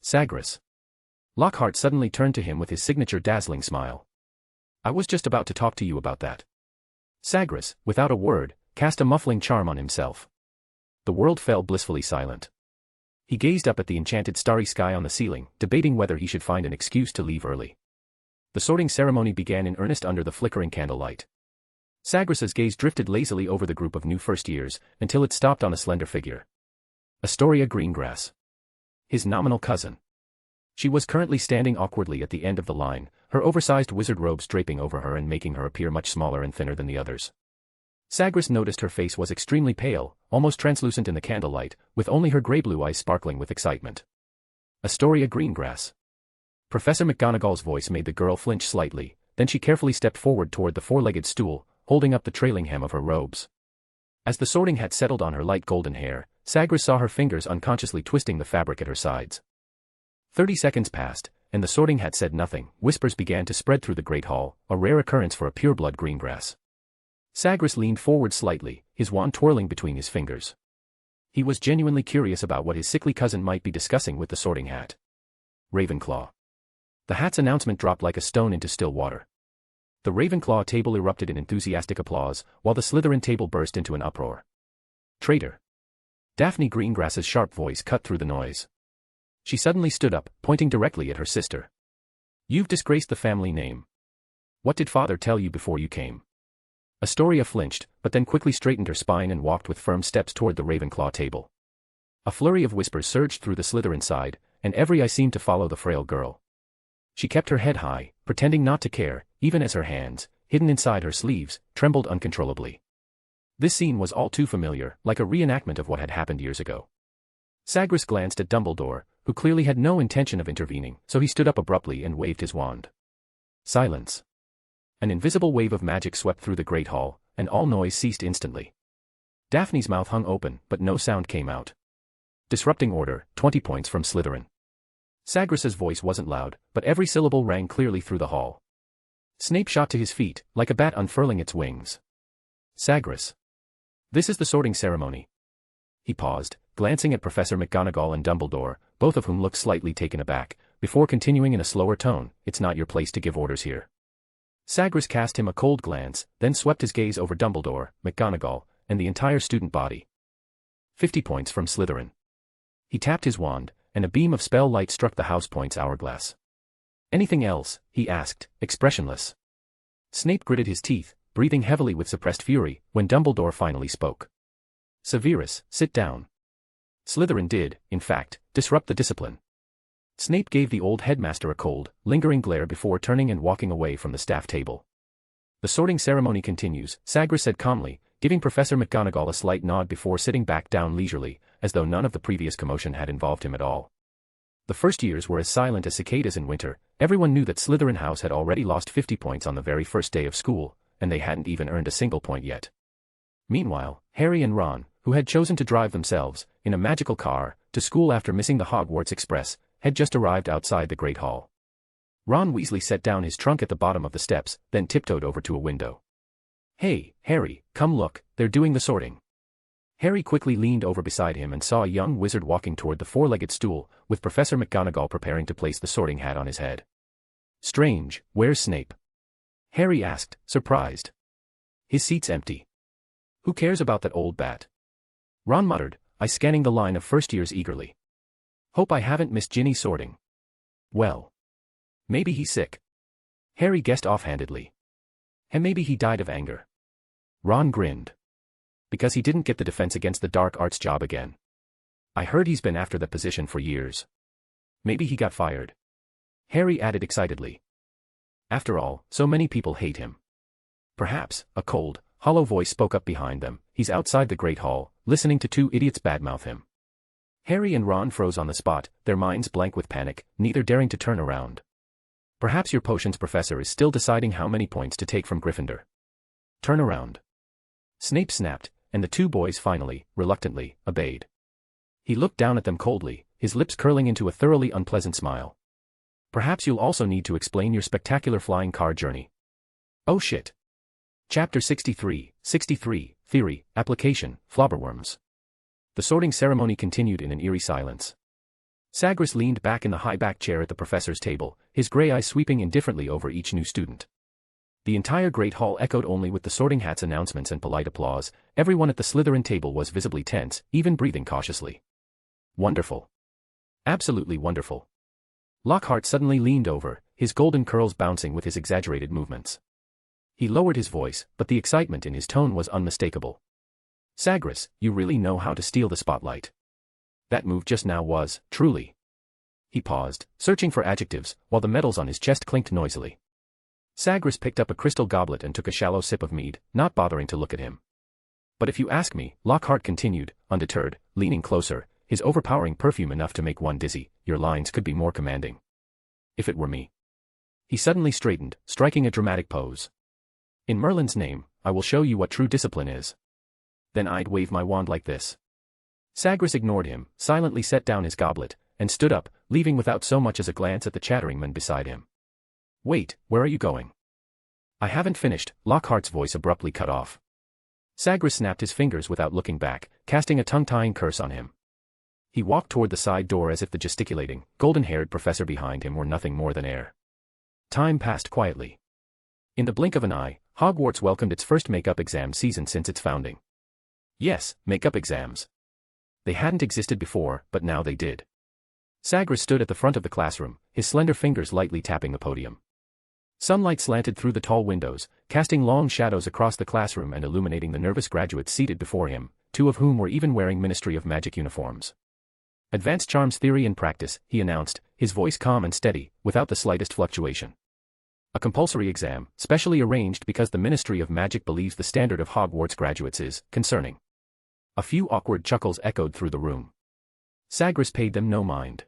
Sagres. Lockhart suddenly turned to him with his signature dazzling smile. I was just about to talk to you about that. Sagres, without a word, cast a muffling charm on himself. The world fell blissfully silent. He gazed up at the enchanted starry sky on the ceiling, debating whether he should find an excuse to leave early. The sorting ceremony began in earnest under the flickering candlelight. Sagres's gaze drifted lazily over the group of new first years, until it stopped on a slender figure. Astoria Greengrass. His nominal cousin. She was currently standing awkwardly at the end of the line, her oversized wizard robes draping over her and making her appear much smaller and thinner than the others. Sagres noticed her face was extremely pale, almost translucent in the candlelight, with only her grey-blue eyes sparkling with excitement. Astoria Greengrass. Professor McGonagall's voice made the girl flinch slightly, then she carefully stepped forward toward the four-legged stool, holding up the trailing hem of her robes. As the sorting hat settled on her light golden hair, Sagres saw her fingers unconsciously twisting the fabric at her sides. 30 seconds passed, and the sorting hat said nothing. Whispers began to spread through the Great Hall, a rare occurrence for a pureblood Greengrass. Sagres leaned forward slightly, his wand twirling between his fingers. He was genuinely curious about what his sickly cousin might be discussing with the sorting hat. Ravenclaw. The hat's announcement dropped like a stone into still water. The Ravenclaw table erupted in enthusiastic applause, while the Slytherin table burst into an uproar. Traitor. Daphne Greengrass's sharp voice cut through the noise. She suddenly stood up, pointing directly at her sister. You've disgraced the family name. What did father tell you before you came? Astoria flinched, but then quickly straightened her spine and walked with firm steps toward the Ravenclaw table. A flurry of whispers surged through the Slytherin side, and every eye seemed to follow the frail girl. She kept her head high, pretending not to care, even as her hands, hidden inside her sleeves, trembled uncontrollably. This scene was all too familiar, like a reenactment of what had happened years ago. Sagres glanced at Dumbledore, who clearly had no intention of intervening, so he stood up abruptly and waved his wand. Silence. An invisible wave of magic swept through the Great Hall, and all noise ceased instantly. Daphne's mouth hung open, but no sound came out. Disrupting order, 20 points from Slytherin. Sagres's voice wasn't loud, but every syllable rang clearly through the hall. Snape shot to his feet, like a bat unfurling its wings. Sagres. This is the sorting ceremony. He paused, glancing at Professor McGonagall and Dumbledore, both of whom looked slightly taken aback, before continuing in a slower tone, It's not your place to give orders here. Sagres cast him a cold glance, then swept his gaze over Dumbledore, McGonagall, and the entire student body. 50 points from Slytherin. He tapped his wand, and a beam of spell light struck the house point's hourglass. Anything else? He asked, expressionless. Snape gritted his teeth, breathing heavily with suppressed fury, when Dumbledore finally spoke. Severus, sit down. Slytherin did, in fact, disrupt the discipline. Snape gave the old headmaster a cold, lingering glare before turning and walking away from the staff table. The sorting ceremony continues, Sagres said calmly, giving Professor McGonagall a slight nod before sitting back down leisurely, as though none of the previous commotion had involved him at all. The first years were as silent as cicadas in winter. Everyone knew that Slytherin House had already lost 50 points on the very first day of school, and they hadn't even earned a single point yet. Meanwhile, Harry and Ron, who had chosen to drive themselves, in a magical car, to school after missing the Hogwarts Express, had just arrived outside the Great Hall. Ron Weasley set down his trunk at the bottom of the steps, then tiptoed over to a window. Hey, Harry, come look, they're doing the sorting. Harry quickly leaned over beside him and saw a young wizard walking toward the four-legged stool, with Professor McGonagall preparing to place the sorting hat on his head. Strange, where's Snape? Harry asked, surprised. His seat's empty. Who cares about that old bat? Ron muttered, scanning the line of first years eagerly. Hope I haven't missed Ginny sorting. Well. Maybe he's sick. Harry guessed offhandedly. And maybe he died of anger. Ron grinned. Because he didn't get the Defense Against the Dark Arts job again. I heard he's been after that position for years. Maybe he got fired. Harry added excitedly. After all, so many people hate him. Perhaps, a cold, hollow voice spoke up behind them. He's outside the Great Hall, listening to two idiots badmouth him. Harry and Ron froze on the spot, their minds blank with panic, neither daring to turn around. Perhaps your potions professor is still deciding how many points to take from Gryffindor. Turn around. Snape snapped, and the two boys finally, reluctantly, obeyed. He looked down at them coldly, his lips curling into a thoroughly unpleasant smile. Perhaps you'll also need to explain your spectacular flying car journey. Oh shit. Chapter 63, Theory, Application, Flobberworms. The sorting ceremony continued in an eerie silence. Sagres leaned back in the high-back chair at the professor's table, his gray eyes sweeping indifferently over each new student. The entire Great Hall echoed only with the Sorting Hat's announcements and polite applause. Everyone at the Slytherin table was visibly tense, even breathing cautiously. Wonderful. Absolutely wonderful. Lockhart suddenly leaned over, his golden curls bouncing with his exaggerated movements. He lowered his voice, but the excitement in his tone was unmistakable. Sagres, you really know how to steal the spotlight. That move just now was, truly. He paused, searching for adjectives, while the metals on his chest clinked noisily. Sagres picked up a crystal goblet and took a shallow sip of mead, not bothering to look at him. But if you ask me, Lockhart continued, undeterred, leaning closer, his overpowering perfume enough to make one dizzy, your lines could be more commanding. If it were me. He suddenly straightened, striking a dramatic pose. In Merlin's name, I will show you what true discipline is. Then I'd wave my wand like this. Sagres ignored him, silently set down his goblet, and stood up, leaving without so much as a glance at the chattering men beside him. Wait, where are you going? I haven't finished, Lockhart's voice abruptly cut off. Sagres snapped his fingers without looking back, casting a tongue-tying curse on him. He walked toward the side door as if the gesticulating, golden-haired professor behind him were nothing more than air. Time passed quietly. In the blink of an eye, Hogwarts welcomed its first makeup exam season since its founding. Yes, makeup exams. They hadn't existed before, but now they did. Sagres stood at the front of the classroom, his slender fingers lightly tapping the podium. Sunlight slanted through the tall windows, casting long shadows across the classroom and illuminating the nervous graduates seated before him, two of whom were even wearing Ministry of Magic uniforms. Advanced Charms Theory and Practice, he announced, his voice calm and steady, without the slightest fluctuation. A compulsory exam, specially arranged because the Ministry of Magic believes the standard of Hogwarts graduates is concerning. A few awkward chuckles echoed through the room. Sagres paid them no mind.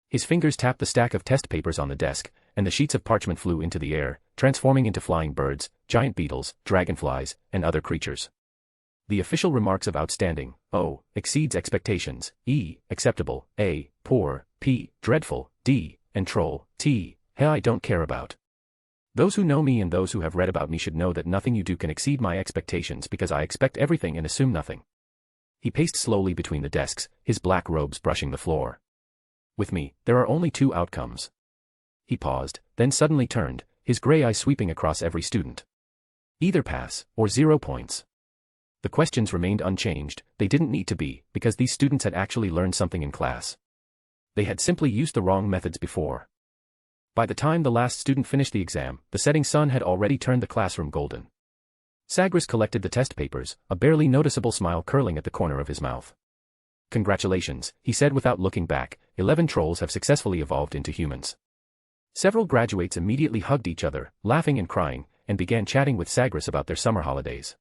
His fingers tapped the stack of test papers on the desk, and the sheets of parchment flew into the air, transforming into flying birds, giant beetles, dragonflies, and other creatures. The official remarks of outstanding, O, exceeds expectations, E, acceptable, A, poor, P, dreadful, D, and troll, T, I don't care about. Those who know me and those who have read about me should know that nothing you do can exceed my expectations because I expect everything and assume nothing. He paced slowly between the desks, his black robes brushing the floor. With me, there are only two outcomes. He paused, then suddenly turned, his gray eyes sweeping across every student. Either pass, or 0 points. The questions remained unchanged, they didn't need to be, because these students had actually learned something in class. They had simply used the wrong methods before. By the time the last student finished the exam, the setting sun had already turned the classroom golden. Sagres collected the test papers, a barely noticeable smile curling at the corner of his mouth. Congratulations, he said without looking back, 11 trolls have successfully evolved into humans. Several graduates immediately hugged each other, laughing and crying, and began chatting with Sagres about their summer holidays.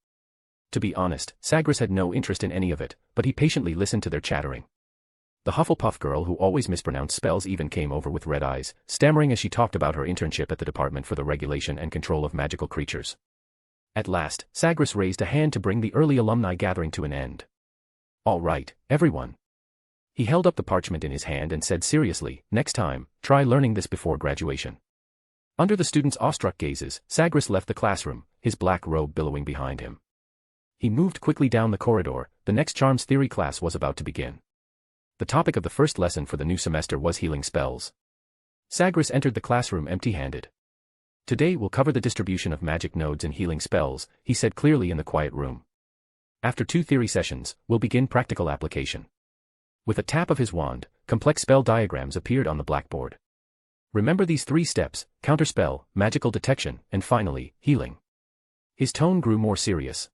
To be honest, Sagres had no interest in any of it, but he patiently listened to their chattering. The Hufflepuff girl who always mispronounced spells even came over with red eyes, stammering as she talked about her internship at the Department for the Regulation and Control of Magical Creatures. At last, Sagres raised a hand to bring the early alumni gathering to an end. All right, everyone. He held up the parchment in his hand and said seriously, next time, try learning this before graduation. Under the students' awestruck gazes, Sagres left the classroom, his black robe billowing behind him. He moved quickly down the corridor, the next Charms Theory class was about to begin. The topic of the first lesson for the new semester was healing spells. Sagres entered the classroom empty-handed. Today we'll cover the distribution of magic nodes and healing spells, he said clearly in the quiet room. After 2 theory sessions, we'll begin practical application. With a tap of his wand, complex spell diagrams appeared on the blackboard. Remember these 3 steps: counterspell, magical detection, and finally, healing. His tone grew more serious.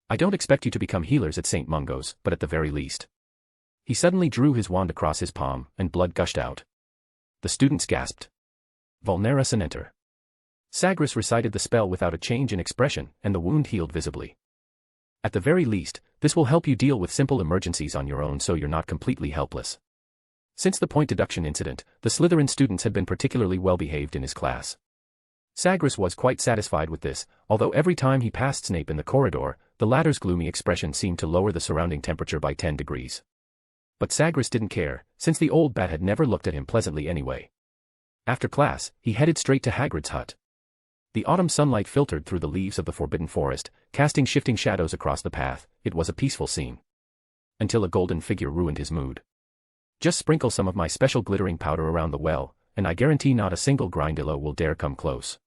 I don't expect you to become healers at St. Mungo's, but at the very least. He suddenly drew his wand across his palm, and blood gushed out. The students gasped. Vulnera Senenter. Sagres recited the spell without a change in expression, and the wound healed visibly. At the very least, this will help you deal with simple emergencies on your own so you're not completely helpless. Since the point deduction incident, the Slytherin students had been particularly well behaved in his class. Sagres was quite satisfied with this, although every time he passed Snape in the corridor, the latter's gloomy expression seemed to lower the surrounding temperature by 10 degrees. But Sagres didn't care, since the old bat had never looked at him pleasantly anyway. After class, he headed straight to Hagrid's hut. The autumn sunlight filtered through the leaves of the forbidden forest, casting shifting shadows across the path. It was a peaceful scene. Until a golden figure ruined his mood. Just sprinkle some of my special glittering powder around the well, and I guarantee not a single Grindillo will dare come close.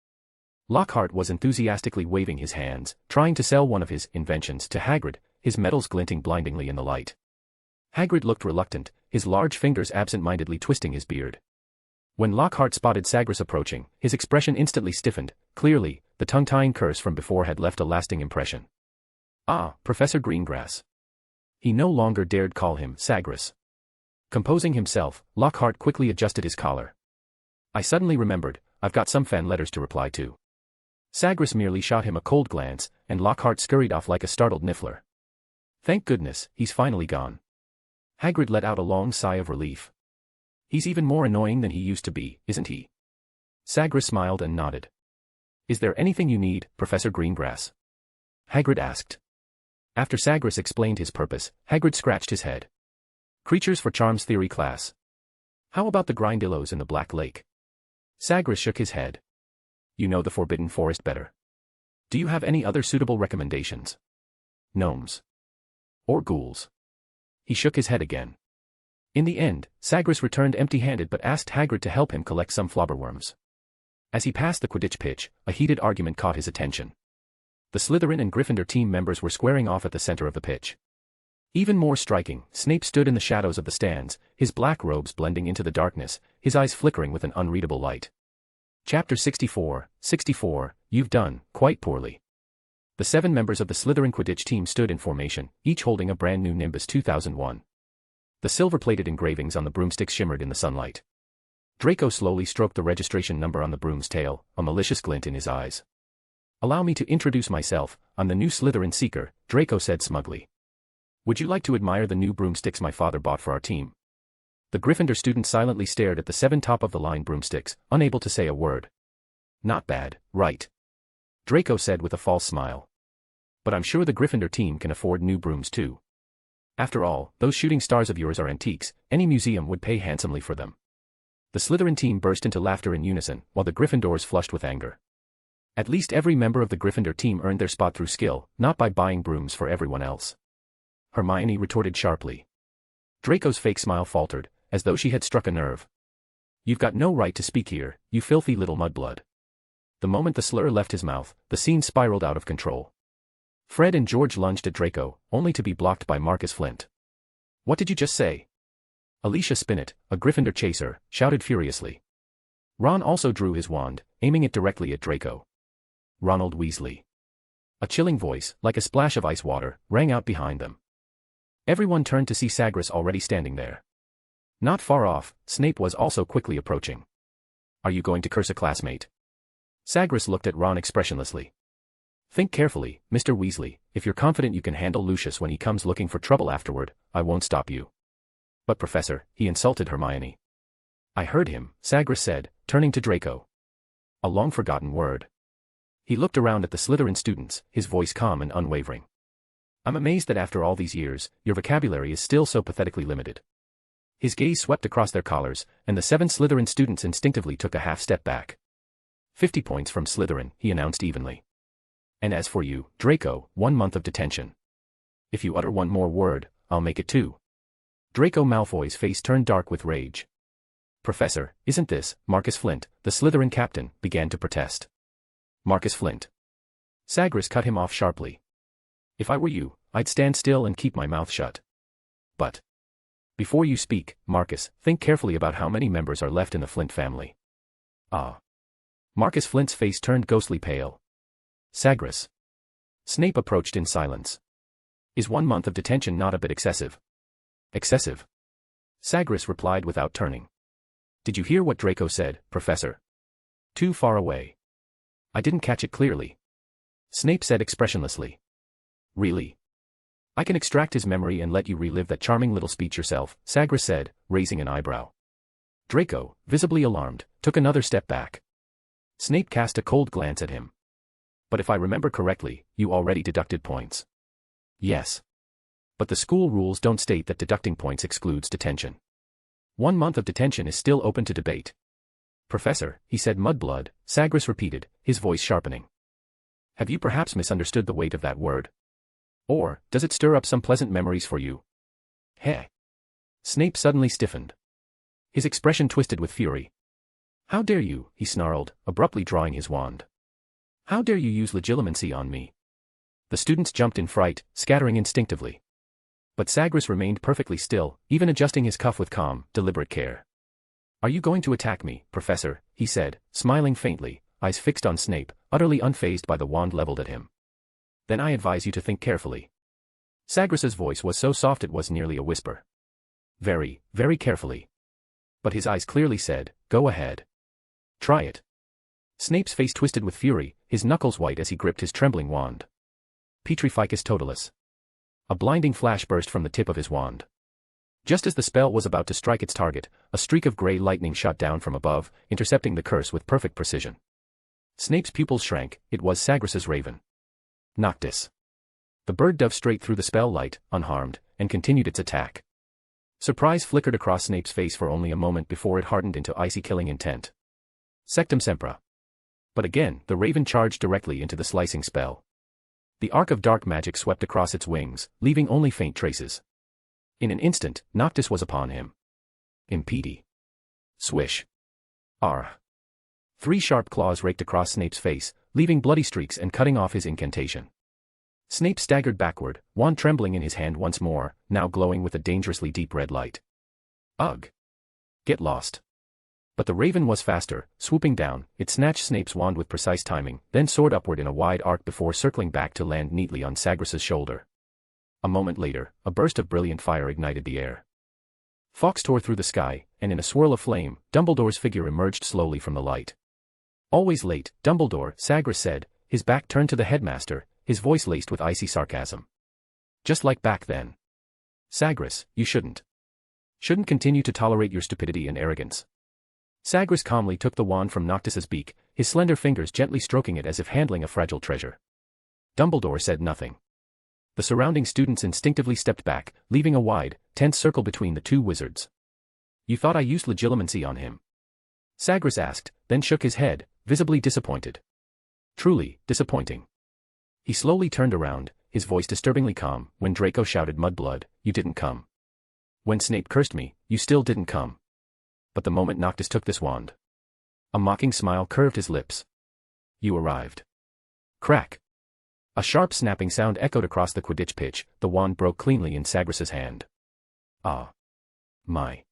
Lockhart was enthusiastically waving his hands, trying to sell one of his inventions to Hagrid, his metals glinting blindingly in the light. Hagrid looked reluctant, his large fingers absent-mindedly twisting his beard. When Lockhart spotted Sagres approaching, his expression instantly stiffened. Clearly, the tongue-tying curse from before had left a lasting impression. Ah, Professor Greengrass. He no longer dared call him Sagres. Composing himself, Lockhart quickly adjusted his collar. I suddenly remembered, I've got some fan letters to reply to. Sagres merely shot him a cold glance, and Lockhart scurried off like a startled niffler. Thank goodness, he's finally gone. Hagrid let out a long sigh of relief. He's even more annoying than he used to be, isn't he? Sagres smiled and nodded. Is there anything you need, Professor Greengrass? Hagrid asked. After Sagres explained his purpose, Hagrid scratched his head. Creatures for Charms Theory class. How about the Grindillos in the Black Lake? Sagres shook his head. You know the Forbidden Forest better. Do you have any other suitable recommendations? Gnomes. Or ghouls? He shook his head again. In the end, Sagres returned empty-handed but asked Hagrid to help him collect some flobberworms. As he passed the Quidditch pitch, a heated argument caught his attention. The Slytherin and Gryffindor team members were squaring off at the center of the pitch. Even more striking, Snape stood in the shadows of the stands, his black robes blending into the darkness, his eyes flickering with an unreadable light. Chapter 64, You've done, quite poorly. The 7 members of the Slytherin Quidditch team stood in formation, each holding a brand new Nimbus 2001. The silver-plated engravings on the broomsticks shimmered in the sunlight. Draco slowly stroked the registration number on the broom's tail, a malicious glint in his eyes. Allow me to introduce myself, I'm the new Slytherin Seeker, Draco said smugly. Would you like to admire the new broomsticks my father bought for our team? The Gryffindor student silently stared at the 7 top-of-the-line broomsticks, unable to say a word. Not bad, right? Draco said with a false smile. But I'm sure the Gryffindor team can afford new brooms too. After all, those shooting stars of yours are antiques, any museum would pay handsomely for them. The Slytherin team burst into laughter in unison, while the Gryffindors flushed with anger. At least every member of the Gryffindor team earned their spot through skill, not by buying brooms for everyone else. Hermione retorted sharply. Draco's fake smile faltered, as though she had struck a nerve. You've got no right to speak here, you filthy little mudblood. The moment the slur left his mouth, the scene spiraled out of control. Fred and George lunged at Draco, only to be blocked by Marcus Flint. What did you just say? Alicia Spinnet, a Gryffindor chaser, shouted furiously. Ron also drew his wand, aiming it directly at Draco. Ronald Weasley. A chilling voice, like a splash of ice water, rang out behind them. Everyone turned to see Sagres already standing there. Not far off, Snape was also quickly approaching. Are you going to curse a classmate? Sagres looked at Ron expressionlessly. Think carefully, Mr. Weasley, if you're confident you can handle Lucius when he comes looking for trouble afterward, I won't stop you. But Professor, he insulted Hermione. I heard him, Sagres said, turning to Draco. A long-forgotten word. He looked around at the Slytherin students, his voice calm and unwavering. I'm amazed that after all these years, your vocabulary is still so pathetically limited. His gaze swept across their collars, and the 7 Slytherin students instinctively took a half-step back. 50 points from Slytherin, he announced evenly. And as for you, Draco, 1 month of detention. If you utter one more word, I'll make it 2. Draco Malfoy's face turned dark with rage. Professor, isn't this, Marcus Flint, the Slytherin captain, began to protest. Marcus Flint. Sagres cut him off sharply. If I were you, I'd stand still and keep my mouth shut. But before you speak, Marcus, think carefully about how many members are left in the Flint family. Ah. Marcus Flint's face turned ghostly pale. Sagres. Snape approached in silence. Is 1 month of detention not a bit excessive? Excessive? Sagres replied without turning. Did you hear what Draco said, Professor? Too far away. I didn't catch it clearly. Snape said expressionlessly. Really? I can extract his memory and let you relive that charming little speech yourself, Sagres said, raising an eyebrow. Draco, visibly alarmed, took another step back. Snape cast a cold glance at him. But if I remember correctly, you already deducted points. Yes. But the school rules don't state that deducting points excludes detention. 1 month of detention is still open to debate. Professor, he said mudblood, Sagres repeated, his voice sharpening. Have you perhaps misunderstood the weight of that word? Or, does it stir up some pleasant memories for you? Heh. Snape suddenly stiffened. His expression twisted with fury. How dare you, he snarled, abruptly drawing his wand. How dare you use legilimency on me? The students jumped in fright, scattering instinctively. But Sagres remained perfectly still, even adjusting his cuff with calm, deliberate care. Are you going to attack me, Professor? He said, smiling faintly, eyes fixed on Snape, utterly unfazed by the wand leveled at him. Then I advise you to think carefully. Sagres's voice was so soft it was nearly a whisper. Very, very carefully. But his eyes clearly said, go ahead. Try it. Snape's face twisted with fury, his knuckles white as he gripped his trembling wand. Petrificus totalis. A blinding flash burst from the tip of his wand. Just as the spell was about to strike its target, a streak of grey lightning shot down from above, intercepting the curse with perfect precision. Snape's pupils shrank, it was Sagres's raven. Noctis. The bird dove straight through the spell light, unharmed, and continued its attack. Surprise flickered across Snape's face for only a moment before it hardened into icy killing intent. Sectum sempra. But again, the raven charged directly into the slicing spell. The arc of dark magic swept across its wings, leaving only faint traces. In an instant, Noctis was upon him. Impede. Swish. Arr. 3 sharp claws raked across Snape's face, leaving bloody streaks and cutting off his incantation. Snape staggered backward, wand trembling in his hand once more, now glowing with a dangerously deep red light. Ugh. Get lost. But the raven was faster, swooping down, it snatched Snape's wand with precise timing, then soared upward in a wide arc before circling back to land neatly on Sagres's shoulder. A moment later, a burst of brilliant fire ignited the air. Fawkes tore through the sky, and in a swirl of flame, Dumbledore's figure emerged slowly from the light. Always late, Dumbledore, Sagres said, his back turned to the headmaster, his voice laced with icy sarcasm. Just like back then. Sagres, you shouldn't continue to tolerate your stupidity and arrogance. Sagres calmly took the wand from Noctis's beak, his slender fingers gently stroking it as if handling a fragile treasure. Dumbledore said nothing. The surrounding students instinctively stepped back, leaving a wide, tense circle between the two wizards. You thought I used legilimency on him? Sagres asked, then shook his head, visibly disappointed. Truly, disappointing. He slowly turned around, his voice disturbingly calm, when Draco shouted mudblood, you didn't come. When Snape cursed me, you still didn't come. But the moment Noctis took this wand. A mocking smile curved his lips. You arrived. Crack. A sharp snapping sound echoed across the Quidditch pitch, the wand broke cleanly in Sagres's hand. Ah. My.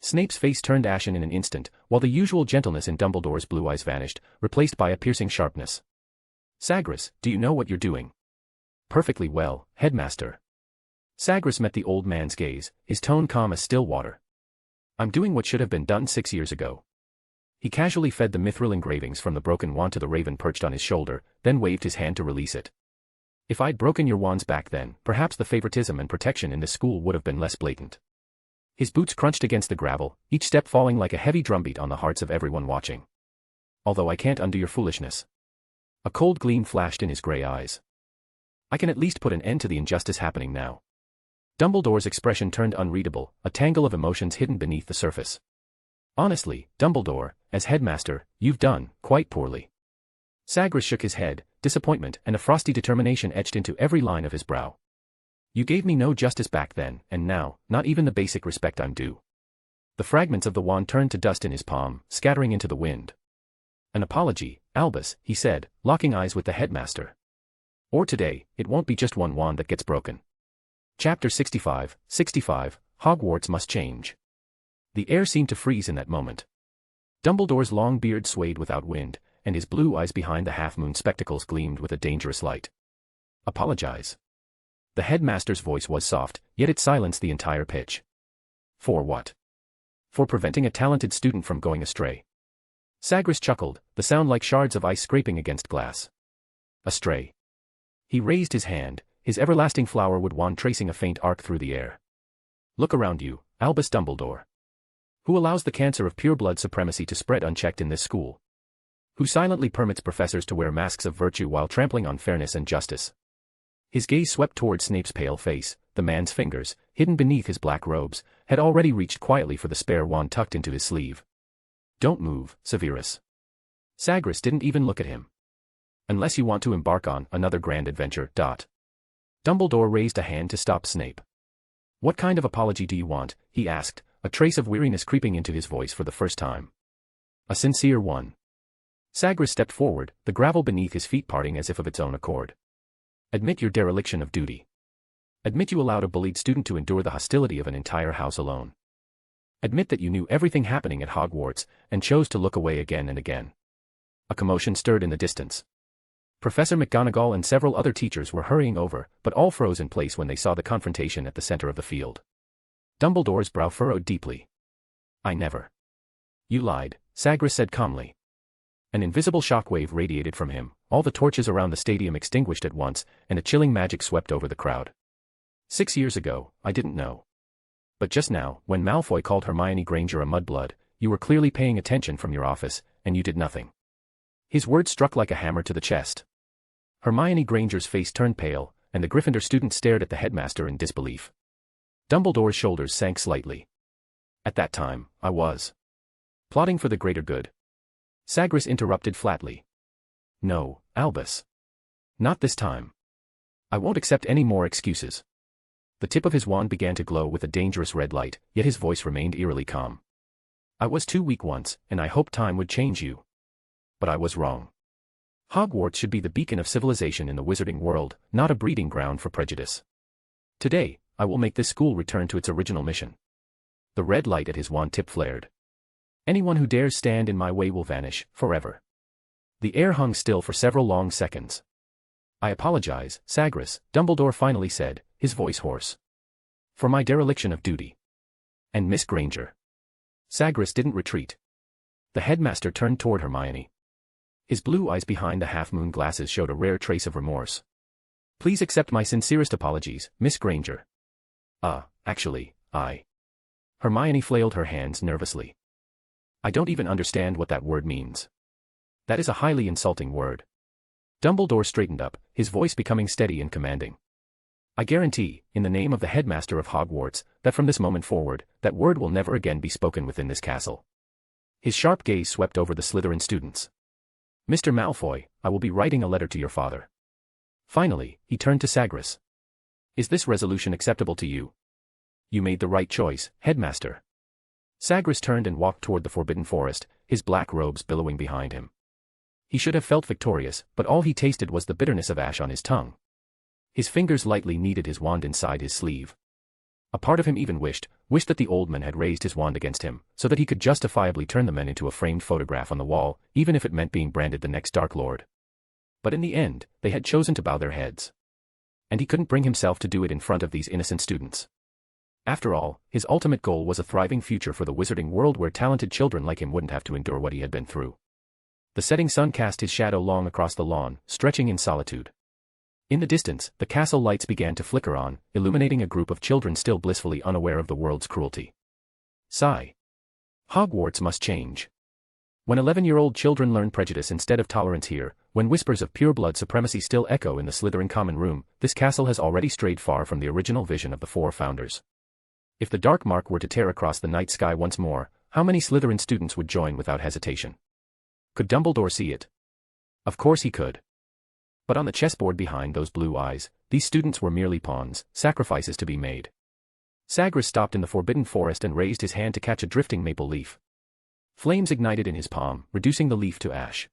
Snape's face turned ashen in an instant, while the usual gentleness in Dumbledore's blue eyes vanished, replaced by a piercing sharpness. Sagres, do you know what you're doing? Perfectly well, headmaster. Sagres met the old man's gaze, his tone calm as still water. I'm doing what should have been done 6 years ago. He casually fed the mithril engravings from the broken wand to the raven perched on his shoulder, then waved his hand to release it. If I'd broken your wands back then, perhaps the favoritism and protection in this school would have been less blatant. His boots crunched against the gravel, each step falling like a heavy drumbeat on the hearts of everyone watching. Although I can't undo your foolishness. A cold gleam flashed in his gray eyes. I can at least put an end to the injustice happening now. Dumbledore's expression turned unreadable, a tangle of emotions hidden beneath the surface. Honestly, Dumbledore, as headmaster, you've done quite poorly. Sagres shook his head, disappointment and a frosty determination etched into every line of his brow. You gave me no justice back then, and now, not even the basic respect I'm due. The fragments of the wand turned to dust in his palm, scattering into the wind. An apology, Albus, he said, locking eyes with the headmaster. Or today, it won't be just one wand that gets broken. Chapter 65, Hogwarts must change. The air seemed to freeze in that moment. Dumbledore's long beard swayed without wind, and his blue eyes behind the half-moon spectacles gleamed with a dangerous light. Apologize. The headmaster's voice was soft, yet it silenced the entire pitch. For what? For preventing a talented student from going astray. Sagres chuckled, the sound like shards of ice scraping against glass. Astray. He raised his hand, his everlasting flowerwood wand tracing a faint arc through the air. Look around you, Albus Dumbledore. Who allows the cancer of pure-blood supremacy to spread unchecked in this school? Who silently permits professors to wear masks of virtue while trampling on fairness and justice? His gaze swept toward Snape's pale face. The man's fingers, hidden beneath his black robes, had already reached quietly for the spare wand tucked into his sleeve. Don't move, Severus. Sagres didn't even look at him. Unless you want to embark on another grand adventure. Dumbledore raised a hand to stop Snape. What kind of apology do you want? He asked, a trace of weariness creeping into his voice for the first time. A sincere one. Sagres stepped forward, the gravel beneath his feet parting as if of its own accord. Admit your dereliction of duty. Admit you allowed a bullied student to endure the hostility of an entire house alone. Admit that you knew everything happening at Hogwarts, and chose to look away again and again. A commotion stirred in the distance. Professor McGonagall and several other teachers were hurrying over, but all froze in place when they saw the confrontation at the center of the field. Dumbledore's brow furrowed deeply. I never. You lied, Sagres said calmly. An invisible shockwave radiated from him, all the torches around the stadium extinguished at once, and a chilling magic swept over the crowd. 6 years ago, I didn't know. But just now, when Malfoy called Hermione Granger a mudblood, you were clearly paying attention from your office, and you did nothing. His words struck like a hammer to the chest. Hermione Granger's face turned pale, and the Gryffindor student stared at the headmaster in disbelief. Dumbledore's shoulders sank slightly. At that time, I was plotting for the greater good. Sagres interrupted flatly. No, Albus. Not this time. I won't accept any more excuses. The tip of his wand began to glow with a dangerous red light, yet his voice remained eerily calm. I was too weak once, and I hoped time would change you. But I was wrong. Hogwarts should be the beacon of civilization in the wizarding world, not a breeding ground for prejudice. Today, I will make this school return to its original mission. The red light at his wand tip flared. Anyone who dares stand in my way will vanish, forever. The air hung still for several long seconds. I apologize, Sagres, Dumbledore finally said, his voice hoarse. For my dereliction of duty. And Miss Granger. Sagres didn't retreat. The headmaster turned toward Hermione. His blue eyes behind the half-moon glasses showed a rare trace of remorse. Please accept my sincerest apologies, Miss Granger. Actually, Hermione flailed her hands nervously. I don't even understand what that word means. That is a highly insulting word. Dumbledore straightened up, his voice becoming steady and commanding. I guarantee, in the name of the headmaster of Hogwarts, that from this moment forward, that word will never again be spoken within this castle. His sharp gaze swept over the Slytherin students. Mr. Malfoy, I will be writing a letter to your father. Finally, he turned to Sagres. Is this resolution acceptable to you? You made the right choice, headmaster. Sagres turned and walked toward the Forbidden Forest, his black robes billowing behind him. He should have felt victorious, but all he tasted was the bitterness of ash on his tongue. His fingers lightly kneaded his wand inside his sleeve. A part of him even wished that the old man had raised his wand against him, so that he could justifiably turn the men into a framed photograph on the wall, even if it meant being branded the next Dark Lord. But in the end, they had chosen to bow their heads. And he couldn't bring himself to do it in front of these innocent students. After all, his ultimate goal was a thriving future for the wizarding world where talented children like him wouldn't have to endure what he had been through. The setting sun cast his shadow long across the lawn, stretching in solitude. In the distance, the castle lights began to flicker on, illuminating a group of children still blissfully unaware of the world's cruelty. Sigh. Hogwarts must change. When 11-year-old children learn prejudice instead of tolerance here, when whispers of pure-blood supremacy still echo in the Slytherin common room, this castle has already strayed far from the original vision of the four founders. If the dark mark were to tear across the night sky once more, how many Slytherin students would join without hesitation? Could Dumbledore see it? Of course he could. But on the chessboard behind those blue eyes, these students were merely pawns, sacrifices to be made. Sagres stopped in the Forbidden Forest and raised his hand to catch a drifting maple leaf. Flames ignited in his palm, reducing the leaf to ash.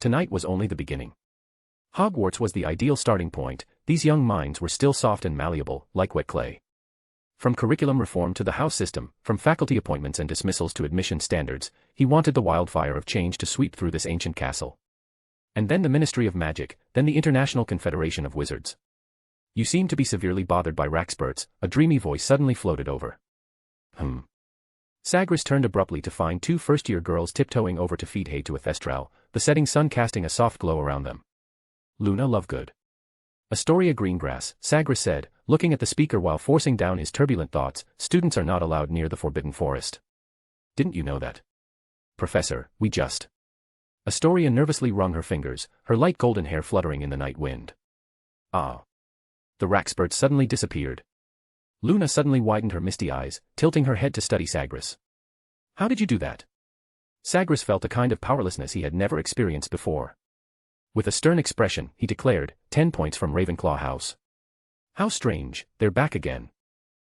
Tonight was only the beginning. Hogwarts was the ideal starting point. These young minds were still soft and malleable, like wet clay. From curriculum reform to the house system, from faculty appointments and dismissals to admission standards, he wanted the wildfire of change to sweep through this ancient castle. And then the Ministry of Magic, then the International Confederation of Wizards. You seem to be severely bothered by rackspurts, a dreamy voice suddenly floated over. Sagres turned abruptly to find two first-year girls tiptoeing over to feed hay to a thestral, the setting sun casting a soft glow around them. Luna Lovegood. Astoria Greengrass, Sagres said, looking at the speaker while forcing down his turbulent thoughts. Students are not allowed near the Forbidden Forest. Didn't you know that? Professor, we just... Astoria nervously wrung her fingers, her light golden hair fluttering in the night wind. Ah. The rackspurt suddenly disappeared. Luna suddenly widened her misty eyes, tilting her head to study Sagres. How did you do that? Sagres felt a kind of powerlessness he had never experienced before. With a stern expression, he declared, 10 points from Ravenclaw House. How strange, they're back again.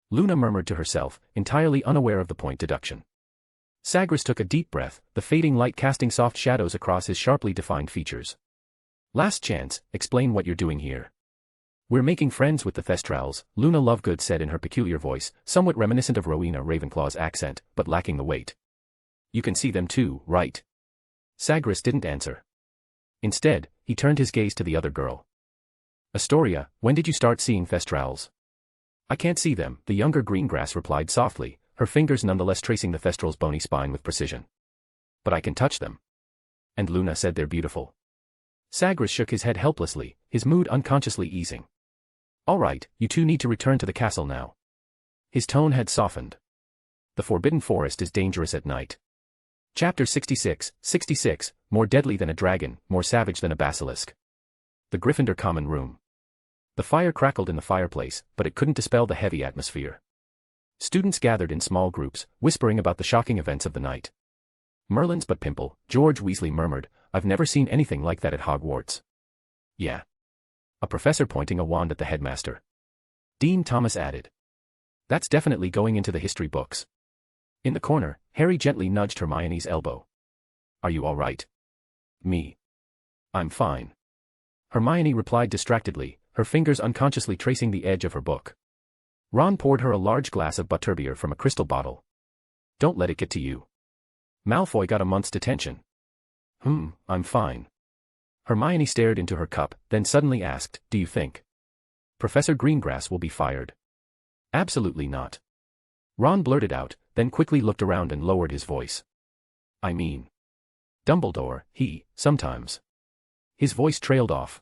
Luna murmured to herself, entirely unaware of the point deduction. Sagres took a deep breath, the fading light casting soft shadows across his sharply defined features. Last chance, explain what you're doing here. We're making friends with the Thestrals, Luna Lovegood said in her peculiar voice, somewhat reminiscent of Rowena Ravenclaw's accent, but lacking the weight. You can see them too, right? Sagres didn't answer. Instead, he turned his gaze to the other girl. Astoria, when did you start seeing Thestrals? I can't see them, the younger Greengrass replied softly, her fingers nonetheless tracing the Thestral's bony spine with precision. But I can touch them. And Luna said they're beautiful. Sagres shook his head helplessly, his mood unconsciously easing. All right, you two need to return to the castle now. His tone had softened. The Forbidden Forest is dangerous at night. Chapter 66, 66, more deadly than a dragon, more savage than a basilisk. The Gryffindor common room. The fire crackled in the fireplace, but it couldn't dispel the heavy atmosphere. Students gathered in small groups, whispering about the shocking events of the night. Merlin's but Pimple, George Weasley murmured, I've never seen anything like that at Hogwarts. Yeah. A professor pointing a wand at the headmaster. Dean Thomas added. That's definitely going into the history books. In the corner, Harry gently nudged Hermione's elbow. Are you all right? Me. I'm fine. Hermione replied distractedly, her fingers unconsciously tracing the edge of her book. Ron poured her a large glass of butterbeer from a crystal bottle. Don't let it get to you. Malfoy got a month's detention. I'm fine. Hermione stared into her cup, then suddenly asked, do you think Professor Greengrass will be fired? Absolutely not. Ron blurted out, then quickly looked around and lowered his voice. I mean, Dumbledore, sometimes. His voice trailed off.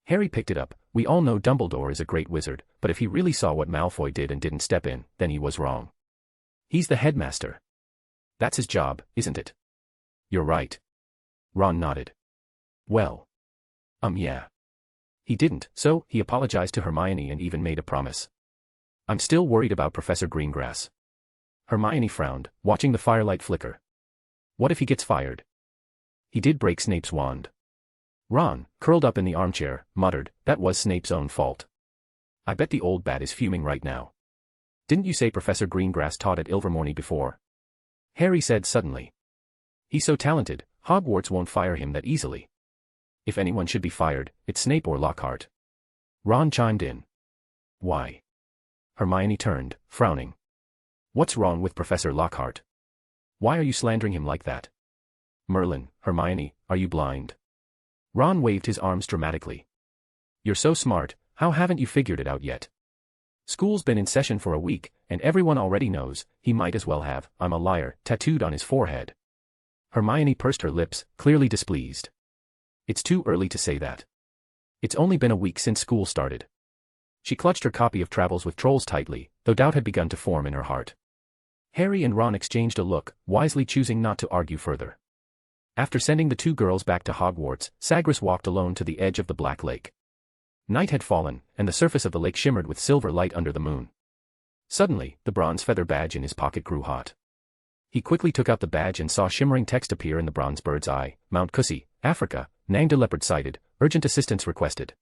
Harry picked it up, we all know Dumbledore is a great wizard, but if he really saw what Malfoy did and didn't step in, then he was wrong. He's the headmaster. That's his job, isn't it? You're right. Ron nodded. Well. Yeah. He didn't, so he apologized to Hermione and even made a promise. I'm still worried about Professor Greengrass. Hermione frowned, watching the firelight flicker. What if he gets fired? He did break Snape's wand. Ron, curled up in the armchair, muttered, that was Snape's own fault. I bet the old bat is fuming right now. Didn't you say Professor Greengrass taught at Ilvermorny before? Harry said suddenly. He's so talented, Hogwarts won't fire him that easily. If anyone should be fired, it's Snape or Lockhart. Ron chimed in. Why? Hermione turned, frowning. What's wrong with Professor Lockhart? Why are you slandering him like that? Merlin, Hermione, are you blind? Ron waved his arms dramatically. You're so smart, how haven't you figured it out yet? School's been in session for a week, and everyone already knows, he might as well have, I'm a liar, tattooed on his forehead. Hermione pursed her lips, clearly displeased. It's too early to say that. It's only been a week since school started. She clutched her copy of Travels with Trolls tightly, though doubt had begun to form in her heart. Harry and Ron exchanged a look, wisely choosing not to argue further. After sending the two girls back to Hogwarts, Sagres walked alone to the edge of the Black Lake. Night had fallen, and the surface of the lake shimmered with silver light under the moon. Suddenly, the bronze feather badge in his pocket grew hot. He quickly took out the badge and saw shimmering text appear in the bronze bird's eye, Mount Cussy, Africa, Nangda leopard sighted, urgent assistance requested.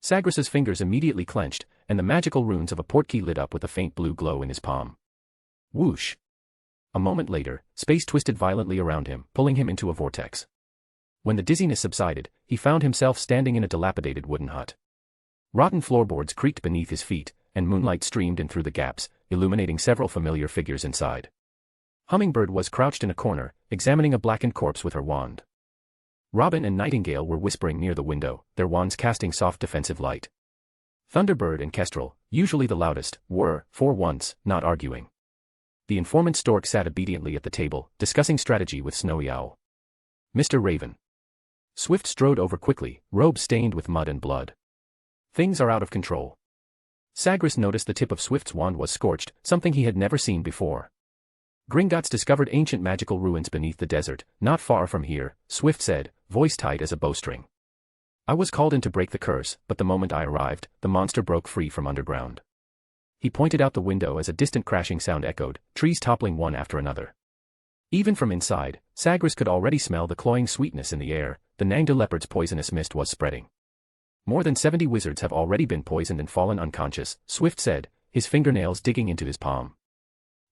Sagres's fingers immediately clenched, and the magical runes of a portkey lit up with a faint blue glow in his palm. Whoosh! A moment later, space twisted violently around him, pulling him into a vortex. When the dizziness subsided, he found himself standing in a dilapidated wooden hut. Rotten floorboards creaked beneath his feet, and moonlight streamed in through the gaps, illuminating several familiar figures inside. Hummingbird was crouched in a corner, examining a blackened corpse with her wand. Robin and Nightingale were whispering near the window, their wands casting soft defensive light. Thunderbird and Kestrel, usually the loudest, were, for once, not arguing. The informant Stork sat obediently at the table, discussing strategy with Snowy Owl. Mr. Raven. Swift strode over quickly, robe stained with mud and blood. Things are out of control. Sagres noticed the tip of Swift's wand was scorched, something he had never seen before. Gringotts discovered ancient magical ruins beneath the desert, not far from here, Swift said, voice tight as a bowstring. I was called in to break the curse, but the moment I arrived, the monster broke free from underground. He pointed out the window as a distant crashing sound echoed, trees toppling one after another. Even from inside, Sagres could already smell the cloying sweetness in the air, the Nangda leopard's poisonous mist was spreading. More than 70 wizards have already been poisoned and fallen unconscious, Swift said, his fingernails digging into his palm.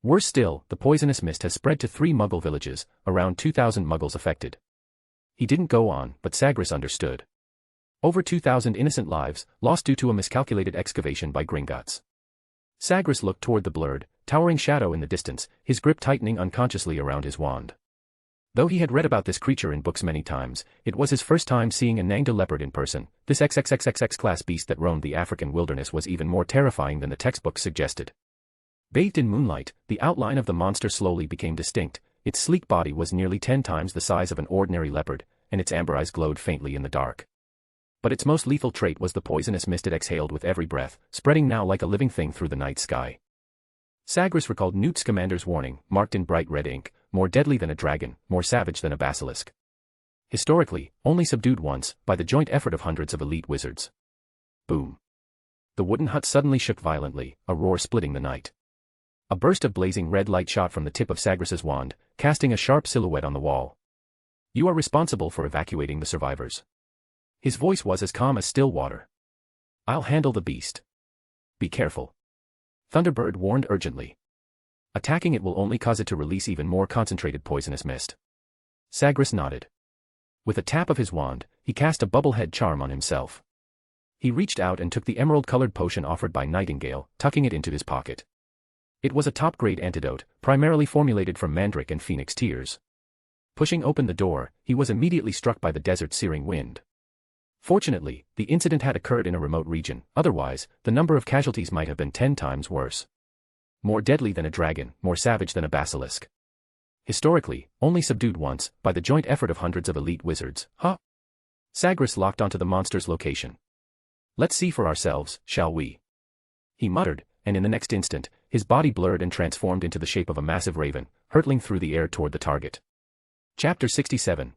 Worse still, the poisonous mist has spread to 3 Muggle villages, around 2,000 Muggles affected. He didn't go on, but Sagres understood. Over 2,000 innocent lives, lost due to a miscalculated excavation by Gringotts. Sagres looked toward the blurred, towering shadow in the distance, his grip tightening unconsciously around his wand. Though he had read about this creature in books many times, it was his first time seeing a Nangda leopard in person. This XXXXX-class beast that roamed the African wilderness was even more terrifying than the textbooks suggested. Bathed in moonlight, the outline of the monster slowly became distinct. Its sleek body was nearly 10 times the size of an ordinary leopard, and its amber eyes glowed faintly in the dark. But its most lethal trait was the poisonous mist it exhaled with every breath, spreading now like a living thing through the night sky. Sagres recalled Newt Scamander's warning, marked in bright red ink, more deadly than a dragon, more savage than a basilisk. Historically, only subdued once, by the joint effort of hundreds of elite wizards. Boom. The wooden hut suddenly shook violently, a roar splitting the night. A burst of blazing red light shot from the tip of Sagres's wand, casting a sharp silhouette on the wall. You are responsible for evacuating the survivors. His voice was as calm as still water. I'll handle the beast. Be careful. Thunderbird warned urgently. Attacking it will only cause it to release even more concentrated poisonous mist. Sagres nodded. With a tap of his wand, he cast a bubblehead charm on himself. He reached out and took the emerald-colored potion offered by Nightingale, tucking it into his pocket. It was a top-grade antidote, primarily formulated from mandrake and phoenix tears. Pushing open the door, he was immediately struck by the desert's searing wind. Fortunately, the incident had occurred in a remote region, otherwise, the number of casualties might have been 10 times worse. More deadly than a dragon, more savage than a basilisk. Historically, only subdued once, by the joint effort of hundreds of elite wizards. Sagres locked onto the monster's location. Let's see for ourselves, shall we? He muttered, and in the next instant, his body blurred and transformed into the shape of a massive raven, hurtling through the air toward the target. Chapter 67,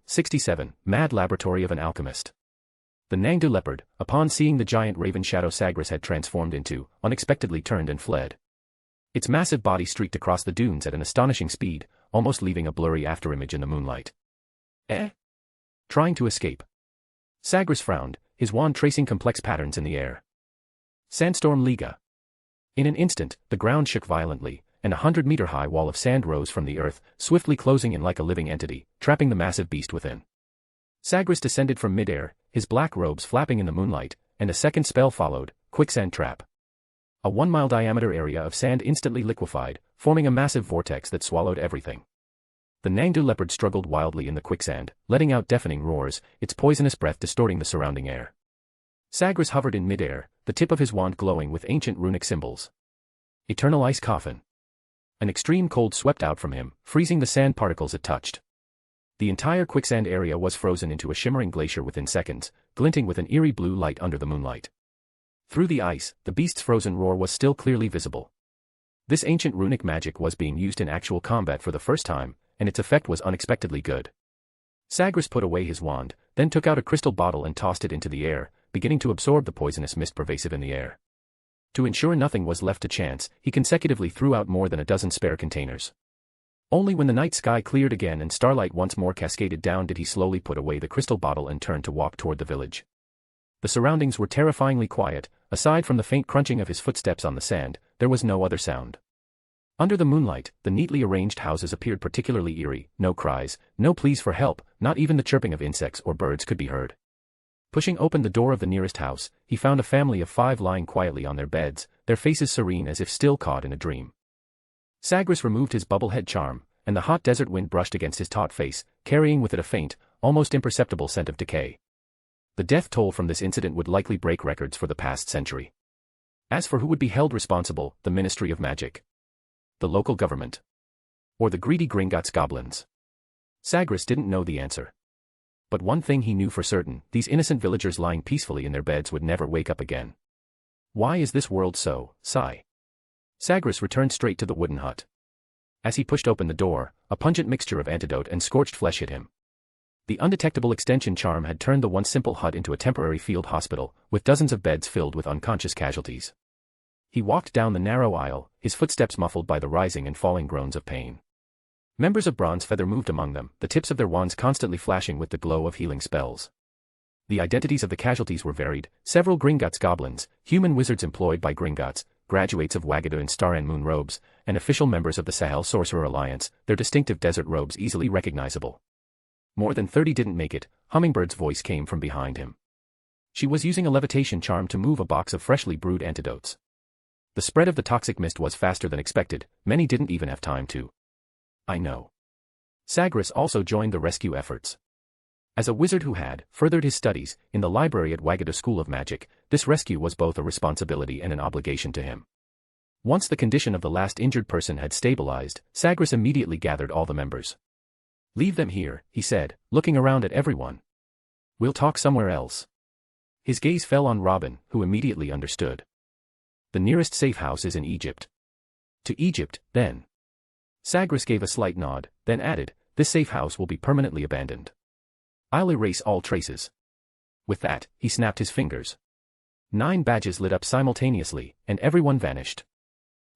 Mad Laboratory of an Alchemist. The Nangda leopard, upon seeing the giant raven shadow Sagres had transformed into, unexpectedly turned and fled. Its massive body streaked across the dunes at an astonishing speed, almost leaving a blurry afterimage in the moonlight. Trying to escape. Sagres frowned, his wand tracing complex patterns in the air. Sandstorm Liga. In an instant, the ground shook violently, and a 100-meter-high wall of sand rose from the earth, swiftly closing in like a living entity, trapping the massive beast within. Sagres descended from midair, his black robes flapping in the moonlight, and a second spell followed, quicksand trap. A 1-mile diameter area of sand instantly liquefied, forming a massive vortex that swallowed everything. The Nangda leopard struggled wildly in the quicksand, letting out deafening roars, its poisonous breath distorting the surrounding air. Sagres hovered in midair, the tip of his wand glowing with ancient runic symbols. Eternal ice coffin. An extreme cold swept out from him, freezing the sand particles it touched. The entire quicksand area was frozen into a shimmering glacier within seconds, glinting with an eerie blue light under the moonlight. Through the ice, the beast's frozen roar was still clearly visible. This ancient runic magic was being used in actual combat for the first time, and its effect was unexpectedly good. Sagres put away his wand, then took out a crystal bottle and tossed it into the air, beginning to absorb the poisonous mist pervasive in the air. To ensure nothing was left to chance, he consecutively threw out more than a dozen spare containers. Only when the night sky cleared again and starlight once more cascaded down did he slowly put away the crystal bottle and turn to walk toward the village. The surroundings were terrifyingly quiet, aside from the faint crunching of his footsteps on the sand, there was no other sound. Under the moonlight, the neatly arranged houses appeared particularly eerie. No cries, no pleas for help, not even the chirping of insects or birds could be heard. Pushing open the door of the nearest house, he found a family of 5 lying quietly on their beds, their faces serene as if still caught in a dream. Sagres removed his bubblehead charm, and the hot desert wind brushed against his taut face, carrying with it a faint, almost imperceptible scent of decay. The death toll from this incident would likely break records for the past century. As for who would be held responsible, the Ministry of Magic, the local government, or the greedy Gringotts goblins? Sagres didn't know the answer. But one thing he knew for certain, these innocent villagers lying peacefully in their beds would never wake up again. Why is this world so, sigh? Sagres returned straight to the wooden hut. As he pushed open the door, a pungent mixture of antidote and scorched flesh hit him. The undetectable extension charm had turned the once simple hut into a temporary field hospital, with dozens of beds filled with unconscious casualties. He walked down the narrow aisle, his footsteps muffled by the rising and falling groans of pain. Members of Bronze Feather moved among them, the tips of their wands constantly flashing with the glow of healing spells. The identities of the casualties were varied: several Gringotts goblins, human wizards employed by Gringotts, graduates of Wagadu and Star and Moon robes, and official members of the Sahel Sorcerer Alliance, their distinctive desert robes easily recognizable. More than 30 didn't make it. Hummingbird's voice came from behind him. She was using a levitation charm to move a box of freshly brewed antidotes. The spread of the toxic mist was faster than expected, many didn't even have time to. I know. Sagres also joined the rescue efforts. As a wizard who had furthered his studies in the library at Wagadu School of Magic, this rescue was both a responsibility and an obligation to him. Once the condition of the last injured person had stabilized, Sagres immediately gathered all the members. Leave them here, he said, looking around at everyone. We'll talk somewhere else. His gaze fell on Robin, who immediately understood. The nearest safe house is in Egypt. To Egypt, then. Sagres gave a slight nod, then added, this safe house will be permanently abandoned. I'll erase all traces. With that, he snapped his fingers. 9 badges lit up simultaneously, and everyone vanished.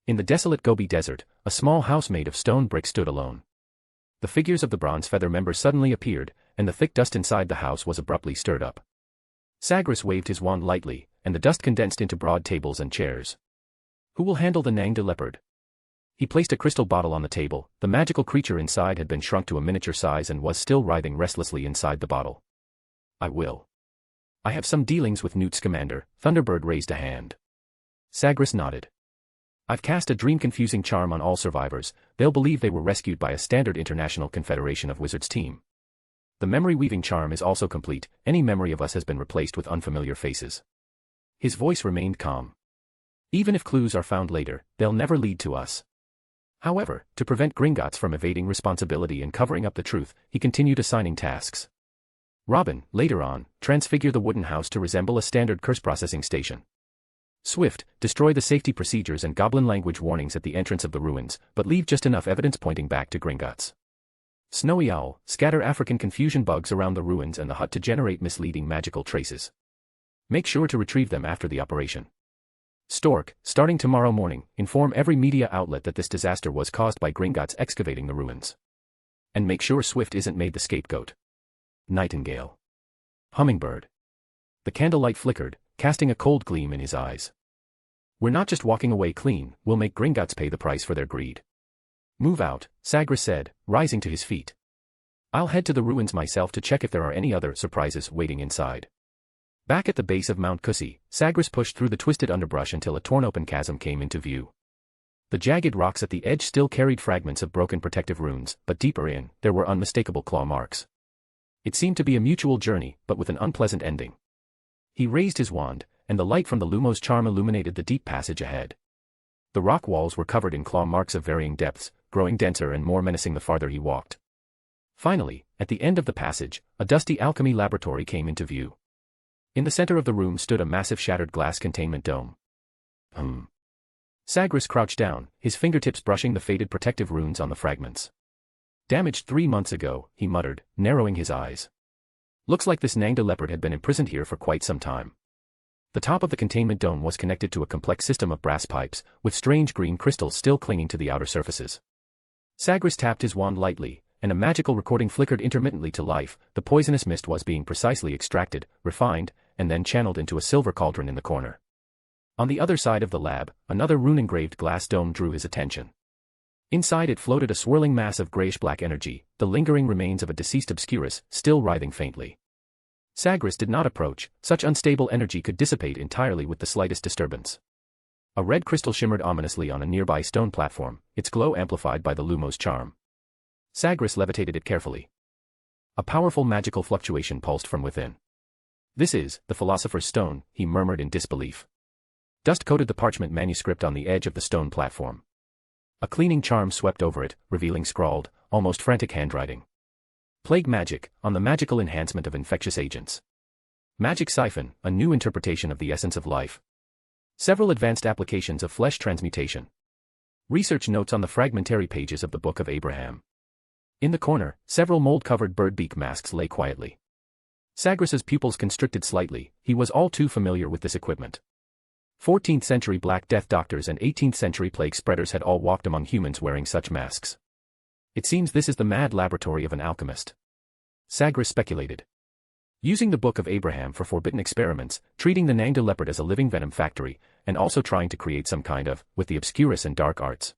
In the desolate Gobi Desert, a small house made of stone brick stood alone. The figures of the Bronze Feather members suddenly appeared, and the thick dust inside the house was abruptly stirred up. Sagres waved his wand lightly, and the dust condensed into broad tables and chairs. Who will handle the Nangda leopard? He placed a crystal bottle on the table. The magical creature inside had been shrunk to a miniature size and was still writhing restlessly inside the bottle. I will. I have some dealings with Newt's commander. Thunderbird raised a hand. Sagres nodded. I've cast a dream-confusing charm on all survivors. They'll believe they were rescued by a standard International Confederation of Wizards team. The memory-weaving charm is also complete. Any memory of us has been replaced with unfamiliar faces. His voice remained calm. Even if clues are found later, they'll never lead to us. However, to prevent Gringotts from evading responsibility and covering up the truth, he continued assigning tasks. Robin, later on, transfigure the wooden house to resemble a standard curse processing station. Swift, destroy the safety procedures and goblin language warnings at the entrance of the ruins, but leave just enough evidence pointing back to Gringotts. Snowy Owl, scatter African confusion bugs around the ruins and the hut to generate misleading magical traces. Make sure to retrieve them after the operation. Stork, starting tomorrow morning, inform every media outlet that this disaster was caused by Gringotts excavating the ruins. And make sure Swift isn't made the scapegoat. Nightingale. Hummingbird. The candlelight flickered, casting a cold gleam in his eyes. We're not just walking away clean, we'll make Gringotts pay the price for their greed. Move out, Sagres said, rising to his feet. I'll head to the ruins myself to check if there are any other surprises waiting inside. Back at the base of Mount Kusi, Sagres pushed through the twisted underbrush until a torn-open chasm came into view. The jagged rocks at the edge still carried fragments of broken protective runes, but deeper in, there were unmistakable claw marks. It seemed to be a mutual journey, but with an unpleasant ending. He raised his wand, and the light from the Lumos charm illuminated the deep passage ahead. The rock walls were covered in claw marks of varying depths, growing denser and more menacing the farther he walked. Finally, at the end of the passage, a dusty alchemy laboratory came into view. In the center of the room stood a massive shattered glass containment dome. Sagres crouched down, his fingertips brushing the faded protective runes on the fragments. Damaged 3 months ago, he muttered, narrowing his eyes. Looks like this Nangda leopard had been imprisoned here for quite some time. The top of the containment dome was connected to a complex system of brass pipes, with strange green crystals still clinging to the outer surfaces. Sagres tapped his wand lightly, and a magical recording flickered intermittently to life. The poisonous mist was being precisely extracted, refined, and then channeled into a silver cauldron in the corner. On the other side of the lab, another rune-engraved glass dome drew his attention. Inside it floated a swirling mass of grayish-black energy, the lingering remains of a deceased obscurus, still writhing faintly. Sagres did not approach, such unstable energy could dissipate entirely with the slightest disturbance. A red crystal shimmered ominously on a nearby stone platform, its glow amplified by the Lumo's charm. Sagres levitated it carefully. A powerful magical fluctuation pulsed from within. "This is the Philosopher's Stone," he murmured in disbelief. Dust coated the parchment manuscript on the edge of the stone platform. A cleaning charm swept over it, revealing scrawled, almost frantic handwriting. "Plague magic, on the magical enhancement of infectious agents. Magic siphon, a new interpretation of the essence of life. Several advanced applications of flesh transmutation. Research notes on the fragmentary pages of the Book of Abraham." In the corner, several mold-covered bird-beak masks lay quietly. Sagres's pupils constricted slightly, he was all too familiar with this equipment. 14th-century Black Death doctors and 18th-century plague spreaders had all walked among humans wearing such masks. It seems this is the mad laboratory of an alchemist. Sagres speculated. Using the Book of Abraham for forbidden experiments, treating the Nangda leopard as a living venom factory, and also trying to create some kind of, with the obscurus and dark arts.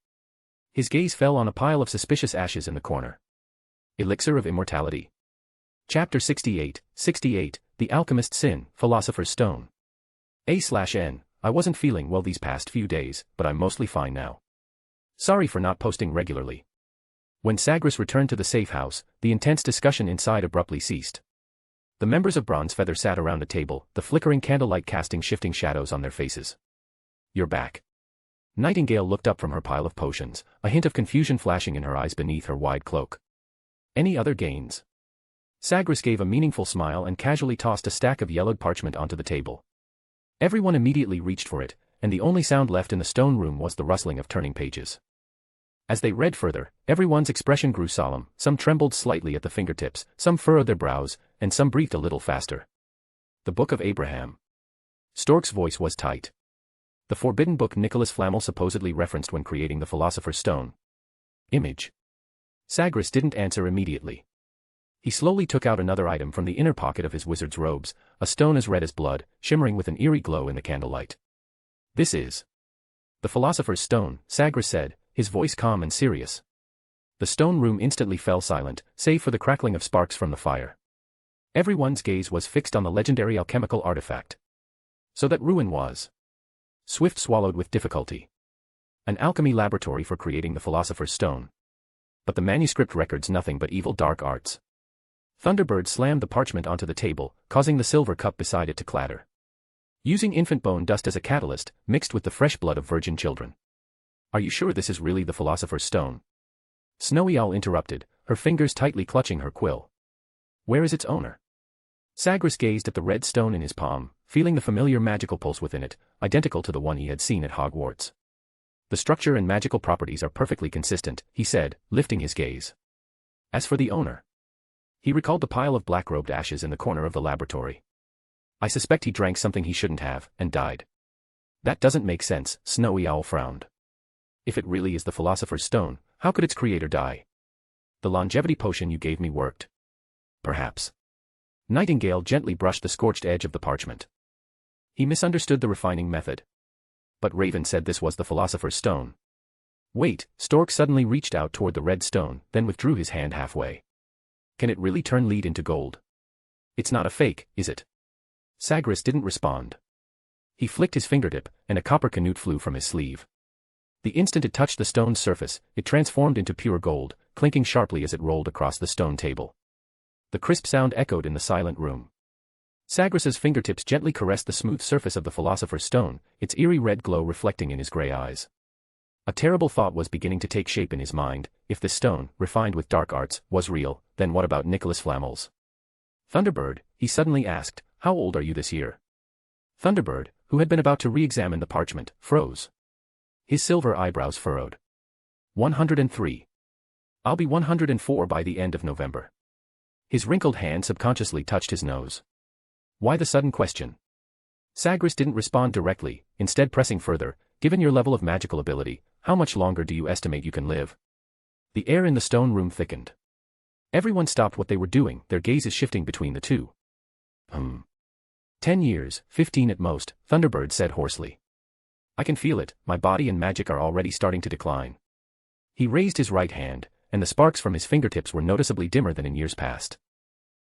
His gaze fell on a pile of suspicious ashes in the corner. Elixir of Immortality. Chapter 68, The Alchemist's Sin, Philosopher's Stone. A/N. I wasn't feeling well these past few days, but I'm mostly fine now. Sorry for not posting regularly. When Sagres returned to the safe house, the intense discussion inside abruptly ceased. The members of Bronze Feather sat around a table, the flickering candlelight casting shifting shadows on their faces. "You're back." Nightingale looked up from her pile of potions, a hint of confusion flashing in her eyes beneath her wide cloak. "Any other gains?" Sagres gave a meaningful smile and casually tossed a stack of yellowed parchment onto the table. Everyone immediately reached for it, and the only sound left in the stone room was the rustling of turning pages. As they read further, everyone's expression grew solemn, some trembled slightly at the fingertips, some furrowed their brows, and some breathed a little faster. The Book of Abraham. Stork's voice was tight. The forbidden book Nicholas Flamel supposedly referenced when creating the Philosopher's Stone. Image. Sagres didn't answer immediately. He slowly took out another item from the inner pocket of his wizard's robes, a stone as red as blood, shimmering with an eerie glow in the candlelight. "This is the Philosopher's Stone," Sagres said, his voice calm and serious. The stone room instantly fell silent, save for the crackling of sparks from the fire. Everyone's gaze was fixed on the legendary alchemical artifact. So that ruin was. Swift swallowed with difficulty. An alchemy laboratory for creating the Philosopher's Stone. But the manuscript records nothing but evil dark arts. Thunderbird slammed the parchment onto the table, causing the silver cup beside it to clatter. "Using infant bone dust as a catalyst, mixed with the fresh blood of virgin children. Are you sure this is really the Philosopher's Stone?" Snowy Owl interrupted, her fingers tightly clutching her quill. "Where is its owner?" Sagres gazed at the red stone in his palm, feeling the familiar magical pulse within it, identical to the one he had seen at Hogwarts. "The structure and magical properties are perfectly consistent," he said, lifting his gaze. "As for the owner..." He recalled the pile of black-robed ashes in the corner of the laboratory. "I suspect he drank something he shouldn't have, and died." "That doesn't make sense," Snowy Owl frowned. "If it really is the Philosopher's Stone, how could its creator die? The longevity potion you gave me worked." "Perhaps." Nightingale gently brushed the scorched edge of the parchment. "He misunderstood the refining method." "But Raven said this was the Philosopher's Stone." "Wait," Stork suddenly reached out toward the red stone, then withdrew his hand halfway. "Can it really turn lead into gold? It's not a fake, is it?" Sagres didn't respond. He flicked his fingertip, and a copper canute flew from his sleeve. The instant it touched the stone's surface, it transformed into pure gold, clinking sharply as it rolled across the stone table. The crisp sound echoed in the silent room. Sagres's fingertips gently caressed the smooth surface of the Philosopher's Stone, its eerie red glow reflecting in his gray eyes. A terrible thought was beginning to take shape in his mind. If this stone, refined with dark arts, was real, then what about Nicholas Flamel's? "Thunderbird," he suddenly asked, "how old are you this year?" Thunderbird, who had been about to re-examine the parchment, froze. His silver eyebrows furrowed. 103. "I'll be 104 by the end of November." His wrinkled hand subconsciously touched his nose. Why the sudden question? Sagres didn't respond directly, instead pressing further, "Given your level of magical ability, how much longer do you estimate you can live?" The air in the stone room thickened. Everyone stopped what they were doing, their gazes shifting between the two. 10 years, 15 at most," Thunderbird said hoarsely. "I can feel it, my body and magic are already starting to decline." He raised his right hand, and the sparks from his fingertips were noticeably dimmer than in years past.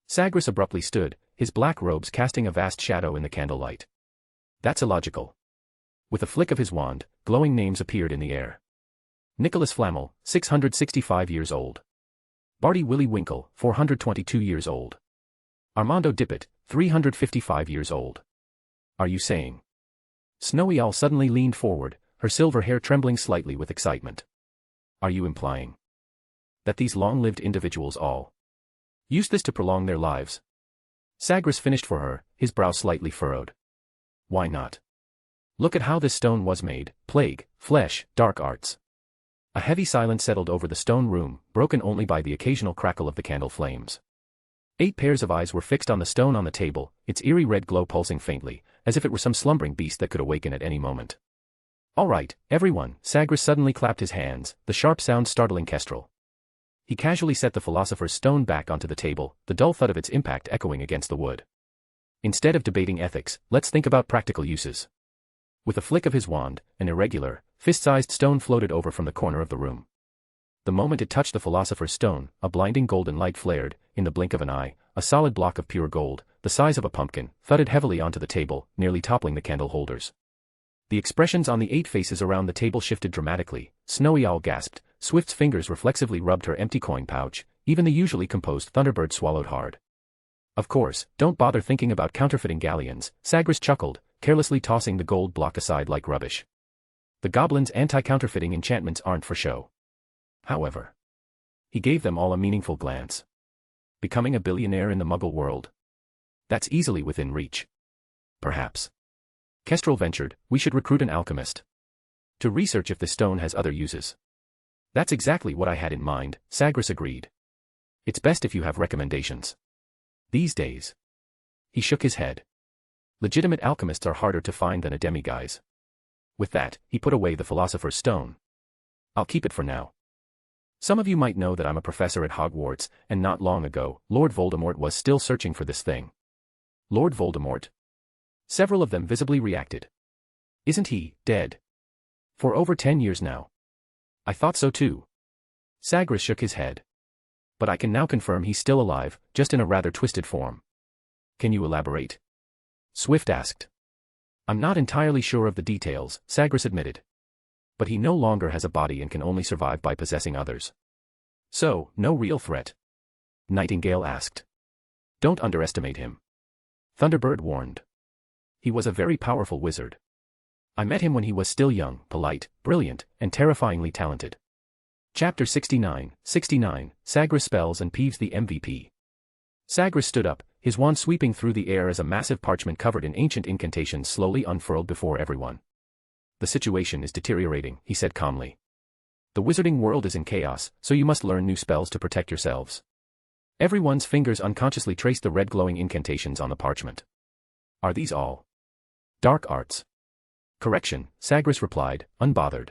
Sagres abruptly stood, his black robes casting a vast shadow in the candlelight. That's illogical. With a flick of his wand, glowing names appeared in the air. Nicholas Flamel, 665 years old. Barty Willie Winkle, 422 years old. Armando Dippet, 355 years old. Are you saying? Snowy Owl suddenly leaned forward, her silver hair trembling slightly with excitement. Are you implying that these long-lived individuals all used this to prolong their lives? Sagres finished for her, his brow slightly furrowed. Why not? Look at how this stone was made: plague, flesh, dark arts. A heavy silence settled over the stone room, broken only by the occasional crackle of the candle flames. 8 pairs of eyes were fixed on the stone on the table, its eerie red glow pulsing faintly, as if it were some slumbering beast that could awaken at any moment. All right, everyone, Sagres suddenly clapped his hands, the sharp sound startling Kestrel. He casually set the philosopher's stone back onto the table, the dull thud of its impact echoing against the wood. Instead of debating ethics, let's think about practical uses. With a flick of his wand, an irregular, fist-sized stone floated over from the corner of the room. The moment it touched the philosopher's stone, a blinding golden light flared. In the blink of an eye, a solid block of pure gold, the size of a pumpkin, thudded heavily onto the table, nearly toppling the candle holders. The expressions on the 8 faces around the table shifted dramatically. Snowy Owl gasped, Swift's fingers reflexively rubbed her empty coin pouch, even the usually composed Thunderbird swallowed hard. Of course, don't bother thinking about counterfeiting galleons, Sagres chuckled, carelessly tossing the gold block aside like rubbish. The goblin's anti-counterfeiting enchantments aren't for show. However, he gave them all a meaningful glance. Becoming a billionaire in the Muggle world? That's easily within reach. Perhaps. Kestrel ventured, we should recruit an alchemist to research if the stone has other uses. That's exactly what I had in mind, Sagres agreed. It's best if you have recommendations. These days. He shook his head. Legitimate alchemists are harder to find than a demiguise. With that, he put away the philosopher's stone. I'll keep it for now. Some of you might know that I'm a professor at Hogwarts, and not long ago, Lord Voldemort was still searching for this thing. Lord Voldemort? Several of them visibly reacted. Isn't he dead? For over 10 years now. I thought so too. Sagres shook his head. But I can now confirm he's still alive, just in a rather twisted form. Can you elaborate? Swift asked. I'm not entirely sure of the details, Sagres admitted. But he no longer has a body and can only survive by possessing others. So, no real threat? Nightingale asked. Don't underestimate him. Thunderbird warned. He was a very powerful wizard. I met him when he was still young, polite, brilliant, and terrifyingly talented. Chapter 69, Sagres spells and Peeves the MVP. Sagres stood up, his wand sweeping through the air as a massive parchment covered in ancient incantations slowly unfurled before everyone. The situation is deteriorating, he said calmly. The wizarding world is in chaos, so you must learn new spells to protect yourselves. Everyone's fingers unconsciously traced the red glowing incantations on the parchment. Are these all dark arts? Correction, Sagres replied, unbothered.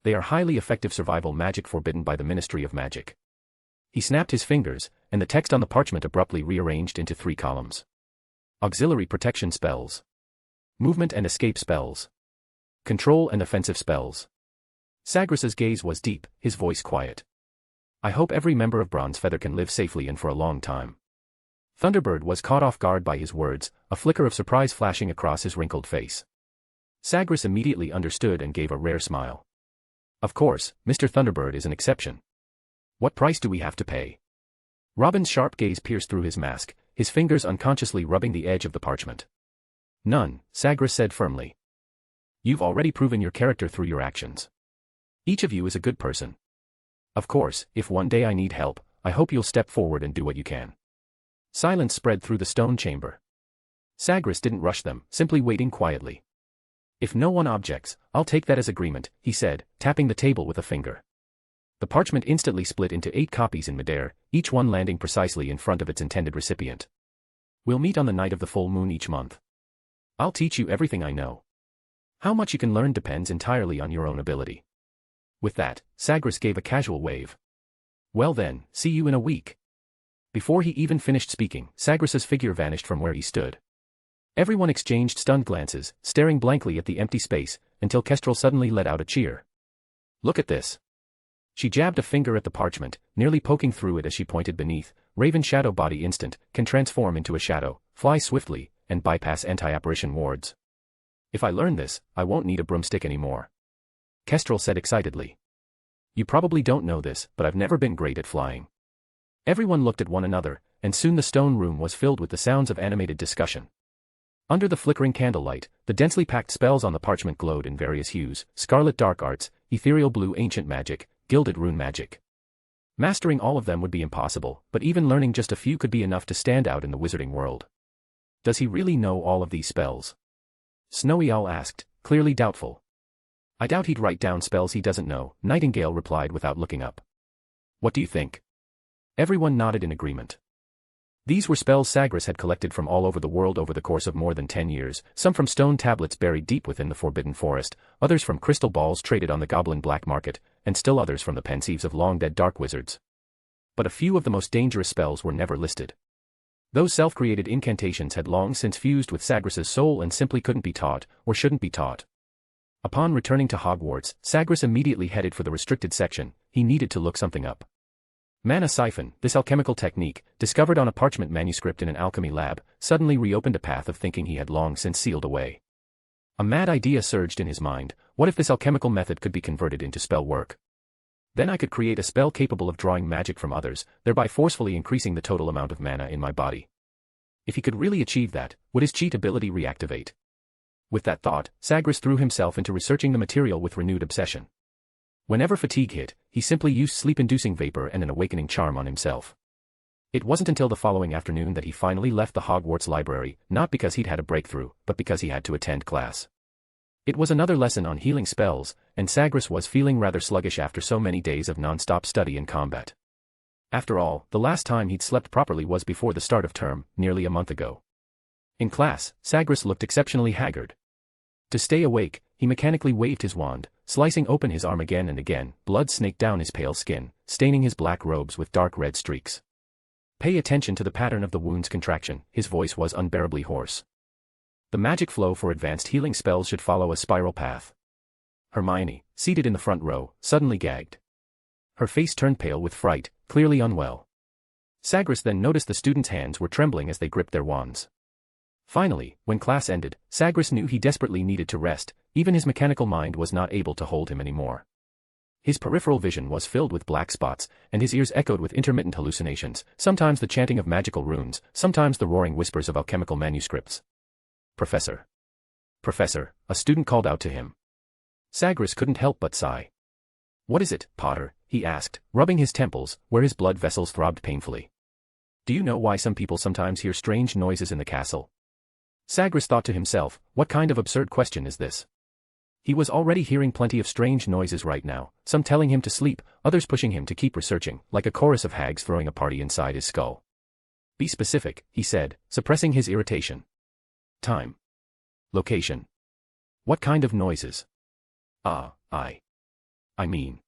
They are highly effective survival magic forbidden by the Ministry of Magic. He snapped his fingers, and the text on the parchment abruptly rearranged into 3 columns. Auxiliary protection spells. Movement and escape spells. Control and offensive spells. Sagres's gaze was deep, his voice quiet. I hope every member of Bronze Feather can live safely and for a long time. Thunderbird was caught off guard by his words, a flicker of surprise flashing across his wrinkled face. Sagres immediately understood and gave a rare smile. Of course, Mr. Thunderbird is an exception. What price do we have to pay? Robin's sharp gaze pierced through his mask, his fingers unconsciously rubbing the edge of the parchment. None, Sagres said firmly. You've already proven your character through your actions. Each of you is a good person. Of course, if one day I need help, I hope you'll step forward and do what you can. Silence spread through the stone chamber. Sagres didn't rush them, simply waiting quietly. If no one objects, I'll take that as agreement, he said, tapping the table with a finger. The parchment instantly split into 8 copies in midair, each one landing precisely in front of its intended recipient. We'll meet on the night of the full moon each month. I'll teach you everything I know. How much you can learn depends entirely on your own ability. With that, Sagres gave a casual wave. Well then, see you in a week. Before he even finished speaking, Sagres's figure vanished from where he stood. Everyone exchanged stunned glances, staring blankly at the empty space, until Kestrel suddenly let out a cheer. Look at this. She jabbed a finger at the parchment, nearly poking through it as she pointed beneath. Raven shadow body instant, can transform into a shadow, fly swiftly, and bypass anti-apparition wards. If I learn this, I won't need a broomstick anymore. Kestrel said excitedly. You probably don't know this, but I've never been great at flying. Everyone looked at one another, and soon the stone room was filled with the sounds of animated discussion. Under the flickering candlelight, the densely packed spells on the parchment glowed in various hues: scarlet dark arts, ethereal blue ancient magic, gilded rune magic. Mastering all of them would be impossible, but even learning just a few could be enough to stand out in the wizarding world. Does he really know all of these spells? Snowy Owl asked, clearly doubtful. I doubt he'd write down spells he doesn't know, Nightingale replied without looking up. What do you think? Everyone nodded in agreement. These were spells Sagres had collected from all over the world over the course of more than 10 years, some from stone tablets buried deep within the Forbidden Forest, others from crystal balls traded on the Goblin black market, and still others from the pensives of long-dead dark wizards. But a few of the most dangerous spells were never listed. Those self-created incantations had long since fused with Sagres' soul and simply couldn't be taught, or shouldn't be taught. Upon returning to Hogwarts, Sagres immediately headed for the restricted section. He needed to look something up. Mana siphon, this alchemical technique, discovered on a parchment manuscript in an alchemy lab, suddenly reopened a path of thinking he had long since sealed away. A mad idea surged in his mind: what if this alchemical method could be converted into spell work? Then I could create a spell capable of drawing magic from others, thereby forcefully increasing the total amount of mana in my body. If he could really achieve that, would his cheat ability reactivate? With that thought, Sagres threw himself into researching the material with renewed obsession. Whenever fatigue hit, he simply used sleep-inducing vapor and an awakening charm on himself. It wasn't until the following afternoon that he finally left the Hogwarts library, not because he'd had a breakthrough, but because he had to attend class. It was another lesson on healing spells, and Sagres was feeling rather sluggish after so many days of non-stop study and combat. After all, the last time he'd slept properly was before the start of term, nearly a month ago. In class, Sagres looked exceptionally haggard. To stay awake, he mechanically waved his wand, slicing open his arm again and again. Blood snaked down his pale skin, staining his black robes with dark red streaks. Pay attention to the pattern of the wound's contraction. His voice was unbearably hoarse. The magic flow for advanced healing spells should follow a spiral path. Hermione, seated in the front row, suddenly gagged. Her face turned pale with fright, clearly unwell. Sagres then noticed the students' hands were trembling as they gripped their wands. Finally, when class ended, Sagres knew he desperately needed to rest. Even his mechanical mind was not able to hold him anymore. His peripheral vision was filled with black spots, and his ears echoed with intermittent hallucinations, sometimes the chanting of magical runes, sometimes the roaring whispers of alchemical manuscripts. Professor! Professor! A student called out to him. Sagres couldn't help but sigh. What is it, Potter? He asked, rubbing his temples, where his blood vessels throbbed painfully. Do you know why some people sometimes hear strange noises in the castle? Sagres thought to himself, what kind of absurd question is this? He was already hearing plenty of strange noises right now, some telling him to sleep, others pushing him to keep researching, like a chorus of hags throwing a party inside his skull. Be specific, he said, suppressing his irritation. Time. Location. What kind of noises? I mean.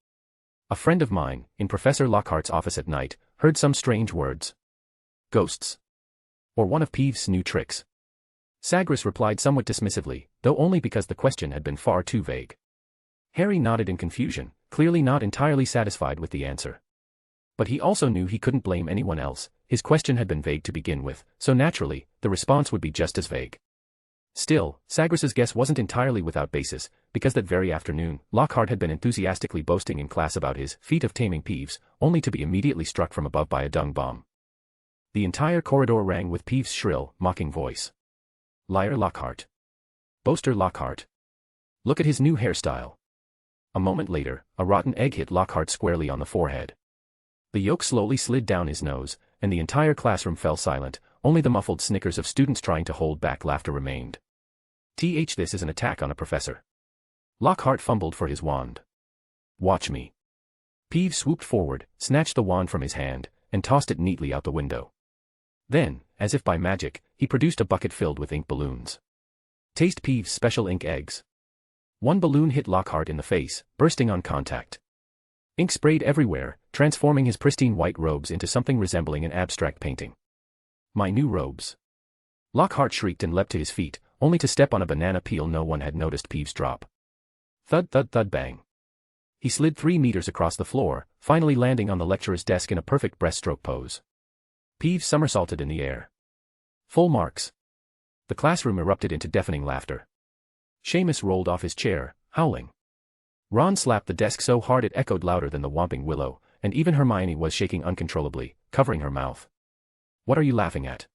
A friend of mine, in Professor Lockhart's office at night, heard some strange words. Ghosts. Or one of Peeves' new tricks. Sagres replied somewhat dismissively, though only because the question had been far too vague. Harry nodded in confusion, clearly not entirely satisfied with the answer. But he also knew he couldn't blame anyone else. His question had been vague to begin with, so naturally, the response would be just as vague. Still, Sagres' guess wasn't entirely without basis, because that very afternoon, Lockhart had been enthusiastically boasting in class about his feat of taming Peeves, only to be immediately struck from above by a dung bomb. The entire corridor rang with Peeves' shrill, mocking voice. Liar Lockhart. Boaster Lockhart. Look at his new hairstyle. A moment later, a rotten egg hit Lockhart squarely on the forehead. The yolk slowly slid down his nose, and the entire classroom fell silent. Only the muffled snickers of students trying to hold back laughter remained. This is an attack on a professor. Lockhart fumbled for his wand. Watch me. Peeves swooped forward, snatched the wand from his hand, and tossed it neatly out the window. Then, as if by magic, he produced a bucket filled with ink balloons. Taste Peeves' special ink eggs. One balloon hit Lockhart in the face, bursting on contact. Ink sprayed everywhere, transforming his pristine white robes into something resembling an abstract painting. My new robes. Lockhart shrieked and leapt to his feet, only to step on a banana peel no one had noticed Peeves drop. Thud thud thud bang. He slid 3 meters across the floor, finally landing on the lecturer's desk in a perfect breaststroke pose. Peeves somersaulted in the air. Full marks. The classroom erupted into deafening laughter. Seamus rolled off his chair, howling. Ron slapped the desk so hard it echoed louder than the whomping willow, and even Hermione was shaking uncontrollably, covering her mouth. What are you laughing at?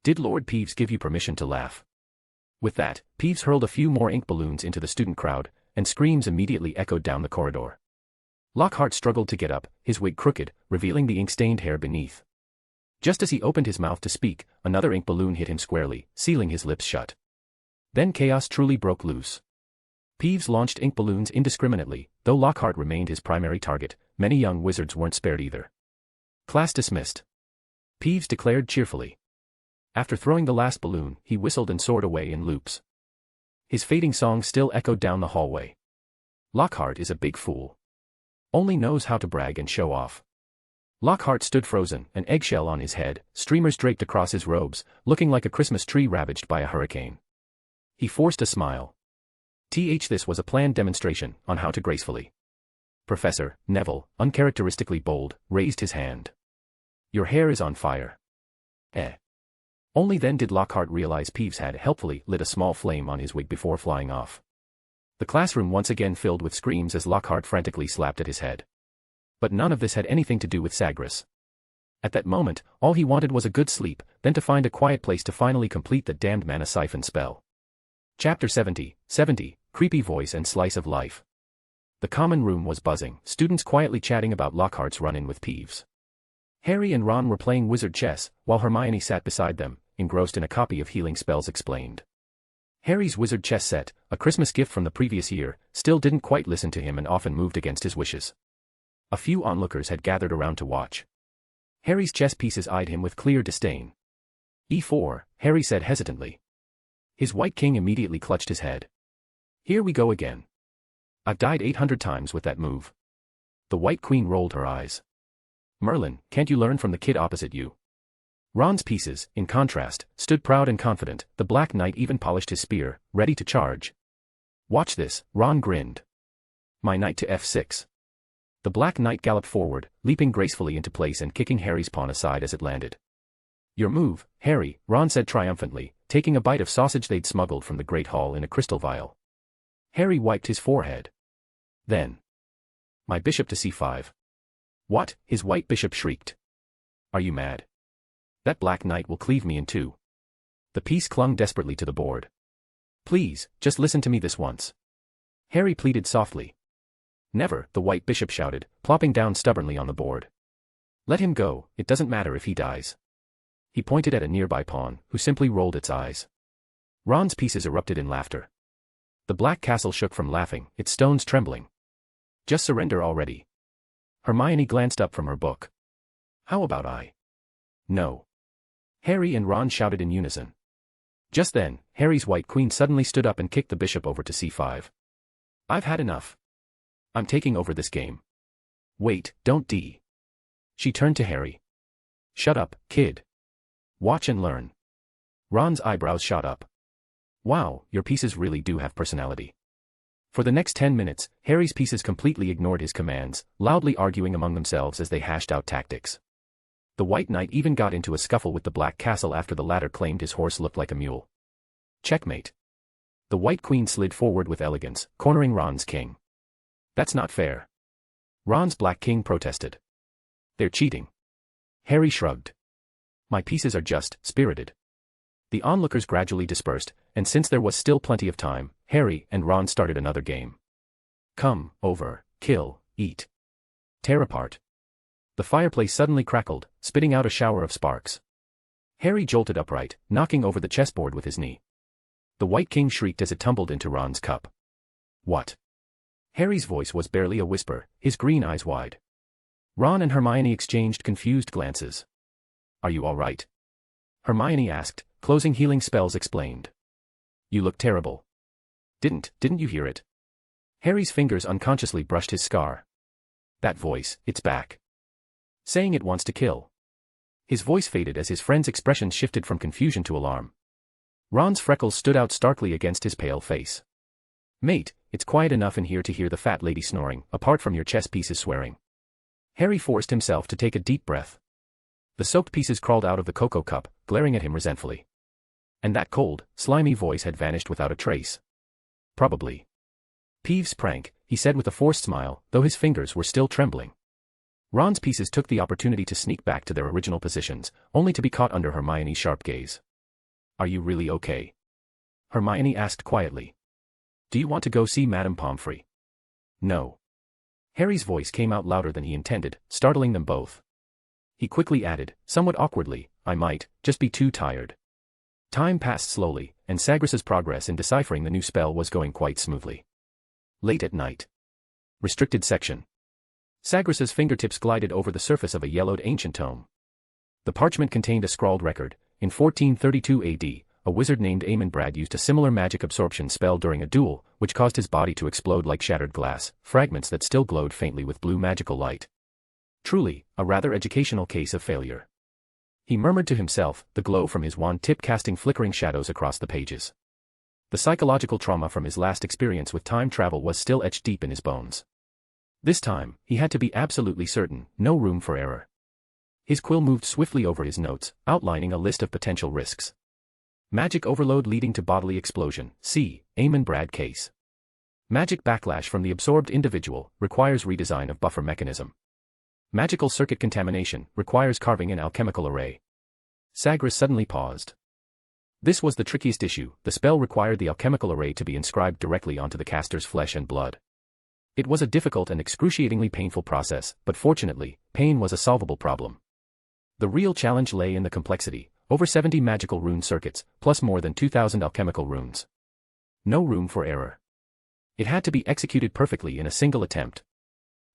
Did Lord Peeves give you permission to laugh? With that, Peeves hurled a few more ink balloons into the student crowd, and screams immediately echoed down the corridor. Lockhart struggled to get up, his wig crooked, revealing the ink-stained hair beneath. Just as he opened his mouth to speak, another ink balloon hit him squarely, sealing his lips shut. Then chaos truly broke loose. Peeves launched ink balloons indiscriminately, though Lockhart remained his primary target. Many young wizards weren't spared either. Class dismissed. Peeves declared cheerfully. After throwing the last balloon, he whistled and soared away in loops. His fading song still echoed down the hallway. Lockhart is a big fool. Only knows how to brag and show off. Lockhart stood frozen, an eggshell on his head, streamers draped across his robes, looking like a Christmas tree ravaged by a hurricane. He forced a smile. This was a planned demonstration on how to gracefully. Professor Neville, uncharacteristically bold, raised his hand. Your hair is on fire. Only then did Lockhart realize Peeves had helpfully lit a small flame on his wig before flying off. The classroom once again filled with screams as Lockhart frantically slapped at his head. But none of this had anything to do with Sagres. At that moment, all he wanted was a good sleep, then to find a quiet place to finally complete the damned mana siphon spell. Chapter 70, Creepy Voice and Slice of Life. The common room was buzzing, students quietly chatting about Lockhart's run-in with Peeves. Harry and Ron were playing wizard chess, while Hermione sat beside them, engrossed in a copy of Healing Spells Explained. Harry's wizard chess set, a Christmas gift from the previous year, still didn't quite listen to him and often moved against his wishes. A few onlookers had gathered around to watch. Harry's chess pieces eyed him with clear disdain. E4, Harry said hesitantly. His white king immediately clutched his head. Here we go again. I've died 800 times with that move. The white queen rolled her eyes. Merlin, can't you learn from the kid opposite you? Ron's pieces, in contrast, stood proud and confident. The Black Knight even polished his spear, ready to charge. Watch this, Ron grinned. My knight to f6. The Black Knight galloped forward, leaping gracefully into place and kicking Harry's pawn aside as it landed. Your move, Harry, Ron said triumphantly, taking a bite of sausage they'd smuggled from the Great Hall in a crystal vial. Harry wiped his forehead. Then. My bishop to c5. What? His white bishop shrieked. Are you mad? That Black Knight will cleave me in two. The piece clung desperately to the board. Please, just listen to me this once. Harry pleaded softly. Never, the white bishop shouted, plopping down stubbornly on the board. Let him go, it doesn't matter if he dies. He pointed at a nearby pawn, who simply rolled its eyes. Ron's pieces erupted in laughter. The black castle shook from laughing, its stones trembling. Just surrender already. Hermione glanced up from her book. How about I? No. Harry and Ron shouted in unison. Just then, Harry's white queen suddenly stood up and kicked the bishop over to c5. I've had enough. I'm taking over this game. Wait, don't d. She turned to Harry. Shut up, kid. Watch and learn. Ron's eyebrows shot up. Wow, your pieces really do have personality. For the next 10 minutes, Harry's pieces completely ignored his commands, loudly arguing among themselves as they hashed out tactics. The White Knight even got into a scuffle with the Black Castle after the latter claimed his horse looked like a mule. Checkmate. The White Queen slid forward with elegance, cornering Ron's king. That's not fair. Ron's Black King protested. They're cheating. Harry shrugged. My pieces are just spirited. The onlookers gradually dispersed, and since there was still plenty of time, Harry and Ron started another game. Come, over, kill, eat. Tear apart. The fireplace suddenly crackled, spitting out a shower of sparks. Harry jolted upright, knocking over the chessboard with his knee. The White King shrieked as it tumbled into Ron's cup. What? Harry's voice was barely a whisper, his green eyes wide. Ron and Hermione exchanged confused glances. Are you all right? Hermione asked, closing Healing Spells Explained. You look terrible. Didn't you hear it? Harry's fingers unconsciously brushed his scar. That voice, it's back. Saying it wants to kill. His voice faded as his friend's expression shifted from confusion to alarm. Ron's freckles stood out starkly against his pale face. Mate, it's quiet enough in here to hear the fat lady snoring, apart from your chess pieces swearing. Harry forced himself to take a deep breath. The soaked pieces crawled out of the cocoa cup, glaring at him resentfully. And that cold, slimy voice had vanished without a trace. Probably Peeves' prank, he said with a forced smile, though his fingers were still trembling. Ron's pieces took the opportunity to sneak back to their original positions, only to be caught under Hermione's sharp gaze. Are you really okay? Hermione asked quietly. Do you want to go see Madame Pomfrey? No. Harry's voice came out louder than he intended, startling them both. He quickly added, somewhat awkwardly, I might just be too tired. Time passed slowly, and Sagres's progress in deciphering the new spell was going quite smoothly. Late at night. Restricted section. Sagres's fingertips glided over the surface of a yellowed ancient tome. The parchment contained a scrawled record. In 1432 AD, a wizard named Brad used a similar magic absorption spell during a duel, which caused his body to explode like shattered glass, fragments that still glowed faintly with blue magical light. Truly, a rather educational case of failure. He murmured to himself, the glow from his wand tip casting flickering shadows across the pages. The psychological trauma from his last experience with time travel was still etched deep in his bones. This time, he had to be absolutely certain, no room for error. His quill moved swiftly over his notes, outlining a list of potential risks. Magic overload leading to bodily explosion, C. Brad case. Magic backlash from the absorbed individual, requires redesign of buffer mechanism. Magical circuit contamination, requires carving an alchemical array. Sagres suddenly paused. This was the trickiest issue, the spell required the alchemical array to be inscribed directly onto the caster's flesh and blood. It was a difficult and excruciatingly painful process, but fortunately, pain was a solvable problem. The real challenge lay in the complexity, over 70 magical rune circuits, plus more than 2,000 alchemical runes. No room for error. It had to be executed perfectly in a single attempt.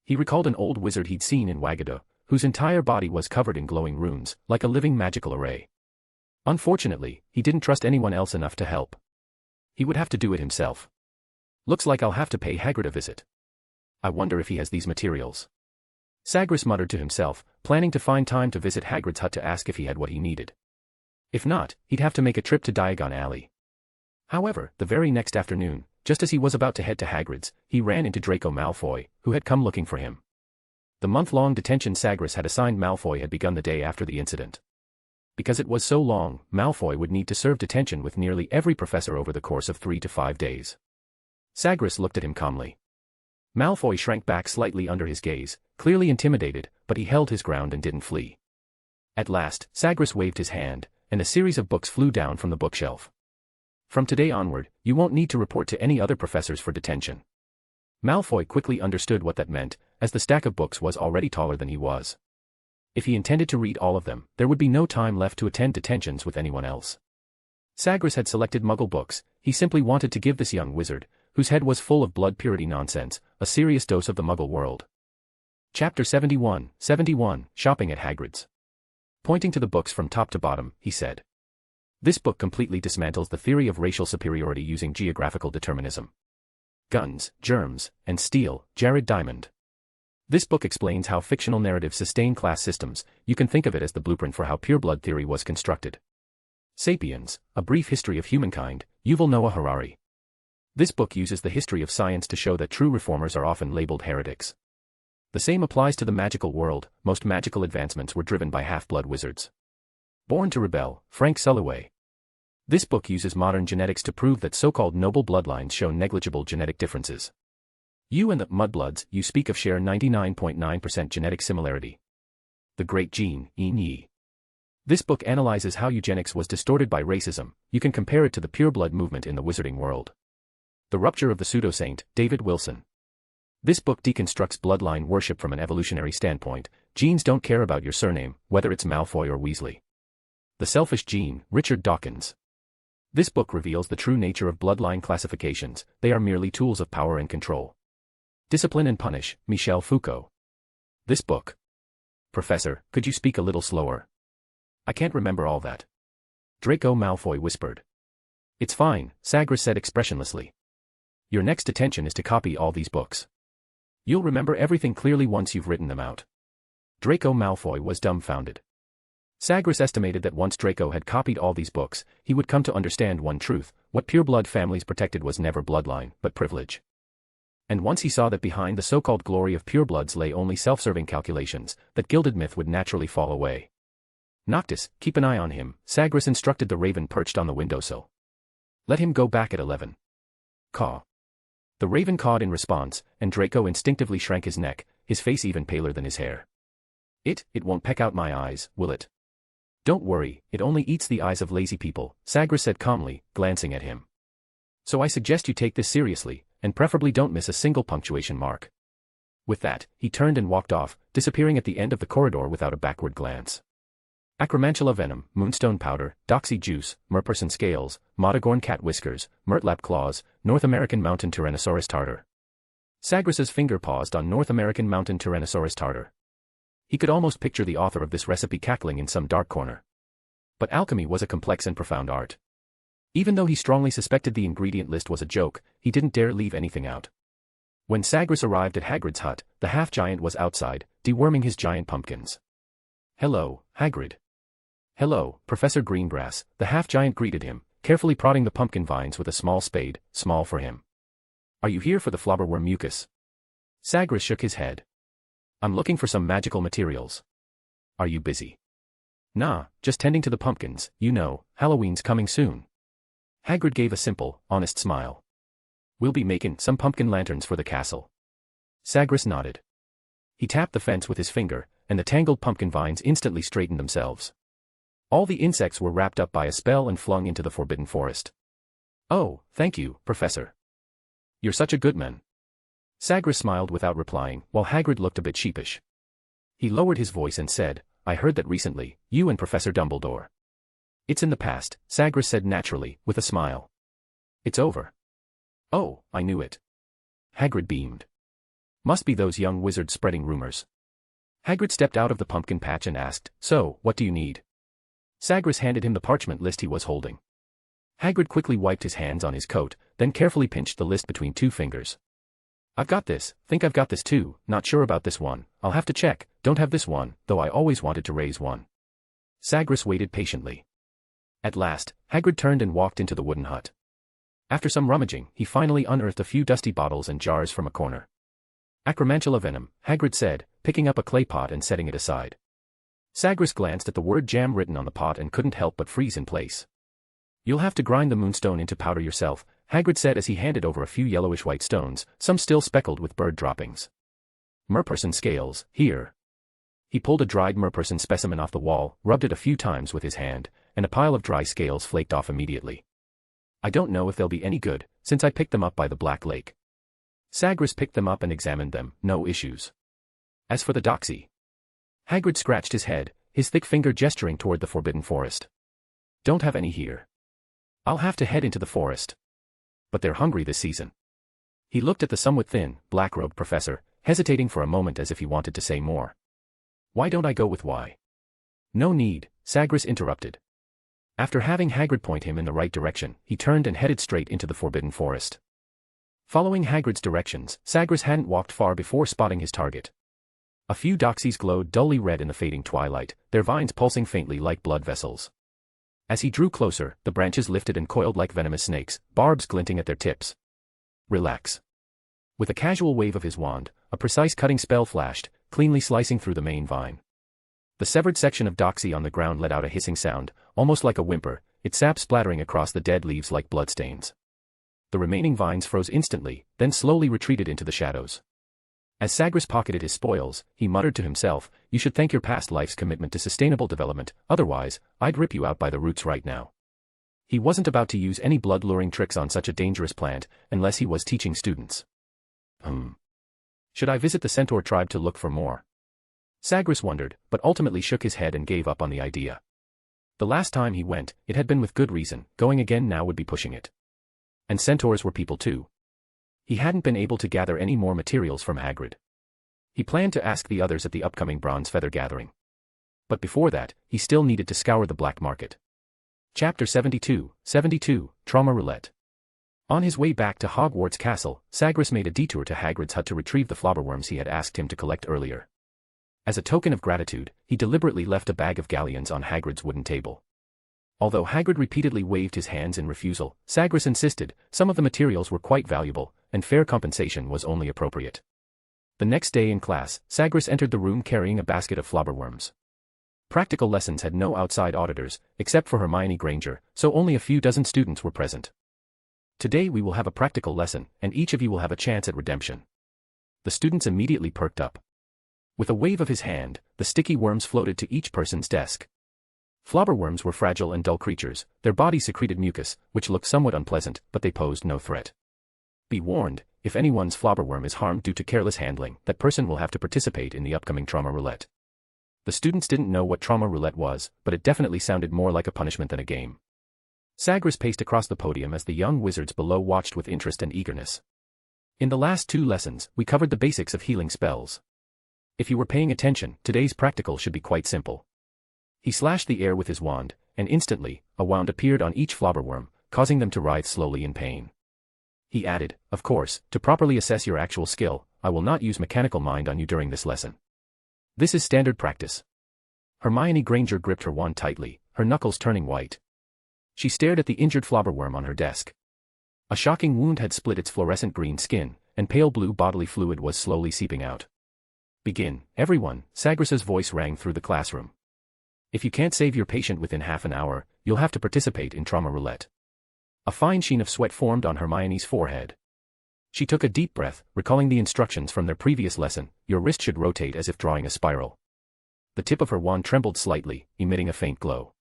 He recalled an old wizard he'd seen in Wagado, whose entire body was covered in glowing runes, like a living magical array. Unfortunately, he didn't trust anyone else enough to help. He would have to do it himself. Looks like I'll have to pay Hagrid a visit. I wonder if he has these materials. Sagres muttered to himself, planning to find time to visit Hagrid's hut to ask if he had what he needed. If not, he'd have to make a trip to Diagon Alley. However, the very next afternoon, just as he was about to head to Hagrid's, he ran into Draco Malfoy, who had come looking for him. The month-long detention Sagres had assigned Malfoy had begun the day after the incident. Because it was so long, Malfoy would need to serve detention with nearly every professor over the course of 3 to 5 days. Sagres looked at him calmly. Malfoy shrank back slightly under his gaze, clearly intimidated, but he held his ground and didn't flee. At last, Sagres waved his hand, and a series of books flew down from the bookshelf. From today onward, you won't need to report to any other professors for detention. Malfoy quickly understood what that meant, as the stack of books was already taller than he was. If he intended to read all of them, there would be no time left to attend detentions with anyone else. Sagres had selected Muggle books. He simply wanted to give this young wizard, whose head was full of blood purity nonsense, a serious dose of the Muggle world. Chapter 71, Shopping at Hagrid's. Pointing to the books from top to bottom, he said. This book completely dismantles the theory of racial superiority using geographical determinism. Guns, germs, and steel, Jared Diamond. This book explains how fictional narratives sustain class systems. You can think of it as the blueprint for how pureblood theory was constructed. Sapiens, A Brief History of Humankind, Yuval Noah Harari. This book uses the history of science to show that true reformers are often labeled heretics. The same applies to the magical world. Most magical advancements were driven by half-blood wizards. Born to Rebel, Frank Sulloway. This book uses modern genetics to prove that so-called noble bloodlines show negligible genetic differences. You and the mudbloods you speak of share 99.9% genetic similarity. The Great Gene, Yi. This book analyzes how eugenics was distorted by racism. You can compare it to the pureblood movement in the wizarding world. The Rupture of the Pseudosaint, David Wilson. This book deconstructs bloodline worship from an evolutionary standpoint. Genes don't care about your surname, whether it's Malfoy or Weasley. The Selfish Gene, Richard Dawkins. This book reveals the true nature of bloodline classifications. They are merely tools of power and control. Discipline and Punish, Michel Foucault. This book. Professor, could you speak a little slower? I can't remember all that. Draco Malfoy whispered. It's fine, Sagres said expressionlessly. Your next detention is to copy all these books. You'll remember everything clearly once you've written them out. Draco Malfoy was dumbfounded. Sagres estimated that once Draco had copied all these books, he would come to understand one truth: what pureblood families protected was never bloodline, but privilege. And once he saw that behind the so-called glory of purebloods lay only self-serving calculations, that gilded myth would naturally fall away. Noctis, keep an eye on him, Sagres instructed the raven perched on the windowsill. Let him go back at 11. Caw. The raven cawed in response, and Draco instinctively shrank his neck, his face even paler than his hair. It won't peck out my eyes, will it? Don't worry, it only eats the eyes of lazy people, Sagres said calmly, glancing at him. So I suggest you take this seriously, and preferably don't miss a single punctuation mark. With that, he turned and walked off, disappearing at the end of the corridor without a backward glance. Acromantula venom, moonstone powder, doxy juice, merperson scales, Modagorn cat whiskers, murtlap claws, North American mountain Tyrannosaurus tartar. Sagres's finger paused on North American mountain Tyrannosaurus tartar. He could almost picture the author of this recipe cackling in some dark corner. But alchemy was a complex and profound art. Even though he strongly suspected the ingredient list was a joke, he didn't dare leave anything out. When Sagres arrived at Hagrid's hut, the half-giant was outside, deworming his giant pumpkins. Hello, Hagrid. Hello, Professor Greengrass, the half-giant greeted him, carefully prodding the pumpkin vines with a small spade, small for him. Are you here for the flobberworm mucus? Sagres shook his head. I'm looking for some magical materials. Are you busy? Nah, just tending to the pumpkins, you know, Halloween's coming soon. Hagrid gave a simple, honest smile. We'll be making some pumpkin lanterns for the castle. Sagres nodded. He tapped the fence with his finger, and the tangled pumpkin vines instantly straightened themselves. All the insects were wrapped up by a spell and flung into the forbidden forest. Oh, thank you, Professor. You're such a good man. Sagres smiled without replying, while Hagrid looked a bit sheepish. He lowered his voice and said, I heard that recently, you and Professor Dumbledore. It's in the past, Sagres said naturally, with a smile. It's over. Oh, I knew it. Hagrid beamed. Must be those young wizards spreading rumors. Hagrid stepped out of the pumpkin patch and asked, So, what do you need? Sagres handed him the parchment list he was holding. Hagrid quickly wiped his hands on his coat, then carefully pinched the list between two fingers. I've got this, think I've got this too, not sure about this one, I'll have to check, don't have this one, though I always wanted to raise one. Sagres waited patiently. At last, Hagrid turned and walked into the wooden hut. After some rummaging, he finally unearthed a few dusty bottles and jars from a corner. Acromantula venom, Hagrid said, picking up a clay pot and setting it aside. Sagres glanced at the word jam written on the pot and couldn't help but freeze in place. You'll have to grind the moonstone into powder yourself, Hagrid said as he handed over a few yellowish-white stones, some still speckled with bird droppings. Merperson scales, here. He pulled a dried merperson specimen off the wall, rubbed it a few times with his hand, and a pile of dry scales flaked off immediately. I don't know if they'll be any good, since I picked them up by the Black Lake. Sagres picked them up and examined them, no issues. As for the doxy. Hagrid scratched his head, his thick finger gesturing toward the forbidden forest. Don't have any here. I'll have to head into the forest. But they're hungry this season. He looked at the somewhat thin, black-robed professor, hesitating for a moment as if he wanted to say more. Why don't I go with why? No need, Sagres interrupted. After having Hagrid point him in the right direction, he turned and headed straight into the forbidden forest. Following Hagrid's directions, Sagres hadn't walked far before spotting his target. A few doxies glowed dully red in the fading twilight, their vines pulsing faintly like blood vessels. As he drew closer, the branches lifted and coiled like venomous snakes, barbs glinting at their tips. Relax. With a casual wave of his wand, a precise cutting spell flashed, cleanly slicing through the main vine. The severed section of doxy on the ground let out a hissing sound, almost like a whimper, its sap splattering across the dead leaves like bloodstains. The remaining vines froze instantly, then slowly retreated into the shadows. As Sagres pocketed his spoils, he muttered to himself, you should thank your past life's commitment to sustainable development, otherwise, I'd rip you out by the roots right now. He wasn't about to use any blood-luring tricks on such a dangerous plant, unless he was teaching students. Should I visit the centaur tribe to look for more? Sagres wondered, but ultimately shook his head and gave up on the idea. The last time he went, it had been with good reason, going again now would be pushing it. And centaurs were people too. He hadn't been able to gather any more materials from Hagrid. He planned to ask the others at the upcoming Bronze Feather gathering. But before that, he still needed to scour the black market. Chapter 72, Trauma Roulette. On his way back to Hogwarts Castle, Sagres made a detour to Hagrid's hut to retrieve the flobberworms he had asked him to collect earlier. As a token of gratitude, he deliberately left a bag of galleons on Hagrid's wooden table. Although Hagrid repeatedly waved his hands in refusal, Sagres insisted some of the materials were quite valuable, and fair compensation was only appropriate. The next day in class, Sagres entered the room carrying a basket of flobberworms. Practical lessons had no outside auditors, except for Hermione Granger, so only a few dozen students were present. Today we will have a practical lesson, and each of you will have a chance at redemption. The students immediately perked up. With a wave of his hand, the sticky worms floated to each person's desk. Flobberworms were fragile and dull creatures, their bodies secreted mucus, which looked somewhat unpleasant, but they posed no threat. Be warned, if anyone's flobberworm is harmed due to careless handling, that person will have to participate in the upcoming trauma roulette. The students didn't know what trauma roulette was, but it definitely sounded more like a punishment than a game. Sagres paced across the podium as the young wizards below watched with interest and eagerness. In the last 2 lessons, we covered the basics of healing spells. If you were paying attention, today's practical should be quite simple. He slashed the air with his wand, and instantly, a wound appeared on each flobberworm, causing them to writhe slowly in pain. He added, of course, to properly assess your actual skill, I will not use mechanical mind on you during this lesson. This is standard practice. Hermione Granger gripped her wand tightly, her knuckles turning white. She stared at the injured flobberworm on her desk. A shocking wound had split its fluorescent green skin, and pale blue bodily fluid was slowly seeping out. Begin, everyone, Sagres's voice rang through the classroom. If you can't save your patient within half an hour, you'll have to participate in trauma roulette. A fine sheen of sweat formed on Hermione's forehead. She took a deep breath, recalling the instructions from their previous lesson, your wrist should rotate as if drawing a spiral. The tip of her wand trembled slightly, emitting a faint glow.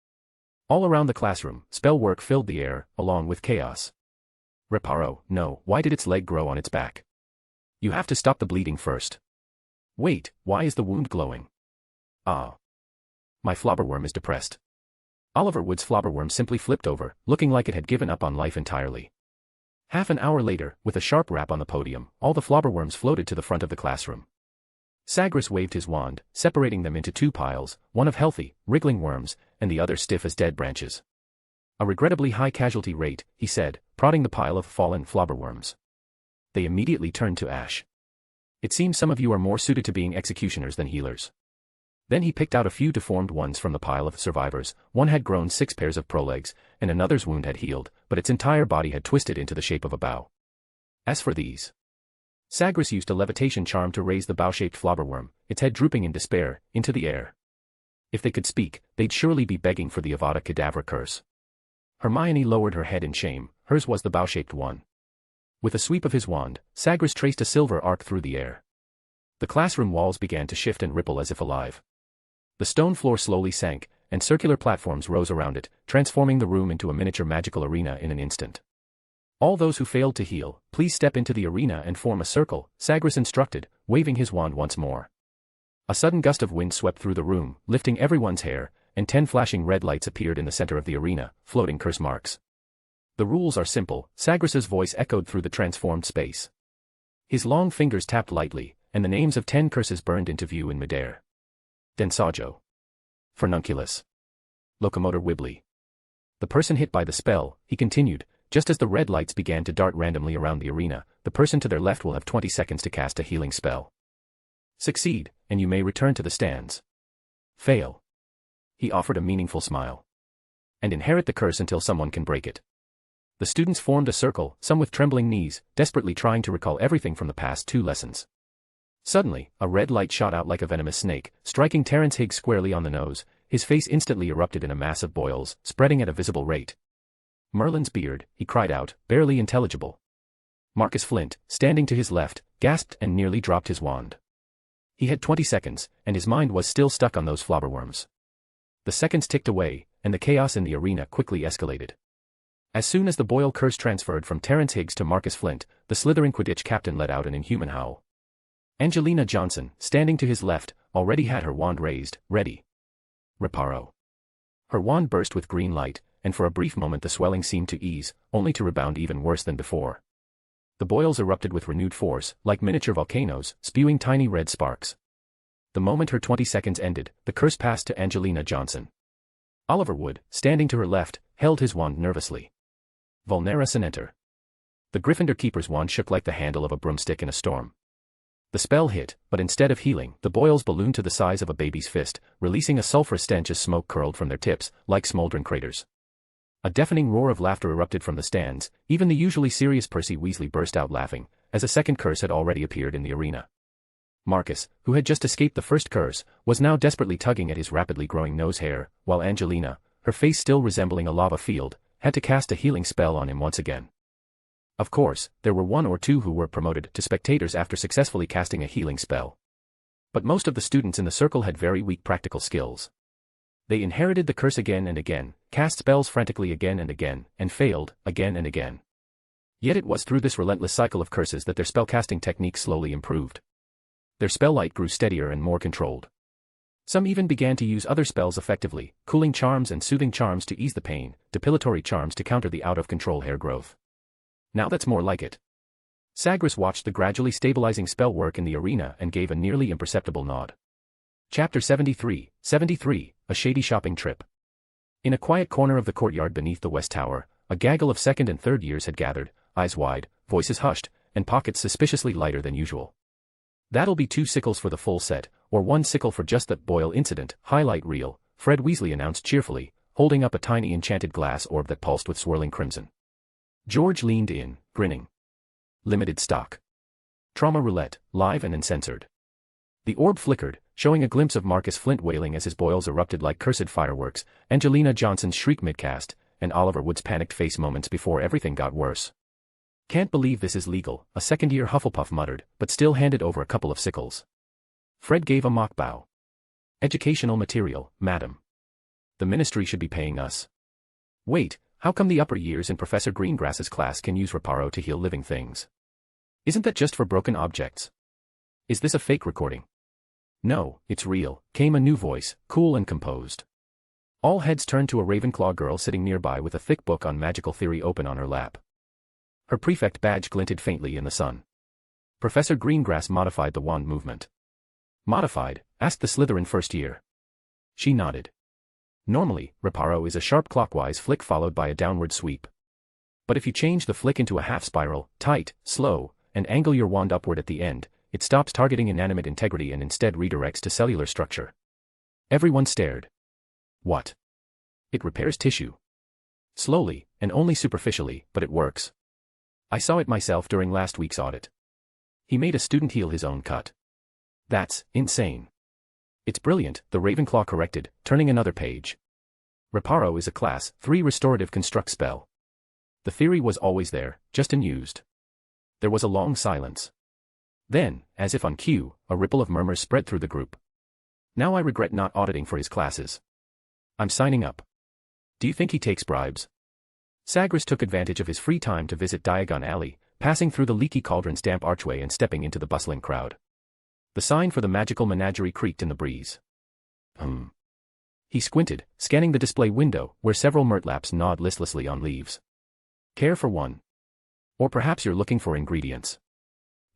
All around the classroom, spell work filled the air, along with chaos. Reparo, no, why did its leg grow on its back? You have to stop the bleeding first. Wait, why is the wound glowing? Ah. My flobberworm is depressed. Oliver Wood's flobberworm simply flipped over, looking like it had given up on life entirely. Half an hour later, with a sharp rap on the podium, all the flobberworms floated to the front of the classroom. Sagres waved his wand, separating them into 2 piles, one of healthy, wriggling worms, and the other stiff as dead branches. A regrettably high casualty rate, he said, prodding the pile of fallen flobberworms. They immediately turned to ash. It seems some of you are more suited to being executioners than healers. Then he picked out a few deformed ones from the pile of survivors. One had grown 6 pairs of prolegs, and another's wound had healed, but its entire body had twisted into the shape of a bow. As for these, Sagres used a levitation charm to raise the bow-shaped flobberworm, its head drooping in despair, into the air. If they could speak, they'd surely be begging for the Avada Kedavra curse. Hermione lowered her head in shame, hers was the bow-shaped one. With a sweep of his wand, Sagres traced a silver arc through the air. The classroom walls began to shift and ripple as if alive. The stone floor slowly sank, and circular platforms rose around it, transforming the room into a miniature magical arena in an instant. All those who failed to heal, please step into the arena and form a circle, Sagres instructed, waving his wand once more. A sudden gust of wind swept through the room, lifting everyone's hair, and 10 flashing red lights appeared in the center of the arena, floating curse marks. The rules are simple, Sagres's voice echoed through the transformed space. His long fingers tapped lightly, and the names of 10 curses burned into view in midair. Densajo. Furnunculus. Locomotor Wibbly. The person hit by the spell, he continued, just as the red lights began to dart randomly around the arena, the person to their left will have 20 seconds to cast a healing spell. Succeed, and you may return to the stands. Fail. He offered a meaningful smile. And inherit the curse until someone can break it. The students formed a circle, some with trembling knees, desperately trying to recall everything from the past 2 lessons. Suddenly, a red light shot out like a venomous snake, striking Terence Higgs squarely on the nose. His face instantly erupted in a mass of boils, spreading at a visible rate. Merlin's beard, he cried out, barely intelligible. Marcus Flint, standing to his left, gasped and nearly dropped his wand. He had 20 seconds, and his mind was still stuck on those flobberworms. The seconds ticked away, and the chaos in the arena quickly escalated. As soon as the Boyle curse transferred from Terence Higgs to Marcus Flint, the Slytherin Quidditch captain let out an inhuman howl. Angelina Johnson, standing to his left, already had her wand raised, ready. Reparo. Her wand burst with green light, and for a brief moment the swelling seemed to ease, only to rebound even worse than before. The boils erupted with renewed force, like miniature volcanoes, spewing tiny red sparks. The moment her 20 seconds ended, the curse passed to Angelina Johnson. Oliver Wood, standing to her left, held his wand nervously. Vulnera Senenter. The Gryffindor keeper's wand shook like the handle of a broomstick in a storm. The spell hit, but instead of healing, the boils ballooned to the size of a baby's fist, releasing a sulfurous stench as smoke curled from their tips, like smoldering craters. A deafening roar of laughter erupted from the stands. Even the usually serious Percy Weasley burst out laughing, as a second curse had already appeared in the arena. Marcus, who had just escaped the first curse, was now desperately tugging at his rapidly growing nose hair, while Angelina, her face still resembling a lava field, had to cast a healing spell on him once again. Of course, there were one or two who were promoted to spectators after successfully casting a healing spell. But most of the students in the circle had very weak practical skills. They inherited the curse again and again, cast spells frantically again and again, and failed, again and again. Yet it was through this relentless cycle of curses that their spellcasting techniques slowly improved. Their spell light grew steadier and more controlled. Some even began to use other spells effectively, cooling charms and soothing charms to ease the pain, depilatory charms to counter the out-of-control hair growth. Now that's more like it. Sagres watched the gradually stabilizing spell work in the arena and gave a nearly imperceptible nod. Chapter 73, A Shady Shopping Trip. In a quiet corner of the courtyard beneath the West Tower, a gaggle of second and third years had gathered, eyes wide, voices hushed, and pockets suspiciously lighter than usual. That'll be 2 sickles for the full set, or 1 sickle for just that boil incident, highlight reel, Fred Weasley announced cheerfully, holding up a tiny enchanted glass orb that pulsed with swirling crimson. George leaned in, grinning. Limited stock. Trauma roulette, live and uncensored. The orb flickered, showing a glimpse of Marcus Flint wailing as his boils erupted like cursed fireworks, Angelina Johnson's shriek mid-cast, and Oliver Wood's panicked face moments before everything got worse. Can't believe this is legal, a second-year Hufflepuff muttered, but still handed over a couple of sickles. Fred gave a mock bow. Educational material, madam. The ministry should be paying us. Wait, how come the upper years in Professor Greengrass's class can use Reparo to heal living things? Isn't that just for broken objects? Is this a fake recording? No, it's real, came a new voice, cool and composed. All heads turned to a Ravenclaw girl sitting nearby with a thick book on magical theory open on her lap. Her prefect badge glinted faintly in the sun. Professor Greengrass modified the wand movement. Modified? Asked the Slytherin first year. She nodded. Normally, Reparo is a sharp clockwise flick followed by a downward sweep. But if you change the flick into a half spiral, tight, slow, and angle your wand upward at the end, it stops targeting inanimate integrity and instead redirects to cellular structure. Everyone stared. What? It repairs tissue. Slowly, and only superficially, but it works. I saw it myself during last week's audit. He made a student heal his own cut. That's insane. It's brilliant, the Ravenclaw corrected, turning another page. Reparo is a Class 3 restorative construct spell. The theory was always there, just unused. There was a long silence. Then, as if on cue, a ripple of murmurs spread through the group. Now I regret not auditing for his classes. I'm signing up. Do you think he takes bribes? Sagres took advantage of his free time to visit Diagon Alley, passing through the leaky cauldron's damp archway and stepping into the bustling crowd. The sign for the magical menagerie creaked in the breeze. He squinted, scanning the display window, where several murtlaps gnawed listlessly on leaves. Care for one? Or perhaps you're looking for ingredients.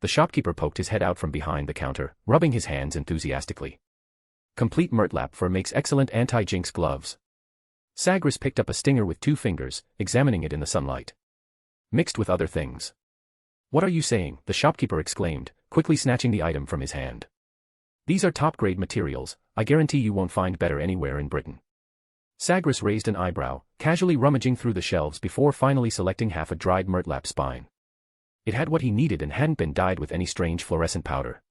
The shopkeeper poked his head out from behind the counter, rubbing his hands enthusiastically. Complete murtlap fur makes excellent anti-jinx gloves. Sagres picked up a stinger with 2 fingers, examining it in the sunlight. Mixed with other things. What are you saying? The shopkeeper exclaimed, quickly snatching the item from his hand. These are top-grade materials, I guarantee you won't find better anywhere in Britain. Sagres raised an eyebrow, casually rummaging through the shelves before finally selecting half a dried murtlap spine. It had what he needed and hadn't been dyed with any strange fluorescent powder.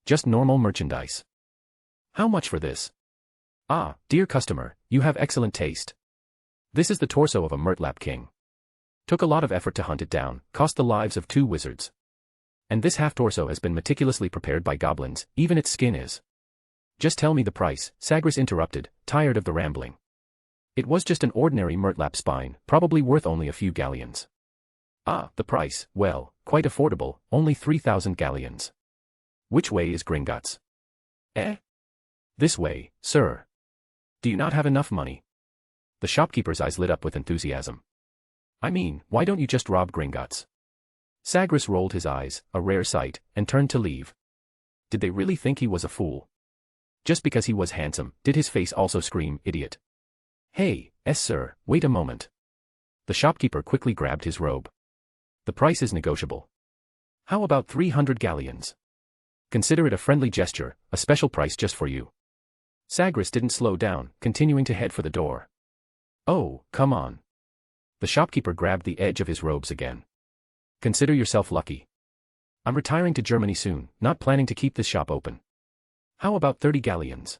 Just normal merchandise. How much for this? Ah, dear customer, you have excellent taste. This is the torso of a murtlap king. Took a lot of effort to hunt it down, cost the lives of 2 wizards. And this half-torso has been meticulously prepared by goblins, even its skin is. Just tell me the price, Sagres interrupted, tired of the rambling. It was just an ordinary murtlap spine, probably worth only a few galleons. Ah, the price, well, quite affordable, only 3,000 galleons. Which way is Gringotts? Eh? This way, sir. Do you not have enough money? The shopkeeper's eyes lit up with enthusiasm. I mean, why don't you just rob Gringotts? Sagres rolled his eyes, a rare sight, and turned to leave. Did they really think he was a fool? Just because he was handsome, did his face also scream, idiot? Hey, sir, wait a moment. The shopkeeper quickly grabbed his robe. The price is negotiable. How about 300 galleons? Consider it a friendly gesture, a special price just for you. Sagres didn't slow down, continuing to head for the door. Oh, come on. The shopkeeper grabbed the edge of his robes again. Consider yourself lucky. I'm retiring to Germany soon, not planning to keep this shop open. How about 30 galleons?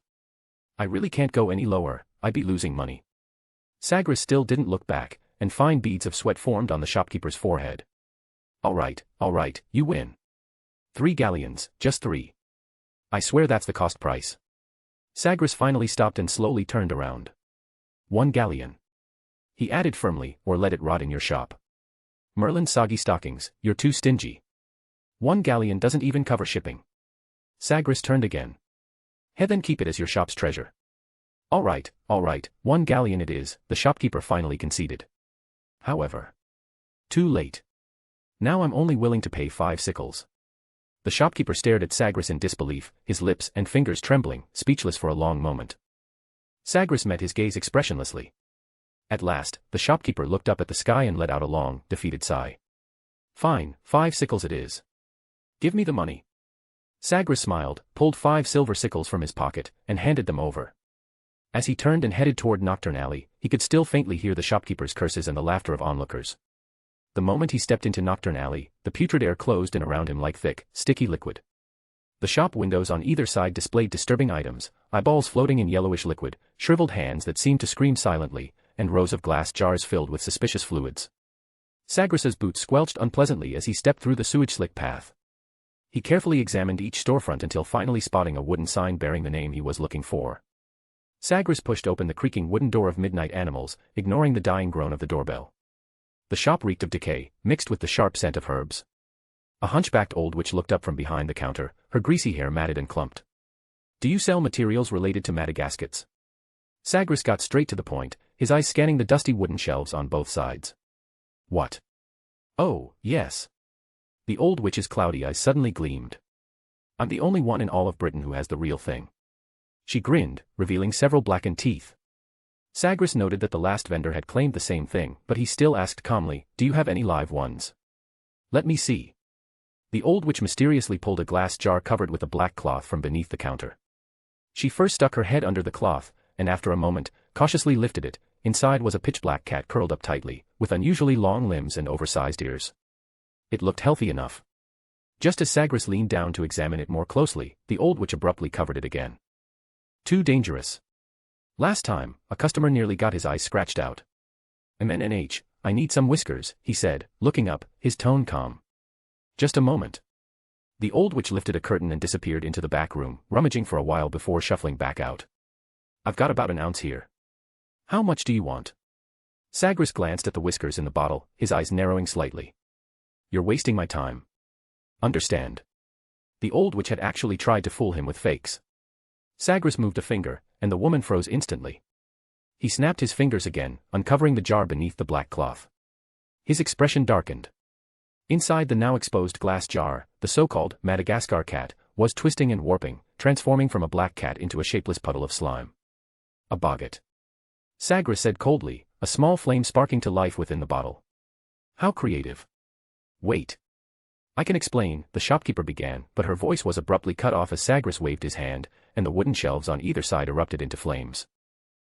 I really can't go any lower, I'd be losing money. Sagres still didn't look back, and fine beads of sweat formed on the shopkeeper's forehead. All right, you win. 3 galleons, just 3. I swear that's the cost price. Sagres finally stopped and slowly turned around. 1 galleon. He added firmly, or let it rot in your shop. Merlin's soggy stockings, you're too stingy. 1 galleon doesn't even cover shipping. Sagres turned again. Then keep it as your shop's treasure. All right, 1 galleon it is, the shopkeeper finally conceded. However. Too late. Now I'm only willing to pay 5 sickles. The shopkeeper stared at Sagres in disbelief, his lips and fingers trembling, speechless for a long moment. Sagres met his gaze expressionlessly. At last, the shopkeeper looked up at the sky and let out a long, defeated sigh. Fine, 5 sickles it is. Give me the money. Sagres smiled, pulled 5 silver sickles from his pocket, and handed them over. As he turned and headed toward Nocturne Alley, he could still faintly hear the shopkeeper's curses and the laughter of onlookers. The moment he stepped into Nocturne Alley, the putrid air closed in around him like thick, sticky liquid. The shop windows on either side displayed disturbing items, eyeballs floating in yellowish liquid, shriveled hands that seemed to scream silently, and rows of glass jars filled with suspicious fluids. Sagres's boots squelched unpleasantly as he stepped through the sewage-slick path. He carefully examined each storefront until finally spotting a wooden sign bearing the name he was looking for. Sagres pushed open the creaking wooden door of Midnight Animals, ignoring the dying groan of the doorbell. The shop reeked of decay, mixed with the sharp scent of herbs. A hunchbacked old witch looked up from behind the counter, her greasy hair matted and clumped. Do you sell materials related to Madagascars? Sagres got straight to the point, his eyes scanning the dusty wooden shelves on both sides. What? Oh, yes. The old witch's cloudy eyes suddenly gleamed. I'm the only one in all of Britain who has the real thing. She grinned, revealing several blackened teeth. Sagres noted that the last vendor had claimed the same thing, but he still asked calmly, do you have any live ones? Let me see. The old witch mysteriously pulled a glass jar covered with a black cloth from beneath the counter. She first stuck her head under the cloth, and after a moment, cautiously lifted it. Inside was a pitch-black cat curled up tightly, with unusually long limbs and oversized ears. It looked healthy enough. Just as Sagres leaned down to examine it more closely, the old witch abruptly covered it again. Too dangerous. Last time, a customer nearly got his eyes scratched out. MNNH, I need some whiskers, he said, looking up, his tone calm. Just a moment. The old witch lifted a curtain and disappeared into the back room, rummaging for a while before shuffling back out. I've got about an ounce here. How much do you want? Sagres glanced at the whiskers in the bottle, his eyes narrowing slightly. You're wasting my time. Understand. The old witch had actually tried to fool him with fakes. Sagres moved a finger, and the woman froze instantly. He snapped his fingers again, uncovering the jar beneath the black cloth. His expression darkened. Inside the now exposed glass jar, the so-called Madagascar cat was twisting and warping, transforming from a black cat into a shapeless puddle of slime. A boggart. Sagres said coldly, a small flame sparking to life within the bottle. How creative. Wait. I can explain, the shopkeeper began, but her voice was abruptly cut off as Sagres waved his hand, and the wooden shelves on either side erupted into flames.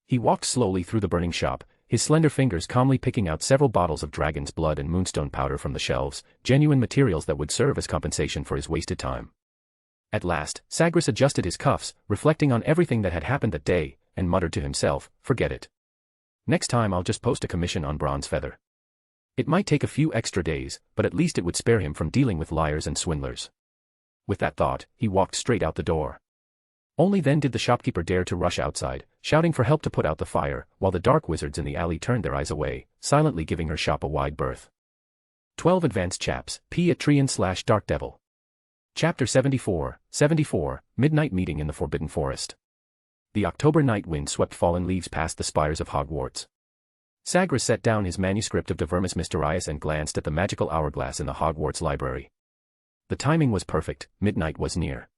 He walked slowly through the burning shop, his slender fingers calmly picking out several bottles of dragon's blood and moonstone powder from the shelves, genuine materials that would serve as compensation for his wasted time. At last, Sagres adjusted his cuffs, reflecting on everything that had happened that day, and muttered to himself, forget it. Next time I'll just post a commission on Bronze Feather. It might take a few extra days, but at least it would spare him from dealing with liars and swindlers. With that thought, he walked straight out the door. Only then did the shopkeeper dare to rush outside, shouting for help to put out the fire, while the dark wizards in the alley turned their eyes away, silently giving her shop a wide berth. 12 Advanced Chaps, P. Atrian/Dark Devil. Chapter 74, Midnight Meeting in the Forbidden Forest. The October night wind swept fallen leaves past the spires of Hogwarts. Sagres set down his manuscript of De Vermis Mysteriis and glanced at the magical hourglass in the Hogwarts library. The timing was perfect, midnight was near.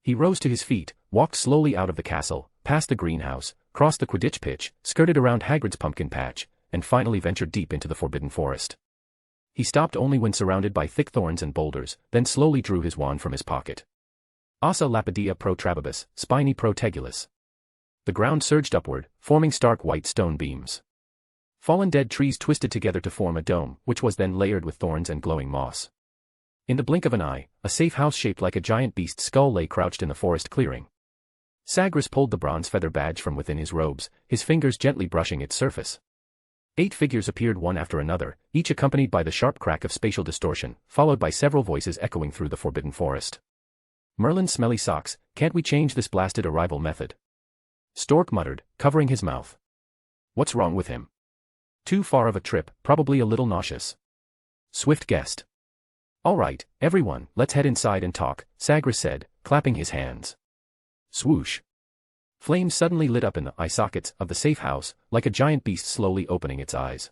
He rose to his feet, walked slowly out of the castle, past the greenhouse, crossed the Quidditch pitch, skirted around Hagrid's pumpkin patch, and finally ventured deep into the Forbidden Forest. He stopped only when surrounded by thick thorns and boulders, then slowly drew his wand from his pocket. Ossa lapidea pro trabibus, spiny pro tegulus. The ground surged upward, forming stark white stone beams. Fallen dead trees twisted together to form a dome, which was then layered with thorns and glowing moss. In the blink of an eye, a safe house shaped like a giant beast's skull lay crouched in the forest clearing. Sagres pulled the bronze feather badge from within his robes, his fingers gently brushing its surface. 8 figures appeared one after another, each accompanied by the sharp crack of spatial distortion, followed by several voices echoing through the forbidden forest. Merlin's smelly socks, can't we change this blasted arrival method? Stork muttered, covering his mouth. What's wrong with him? Too far of a trip, probably a little nauseous. Swift guessed. All right, everyone, let's head inside and talk, Sagres said, clapping his hands. Swoosh. Flames suddenly lit up in the eye sockets of the safe house, like a giant beast slowly opening its eyes.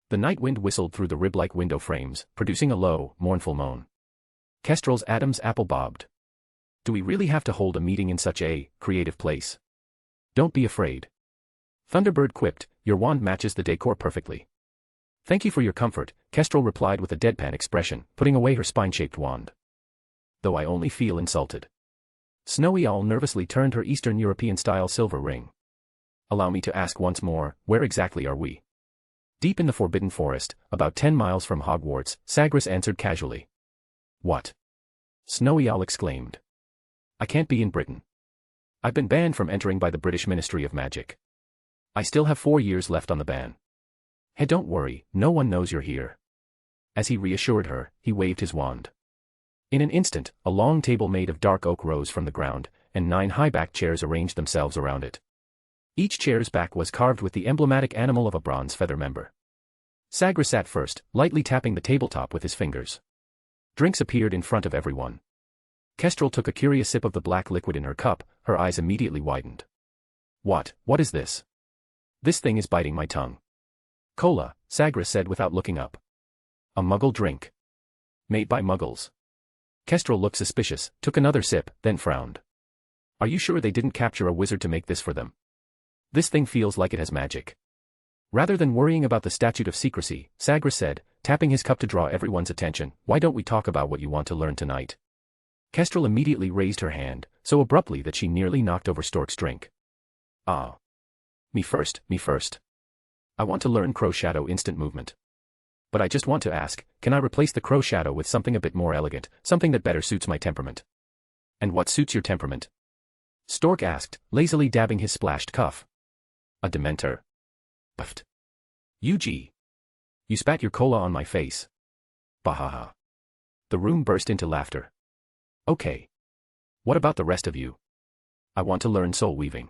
The night wind whistled through the rib-like window frames, producing a low, mournful moan. Kestrel's Adam's apple bobbed. Do we really have to hold a meeting in such a creative place? Don't be afraid. Thunderbird quipped, your wand matches the decor perfectly. Thank you for your comfort, Kestrel replied with a deadpan expression, putting away her spine-shaped wand. Though I only feel insulted. Snowy Owl nervously turned her Eastern European-style silver ring. Allow me to ask once more, where exactly are we? Deep in the Forbidden Forest, about 10 miles from Hogwarts, Sagres answered casually. What? Snowy Owl exclaimed. I can't be in Britain. I've been banned from entering by the British Ministry of Magic. I still have 4 years left on the ban. Hey, don't worry, no one knows you're here. As he reassured her, he waved his wand. In an instant, a long table made of dark oak rose from the ground, and 9 high-backed chairs arranged themselves around it. Each chair's back was carved with the emblematic animal of a bronze feather member. Sagres sat first, lightly tapping the tabletop with his fingers. Drinks appeared in front of everyone. Kestrel took a curious sip of the black liquid in her cup, her eyes immediately widened. What is this? This thing is biting my tongue. Cola, Sagres said without looking up. A muggle drink. Made by muggles. Kestrel looked suspicious, took another sip, then frowned. Are you sure they didn't capture a wizard to make this for them? This thing feels like it has magic. Rather than worrying about the statute of secrecy, Sagres said, tapping his cup to draw everyone's attention, why don't we talk about what you want to learn tonight? Kestrel immediately raised her hand, so abruptly that she nearly knocked over Stork's drink. Ah. Me first. I want to learn Crow Shadow instant movement. But I just want to ask, can I replace the Crow Shadow with something a bit more elegant, something that better suits my temperament? And what suits your temperament? Stork asked, lazily dabbing his splashed cuff. A Dementor. Puffed. UG. You spat your cola on my face. Bahaha. The room burst into laughter. Okay. What about the rest of you? I want to learn soul weaving.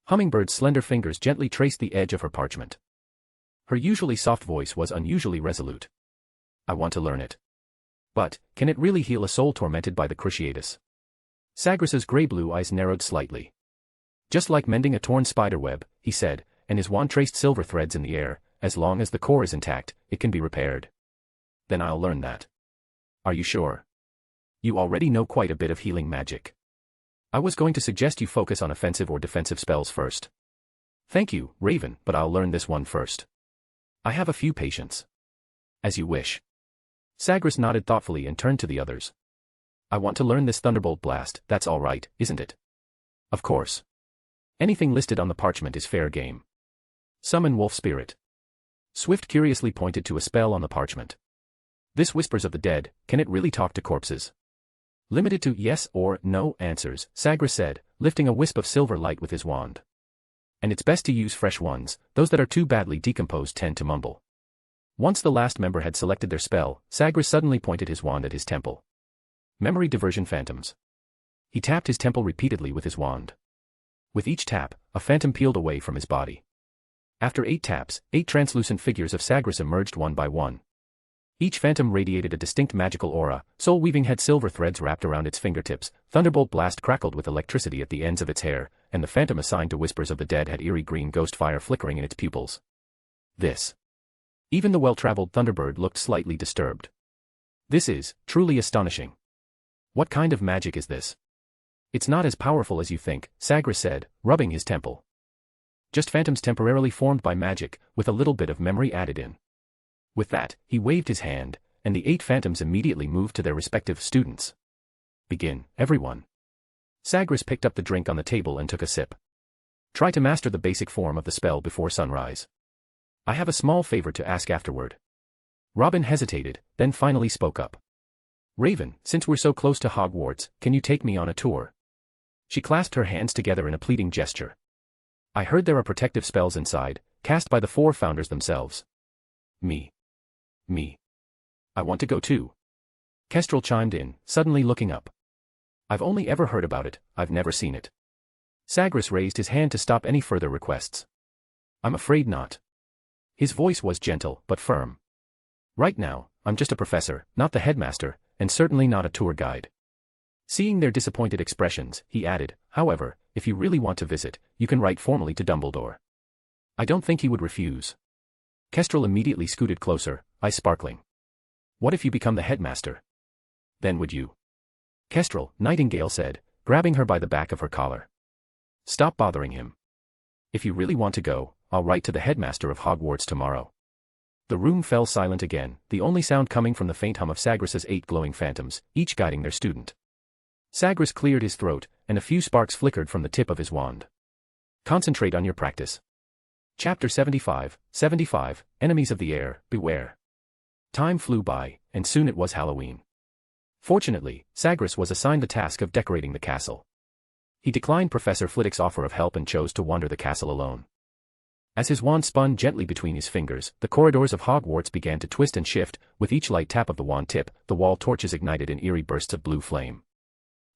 Hummingbird's slender fingers gently traced the edge of her parchment. Her usually soft voice was unusually resolute. I want to learn it. But, can it really heal a soul tormented by the Cruciatus? Sagres's gray-blue eyes narrowed slightly. Just like mending a torn spiderweb, he said, and his wand traced silver threads in the air, as long as the core is intact, it can be repaired. Then I'll learn that. Are you sure? You already know quite a bit of healing magic. I was going to suggest you focus on offensive or defensive spells first. Thank you, Raven, but I'll learn this one first. I have a few patience. As you wish. Sagres nodded thoughtfully and turned to the others. I want to learn this Thunderbolt Blast, that's all right, isn't it? Of course. Anything listed on the parchment is fair game. Summon Wolf Spirit. Swift curiously pointed to a spell on the parchment. This whispers of the dead, can it really talk to corpses? Limited to yes or no answers, Sagres said, lifting a wisp of silver light with his wand. And it's best to use fresh ones, those that are too badly decomposed tend to mumble. Once the last member had selected their spell, Sagres suddenly pointed his wand at his temple. Memory Diversion Phantoms. He tapped his temple repeatedly with his wand. With each tap, a phantom peeled away from his body. After 8 taps, 8 translucent figures of Sagres emerged one by one. Each phantom radiated a distinct magical aura, soul weaving had silver threads wrapped around its fingertips, Thunderbolt Blast crackled with electricity at the ends of its hair, and the phantom assigned to Whispers of the Dead had eerie green ghost fire flickering in its pupils. This. Even the well-traveled Thunderbird looked slightly disturbed. This is truly astonishing. What kind of magic is this? It's not as powerful as you think, Sagres said, rubbing his temple. Just phantoms temporarily formed by magic, with a little bit of memory added in. With that, he waved his hand, and the 8 phantoms immediately moved to their respective students. Begin, everyone. Sagres picked up the drink on the table and took a sip. Try to master the basic form of the spell before sunrise. I have a small favor to ask afterward. Robin hesitated, then finally spoke up. Raven, since we're so close to Hogwarts, can you take me on a tour? She clasped her hands together in a pleading gesture. I heard there are protective spells inside, cast by the 4 founders themselves. Me. I want to go too. Kestrel chimed in, suddenly looking up. I've only ever heard about it, I've never seen it. Sagres raised his hand to stop any further requests. I'm afraid not. His voice was gentle, but firm. Right now, I'm just a professor, not the headmaster, and certainly not a tour guide. Seeing their disappointed expressions, he added, however, if you really want to visit, you can write formally to Dumbledore. I don't think he would refuse. Kestrel immediately scooted closer, eyes sparkling. What if you become the headmaster? Then would you? Kestrel, Nightingale said, grabbing her by the back of her collar. Stop bothering him. If you really want to go, I'll write to the headmaster of Hogwarts tomorrow. The room fell silent again, the only sound coming from the faint hum of Sagres' 8 glowing phantoms, each guiding their student. Sagres cleared his throat, and a few sparks flickered from the tip of his wand. Concentrate on your practice. Chapter 75, Enemies of the Air, Beware. Time flew by, and soon it was Halloween. Fortunately, Sagres was assigned the task of decorating the castle. He declined Professor Flitwick's offer of help and chose to wander the castle alone. As his wand spun gently between his fingers, the corridors of Hogwarts began to twist and shift, with each light tap of the wand tip, the wall torches ignited in eerie bursts of blue flame.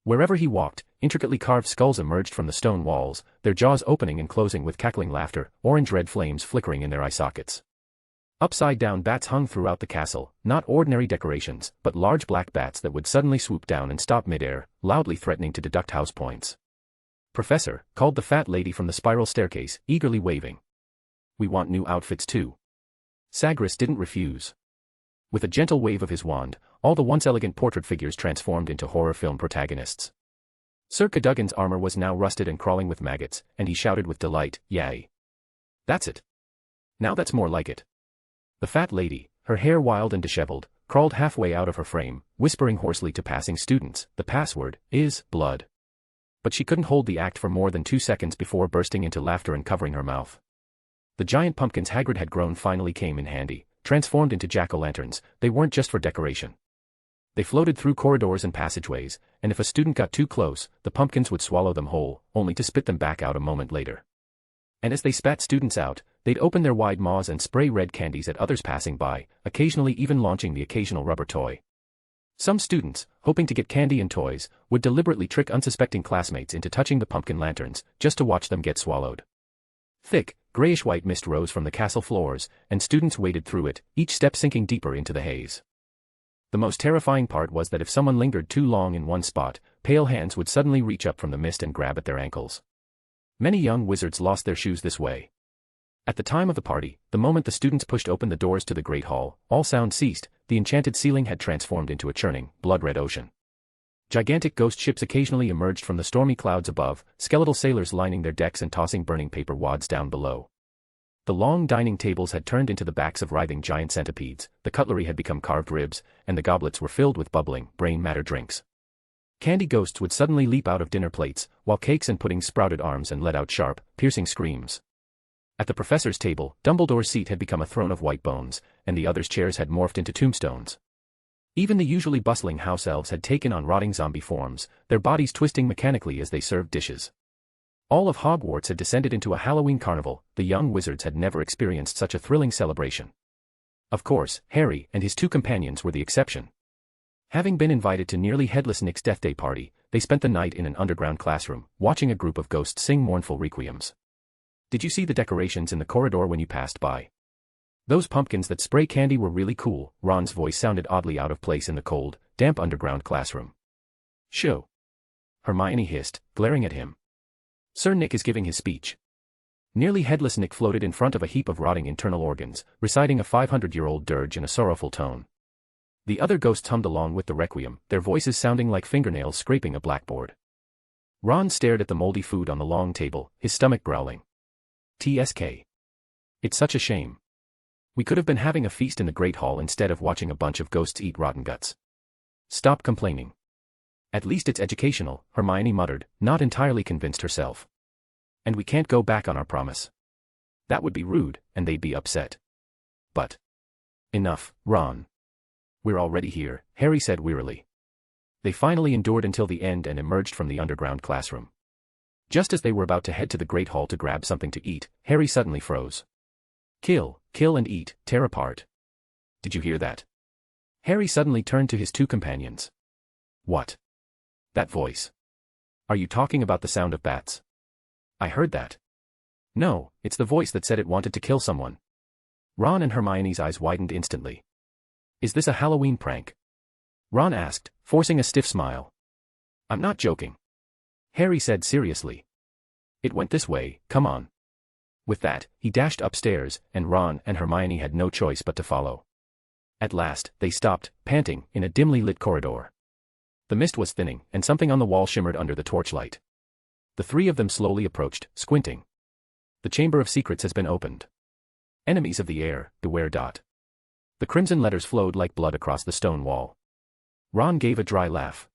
Wherever he walked, intricately carved skulls emerged from the stone walls, their jaws opening and closing with cackling laughter, orange-red flames flickering in their eye sockets. Upside-down bats hung throughout the castle, not ordinary decorations, but large black bats that would suddenly swoop down and stop midair, loudly threatening to deduct house points. Professor, called the fat lady from the spiral staircase, eagerly waving. We want new outfits too. Sagres didn't refuse. With a gentle wave of his wand, all the once elegant portrait figures transformed into horror film protagonists. Sir Cadogan's armor was now rusted and crawling with maggots, and he shouted with delight, "Yay! That's it! Now that's more like it." The fat lady, her hair wild and disheveled, crawled halfway out of her frame, whispering hoarsely to passing students, "The password is blood." But she couldn't hold the act for more than 2 seconds before bursting into laughter and covering her mouth. The giant pumpkins Hagrid had grown finally came in handy. Transformed into jack-o'-lanterns, they weren't just for decoration. They floated through corridors and passageways, and if a student got too close, the pumpkins would swallow them whole, only to spit them back out a moment later. And as they spat students out, they'd open their wide maws and spray red candies at others passing by, occasionally even launching the occasional rubber toy. Some students, hoping to get candy and toys, would deliberately trick unsuspecting classmates into touching the pumpkin lanterns, just to watch them get swallowed. Thick, grayish-white mist rose from the castle floors, and students waded through it, each step sinking deeper into the haze. The most terrifying part was that if someone lingered too long in one spot, pale hands would suddenly reach up from the mist and grab at their ankles. Many young wizards lost their shoes this way. At the time of the party, the moment the students pushed open the doors to the Great Hall, all sound ceased, the enchanted ceiling had transformed into a churning, blood-red ocean. Gigantic ghost ships occasionally emerged from the stormy clouds above, skeletal sailors lining their decks and tossing burning paper wads down below. The long dining tables had turned into the backs of writhing giant centipedes, the cutlery had become carved ribs, and the goblets were filled with bubbling, brain matter drinks. Candy ghosts would suddenly leap out of dinner plates, while cakes and puddings sprouted arms and let out sharp, piercing screams. At the professor's table, Dumbledore's seat had become a throne of white bones, and the others' chairs had morphed into tombstones. Even the usually bustling house elves had taken on rotting zombie forms, their bodies twisting mechanically as they served dishes. All of Hogwarts had descended into a Halloween carnival. The young wizards had never experienced such a thrilling celebration. Of course, Harry and his 2 companions were the exception. Having been invited to nearly headless Nick's Death Day party, they spent the night in an underground classroom, watching a group of ghosts sing mournful requiems. Did you see the decorations in the corridor when you passed by? Those pumpkins that spray candy were really cool. Ron's voice sounded oddly out of place in the cold, damp underground classroom. Show. Hermione hissed, glaring at him. Sir Nick is giving his speech. Nearly headless Nick floated in front of a heap of rotting internal organs, reciting a 500-year-old dirge in a sorrowful tone. The other ghosts hummed along with the requiem, their voices sounding like fingernails scraping a blackboard. Ron stared at the moldy food on the long table, his stomach growling. TSK. It's such a shame. We could have been having a feast in the Great Hall instead of watching a bunch of ghosts eat rotten guts. Stop complaining. At least it's educational, Hermione muttered, not entirely convinced herself. And we can't go back on our promise. That would be rude, and they'd be upset. But. Enough, Ron. We're already here, Harry said wearily. They finally endured until the end and emerged from the underground classroom. Just as they were about to head to the Great Hall to grab something to eat, Harry suddenly froze. Kill and eat, tear apart. Did you hear that? Harry suddenly turned to his two companions. What? That voice. Are you talking about the sound of bats? I heard that. No, it's the voice that said it wanted to kill someone. Ron and Hermione's eyes widened instantly. Is this a Halloween prank? Ron asked, forcing a stiff smile. I'm not joking. Harry said seriously. It went this way, come on. With that, he dashed upstairs, and Ron and Hermione had no choice but to follow. At last, they stopped, panting, in a dimly lit corridor. The mist was thinning, and something on the wall shimmered under the torchlight. The three of them slowly approached, squinting. The Chamber of Secrets has been opened. Enemies of the air, beware. The crimson letters flowed like blood across the stone wall. Ron gave a dry laugh.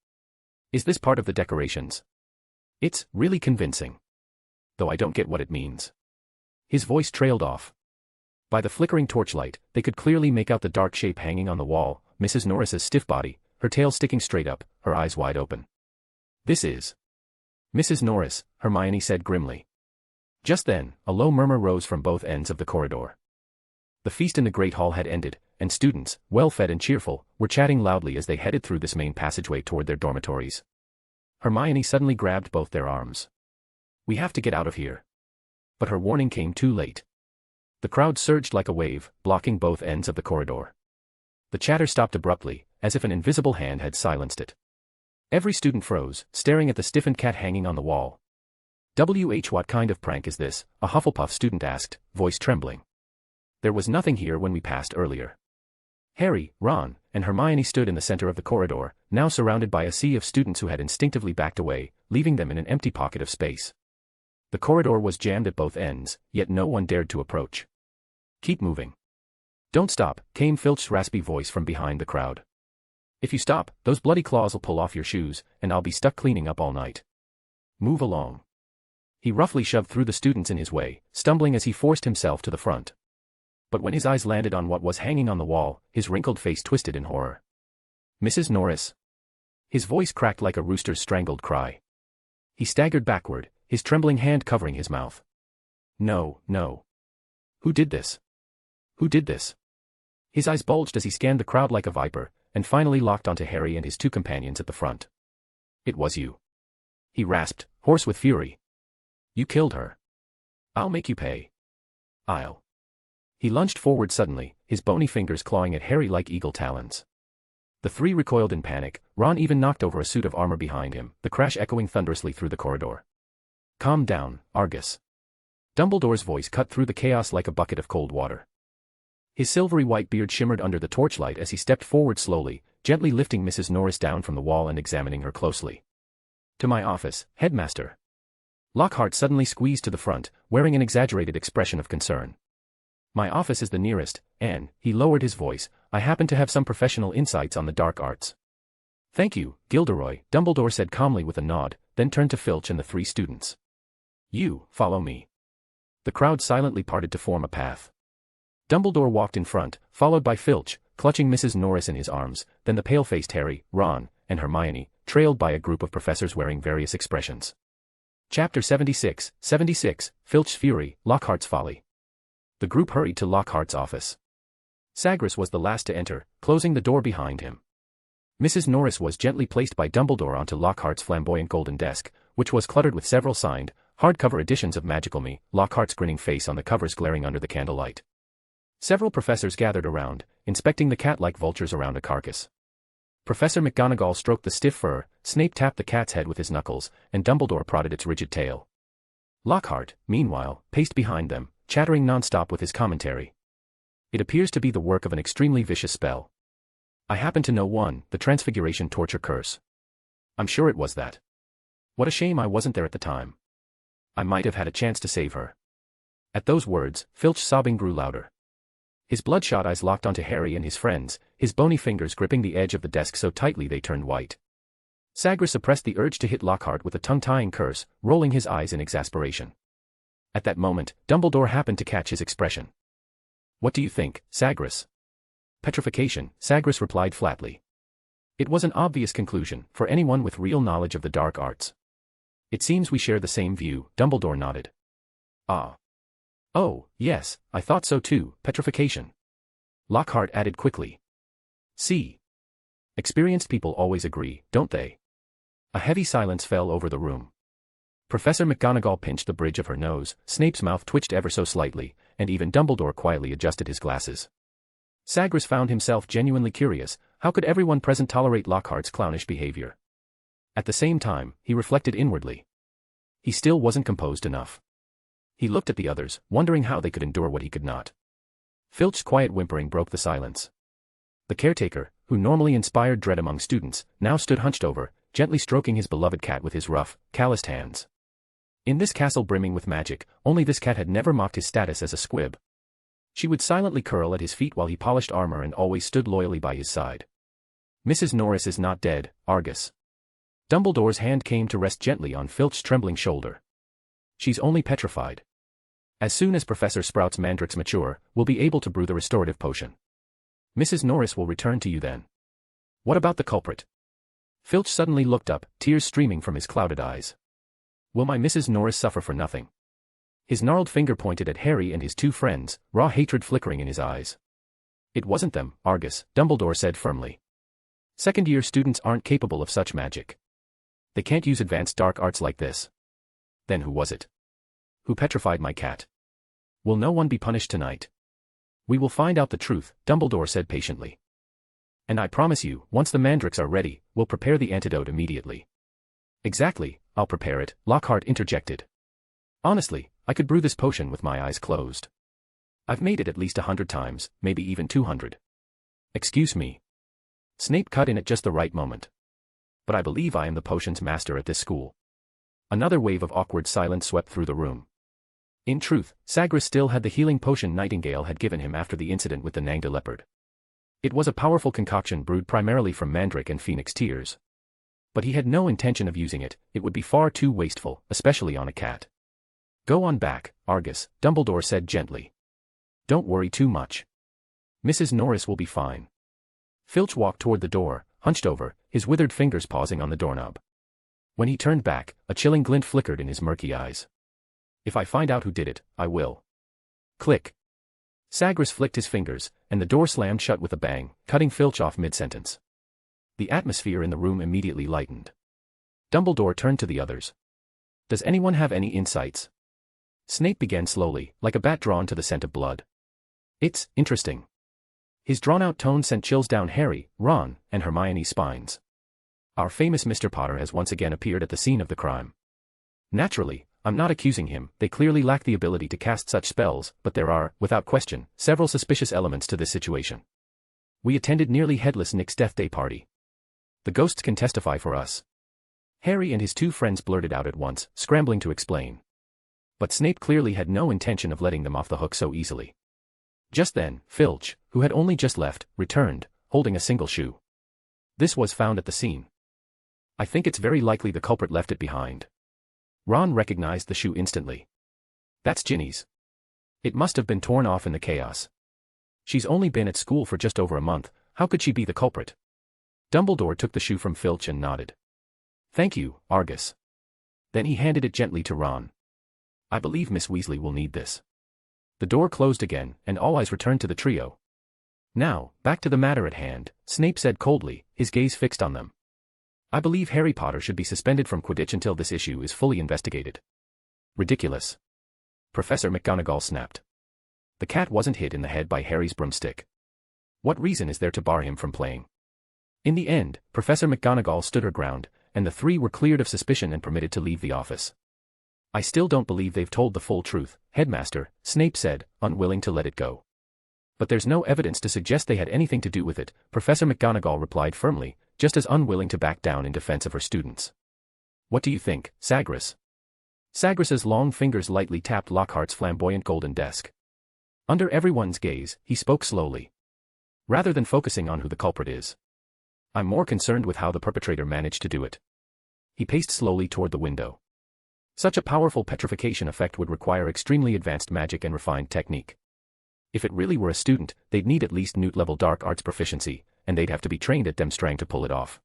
Is this part of the decorations? It's really convincing. Though I don't get what it means. His voice trailed off. By the flickering torchlight, they could clearly make out the dark shape hanging on the wall, Mrs. Norris's stiff body, her tail sticking straight up, her eyes wide open. This is Mrs. Norris, Hermione said grimly. Just then, a low murmur rose from both ends of the corridor. The feast in the Great Hall had ended, and students, well-fed and cheerful, were chatting loudly as they headed through this main passageway toward their dormitories. Hermione suddenly grabbed both their arms. We have to get out of here. But her warning came too late. The crowd surged like a wave, blocking both ends of the corridor. The chatter stopped abruptly, as if an invisible hand had silenced it. Every student froze, staring at the stiffened cat hanging on the wall. What kind of prank is this? A Hufflepuff student asked, voice trembling. There was nothing here when we passed earlier. Harry, Ron, and Hermione stood in the center of the corridor, now surrounded by a sea of students who had instinctively backed away, leaving them in an empty pocket of space. The corridor was jammed at both ends, yet no one dared to approach. Keep moving. Don't stop, came Filch's raspy voice from behind the crowd. If you stop, those bloody claws will pull off your shoes, and I'll be stuck cleaning up all night. Move along. He roughly shoved through the students in his way, stumbling as he forced himself to the front. But when his eyes landed on what was hanging on the wall, his wrinkled face twisted in horror. Mrs. Norris. His voice cracked like a rooster's strangled cry. He staggered backward, his trembling hand covering his mouth. No. Who did this? Who did this? His eyes bulged as he scanned the crowd like a viper, and finally locked onto Harry and his two companions at the front. It was you. He rasped, hoarse with fury. You killed her. I'll make you pay. I'll. He lunged forward suddenly, his bony fingers clawing at Harry like eagle talons. The three recoiled in panic, Ron even knocked over a suit of armor behind him, the crash echoing thunderously through the corridor. Calm down, Argus. Dumbledore's voice cut through the chaos like a bucket of cold water. His silvery white beard shimmered under the torchlight as he stepped forward slowly, gently lifting Mrs. Norris down from the wall and examining her closely. To my office, Headmaster. Lockhart suddenly squeezed to the front, wearing an exaggerated expression of concern. My office is the nearest, and, he lowered his voice, I happen to have some professional insights on the dark arts. Thank you, Gilderoy, Dumbledore said calmly with a nod, then turned to Filch and the three students. You, follow me. The crowd silently parted to form a path. Dumbledore walked in front, followed by Filch, clutching Mrs. Norris in his arms, then the pale-faced Harry, Ron, and Hermione, trailed by a group of professors wearing various expressions. Chapter 76, Filch's Fury, Lockhart's Folly. The group hurried to Lockhart's office. Sagres was the last to enter, closing the door behind him. Mrs. Norris was gently placed by Dumbledore onto Lockhart's flamboyant golden desk, which was cluttered with several signed, hardcover editions of Magical Me, Lockhart's grinning face on the covers glaring under the candlelight. Several professors gathered around, inspecting the cat like vultures around a carcass. Professor McGonagall stroked the stiff fur, Snape tapped the cat's head with his knuckles, and Dumbledore prodded its rigid tail. Lockhart, meanwhile, paced behind them, chattering non-stop with his commentary. It appears to be the work of an extremely vicious spell. I happen to know one, the Transfiguration Torture Curse. I'm sure it was that. What a shame I wasn't there at the time. I might have had a chance to save her. At those words, Filch's sobbing grew louder. His bloodshot eyes locked onto Harry and his friends, his bony fingers gripping the edge of the desk so tightly they turned white. Sagres suppressed the urge to hit Lockhart with a tongue-tying curse, rolling his eyes in exasperation. At that moment, Dumbledore happened to catch his expression. "What do you think, Sagres?" "Petrification," Sagres replied flatly. It was an obvious conclusion for anyone with real knowledge of the dark arts. "It seems we share the same view," Dumbledore nodded. "Ah. Oh, yes, I thought so too, petrification," Lockhart added quickly. "See. Experienced people always agree, don't they?" A heavy silence fell over the room. Professor McGonagall pinched the bridge of her nose, Snape's mouth twitched ever so slightly, and even Dumbledore quietly adjusted his glasses. Sagres found himself genuinely curious. How could everyone present tolerate Lockhart's clownish behavior? At the same time, he reflected inwardly. He still wasn't composed enough. He looked at the others, wondering how they could endure what he could not. Filch's quiet whimpering broke the silence. The caretaker, who normally inspired dread among students, now stood hunched over, gently stroking his beloved cat with his rough, calloused hands. In this castle brimming with magic, only this cat had never mocked his status as a squib. She would silently curl at his feet while he polished armor and always stood loyally by his side. "Mrs. Norris is not dead, Argus." Dumbledore's hand came to rest gently on Filch's trembling shoulder. "She's only petrified. As soon as Professor Sprout's mandrakes mature, we'll be able to brew the restorative potion. Mrs. Norris will return to you then." "What about the culprit?" Filch suddenly looked up, tears streaming from his clouded eyes. "Will my Mrs. Norris suffer for nothing?" His gnarled finger pointed at Harry and his two friends, raw hatred flickering in his eyes. "It wasn't them, Argus," Dumbledore said firmly. "Second-year students aren't capable of such magic. They can't use advanced dark arts like this." "Then who was it? Who petrified my cat? Will no one be punished tonight?" "We will find out the truth," Dumbledore said patiently. "And I promise you, once the mandrakes are ready, we'll prepare the antidote immediately." "Exactly, I'll prepare it," Lockhart interjected. "Honestly, I could brew this potion with my eyes closed. I've made it at least 100 times, maybe even 200. "Excuse me." Snape cut in at just the right moment. "But I believe I am the potion's master at this school." Another wave of awkward silence swept through the room. In truth, Sagres still had the healing potion Nightingale had given him after the incident with the Nangda leopard. It was a powerful concoction brewed primarily from mandrake and phoenix tears. But he had no intention of using it, it would be far too wasteful, especially on a cat. "Go on back, Argus," Dumbledore said gently. "Don't worry too much. Mrs. Norris will be fine." Filch walked toward the door, hunched over, his withered fingers pausing on the doorknob. When he turned back, a chilling glint flickered in his murky eyes. "If I find out who did it, I will." Click. Sagres flicked his fingers, and the door slammed shut with a bang, cutting Filch off mid-sentence. The atmosphere in the room immediately lightened. Dumbledore turned to the others. "Does anyone have any insights?" Snape began slowly, like a bat drawn to the scent of blood. "It's interesting." His drawn-out tone sent chills down Harry, Ron, and Hermione's spines. "Our famous Mr. Potter has once again appeared at the scene of the crime. Naturally, I'm not accusing him, they clearly lack the ability to cast such spells, but there are, without question, several suspicious elements to this situation. We attended nearly headless Nick's death day party. The ghosts can testify for us." Harry and his two friends blurted out at once, scrambling to explain. But Snape clearly had no intention of letting them off the hook so easily. Just then, Filch, who had only just left, returned, holding a single shoe. "This was found at the scene. I think it's very likely the culprit left it behind." Ron recognized the shoe instantly. "That's Ginny's. It must have been torn off in the chaos. She's only been at school for just over a month, how could she be the culprit?" Dumbledore took the shoe from Filch and nodded. "Thank you, Argus." Then he handed it gently to Ron. "I believe Miss Weasley will need this." The door closed again, and all eyes returned to the trio. "Now, back to the matter at hand," Snape said coldly, his gaze fixed on them. "I believe Harry Potter should be suspended from Quidditch until this issue is fully investigated." "Ridiculous." Professor McGonagall snapped. "The cat wasn't hit in the head by Harry's broomstick. What reason is there to bar him from playing?" In the end, Professor McGonagall stood her ground, and the three were cleared of suspicion and permitted to leave the office. "I still don't believe they've told the full truth, Headmaster," Snape said, unwilling to let it go. "But there's no evidence to suggest they had anything to do with it," Professor McGonagall replied firmly, just as unwilling to back down in defense of her students. "What do you think, Sagres?" Sagres's long fingers lightly tapped Lockhart's flamboyant golden desk. Under everyone's gaze, he spoke slowly. "Rather than focusing on who the culprit is, I'm more concerned with how the perpetrator managed to do it. He paced slowly toward the window. Such a powerful petrification effect would require extremely advanced magic and refined technique. If it really were a student, they'd need at least Newt-level dark arts proficiency, and they'd have to be trained at Demstrang to pull it off.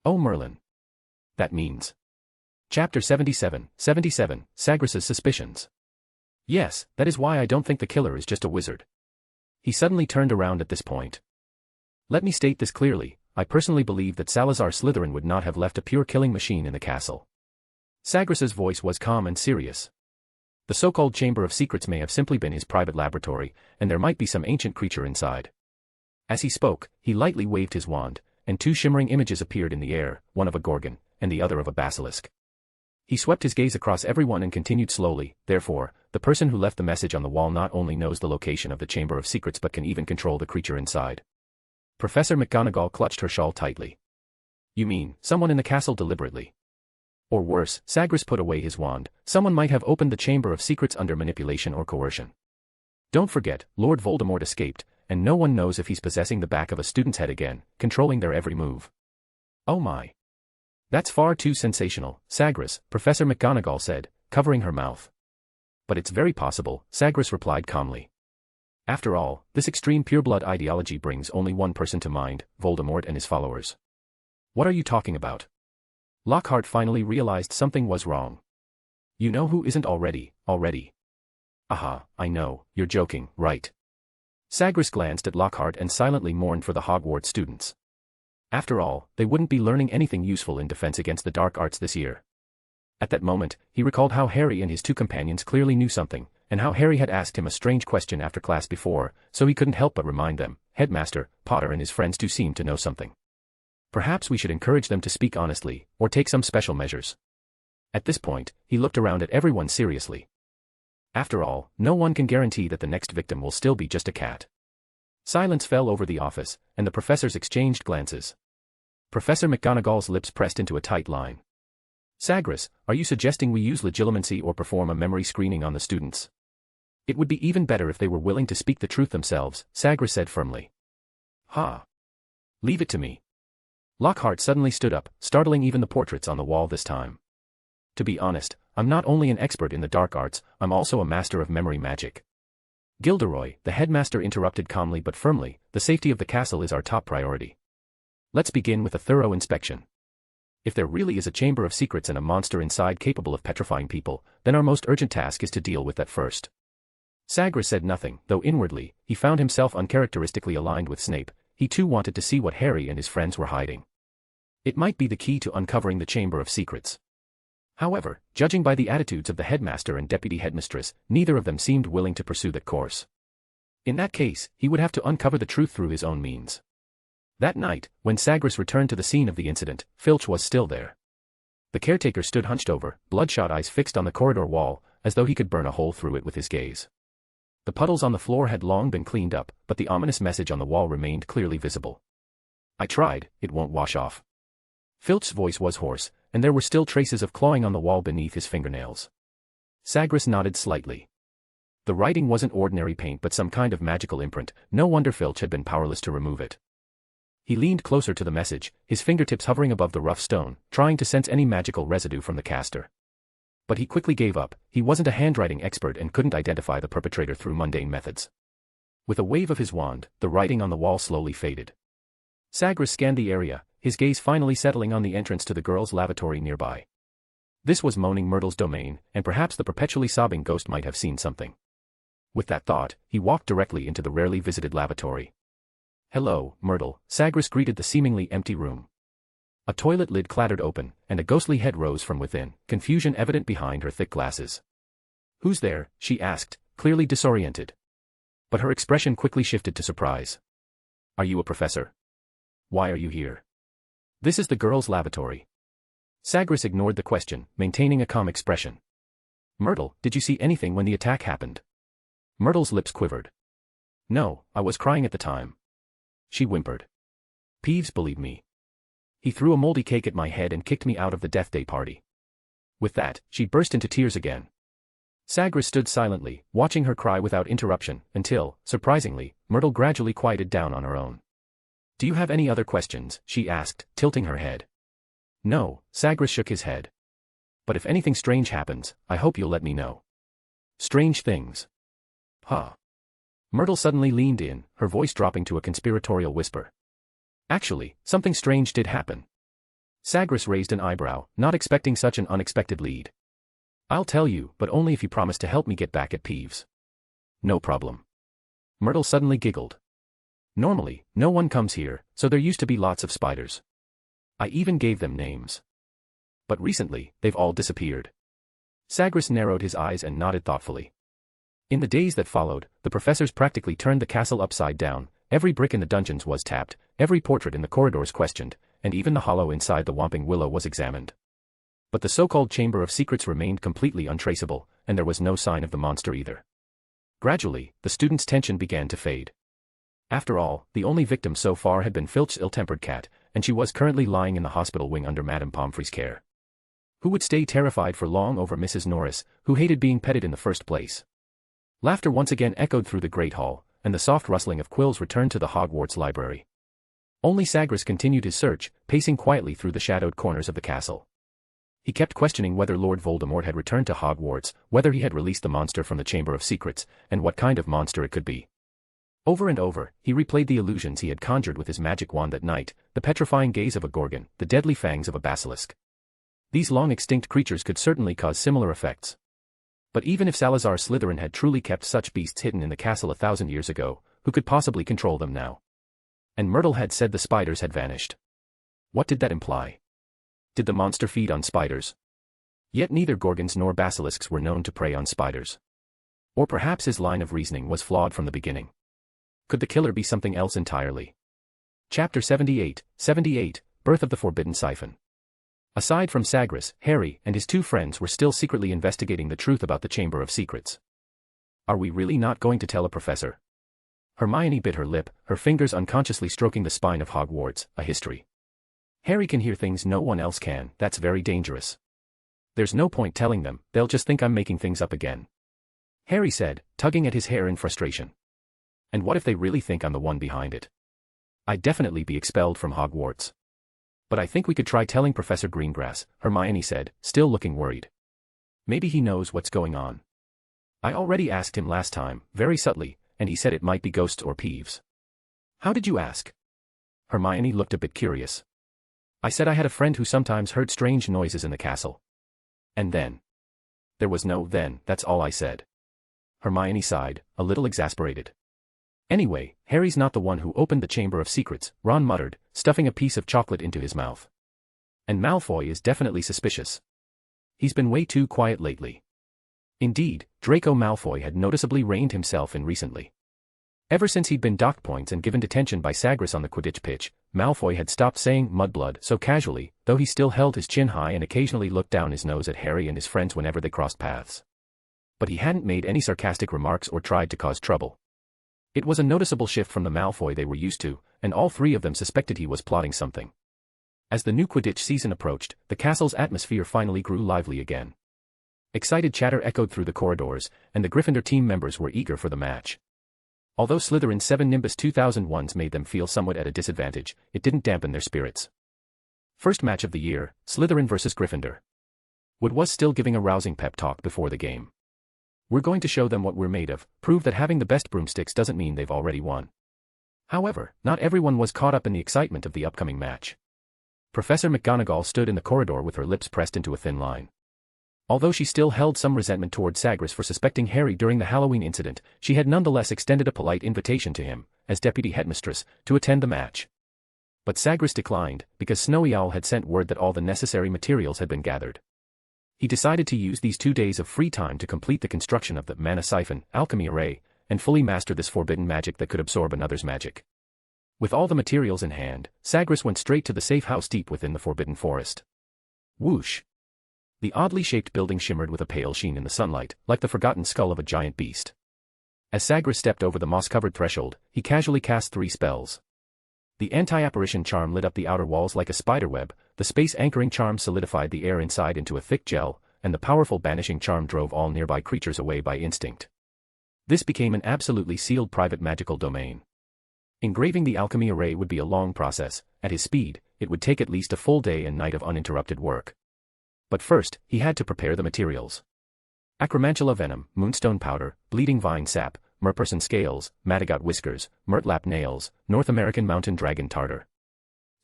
Oh Merlin. That means. Chapter 77, Sagres' Suspicions. Yes, that is why I don't think the killer is just a wizard. He suddenly turned around at this point. Let me state this clearly, I personally believe that Salazar Slytherin would not have left a pure killing machine in the castle. Sagres' voice was calm and serious. The so-called Chamber of Secrets may have simply been his private laboratory, and there might be some ancient creature inside. As he spoke, he lightly waved his wand, and two shimmering images appeared in the air, one of a gorgon, and the other of a basilisk. He swept his gaze across everyone and continued slowly, therefore, the person who left the message on the wall not only knows the location of the Chamber of Secrets but can even control the creature inside. Professor McGonagall clutched her shawl tightly. You mean, someone in the castle deliberately? Or worse, Sagres put away his wand, someone might have opened the Chamber of Secrets under manipulation or coercion. Don't forget, Lord Voldemort escaped, and no one knows if he's possessing the back of a student's head again, controlling their every move. Oh my. That's far too sensational, Sagres, Professor McGonagall said, covering her mouth. But it's very possible, Sagres replied calmly. After all, this extreme pureblood ideology brings only one person to mind, Voldemort and his followers. What are you talking about? Lockhart finally realized something was wrong. You know who isn't already. Aha, I know, you're joking, right? Sagres glanced at Lockhart and silently mourned for the Hogwarts students. After all, they wouldn't be learning anything useful in defense against the dark arts this year. At that moment, he recalled how Harry and his two companions clearly knew something, and how Harry had asked him a strange question after class before, so he couldn't help but remind them, Headmaster, Potter and his friends too seem to know something. Perhaps we should encourage them to speak honestly, or take some special measures. At this point, he looked around at everyone seriously. After all, no one can guarantee that the next victim will still be just a cat. Silence fell over the office, and the professors exchanged glances. Professor McGonagall's lips pressed into a tight line. Sagres, are you suggesting we use legilimency or perform a memory screening on the students? It would be even better if they were willing to speak the truth themselves, Sagres said firmly. Ha! Leave it to me. Lockhart suddenly stood up, startling even the portraits on the wall this time. To be honest, I'm not only an expert in the dark arts, I'm also a master of memory magic. Gilderoy, the headmaster interrupted calmly but firmly, the safety of the castle is our top priority. Let's begin with a thorough inspection. If there really is a Chamber of Secrets and a monster inside capable of petrifying people, then our most urgent task is to deal with that first. Sagres said nothing, though inwardly, he found himself uncharacteristically aligned with Snape. He too wanted to see what Harry and his friends were hiding. It might be the key to uncovering the Chamber of Secrets. However, judging by the attitudes of the headmaster and deputy headmistress, neither of them seemed willing to pursue that course. In that case, he would have to uncover the truth through his own means. That night, when Sagres returned to the scene of the incident, Filch was still there. The caretaker stood hunched over, bloodshot eyes fixed on the corridor wall, as though he could burn a hole through it with his gaze. The puddles on the floor had long been cleaned up, but the ominous message on the wall remained clearly visible. I tried, it won't wash off. Filch's voice was hoarse, and there were still traces of clawing on the wall beneath his fingernails. Sagres nodded slightly. The writing wasn't ordinary paint but some kind of magical imprint, no wonder Filch had been powerless to remove it. He leaned closer to the message, his fingertips hovering above the rough stone, trying to sense any magical residue from the caster. But he quickly gave up, he wasn't a handwriting expert and couldn't identify the perpetrator through mundane methods. With a wave of his wand, the writing on the wall slowly faded. Sagres scanned the area, his gaze finally settling on the entrance to the girls' lavatory nearby. This was Moaning Myrtle's domain, and perhaps the perpetually sobbing ghost might have seen something. With that thought, he walked directly into the rarely visited lavatory. Hello, Myrtle, Sagres greeted the seemingly empty room. A toilet lid clattered open, and a ghostly head rose from within, confusion evident behind her thick glasses. Who's there? She asked, clearly disoriented. But her expression quickly shifted to surprise. Are you a professor? Why are you here? This is the girls' lavatory. Sagres ignored the question, maintaining a calm expression. Myrtle, did you see anything when the attack happened? Myrtle's lips quivered. No, I was crying at the time. She whimpered. Peeves believed me. He threw a moldy cake at my head and kicked me out of the Death Day party. With that, she burst into tears again. Sagres stood silently, watching her cry without interruption, until, surprisingly, Myrtle gradually quieted down on her own. Do you have any other questions? She asked, tilting her head. No, Sagres shook his head. But if anything strange happens, I hope you'll let me know. Strange things. Huh. Myrtle suddenly leaned in, her voice dropping to a conspiratorial whisper. Actually, something strange did happen. Sagres raised an eyebrow, not expecting such an unexpected lead. I'll tell you, but only if you promise to help me get back at Peeves. No problem. Myrtle suddenly giggled. Normally, no one comes here, so there used to be lots of spiders. I even gave them names. But recently, they've all disappeared. Sagres narrowed his eyes and nodded thoughtfully. In the days that followed, the professors practically turned the castle upside down, every brick in the dungeons was tapped, every portrait in the corridors questioned, and even the hollow inside the Whomping Willow was examined. But the so-called Chamber of Secrets remained completely untraceable, and there was no sign of the monster either. Gradually, the students' tension began to fade. After all, the only victim so far had been Filch's ill-tempered cat, and she was currently lying in the hospital wing under Madame Pomfrey's care. Who would stay terrified for long over Mrs. Norris, who hated being petted in the first place? Laughter once again echoed through the great hall, and the soft rustling of quills returned to the Hogwarts library. Only Sagres continued his search, pacing quietly through the shadowed corners of the castle. He kept questioning whether Lord Voldemort had returned to Hogwarts, whether he had released the monster from the Chamber of Secrets, and what kind of monster it could be. Over and over, he replayed the illusions he had conjured with his magic wand that night, the petrifying gaze of a gorgon, the deadly fangs of a basilisk. These long-extinct creatures could certainly cause similar effects. But even if Salazar Slytherin had truly kept such beasts hidden in the castle 1,000 years ago, who could possibly control them now? And Myrtle had said the spiders had vanished. What did that imply? Did the monster feed on spiders? Yet neither gorgons nor basilisks were known to prey on spiders. Or perhaps his line of reasoning was flawed from the beginning. Could the killer be something else entirely? Chapter 78, Birth of the Forbidden Siphon. Aside from Sagres, Harry and his two friends were still secretly investigating the truth about the Chamber of Secrets. Are we really not going to tell a professor? Hermione bit her lip, her fingers unconsciously stroking the spine of Hogwarts, a history. Harry can hear things no one else can, that's very dangerous. There's no point telling them, they'll just think I'm making things up again. Harry said, tugging at his hair in frustration. And what if they really think I'm the one behind it? I'd definitely be expelled from Hogwarts. But I think we could try telling Professor Greengrass, Hermione said, still looking worried. Maybe he knows what's going on. I already asked him last time, very subtly, and he said it might be ghosts or Peeves. How did you ask? Hermione looked a bit curious. I said I had a friend who sometimes heard strange noises in the castle. And then? There was no then, that's all I said. Hermione sighed, a little exasperated. Anyway, Harry's not the one who opened the Chamber of Secrets, Ron muttered, stuffing a piece of chocolate into his mouth. And Malfoy is definitely suspicious. He's been way too quiet lately. Indeed, Draco Malfoy had noticeably reined himself in recently. Ever since he'd been docked points and given detention by Sagres on the Quidditch pitch, Malfoy had stopped saying mudblood so casually, though he still held his chin high and occasionally looked down his nose at Harry and his friends whenever they crossed paths. But he hadn't made any sarcastic remarks or tried to cause trouble. It was a noticeable shift from the Malfoy they were used to, and all three of them suspected he was plotting something. As the new Quidditch season approached, the castle's atmosphere finally grew lively again. Excited chatter echoed through the corridors, and the Gryffindor team members were eager for the match. Although Slytherin's 7 Nimbus 2001s made them feel somewhat at a disadvantage, it didn't dampen their spirits. First match of the year, Slytherin versus Gryffindor. Wood was still giving a rousing pep talk before the game. We're going to show them what we're made of, prove that having the best broomsticks doesn't mean they've already won. However, not everyone was caught up in the excitement of the upcoming match. Professor McGonagall stood in the corridor with her lips pressed into a thin line. Although she still held some resentment toward Sagres for suspecting Harry during the Halloween incident, she had nonetheless extended a polite invitation to him, as deputy headmistress, to attend the match. But Sagres declined, because Snowy Owl had sent word that all the necessary materials had been gathered. He decided to use these 2 days of free time to complete the construction of the mana siphon, alchemy array, and fully master this forbidden magic that could absorb another's magic. With all the materials in hand, Sagres went straight to the safe house deep within the forbidden forest. Whoosh! The oddly shaped building shimmered with a pale sheen in the sunlight, like the forgotten skull of a giant beast. As Sagres stepped over the moss-covered threshold, he casually cast 3 spells. The anti-apparition charm lit up the outer walls like a spiderweb, the space-anchoring charm solidified the air inside into a thick gel, and the powerful banishing charm drove all nearby creatures away by instinct. This became an absolutely sealed private magical domain. Engraving the alchemy array would be a long process. At his speed, it would take at least a full day and night of uninterrupted work. But first, he had to prepare the materials. Acromantula venom, moonstone powder, bleeding vine sap, merperson scales, matagot whiskers, murtlap nails, North American mountain dragon tartar.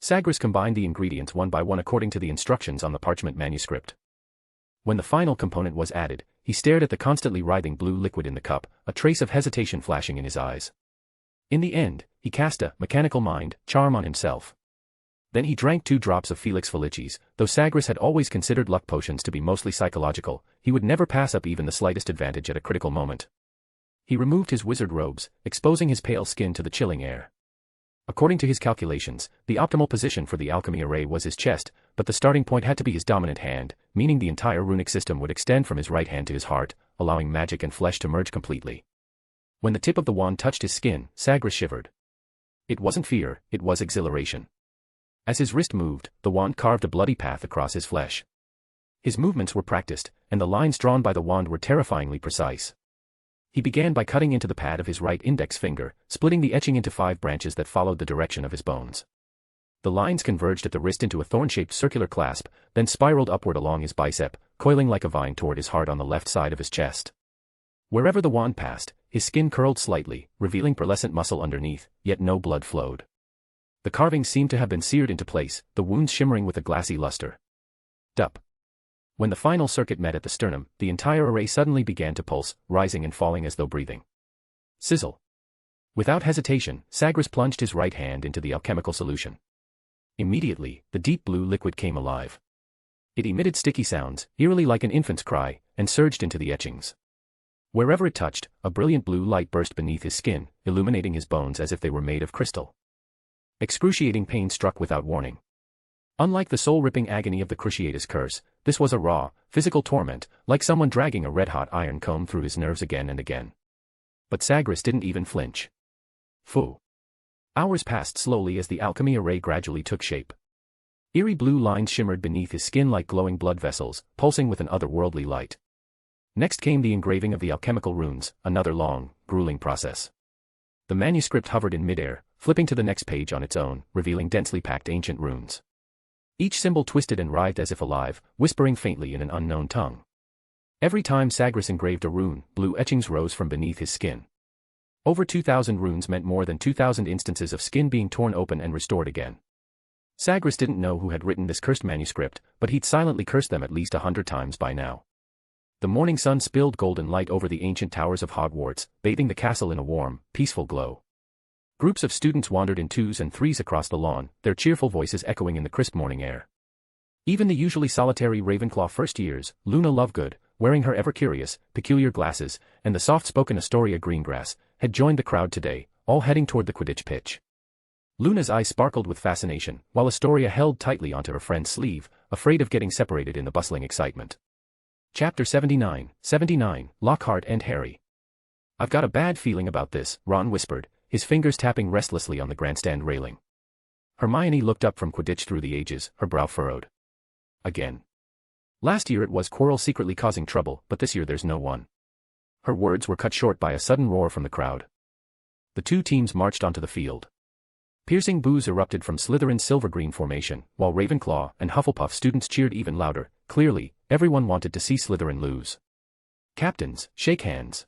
Sagres combined the ingredients one by one according to the instructions on the parchment manuscript. When the final component was added, he stared at the constantly writhing blue liquid in the cup, a trace of hesitation flashing in his eyes. In the end, he cast a mechanical mind charm on himself. Then he drank 2 drops of Felix Felicis. Though Sagres had always considered luck potions to be mostly psychological, he would never pass up even the slightest advantage at a critical moment. He removed his wizard robes, exposing his pale skin to the chilling air. According to his calculations, the optimal position for the alchemy array was his chest, but the starting point had to be his dominant hand, meaning the entire runic system would extend from his right hand to his heart, allowing magic and flesh to merge completely. When the tip of the wand touched his skin, Sagres shivered. It wasn't fear, it was exhilaration. As his wrist moved, the wand carved a bloody path across his flesh. His movements were practiced, and the lines drawn by the wand were terrifyingly precise. He began by cutting into the pad of his right index finger, splitting the etching into 5 branches that followed the direction of his bones. The lines converged at the wrist into a thorn-shaped circular clasp, then spiraled upward along his bicep, coiling like a vine toward his heart on the left side of his chest. Wherever the wand passed, his skin curled slightly, revealing pearlescent muscle underneath, yet no blood flowed. The carvings seemed to have been seared into place, the wounds shimmering with a glassy luster. Dup. When the final circuit met at the sternum, the entire array suddenly began to pulse, rising and falling as though breathing. Sizzle. Without hesitation, Sagres plunged his right hand into the alchemical solution. Immediately, the deep blue liquid came alive. It emitted sticky sounds, eerily like an infant's cry, and surged into the etchings. Wherever it touched, a brilliant blue light burst beneath his skin, illuminating his bones as if they were made of crystal. Excruciating pain struck without warning. Unlike the soul-ripping agony of the Cruciatus Curse, this was a raw, physical torment, like someone dragging a red-hot iron comb through his nerves again and again. But Sagres didn't even flinch. Phew. Hours passed slowly as the alchemy array gradually took shape. Eerie blue lines shimmered beneath his skin like glowing blood vessels, pulsing with an otherworldly light. Next came the engraving of the alchemical runes, another long, grueling process. The manuscript hovered in midair, flipping to the next page on its own, revealing densely packed ancient runes. Each symbol twisted and writhed as if alive, whispering faintly in an unknown tongue. Every time Sagres engraved a rune, blue etchings rose from beneath his skin. Over 2,000 runes meant more than 2,000 instances of skin being torn open and restored again. Sagres didn't know who had written this cursed manuscript, but he'd silently cursed them at least 100 times by now. The morning sun spilled golden light over the ancient towers of Hogwarts, bathing the castle in a warm, peaceful glow. Groups of students wandered in 2s and 3s across the lawn, their cheerful voices echoing in the crisp morning air. Even the usually solitary Ravenclaw first years, Luna Lovegood, wearing her ever-curious, peculiar glasses, and the soft-spoken Astoria Greengrass, had joined the crowd today, all heading toward the Quidditch pitch. Luna's eyes sparkled with fascination, while Astoria held tightly onto her friend's sleeve, afraid of getting separated in the bustling excitement. Chapter 79, Lockhart and Harry. "I've got a bad feeling about this," Ron whispered, his fingers tapping restlessly on the grandstand railing. Hermione looked up from Quidditch through the ages, her brow furrowed. Again. Last year it was Quirrell secretly causing trouble, but this year there's no one. Her words were cut short by a sudden roar from the crowd. The 2 teams marched onto the field. Piercing boos erupted from Slytherin's silver-green formation, while Ravenclaw and Hufflepuff students cheered even louder. Clearly, everyone wanted to see Slytherin lose. Captains, shake hands.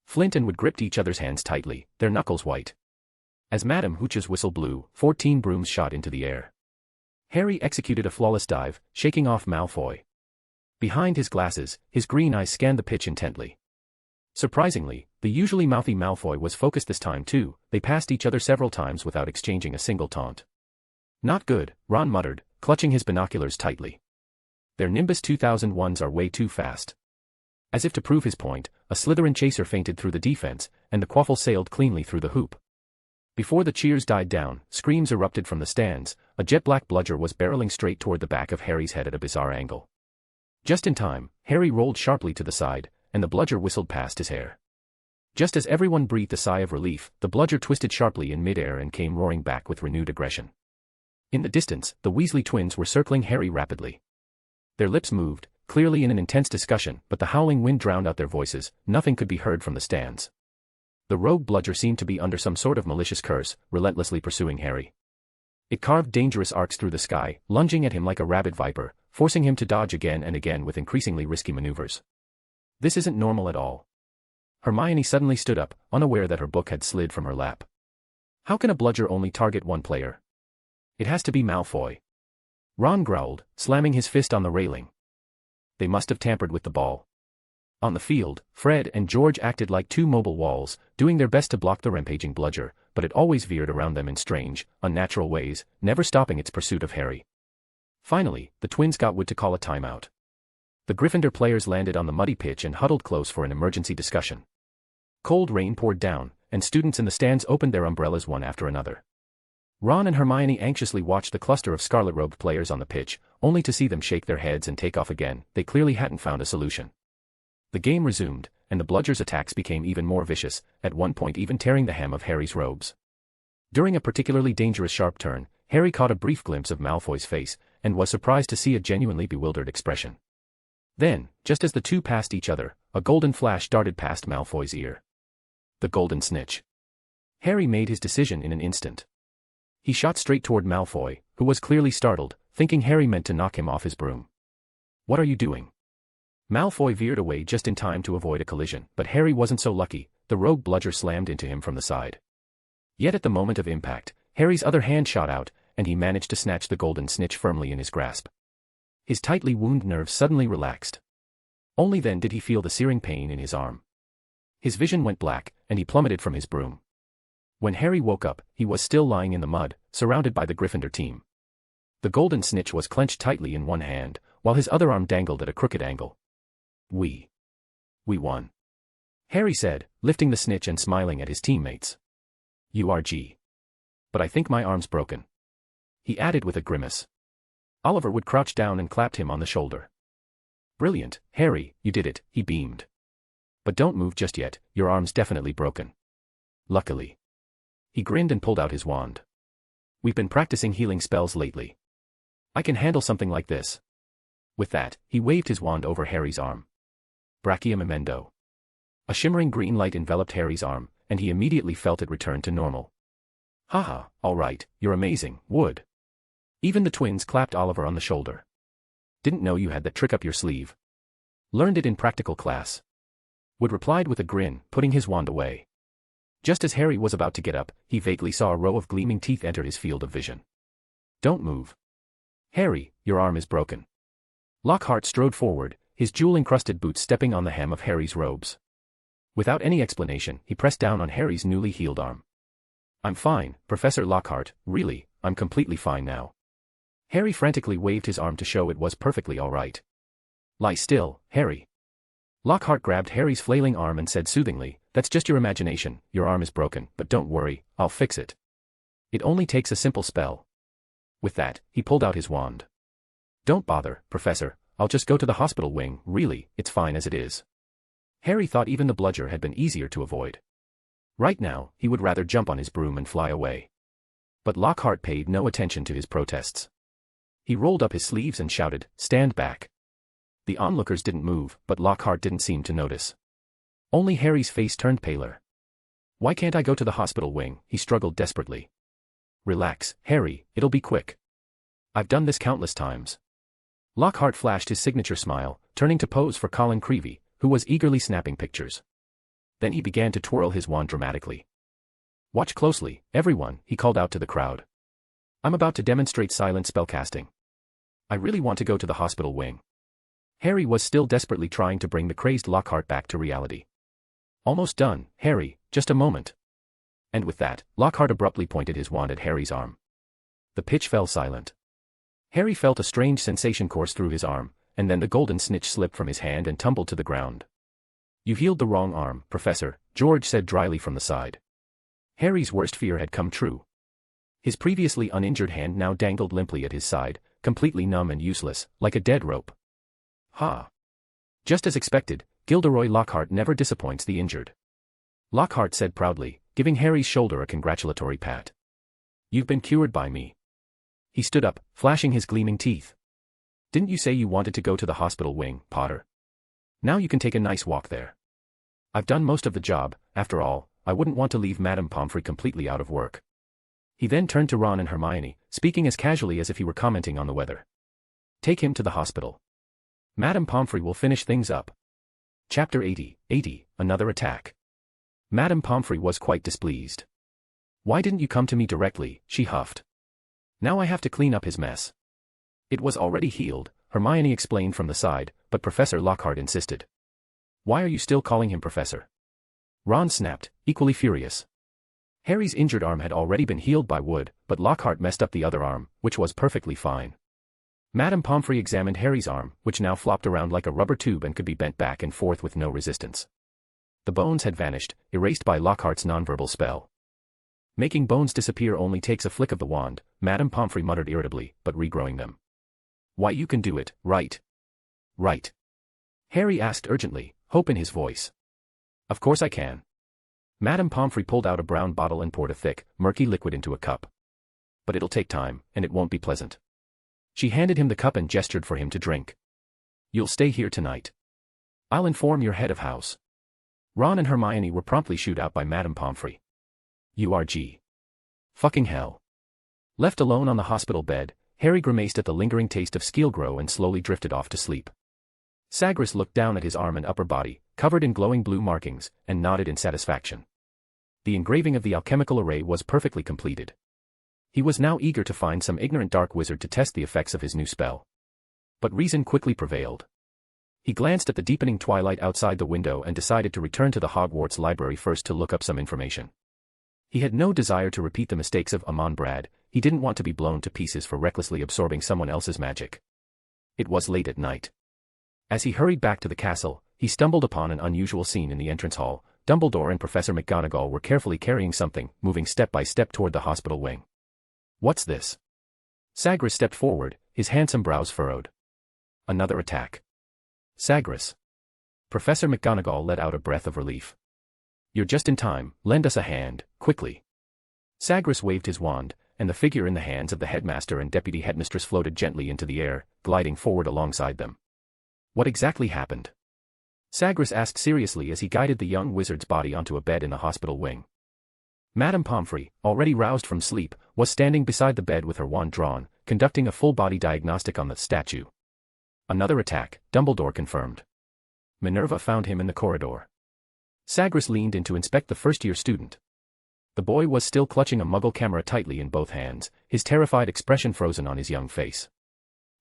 Flint and Wood gripped each other's hands tightly, their knuckles white. As Madame Hooch's whistle blew, 14 brooms shot into the air. Harry executed a flawless dive, shaking off Malfoy. Behind his glasses, his green eyes scanned the pitch intently. Surprisingly, the usually mouthy Malfoy was focused this time too. They passed each other several times without exchanging a single taunt. "Not good," Ron muttered, clutching his binoculars tightly. "Their Nimbus 2001s are way too fast." As if to prove his point, a Slytherin chaser feinted through the defense, and the quaffle sailed cleanly through the hoop. Before the cheers died down, screams erupted from the stands. A jet-black bludger was barreling straight toward the back of Harry's head at a bizarre angle. Just in time, Harry rolled sharply to the side, and the bludger whistled past his hair. Just as everyone breathed a sigh of relief, the bludger twisted sharply in midair and came roaring back with renewed aggression. In the distance, the Weasley twins were circling Harry rapidly. Their lips moved, clearly in an intense discussion, but the howling wind drowned out their voices. Nothing could be heard from the stands. The rogue bludger seemed to be under some sort of malicious curse, relentlessly pursuing Harry. It carved dangerous arcs through the sky, lunging at him like a rabid viper, forcing him to dodge again and again with increasingly risky maneuvers. This isn't normal at all. Hermione suddenly stood up, unaware that her book had slid from her lap. How can a bludger only target one player? It has to be Malfoy. Ron growled, slamming his fist on the railing. They must have tampered with the ball. On the field, Fred and George acted like two mobile walls, doing their best to block the rampaging bludger, but it always veered around them in strange, unnatural ways, never stopping its pursuit of Harry. Finally, the twins got wood to call a timeout. The Gryffindor players landed on the muddy pitch and huddled close for an emergency discussion. Cold rain poured down, and students in the stands opened their umbrellas one after another. Ron and Hermione anxiously watched the cluster of scarlet-robed players on the pitch, only to see them shake their heads and take off again. They clearly hadn't found a solution. The game resumed, and the bludger's attacks became even more vicious, at one point even tearing the hem of Harry's robes. During a particularly dangerous sharp turn, Harry caught a brief glimpse of Malfoy's face, and was surprised to see a genuinely bewildered expression. Then, just as the two passed each other, a golden flash darted past Malfoy's ear. The golden snitch. Harry made his decision in an instant. He shot straight toward Malfoy, who was clearly startled, thinking Harry meant to knock him off his broom. "What are you doing?" Malfoy veered away just in time to avoid a collision, but Harry wasn't so lucky. The rogue bludger slammed into him from the side. Yet at the moment of impact, Harry's other hand shot out, and he managed to snatch the golden snitch firmly in his grasp. His tightly wound nerves suddenly relaxed. Only then did he feel the searing pain in his arm. His vision went black, and he plummeted from his broom. When Harry woke up, he was still lying in the mud, surrounded by the Gryffindor team. The golden snitch was clenched tightly in one hand, while his other arm dangled at a crooked angle. We won," Harry said, lifting the snitch and smiling at his teammates. "URG. But I think my arm's broken," he added with a grimace. Oliver Wood crouched down and clapped him on the shoulder. "Brilliant, Harry, you did it," he beamed. "But don't move just yet, your arm's definitely broken." "Luckily." He grinned and pulled out his wand. "We've been practicing healing spells lately. I can handle something like this." With that, he waved his wand over Harry's arm. Brachia Memento. A shimmering green light enveloped Harry's arm, and he immediately felt it return to normal. "Haha, all right, you're amazing, Wood." Even the twins clapped Oliver on the shoulder. "Didn't know you had that trick up your sleeve. Learned it in practical class." Wood replied with a grin, putting his wand away. Just as Harry was about to get up, he vaguely saw a row of gleaming teeth enter his field of vision. "Don't move. Harry, your arm is broken." Lockhart strode forward, his jewel-encrusted boots stepping on the hem of Harry's robes. Without any explanation, he pressed down on Harry's newly healed arm. "I'm fine, Professor Lockhart, really, I'm completely fine now." Harry frantically waved his arm to show it was perfectly all right. "Lie still, Harry." Lockhart grabbed Harry's flailing arm and said soothingly, "That's just your imagination, your arm is broken, but don't worry, I'll fix it. It only takes a simple spell." With that, he pulled out his wand. "Don't bother, Professor, I'll just go to the hospital wing, really, it's fine as it is." Harry thought even the bludger had been easier to avoid. Right now, he would rather jump on his broom and fly away. But Lockhart paid no attention to his protests. He rolled up his sleeves and shouted, "Stand back." The onlookers didn't move, but Lockhart didn't seem to notice. Only Harry's face turned paler. "Why can't I go to the hospital wing?" he struggled desperately. "Relax, Harry, it'll be quick. I've done this countless times." Lockhart flashed his signature smile, turning to pose for Colin Creevey, who was eagerly snapping pictures. Then he began to twirl his wand dramatically. "Watch closely, everyone," he called out to the crowd. "I'm about to demonstrate silent spellcasting. I really want to go to the hospital wing." Harry was still desperately trying to bring the crazed Lockhart back to reality. "Almost done, Harry, just a moment." And with that, Lockhart abruptly pointed his wand at Harry's arm. The pitch fell silent. Harry felt a strange sensation course through his arm, and then the golden snitch slipped from his hand and tumbled to the ground. "You healed the wrong arm, Professor," George said dryly from the side. Harry's worst fear had come true. His previously uninjured hand now dangled limply at his side, completely numb and useless, like a dead rope. "Ha!" Just as expected, Gilderoy Lockhart never disappoints the injured. Lockhart said proudly, giving Harry's shoulder a congratulatory pat. "You've been cured by me." He stood up, flashing his gleaming teeth. "Didn't you say you wanted to go to the hospital wing, Potter? Now you can take a nice walk there. I've done most of the job, after all, I wouldn't want to leave Madame Pomfrey completely out of work. He then turned to Ron and Hermione, speaking as casually as if he were commenting on the weather. Take him to the hospital. Madame Pomfrey will finish things up. Chapter 80, Another Attack. Madame Pomfrey was quite displeased. Why didn't you come to me directly, she huffed. Now I have to clean up his mess. It was already healed, Hermione explained from the side, but Professor Lockhart insisted. Why are you still calling him Professor? Ron snapped, equally furious. Harry's injured arm had already been healed by wood, but Lockhart messed up the other arm, which was perfectly fine. Madame Pomfrey examined Harry's arm, which now flopped around like a rubber tube and could be bent back and forth with no resistance. The bones had vanished, erased by Lockhart's nonverbal spell. Making bones disappear only takes a flick of the wand, Madame Pomfrey muttered irritably, but regrowing them. Why, you can do it, right? Right. Harry asked urgently, hope in his voice. Of course I can. Madame Pomfrey pulled out a brown bottle and poured a thick, murky liquid into a cup. But it'll take time, and it won't be pleasant. She handed him the cup and gestured for him to drink. You'll stay here tonight. I'll inform your head of house. Ron and Hermione were promptly shooed out by Madame Pomfrey. URG. Fucking hell. Left alone on the hospital bed, Harry grimaced at the lingering taste of Skeelgrow and slowly drifted off to sleep. Sagres looked down at his arm and upper body, covered in glowing blue markings, and nodded in satisfaction. The engraving of the alchemical array was perfectly completed. He was now eager to find some ignorant dark wizard to test the effects of his new spell. But reason quickly prevailed. He glanced at the deepening twilight outside the window and decided to return to the Hogwarts library first to look up some information. He had no desire to repeat the mistakes of Amon Brad, he didn't want to be blown to pieces for recklessly absorbing someone else's magic. It was late at night. As he hurried back to the castle, he stumbled upon an unusual scene in the entrance hall. Dumbledore and Professor McGonagall were carefully carrying something, moving step by step toward the hospital wing. What's this? Sagres stepped forward, his handsome brows furrowed. Another attack. Sagres. Professor McGonagall let out a breath of relief. You're just in time, lend us a hand, quickly. Sagres waved his wand, and the figure in the hands of the headmaster and deputy headmistress floated gently into the air, gliding forward alongside them. What exactly happened? Sagres asked seriously as he guided the young wizard's body onto a bed in the hospital wing. Madame Pomfrey, already roused from sleep, was standing beside the bed with her wand drawn, conducting a full-body diagnostic on the statue. Another attack, Dumbledore confirmed. Minerva found him in the corridor. Sagres leaned in to inspect the first-year student. The boy was still clutching a muggle camera tightly in both hands, his terrified expression frozen on his young face.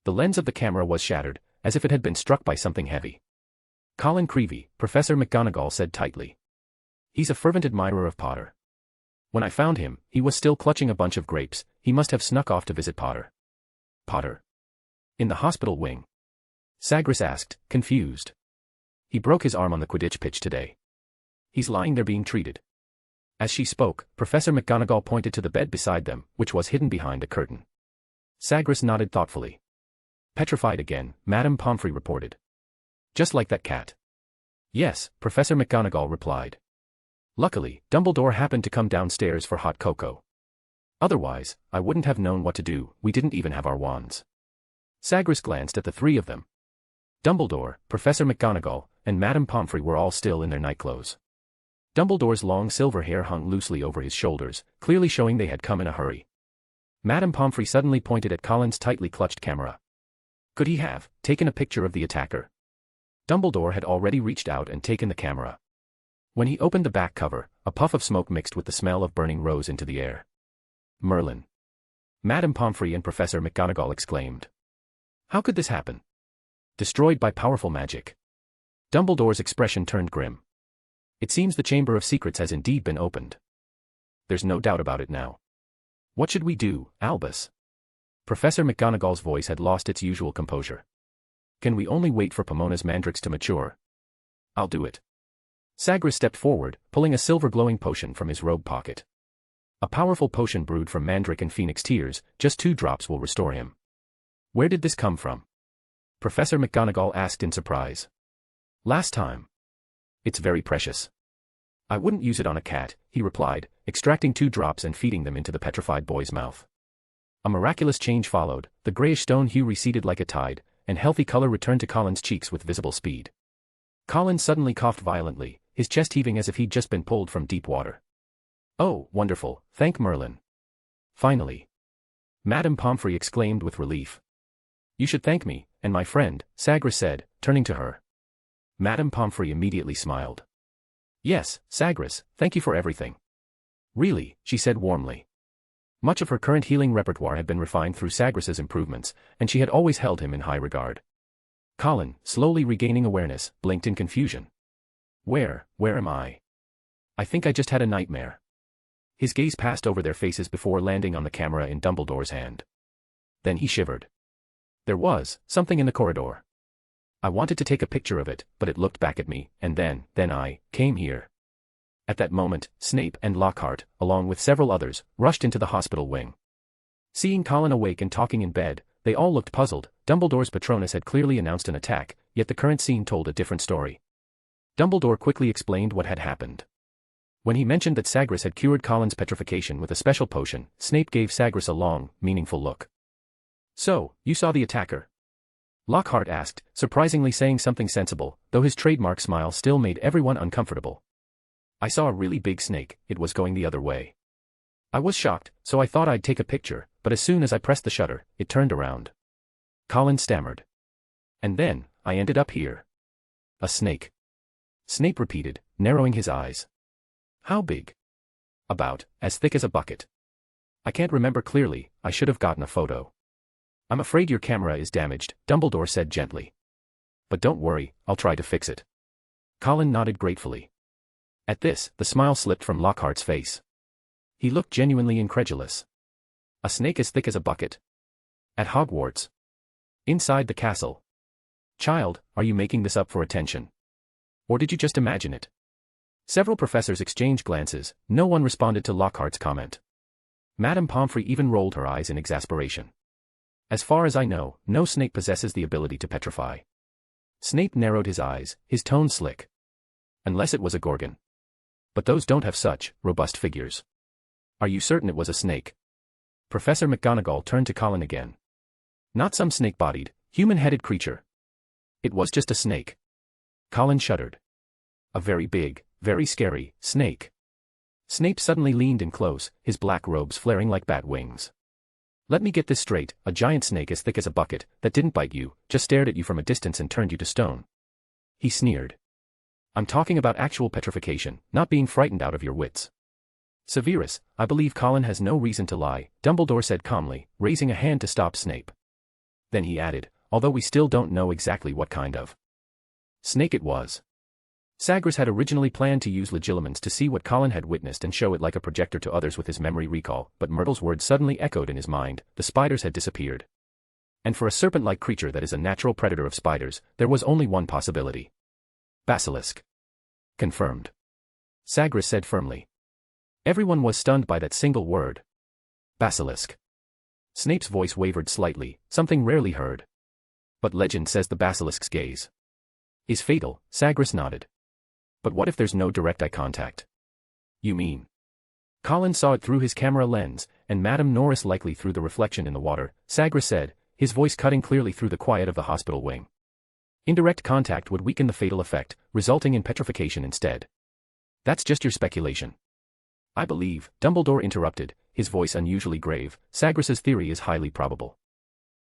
The lens of the camera was shattered, as if it had been struck by something heavy. Colin Creevey, Professor McGonagall said tightly. He's a fervent admirer of Potter. When I found him, he was still clutching a bunch of grapes, he must have snuck off to visit Potter. Potter? In the hospital wing? Sagres asked, confused. He broke his arm on the Quidditch pitch today. He's lying there being treated. As she spoke, Professor McGonagall pointed to the bed beside them, which was hidden behind a curtain. Sagres nodded thoughtfully. Petrified again, Madame Pomfrey reported. Just like that cat. Yes, Professor McGonagall replied. Luckily, Dumbledore happened to come downstairs for hot cocoa. Otherwise, I wouldn't have known what to do, we didn't even have our wands. Sagres glanced at the three of them. Dumbledore, Professor McGonagall, and Madame Pomfrey were all still in their nightclothes. Dumbledore's long silver hair hung loosely over his shoulders, clearly showing they had come in a hurry. Madame Pomfrey suddenly pointed at Colin's tightly clutched camera. Could he have taken a picture of the attacker? Dumbledore had already reached out and taken the camera. When he opened the back cover, a puff of smoke mixed with the smell of burning rose into the air. Merlin. Madame Pomfrey and Professor McGonagall exclaimed. How could this happen? Destroyed by powerful magic. Dumbledore's expression turned grim. It seems the Chamber of Secrets has indeed been opened. There's no doubt about it now. What should we do, Albus? Professor McGonagall's voice had lost its usual composure. Can we only wait for Pomona's mandrakes to mature? I'll do it. Sagres stepped forward, pulling a silver glowing potion from his robe pocket. A powerful potion brewed from mandrake and phoenix tears, just 2 drops will restore him. Where did this come from? Professor McGonagall asked in surprise. Last time. It's very precious. I wouldn't use it on a cat, he replied, extracting 2 drops and feeding them into the petrified boy's mouth. A miraculous change followed, the grayish stone hue receded like a tide, and healthy color returned to Colin's cheeks with visible speed. Colin suddenly coughed violently, his chest heaving as if he'd just been pulled from deep water. "Oh, wonderful, thank Merlin. Finally." Madame Pomfrey exclaimed with relief. "You should thank me, and my friend," Sagres said, turning to her. Madame Pomfrey immediately smiled. "Yes, Sagres, thank you for everything." "Really," she said warmly. Much of her current healing repertoire had been refined through Sagres's improvements, and she had always held him in high regard. Colin, slowly regaining awareness, blinked in confusion. Where am I? I think I just had a nightmare." His gaze passed over their faces before landing on the camera in Dumbledore's hand. Then he shivered. There was something in the corridor. I wanted to take a picture of it, but it looked back at me, and then I came here. At that moment, Snape and Lockhart, along with several others, rushed into the hospital wing. Seeing Colin awake and talking in bed, they all looked puzzled. Dumbledore's Patronus had clearly announced an attack, yet the current scene told a different story. Dumbledore quickly explained what had happened. When he mentioned that Sagres had cured Colin's petrification with a special potion, Snape gave Sagres a long, meaningful look. "So, you saw the attacker?" Lockhart asked, surprisingly saying something sensible, though his trademark smile still made everyone uncomfortable. "I saw a really big snake, it was going the other way. I was shocked, so I thought I'd take a picture, but as soon as I pressed the shutter, it turned around." Colin stammered. "And then, I ended up here." "A snake?" Snape repeated, narrowing his eyes. "How big?" "About as thick as a bucket. I can't remember clearly, I should have gotten a photo." "I'm afraid your camera is damaged," Dumbledore said gently. "But don't worry, I'll try to fix it." Colin nodded gratefully. At this, the smile slipped from Lockhart's face. He looked genuinely incredulous. "A snake as thick as a bucket? At Hogwarts? Inside the castle? Child, are you making this up for attention? Or did you just imagine it?" Several professors exchanged glances, no one responded to Lockhart's comment. Madame Pomfrey even rolled her eyes in exasperation. "As far as I know, no snake possesses the ability to petrify." Snape narrowed his eyes, his tone slick. "Unless it was a gorgon. But those don't have such robust figures." "Are you certain it was a snake?" Professor McGonagall turned to Colin again. "Not some snake-bodied, human-headed creature. It was just a snake." Colin shuddered. "A very big, very scary snake." Snape suddenly leaned in close, his black robes flaring like bat wings. "Let me get this straight, a giant snake as thick as a bucket, that didn't bite you, just stared at you from a distance and turned you to stone." He sneered. "I'm talking about actual petrification, not being frightened out of your wits." "Severus, I believe Colin has no reason to lie," Dumbledore said calmly, raising a hand to stop Snape. Then he added, "although we still don't know exactly what kind of snake it was." Sagres had originally planned to use legilimens to see what Colin had witnessed and show it like a projector to others with his memory recall, but Myrtle's words suddenly echoed in his mind, the spiders had disappeared. And for a serpent-like creature that is a natural predator of spiders, there was only one possibility. "Basilisk." "Confirmed," Sagres said firmly. Everyone was stunned by that single word. "Basilisk." Snape's voice wavered slightly, something rarely heard. "But legend says the basilisk's gaze is fatal," Sagres nodded. "But what if there's no direct eye contact?" "You mean?" Colin saw it through his camera lens, and Madame Norris likely through the reflection in the water, Sagres said, his voice cutting clearly through the quiet of the hospital wing. "Indirect contact would weaken the fatal effect, resulting in petrification instead." "That's just your speculation." "I believe," Dumbledore interrupted, his voice unusually grave, "Sagres's theory is highly probable.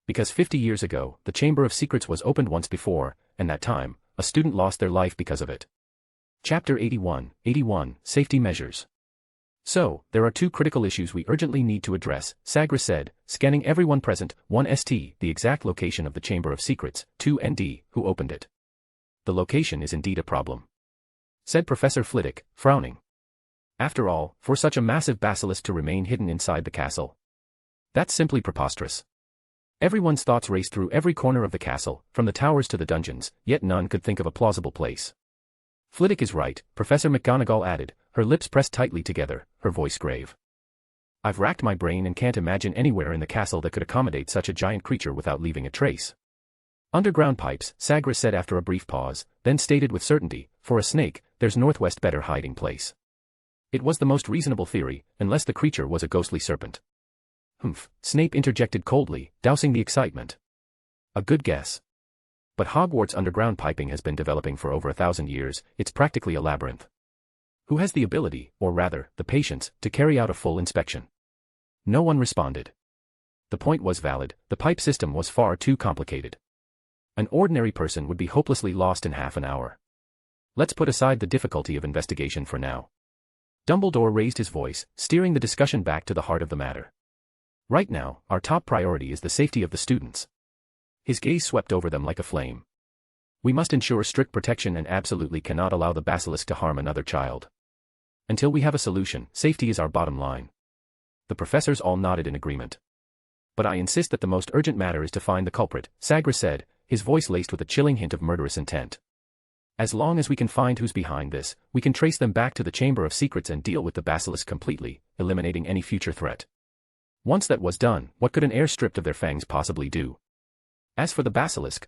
Because 50 years ago, the Chamber of Secrets was opened once before, and that time, a student lost their life because of it." Chapter 81, Safety Measures. "So, there are two critical issues we urgently need to address," Sagres said, scanning everyone present, 1st, the exact location of the Chamber of Secrets, 2nd, who opened it. "The location is indeed a problem," said Professor Flitwick, frowning. "After all, for such a massive basilisk to remain hidden inside the castle. That's simply preposterous." Everyone's thoughts raced through every corner of the castle, from the towers to the dungeons, yet none could think of a plausible place. "Flitwick is right," Professor McGonagall added, her lips pressed tightly together, her voice grave. "I've racked my brain and can't imagine anywhere in the castle that could accommodate such a giant creature without leaving a trace." "Underground pipes," Sagres said after a brief pause, then stated with certainty, "for a snake, there's northwest better hiding place." It was the most reasonable theory, unless the creature was a ghostly serpent. "Humph," Snape interjected coldly, dousing the excitement. "A good guess. But Hogwarts' underground piping has been developing for over 1,000 years, it's practically a labyrinth. Who has the ability, or rather, the patience, to carry out a full inspection? No one responded. The point was valid, the pipe system was far too complicated. An ordinary person would be hopelessly lost in half an hour. Let's put aside the difficulty of investigation for now. Dumbledore raised his voice, steering the discussion back to the heart of the matter. Right now, our top priority is the safety of the students. His gaze swept over them like a flame. We must ensure strict protection and absolutely cannot allow the basilisk to harm another child. Until we have a solution, safety is our bottom line. The professors all nodded in agreement. But I insist that the most urgent matter is to find the culprit, Sagres said, his voice laced with a chilling hint of murderous intent. As long as we can find who's behind this, we can trace them back to the Chamber of Secrets and deal with the basilisk completely, eliminating any future threat. Once that was done, what could an heir stripped of their fangs possibly do? As for the basilisk,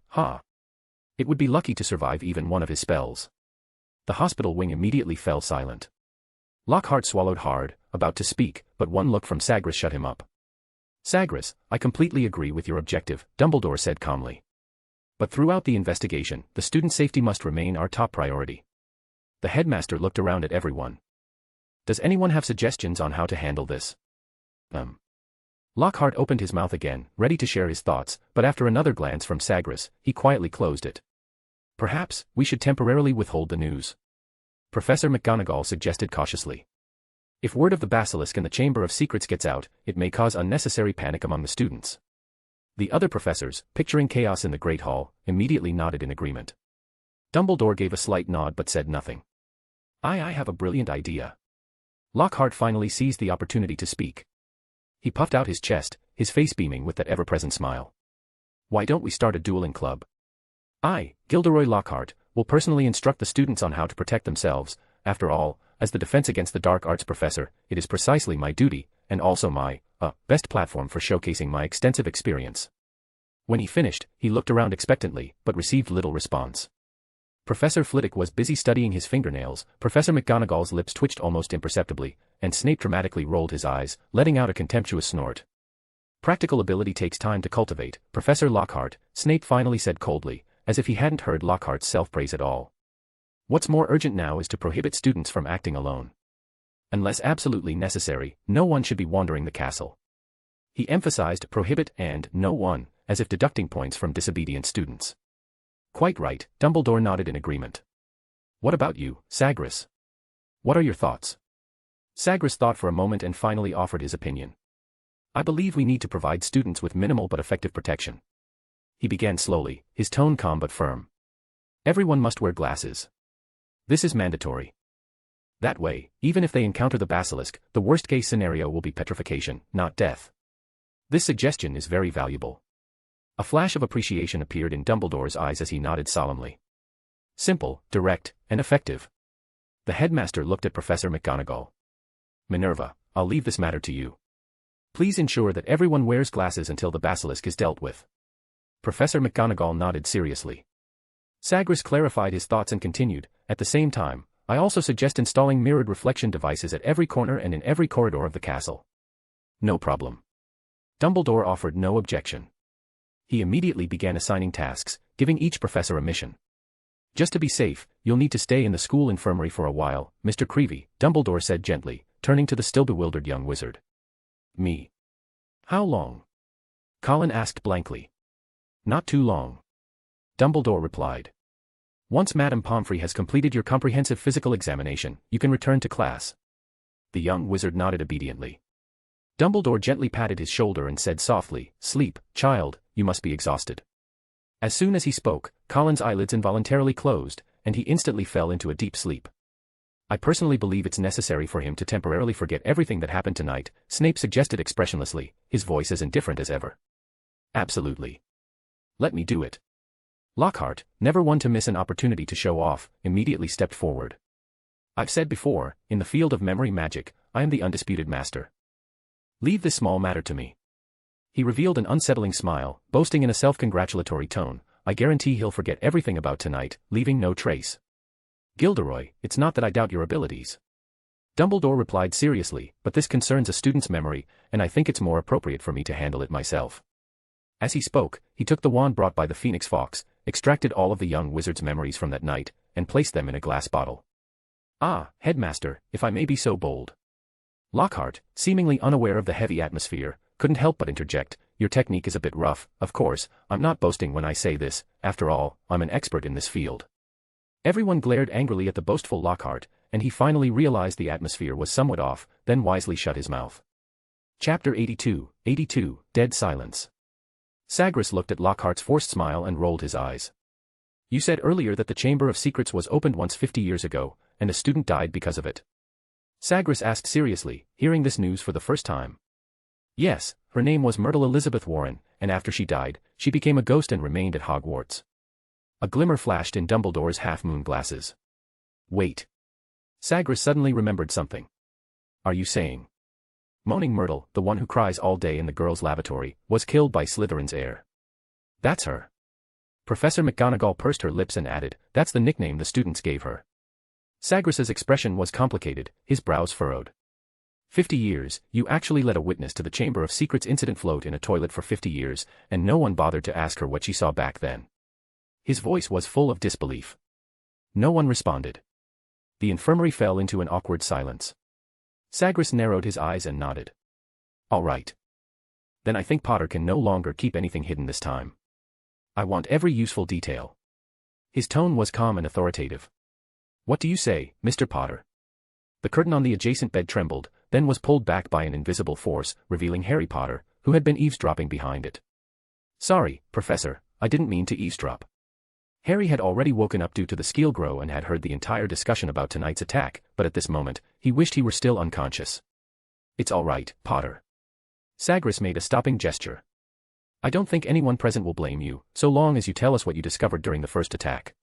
it would be lucky to survive even one of his spells. The hospital wing immediately fell silent. Lockhart swallowed hard, about to speak, but one look from Sagres shut him up. Sagres, I completely agree with your objective, Dumbledore said calmly. But throughout the investigation, the student safety must remain our top priority. The headmaster looked around at everyone. Does anyone have suggestions on how to handle this? Lockhart opened his mouth again, ready to share his thoughts, but after another glance from Sagres, he quietly closed it. Perhaps, we should temporarily withhold the news. Professor McGonagall suggested cautiously. If word of the basilisk in the Chamber of Secrets gets out, it may cause unnecessary panic among the students. The other professors, picturing chaos in the Great Hall, immediately nodded in agreement. Dumbledore gave a slight nod but said nothing. I have a brilliant idea. Lockhart finally seized the opportunity to speak. He puffed out his chest, his face beaming with that ever-present smile. Why don't we start a dueling club? I, Gilderoy Lockhart, will personally instruct the students on how to protect themselves. After all, as the Defense Against the Dark Arts professor, it is precisely my duty, and also my, best platform for showcasing my extensive experience. When he finished, he looked around expectantly, but received little response. Professor Flitwick was busy studying his fingernails, Professor McGonagall's lips twitched almost imperceptibly, and Snape dramatically rolled his eyes, letting out a contemptuous snort. Practical ability takes time to cultivate, Professor Lockhart, Snape finally said coldly, as if he hadn't heard Lockhart's self-praise at all. What's more urgent now is to prohibit students from acting alone. Unless absolutely necessary, no one should be wandering the castle. He emphasized prohibit and no one, as if deducting points from disobedient students. Quite right, Dumbledore nodded in agreement. What about you, Sagres? What are your thoughts? Sagres thought for a moment and finally offered his opinion. I believe we need to provide students with minimal but effective protection. He began slowly, his tone calm but firm. Everyone must wear glasses. This is mandatory. That way, even if they encounter the basilisk, the worst-case scenario will be petrification, not death. This suggestion is very valuable. A flash of appreciation appeared in Dumbledore's eyes as he nodded solemnly. Simple, direct, and effective. The headmaster looked at Professor McGonagall. Minerva, I'll leave this matter to you. Please ensure that everyone wears glasses until the basilisk is dealt with. Professor McGonagall nodded seriously. Sagres clarified his thoughts and continued, at the same time, I also suggest installing mirrored reflection devices at every corner and in every corridor of the castle. No problem. Dumbledore offered no objection. He immediately began assigning tasks, giving each professor a mission. Just to be safe, you'll need to stay in the school infirmary for a while, Mr. Creevey, Dumbledore said gently, turning to the still bewildered young wizard. Me? How long? Colin asked blankly. Not too long. Dumbledore replied. Once Madame Pomfrey has completed your comprehensive physical examination, you can return to class. The young wizard nodded obediently. Dumbledore gently patted his shoulder and said softly, Sleep, child, you must be exhausted. As soon as he spoke, Colin's eyelids involuntarily closed, and he instantly fell into a deep sleep. I personally believe it's necessary for him to temporarily forget everything that happened tonight, Snape suggested expressionlessly, his voice as indifferent as ever. Absolutely. Let me do it. Lockhart, never one to miss an opportunity to show off, immediately stepped forward. I've said before, in the field of memory magic, I am the undisputed master. Leave this small matter to me. He revealed an unsettling smile, boasting in a self-congratulatory tone, I guarantee he'll forget everything about tonight, leaving no trace. Gilderoy, it's not that I doubt your abilities. Dumbledore replied seriously, but this concerns a student's memory, and I think it's more appropriate for me to handle it myself. As he spoke, he took the wand brought by the Phoenix Fox, extracted all of the young wizard's memories from that night, and placed them in a glass bottle. "Ah, headmaster, if I may be so bold." Lockhart, seemingly unaware of the heavy atmosphere, couldn't help but interject, "Your technique is a bit rough, of course, I'm not boasting when I say this, after all, I'm an expert in this field." Everyone glared angrily at the boastful Lockhart, and he finally realized the atmosphere was somewhat off, then wisely shut his mouth. Chapter 82, Dead Silence. Sagres looked at Lockhart's forced smile and rolled his eyes. "You said earlier that the Chamber of Secrets was opened once 50 years ago, and a student died because of it?" Sagres asked seriously, hearing this news for the first time. "Yes, her name was Myrtle Elizabeth Warren, and after she died, she became a ghost and remained at Hogwarts." A glimmer flashed in Dumbledore's half-moon glasses. "Wait." Sagres suddenly remembered something. "Are you saying Moaning Myrtle, the one who cries all day in the girls' lavatory, was killed by Slytherin's heir?" "That's her." Professor McGonagall pursed her lips and added, "That's the nickname the students gave her." Sagres's expression was complicated, his brows furrowed. 50 years, you actually let a witness to the Chamber of Secrets incident float in a toilet for 50 years, and no one bothered to ask her what she saw back then. His voice was full of disbelief. No one responded. The infirmary fell into an awkward silence. Sagres narrowed his eyes and nodded. "All right. Then I think Potter can no longer keep anything hidden this time. I want every useful detail." His tone was calm and authoritative. "What do you say, Mr. Potter?" The curtain on the adjacent bed trembled, then was pulled back by an invisible force, revealing Harry Potter, who had been eavesdropping behind it. "Sorry, Professor, I didn't mean to eavesdrop." Harry had already woken up due to the Skeelgrow and had heard the entire discussion about tonight's attack, but at this moment, he wished he were still unconscious. "It's all right, Potter." Sagres made a stopping gesture. "I don't think anyone present will blame you, so long as you tell us what you discovered during the first attack."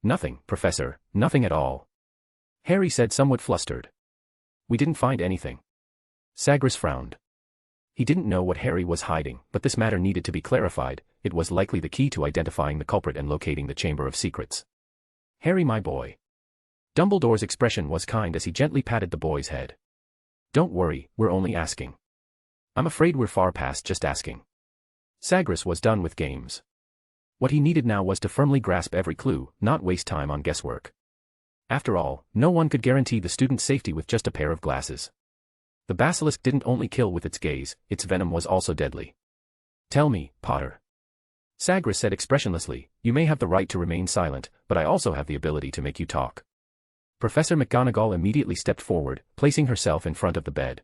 "Nothing, Professor, nothing at all," Harry said somewhat flustered. "We didn't find anything." Sagres frowned. He didn't know what Harry was hiding, but this matter needed to be clarified. It was likely the key to identifying the culprit and locating the Chamber of Secrets. "Harry, my boy." Dumbledore's expression was kind as he gently patted the boy's head. "Don't worry, we're only asking." "I'm afraid we're far past just asking." Sagres was done with games. What he needed now was to firmly grasp every clue, not waste time on guesswork. After all, no one could guarantee the student's safety with just a pair of glasses. The basilisk didn't only kill with its gaze, its venom was also deadly. "Tell me, Potter." Sagres said expressionlessly, "You may have the right to remain silent, but I also have the ability to make you talk." Professor McGonagall immediately stepped forward, placing herself in front of the bed.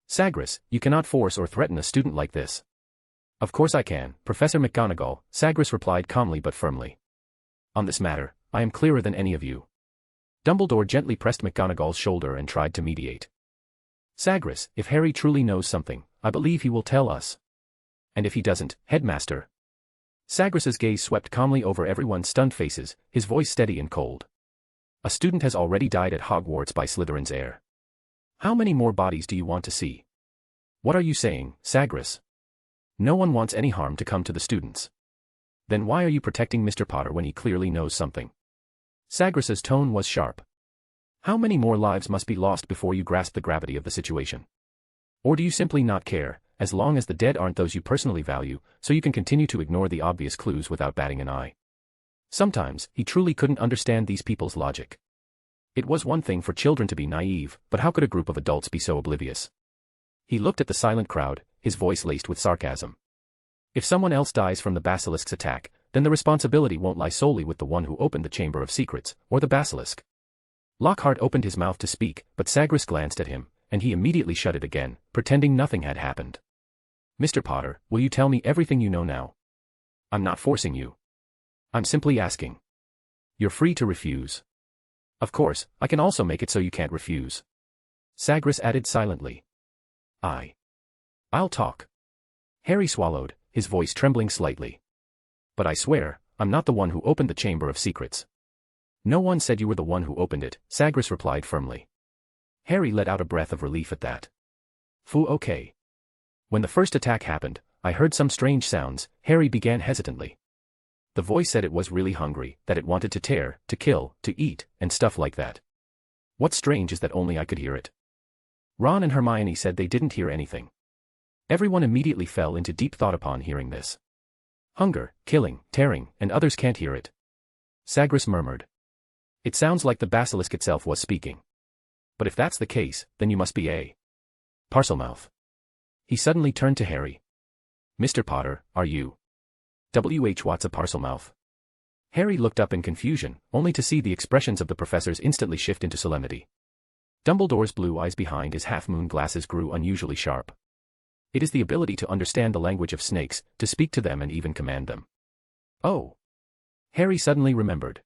"Sagres, you cannot force or threaten a student like this." "Of course I can, Professor McGonagall," Sagres replied calmly but firmly. "On this matter, I am clearer than any of you." Dumbledore gently pressed McGonagall's shoulder and tried to mediate. "Sagres, if Harry truly knows something, I believe he will tell us." "And if he doesn't, Headmaster?" Sagres's gaze swept calmly over everyone's stunned faces, his voice steady and cold. "A student has already died at Hogwarts by Slytherin's heir. How many more bodies do you want to see?" "What are you saying, Sagres? No one wants any harm to come to the students. Then why are you protecting Mr. Potter when he clearly knows something?" Sagres's tone was sharp. "How many more lives must be lost before you grasp the gravity of the situation? Or do you simply not care, as long as the dead aren't those you personally value, so you can continue to ignore the obvious clues without batting an eye?" Sometimes, he truly couldn't understand these people's logic. It was one thing for children to be naive, but how could a group of adults be so oblivious? He looked at the silent crowd, his voice laced with sarcasm. "If someone else dies from the basilisk's attack, then the responsibility won't lie solely with the one who opened the Chamber of Secrets, or the basilisk." Lockhart opened his mouth to speak, but Sagres glanced at him, and he immediately shut it again, pretending nothing had happened. "Mr. Potter, will you tell me everything you know now? I'm not forcing you. I'm simply asking. You're free to refuse. Of course, I can also make it so you can't refuse." Sagres added silently. I'll talk." Harry swallowed, his voice trembling slightly. "But I swear, I'm not the one who opened the Chamber of Secrets." "No one said you were the one who opened it," Sagres replied firmly. Harry let out a breath of relief at that. "Phew, okay. When the first attack happened, I heard some strange sounds," Harry began hesitantly. "The voice said it was really hungry, that it wanted to tear, to kill, to eat, and stuff like that. What's strange is that only I could hear it." Ron and Hermione said they didn't hear anything. Everyone immediately fell into deep thought upon hearing this. Hunger, killing, tearing, and others can't hear it. Sagres murmured. It sounds like the basilisk itself was speaking. But if that's the case, then you must be a Parselmouth. He suddenly turned to Harry. Mr. Potter, are you What's a Parselmouth? Harry looked up in confusion, only to see the expressions of the professors instantly shift into solemnity. Dumbledore's blue eyes behind his half-moon glasses grew unusually sharp. It is the ability to understand the language of snakes, to speak to them and even command them. Oh. Harry suddenly remembered.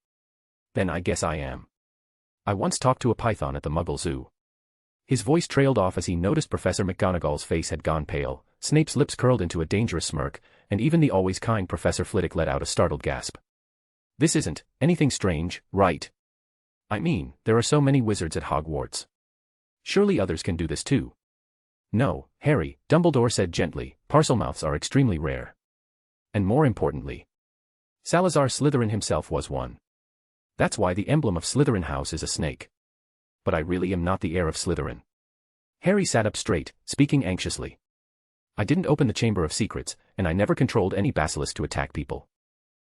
Then I guess I am. I once talked to a python at the Muggle Zoo. His voice trailed off as he noticed Professor McGonagall's face had gone pale, Snape's lips curled into a dangerous smirk, and even the always kind Professor Flitwick let out a startled gasp. This isn't anything strange, right? I mean, there are so many wizards at Hogwarts. Surely others can do this too. No, Harry, Dumbledore said gently, Parselmouths are extremely rare. And more importantly, Salazar Slytherin himself was one. That's why the emblem of Slytherin House is a snake. But I really am not the heir of Slytherin. Harry sat up straight, speaking anxiously. I didn't open the Chamber of Secrets, and I never controlled any basilisk to attack people.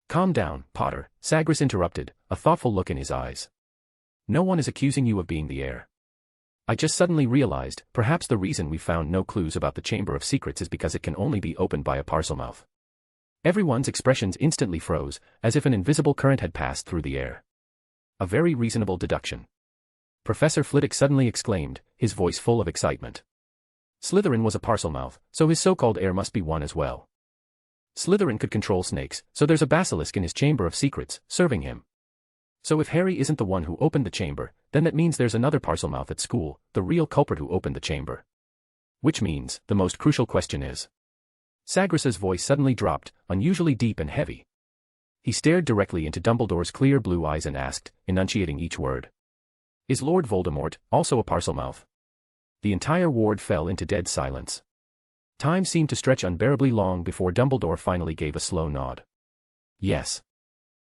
Calm down, Potter, Sagres interrupted, a thoughtful look in his eyes. No one is accusing you of being the heir. I just suddenly realized, perhaps the reason we found no clues about the Chamber of Secrets is because it can only be opened by a Parselmouth. Everyone's expressions instantly froze, as if an invisible current had passed through the air. A very reasonable deduction. Professor Flitwick suddenly exclaimed, his voice full of excitement. Slytherin was a Parselmouth, so his so-called heir must be one as well. Slytherin could control snakes, so there's a basilisk in his Chamber of Secrets, serving him. So if Harry isn't the one who opened the chamber, then that means there's another Parselmouth at school, the real culprit who opened the chamber. Which means, the most crucial question is. Sagres's voice suddenly dropped, unusually deep and heavy. He stared directly into Dumbledore's clear blue eyes and asked, enunciating each word. Is Lord Voldemort also a Parselmouth? The entire ward fell into dead silence. Time seemed to stretch unbearably long before Dumbledore finally gave a slow nod. Yes.